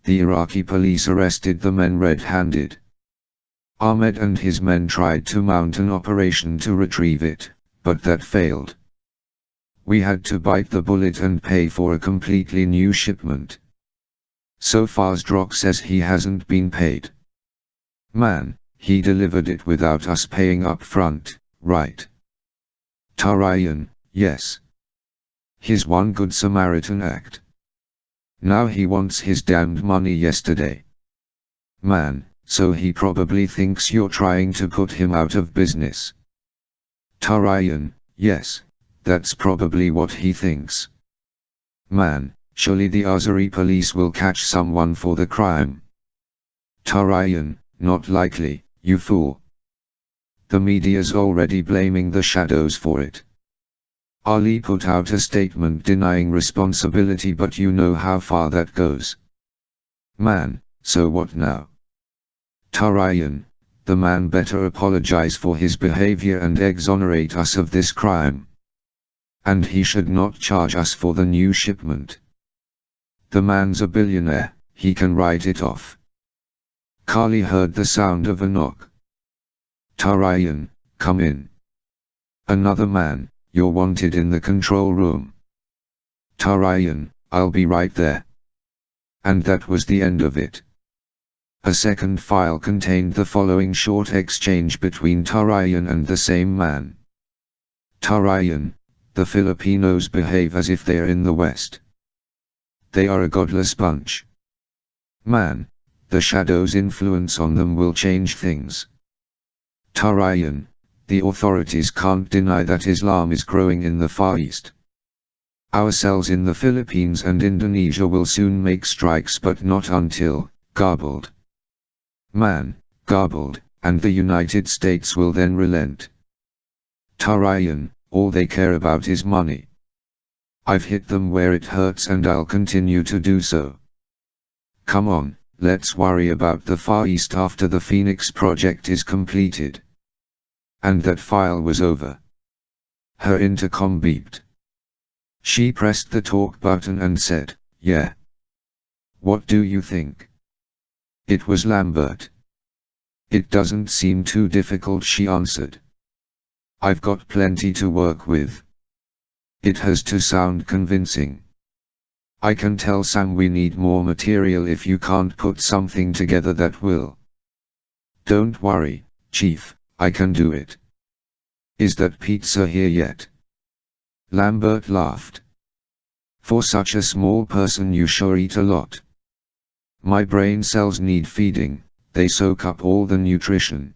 The Iraqi police arrested the men red-handed. Ahmed and his men tried to mount an operation to retrieve it, but that failed. We had to bite the bullet and pay for a completely new shipment. So far Zdrok says he hasn't been paid. Man, he delivered it without us paying up front, right? Tarayan, yes. His one good Samaritan act. Now he wants his damned money yesterday. Man, so he probably thinks you're trying to put him out of business. Tarayan, yes, that's probably what he thinks. Man, surely the Azari police will catch someone for the crime. Tarayan, not likely, you fool. The media's already blaming the shadows for it. Ali put out a statement denying responsibility, but you know how far that goes. Man, so what now? Tarayan, the man better apologize for his behavior and exonerate us of this crime. And he should not charge us for the new shipment. The man's a billionaire, he can write it off. Kali heard the sound of a knock. Tarayan, come in. Another man, you're wanted in the control room. Tarayan, I'll be right there. And that was the end of it. A second file contained the following short exchange between Tarayan and the same man. Tarayan, the Filipinos behave as if they're in the West. They are a godless bunch. Man, the shadow's influence on them will change things. Tarayan, the authorities can't deny that Islam is growing in the Far East. Our cells in the Philippines and Indonesia will soon make strikes, but not until, garbled. Man, garbled, and the United States will then relent. Tarayan, all they care about is money. I've hit them where it hurts and I'll continue to do so. Come on, let's worry about the Far East after the Phoenix project is completed. And that file was over. Her intercom beeped. She pressed the talk button and said, yeah. What do you think? It was Lambert. It doesn't seem too difficult, she answered. I've got plenty to work with. It has to sound convincing. I can tell Sam we need more material if you can't put something together that will. Don't worry, Chief, I can do it. Is that pizza here yet? Lambert laughed. For such a small person you sure eat a lot. My brain cells need feeding, they soak up all the nutrition.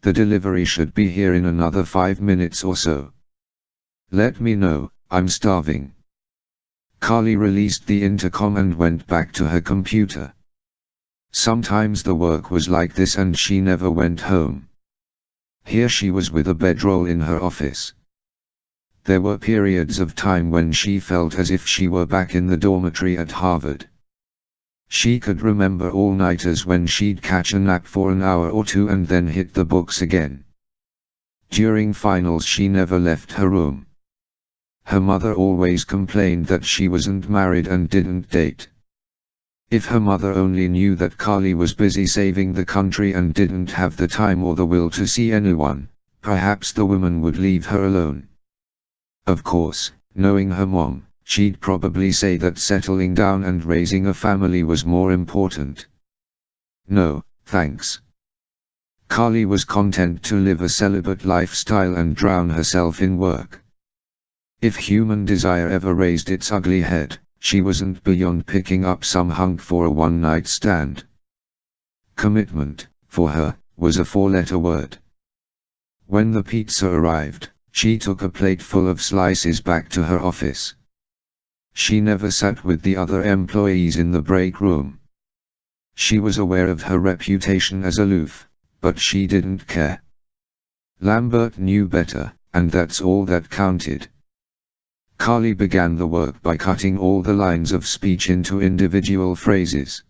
The delivery should be here in another 5 minutes or so. Let me know, I'm starving. Carly released the intercom and went back to her computer. Sometimes the work was like this and she never went home. Here she was with a bedroll in her office. There were periods of time when she felt as if she were back in the dormitory at Harvard. She could remember all-nighters when she'd catch a nap for an hour or two and then hit the books again. During finals she never left her room. Her mother always complained that she wasn't married and didn't date. If her mother only knew that Carly was busy saving the country and didn't have the time or the will to see anyone, perhaps the woman would leave her alone. Of course, knowing her mom, she'd probably say that settling down and raising a family was more important. No, thanks. Carly was content to live a celibate lifestyle and drown herself in work. If human desire ever raised its ugly head, she wasn't beyond picking up some hunk for a one-night stand. Commitment, for her, was a 4-letter word. When the pizza arrived, she took a plate full of slices back to her office. She never sat with the other employees in the break room. She was aware of her reputation as aloof, but she didn't care. Lambert knew better, and that's all that counted. Carly began the work by cutting all the lines of speech into individual phrases.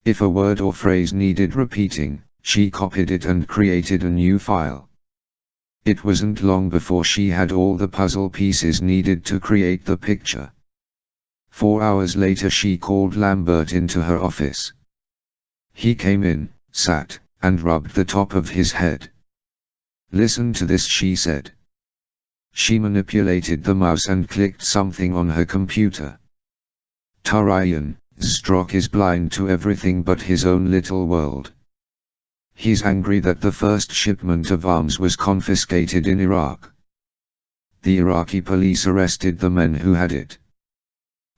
If a word or phrase needed repeating, she copied it and created a new file. It wasn't long before she had all the puzzle pieces needed to create the picture. 4 hours later she called Lambert into her office. He came in, sat, and rubbed the top of his head. Listen to this, she said. She manipulated the mouse and clicked something on her computer. Tarayan, Strock is blind to everything but his own little world. He's angry that the first shipment of arms was confiscated in Iraq. The Iraqi police arrested the men who had it.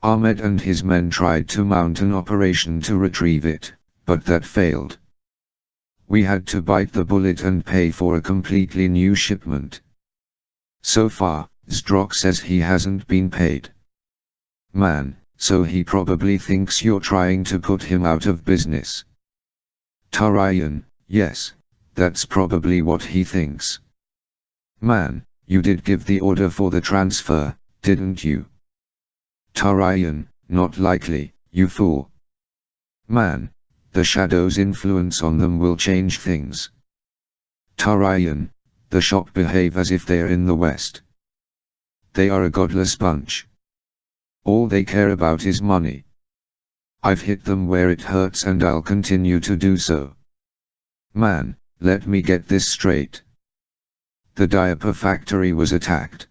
Ahmed and his men tried to mount an operation to retrieve it, but that failed. We had to bite the bullet and pay for a completely new shipment. So far, Zdrok says he hasn't been paid. Man, so he probably thinks you're trying to put him out of business. Tarayan, yes, that's probably what he thinks. Man, you did give the order for the transfer, didn't you? Tarayan, not likely, you fool. Man, the shadow's influence on them will change things. Tarayan, the shop behave as if they're in the West. They are a godless bunch. All they care about is money. I've hit them where it hurts and I'll continue to do so. Man, let me get this straight. The diaper factory was attacked.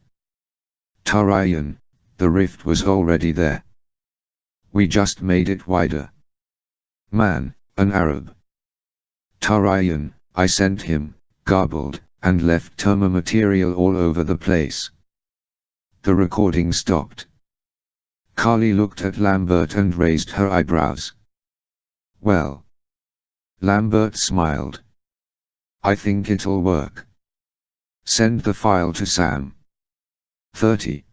Tarayan, the rift was already there. We just made it wider. Man, an Arab. Tarayan, I sent him, garbled, and left terma material all over the place. The recording stopped. Carly looked at Lambert and raised her eyebrows. Well. Lambert smiled. I think it'll work. Send the file to Sam. 30.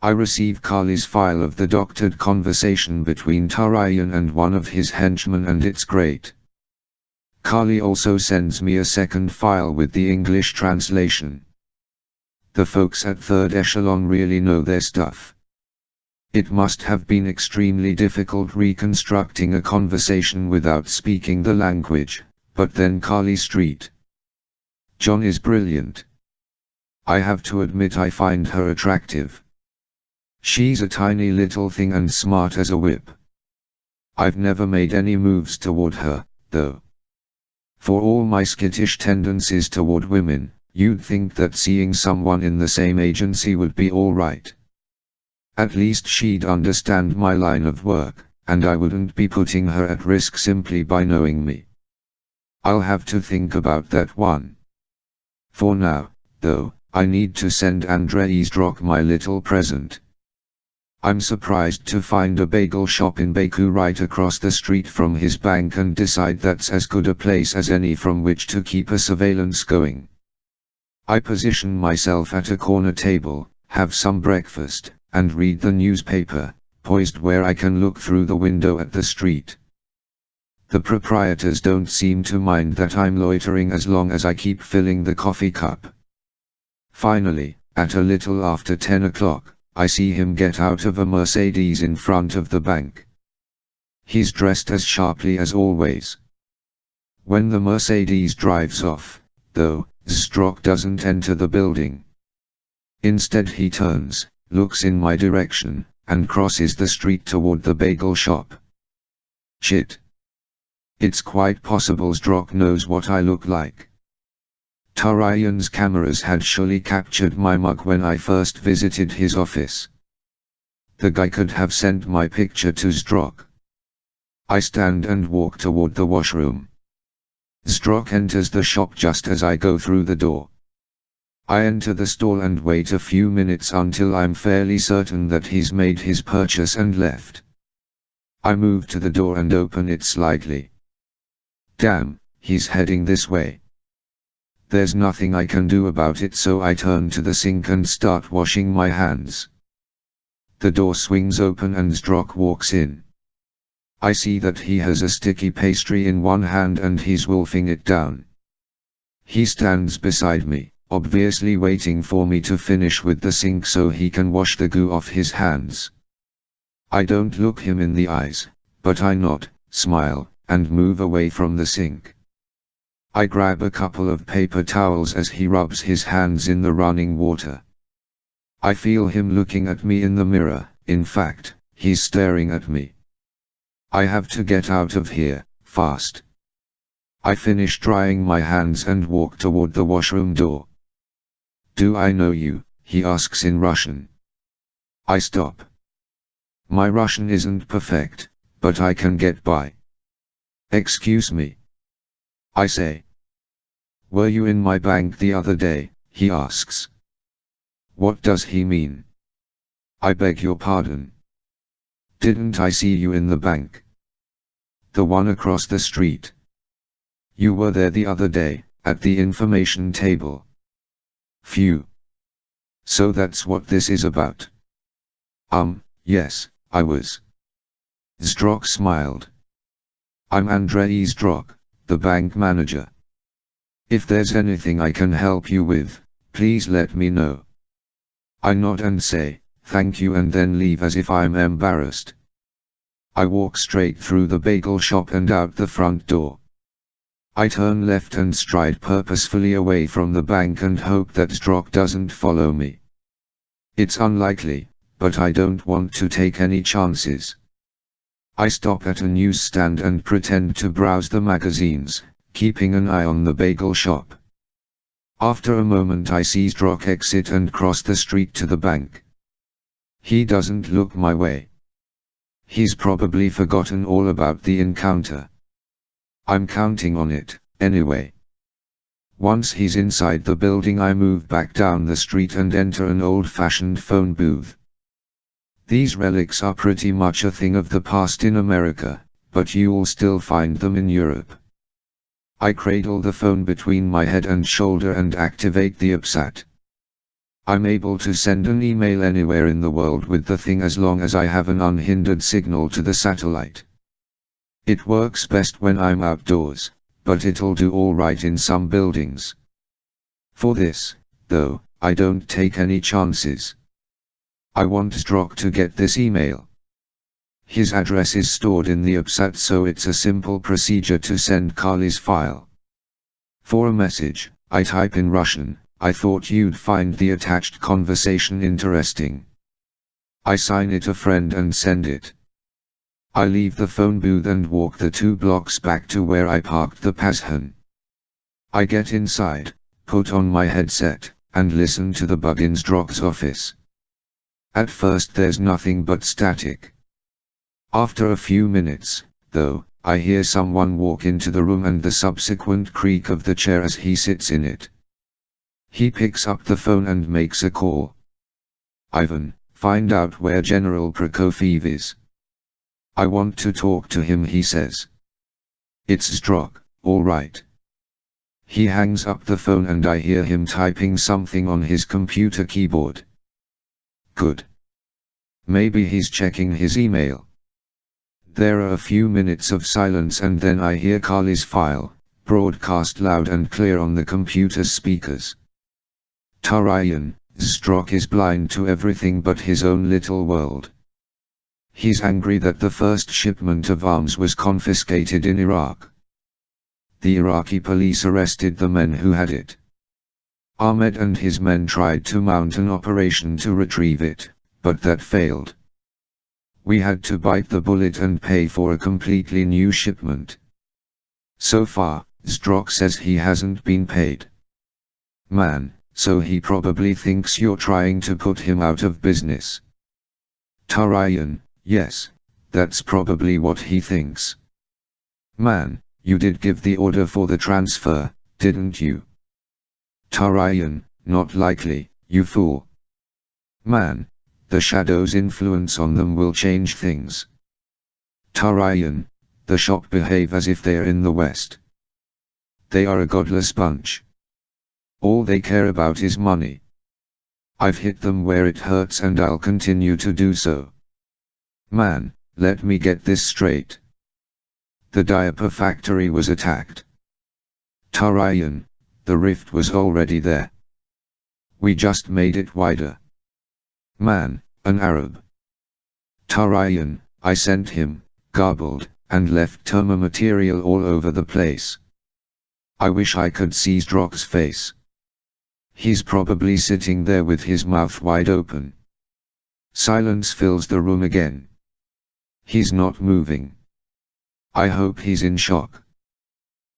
I receive Carly's file of the doctored conversation between Tarayan and one of his henchmen and it's great. Carly also sends me a second file with the English translation. The folks at Third Echelon really know their stuff. It must have been extremely difficult reconstructing a conversation without speaking the language, but then Carly Street. John is brilliant. I have to admit I find her attractive. She's a tiny little thing and smart as a whip. I've never made any moves toward her, though. For all my skittish tendencies toward women, you'd think that seeing someone in the same agency would be all right. At least she'd understand my line of work, and I wouldn't be putting her at risk simply by knowing me. I'll have to think about that one. For now, though, I need to send Andrei Zdrok my little present. I'm surprised to find a bagel shop in Baku right across the street from his bank and decide that's as good a place as any from which to keep a surveillance going. I position myself at a corner table, have some breakfast, and read the newspaper, poised where I can look through the window at the street. The proprietors don't seem to mind that I'm loitering as long as I keep filling the coffee cup. Finally, at a little after 10 o'clock, I see him get out of a Mercedes in front of the bank. He's dressed as sharply as always. When the Mercedes drives off, though, Zdrok doesn't enter the building. Instead he turns, looks in my direction, and crosses the street toward the bagel shop. Shit. It's quite possible Zdrok knows what I look like. Tarayan's cameras had surely captured my mug when I first visited his office. The guy could have sent my picture to Zdrok. I stand and walk toward the washroom. Zdrok enters the shop just as I go through the door. I enter the stall and wait a few minutes until I'm fairly certain that he's made his purchase and left. I move to the door and open it slightly. Damn, he's heading this way. There's nothing I can do about it, so I turn to the sink and start washing my hands. The door swings open and Zdrok walks in. I see that he has a sticky pastry in one hand and he's wolfing it down. He stands beside me, obviously waiting for me to finish with the sink so he can wash the goo off his hands. I don't look him in the eyes, but I nod, smile, and move away from the sink. I grab a couple of paper towels as he rubs his hands in the running water. I feel him looking at me in the mirror, in fact, he's staring at me. I have to get out of here, fast. I finish drying my hands and walk toward the washroom door. Do I know you? He asks in Russian. I stop. My Russian isn't perfect, but I can get by. Excuse me. I say. Were you in my bank the other day? He asks. What does he mean? I beg your pardon. Didn't I see you in the bank? The one across the street. You were there the other day, at the information table. Phew. So that's what this is about. Yes, I was. Zdrok smiled. I'm Andrei Zdrok, the bank manager. If there's anything I can help you with, please let me know. I nod and say, thank you, and then leave as if I'm embarrassed. I walk straight through the bagel shop and out the front door. I turn left and stride purposefully away from the bank and hope that Zdrok doesn't follow me. It's unlikely, but I don't want to take any chances. I stop at a newsstand and pretend to browse the magazines, keeping an eye on the bagel shop. After a moment I see Zdrok exit and cross the street to the bank. He doesn't look my way. He's probably forgotten all about the encounter. I'm counting on it, anyway. Once he's inside the building I move back down the street and enter an old-fashioned phone booth. These relics are pretty much a thing of the past in America, but you'll still find them in Europe. I cradle the phone between my head and shoulder and activate the UPSAT. I'm able to send an email anywhere in the world with the thing as long as I have an unhindered signal to the satellite. It works best when I'm outdoors, but it'll do alright in some buildings. For this, though, I don't take any chances. I want Zdrok to get this email. His address is stored in the UPSAT, so it's a simple procedure to send Carly's file. For a message, I type in Russian, I thought you'd find the attached conversation interesting. I sign it a friend and send it. I leave the phone booth and walk the 2 blocks back to where I parked the Pashan. I get inside, put on my headset, and listen to the bug in Zdrok's office. At first there's nothing but static. After a few minutes, though, I hear someone walk into the room and the subsequent creak of the chair as he sits in it. He picks up the phone and makes a call. Ivan, find out where General Prokofiev is. I want to talk to him, he says. It's Zdrok, all right. He hangs up the phone and I hear him typing something on his computer keyboard. Good. Maybe he's checking his email. There are a few minutes of silence and then I hear Carly's file, broadcast loud and clear on the computer's speakers. Tarayan, Zdrok is blind to everything but his own little world. He's angry that the first shipment of arms was confiscated in Iraq. The Iraqi police arrested the men who had it. Ahmed and his men tried to mount an operation to retrieve it, but that failed. We had to bite the bullet and pay for a completely new shipment. So far, Zdrok says he hasn't been paid. Man, so he probably thinks you're trying to put him out of business. Tarayan, yes, that's probably what he thinks. Man, you did give the order for the transfer, didn't you? Tarayan, not likely, you fool. Man, the Shadow's influence on them will change things. Tarayan, the shop behave as if they're in the West. They are a godless bunch. All they care about is money. I've hit them where it hurts and I'll continue to do so. Man, let me get this straight. The diaper factory was attacked. Tarayan, the rift was already there. We just made it wider. Man, an Arab. Tarayan, I sent him, garbled, and left terma material all over the place. I wish I could see Zdrok's face. He's probably sitting there with his mouth wide open. Silence fills the room again. He's not moving. I hope he's in shock.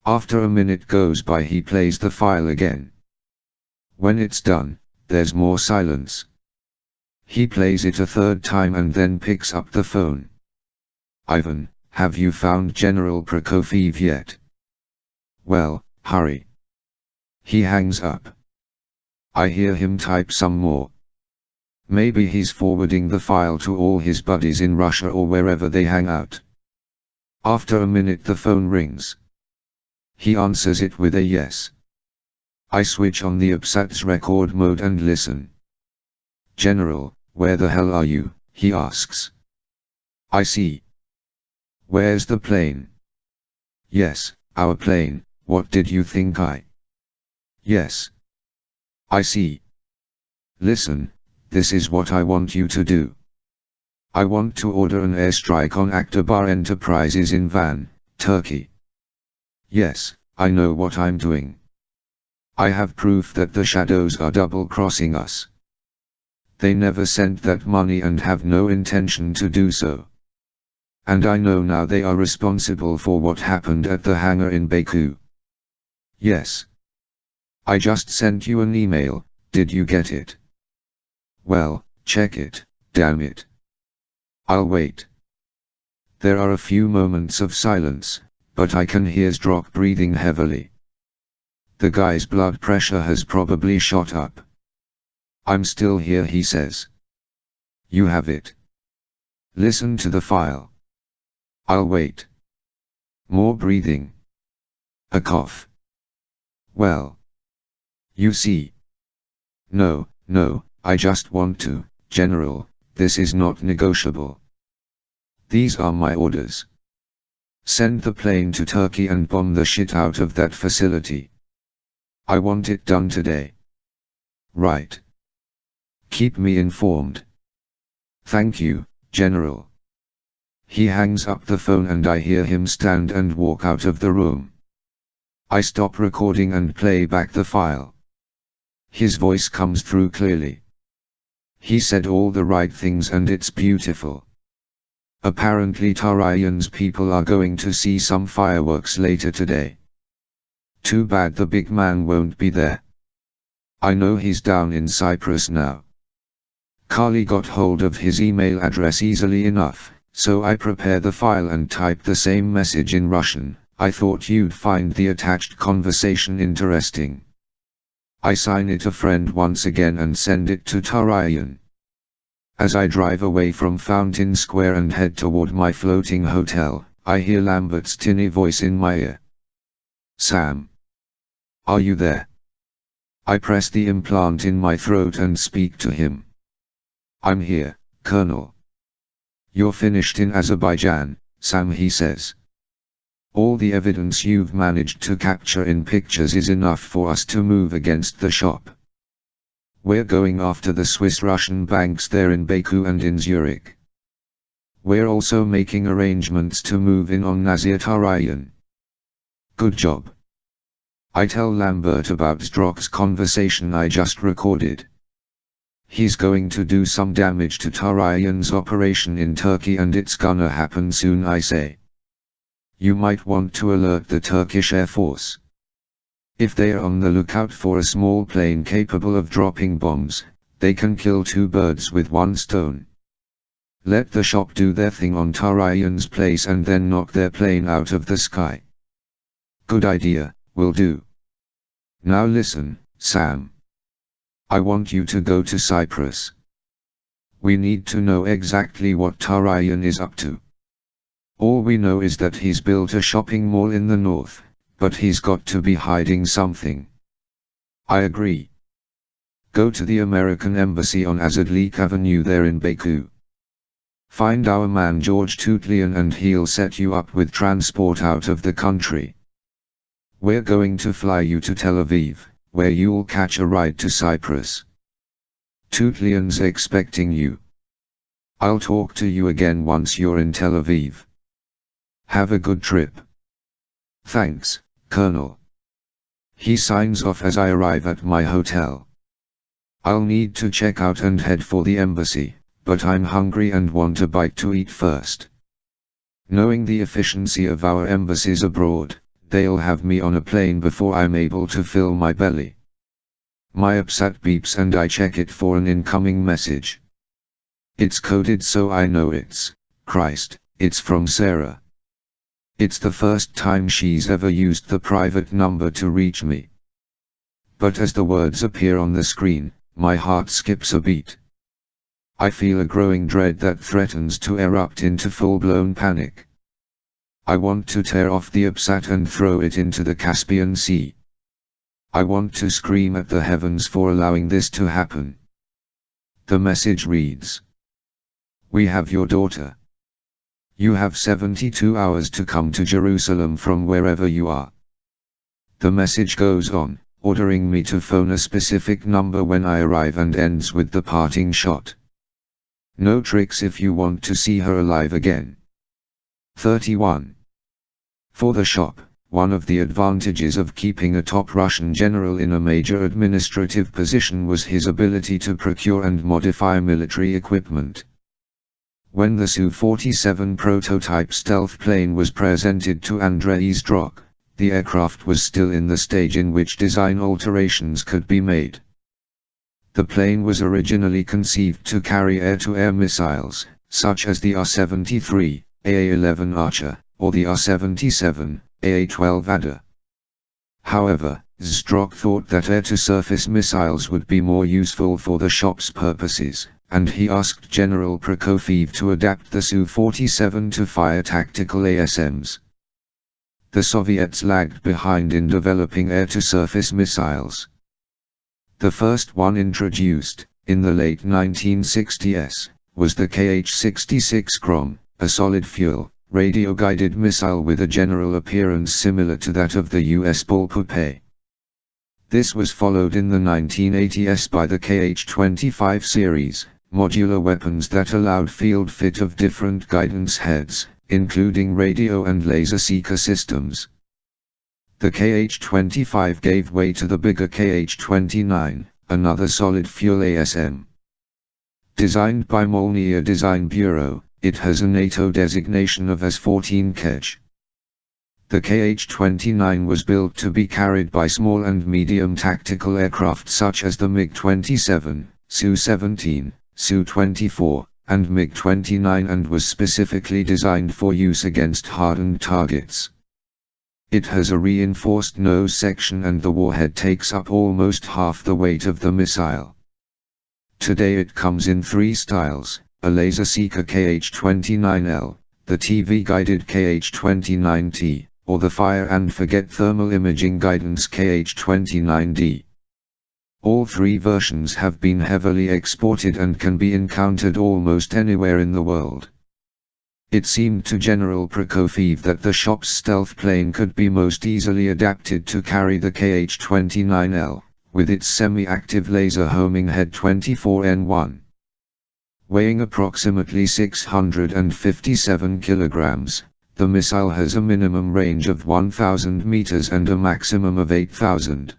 After a minute goes by, he plays the file again. When it's done, there's more silence. He plays it a third time and then picks up the phone. Ivan, have you found General Prokofiev yet? Well, hurry. He hangs up. I hear him type some more. Maybe he's forwarding the file to all his buddies in Russia or wherever they hang out. After a minute the phone rings. He answers it with a yes. I switch on the ABSAT's record mode and listen. General, where the hell are you? He asks. I see. Where's the plane? Yes, our plane. What did you think I? Yes. I see. Listen, this is what I want you to do. I want to order an airstrike on Aktabar Enterprises in Van, Turkey. Yes, I know what I'm doing. I have proof that the shadows are double-crossing us. They never sent that money and have no intention to do so. And I know now they are responsible for what happened at the hangar in Baku. Yes. I just sent you an email, did you get it? Well, check it, damn it. I'll wait. There are a few moments of silence, but I can hear Zdrok breathing heavily. The guy's blood pressure has probably shot up. I'm still here, he says. You have it. Listen to the file. I'll wait. More breathing. A cough. Well. You see. No, I just want to, General, this is not negotiable. These are my orders. Send the plane to Turkey and bomb the shit out of that facility. I want it done today. Right. Keep me informed. Thank you, General. He hangs up the phone and I hear him stand and walk out of the room. I stop recording and play back the file. His voice comes through clearly. He said all the right things and it's beautiful. Apparently Tarayan's people are going to see some fireworks later today. Too bad the big man won't be there. I know he's down in Cyprus now. Carly got hold of his email address easily enough, so I prepare the file and type the same message in Russian. I thought you'd find the attached conversation interesting. I sign it a friend once again and send it to Tarayan. As I drive away from Fountain Square and head toward my floating hotel, I hear Lambert's tinny voice in my ear. Sam. Are you there? I press the implant in my throat and speak to him. I'm here, Colonel. You're finished in Azerbaijan, Sam, he says. All the evidence you've managed to capture in pictures is enough for us to move against the shop. We're going after the Swiss-Russian banks there in Baku and in Zurich. We're also making arrangements to move in on Nazir Tarayan. Good job. I tell Lambert about Zdrok's conversation I just recorded. He's going to do some damage to Tarayan's operation in Turkey and it's gonna happen soon, I say. You might want to alert the Turkish Air Force. If they are on the lookout for a small plane capable of dropping bombs, they can kill two birds with one stone. Let the shop do their thing on Tarayan's place and then knock their plane out of the sky. Good idea, will do. Now listen, Sam. I want you to go to Cyprus. We need to know exactly what Tarayan is up to. All we know is that he's built a shopping mall in the north, but he's got to be hiding something. I agree. Go to the American Embassy on Azadlik Avenue there in Baku. Find our man George Tutlian and he'll set you up with transport out of the country. We're going to fly you to Tel Aviv, where you'll catch a ride to Cyprus. Tutlian's expecting you. I'll talk to you again once you're in Tel Aviv. Have a good trip. Thanks, Colonel. He signs off as I arrive at my hotel. I'll need to check out and head for the embassy, but I'm hungry and want a bite to eat first. Knowing the efficiency of our embassies abroad, they'll have me on a plane before I'm able to fill my belly. My ABSAT beeps and I check it for an incoming message. It's coded so I know it's, Christ, it's from Sarah. It's the first time she's ever used the private number to reach me. But as the words appear on the screen, my heart skips a beat. I feel a growing dread that threatens to erupt into full-blown panic. I want to tear off the upsat and throw it into the Caspian Sea. I want to scream at the heavens for allowing this to happen. The message reads: "We have your daughter. You have 72 hours to come to Jerusalem from wherever you are." The message goes on, ordering me to phone a specific number when I arrive, and ends with the parting shot. "No tricks if you want to see her alive again." 31. For the shop, one of the advantages of keeping a top Russian general in a major administrative position was his ability to procure and modify military equipment. When the Su-47 prototype stealth plane was presented to Andrei Zdrok, the aircraft was still in the stage in which design alterations could be made. The plane was originally conceived to carry air-to-air missiles, such as the R-73, AA-11 Archer, or the R-77, AA-12 Adder. However, Zdrok thought that air-to-surface missiles would be more useful for the shop's purposes, and he asked General Prokofiev to adapt the Su-47 to fire tactical ASMs. The Soviets lagged behind in developing air-to-surface missiles. The first one introduced, in the late 1960s, was the Kh-66 Grom, a solid-fuel, radio-guided missile with a general appearance similar to that of the US Bullpup. This was followed in the 1980s by the Kh-25 series, modular weapons that allowed field fit of different guidance heads, including radio and laser seeker systems. The Kh-25 gave way to the bigger Kh-29, another solid-fuel ASM. Designed by Molniya Design Bureau, it has a NATO designation of As-14 Kh. The Kh-29 was built to be carried by small and medium tactical aircraft such as the MiG-27, Su-17, Su-24, and MiG-29, and was specifically designed for use against hardened targets. It has a reinforced nose section, and the warhead takes up almost half the weight of the missile. Today it comes in three styles: a laser seeker Kh-29L, the TV-guided Kh-29T, or the fire and forget thermal imaging guidance Kh-29D. All three versions have been heavily exported and can be encountered almost anywhere in the world. It seemed to General Prokofiev that the shop's stealth plane could be most easily adapted to carry the Kh-29L, with its semi-active laser homing head 24N1. Weighing approximately 657 kilograms, the missile has a minimum range of 1,000 meters and a maximum of 8,000.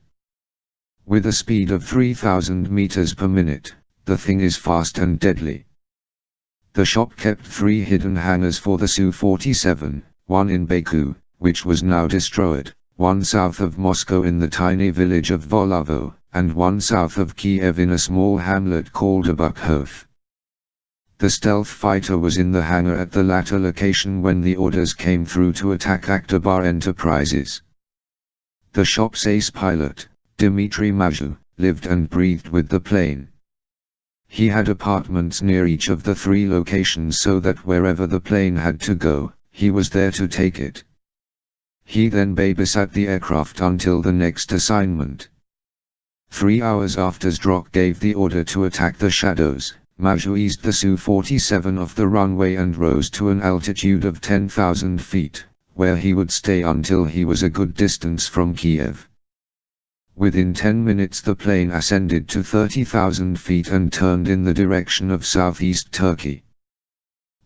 With a speed of 3,000 meters per minute, the thing is fast and deadly. The shop kept three hidden hangars for the Su-47, one in Baku, which was now destroyed, one south of Moscow in the tiny village of Volavo, and one south of Kiev in a small hamlet called Abukhov. The stealth fighter was in the hangar at the latter location when the orders came through to attack Aktabar Enterprises. The shop's ace pilot, Dmitry Mazhu, lived and breathed with the plane. He had apartments near each of the three locations so that wherever the plane had to go, he was there to take it. He then babysat the aircraft until the next assignment. 3 hours after Zdrok gave the order to attack the shadows, Mazhu eased the Su-47 off the runway and rose to an altitude of 10,000 feet, where he would stay until he was a good distance from Kiev. Within 10 minutes the plane ascended to 30,000 feet and turned in the direction of southeast Turkey.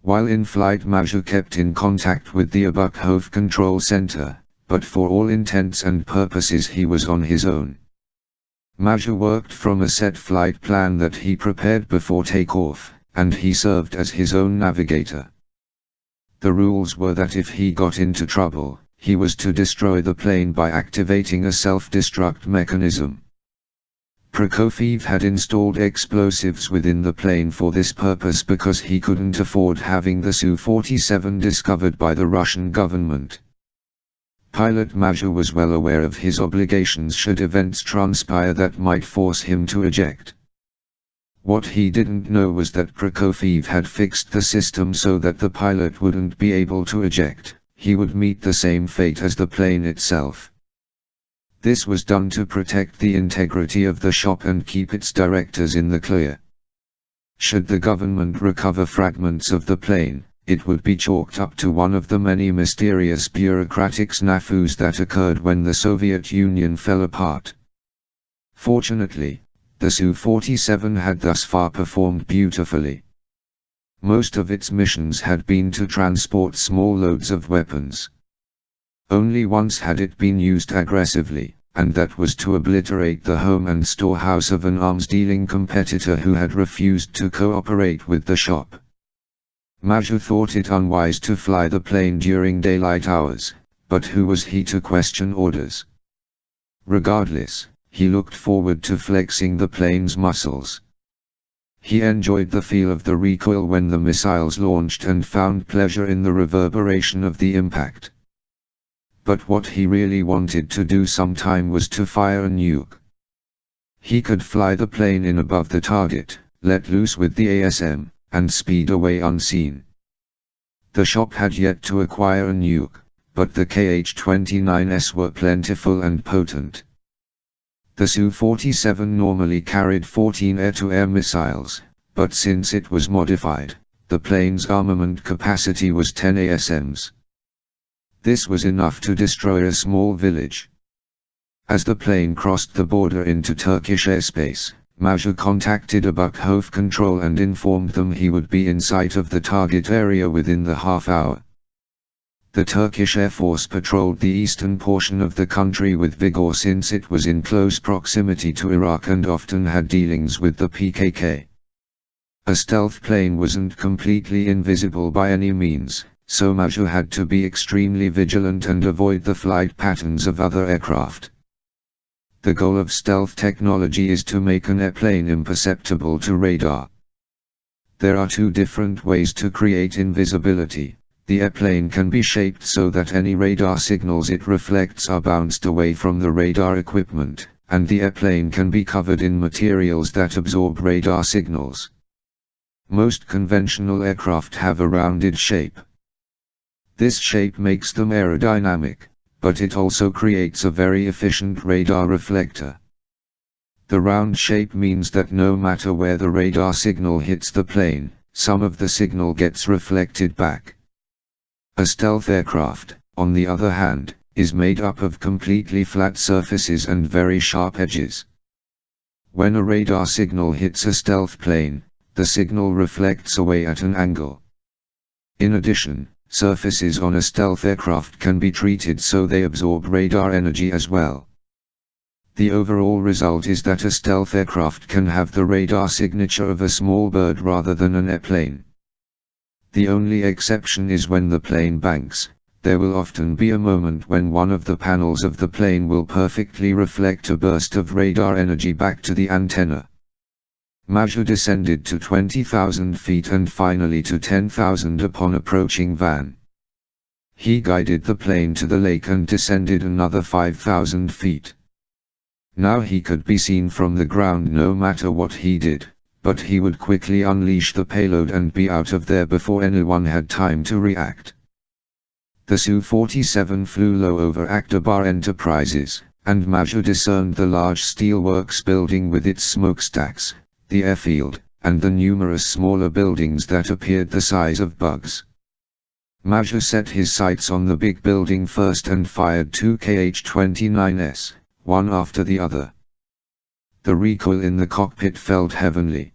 While in flight, Mazhu kept in contact with the Abukhov control center, but for all intents and purposes he was on his own. Mazhu worked from a set flight plan that he prepared before takeoff, and he served as his own navigator. The rules were that if he got into trouble, he was to destroy the plane by activating a self-destruct mechanism. Prokofiev had installed explosives within the plane for this purpose because he couldn't afford having the Su-47 discovered by the Russian government. Pilot Maju was well aware of his obligations should events transpire that might force him to eject. What he didn't know was that Prokofiev had fixed the system so that the pilot wouldn't be able to eject, he would meet the same fate as the plane itself. This was done to protect the integrity of the shop and keep its directors in the clear. Should the government recover fragments of the plane, it would be chalked up to one of the many mysterious bureaucratic snafus that occurred when the Soviet Union fell apart. Fortunately, the Su-47 had thus far performed beautifully. Most of its missions had been to transport small loads of weapons. Only once had it been used aggressively, and that was to obliterate the home and storehouse of an arms-dealing competitor who had refused to cooperate with the shop. Maju thought it unwise to fly the plane during daylight hours, but who was he to question orders? Regardless, he looked forward to flexing the plane's muscles. He enjoyed the feel of the recoil when the missiles launched and found pleasure in the reverberation of the impact. But what he really wanted to do sometime was to fire a nuke. He could fly the plane in above the target, let loose with the ASM, and speed away unseen. The shop had yet to acquire a nuke, but the Kh-29s were plentiful and potent. The Su-47 normally carried 14 air-to-air missiles, but since it was modified, the plane's armament capacity was 10 ASMs. This was enough to destroy a small village. As the plane crossed the border into Turkish airspace, Maju contacted Abukhof Control and informed them he would be in sight of the target area within the half-hour. The Turkish Air Force patrolled the eastern portion of the country with vigor since it was in close proximity to Iraq and often had dealings with the PKK. A stealth plane wasn't completely invisible by any means, so Maju had to be extremely vigilant and avoid the flight patterns of other aircraft. The goal of stealth technology is to make an airplane imperceptible to radar. There are two different ways to create invisibility. The airplane can be shaped so that any radar signals it reflects are bounced away from the radar equipment, and the airplane can be covered in materials that absorb radar signals. Most conventional aircraft have a rounded shape. This shape makes them aerodynamic, but it also creates a very efficient radar reflector. The round shape means that no matter where the radar signal hits the plane, some of the signal gets reflected back. A stealth aircraft, on the other hand, is made up of completely flat surfaces and very sharp edges. When a radar signal hits a stealth plane, the signal reflects away at an angle. In addition, surfaces on a stealth aircraft can be treated so they absorb radar energy as well. The overall result is that a stealth aircraft can have the radar signature of a small bird rather than an airplane. The only exception is when the plane banks. There will often be a moment when one of the panels of the plane will perfectly reflect a burst of radar energy back to the antenna. Maju descended to 20,000 feet and finally to 10,000 upon approaching Van. He guided the plane to the lake and descended another 5,000 feet. Now he could be seen from the ground no matter what he did, but he would quickly unleash the payload and be out of there before anyone had time to react. The Su-47 flew low over Akdabar Enterprises, and Maju discerned the large steelworks building with its smokestacks, the airfield, and the numerous smaller buildings that appeared the size of bugs. Maju set his sights on the big building first and fired two Kh-29s, one after the other. The recoil in the cockpit felt heavenly.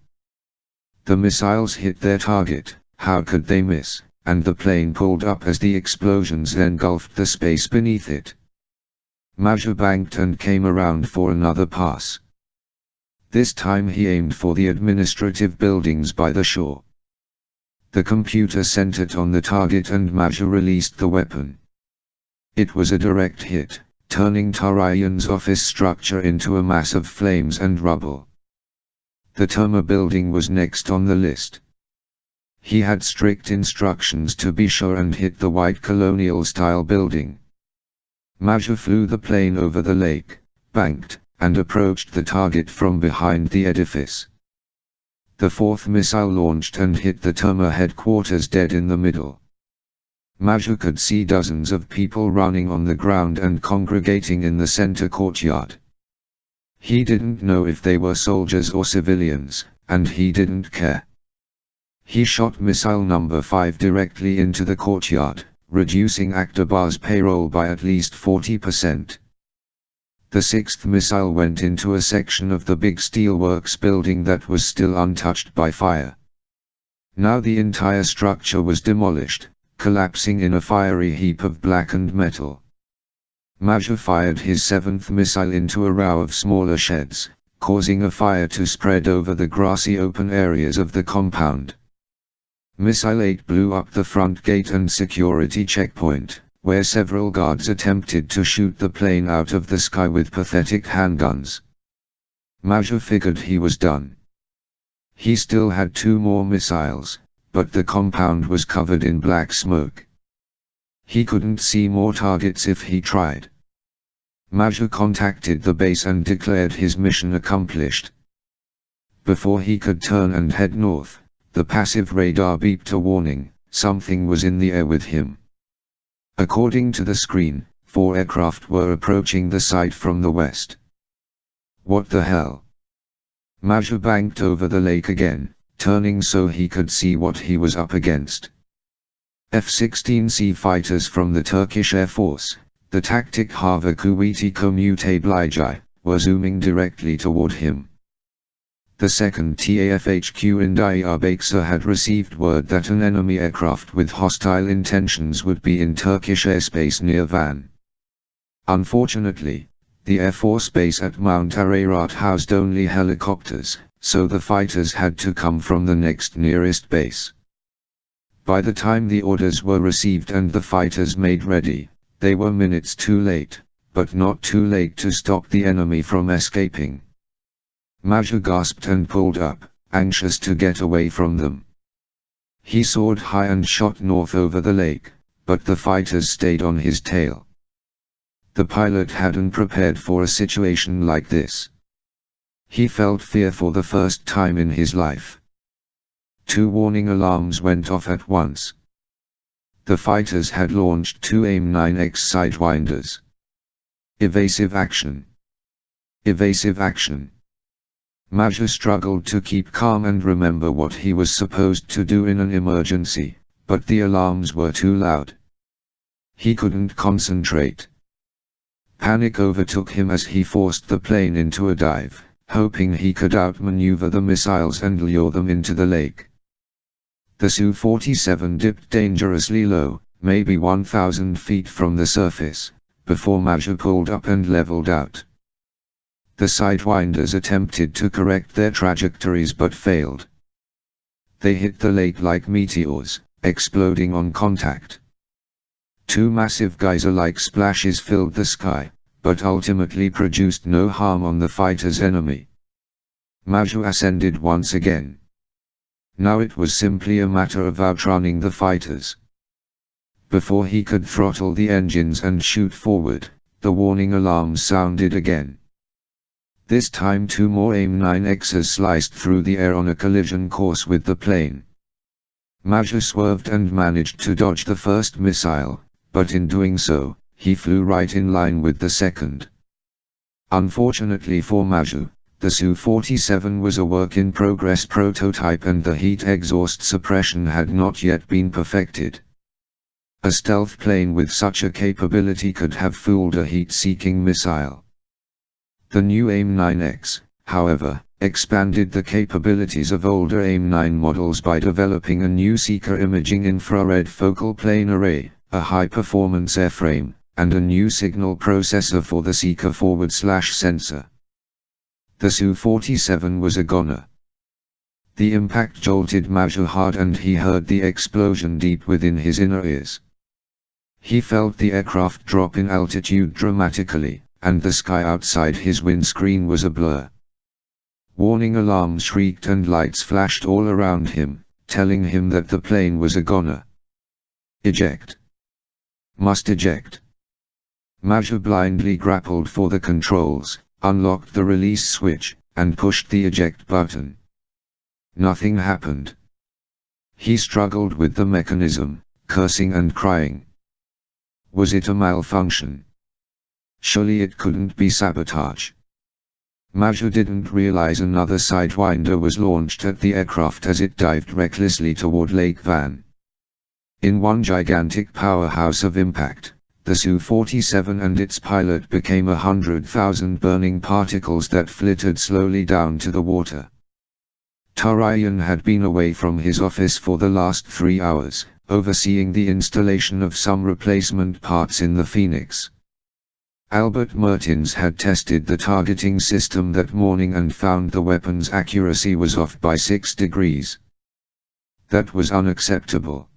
The missiles hit their target, how could they miss, and the plane pulled up as the explosions engulfed the space beneath it. Maju banked and came around for another pass. This time he aimed for the administrative buildings by the shore. The computer centered on the target and Maju released the weapon. It was a direct hit, turning Tarayan's office structure into a mass of flames and rubble. The Terma building was next on the list. He had strict instructions to be sure and hit the white colonial-style building. Maju flew the plane over the lake, banked, and approached the target from behind the edifice. The fourth missile launched and hit the Terma headquarters dead in the middle. Maju could see dozens of people running on the ground and congregating in the center courtyard. He didn't know if they were soldiers or civilians, and he didn't care. He shot missile number 5 directly into the courtyard, reducing Aktabar's payroll by at least 40%. The sixth missile went into a section of the big steelworks building that was still untouched by fire. Now the entire structure was demolished, collapsing in a fiery heap of blackened metal. Maju fired his seventh missile into a row of smaller sheds, causing a fire to spread over the grassy open areas of the compound. Missile 8 blew up the front gate and security checkpoint, where several guards attempted to shoot the plane out of the sky with pathetic handguns. Maju figured he was done. He still had 2 more missiles, but the compound was covered in black smoke. He couldn't see more targets if he tried. Maju contacted the base and declared his mission accomplished. Before he could turn and head north, the passive radar beeped a warning: something was in the air with him. According to the screen, 4 aircraft were approaching the site from the west. What the hell? Maju banked over the lake again, turning so he could see what he was up against. F-16C fighters from the Turkish Air Force, the Taktik Hava Kuvveti Komutablayıcı, were zooming directly toward him. The 2nd TAF HQ in Diyarbakir had received word that an enemy aircraft with hostile intentions would be in Turkish airspace near Van. Unfortunately, the Air Force base at Mount Ararat housed only helicopters, so the fighters had to come from the next nearest base. By the time the orders were received and the fighters made ready, they were minutes too late, but not too late to stop the enemy from escaping. Maju gasped and pulled up, anxious to get away from them. He soared high and shot north over the lake, but the fighters stayed on his tail. The pilot hadn't prepared for a situation like this. He felt fear for the first time in his life. 2 warning alarms went off at once. The fighters had launched 2 AIM-9X Sidewinders. Evasive action. Evasive action. Maju struggled to keep calm and remember what he was supposed to do in an emergency, but the alarms were too loud. He couldn't concentrate. Panic overtook him as he forced the plane into a dive, hoping he could outmaneuver the missiles and lure them into the lake. The Su-47 dipped dangerously low, maybe 1,000 feet from the surface, before Maju pulled up and leveled out. The Sidewinders attempted to correct their trajectories but failed. They hit the lake like meteors, exploding on contact. 2 massive geyser-like splashes filled the sky, but ultimately produced no harm on the fighter's enemy. Maju ascended once again. Now it was simply a matter of outrunning the fighters. Before he could throttle the engines and shoot forward, the warning alarms sounded again. This time 2 more AIM-9Xs sliced through the air on a collision course with the plane. Maju swerved and managed to dodge the first missile, but in doing so, he flew right in line with the second. Unfortunately for Maju, the Su-47 was a work-in-progress prototype and the heat exhaust suppression had not yet been perfected. A stealth plane with such a capability could have fooled a heat-seeking missile. The new AIM-9X, however, expanded the capabilities of older AIM-9 models by developing a new seeker imaging infrared focal plane array, a high-performance airframe, and a new signal processor for the seeker forward/sensor. The Su-47 was a goner. The impact jolted Maju hard and he heard the explosion deep within his inner ears. He felt the aircraft drop in altitude dramatically, and the sky outside his windscreen was a blur. Warning alarms shrieked and lights flashed all around him, telling him that the plane was a goner. Eject. Must eject. Major blindly grappled for the controls, unlocked the release switch, and pushed the eject button. Nothing happened. He struggled with the mechanism, cursing and crying. Was it a malfunction? Surely it couldn't be sabotage. Major didn't realize another Sidewinder was launched at the aircraft as it dived recklessly toward Lake Van. In one gigantic powerhouse of impact, the Su-47 and its pilot became 100,000 burning particles that flittered slowly down to the water. Tarayan had been away from his office for the last 3 hours, overseeing the installation of some replacement parts in the Phoenix. Albert Mertens had tested the targeting system that morning and found the weapon's accuracy was off by 6 degrees. That was unacceptable.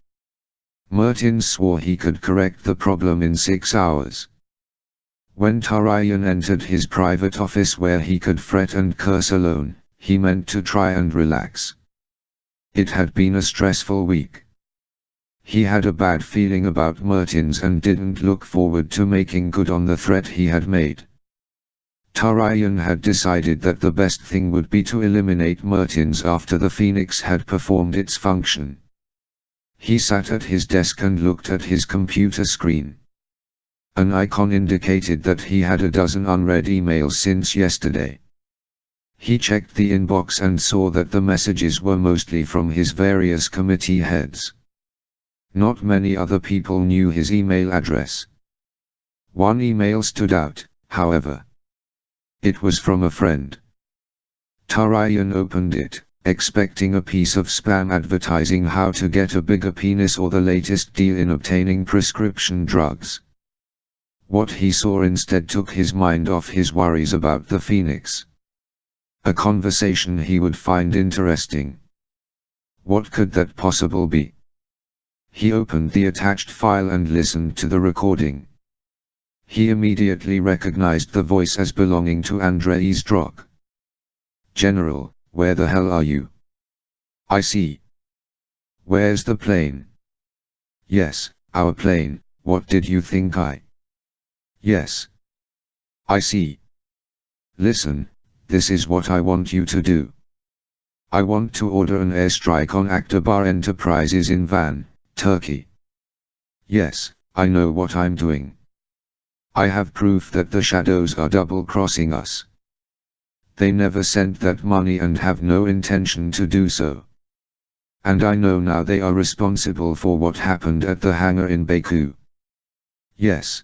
Mertens swore he could correct the problem in 6 hours. When Tarayan entered his private office where he could fret and curse alone, he meant to try and relax. It had been a stressful week. He had a bad feeling about Mertens and didn't look forward to making good on the threat he had made. Tarayan had decided that the best thing would be to eliminate Mertens after the Phoenix had performed its function. He sat at his desk and looked at his computer screen. An icon indicated that he had a dozen unread emails since yesterday. He checked the inbox and saw that the messages were mostly from his various committee heads. Not many other people knew his email address. One email stood out, however. It was from a friend. Tarayan opened it, expecting a piece of spam advertising how to get a bigger penis or the latest deal in obtaining prescription drugs. What he saw instead took his mind off his worries about the Phoenix. A conversation he would find interesting. What could that possibly be? He opened the attached file and listened to the recording. He immediately recognized the voice as belonging to Andrei Zdrok. "General, where the hell are you?" "I see. Where's the plane?" "Yes, our plane. What did you think I?" "Yes. I see. Listen, this is what I want you to do. I want to order an airstrike on Akbar Enterprises in Van, Turkey." "Yes, I know what I'm doing. I have proof that the shadows are double-crossing us. They never sent that money and have no intention to do so. And I know now they are responsible for what happened at the hangar in Baku." "Yes.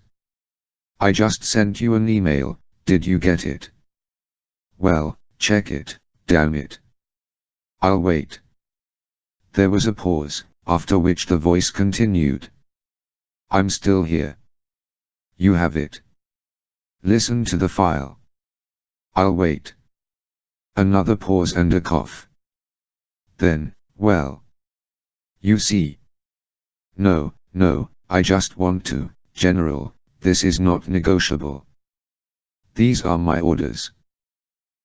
I just sent you an email, did you get it?" "Well, check it, damn it." "I'll wait." There was a pause, after which the voice continued. "I'm still here. You have it. Listen to the file." "I'll wait." Another pause and a cough. Then, "Well. You see. No, I just want to, General, this is not negotiable. These are my orders.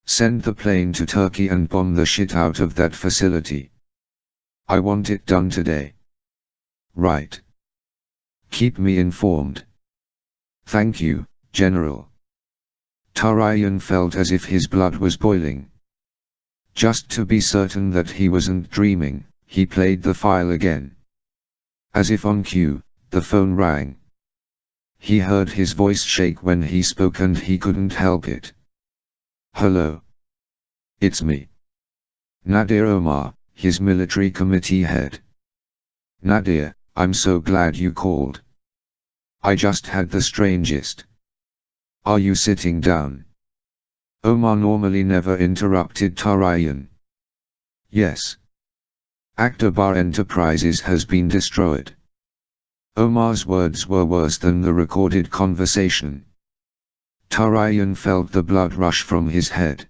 Send the plane to Turkey and bomb the shit out of that facility. I want it done today." "Right. Keep me informed." "Thank you, General." Tarayan felt as if his blood was boiling. Just to be certain that he wasn't dreaming, he played the file again. As if on cue, the phone rang. He heard his voice shake when he spoke and he couldn't help it. "Hello. It's me. Nadir Omar, his military committee head." "Nadir, I'm so glad you called. I just had the strangest." "Are you sitting down?" Omar normally never interrupted Tarayan. "Yes. Akbar Enterprises has been destroyed." Omar's words were worse than the recorded conversation. Tarayan felt the blood rush from his head.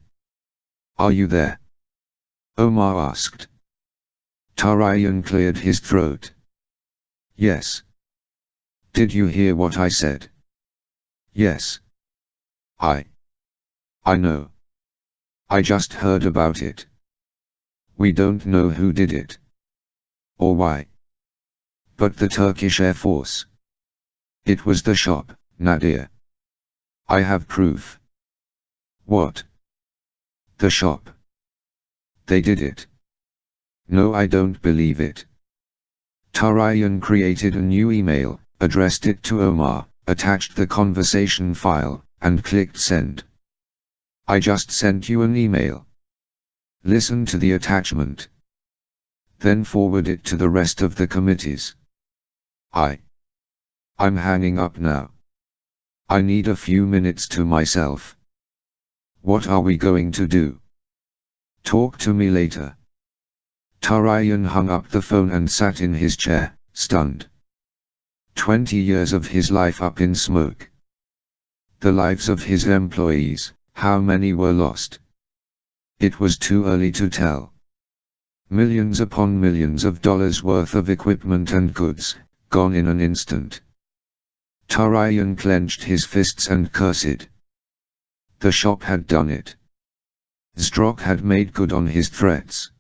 "Are you there?" Omar asked. Tarayan cleared his throat. "Yes." "Did you hear what I said?" "Yes. I know. I just heard about it. We don't know who did it. Or why. But the Turkish Air Force. It was the shop, Nadir." I have proof. What? The shop. They did it. No, I don't believe it. Tarayan created a new email, addressed it to Omar, attached the conversation file, and clicked send. I just sent you an email. Listen to the attachment. Then forward it to the rest of the committees. I'm hanging up now. I need a few minutes to myself. What are we going to do? Talk to me later. Tarayan hung up the phone and sat in his chair, stunned. 20 years of his life up in smoke. The lives of his employees, how many were lost? It was too early to tell. Millions upon millions of dollars worth of equipment and goods, gone in an instant. Tarayan clenched his fists and cursed. The shop had done it. Zdrok had made good on his threats.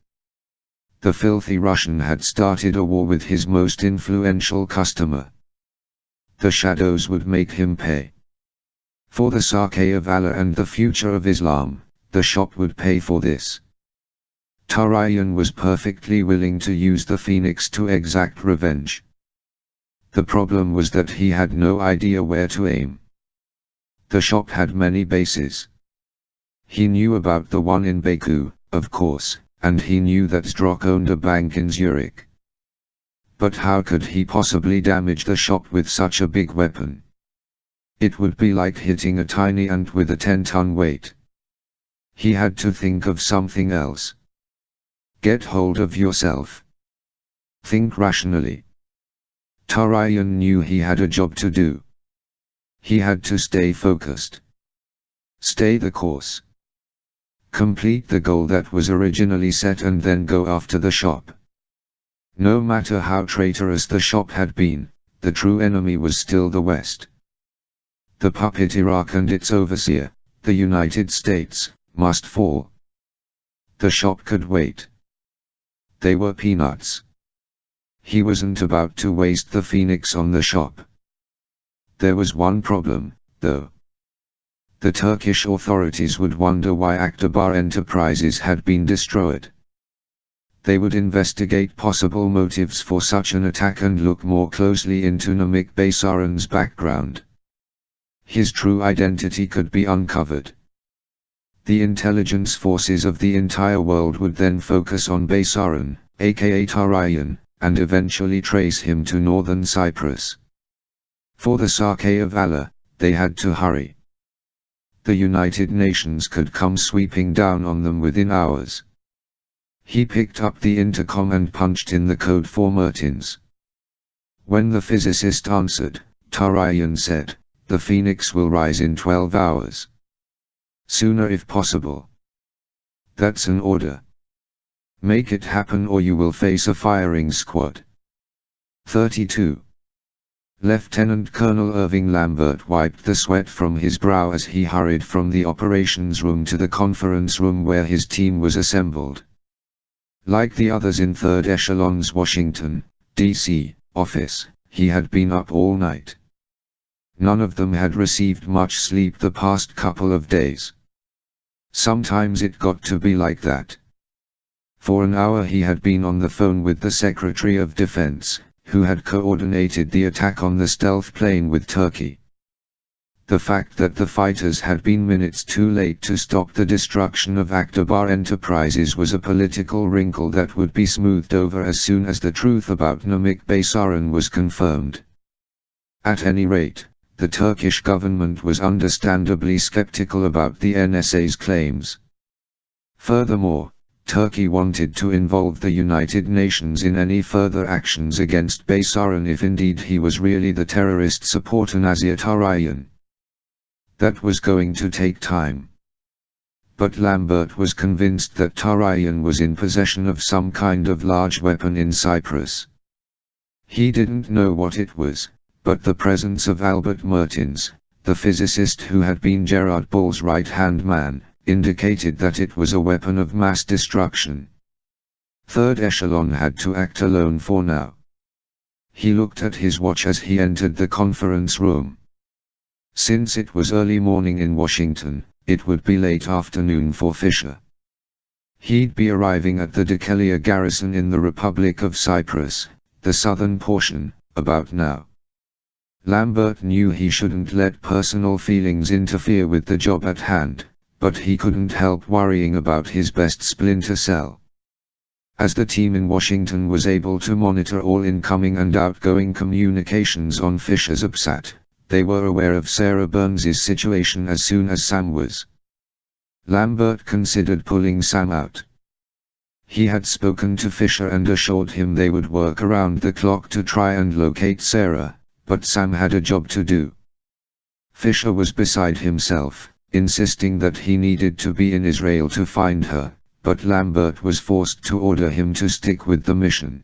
The filthy Russian had started a war with his most influential customer. The shadows would make him pay. For the sake of Allah and the future of Islam, the shop would pay for this. Tarayan was perfectly willing to use the Phoenix to exact revenge. The problem was that he had no idea where to aim. The shop had many bases. He knew about the one in Baku, of course, and he knew that Zdrok owned a bank in Zurich. But how could he possibly damage the shop with such a big weapon? It would be like hitting a tiny ant with a 10-ton weight. He had to think of something else. Get hold of yourself. Think rationally. Tarayan knew he had a job to do. He had to stay focused. Stay the course. Complete the goal that was originally set and then go after the shop. No matter how traitorous the shop had been, the true enemy was still the West. The puppet Iraq and its overseer, the United States, must fall. The shop could wait. They were peanuts. He wasn't about to waste the Phoenix on the shop. There was one problem, though. The Turkish authorities would wonder why Akbar Enterprises had been destroyed. They would investigate possible motives for such an attack and look more closely into Namik Baysaran's background. His true identity could be uncovered. The intelligence forces of the entire world would then focus on Baysaran, aka Tarayan, and eventually trace him to northern Cyprus. For the sake of Allah, they had to hurry. The United Nations could come sweeping down on them within hours. He picked up the intercom and punched in the code for Mertens. When the physicist answered, Tarayan said, "The Phoenix will rise in 12 hours. Sooner if possible." That's an order. Make it happen or you will face a firing squad. 32. Lieutenant Colonel Irving Lambert wiped the sweat from his brow as he hurried from the operations room to the conference room where his team was assembled. Like the others in Third Echelon's Washington, D.C., office, he had been up all night. None of them had received much sleep the past couple of days. Sometimes it got to be like that. For an hour he had been on the phone with the Secretary of Defense, who had coordinated the attack on the stealth plane with Turkey. The fact that the fighters had been minutes too late to stop the destruction of Akbar Enterprises was a political wrinkle that would be smoothed over as soon as the truth about Namik Baysaran was confirmed. At any rate, the Turkish government was understandably skeptical about the NSA's claims. Furthermore, Turkey wanted to involve the United Nations in any further actions against Baysaran if indeed he was really the terrorist supporter Nazir Tarayan. That was going to take time. But Lambert was convinced that Tarayan was in possession of some kind of large weapon in Cyprus. He didn't know what it was, but the presence of Albert Mertens, the physicist who had been Gerard Ball's right-hand man, indicated that it was a weapon of mass destruction. Third Echelon had to act alone for now. He looked at his watch as he entered the conference room. Since it was early morning in Washington, it would be late afternoon for Fisher. He'd be arriving at the Dekelia garrison in the Republic of Cyprus, the southern portion, about now. Lambert knew he shouldn't let personal feelings interfere with the job at hand, but he couldn't help worrying about his best Splinter cell. As the team in Washington was able to monitor all incoming and outgoing communications on Fisher's UPSAT, they were aware of Sarah Burns's situation as soon as Sam was. Lambert considered pulling Sam out. He had spoken to Fisher and assured him they would work around the clock to try and locate Sarah, but Sam had a job to do. Fisher was beside himself, insisting that he needed to be in Israel to find her, but Lambert was forced to order him to stick with the mission.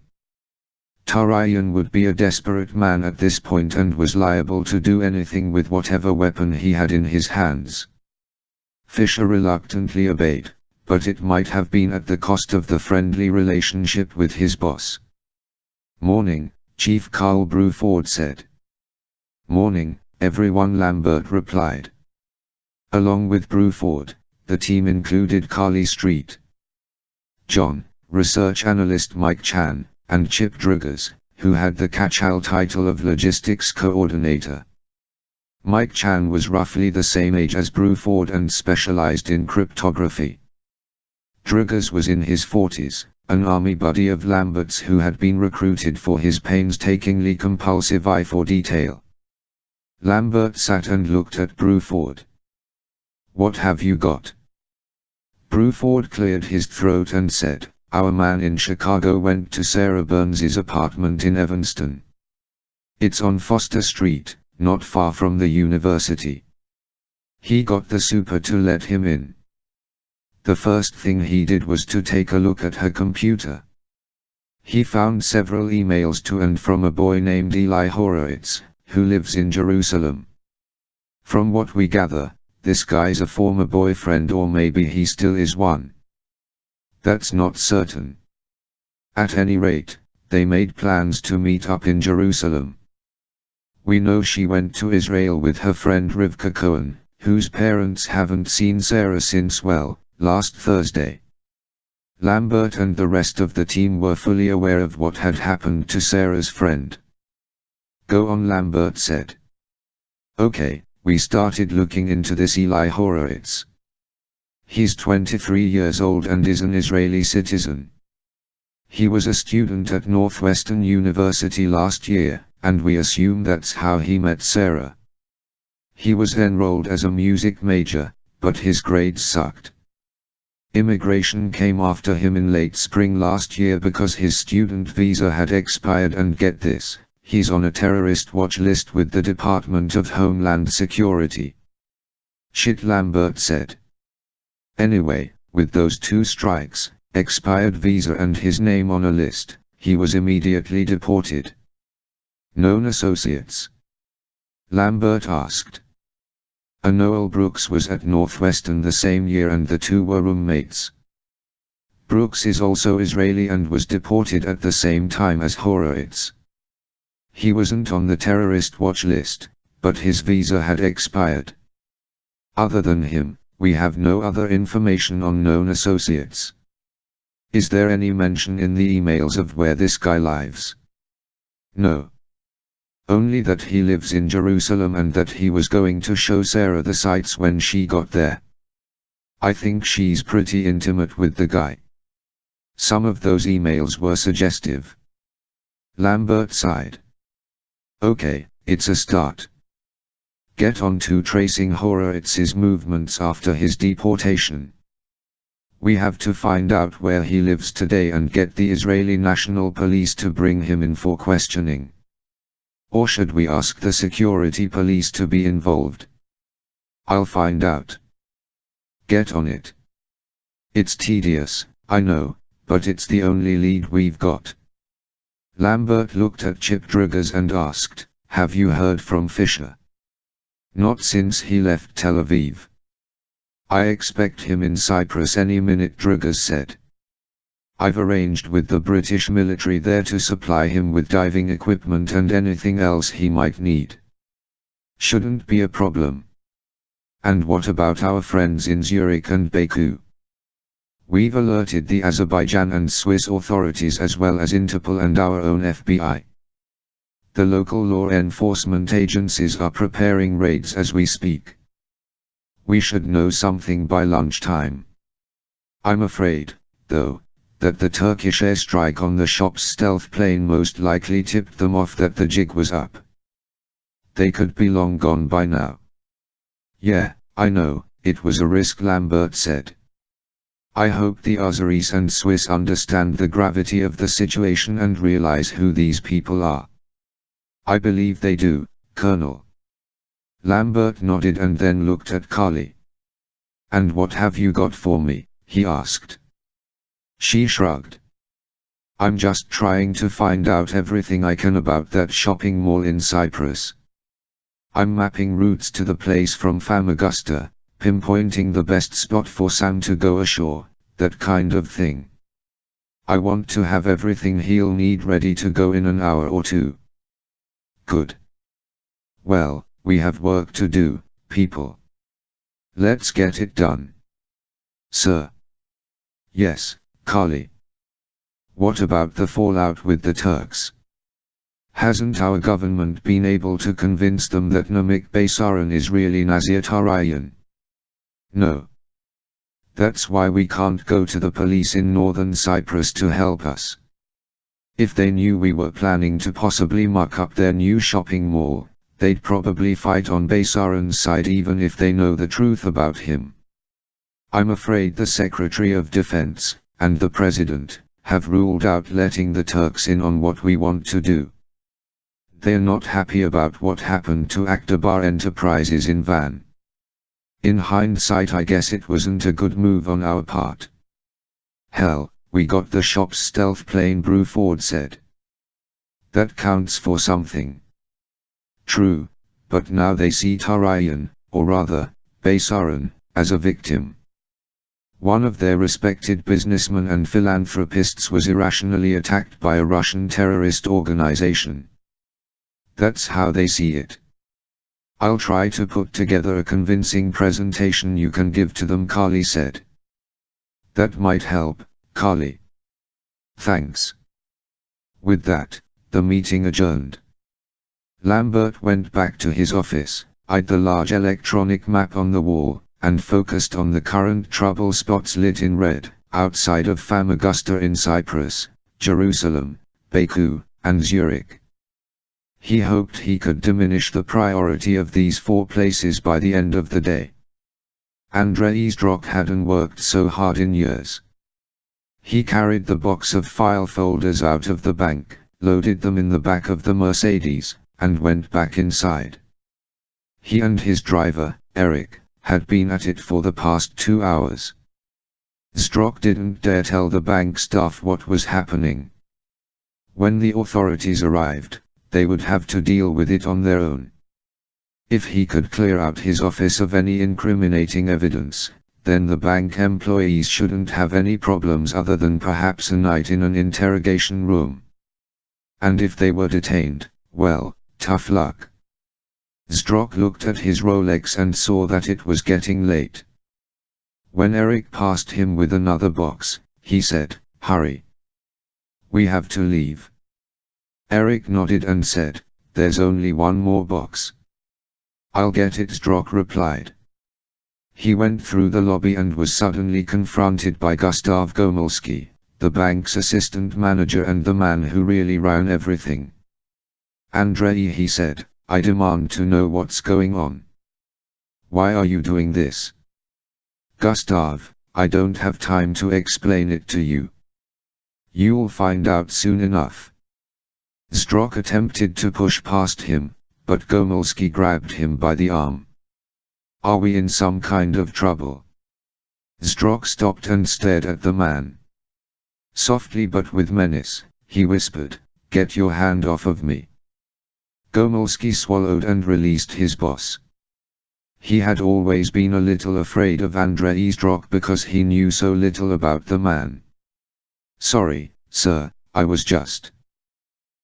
Tarayan would be a desperate man at this point and was liable to do anything with whatever weapon he had in his hands. Fisher reluctantly obeyed, but it might have been at the cost of the friendly relationship with his boss. "Morning," Chief Carl Bruford said. "Morning, everyone," Lambert replied. Along with Bruford, the team included Carly Street, John, research analyst Mike Chan, and Chip Driggers, who had the catch-all title of logistics coordinator. Mike Chan was roughly the same age as Bruford and specialized in cryptography. Driggers was in his 40s, an army buddy of Lambert's who had been recruited for his painstakingly compulsive eye for detail. Lambert sat and looked at Bruford. "What have you got?" Bruford cleared his throat and said, "Our man in Chicago went to Sarah Burns's apartment in Evanston. It's on Foster Street, not far from the university. He got the super to let him in. The first thing he did was to take a look at her computer. He found several emails to and from a boy named Eli Horowitz, who lives in Jerusalem. From what we gather, this guy's a former boyfriend, or maybe he still is one. That's not certain. At any rate, they made plans to meet up in Jerusalem. We know she went to Israel with her friend Rivka Cohen, whose parents haven't seen Sarah since, well, last Thursday." Lambert and the rest of the team were fully aware of what had happened to Sarah's friend. "Go on," Lambert said. "Okay, we started looking into this Eli Horowitz. He's 23 years old and is an Israeli citizen. He was a student at Northwestern University last year, and we assume that's how he met Sarah. He was enrolled as a music major, but his grades sucked. Immigration came after him in late spring last year because his student visa had expired, and get this, he's on a terrorist watch list with the Department of Homeland Security." "Shit," Lambert said. "Anyway, with those two strikes, expired visa and his name on a list, he was immediately deported." "Known associates?" Lambert asked. Noel Brooks was at Northwestern the same year and the two were roommates. Brooks is also Israeli and was deported at the same time as Horowitz. He wasn't on the terrorist watch list, but his visa had expired. Other than him, we have no other information on known associates." "Is there any mention in the emails of where this guy lives?" "No. Only that he lives in Jerusalem and that he was going to show Sarah the sights when she got there. I think she's pretty intimate with the guy." Some of those emails were suggestive. Lambert sighed. "Okay, it's a start. Get on to tracing Horowitz's movements after his deportation. We have to find out where he lives today and get the Israeli National Police to bring him in for questioning. Or should we ask the security police to be involved? I'll find out. Get on it. It's tedious, I know, but it's the only lead we've got." Lambert looked at Chip Driggers and asked, "Have you heard from Fisher?" "Not since he left Tel Aviv. I expect him in Cyprus any minute," Driggers said. "I've arranged with the British military there to supply him with diving equipment and anything else he might need. Shouldn't be a problem. And what about our friends in Zurich and Baku? We've alerted the Azerbaijan and Swiss authorities as well as Interpol and our own FBI. The local law enforcement agencies are preparing raids as we speak. We should know something by lunchtime. I'm afraid, though, that the Turkish airstrike on the shop's stealth plane most likely tipped them off that the jig was up. They could be long gone by now. Yeah, I know, it was a risk, Lambert said. I hope the Azeris and Swiss understand the gravity of the situation and realize who these people are. I believe they do, Colonel. Lambert nodded and then looked at Carly. And what have you got for me? He asked. She shrugged. I'm just trying to find out everything I can about that shopping mall in Cyprus. I'm mapping routes to the place from Famagusta, pinpointing the best spot for Sam to go ashore, that kind of thing. I want to have everything he'll need ready to go in an hour or two. Good. Well, we have work to do, people. Let's get it done. Sir. Yes, Carly. What about the fallout with the Turks? Hasn't our government been able to convince them that Namik Baysaran is really Nazir Tarayan? No. That's why we can't go to the police in northern Cyprus to help us. If they knew we were planning to possibly muck up their new shopping mall, they'd probably fight on Baysaran's side even if they know the truth about him. I'm afraid the Secretary of Defense, and the President, have ruled out letting the Turks in on what we want to do. They're not happy about what happened to Akdabar Enterprises in Van. In hindsight, I guess it wasn't a good move on our part. Hell, we got the shop's stealth plane, Bruford said. That counts for something. True, but now they see Tarayan, or rather, Baysaran, as a victim. One of their respected businessmen and philanthropists was irrationally attacked by a Russian terrorist organization. That's how they see it. I'll try to put together a convincing presentation you can give to them, Carly said. That might help, Carly. Thanks. With that, the meeting adjourned. Lambert went back to his office, eyed the large electronic map on the wall, and focused on the current trouble spots lit in red, outside of Famagusta in Cyprus, Jerusalem, Baku, and Zurich. He hoped he could diminish the priority of these 4 places by the end of the day. Andrzej Zdrok hadn't worked so hard in years. He carried the box of file folders out of the bank, loaded them in the back of the Mercedes, and went back inside. He and his driver, Eric, had been at it for the past 2 hours. Zdrok didn't dare tell the bank staff what was happening. When the authorities arrived, they would have to deal with it on their own. If he could clear out his office of any incriminating evidence, then the bank employees shouldn't have any problems other than perhaps a night in an interrogation room. And if they were detained, well, tough luck. Zdrok looked at his Rolex and saw that it was getting late. When Eric passed him with another box, he said, "Hurry. We have to leave." Eric nodded and said, "There's only one more box." "I'll get it," Zdrok replied. He went through the lobby and was suddenly confronted by Gustav Gomulski, the bank's assistant manager and the man who really ran everything. "Andrzej," he said, "I demand to know what's going on. Why are you doing this?" "Gustav, I don't have time to explain it to you. You'll find out soon enough." Zdrok attempted to push past him, but Gomulski grabbed him by the arm. "Are we in some kind of trouble?" Zdrok stopped and stared at the man. Softly but with menace, he whispered, "Get your hand off of me." Gomulski swallowed and released his boss. He had always been a little afraid of Andrzej Zdrok because he knew so little about the man. "Sorry, sir, I was just...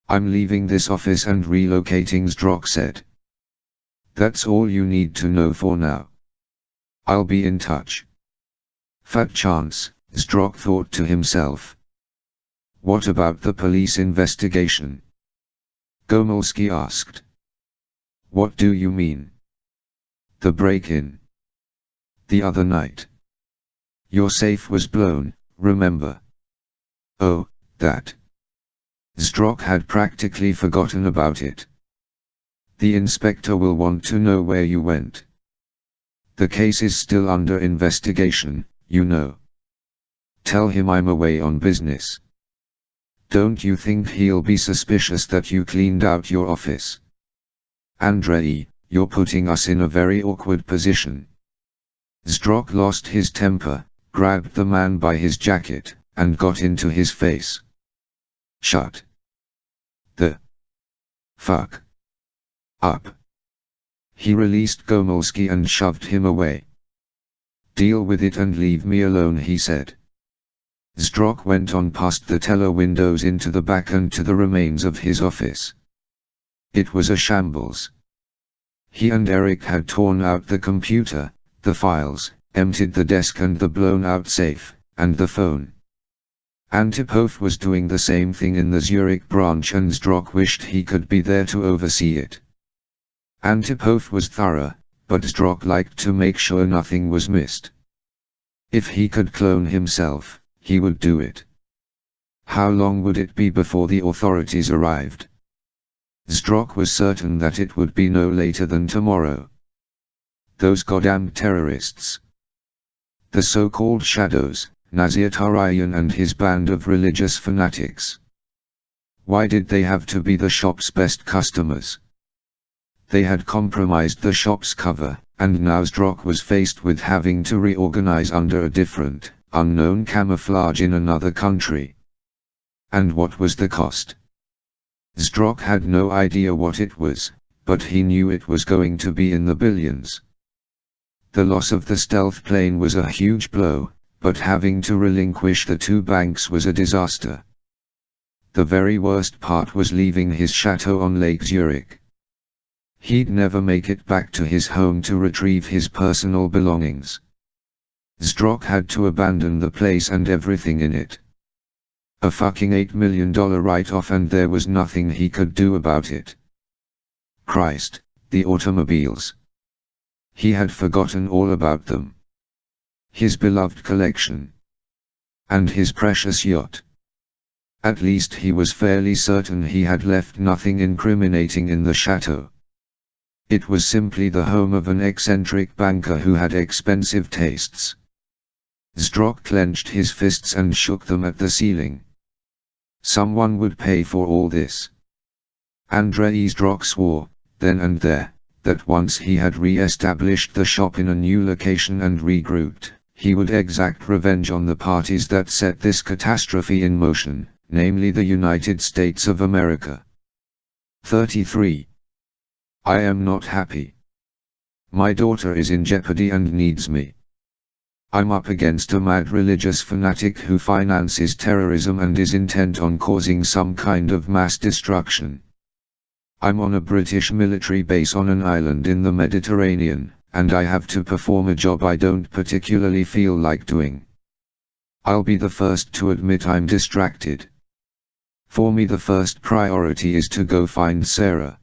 I'm leaving this office and relocating," Zdrok said. That's all you need to know for now. I'll be in touch. Fat chance, Zdrok thought to himself. What about the police investigation? Gomulski asked. What do you mean? The break-in. The other night. Your safe was blown, remember? Oh, that. Zdrok had practically forgotten about it. The inspector will want to know where you went. The case is still under investigation, you know. Tell him I'm away on business. Don't you think he'll be suspicious that you cleaned out your office? Andrei, you're putting us in a very awkward position. Zdrok lost his temper, grabbed the man by his jacket, and got into his face. Shut the fuck up. He released Gomulski and shoved him away. Deal with it and leave me alone, he said. Zdrok went on past the teller windows into the back and to the remains of his office. It was a shambles. He and Eric had torn out the computer, the files, emptied the desk and the blown-out safe, and the phone. Antipov was doing the same thing in the Zurich branch and Zdrok wished he could be there to oversee it. Antipov was thorough, but Zdrok liked to make sure nothing was missed. If he could clone himself, he would do it. How long would it be before the authorities arrived? Zdrok was certain that it would be no later than tomorrow. Those goddamn terrorists. The so-called shadows, Nazir-Tarayan and his band of religious fanatics. Why did they have to be the shop's best customers? They had compromised the shop's cover, and now Zdrok was faced with having to reorganize under a different, unknown camouflage in another country. And what was the cost? Zdrok had no idea what it was, but he knew it was going to be in the billions. The loss of the stealth plane was a huge blow, but having to relinquish the 2 banks was a disaster. The very worst part was leaving his chateau on Lake Zurich. He'd never make it back to his home to retrieve his personal belongings. Zdrok had to abandon the place and everything in it. A fucking $8 million write-off and there was nothing he could do about it. Christ, the automobiles. He had forgotten all about them. His beloved collection. And his precious yacht. At least he was fairly certain he had left nothing incriminating in the chateau. It was simply the home of an eccentric banker who had expensive tastes. Zdrok clenched his fists and shook them at the ceiling. Someone would pay for all this. Andrei Zdrok swore, then and there, that once he had re-established the shop in a new location and regrouped, he would exact revenge on the parties that set this catastrophe in motion, namely the United States of America. 33. I am not happy. My daughter is in jeopardy and needs me. I'm up against a mad religious fanatic who finances terrorism and is intent on causing some kind of mass destruction. I'm on a British military base on an island in the Mediterranean, and I have to perform a job I don't particularly feel like doing. I'll be the first to admit I'm distracted. For me the first priority is to go find Sarah.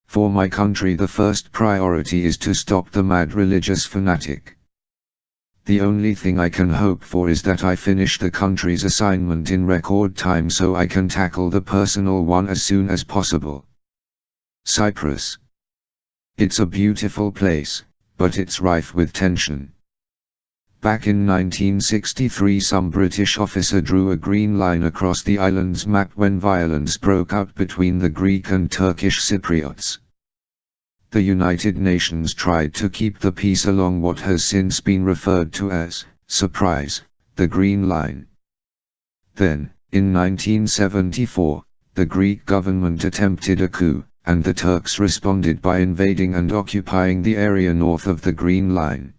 For my country the first priority is to stop the mad religious fanatic. The only thing I can hope for is that I finish the country's assignment in record time so I can tackle the personal one as soon as possible. Cyprus. It's a beautiful place, but it's rife with tension. Back in 1963 some British officer drew a green line across the island's map when violence broke out between the Greek and Turkish Cypriots. The United Nations tried to keep the peace along what has since been referred to as, surprise, the Green Line. Then, in 1974, the Greek government attempted a coup, and the Turks responded by invading and occupying the area north of the Green Line.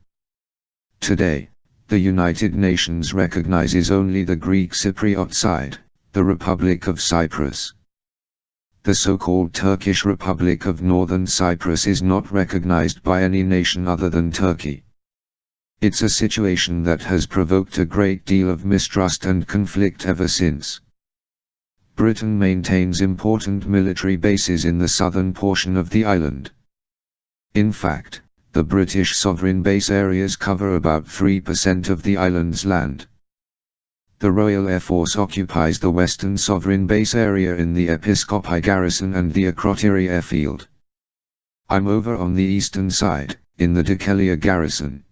Today, the United Nations recognizes only the Greek Cypriot side, the Republic of Cyprus. The so-called Turkish Republic of Northern Cyprus is not recognized by any nation other than Turkey. It's a situation that has provoked a great deal of mistrust and conflict ever since. Britain maintains important military bases in the southern portion of the island. In fact, the British sovereign base areas cover about 3% of the island's land. The Royal Air Force occupies the western sovereign base area in the Episkopi Garrison and the Akrotiri Airfield. I'm over on the eastern side, in the Dikelia Garrison.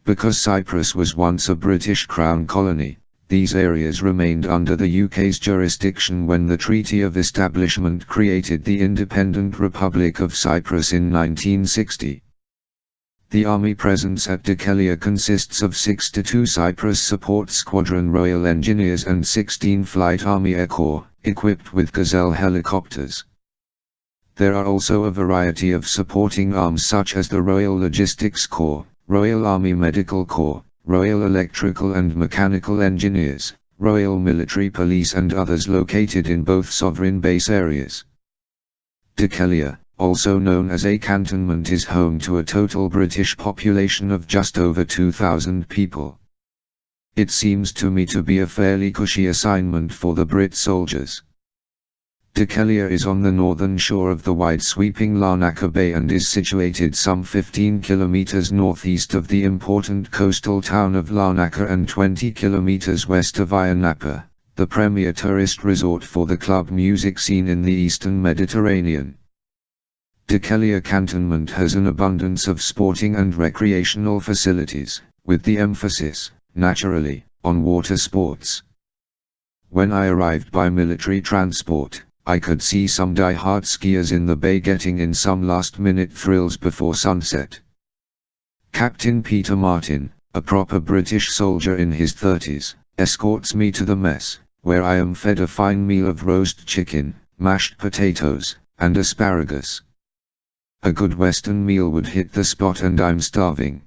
Because Cyprus was once a British Crown colony, these areas remained under the UK's jurisdiction when the Treaty of Establishment created the Independent Republic of Cyprus in 1960. The army presence at Dikelia consists of 6 to 2 Cyprus Support Squadron Royal Engineers and 16 Flight Army Air Corps, equipped with Gazelle helicopters. There are also a variety of supporting arms such as the Royal Logistics Corps, Royal Army Medical Corps, Royal Electrical and Mechanical Engineers, Royal Military Police and others located in both sovereign base areas. Dikelia, also known as a cantonment, is home to a total British population of just over 2,000 people. It seems to me to be a fairly cushy assignment for the Brit soldiers. Dikelia is on the northern shore of the wide sweeping Larnaca Bay and is situated some 15 kilometers northeast of the important coastal town of Larnaca and 20 kilometers west of Ayia Napa, the premier tourist resort for the club music scene in the eastern Mediterranean. Dikelia Cantonment has an abundance of sporting and recreational facilities, with the emphasis, naturally, on water sports. When I arrived by military transport, I could see some die-hard skiers in the bay getting in some last-minute thrills before sunset. Captain Peter Martin, a proper British soldier in his 30s, escorts me to the mess, where I am fed a fine meal of roast chicken, mashed potatoes, and asparagus. A good Western meal would hit the spot and I'm starving.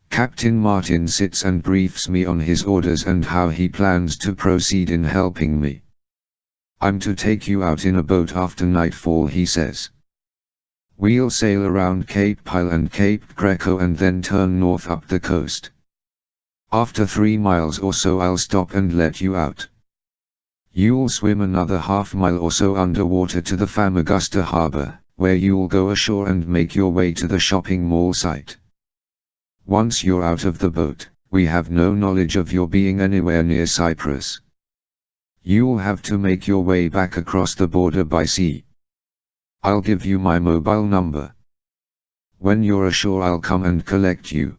Captain Martin sits and briefs me on his orders and how he plans to proceed in helping me. I'm to take you out in a boat after nightfall, he says. We'll sail around Cape Pile and Cape Greco and then turn north up the coast. After 3 miles or so I'll stop and let you out. You'll swim another half-mile or so underwater to the Famagusta harbor, where you'll go ashore and make your way to the shopping mall site. Once you're out of the boat, we have no knowledge of your being anywhere near Cyprus. You'll have to make your way back across the border by sea. I'll give you my mobile number. When you're ashore I'll come and collect you.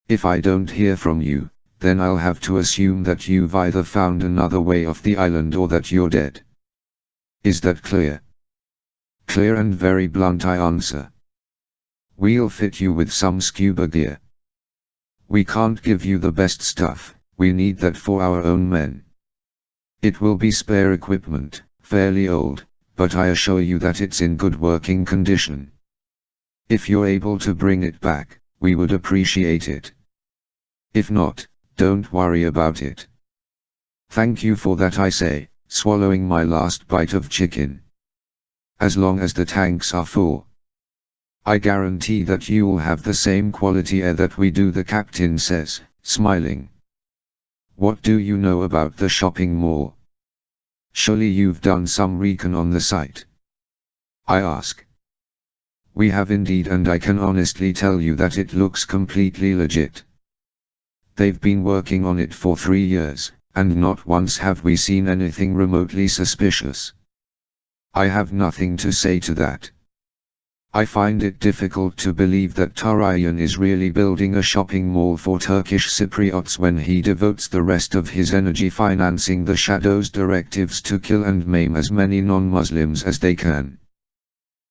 If I don't hear from you, then I'll have to assume that you've either found another way off the island or that you're dead. Is that clear? Clear and very blunt, I answer. We'll fit you with some scuba gear. We can't give you the best stuff, we need that for our own men. It will be spare equipment, fairly old, but I assure you that it's in good working condition. If you're able to bring it back, we would appreciate it. If not, don't worry about it. Thank you for that, I say, swallowing my last bite of chicken. As long as the tanks are full. I guarantee that you'll have the same quality air that we do, the captain says, smiling. What do you know about the shopping mall? Surely you've done some recon on the site? I ask. We have indeed, and I can honestly tell you that it looks completely legit. They've been working on it for 3 years, and not once have we seen anything remotely suspicious. I have nothing to say to that. I find it difficult to believe that Tarayan is really building a shopping mall for Turkish Cypriots when he devotes the rest of his energy financing the Shadow's directives to kill and maim as many non-Muslims as they can.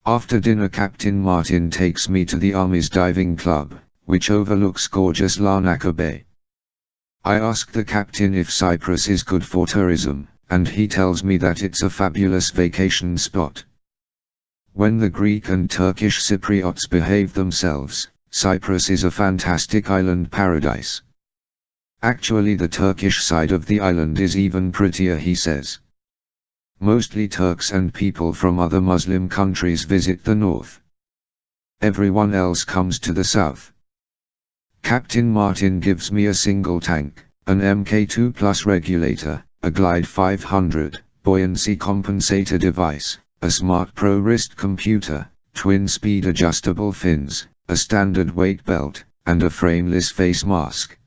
After dinner, Captain Martin takes me to the Army's diving club, which overlooks gorgeous Larnaca Bay. I ask the captain if Cyprus is good for tourism, and he tells me that it's a fabulous vacation spot. When the Greek and Turkish Cypriots behave themselves, Cyprus is a fantastic island paradise. Actually, the Turkish side of the island is even prettier, he says. Mostly Turks and people from other Muslim countries visit the north. Everyone else comes to the south. Captain Martin gives me a single tank, an Mk2 Plus regulator, a Glide 500, buoyancy compensator device, a Smart Pro wrist computer, twin-speed adjustable fins, a standard weight belt, and a frameless face mask.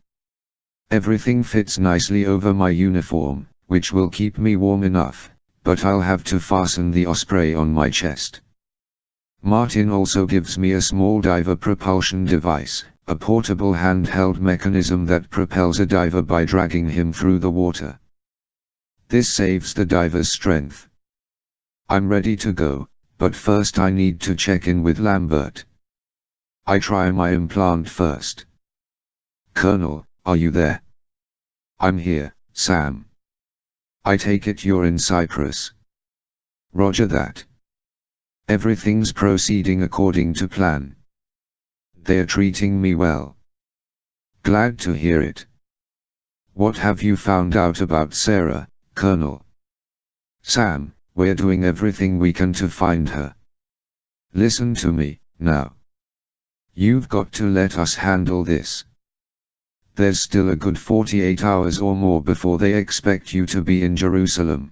Everything fits nicely over my uniform, which will keep me warm enough, but I'll have to fasten the osprey on my chest. Martin also gives me a small diver propulsion device, a portable handheld mechanism that propels a diver by dragging him through the water. This saves the diver's strength. I'm ready to go, but first I need to check in with Lambert. I try my implant first. Colonel, are you there? I'm here, Sam. I take it you're in Cyprus. Roger that. Everything's proceeding according to plan. They're treating me well. Glad to hear it. What have you found out about Sarah, Colonel? Sam, we're doing everything we can to find her. Listen to me, now. You've got to let us handle this. There's still a good 48 hours or more before they expect you to be in Jerusalem.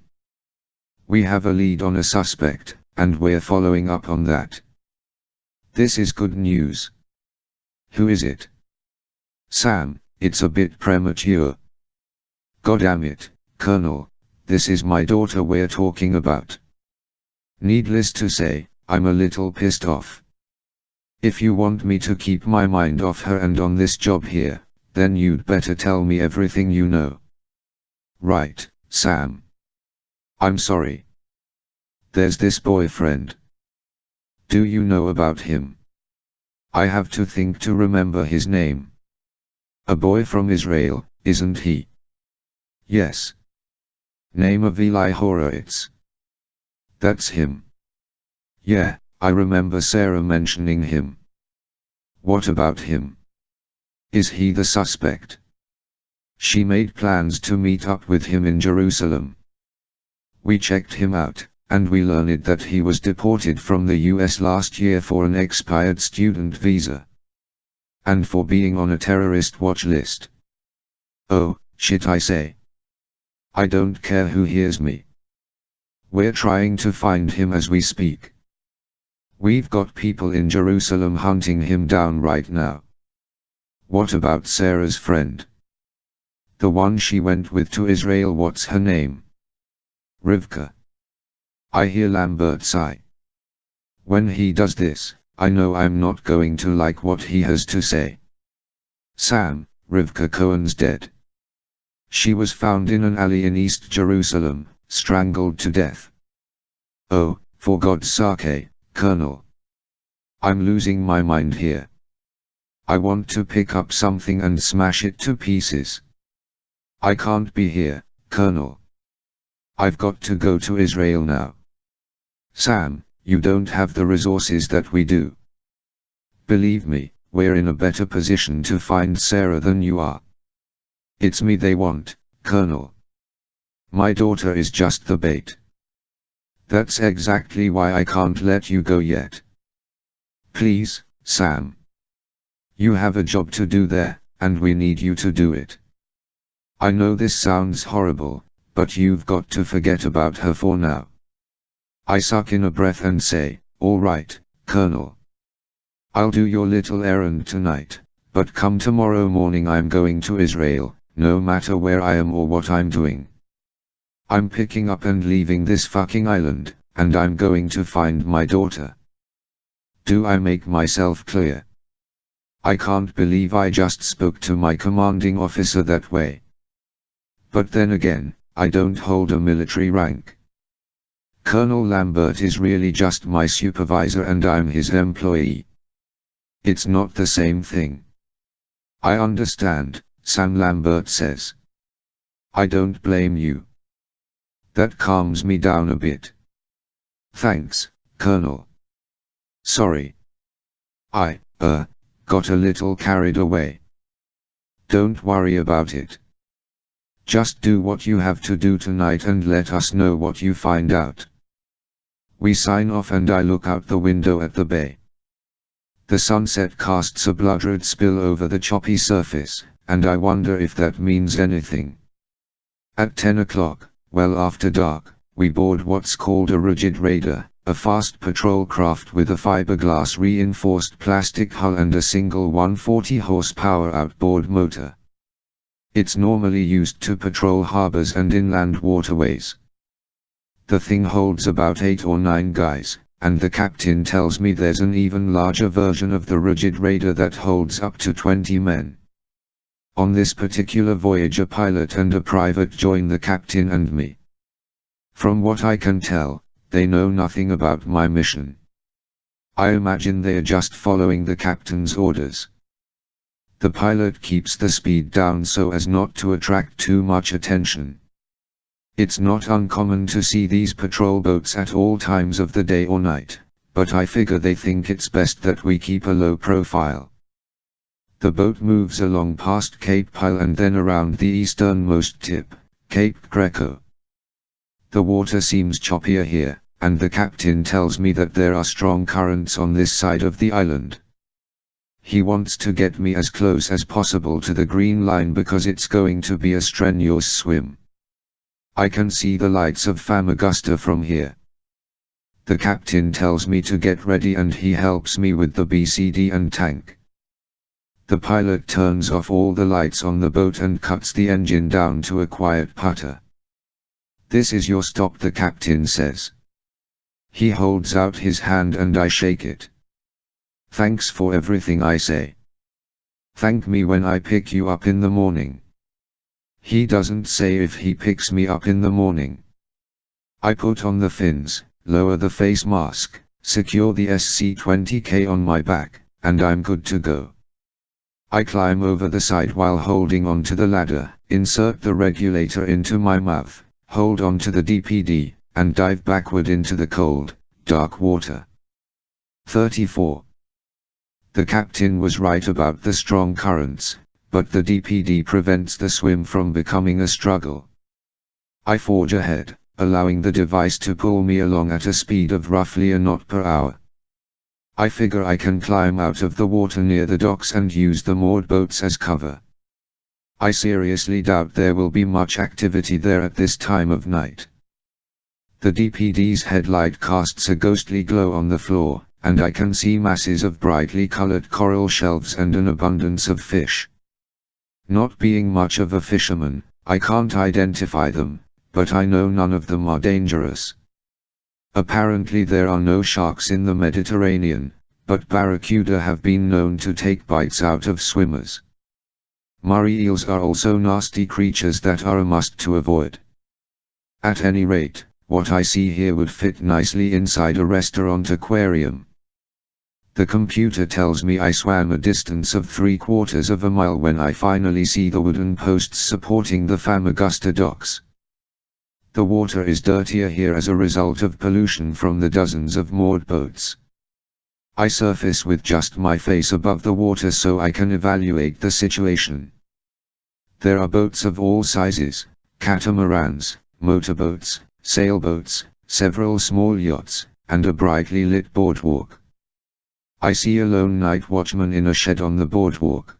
We have a lead on a suspect, and we're following up on that. This is good news. Who is it? Sam, it's a bit premature. Goddamn it, Colonel, this is my daughter we're talking about. Needless to say, I'm a little pissed off. If you want me to keep my mind off her and on this job here, then you'd better tell me everything you know. Right, Sam. I'm sorry. There's this boyfriend. Do you know about him? I have to think to remember his name. A boy from Israel, isn't he? Yes. Name of Eli Horowitz. That's him. Yeah, I remember Sarah mentioning him. What about him? Is he the suspect? She made plans to meet up with him in Jerusalem. We checked him out, and we learned that he was deported from the US last year for an expired student visa. And for being on a terrorist watch list. Oh, shit I say. I don't care who hears me. We're trying to find him as we speak. We've got people in Jerusalem hunting him down right now. What about Sarah's friend? The one she went with to Israel, what's her name? Rivka. I hear Lambert sigh. When he does this, I know I'm not going to like what he has to say. Sam, Rivka Cohen's dead. She was found in an alley in East Jerusalem, strangled to death. Oh, for God's sake, Colonel. I'm losing my mind here. I want to pick up something and smash it to pieces. I can't be here, Colonel. I've got to go to Israel now. Sam, you don't have the resources that we do. Believe me, we're in a better position to find Sarah than you are. It's me they want, Colonel. My daughter is just the bait. That's exactly why I can't let you go yet. Please, Sam. You have a job to do there, and we need you to do it. I know this sounds horrible, but you've got to forget about her for now. I suck in a breath and say, all right, Colonel. I'll do your little errand tonight, but come tomorrow morning I'm going to Israel, no matter where I am or what I'm doing. I'm picking up and leaving this fucking island, and I'm going to find my daughter. Do I make myself clear? I can't believe I just spoke to my commanding officer that way. But then again, I don't hold a military rank. Colonel Lambert is really just my supervisor and I'm his employee. It's not the same thing. I understand, Sam Lambert says. I don't blame you. That calms me down a bit. Thanks, Colonel. Sorry. I, got a little carried away. Don't worry about it. Just do what you have to do tonight and let us know what you find out. We sign off and I look out the window at the bay. The sunset casts a blood-red spill over the choppy surface, and I wonder if that means anything. At 10 o'clock, well after dark, we board what's called a rigid raider, a fast patrol craft with a fiberglass reinforced plastic hull and a single 140 horsepower outboard motor. It's normally used to patrol harbors and inland waterways. The thing holds about 8 or 9 guys, and the captain tells me there's an even larger version of the rigid raider that holds up to 20 men. On this particular voyage a pilot and a private join the captain and me. From what I can tell, they know nothing about my mission. I imagine they are just following the captain's orders. The pilot keeps the speed down so as not to attract too much attention. It's not uncommon to see these patrol boats at all times of the day or night, but I figure they think it's best that we keep a low profile. The boat moves along past Cape Pile and then around the easternmost tip, Cape Greco. The water seems choppier here, and the captain tells me that there are strong currents on this side of the island. He wants to get me as close as possible to the green line because it's going to be a strenuous swim. I can see the lights of Famagusta from here. The captain tells me to get ready and he helps me with the BCD and tank. The pilot turns off all the lights on the boat and cuts the engine down to a quiet putter. "This is your stop," the captain says. He holds out his hand and I shake it. "Thanks for everything," I say. "Thank me when I pick you up in the morning." He doesn't say if he picks me up in the morning. I put on the fins, lower the face mask, secure the SC-20K on my back, and I'm good to go. I climb over the side while holding on to the ladder, insert the regulator into my mouth, hold on to the DPD, and dive backward into the cold, dark water. 34. The captain was right about the strong currents, but the DPD prevents the swim from becoming a struggle. I forge ahead, allowing the device to pull me along at a speed of roughly a knot per hour. I figure I can climb out of the water near the docks and use the moored boats as cover. I seriously doubt there will be much activity there at this time of night. The DPD's headlight casts a ghostly glow on the floor, and I can see masses of brightly colored coral shelves and an abundance of fish. Not being much of a fisherman, I can't identify them, but I know none of them are dangerous. Apparently there are no sharks in the Mediterranean, but barracuda have been known to take bites out of swimmers. Murray eels are also nasty creatures that are a must to avoid. At any rate, what I see here would fit nicely inside a restaurant aquarium. The computer tells me I swam a distance of 3/4 of a mile when I finally see the wooden posts supporting the Famagusta docks. The water is dirtier here as a result of pollution from the dozens of moored boats. I surface with just my face above the water so I can evaluate the situation. There are boats of all sizes, catamarans, motorboats, sailboats, several small yachts, and a brightly lit boardwalk. I see a lone night watchman in a shed on the boardwalk.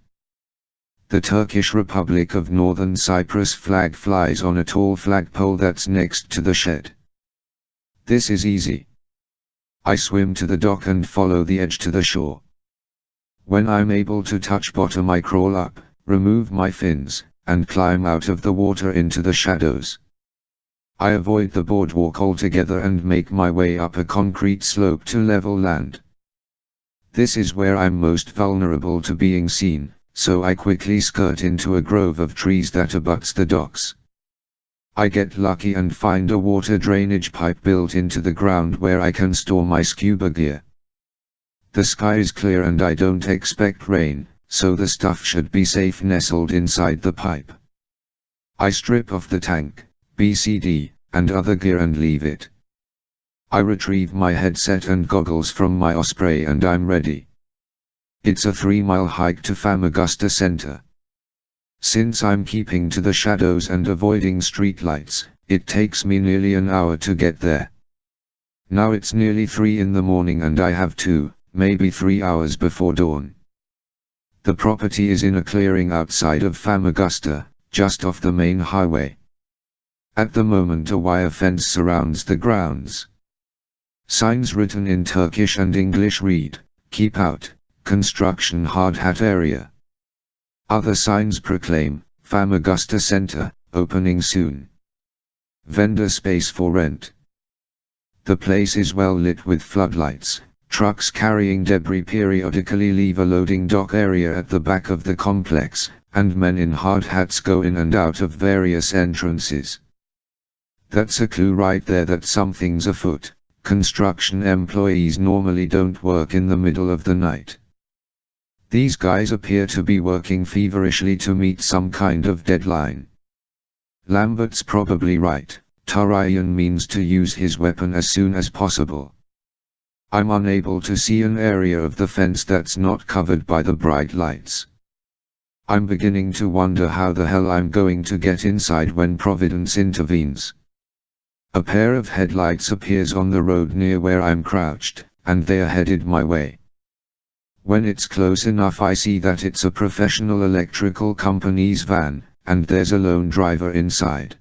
The Turkish Republic of Northern Cyprus flag flies on a tall flagpole that's next to the shed. This is easy. I swim to the dock and follow the edge to the shore. When I'm able to touch bottom I crawl up, remove my fins, and climb out of the water into the shadows. I avoid the boardwalk altogether and make my way up a concrete slope to level land. This is where I'm most vulnerable to being seen, so I quickly skirt into a grove of trees that abuts the docks. I get lucky and find a water drainage pipe built into the ground where I can store my scuba gear. The sky is clear and I don't expect rain, so the stuff should be safe nestled inside the pipe. I strip off the tank, BCD, and other gear and leave it. I retrieve my headset and goggles from my Osprey and I'm ready. It's a 3-mile hike to Famagusta Center. Since I'm keeping to the shadows and avoiding streetlights, it takes me nearly an hour to get there. Now it's nearly 3 in the morning and I have 2, maybe 3 hours before dawn. The property is in a clearing outside of Famagusta, just off the main highway. At the moment a wire fence surrounds the grounds. Signs written in Turkish and English read, "Keep out, construction hard hat area." Other signs proclaim, "Famagusta Center, opening soon. Vendor space for rent." The place is well lit with floodlights. Trucks carrying debris periodically leave a loading dock area at the back of the complex, and men in hard hats go in and out of various entrances. That's a clue right there that something's afoot. Construction employees normally don't work in the middle of the night. These guys appear to be working feverishly to meet some kind of deadline. Lambert's probably right. Tarayan means to use his weapon as soon as possible. I'm unable to see an area of the fence that's not covered by the bright lights. I'm beginning to wonder how the hell I'm going to get inside when Providence intervenes. A pair of headlights appears on the road near where I'm crouched, and they are headed my way. When it's close enough I see that it's a professional electrical company's van, and there's a lone driver inside.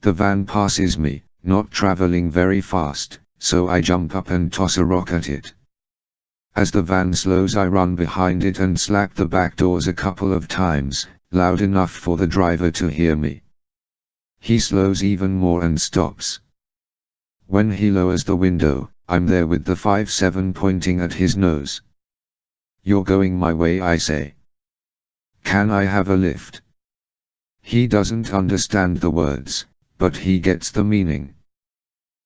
The van passes me, not traveling very fast, so I jump up and toss a rock at it. As the van slows I run behind it and slap the back doors a couple of times, loud enough for the driver to hear me. He slows even more and stops. When he lowers the window, I'm there with the 5.7 pointing at his nose. "You're going my way," I say. "Can I have a lift?" He doesn't understand the words, but he gets the meaning.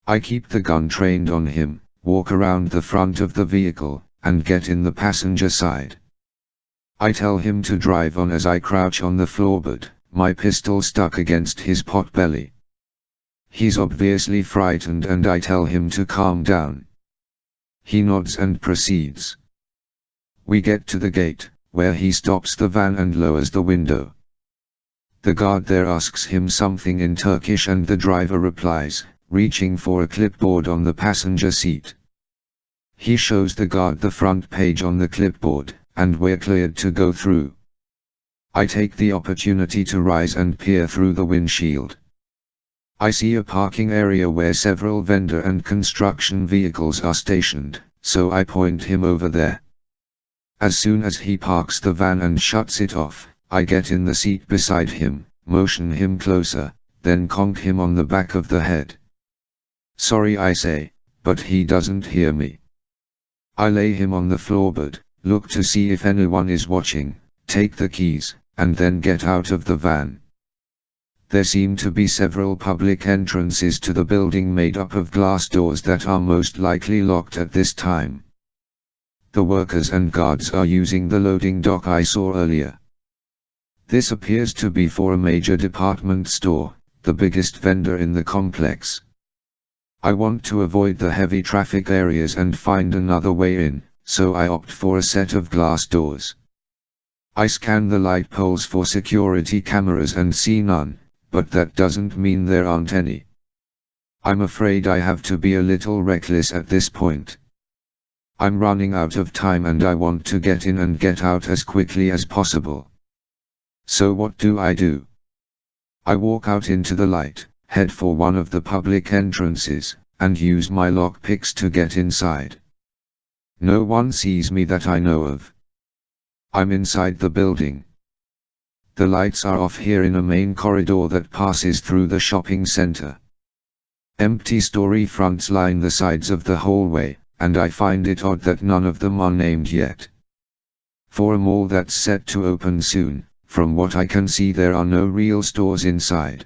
I keep the gun trained on him, walk around the front of the vehicle, and get in the passenger side. I tell him to drive on as I crouch on the floorboard, my pistol stuck against his potbelly. He's obviously frightened and I tell him to calm down. He nods and proceeds. We get to the gate, where he stops the van and lowers the window. The guard there asks him something in Turkish and the driver replies, reaching for a clipboard on the passenger seat. He shows the guard the front page on the clipboard, and we're cleared to go through. I take the opportunity to rise and peer through the windshield. I see a parking area where several vendor and construction vehicles are stationed, so I point him over there. As soon as he parks the van and shuts it off, I get in the seat beside him, motion him closer, then conk him on the back of the head. "Sorry," I say, but he doesn't hear me. I lay him on the floorboard, look to see if anyone is watching, take the keys, and then get out of the van. There seem to be several public entrances to the building made up of glass doors that are most likely locked at this time. The workers and guards are using the loading dock I saw earlier. This appears to be for a major department store, the biggest vendor in the complex. I want to avoid the heavy traffic areas and find another way in, so I opt for a set of glass doors. I scan the light poles for security cameras and see none, but that doesn't mean there aren't any. I'm afraid I have to be a little reckless at this point. I'm running out of time and I want to get in and get out as quickly as possible. So what do? I walk out into the light, head for one of the public entrances, and use my lockpicks to get inside. No one sees me that I know of. I'm inside the building. The lights are off here in a main corridor that passes through the shopping center. Empty story fronts line the sides of the hallway, and I find it odd that none of them are named yet. For a mall that's set to open soon, from what I can see there are no real stores inside.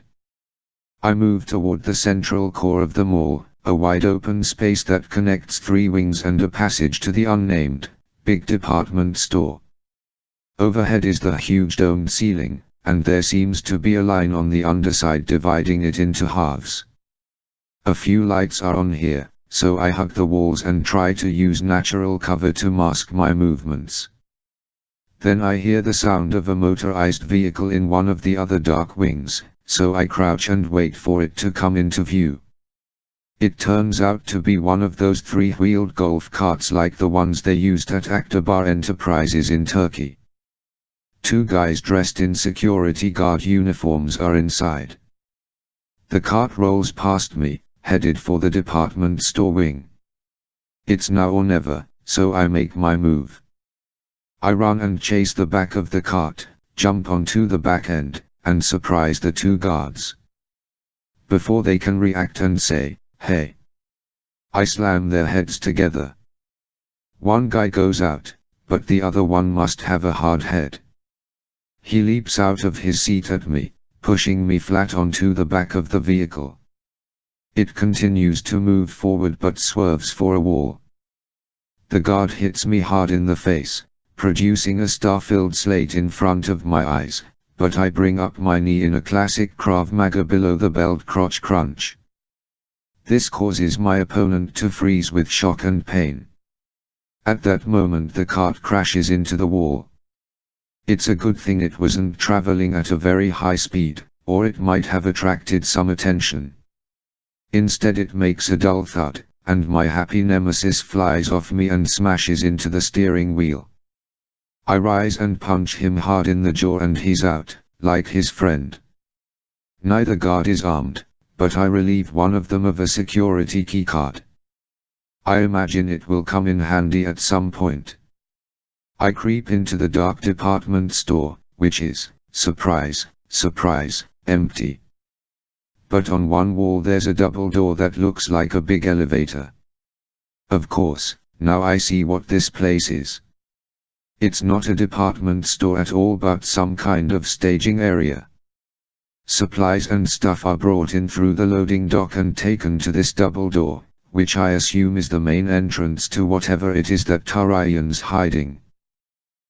I move toward the central core of the mall, a wide open space that connects 3 wings and a passage to the unnamed, big department store. Overhead is the huge domed ceiling, and there seems to be a line on the underside dividing it into halves. A few lights are on here, so I hug the walls and try to use natural cover to mask my movements. Then I hear the sound of a motorized vehicle in one of the other dark wings, so I crouch and wait for it to come into view. It turns out to be one of those three-wheeled golf carts like the ones they used at Aktabar Enterprises in Turkey. Two guys dressed in security guard uniforms are inside. The cart rolls past me, headed for the department store wing. It's now or never, so I make my move. I run and chase the back of the cart, jump onto the back end, and surprise the two guards. Before they can react and say, "Hey," I slam their heads together. One guy goes out, but the other one must have a hard head. He leaps out of his seat at me, pushing me flat onto the back of the vehicle. It continues to move forward but swerves for a wall. The guard hits me hard in the face, producing a star-filled slate in front of my eyes, but I bring up my knee in a classic Krav Maga below the belt crotch crunch. This causes my opponent to freeze with shock and pain. At that moment the cart crashes into the wall. It's a good thing it wasn't traveling at a very high speed, or it might have attracted some attention. Instead it makes a dull thud, and my happy nemesis flies off me and smashes into the steering wheel. I rise and punch him hard in the jaw and he's out, like his friend. Neither guard is armed, but I relieve one of them of a security keycard. I imagine it will come in handy at some point. I creep into the dark department store, which is, surprise, surprise, empty. But on one wall there's a double door that looks like a big elevator. Of course, now I see what this place is. It's not a department store at all but some kind of staging area. Supplies and stuff are brought in through the loading dock and taken to this double door, which I assume is the main entrance to whatever it is that Tarayan's hiding.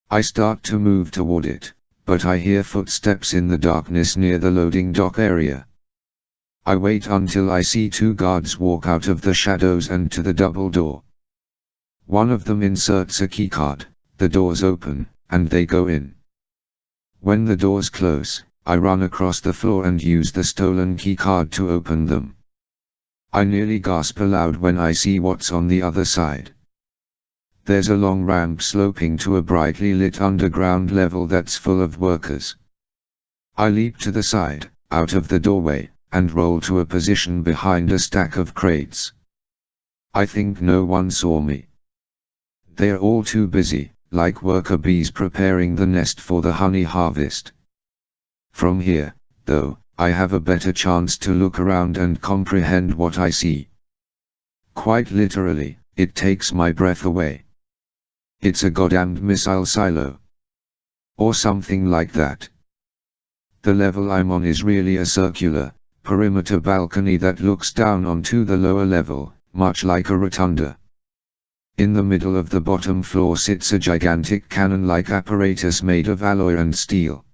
I start to move toward it, but I hear footsteps in the darkness near the loading dock area. I wait until I see two guards walk out of the shadows and to the double door. One of them inserts a keycard, the doors open, and they go in. When the doors close, I run across the floor and use the stolen keycard to open them. I nearly gasp aloud when I see what's on the other side. There's a long ramp sloping to a brightly lit underground level that's full of workers. I leap to the side, out of the doorway, and roll to a position behind a stack of crates. I think no one saw me. They're all too busy, like worker bees preparing the nest for the honey harvest. From here, though, I have a better chance to look around and comprehend what I see. Quite literally, it takes my breath away. It's a goddamned missile silo. Or something like that. The level I'm on is really a circular, perimeter balcony that looks down onto the lower level, much like a rotunda. In the middle of the bottom floor sits a gigantic cannon-like apparatus made of alloy and steel.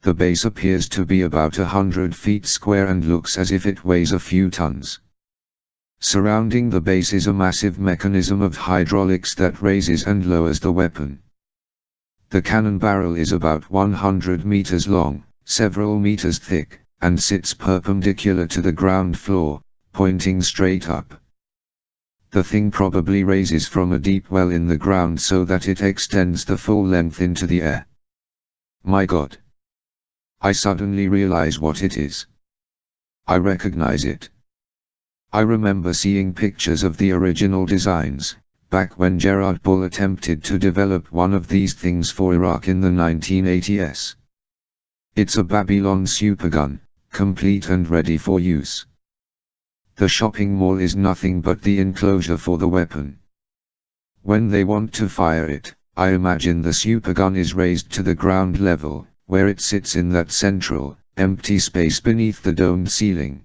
The base appears to be about 100 feet square and looks as if it weighs a few tons. Surrounding the base is a massive mechanism of hydraulics that raises and lowers the weapon. The cannon barrel is about 100 meters long, several meters thick, and sits perpendicular to the ground floor, pointing straight up. The thing probably raises from a deep well in the ground so that it extends the full length into the air. My God! I suddenly realize what it is. I recognize it. I remember seeing pictures of the original designs, back when Gerard Bull attempted to develop one of these things for Iraq in the 1980s. It's a Babylon supergun, complete and ready for use. The shopping mall is nothing but the enclosure for the weapon. When they want to fire it, I imagine the supergun is raised to the ground level, where it sits in that central, empty space beneath the domed ceiling.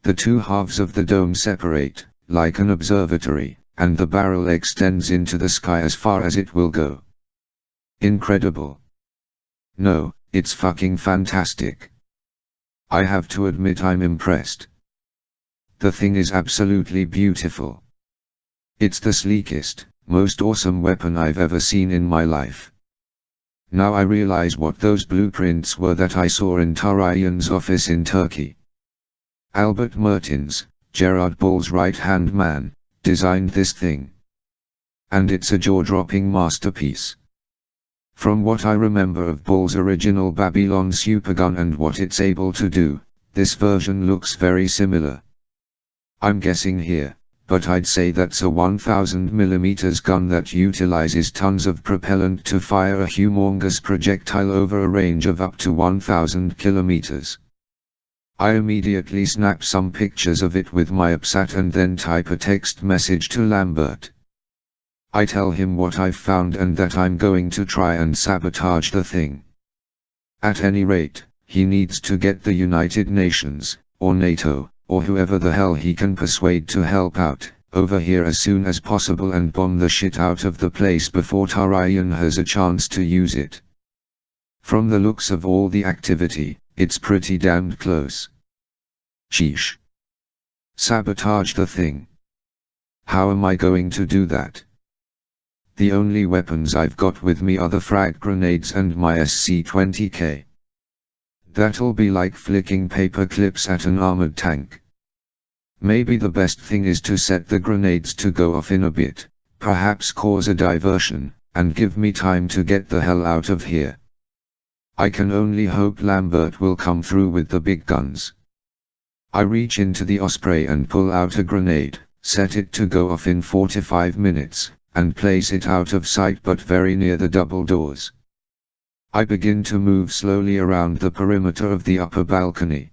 The two halves of the dome separate, like an observatory, and the barrel extends into the sky as far as it will go. Incredible. No, it's fucking fantastic. I have to admit I'm impressed. The thing is absolutely beautiful. It's the sleekest, most awesome weapon I've ever seen in my life. Now I realize what those blueprints were that I saw in Tarayan's office in Turkey. Albert Mertens, Gerard Bull's right-hand man, designed this thing. And it's a jaw-dropping masterpiece. From what I remember of Bull's original Babylon supergun and what it's able to do, this version looks very similar. I'm guessing here, but I'd say that's a 1000mm gun that utilizes tons of propellant to fire a humongous projectile over a range of up to 1000 kilometers. I immediately snap some pictures of it with my AppSat and then type a text message to Lambert. I tell him what I've found and that I'm going to try and sabotage the thing. At any rate, he needs to get the United Nations, or NATO, or whoever the hell he can persuade to help out, over here as soon as possible and bomb the shit out of the place before Tarayan has a chance to use it. From the looks of all the activity, it's pretty damned close. Sheesh. Sabotage the thing. How am I going to do that? The only weapons I've got with me are the frag grenades and my SC-20K. That'll be like flicking paper clips at an armored tank. Maybe the best thing is to set the grenades to go off in a bit, perhaps cause a diversion, and give me time to get the hell out of here. I can only hope Lambert will come through with the big guns. I reach into the Osprey and pull out a grenade, set it to go off in 45 minutes, and place it out of sight but very near the double doors. I begin to move slowly around the perimeter of the upper balcony.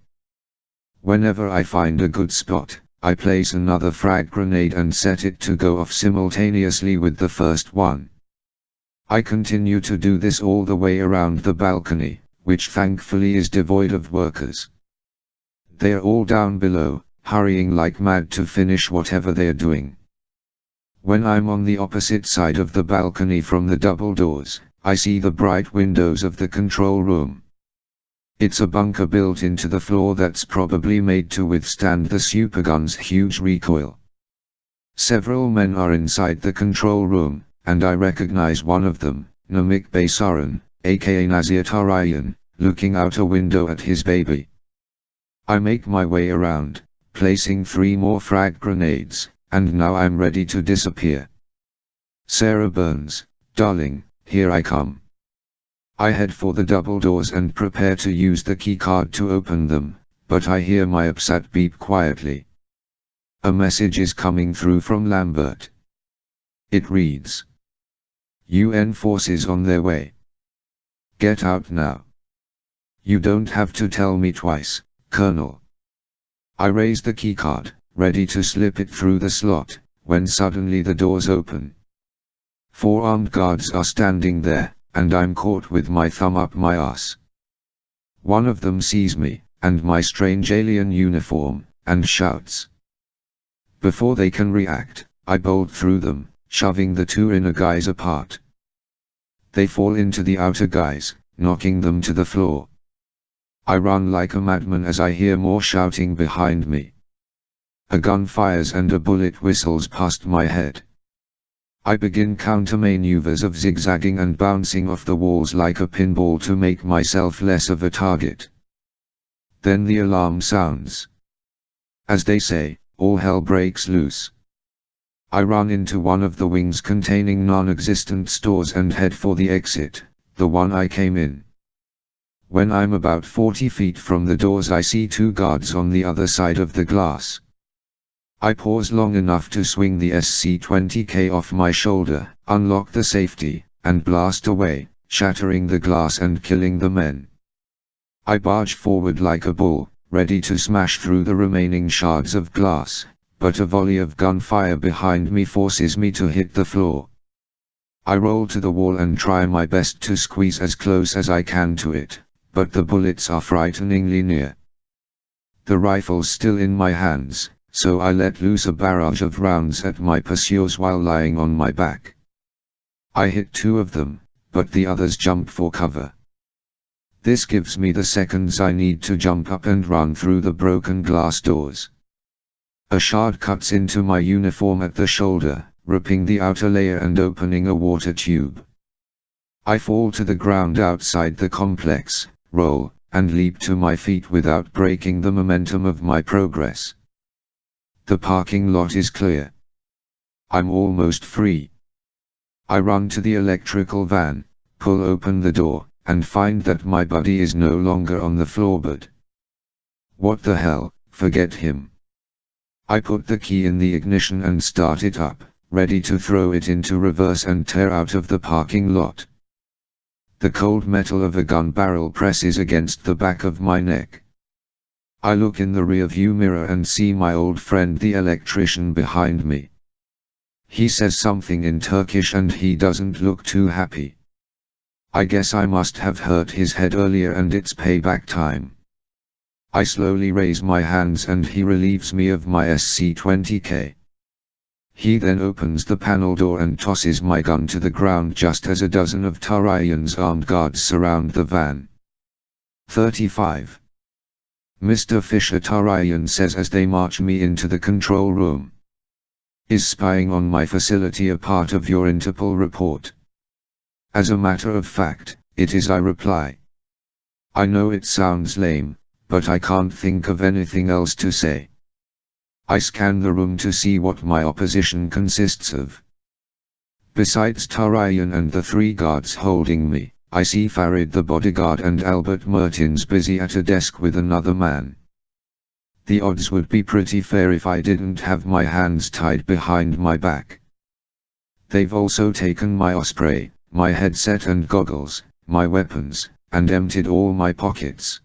Whenever I find a good spot, I place another frag grenade and set it to go off simultaneously with the first one. I continue to do this all the way around the balcony, which thankfully is devoid of workers. They are all down below, hurrying like mad to finish whatever they are doing. When I'm on the opposite side of the balcony from the double doors, I see the bright windows of the control room. It's a bunker built into the floor that's probably made to withstand the supergun's huge recoil. Several men are inside the control room, and I recognize one of them, Namik Baysaran, aka Nazir Tarayan, looking out a window at his baby. I make my way around, placing 3 more frag grenades, and now I'm ready to disappear. Sarah Burns, darling, here I come. I head for the double doors and prepare to use the keycard to open them, but I hear my AppSat beep quietly. A message is coming through from Lambert. It reads: UN forces on their way. Get out now. You don't have to tell me twice, Colonel. I raise the keycard, ready to slip it through the slot, when suddenly the doors open. 4 armed guards are standing there, and I'm caught with my thumb up my ass. One of them sees me, and my strange alien uniform, and shouts. Before they can react, I bolt through them, shoving the 2 inner guys apart. They fall into the outer guys, knocking them to the floor. I run like a madman as I hear more shouting behind me. A gun fires and a bullet whistles past my head. I begin counter-maneuvers of zigzagging and bouncing off the walls like a pinball to make myself less of a target. Then the alarm sounds. As they say, all hell breaks loose. I run into one of the wings containing non-existent stores and head for the exit, the one I came in. When I'm about 40 feet from the doors, I see 2 guards on the other side of the glass. I pause long enough to swing the SC-20K off my shoulder, unlock the safety, and blast away, shattering the glass and killing the men. I barge forward like a bull, ready to smash through the remaining shards of glass, but a volley of gunfire behind me forces me to hit the floor. I roll to the wall and try my best to squeeze as close as I can to it, but the bullets are frighteningly near. The rifle's still in my hands, so I let loose a barrage of rounds at my pursuers while lying on my back. I hit 2 of them, but the others jump for cover. This gives me the seconds I need to jump up and run through the broken glass doors. A shard cuts into my uniform at the shoulder, ripping the outer layer and opening a water tube. I fall to the ground outside the complex, roll, and leap to my feet without breaking the momentum of my progress. The parking lot is clear. I'm almost free. I run to the electrical van, pull open the door, and find that my buddy is no longer on the floorboard. What the hell, forget him. I put the key in the ignition and start it up, ready to throw it into reverse and tear out of the parking lot. The cold metal of a gun barrel presses against the back of my neck. I look in the rearview mirror and see my old friend the electrician behind me. He says something in Turkish and he doesn't look too happy. I guess I must have hurt his head earlier and it's payback time. I slowly raise my hands and he relieves me of my SC-20K. He then opens the panel door and tosses my gun to the ground just as a dozen of Tarayan's armed guards surround the van. 35. Mr. Fisher, Tarayan says as they march me into the control room. Is spying on my facility a part of your Interpol report? As a matter of fact, it is, I reply. I know it sounds lame, but I can't think of anything else to say. I scan the room to see what my opposition consists of. Besides Tarayan and the 3 guards holding me, I see Farid the bodyguard and Albert Mertins busy at a desk with another man. The odds would be pretty fair if I didn't have my hands tied behind my back. They've also taken my osprey, my headset and goggles, my weapons, and emptied all my pockets.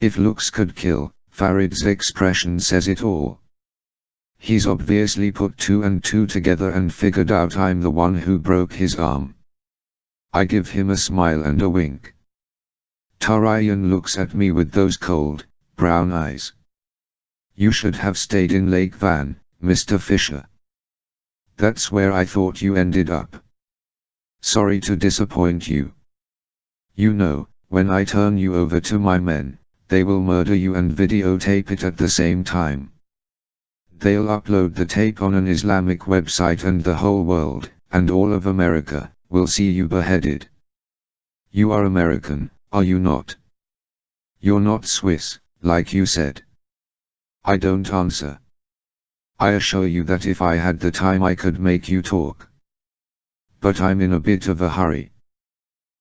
If looks could kill, Farid's expression says it all. He's obviously put 2 and 2 together and figured out I'm the one who broke his arm. I give him a smile and a wink. Tarayan looks at me with those cold, brown eyes. You should have stayed in Lake Van, Mr. Fisher. That's where I thought you ended up. Sorry to disappoint you. You know, when I turn you over to my men, they will murder you and videotape it at the same time. They'll upload the tape on an Islamic website and the whole world, and all of America, will see you beheaded. You are American, are you not? You're not Swiss, like you said. I don't answer. I assure you that if I had the time I could make you talk. But I'm in a bit of a hurry.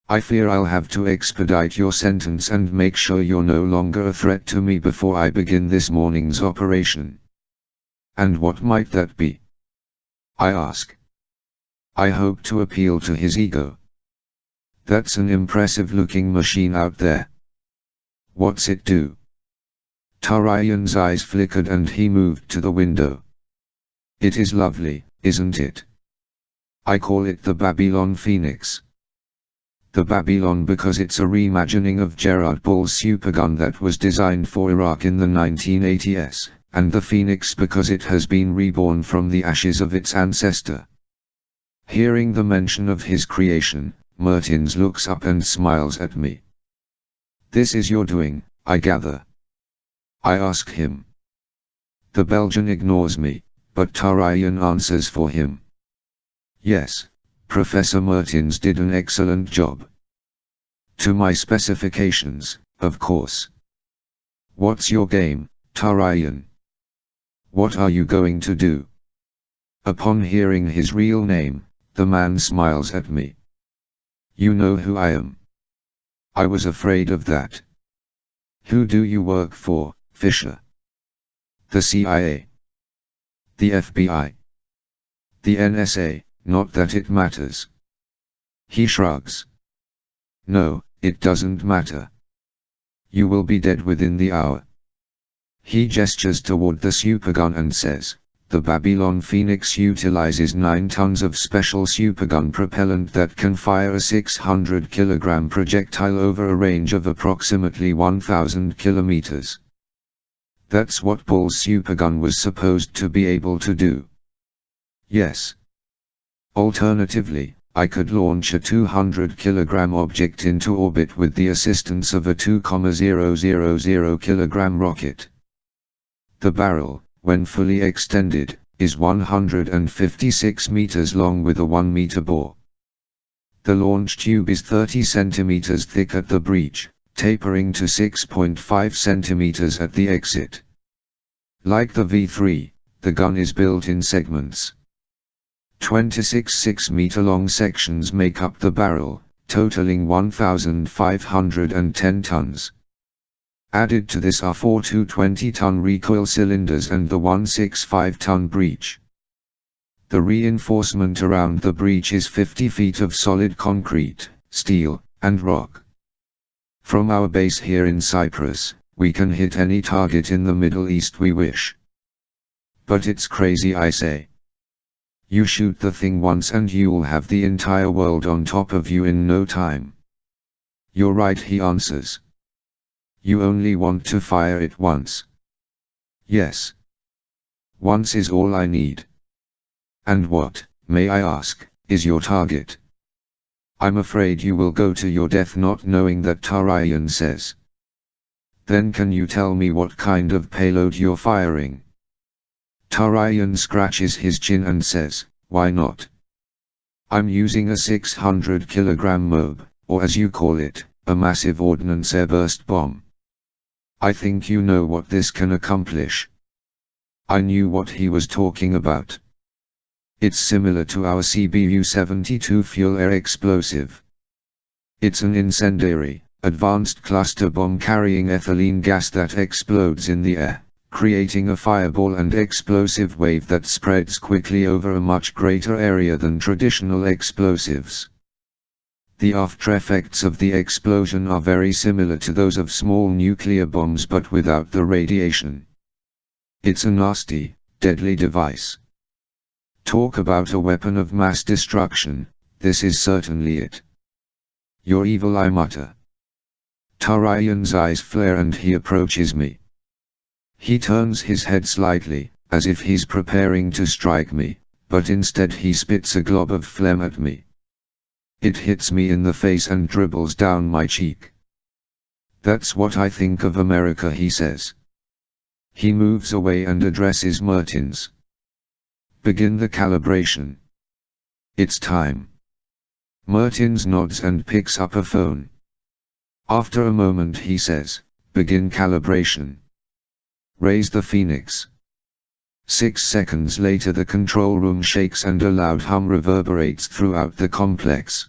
I fear I'll have to expedite your sentence and make sure you're no longer a threat to me before I begin this morning's operation. And what might that be? I ask. I hope to appeal to his ego. That's an impressive-looking machine out there. What's it do? Tarayan's eyes flickered and he moved to the window. It is lovely, isn't it? I call it the Babylon Phoenix. The Babylon because it's a reimagining of Gerard Ball's supergun that was designed for Iraq in the 1980s, and the Phoenix because it has been reborn from the ashes of its ancestor. Hearing the mention of his creation, Mertins looks up and smiles at me. This is your doing, I gather. I ask him. The Belgian ignores me, but Tarayan answers for him. Yes, Professor Mertins did an excellent job. To my specifications, of course. What's your game, Tarayan? What are you going to do? Upon hearing his real name, the man smiles at me. You know who I am. I was afraid of that. Who do you work for, Fisher? The CIA. The FBI. The NSA, not that it matters. He shrugs. No, it doesn't matter. You will be dead within the hour. He gestures toward the supergun and says, the Babylon Phoenix utilizes 9 tons of special supergun propellant that can fire a 600-kilogram projectile over a range of approximately 1,000 kilometers. That's what Ball's supergun was supposed to be able to do. Yes. Alternatively, I could launch a 200-kilogram object into orbit with the assistance of a 2,000 kilogram rocket. The barrel, when fully extended, is 156 meters long with a 1-meter bore. The launch tube is 30 centimeters thick at the breech, tapering to 6.5 centimeters at the exit. Like the V3, the gun is built in segments. 26 6-meter-long sections make up the barrel, totaling 1,510 tons. Added to this are 4 220-ton recoil cylinders and the 165-ton breech. The reinforcement around the breech is 50 feet of solid concrete, steel, and rock. From our base here in Cyprus, we can hit any target in the Middle East we wish. But it's crazy, I say. You shoot the thing once and you'll have the entire world on top of you in no time. You're right, he answers. You only want to fire it once. Yes. Once is all I need. And what, may I ask, is your target? I'm afraid you will go to your death not knowing that, Tarayan says. Then can you tell me what kind of payload you're firing? Tarayan scratches his chin and says, why not? I'm using a 600-kilogram MOB, or as you call it, a massive ordnance airburst bomb. I think you know what this can accomplish. I knew what he was talking about. It's similar to our CBU-72 fuel air explosive. It's an incendiary, advanced cluster bomb carrying ethylene gas that explodes in the air, creating a fireball and explosive wave that spreads quickly over a much greater area than traditional explosives. The after-effects of the explosion are very similar to those of small nuclear bombs but without the radiation. It's a nasty, deadly device. Talk about a weapon of mass destruction, this is certainly it. You're evil, I mutter. Tarayan's eyes flare and he approaches me. He turns his head slightly, as if he's preparing to strike me, but instead he spits a glob of phlegm at me. It hits me in the face and dribbles down my cheek. That's what I think of America, he says. He moves away and addresses Mertens. Begin the calibration. It's time. Mertens nods and picks up a phone. After a moment he says, begin calibration. Raise the Phoenix. 6 seconds later the control room shakes and a loud hum reverberates throughout the complex.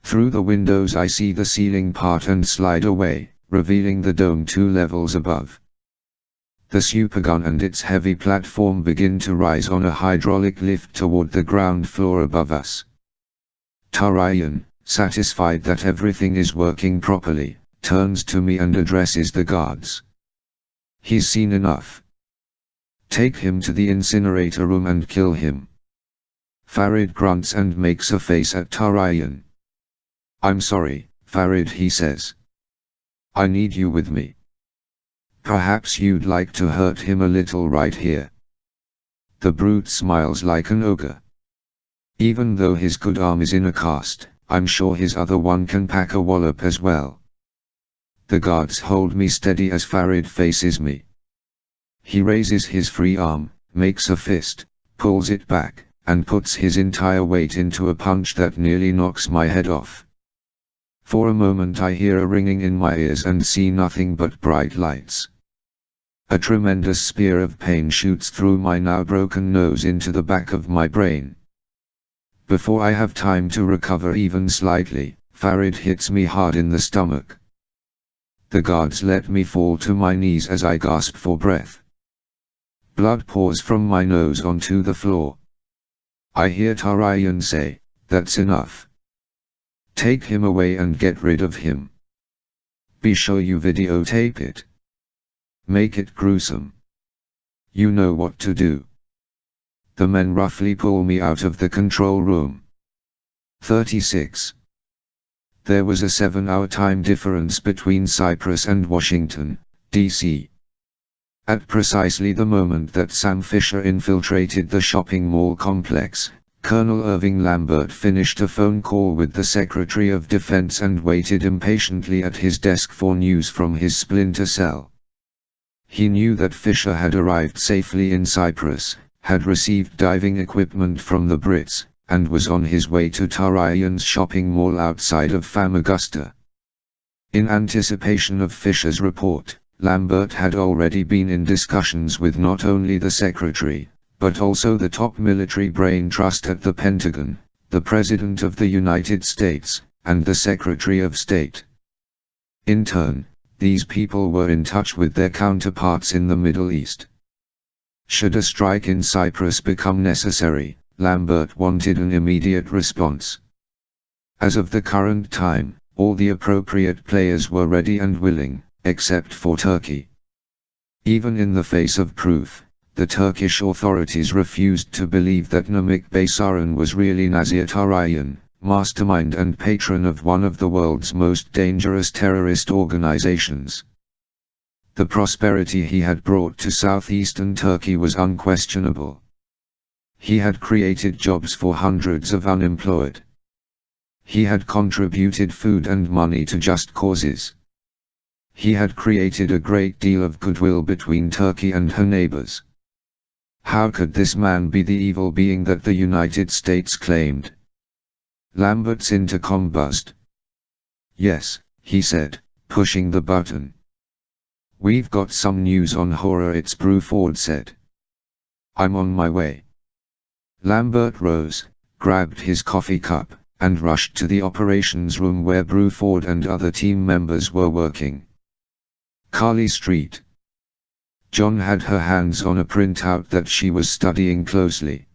Through the windows I see the ceiling part and slide away, revealing the dome 2 levels above. The supergun and its heavy platform begin to rise on a hydraulic lift toward the ground floor above us. Tarayan, satisfied that everything is working properly, turns to me and addresses the guards. He's seen enough. Take him to the incinerator room and kill him. Farid grunts and makes a face at Tarayan. I'm sorry, Farid, he says. I need you with me. Perhaps you'd like to hurt him a little right here. The brute smiles like an ogre. Even though his good arm is in a cast, I'm sure his other one can pack a wallop as well. The guards hold me steady as Farid faces me. He raises his free arm, makes a fist, pulls it back, and puts his entire weight into a punch that nearly knocks my head off. For a moment I hear a ringing in my ears and see nothing but bright lights. A tremendous spear of pain shoots through my now broken nose into the back of my brain. Before I have time to recover even slightly, Farid hits me hard in the stomach. The guards let me fall to my knees as I gasp for breath. Blood pours from my nose onto the floor. I hear Tarayan say, "That's enough. Take him away and get rid of him. Be sure you videotape it. Make it gruesome. You know what to do." The men roughly pull me out of the control room. 36. There was a 7-hour time difference between Cyprus and Washington, D.C. At precisely the moment that Sam Fisher infiltrated the shopping mall complex, Colonel Irving Lambert finished a phone call with the Secretary of Defense and waited impatiently at his desk for news from his Splinter cell. He knew that Fisher had arrived safely in Cyprus, had received diving equipment from the Brits, and was on his way to Tarayan's shopping mall outside of Famagusta. In anticipation of Fisher's report, Lambert had already been in discussions with not only the Secretary, but also the top military brain trust at the Pentagon, the President of the United States, and the Secretary of State. In turn, these people were in touch with their counterparts in the Middle East. Should a strike in Cyprus become necessary, Lambert wanted an immediate response. As of the current time, all the appropriate players were ready and willing, except for Turkey. Even in the face of proof, the Turkish authorities refused to believe that Namık Baysaran was really Nazir Tarayan, mastermind and patron of one of the world's most dangerous terrorist organizations. The prosperity he had brought to southeastern Turkey was unquestionable. He had created jobs for hundreds of unemployed. He had contributed food and money to just causes. He had created a great deal of goodwill between Turkey and her neighbors. How could this man be the evil being that the United States claimed? Lambert's intercom buzzed. "Yes," he said, pushing the button. "We've got some news on Horowitz," Bruford said. "I'm on my way." Lambert rose, grabbed his coffee cup, and rushed to the operations room where Bruford and other team members were working. Carly Street. John had her hands on a printout that she was studying closely.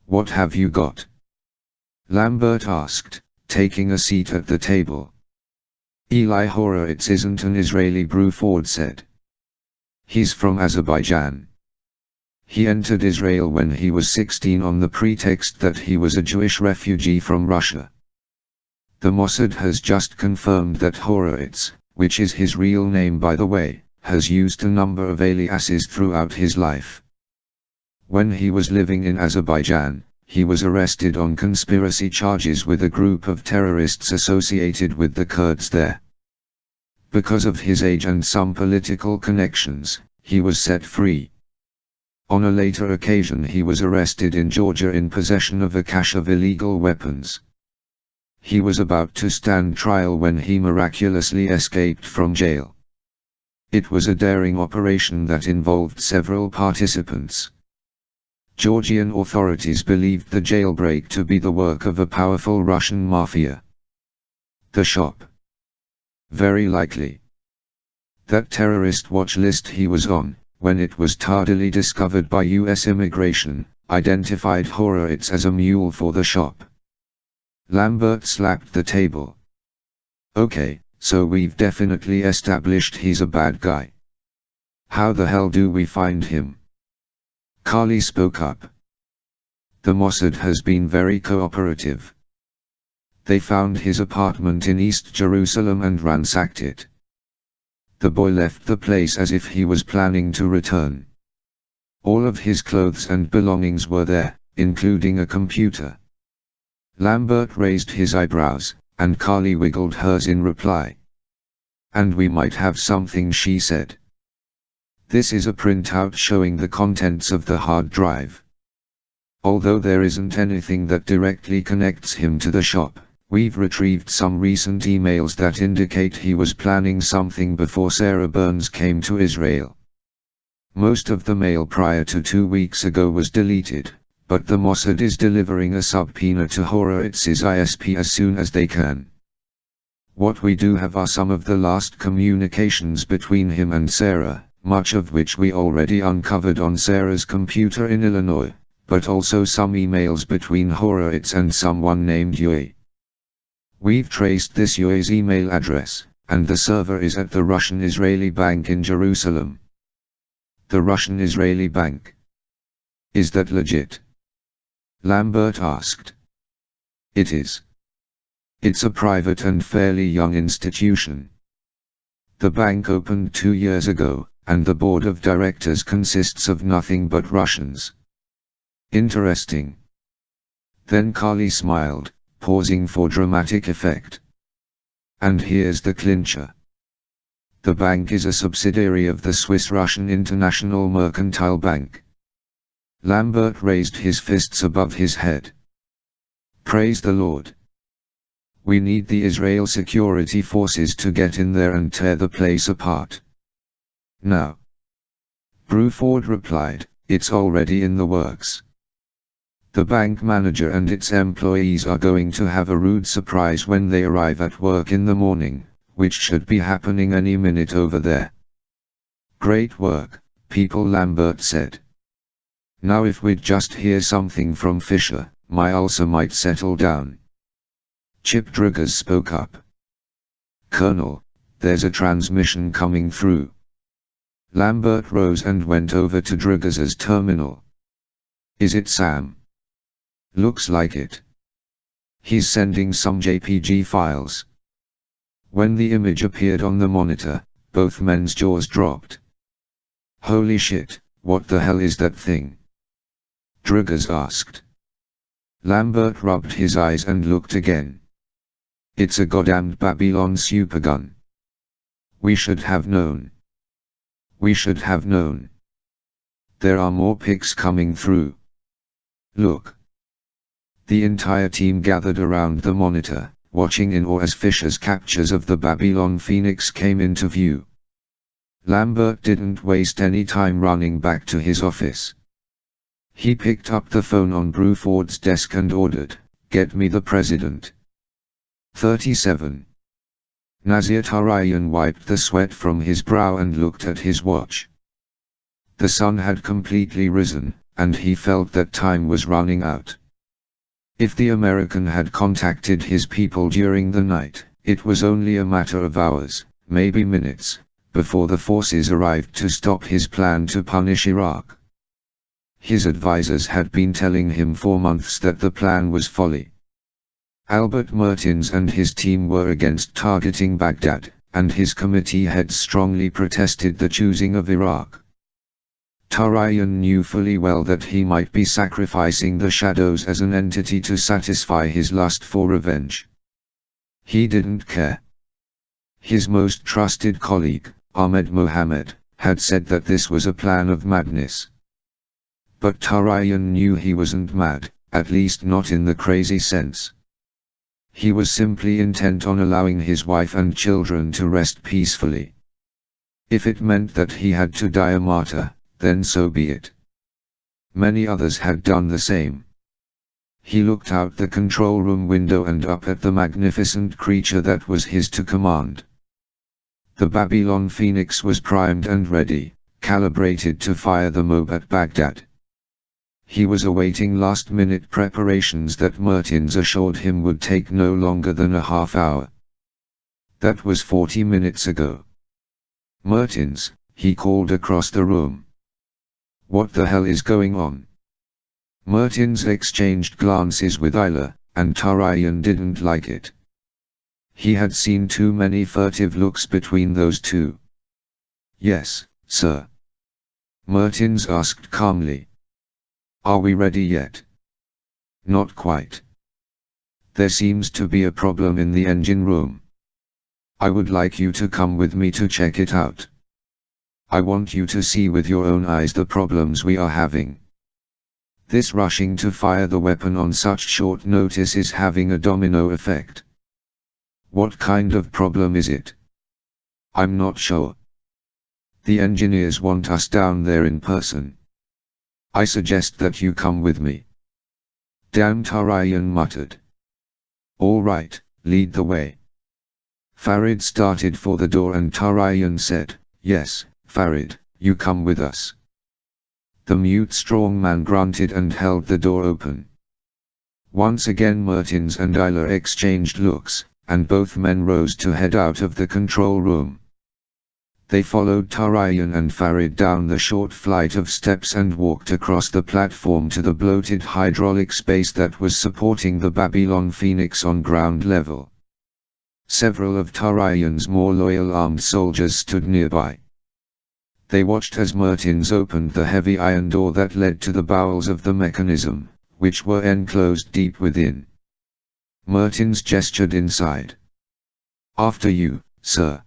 "What have you got?" Lambert asked, taking a seat at the table. "Eli Horowitz isn't an Israeli," Bruford said. "He's from Azerbaijan. He entered Israel when he was 16 on the pretext that he was a Jewish refugee from Russia. The Mossad has just confirmed that Horowitz, which is his real name by the way, has used a number of aliases throughout his life. When he was living in Azerbaijan, he was arrested on conspiracy charges with a group of terrorists associated with the Kurds there. Because of his age and some political connections, he was set free. On a later occasion he was arrested in Georgia in possession of a cache of illegal weapons. He was about to stand trial when he miraculously escaped from jail. It was a daring operation that involved several participants. Georgian authorities believed the jailbreak to be the work of a powerful Russian mafia. The shop? Very likely. That terrorist watch list he was on, when it was tardily discovered by U.S. immigration, identified Horowitz as a mule for the shop. Lambert slapped the table. "Okay, so we've definitely established he's a bad guy. How the hell do we find him?" Carly spoke up. "The Mossad has been very cooperative. They found his apartment in East Jerusalem and ransacked it. The boy left the place as if he was planning to return. All of his clothes and belongings were there, including a computer." Lambert raised his eyebrows, and Carly wiggled hers in reply. "And we might have something," she said. "This is a printout showing the contents of the hard drive. Although there isn't anything that directly connects him to the shop, we've retrieved some recent emails that indicate he was planning something before Sarah Burns came to Israel. Most of the mail prior to 2 weeks ago was deleted, but the Mossad is delivering a subpoena to Horowitz's ISP as soon as they can. What we do have are some of the last communications between him and Sarah, much of which we already uncovered on Sarah's computer in Illinois, but also some emails between Horowitz and someone named Yui. We've traced this Yui's email address, and the server is at the Russian-Israeli Bank in Jerusalem." "The Russian-Israeli Bank? Is that legit?" Lambert asked. "It is. It's a private and fairly young institution. The bank opened 2 years ago, and the board of directors consists of nothing but Russians." "Interesting." Then Carly smiled, pausing for dramatic effect. "And here's the clincher. The bank is a subsidiary of the Swiss-Russian International Mercantile Bank." Lambert raised his fists above his head. Praise the Lord. We need the Israel security forces to get in there and tear the place apart. Now. Bruford replied, it's already in the works. The bank manager and its employees are going to have a rude surprise when they arrive at work in the morning, which should be happening any minute over there. Great work, people, Lambert said. Now if we'd just hear something from Fisher, my ulcer might settle down. Chip Driggers spoke up. Colonel, there's a transmission coming through. Lambert rose and went over to Driggers's terminal. Is it Sam? Looks like it. He's sending some JPG files. When the image appeared on the monitor, both men's jaws dropped. Holy shit, what the hell is that thing? Driggers asked. Lambert rubbed his eyes and looked again. It's a goddamned Babylon supergun. We should have known. We should have known. There are more pics coming through. Look. The entire team gathered around the monitor, watching in awe as Fisher's captures of the Babylon Phoenix came into view. Lambert didn't waste any time running back to his office. He picked up the phone on Bruford's desk and ordered, "Get me the president." 37. Nazir Tarayan wiped the sweat from his brow and looked at his watch. The sun had completely risen, and he felt that time was running out. If the American had contacted his people during the night, it was only a matter of hours, maybe minutes, before the forces arrived to stop his plan to punish Iraq. His advisors had been telling him for months that the plan was folly. Albert Mertens and his team were against targeting Baghdad, and his committee had strongly protested the choosing of Iraq. Tarayan knew fully well that he might be sacrificing the shadows as an entity to satisfy his lust for revenge. He didn't care. His most trusted colleague, Ahmed Mohammed, had said that this was a plan of madness. But Tarayan knew he wasn't mad, at least not in the crazy sense. He was simply intent on allowing his wife and children to rest peacefully. If it meant that he had to die a martyr, then so be it. Many others had done the same. He looked out the control room window and up at the magnificent creature that was his to command. The Babylon Phoenix was primed and ready, calibrated to fire the mob at Baghdad. He was awaiting last-minute preparations that Mertens assured him would take no longer than a half hour. That was 40 minutes ago. Mertens, he called across the room. What the hell is going on? Mertens exchanged glances with Isla, and Tarayan didn't like it. He had seen too many furtive looks between those two. Yes, sir. Mertens asked calmly. Are we ready yet? Not quite. There seems to be a problem in the engine room. I would like you to come with me to check it out. I want you to see with your own eyes the problems we are having. This rushing to fire the weapon on such short notice is having a domino effect. What kind of problem is it? I'm not sure. The engineers want us down there in person. I suggest that you come with me. Damn, Tarayan muttered. All right, lead the way. Farid started for the door and Tarayan said, Yes, Farid, you come with us. The mute strong man grunted and held the door open. Once again Mertens and Isla exchanged looks, and both men rose to head out of the control room. They followed Tarayan and Farid down the short flight of steps and walked across the platform to the bloated hydraulic space that was supporting the Babylon Phoenix on ground level. Several of Tarayan's more loyal armed soldiers stood nearby. They watched as Mertens opened the heavy iron door that led to the bowels of the mechanism, which were enclosed deep within. Mertens gestured inside. After you, sir.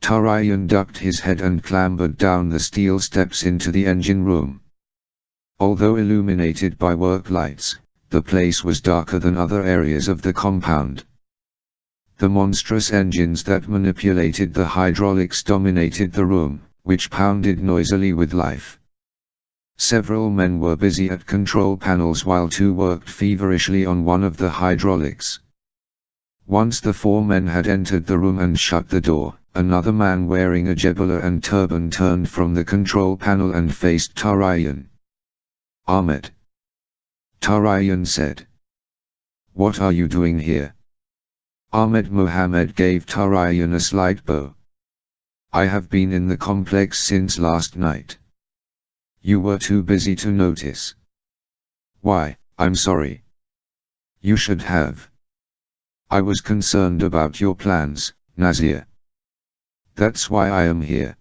Tarayan ducked his head and clambered down the steel steps into the engine room. Although illuminated by work lights, the place was darker than other areas of the compound. The monstrous engines that manipulated the hydraulics dominated the room, which pounded noisily with life. Several men were busy at control panels while two worked feverishly on one of the hydraulics. Once the four men had entered the room and shut the door, another man wearing a jebula and turban turned from the control panel and faced Tarayan. "Ahmed," Tarayan said. "What are you doing here?" Ahmed Mohammed gave Tarayan a slight bow. "I have been in the complex since last night. You were too busy to notice." "Why, I'm sorry." "You should have. I was concerned about your plans, Nazir. That's why I am here."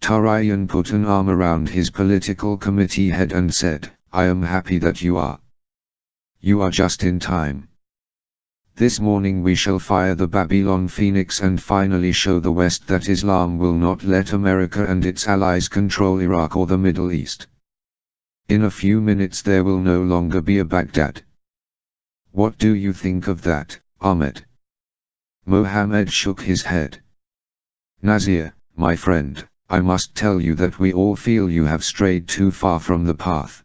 Tarayan put an arm around his political committee head and said, "I am happy that you are. You are just in time. This morning we shall fire the Babylon Phoenix and finally show the West that Islam will not let America and its allies control Iraq or the Middle East. In a few minutes there will no longer be a Baghdad. What do you think of that, Ahmed?" Mohammed shook his head. "Nazir, my friend, I must tell you that we all feel you have strayed too far from the path.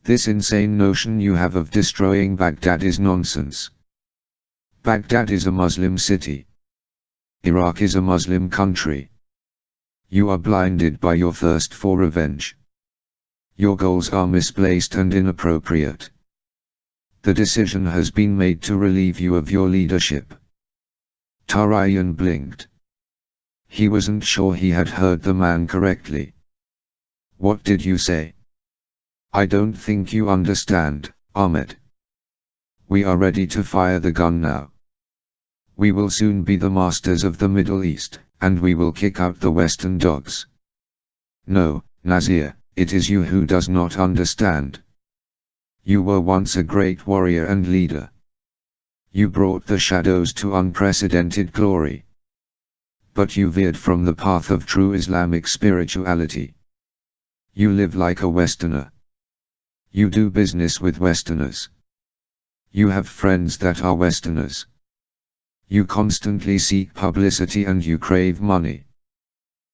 This insane notion you have of destroying Baghdad is nonsense. Baghdad is a Muslim city. Iraq is a Muslim country. You are blinded by your thirst for revenge. Your goals are misplaced and inappropriate. The decision has been made to relieve you of your leadership." Tarayan blinked. He wasn't sure he had heard the man correctly. "What did you say?" "I don't think you understand, Ahmed. We are ready to fire the gun now. We will soon be the masters of the Middle East, and we will kick out the Western dogs." "No, Nazir, it is you who does not understand. You were once a great warrior and leader. You brought the shadows to unprecedented glory. But you veered from the path of true Islamic spirituality. You live like a Westerner. You do business with Westerners. You have friends that are Westerners. You constantly seek publicity and you crave money.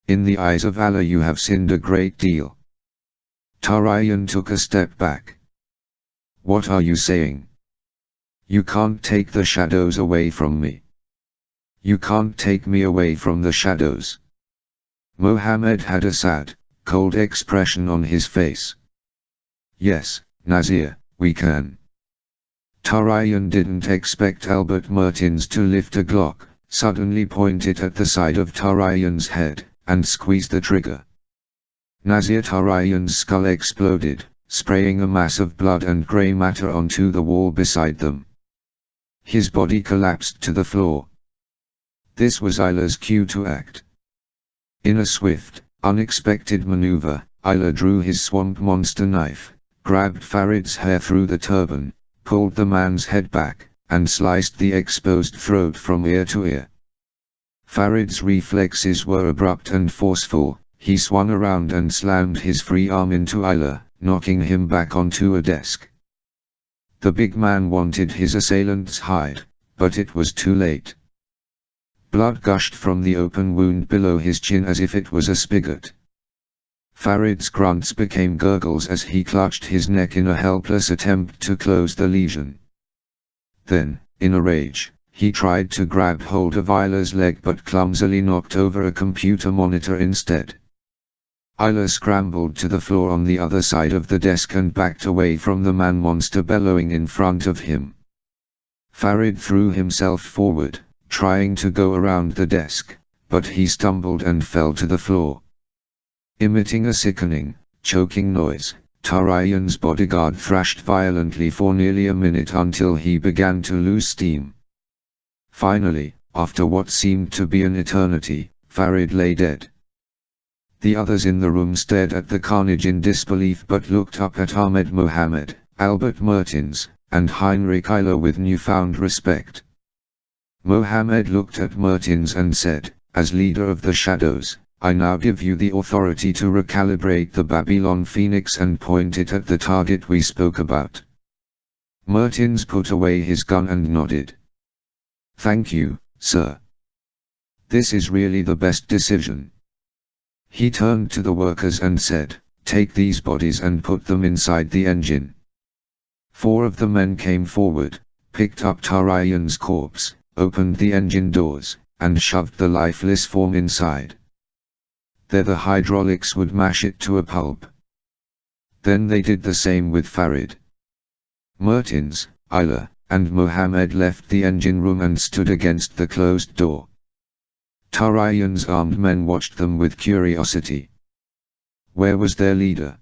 In the eyes of Allah you have sinned a great deal." Tarayan took a step back. "What are you saying? You can't take the shadows away from me. You can't take me away from the shadows." Mohammed had a sad, cold expression on his face. "Yes, Nazir, we can." Tarayan didn't expect Albert Mertens to lift a Glock, suddenly point it at the side of Tarayan's head, and squeeze the trigger. Nazir Tarayan's skull exploded, spraying a mass of blood and grey matter onto the wall beside them. His body collapsed to the floor. This was Isla's cue to act. In a swift, unexpected maneuver, Isla drew his swamp monster knife, grabbed Farid's hair through the turban, pulled the man's head back, and sliced the exposed throat from ear to ear. Farid's reflexes were abrupt and forceful. He swung around and slammed his free arm into Isla, knocking him back onto a desk. The big man wanted his assailant's hide, but it was too late. Blood gushed from the open wound below his chin as if it was a spigot. Farid's grunts became gurgles as he clutched his neck in a helpless attempt to close the lesion. Then, in a rage, he tried to grab hold of Isla's leg but clumsily knocked over a computer monitor instead. Isla scrambled to the floor on the other side of the desk and backed away from the man-monster bellowing in front of him. Farid threw himself forward, trying to go around the desk, but he stumbled and fell to the floor. Emitting a sickening, choking noise, Tarayan's bodyguard thrashed violently for nearly a minute until he began to lose steam. Finally, after what seemed to be an eternity, Farid lay dead. The others in the room stared at the carnage in disbelief but looked up at Ahmed Mohammed, Albert Mertens, and Heinrich Isla with newfound respect. Mohammed looked at Mertens and said, "As leader of the Shadows, I now give you the authority to recalibrate the Babylon Phoenix and point it at the target we spoke about. Mertens put away his gun and nodded. "Thank you, sir. This is really the best decision." He turned to the workers and said, "Take these bodies and put them inside the engine." 4 of the men came forward, picked up Tarayan's corpse, opened the engine doors, and shoved the lifeless form inside. There the hydraulics would mash it to a pulp. Then they did the same with Farid. Mertens, Ayla, and Mohammed left the engine room and stood against the closed door. Tarayan's armed men watched them with curiosity. Where was their leader?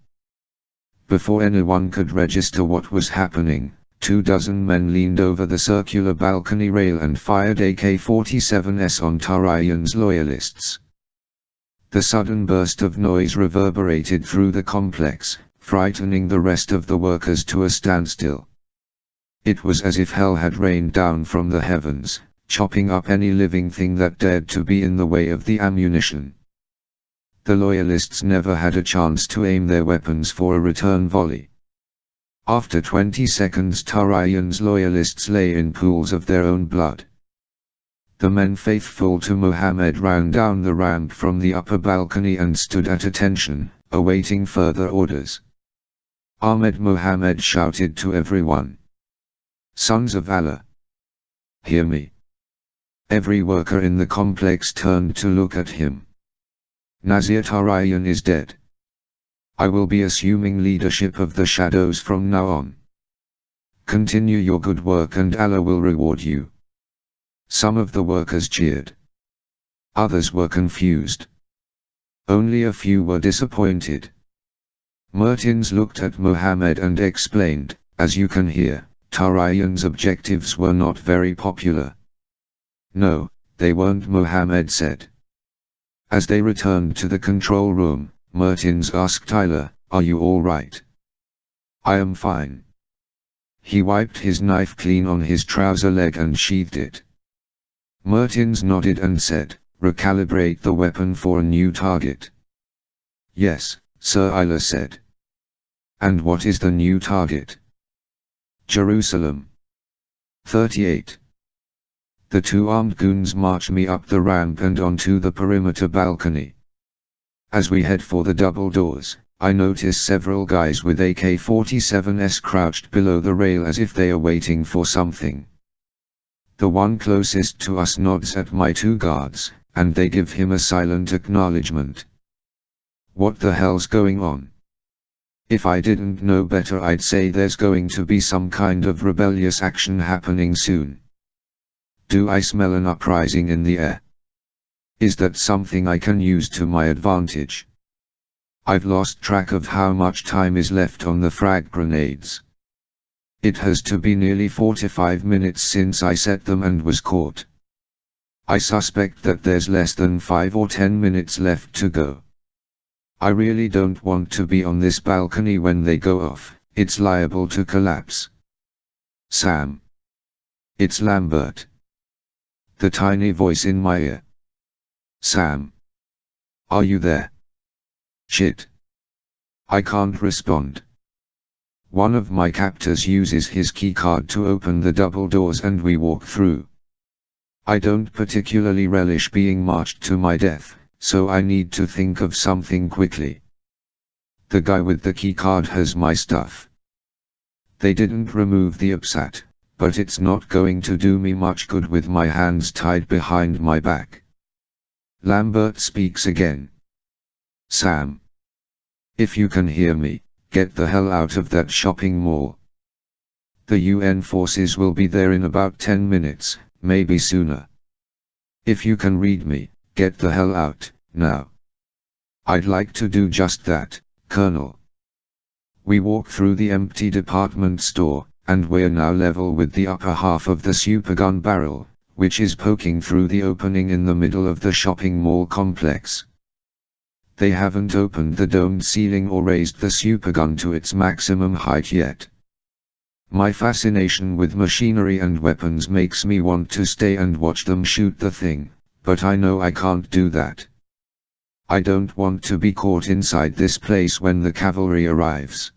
Before anyone could register what was happening, 24 men leaned over the circular balcony rail and fired AK-47s on Tarayan's loyalists. The sudden burst of noise reverberated through the complex, frightening the rest of the workers to a standstill. It was as if hell had rained down from the heavens, chopping up any living thing that dared to be in the way of the ammunition. The loyalists never had a chance to aim their weapons for a return volley. After 20 seconds, Tarayan's loyalists lay in pools of their own blood. The men faithful to Mohammed ran down the ramp from the upper balcony and stood at attention, awaiting further orders. Ahmed Mohammed shouted to everyone, "Sons of Allah! Hear me!" Every worker in the complex turned to look at him. "Nazir Tarayan is dead. I will be assuming leadership of the shadows from now on. Continue your good work and Allah will reward you." Some of the workers cheered. Others were confused. Only a few were disappointed. Mertens looked at Mohammed and explained, "As you can hear, Tarayan's objectives were not very popular." "No, they weren't," Mohammed said. As they returned to the control room, Mertens asked Ayla, "Are you all right?" "I am fine." He wiped his knife clean on his trouser leg and sheathed it. Mertens nodded and said, "Recalibrate the weapon for a new target." "Yes, sir," Ayla said. "And what is the new target?" "Jerusalem. 38. The 2 armed goons marched me up the ramp and onto the perimeter balcony. As we head for the double doors, I notice several guys with AK-47s crouched below the rail as if they are waiting for something. The one closest to us nods at my 2 guards, and they give him a silent acknowledgement. What the hell's going on? If I didn't know better, I'd say there's going to be some kind of rebellious action happening soon. Do I smell an uprising in the air? Is that something I can use to my advantage? I've lost track of how much time is left on the frag grenades. It has to be nearly 45 minutes since I set them and was caught. I suspect that there's less than 5 or 10 minutes left to go. I really don't want to be on this balcony when they go off, it's liable to collapse." "Sam. It's Lambert." The tiny voice in my ear. "Sam. Are you there?" "Shit. I can't respond." One of my captors uses his keycard to open the double doors and we walk through. I don't particularly relish being marched to my death, so I need to think of something quickly. The guy with the keycard has my stuff. They didn't remove the upsat, but it's not going to do me much good with my hands tied behind my back. Lambert speaks again. "Sam. If you can hear me, get the hell out of that shopping mall. The UN forces will be there in about 10 minutes, maybe sooner. If you can read me, get the hell out, now." "I'd like to do just that, Colonel." We walk through the empty department store, and we're now level with the upper half of the supergun barrel, which is poking through the opening in the middle of the shopping mall complex. They haven't opened the domed ceiling or raised the supergun to its maximum height yet. My fascination with machinery and weapons makes me want to stay and watch them shoot the thing, but I know I can't do that. I don't want to be caught inside this place when the cavalry arrives.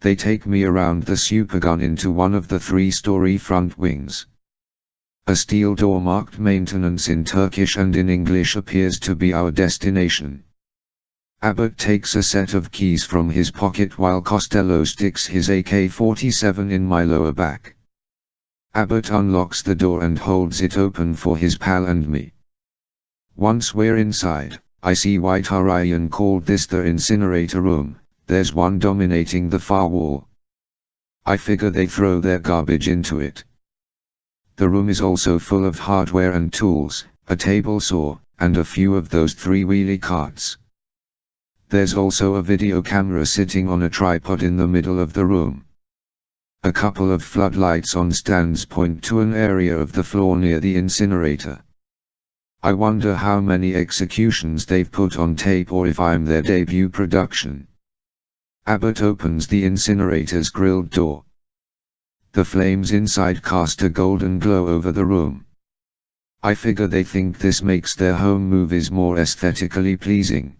They take me around the supergun into one of the 3-story front wings. A steel door marked maintenance in Turkish and in English appears to be our destination. Abbott takes a set of keys from his pocket while Costello sticks his AK-47 in my lower back. Abbott unlocks the door and holds it open for his pal and me. Once we're inside, I see why Tarian called this the incinerator room. There's one dominating the far wall. I figure they throw their garbage into it. The room is also full of hardware and tools, a table saw, and a few of those 3-wheelie carts. There's also a video camera sitting on a tripod in the middle of the room. A couple of floodlights on stands point to an area of the floor near the incinerator. I wonder how many executions they've put on tape or if I'm their debut production. Abbott opens the incinerator's grilled door. The flames inside cast a golden glow over the room. I figure they think this makes their home movies more aesthetically pleasing.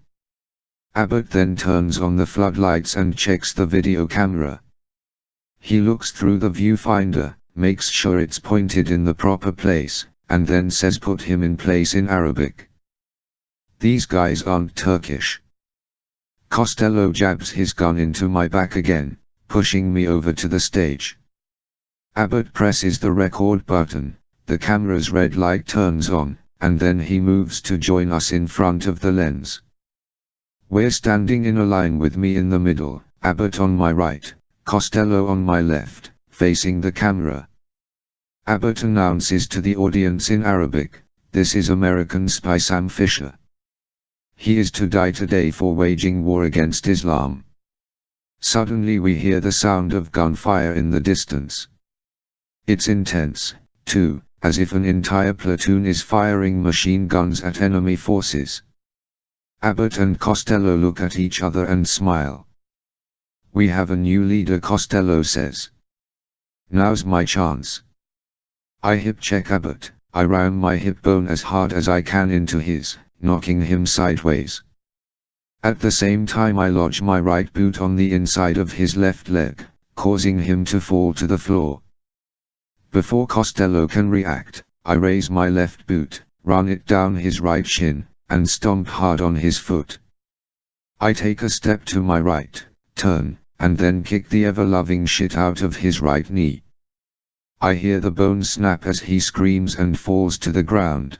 Abbott then turns on the floodlights and checks the video camera. He looks through the viewfinder, makes sure it's pointed in the proper place, and then says put him in place in Arabic. These guys aren't Turkish. Costello jabs his gun into my back again, pushing me over to the stage. Abbott presses the record button, the camera's red light turns on, and then he moves to join us in front of the lens. We're standing in a line with me in the middle, Abbott on my right, Costello on my left, facing the camera. Abbott announces to the audience in Arabic, "This is American spy Sam Fisher. He is to die today for waging war against Islam." Suddenly we hear the sound of gunfire in the distance. It's intense, too, as if an entire platoon is firing machine guns at enemy forces. Abbott and Costello look at each other and smile. "We have a new leader," Costello says. "Now's my chance." I hip check Abbott. I ram my hip bone as hard as I can into his, knocking him sideways. At the same time I lodge my right boot on the inside of his left leg, causing him to fall to the floor. Before Costello can react, I raise my left boot, run it down his right shin, and stomp hard on his foot. I take a step to my right, turn, and then kick the ever-loving shit out of his right knee. I hear the bone snap as he screams and falls to the ground.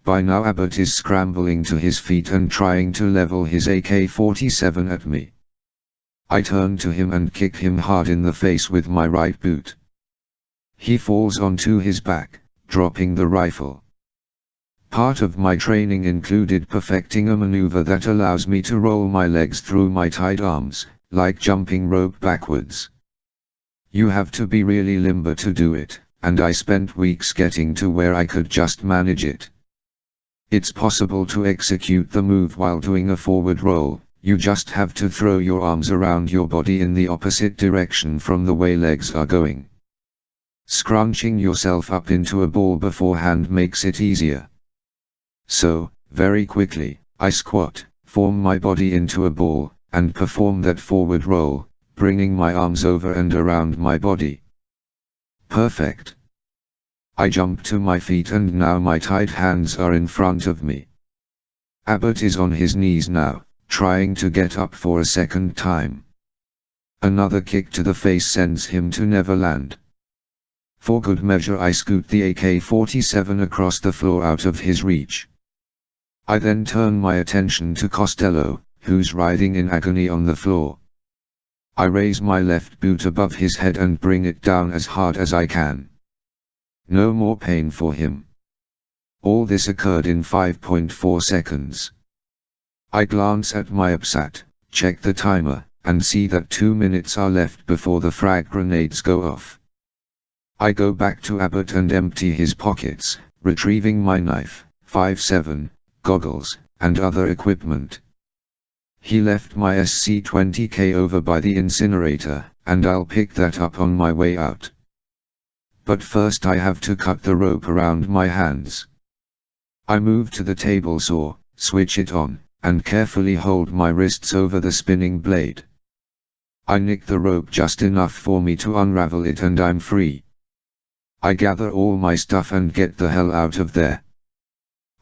By now Abbott is scrambling to his feet and trying to level his AK-47 at me. I turn to him and kick him hard in the face with my right boot. He falls onto his back, dropping the rifle. Part of my training included perfecting a maneuver that allows me to roll my legs through my tied arms, like jumping rope backwards. You have to be really limber to do it, and I spent weeks getting to where I could just manage it. It's possible to execute the move while doing a forward roll, you just have to throw your arms around your body in the opposite direction from the way legs are going. Scrunching yourself up into a ball beforehand makes it easier. So, very quickly, I squat, form my body into a ball, and perform that forward roll, bringing my arms over and around my body. Perfect. I jump to my feet and now my tied hands are in front of me. Abbott is on his knees now, trying to get up for a second time. Another kick to the face sends him to Neverland. For good measure I scoot the AK-47 across the floor out of his reach. I then turn my attention to Costello, who's writhing in agony on the floor. I raise my left boot above his head and bring it down as hard as I can. No more pain for him. All this occurred in 5.4 seconds. I glance at my APSAT, check the timer, and see that 2 minutes are left before the frag grenades go off. I go back to Abbott and empty his pockets, retrieving my knife, 5.7, goggles, and other equipment. He left my SC-20K over by the incinerator, and I'll pick that up on my way out. But first I have to cut the rope around my hands. I move to the table saw, switch it on, and carefully hold my wrists over the spinning blade. I nick the rope just enough for me to unravel it and I'm free. I gather all my stuff and get the hell out of there.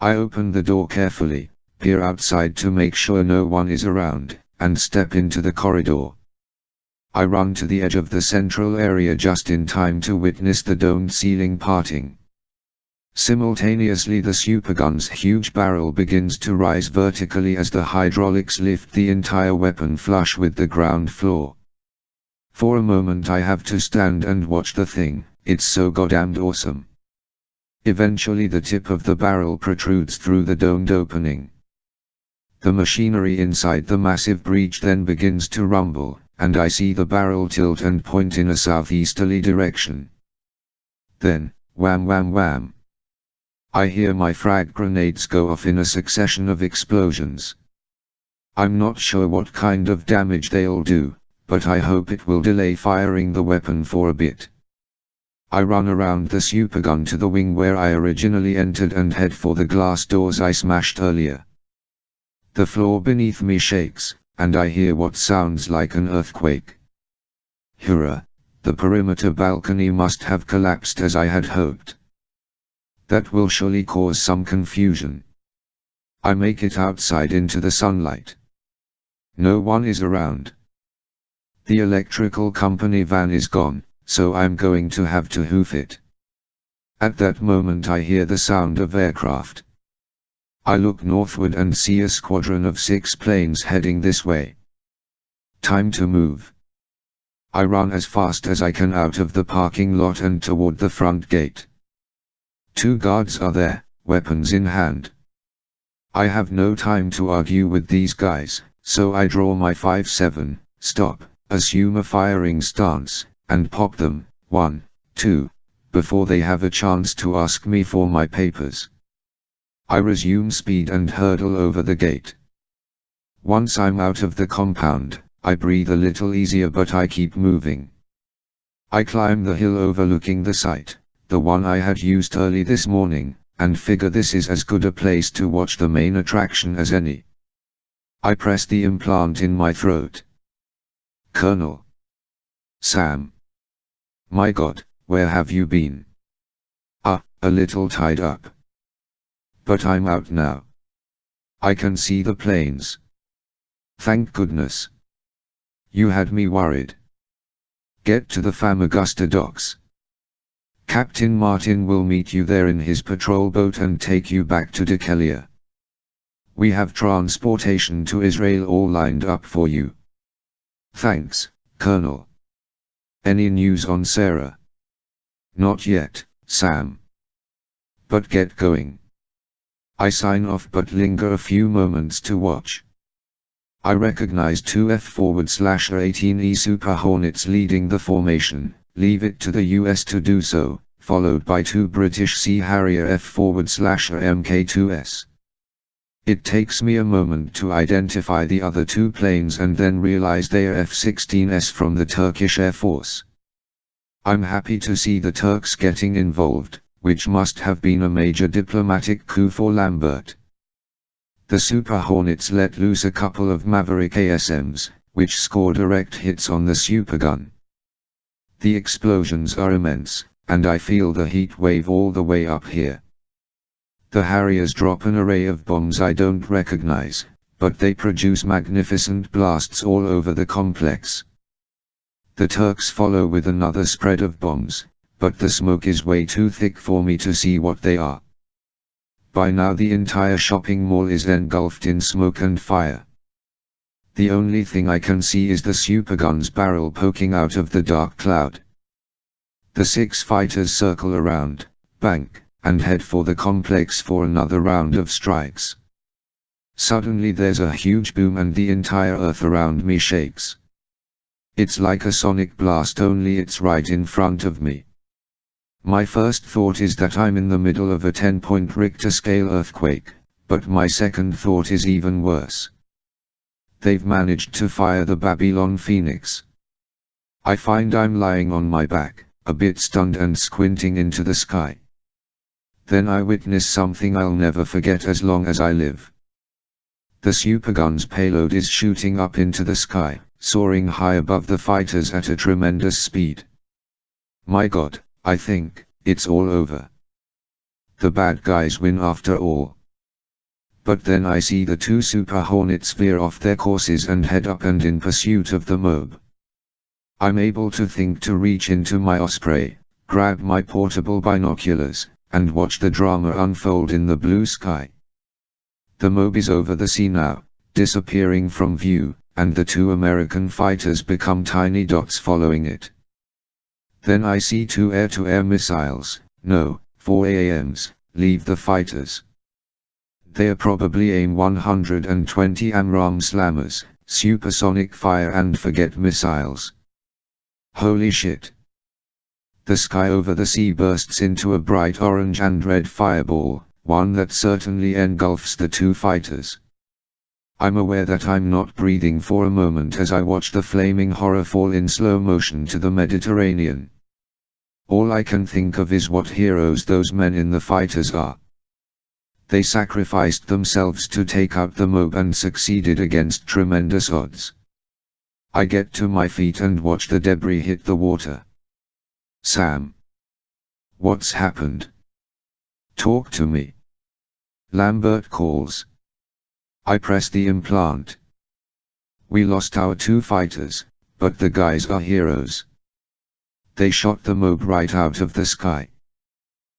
I open the door carefully, peer outside to make sure no one is around, and step into the corridor. I run to the edge of the central area just in time to witness the domed ceiling parting. Simultaneously the supergun's huge barrel begins to rise vertically as the hydraulics lift the entire weapon flush with the ground floor. For a moment I have to stand and watch the thing, it's so goddamned awesome. Eventually the tip of the barrel protrudes through the domed opening. The machinery inside the massive breach then begins to rumble, and I see the barrel tilt and point in a southeasterly direction. Then, wham wham wham. I hear my frag grenades go off in a succession of explosions. I'm not sure what kind of damage they'll do, but I hope it will delay firing the weapon for a bit. I run around the supergun to the wing where I originally entered and head for the glass doors I smashed earlier. The floor beneath me shakes, and I hear what sounds like an earthquake. Hurrah! The perimeter balcony must have collapsed as I had hoped. That will surely cause some confusion. I make it outside into the sunlight. No one is around. The electrical company van is gone, so I'm going to have to hoof it. At that moment I hear the sound of aircraft. I look northward and see a squadron of 6 planes heading this way. Time to move. I run as fast as I can out of the parking lot and toward the front gate. 2 guards are there, weapons in hand. I have no time to argue with these guys, so I draw my 5.7, stop, assume a firing stance, and pop them, 1, 2, before they have a chance to ask me for my papers. I resume speed and hurtle over the gate. Once I'm out of the compound, I breathe a little easier but I keep moving. I climb the hill overlooking the site, the one I had used early this morning, and figure this is as good a place to watch the main attraction as any. I press the implant in my throat. Colonel. Sam. My God, where have you been? A little tied up. But I'm out now. I can see the planes. Thank goodness. You had me worried. Get to the Famagusta docks. Captain Martin will meet you there in his patrol boat and take you back to Decalia. We have transportation to Israel all lined up for you. Thanks, Colonel. Any news on Sarah? Not yet, Sam. But get going. I sign off but linger a few moments to watch. I recognize 2 F//18E Super Hornets leading the formation, leave it to the US to do so, followed by 2 British Sea Harrier F//MK2s. It takes me a moment to identify the other 2 planes and then realize they are F-16s from the Turkish Air Force. I'm happy to see the Turks getting involved, which must have been a major diplomatic coup for Lambert. The Super Hornets let loose a couple of Maverick ASMs, which score direct hits on the supergun. The explosions are immense, and I feel the heat wave all the way up here. The Harriers drop an array of bombs I don't recognize, but they produce magnificent blasts all over the complex. The Turks follow with another spread of bombs, but the smoke is way too thick for me to see what they are. By now the entire shopping mall is engulfed in smoke and fire. The only thing I can see is the supergun's barrel poking out of the dark cloud. The 6 fighters circle around, bank, and head for the complex for another round of strikes. Suddenly there's a huge boom and the entire earth around me shakes. It's like a sonic blast, only it's right in front of me. My first thought is that I'm in the middle of a 10-point Richter scale earthquake, but my second thought is even worse. They've managed to fire the Babylon Phoenix. I find I'm lying on my back, a bit stunned and squinting into the sky. Then I witness something I'll never forget as long as I live. The supergun's payload is shooting up into the sky, soaring high above the fighters at a tremendous speed. My God, I think it's all over. The bad guys win after all. But then I see the two Super Hornets veer off their courses and head up and in pursuit of the mob. I'm able to think to reach into my Osprey, grab my portable binoculars, and watch the drama unfold in the blue sky. The mob is over the sea now, disappearing from view, and the two American fighters become tiny dots following it. Then I see two air-to-air missiles, no, 4 AAMs, leave the fighters. They are probably AIM 120 AMRAAM slammers, supersonic fire and forget missiles. Holy shit. The sky over the sea bursts into a bright orange and red fireball, one that certainly engulfs the two fighters. I'm aware that I'm not breathing for a moment as I watch the flaming horror fall in slow motion to the Mediterranean. All I can think of is what heroes those men in the fighters are. They sacrificed themselves to take out the mob and succeeded against tremendous odds. I get to my feet and watch the debris hit the water. Sam. What's happened? Talk to me. Lambert calls. I press the implant. We lost our two fighters, but the guys are heroes. They shot the mob right out of the sky.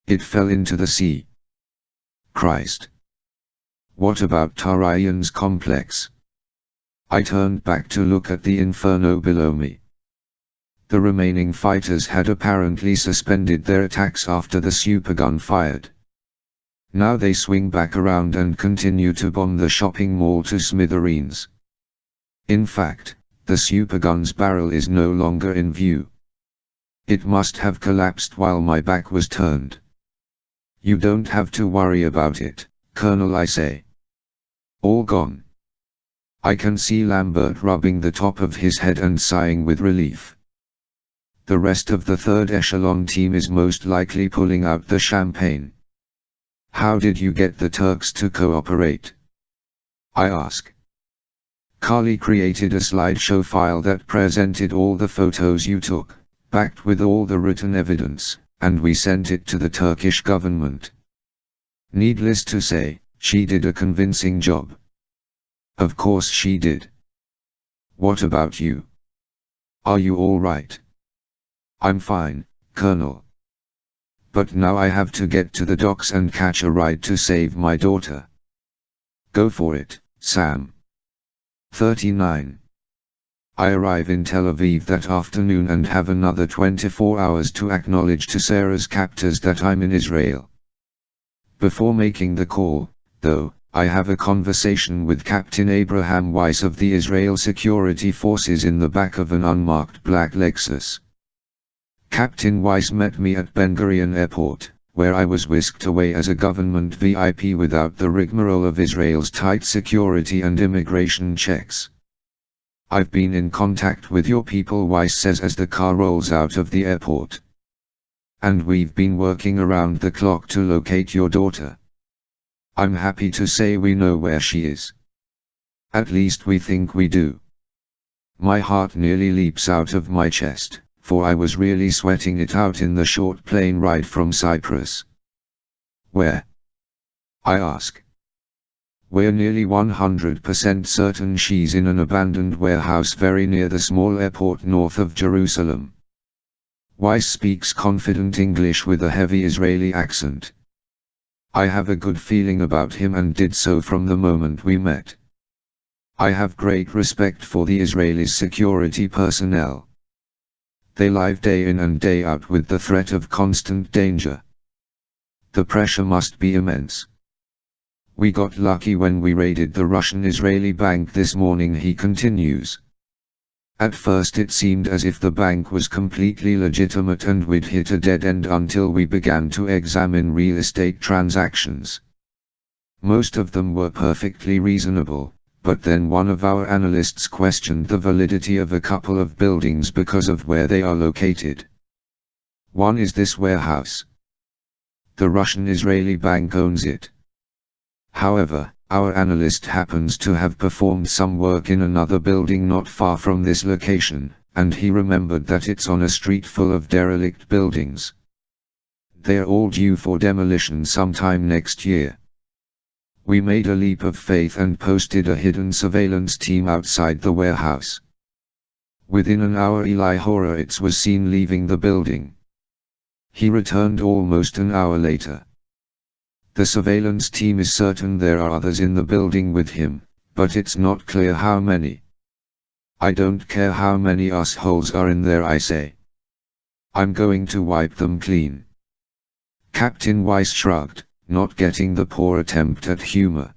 It fell into the sea. Christ. What about Tarayan's complex? I turned back to look at the inferno below me. The remaining fighters had apparently suspended their attacks after the supergun fired. Now they swing back around and continue to bomb the shopping mall to smithereens. In fact, the supergun's barrel is no longer in view. It must have collapsed while my back was turned. You don't have to worry about it, Colonel, I say. All gone. I can see Lambert rubbing the top of his head and sighing with relief. The rest of the third echelon team is most likely pulling out the champagne. How did you get the Turks to cooperate? I ask. Carly created a slideshow file that presented all the photos you took, backed with all the written evidence, and we sent it to the Turkish government. Needless to say, she did a convincing job. Of course she did. What about you? Are you all right? I'm fine, Colonel. But now I have to get to the docks and catch a ride to save my daughter. Go for it, Sam. 39. I arrive in Tel Aviv that afternoon and have another 24 hours to acknowledge to Sarah's captors that I'm in Israel. Before making the call, though, I have a conversation with Captain Abraham Weiss of the Israel Security Forces in the back of an unmarked black Lexus. Captain Weiss met me at Ben Gurion Airport, where I was whisked away as a government VIP without the rigmarole of Israel's tight security and immigration checks. I've been in contact with your people, Weiss says as the car rolls out of the airport. And we've been working around the clock to locate your daughter. I'm happy to say we know where she is. At least we think we do. My heart nearly leaps out of my chest, for I was really sweating it out in the short plane ride from Cyprus. Where? I ask. We're nearly 100% certain she's in an abandoned warehouse very near the small airport north of Jerusalem. Weiss speaks confident English with a heavy Israeli accent. I have a good feeling about him and did so from the moment we met. I have great respect for the Israeli security personnel. They live day in and day out with the threat of constant danger. The pressure must be immense. We got lucky when we raided the Russian-Israeli bank this morning, he continues. At first it seemed as if the bank was completely legitimate and we'd hit a dead end until we began to examine real estate transactions. Most of them were perfectly reasonable, but then one of our analysts questioned the validity of a couple of buildings because of where they are located. One is this warehouse. The Russian-Israeli bank owns it. However, Our analyst happens to have performed some work in another building not far from this location, and he remembered that it's on a street full of derelict buildings. They're all due for demolition sometime next year. We made a leap of faith and posted a hidden surveillance team outside the warehouse. Within an hour Eli Horowitz was seen leaving the building. He returned almost an hour later. The surveillance team is certain there are others in the building with him, but it's not clear how many. I don't care how many assholes are in there, I say. I'm going to wipe them clean. Captain Weiss shrugged, not getting the poor attempt at humor.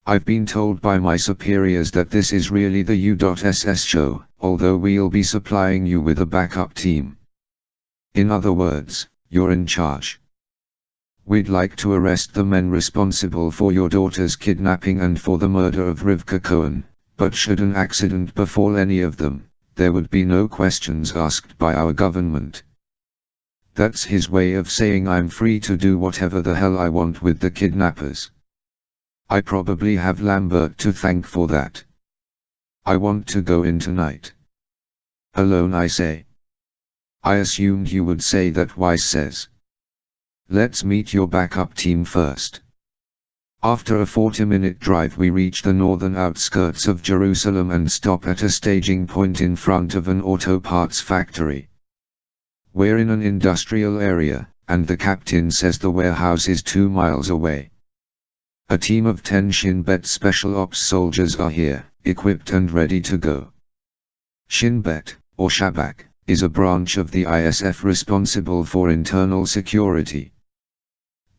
I've been told by my superiors that this is really the U.SS show, although we'll be supplying you with a backup team. In other words, you're in charge. We'd like to arrest the men responsible for your daughter's kidnapping and for the murder of Rivka Cohen, but should an accident befall any of them, there would be no questions asked by our government. That's his way of saying I'm free to do whatever the hell I want with the kidnappers. I probably have Lambert to thank for that. I want to go in tonight. Alone, I say. I assumed you would say that, Weiss says. Let's meet your backup team first. After a 40-minute drive we reach the northern outskirts of Jerusalem and stop at a staging point in front of an auto parts factory. We're in an industrial area, and the captain says the warehouse is 2 miles away. A team of 10 Shin Bet Special Ops soldiers are here, equipped and ready to go. Shin Bet, or Shabak, is a branch of the ISF responsible for internal security.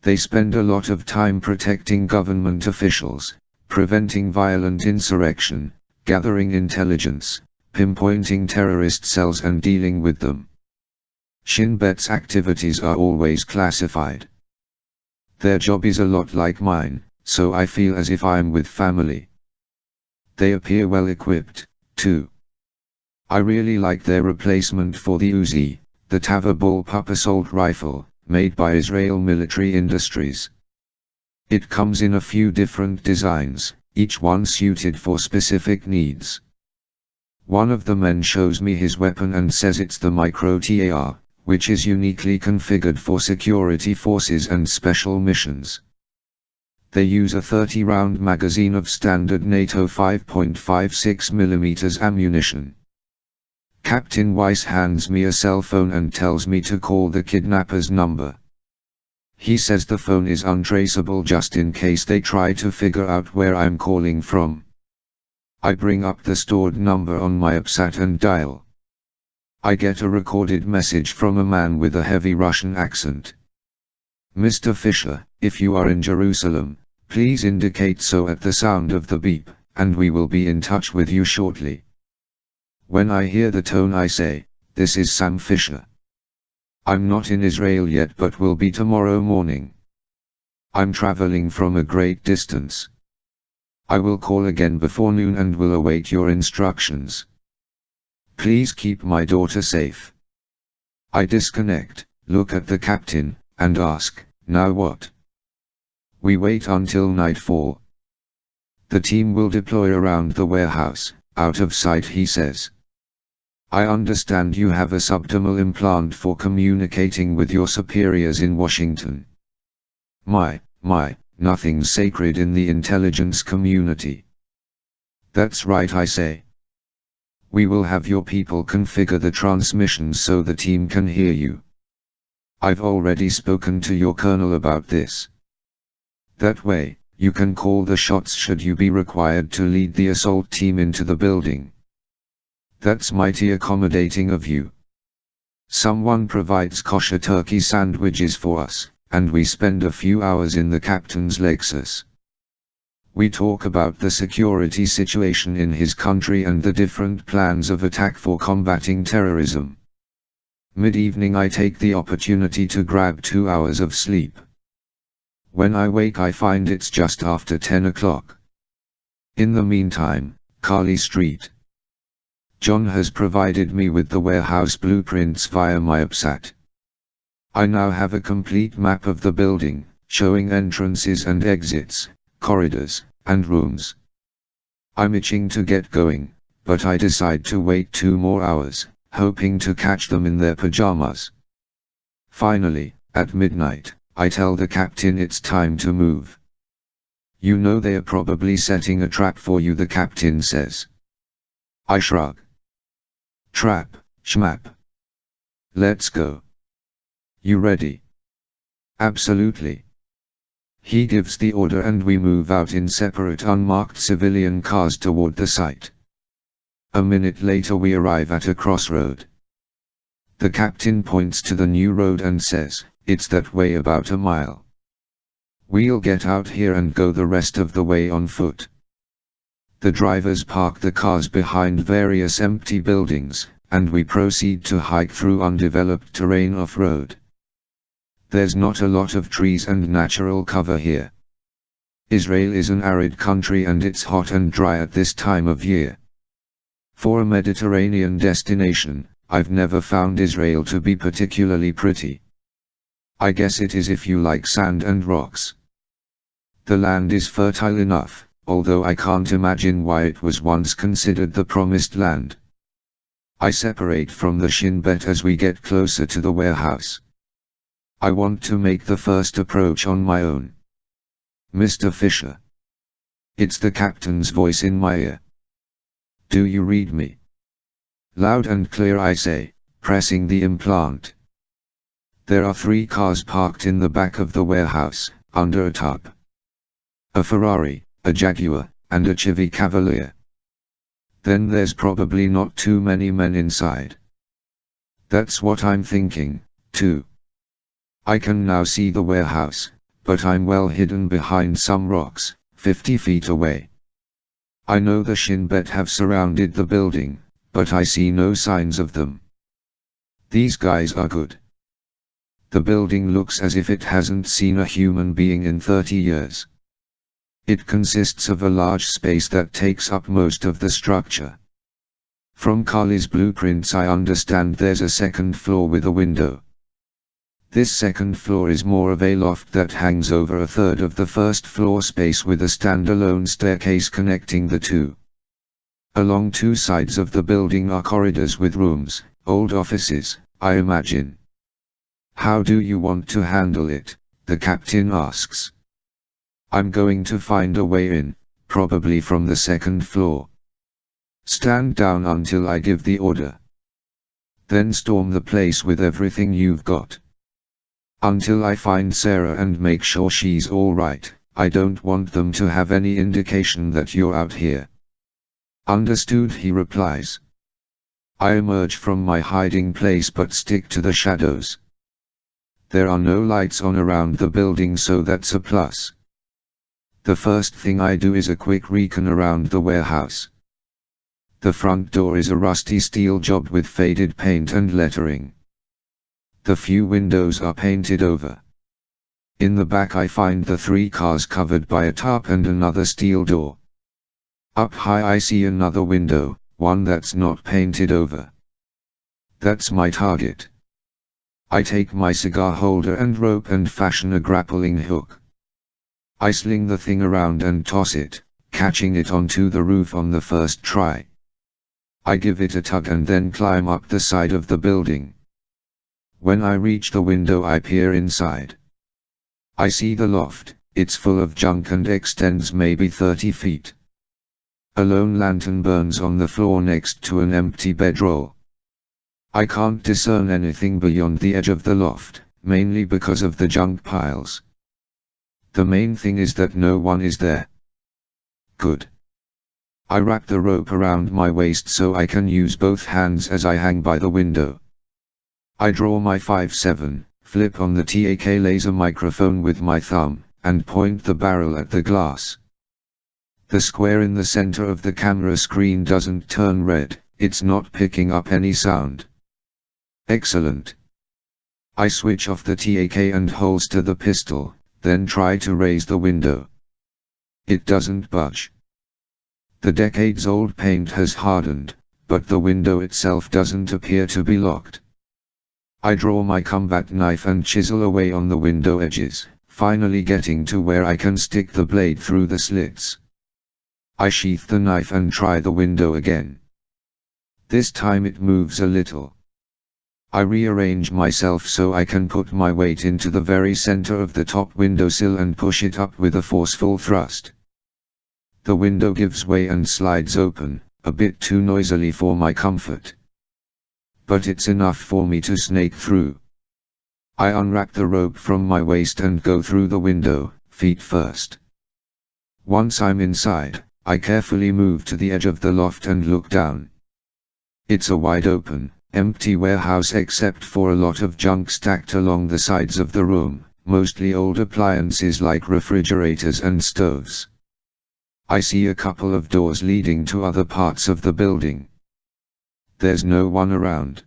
They spend a lot of time protecting government officials, preventing violent insurrection, gathering intelligence, pinpointing terrorist cells and dealing with them. Shin Bet's activities are always classified. Their job is a lot like mine, so I feel as if I'm with family. They appear well equipped, too. I really like their replacement for the Uzi, the Tava bullpup assault rifle, made by Israel Military Industries. It comes in a few different designs, each one suited for specific needs. One of the men shows me his weapon and says it's the Micro TAR, which is uniquely configured for security forces and special missions. They use a 30-round magazine of standard NATO 5.56mm ammunition. Captain Weiss hands me a cell phone and tells me to call the kidnapper's number. He says the phone is untraceable just in case they try to figure out where I'm calling from. I bring up the stored number on my APSAT and dial. I get a recorded message from a man with a heavy Russian accent. Mr. Fisher, if you are in Jerusalem, please indicate so at the sound of the beep, and we will be in touch with you shortly. When I hear the tone I say, this is Sam Fisher. I'm not in Israel yet but will be tomorrow morning. I'm traveling from a great distance. I will call again before noon and will await your instructions. Please keep my daughter safe. I disconnect, look at the captain, and ask, now what? We wait until nightfall. The team will deploy around the warehouse, out of sight, he says. I understand you have a subdermal implant for communicating with your superiors in Washington. My, nothing's sacred in the intelligence community. That's right, I say. We will have your people configure the transmissions so the team can hear you. I've already spoken to your colonel about this. That way, you can call the shots should you be required to lead the assault team into the building. That's mighty accommodating of you. Someone provides kosher turkey sandwiches for us, and we spend a few hours in the captain's Lexus. We talk about the security situation in his country and the different plans of attack for combating terrorism. Mid-evening I take the opportunity to grab 2 hours of sleep. When I wake I find it's just after 10 o'clock. In the meantime, Carly Street. John has provided me with the warehouse blueprints via my APSAT. I now have a complete map of the building, showing entrances and exits, corridors, and rooms. I'm itching to get going, but I decide to wait 2 more hours, hoping to catch them in their pajamas. Finally, at midnight, I tell the captain it's time to move. You know they're probably setting a trap for you, the captain says. I shrug. Trap, schmap. Let's go. You ready? Absolutely. He gives the order and we move out in separate unmarked civilian cars toward the site. A minute later we arrive at a crossroad. The captain points to the new road and says, "It's that way about a mile. We'll get out here and go the rest of the way on foot." The drivers park the cars behind various empty buildings, and we proceed to hike through undeveloped terrain off-road. There's not a lot of trees and natural cover here. Israel is an arid country and it's hot and dry at this time of year. For a Mediterranean destination, I've never found Israel to be particularly pretty. I guess it is if you like sand and rocks. The land is fertile enough, although I can't imagine why it was once considered the promised land. I separate from the Shin Bet as we get closer to the warehouse. I want to make the first approach on my own. "Mr. Fisher." It's the captain's voice in my ear. "Do you read me?" Loud and clear I say, pressing the implant. There are 3 cars parked in the back of the warehouse, under a tarp. A Ferrari, a Jaguar, and a Chevy Cavalier. Then there's probably not too many men inside. That's what I'm thinking, too. I can now see the warehouse, but I'm well hidden behind some rocks, 50 feet away. I know the Shin Bet have surrounded the building, but I see no signs of them. These guys are good. The building looks as if it hasn't seen a human being in 30 years. It consists of a large space that takes up most of the structure. From Carly's blueprints I understand there's a second floor with a window. This second floor is more of a loft that hangs over a third of the first floor space with a standalone staircase connecting the two. Along 2 sides of the building are corridors with rooms, old offices, I imagine. "How do you want to handle it?" the captain asks. "I'm going to find a way in, probably from the second floor. Stand down until I give the order. Then storm the place with everything you've got. Until I find Sarah and make sure she's all right, I don't want them to have any indication that you're out here." "Understood," he replies. I emerge from my hiding place but stick to the shadows. There are no lights on around the building, so that's a plus. The first thing I do is a quick recon around the warehouse. The front door is a rusty steel job with faded paint and lettering. The few windows are painted over. In the back I find the 3 cars covered by a tarp and another steel door. Up high I see another window, one that's not painted over. That's my target. I take my cigar holder and rope and fashion a grappling hook. I sling the thing around and toss it, catching it onto the roof on the first try. I give it a tug and then climb up the side of the building. When I reach the window I peer inside. I see the loft, it's full of junk and extends maybe 30 feet. A lone lantern burns on the floor next to an empty bedroll. I can't discern anything beyond the edge of the loft, mainly because of the junk piles. The main thing is that no one is there. Good. I wrap the rope around my waist so I can use both hands as I hang by the window. I draw my 5.7, flip on the TAK laser microphone with my thumb, and point the barrel at the glass. The square in the center of the camera screen doesn't turn red, it's not picking up any sound. Excellent. I switch off the TAK and holster the pistol, then try to raise the window. It doesn't budge. The decades-old paint has hardened, but the window itself doesn't appear to be locked. I draw my combat knife and chisel away on the window edges, finally getting to where I can stick the blade through the slits. I sheath the knife and try the window again. This time it moves a little. I rearrange myself so I can put my weight into the very center of the top windowsill and push it up with a forceful thrust. The window gives way and slides open, a bit too noisily for my comfort. But it's enough for me to snake through. I unwrap the rope from my waist and go through the window, feet first. Once I'm inside, I carefully move to the edge of the loft and look down. It's a wide open, empty warehouse except for a lot of junk stacked along the sides of the room, mostly old appliances like refrigerators and stoves. I see a couple of doors leading to other parts of the building. There's no one around.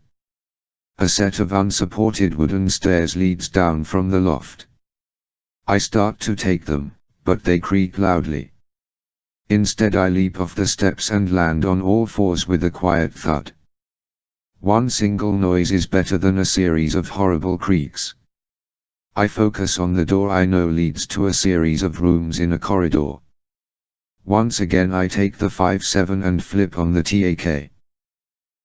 A set of unsupported wooden stairs leads down from the loft. I start to take them, but they creak loudly. Instead I leap off the steps and land on all fours with a quiet thud. One single noise is better than a series of horrible creaks. I focus on the door I know leads to a series of rooms in a corridor. Once again I take the 5.7 and flip on the TAK.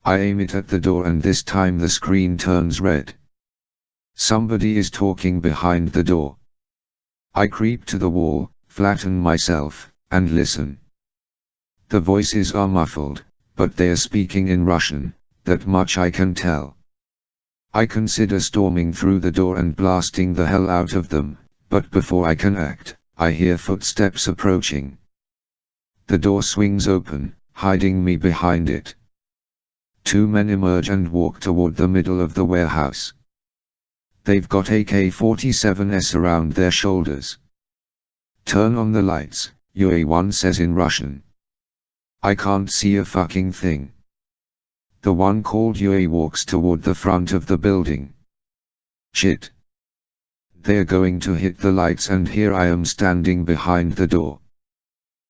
I aim it at the door and this time the screen turns red. Somebody is talking behind the door. I creep to the wall, flatten myself, and listen. The voices are muffled, but they are speaking in Russian, that much I can tell. I consider storming through the door and blasting the hell out of them, but before I can act, I hear footsteps approaching. The door swings open, hiding me behind it. Two men emerge and walk toward the middle of the warehouse. They've got AK-47s around their shoulders. "Turn on the lights," one says in Russian. I can't see a fucking thing. The one called Yui walks toward the front of the building. Shit. They're going to hit the lights and here I am standing behind the door.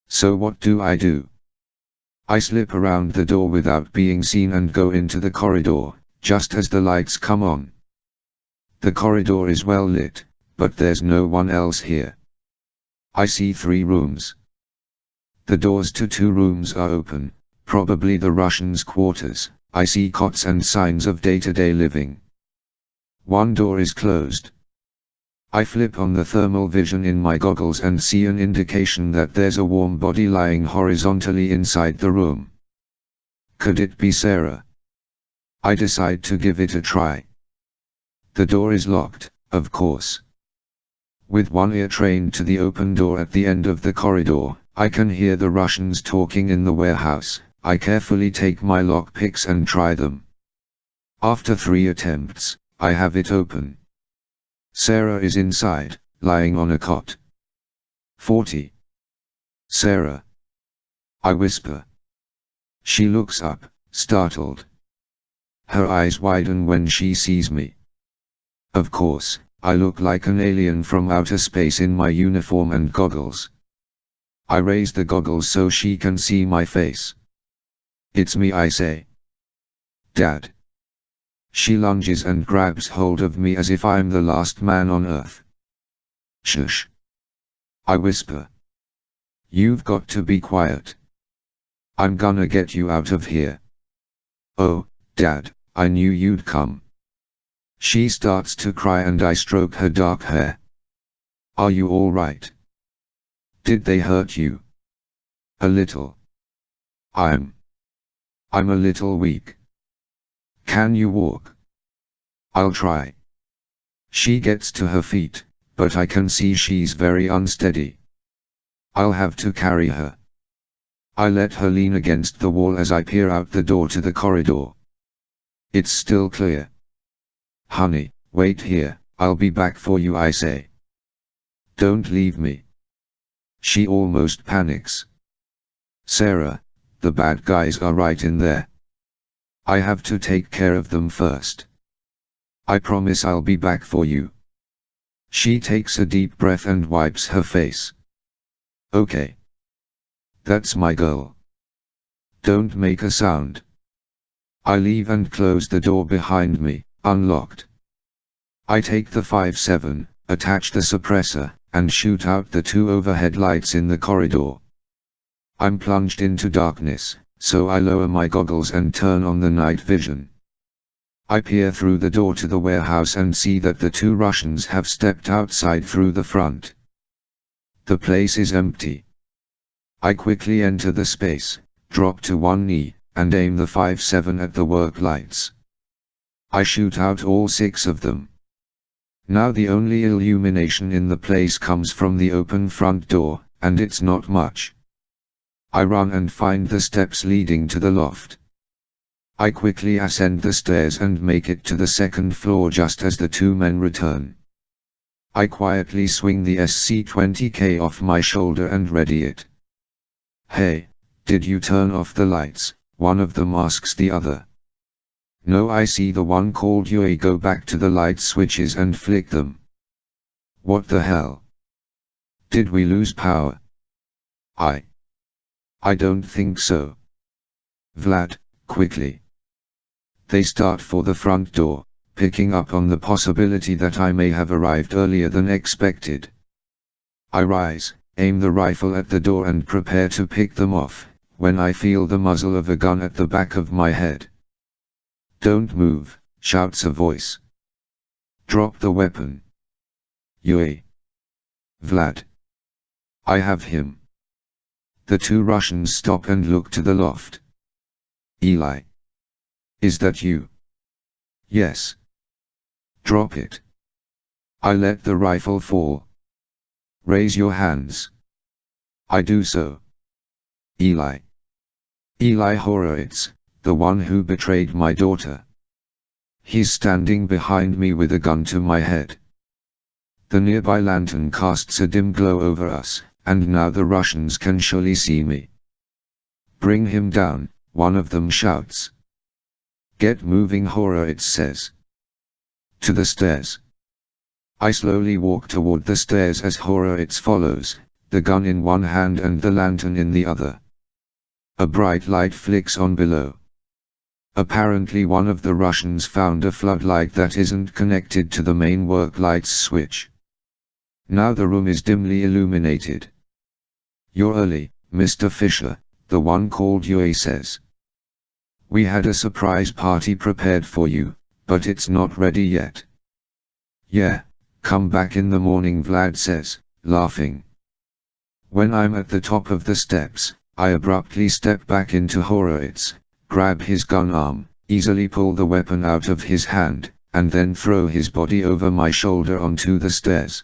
So what do? I slip around the door without being seen and go into the corridor, just as the lights come on. The corridor is well lit, but there's no one else here. I see 3 rooms. The doors to 2 rooms are open, probably the Russians' quarters. I see cots and signs of day-to-day living. One door is closed. I flip on the thermal vision in my goggles and see an indication that there's a warm body lying horizontally inside the room. Could it be Sarah? I decide to give it a try. The door is locked, of course. With one ear trained to the open door at the end of the corridor, I can hear the Russians talking in the warehouse. I carefully take my lockpicks and try them. After 3 attempts, I have it open. Sarah is inside, lying on a cot. 40. Sarah. I whisper. She looks up, startled. Her eyes widen when she sees me. Of course, I look like an alien from outer space in my uniform and goggles. I raise the goggles so she can see my face. "It's me," I say. "Dad." She lunges and grabs hold of me as if I'm the last man on earth. "Shush," I whisper. "You've got to be quiet. I'm gonna get you out of here." "Oh, Dad, I knew you'd come." She starts to cry and I stroke her dark hair. "Are you all right? Did they hurt you?" "A little. I'm a little weak." "Can you walk?" "I'll try." She gets to her feet, but I can see she's very unsteady. "I'll have to carry her." I let her lean against the wall as I peer out the door to the corridor. It's still clear. "Honey, wait here, I'll be back for you," I say. "Don't leave me." She almost panics. "Sarah, the bad guys are right in there. I have to take care of them first. I promise I'll be back for you." She takes a deep breath and wipes her face. "Okay. That's my girl. Don't make a sound." I leave and close the door behind me, unlocked. I take the 5.7, attach the suppressor, and shoot out the two overhead lights in the corridor. I'm plunged into darkness, so I lower my goggles and turn on the night vision. I peer through the door to the warehouse and see that the two Russians have stepped outside through the front. The place is empty. I quickly enter the space, drop to one knee, and aim the 5.7 at the work lights. I shoot out all 6 of them. Now the only illumination in the place comes from the open front door, and it's not much. I run and find the steps leading to the loft. I quickly ascend the stairs and make it to the second floor just as the two men return. I quietly swing the SC-20K off my shoulder and ready it. "Hey, did you turn off the lights?" one of them asks the other. "No, I see the one called Yui go back to the light switches and flick them." "What the hell? Did we lose power?" I don't think so." "Vlad, quickly." They start for the front door, picking up on the possibility that I may have arrived earlier than expected. I rise, aim the rifle at the door and prepare to pick them off, when I feel the muzzle of a gun at the back of my head. "Don't move," shouts a voice. "Drop the weapon." "Yui." "Vlad. I have him." The two Russians stop and look to the loft. "Eli. Is that you?" "Yes." "Drop it." I let the rifle fall. "Raise your hands." I do so. "Eli. Eli Horowitz, the one who betrayed my daughter. He's standing behind me with a gun to my head." The nearby lantern casts a dim glow over us, and now the Russians can surely see me. "Bring him down," one of them shouts. "Get moving," Horowitz says. "To the stairs." I slowly walk toward the stairs as Horowitz follows, the gun in one hand and the lantern in the other. A bright light flicks on below. Apparently one of the Russians found a floodlight that isn't connected to the main work lights switch. Now the room is dimly illuminated. "You're early, Mr. Fisher," the one called Yui says. "We had a surprise party prepared for you, but it's not ready yet." "Yeah, come back in the morning," Vlad says, laughing. When I'm at the top of the steps, I abruptly step back into Horowitz, grab his gun arm, easily pull the weapon out of his hand, and then throw his body over my shoulder onto the stairs.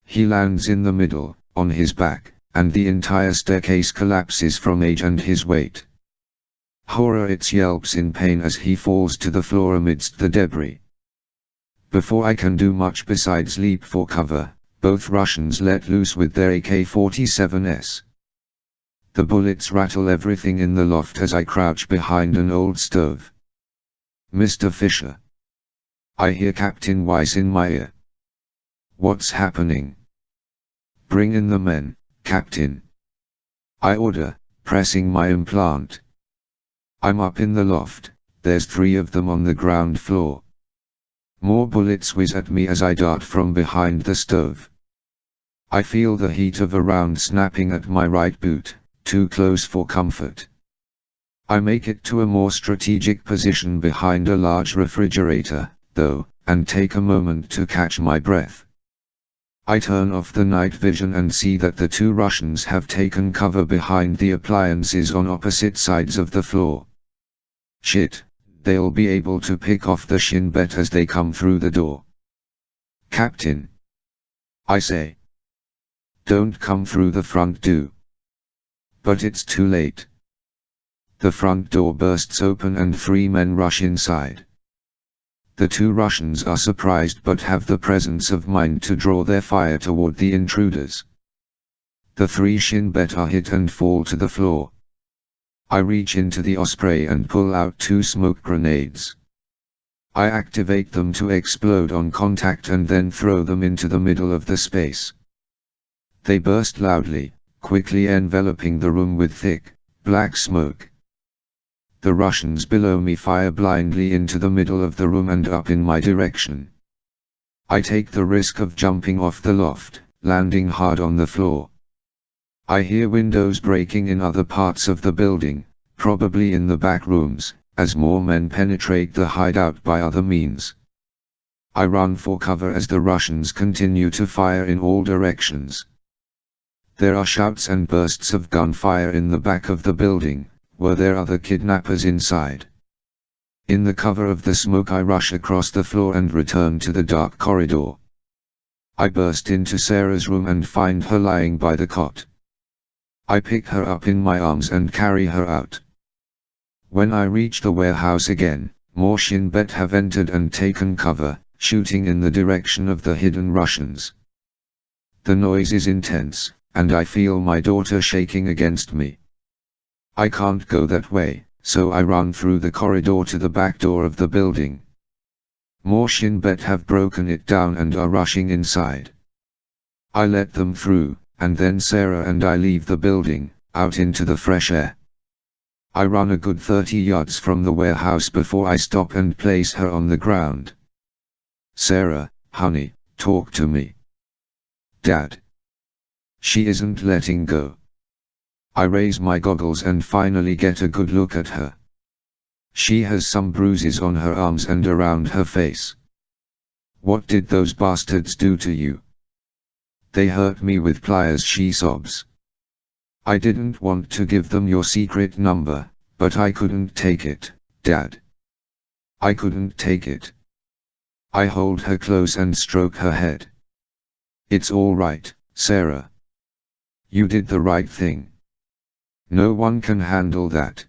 He lands in the middle, on his back, and the entire staircase collapses from age and his weight. Horowitz yelps in pain as he falls to the floor amidst the debris. Before I can do much besides leap for cover, both Russians let loose with their AK-47s. The bullets rattle everything in the loft as I crouch behind an old stove. "Mr. Fisher." I hear Captain Weiss in my ear. "What's happening?" "Bring in the men, Captain," I order, pressing my implant. I'm up in the loft, there's 3 of them on the ground floor. More bullets whiz at me as I dart from behind the stove. I feel the heat of a round snapping at my right boot, too close for comfort. I make it to a more strategic position behind a large refrigerator, though, and take a moment to catch my breath. I turn off the night vision and see that the 2 Russians have taken cover behind the appliances on opposite sides of the floor. Shit, they'll be able to pick off the shin bet as they come through the door. "Captain," I say. "Don't come through the front door." But it's too late. The front door bursts open and 3 men rush inside. The 2 Russians are surprised but have the presence of mind to draw their fire toward the intruders. The 3 shin bet are hit and fall to the floor. I reach into the Osprey and pull out 2 smoke grenades. I activate them to explode on contact and then throw them into the middle of the space. They burst loudly, quickly enveloping the room with thick, black smoke. The Russians below me fire blindly into the middle of the room and up in my direction. I take the risk of jumping off the loft, landing hard on the floor. I hear windows breaking in other parts of the building, probably in the back rooms, as more men penetrate the hideout by other means. I run for cover as the Russians continue to fire in all directions. There are shouts and bursts of gunfire in the back of the building. Were there other kidnappers inside? In the cover of the smoke I rush across the floor and return to the dark corridor. I burst into Sarah's room and find her lying by the cot. I pick her up in my arms and carry her out. When I reach the warehouse again, more Shin Bet have entered and taken cover, shooting in the direction of the hidden Russians. The noise is intense, and I feel my daughter shaking against me. I can't go that way, so I run through the corridor to the back door of the building. More Shin Bet have broken it down and are rushing inside. I let them through, and then Sarah and I leave the building, out into the fresh air. I run a good 30 yards from the warehouse before I stop and place her on the ground. Sarah, honey, talk to me. Dad. She isn't letting go. I raise my goggles and finally get a good look at her. She has some bruises on her arms and around her face. What did those bastards do to you? They hurt me with pliers, she sobs. I didn't want to give them your secret number, but I couldn't take it, Dad. I couldn't take it. I hold her close and stroke her head. It's all right, Sarah. You did the right thing. No one can handle that.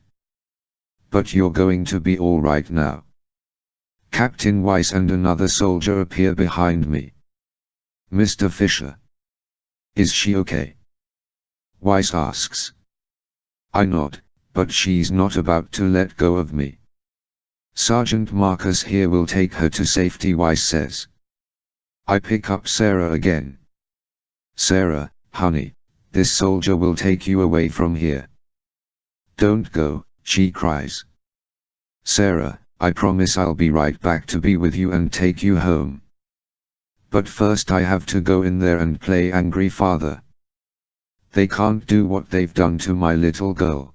But you're going to be all right now. Captain Weiss and another soldier appear behind me. Mr. Fisher. Is she okay? Weiss asks. I nod, but she's not about to let go of me. Sergeant Marcus here will take her to safety, Weiss says. I pick up Sarah again. Sarah, honey, this soldier will take you away from here. Don't go, she cries. Sarah, I promise I'll be right back to be with you and take you home. But first I have to go in there and play angry father. They can't do what they've done to my little girl.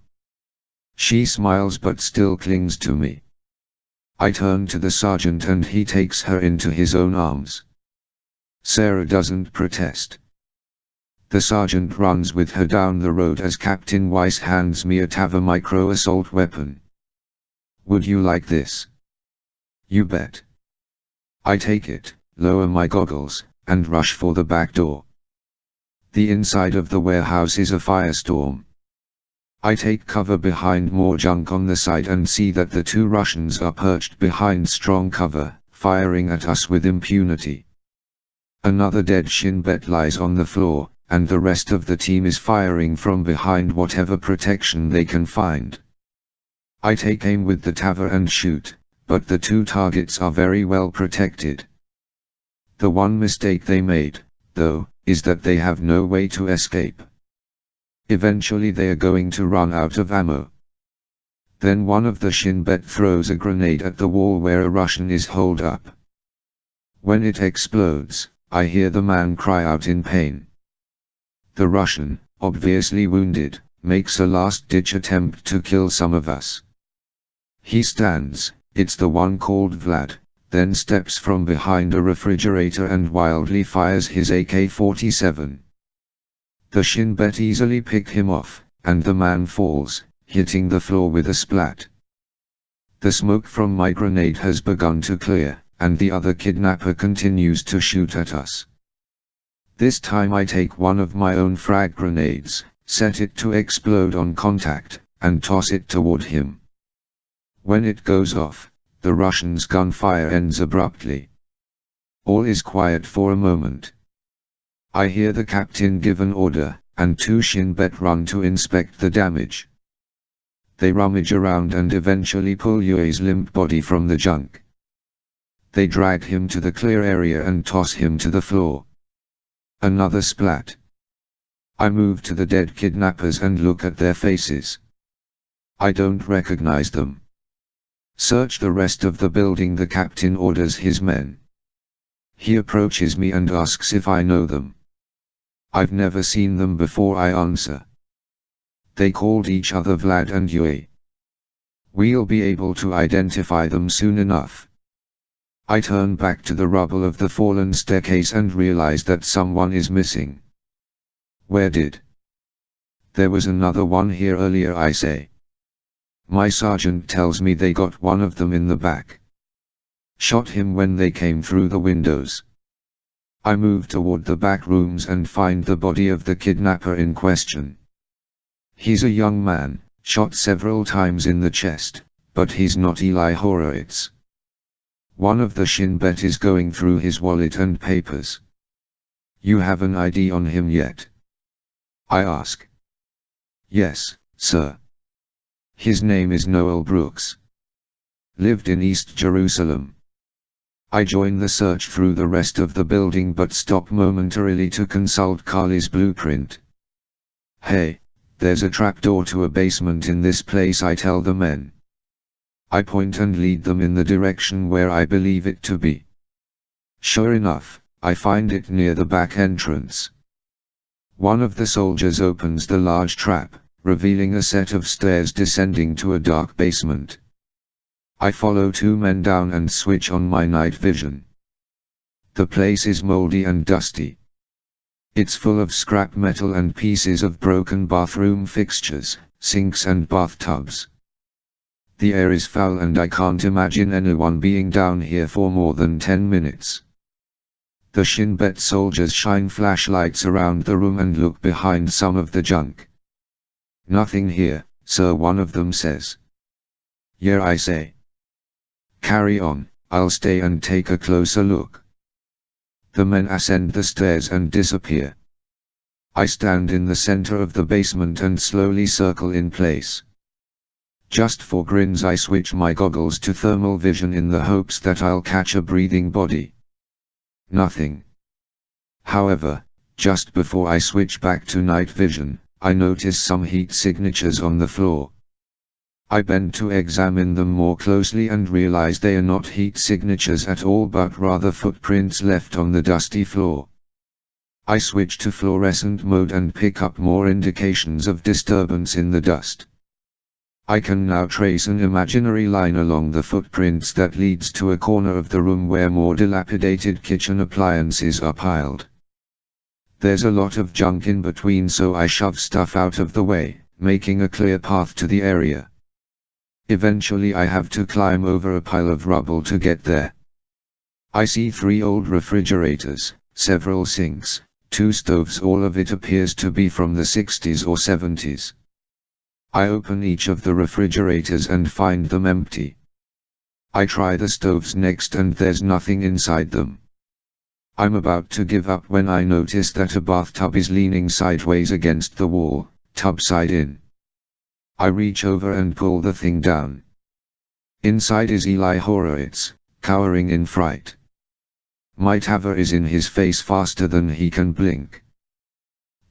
She smiles but still clings to me. I turn to the sergeant and he takes her into his own arms. Sarah doesn't protest. The sergeant runs with her down the road as Captain Weiss hands me a Tava micro-assault weapon. Would you like this? You bet. I take it, lower my goggles, and rush for the back door. The inside of the warehouse is a firestorm. I take cover behind more junk on the side and see that the two Russians are perched behind strong cover, firing at us with impunity. Another dead Shin Bet lies on the floor, and the rest of the team is firing from behind whatever protection they can find. I take aim with the Tava and shoot, but the two targets are very well protected. The one mistake they made, though, is that they have no way to escape. Eventually they are going to run out of ammo. Then one of the Shin Bet throws a grenade at the wall where a Russian is holed up. When it explodes, I hear the man cry out in pain. The Russian, obviously wounded, makes a last-ditch attempt to kill some of us. He stands, it's the one called Vlad, then steps from behind a refrigerator and wildly fires his AK-47. The Shin Bet easily pick him off, and the man falls, hitting the floor with a splat. The smoke from my grenade has begun to clear, and the other kidnapper continues to shoot at us. This time I take one of my own frag grenades, set it to explode on contact, and toss it toward him. When it goes off, the Russian's gunfire ends abruptly. All is quiet for a moment. I hear the captain give an order, and two Shin Bet run to inspect the damage. They rummage around and eventually pull Yue's limp body from the junk. They drag him to the clear area and toss him to the floor. Another splat. I move to the dead kidnappers and look at their faces. I don't recognize them. Search the rest of the building, the captain orders his men. He approaches me and asks if I know them. I've never seen them before, I answer. They called each other Vlad and Yui. We'll be able to identify them soon enough. I turn back to the rubble of the fallen staircase and realize that someone is missing. Where did? There was another one here earlier, I say. My sergeant tells me they got one of them in the back. Shot him when they came through the windows. I move toward the back rooms and find the body of the kidnapper in question. He's a young man, shot several times in the chest, but he's not Eli Horowitz. One of the Shin Bet is going through his wallet and papers. You have an ID on him yet? I ask. Yes, sir. His name is Noel Brooks. Lived in East Jerusalem. I join the search through the rest of the building but stop momentarily to consult Carly's blueprint. Hey, there's a trapdoor to a basement in this place, I tell the men. I point and lead them in the direction where I believe it to be. Sure enough, I find it near the back entrance. One of the soldiers opens the large trap, revealing a set of stairs descending to a dark basement. I follow two men down and switch on my night vision. The place is moldy and dusty. It's full of scrap metal and pieces of broken bathroom fixtures, sinks and bathtubs. The air is foul and I can't imagine anyone being down here for more than 10 minutes. The Shin Bet soldiers shine flashlights around the room and look behind some of the junk. Nothing here, sir, one of them says. Yeah, I say. Carry on, I'll stay and take a closer look. The men ascend the stairs and disappear. I stand in the center of the basement and slowly circle in place. Just for grins I switch my goggles to thermal vision in the hopes that I'll catch a breathing body. Nothing. However, just before I switch back to night vision, I notice some heat signatures on the floor. I bend to examine them more closely and realize they are not heat signatures at all but rather footprints left on the dusty floor. I switch to fluorescent mode and pick up more indications of disturbance in the dust. I can now trace an imaginary line along the footprints that leads to a corner of the room where more dilapidated kitchen appliances are piled. There's a lot of junk in between, so I shove stuff out of the way, making a clear path to the area. Eventually I have to climb over a pile of rubble to get there. I see 3 old refrigerators, several sinks, 2 stoves, all of it appears to be from the 60s or 70s. I open each of the refrigerators and find them empty. I try the stoves next and there's nothing inside them. I'm about to give up when I notice that a bathtub is leaning sideways against the wall, tub side in. I reach over and pull the thing down. Inside is Eli Horowitz, cowering in fright. My taver is in his face faster than he can blink.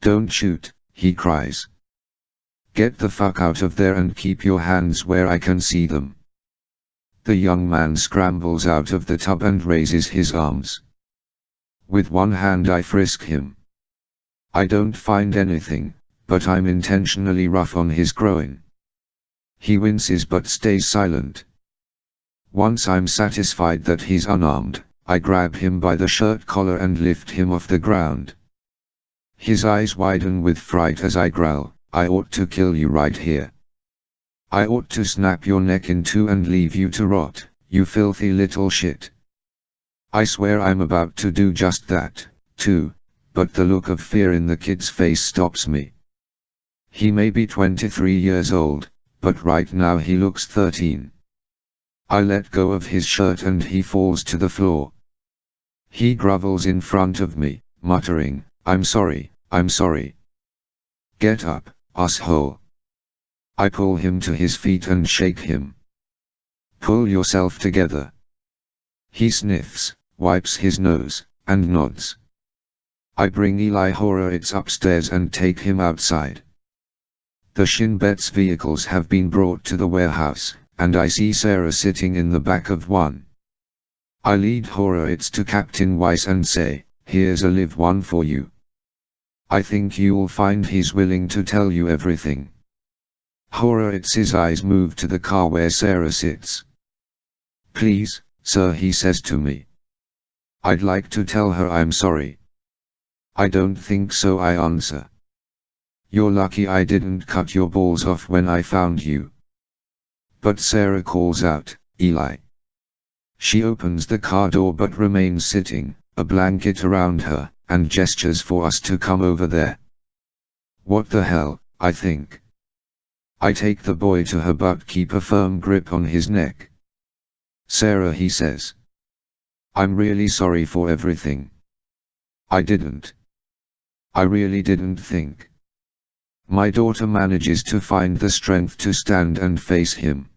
"Don't shoot," he cries. "Get the fuck out of there and keep your hands where I can see them." The young man scrambles out of the tub and raises his arms. With one hand I frisk him. I don't find anything, but I'm intentionally rough on his groin. He winces but stays silent. Once I'm satisfied that he's unarmed, I grab him by the shirt collar and lift him off the ground. His eyes widen with fright as I growl, "I ought to kill you right here. I ought to snap your neck in two and leave you to rot, you filthy little shit." I swear I'm about to do just that, too, but the look of fear in the kid's face stops me. He may be 23 years old, but right now he looks 13. I let go of his shirt and he falls to the floor. He grovels in front of me, muttering, I'm sorry. "Get up, asshole." I pull him to his feet and shake him. "Pull yourself together." He sniffs, wipes his nose, and nods. I bring Eli Horowitz upstairs and take him outside. The Shin Bet's vehicles have been brought to the warehouse, and I see Sarah sitting in the back of one. I lead Horowitz to Captain Weiss and say, "Here's a live one for you. I think you'll find he's willing to tell you everything." Horowitz's eyes move to the car where Sarah sits. "Please, sir," he says to me. "I'd like to tell her I'm sorry." "I don't think so," I answer. "You're lucky I didn't cut your balls off when I found you." But Sarah calls out, "Eli." She opens the car door but remains sitting, a blanket around her, and gestures for us to come over there. What the hell, I think. I take the boy to her but keep a firm grip on his neck. "Sarah," he says. "I'm really sorry for everything. I really didn't think." My daughter manages to find the strength to stand and face him.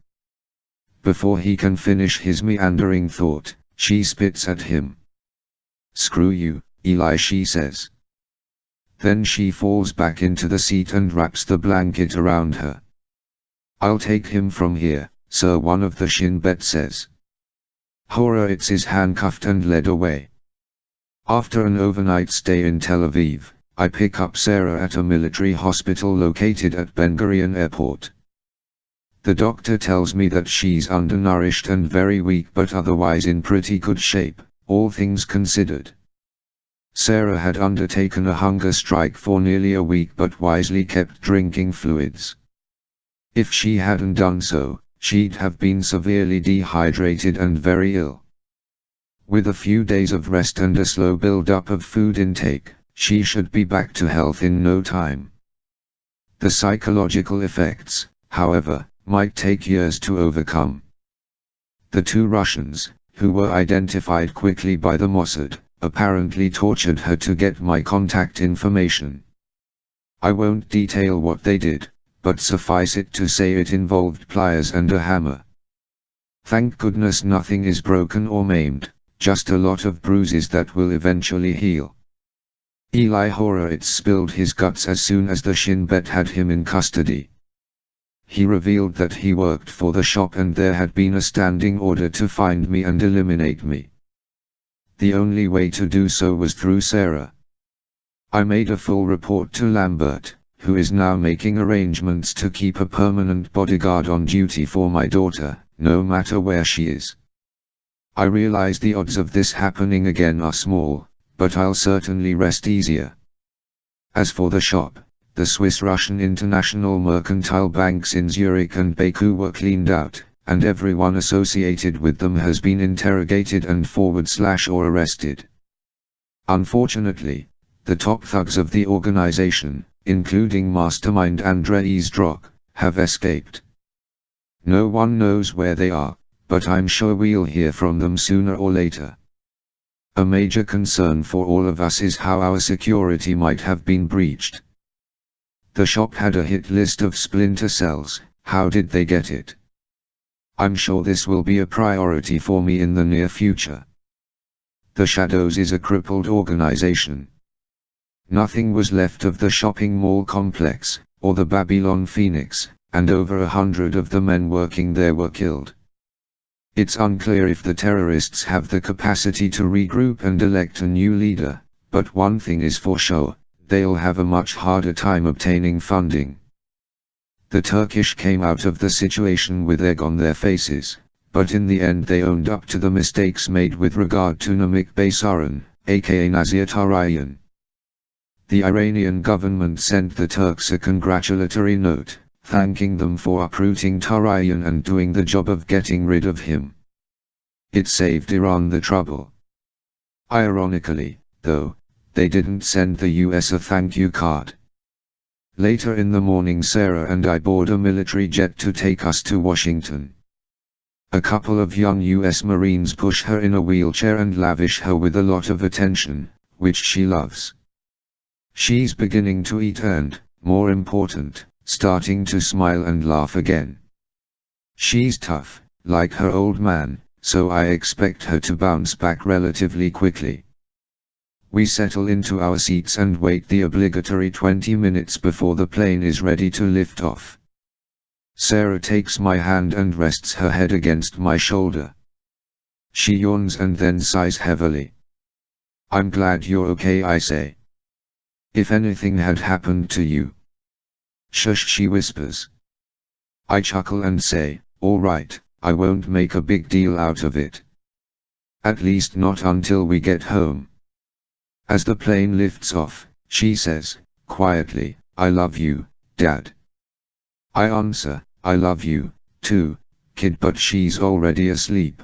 Before he can finish his meandering thought, she spits at him. "Screw you, Eli," she says. Then she falls back into the seat and wraps the blanket around her. "I'll take him from here, sir," one of the Shin Bet says. Horowitz is handcuffed and led away. After an overnight stay in Tel Aviv, I pick up Sarah at a military hospital located at Ben Gurion Airport. The doctor tells me that she's undernourished and very weak but otherwise in pretty good shape, all things considered. Sarah had undertaken a hunger strike for nearly a week but wisely kept drinking fluids. If she hadn't done so, she'd have been severely dehydrated and very ill. With a few days of rest and a slow build-up of food intake, she should be back to health in no time. The psychological effects, however, might take years to overcome. The two Russians, who were identified quickly by the Mossad, apparently tortured her to get my contact information. I won't detail what they did, but suffice it to say it involved pliers and a hammer. Thank goodness nothing is broken or maimed, just a lot of bruises that will eventually heal. Eli Horowitz spilled his guts as soon as the Shin Bet had him in custody. He revealed that he worked for the shop and there had been a standing order to find me and eliminate me. The only way to do so was through Sarah. I made a full report to Lambert, who is now making arrangements to keep a permanent bodyguard on duty for my daughter, no matter where she is. I realize the odds of this happening again are small, but I'll certainly rest easier. As for the shop, the Swiss-Russian international mercantile banks in Zurich and Baku were cleaned out, and everyone associated with them has been interrogated and or arrested. Unfortunately, the top thugs of the organization, including mastermind Andrei Zdrok, have escaped. No one knows where they are, but I'm sure we'll hear from them sooner or later. A major concern for all of us is how our security might have been breached. The shop had a hit list of Splinter cells. How did they get it? I'm sure this will be a priority for me in the near future. The Shadows is a crippled organization. Nothing was left of the shopping mall complex, or the Babylon Phoenix, and over 100 of the men working there were killed. It's unclear if the terrorists have the capacity to regroup and elect a new leader, but one thing is for sure, they'll have a much harder time obtaining funding. The Turkish came out of the situation with egg on their faces, but in the end they owned up to the mistakes made with regard to Namik Baysaran, aka Nazir Tarayan. The Iranian government sent the Turks a congratulatory note, thanking them for uprooting Tarayan and doing the job of getting rid of him. It saved Iran the trouble. Ironically, though, they didn't send the US a thank you card. Later in the morning Sarah and I board a military jet to take us to Washington. A couple of young US Marines push her in a wheelchair and lavish her with a lot of attention, which she loves. She's beginning to eat and, more important, starting to smile and laugh again. She's tough, like her old man, so I expect her to bounce back relatively quickly. We settle into our seats and wait the obligatory 20 minutes before the plane is ready to lift off. Sarah takes my hand and rests her head against my shoulder. She yawns and then sighs heavily. I'm glad you're okay, I say. If anything had happened to you. Shush, she whispers. I chuckle and say, all right, I won't make a big deal out of it. At least not until we get home. As the plane lifts off, she says, quietly, I love you, Dad. I answer, I love you, too, kid, but she's already asleep.